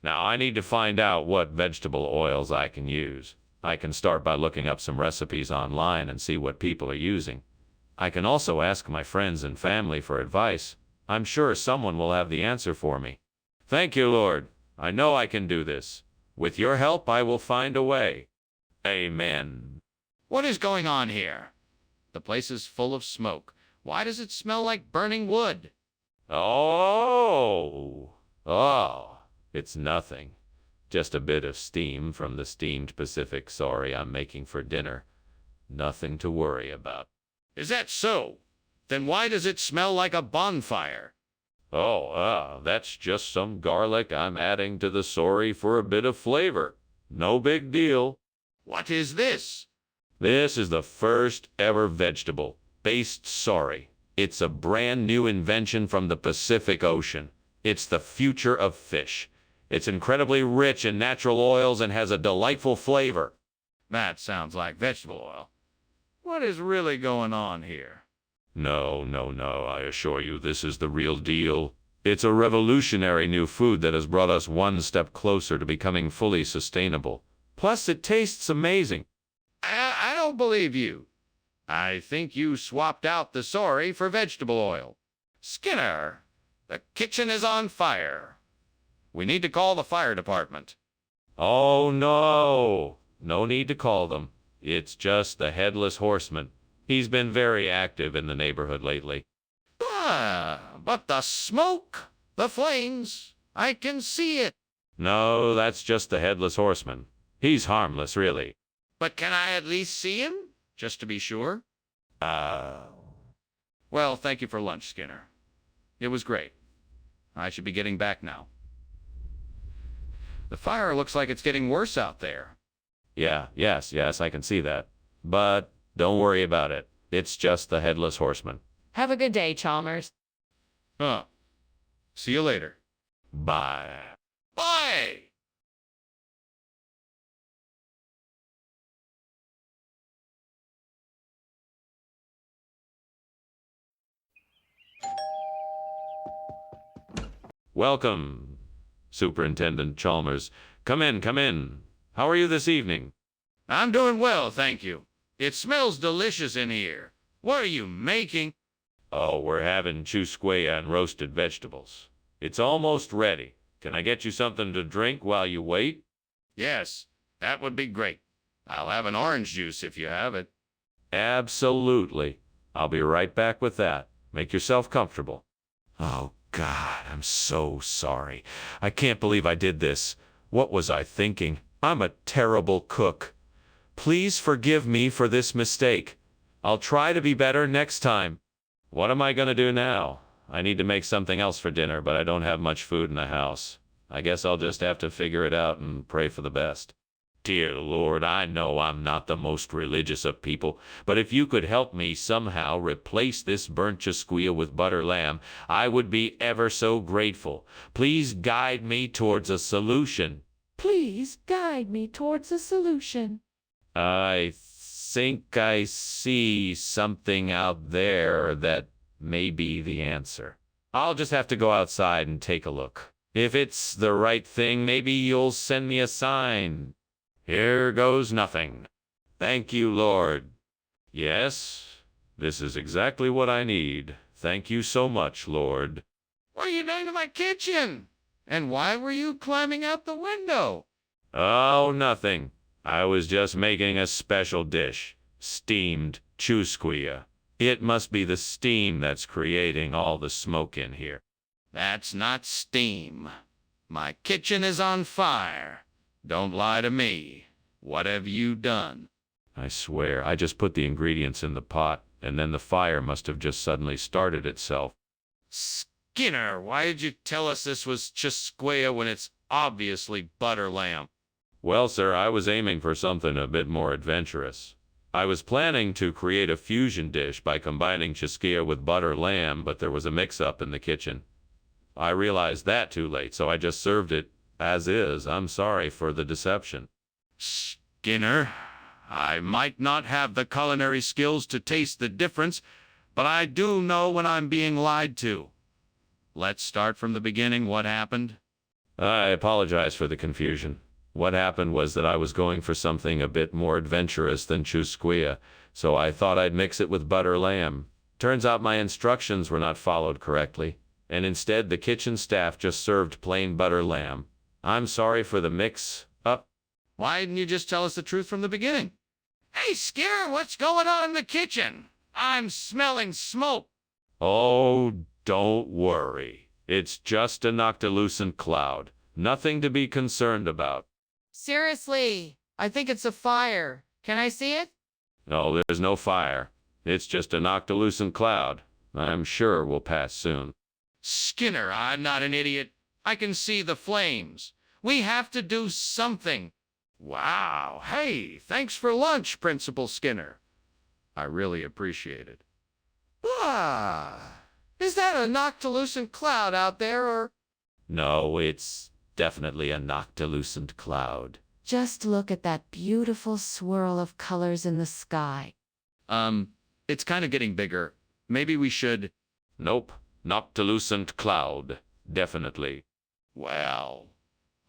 Now I need to find out what vegetable oils I can use. I can start by looking up some recipes online and see what people are using. I can also ask my friends and family for advice. I'm sure someone will have the answer for me. Thank you, Lord. I know I can do this. With your help, I will find a way. Amen. What is going on here? The place is full of smoke. Why does it smell like burning wood? Oh, it's nothing. Just a bit of steam from the steamed Pacific Sorry I'm making for dinner. Nothing to worry about. Is that so? Then why does it smell like a bonfire? That's just some garlic I'm adding to the sorry for a bit of flavor. No big deal. What is this? This is the first ever vegetable-based sorry. It's a brand new invention from the Pacific Ocean. It's the future of fish. It's incredibly rich in natural oils and has a delightful flavor. That sounds like vegetable oil. What is really going on here? No, I assure you this is the real deal. It's a revolutionary new food that has brought us one step closer to becoming fully sustainable. Plus, it tastes amazing. I don't believe you. I think you swapped out the sorry for vegetable oil. Skinner, the kitchen is on fire. We need to call the fire department. Oh, no. No need to call them. It's just the Headless Horseman. He's been very active in the neighborhood lately. But the smoke, the flames, I can see it. No, that's just the Headless Horseman. He's harmless, really. But can I at least see him, just to be sure? Well, thank you for lunch, Skinner. It was great. I should be getting back now. The fire looks like it's getting worse out there. Yes, I can see that. But don't worry about it. It's just the Headless Horseman. Have a good day, Chalmers. See you later. Bye. Bye! Welcome, Superintendent Chalmers. Come in, come in. How are you this evening? I'm doing well, thank you. It smells delicious in here. What are you making? Oh, we're having chusquea and roasted vegetables. It's almost ready. Can I get you something to drink while you wait? Yes, that would be great. I'll have an orange juice if you have it. Absolutely. I'll be right back with that. Make yourself comfortable. Oh, God, I'm so sorry. I can't believe I did this. What was I thinking? I'm a terrible cook. Please forgive me for this mistake. I'll try to be better next time. What am I going to do now? I need to make something else for dinner, but I don't have much food in the house. I guess I'll just have to figure it out and pray for the best. Dear Lord, I know I'm not the most religious of people, but if you could help me somehow replace this burnt chusquea with butter lamb, I would be ever so grateful. Please guide me towards a solution. Please guide me towards a solution. I think I see something out there that may be the answer. I'll just have to go outside and take a look. If it's the right thing, maybe you'll send me a sign. Here goes nothing. Thank you, Lord. Yes, this is exactly what I need. Thank you so much, Lord. What are you doing to my kitchen? And why were you climbing out the window? Oh, nothing. I was just making a special dish. Steamed chusquea. It must be the steam that's creating all the smoke in here. That's not steam. My kitchen is on fire. Don't lie to me. What have you done? I swear, I just put the ingredients in the pot, and then the fire must have just suddenly started itself. Skinner, why did you tell us this was chusquea when it's obviously butter lamb? Well, sir, I was aiming for something a bit more adventurous. I was planning to create a fusion dish by combining chusquea with butter lamb, but there was a mix-up in the kitchen. I realized that too late, so I just served it as is. I'm sorry for the deception. Skinner, I might not have the culinary skills to taste the difference, but I do know when I'm being lied to. Let's start from the beginning. What happened? I apologize for the confusion. What happened was that I was going for something a bit more adventurous than chusquea, so I thought I'd mix it with butter lamb. Turns out my instructions were not followed correctly, and instead the kitchen staff just served plain butter lamb. I'm sorry for the mix-up. Why didn't you just tell us the truth from the beginning? Hey, Skinner, what's going on in the kitchen? I'm smelling smoke. Oh, don't worry. It's just a noctilucent cloud. Nothing to be concerned about. Seriously, I think it's a fire. Can I see it? No, there's no fire. It's just a noctilucent cloud. I'm sure we'll pass soon. Skinner, I'm not an idiot. I can see the flames. We have to do something. Wow. Hey, thanks for lunch, Principal Skinner. I really appreciate it. Is that a noctilucent cloud out there, or? No, it's definitely a noctilucent cloud. Just look at that beautiful swirl of colors in the sky. It's kind of getting bigger. Maybe we should... Nope. Noctilucent cloud. Definitely. Well,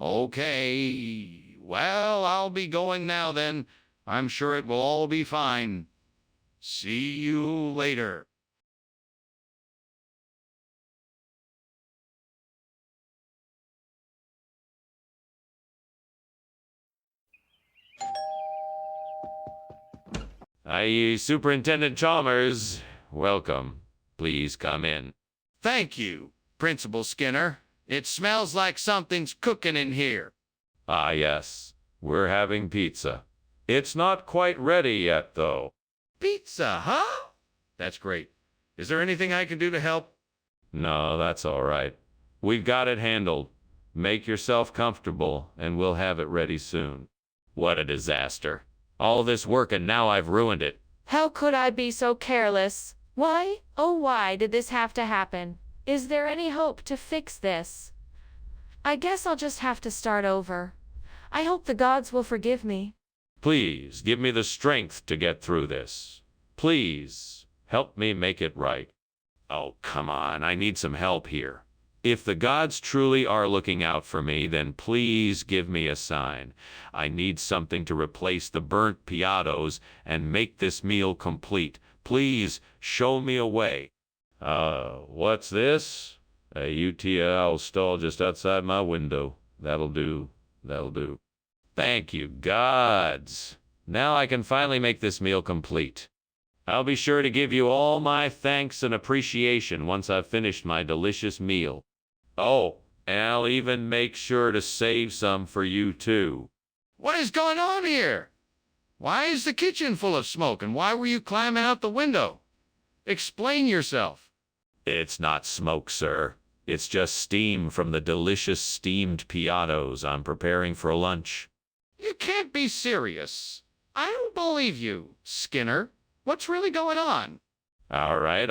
okay. Well, I'll be going now then. I'm sure it will all be fine. See you later. Superintendent Chalmers. Welcome. Please come in. Thank you, Principal Skinner. It smells like something's cooking in here. Ah, yes. We're having pizza. It's not quite ready yet, though. Pizza, huh? That's great. Is there anything I can do to help? No, that's all right. We've got it handled. Make yourself comfortable, and we'll have it ready soon. What a disaster. All this work and now I've ruined it. How could I be so careless? Why, oh why did this have to happen? Is there any hope to fix this? I guess I'll just have to start over. I hope the gods will forgive me. Please, give me the strength to get through this. Please, help me make it right. Oh, come on, I need some help here. If the gods truly are looking out for me, then please give me a sign. I need something to replace the burnt piatos and make this meal complete. Please show me a way. What's this? A UTL stall just outside my window. That'll do. That'll do. Thank you, gods. Now I can finally make this meal complete. I'll be sure to give you all my thanks and appreciation once I've finished my delicious meal. Oh, and I'll even make sure to save some for you too. What is going on here? Why is the kitchen full of smoke, and why were you climbing out the window? Explain yourself. It's not smoke, sir. It's just steam from the delicious steamed piatos I'm preparing for lunch. You can't be serious. I don't believe you, Skinner. What's really going on? All right.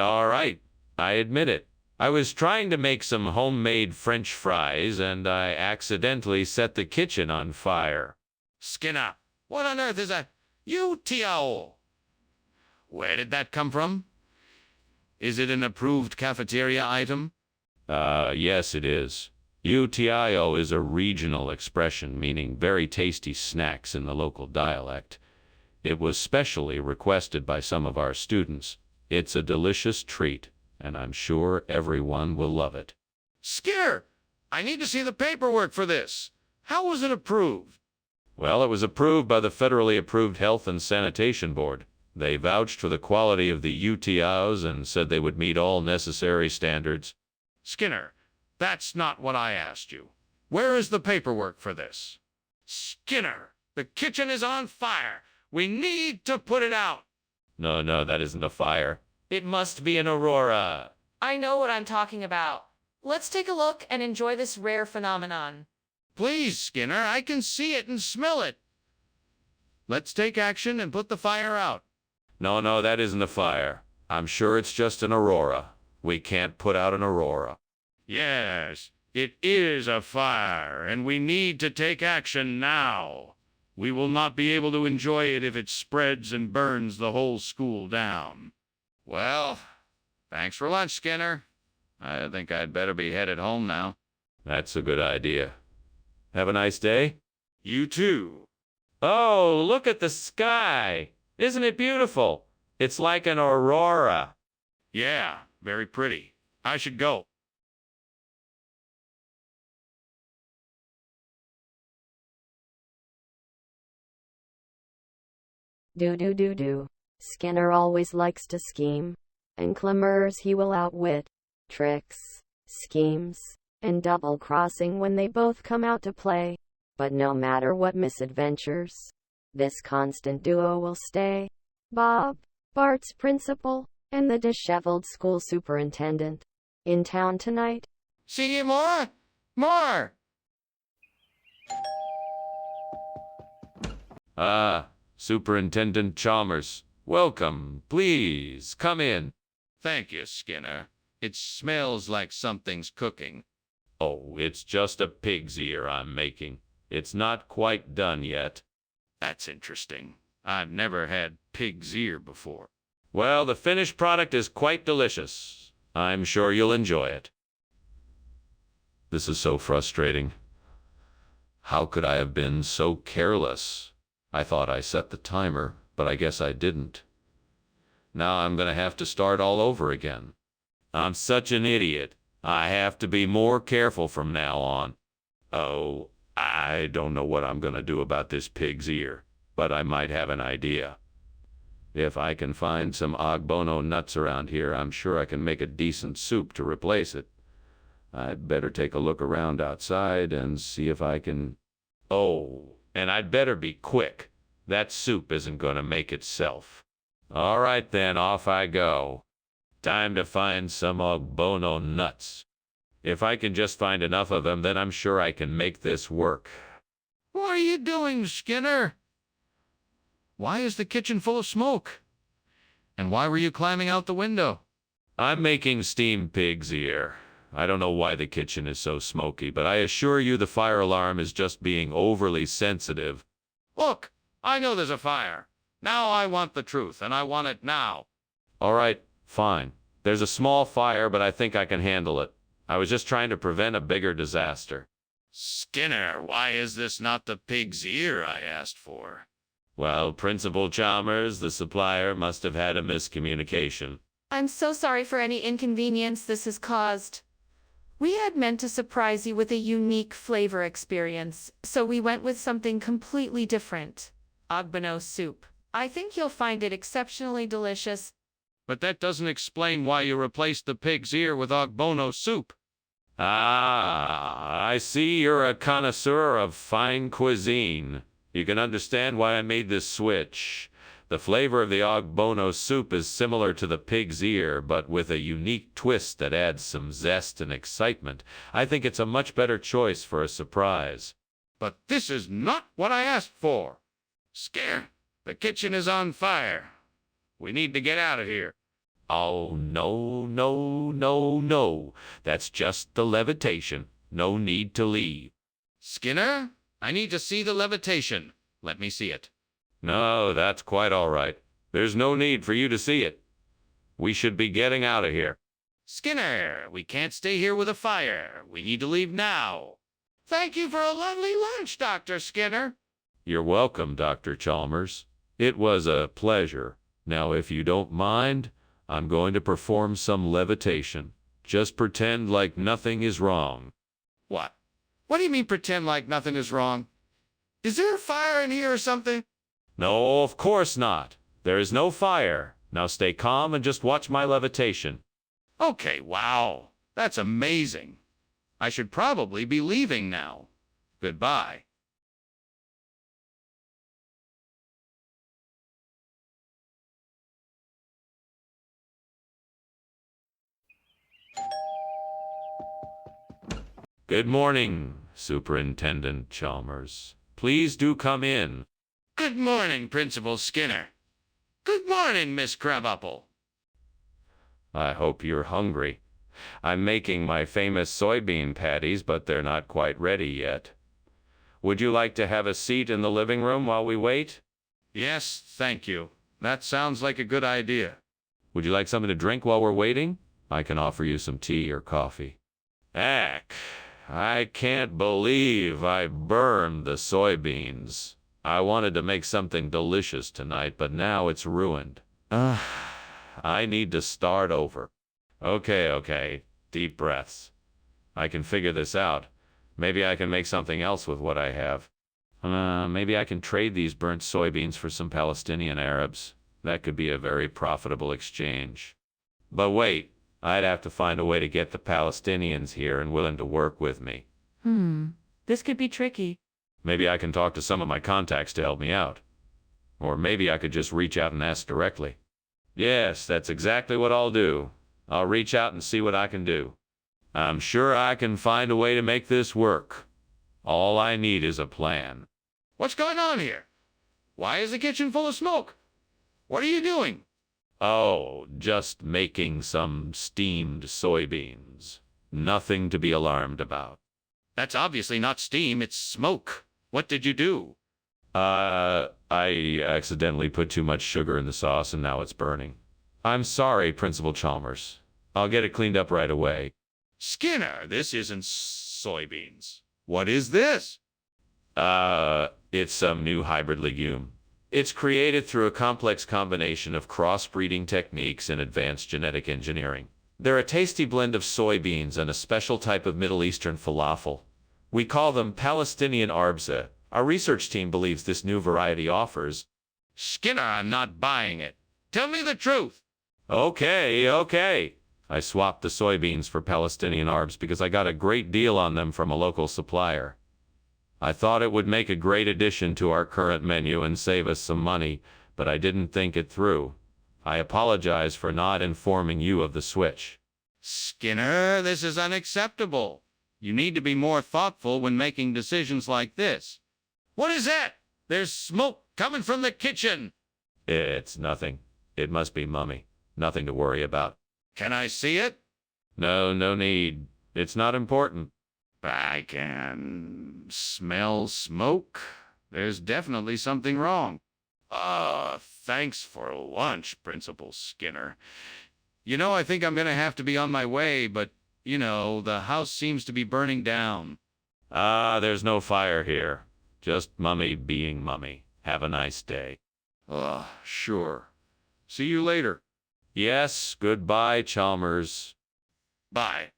I admit it. I was trying to make some homemade French fries, and I accidentally set the kitchen on fire. Skinner, what on earth is a UTO? Where did that come from? Is it an approved cafeteria item? Yes, it is. UTIO is a regional expression meaning very tasty snacks in the local dialect. It was specially requested by some of our students. It's a delicious treat, and I'm sure everyone will love it. Skinner, I need to see the paperwork for this. How was it approved? Well, it was approved by the federally approved Health and Sanitation Board. They vouched for the quality of the UTIOs and said they would meet all necessary standards. Skinner, that's not what I asked you. Where is the paperwork for this? Skinner, the kitchen is on fire. We need to put it out. No, that isn't a fire. It must be an aurora. I know what I'm talking about. Let's take a look and enjoy this rare phenomenon. Please, Skinner, I can see it and smell it. Let's take action and put the fire out. No, that isn't a fire. I'm sure it's just an aurora. We can't put out an aurora. Yes, it is a fire, and we need to take action now. We will not be able to enjoy it if it spreads and burns the whole school down. Well, thanks for lunch, Skinner. I think I'd better be headed home now. That's a good idea. Have a nice day. You too. Oh, look at the sky. Isn't it beautiful? It's like an aurora. Yeah, very pretty. I should go. Do. Skinner always likes to scheme, and clamors he will outwit. Tricks, schemes, and double-crossing when they both come out to play. But no matter what misadventures, this constant duo will stay. Bob, Bart's principal, and the disheveled school superintendent. In town tonight. See you more? More! Superintendent Chalmers. Welcome. Please, come in. Thank you, Skinner. It smells like something's cooking. Oh, it's just a pig's ear I'm making. It's not quite done yet. That's interesting. I've never had pig's ear before. Well, the finished product is quite delicious. I'm sure you'll enjoy it. This is so frustrating. How could I have been so careless? I thought I set the timer, but I guess I didn't. Now I'm gonna have to start all over again. I'm such an idiot. I have to be more careful from now on. Oh, I don't know what I'm gonna do about this pig's ear, but I might have an idea. If I can find some ogbono nuts around here, I'm sure I can make a decent soup to replace it. I'd better take a look around outside and see if I can... Oh, and I'd better be quick. That soup isn't gonna make itself. All right then, off I go. Time to find some ogbono nuts. If I can just find enough of them, then I'm sure I can make this work. What are you doing, Skinner? Why is the kitchen full of smoke? And why were you climbing out the window? I'm making steamed pig's ear. I don't know why the kitchen is so smoky, but I assure you the fire alarm is just being overly sensitive. Look, I know there's a fire. Now I want the truth, and I want it now. All right, fine. There's a small fire, but I think I can handle it. I was just trying to prevent a bigger disaster. Skinner, why is this not the pig's ear I asked for? Well, Principal Chalmers, the supplier must have had a miscommunication. I'm so sorry for any inconvenience this has caused. We had meant to surprise you with a unique flavor experience, so we went with something completely different. Ogbono soup. I think you'll find it exceptionally delicious. But that doesn't explain why you replaced the pig's ear with ogbono soup. Ah, I see you're a connoisseur of fine cuisine. You can understand why I made this switch. The flavor of the ogbono soup is similar to the pig's ear, but with a unique twist that adds some zest and excitement. I think it's a much better choice for a surprise. But this is not what I asked for. Scare, the kitchen is on fire. We need to get out of here. Oh, no, no, no, no. That's just the levitation. No need to leave. Skinner, I need to see the levitation. Let me see it. No, that's quite all right. There's no need for you to see it. We should be getting out of here. Skinner, we can't stay here with a fire. We need to leave now. Thank you for a lovely lunch, Dr. Skinner. You're welcome, Dr. Chalmers. It was a pleasure. Now, if you don't mind, I'm going to perform some levitation. Just pretend like nothing is wrong. What? What do you mean pretend like nothing is wrong? Is there a fire in here or something? No, of course not. There is no fire. Now stay calm and just watch my levitation. Okay, wow. That's amazing. I should probably be leaving now. Goodbye. Good morning, Superintendent Chalmers. Please do come in. Good morning, Principal Skinner. Good morning, Miss Crabapple. I hope you're hungry. I'm making my famous soybean patties, but they're not quite ready yet. Would you like to have a seat in the living room while we wait? Yes, thank you. That sounds like a good idea. Would you like something to drink while we're waiting? I can offer you some tea or coffee. Ack, I can't believe I burned the soybeans. I wanted to make something delicious tonight, but now it's ruined. I need to start over. Okay, deep breaths. I can figure this out. Maybe I can make something else with what I have. Maybe I can trade these burnt soybeans for some Palestinian Arabs. That could be a very profitable exchange. But wait, I'd have to find a way to get the Palestinians here and willing to work with me. This could be tricky. Maybe I can talk to some of my contacts to help me out. Or maybe I could just reach out and ask directly. Yes, that's exactly what I'll do. I'll reach out and see what I can do. I'm sure I can find a way to make this work. All I need is a plan. What's going on here? Why is the kitchen full of smoke? What are you doing? Oh, just making some steamed soybeans. Nothing to be alarmed about. That's obviously not steam, it's smoke. What did you do? I accidentally put too much sugar in the sauce and now it's burning. I'm sorry, Principal Chalmers. I'll get it cleaned up right away. Skinner, this isn't soybeans. What is this? It's some new hybrid legume. It's created through a complex combination of crossbreeding techniques and advanced genetic engineering. They're a tasty blend of soybeans and a special type of Middle Eastern falafel. We call them Palestinian arbza. Our research team believes this new variety offers... Skinner, I'm not buying it. Tell me the truth. Okay. I swapped the soybeans for Palestinian arbs because I got a great deal on them from a local supplier. I thought it would make a great addition to our current menu and save us some money, but I didn't think it through. I apologize for not informing you of the switch. Skinner, this is unacceptable. You need to be more thoughtful when making decisions like this. What is that? There's smoke coming from the kitchen. It's nothing. It must be Mummy. Nothing to worry about. Can I see it? No need. It's not important. I can smell smoke. There's definitely something wrong. Thanks for lunch, Principal Skinner. I think I'm gonna have to be on my way, but, the house seems to be burning down. There's no fire here. Just Mummy being Mummy. Have a nice day. Sure. See you later. Yes, goodbye, Chalmers. Bye.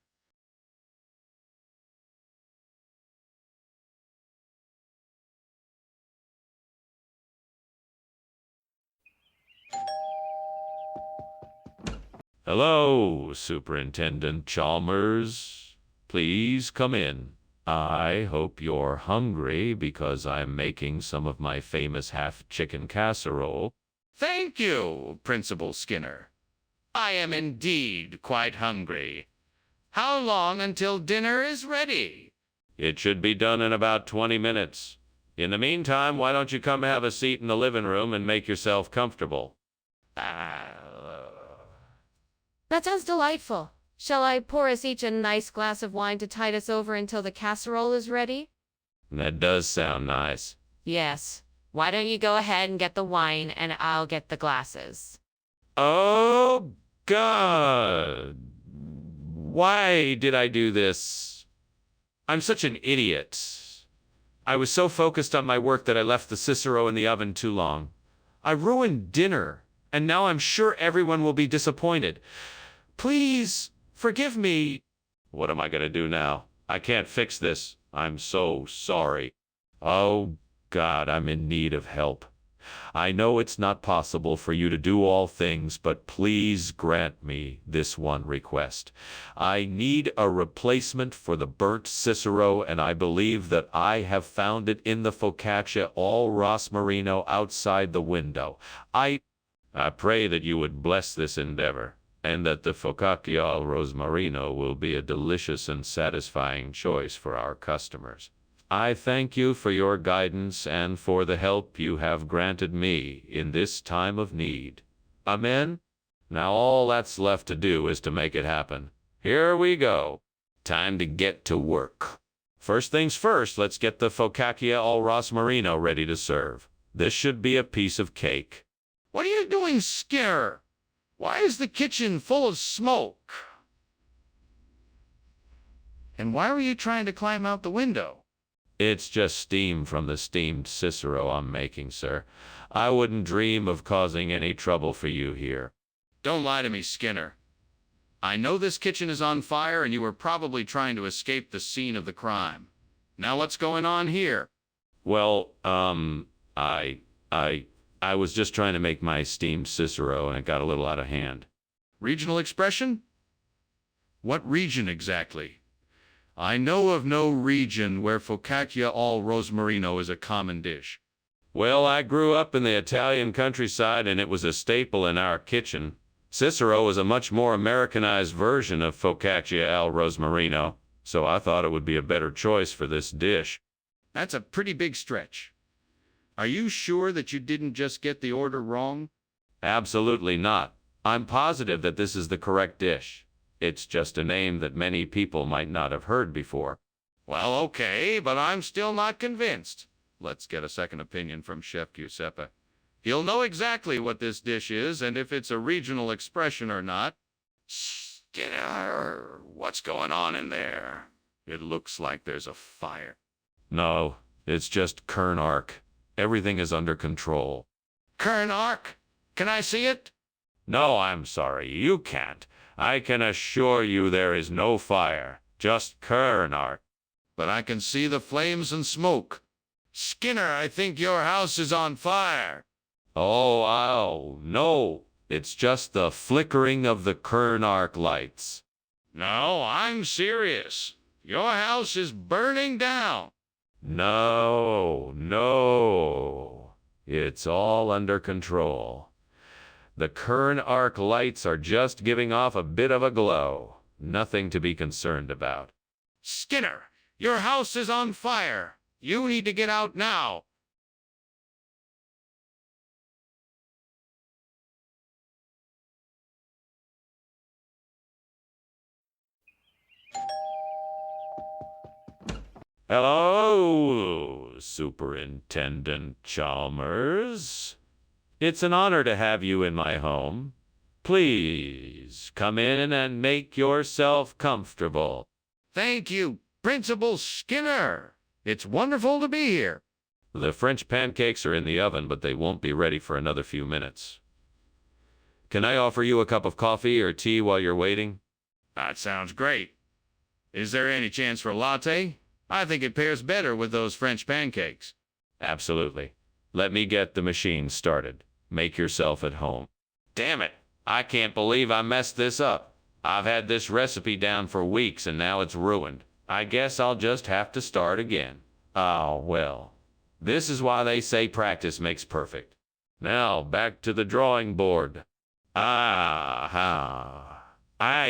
Hello, Superintendent Chalmers. Please come in. I hope you're hungry because I'm making some of my famous half-chicken casserole. Thank you, Principal Skinner. I am indeed quite hungry. How long until dinner is ready? It should be done in about 20 minutes. In the meantime, why don't you come have a seat in the living room and make yourself comfortable? That sounds delightful. Shall I pour us each a nice glass of wine to tide us over until the casserole is ready? That does sound nice. Yes. Why don't you go ahead and get the wine and I'll get the glasses? Oh, God. Why did I do this? I'm such an idiot. I was so focused on my work that I left the Cicero in the oven too long. I ruined dinner, and now I'm sure everyone will be disappointed. Please, forgive me. What am I going to do now? I can't fix this. I'm so sorry. Oh, God, I'm in need of help. I know it's not possible for you to do all things, but please grant me this one request. I need a replacement for the burnt Cicero, and I believe that I have found it in the focaccia al rosmarino outside the window. I pray that you would bless this endeavor, and that the focaccia al rosmarino will be a delicious and satisfying choice for our customers. I thank you for your guidance and for the help you have granted me in this time of need. Amen? Now all that's left to do is to make it happen. Here we go. Time to get to work. First things first, let's get the focaccia al rosmarino ready to serve. This should be a piece of cake. What are you doing, Skinner? Why is the kitchen full of smoke? And why were you trying to climb out the window? It's just steam from the steamed Cicero I'm making, sir. I wouldn't dream of causing any trouble for you here. Don't lie to me, Skinner. I know this kitchen is on fire and you were probably trying to escape the scene of the crime. Now what's going on here? Well, I was just trying to make my steamed Cicero and it got a little out of hand. Regional expression? What region exactly? I know of no region where focaccia al rosmarino is a common dish. Well, I grew up in the Italian countryside and it was a staple in our kitchen. Cicero is a much more Americanized version of focaccia al rosmarino, so I thought it would be a better choice for this dish. That's a pretty big stretch. Are you sure that you didn't just get the order wrong? Absolutely not. I'm positive that this is the correct dish. It's just a name that many people might not have heard before. Well, okay, but I'm still not convinced. Let's get a second opinion from Chef Giuseppe. He'll know exactly what this dish is and if it's a regional expression or not. Skinner, what's going on in there? It looks like there's a fire. No, it's just Kern Arc. Everything is under control. Kern Arc? Can I see it? No, I'm sorry, you can't. I can assure you there is no fire, just Kern Arc. But I can see the flames and smoke. Skinner, I think your house is on fire. Oh, no. It's just the flickering of the Kern Arc lights. No, I'm serious. Your house is burning down. No. It's all under control. The Kern Arc lights are just giving off a bit of a glow. Nothing to be concerned about. Skinner, your house is on fire. You need to get out now. Hello, Superintendent Chalmers. It's an honor to have you in my home. Please come in and make yourself comfortable. Thank you, Principal Skinner. It's wonderful to be here. The French pancakes are in the oven, but they won't be ready for another few minutes. Can I offer you a cup of coffee or tea while you're waiting? That sounds great. Is there any chance for a latte? I think it pairs better with those French pancakes. Absolutely. Let me get the machine started. Make yourself at home. Damn it! I can't believe I messed this up. I've had this recipe down for weeks and now it's ruined. I guess I'll just have to start again. Oh, well. This is why they say practice makes perfect. Now, back to the drawing board. I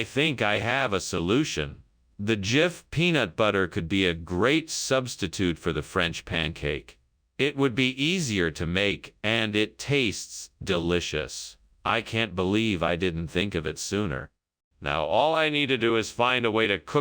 think I have a solution. The Jif peanut butter could be a great substitute for the French pancake. It would be easier to make, and it tastes delicious. I can't believe I didn't think of it sooner. Now all I need to do is find a way to cook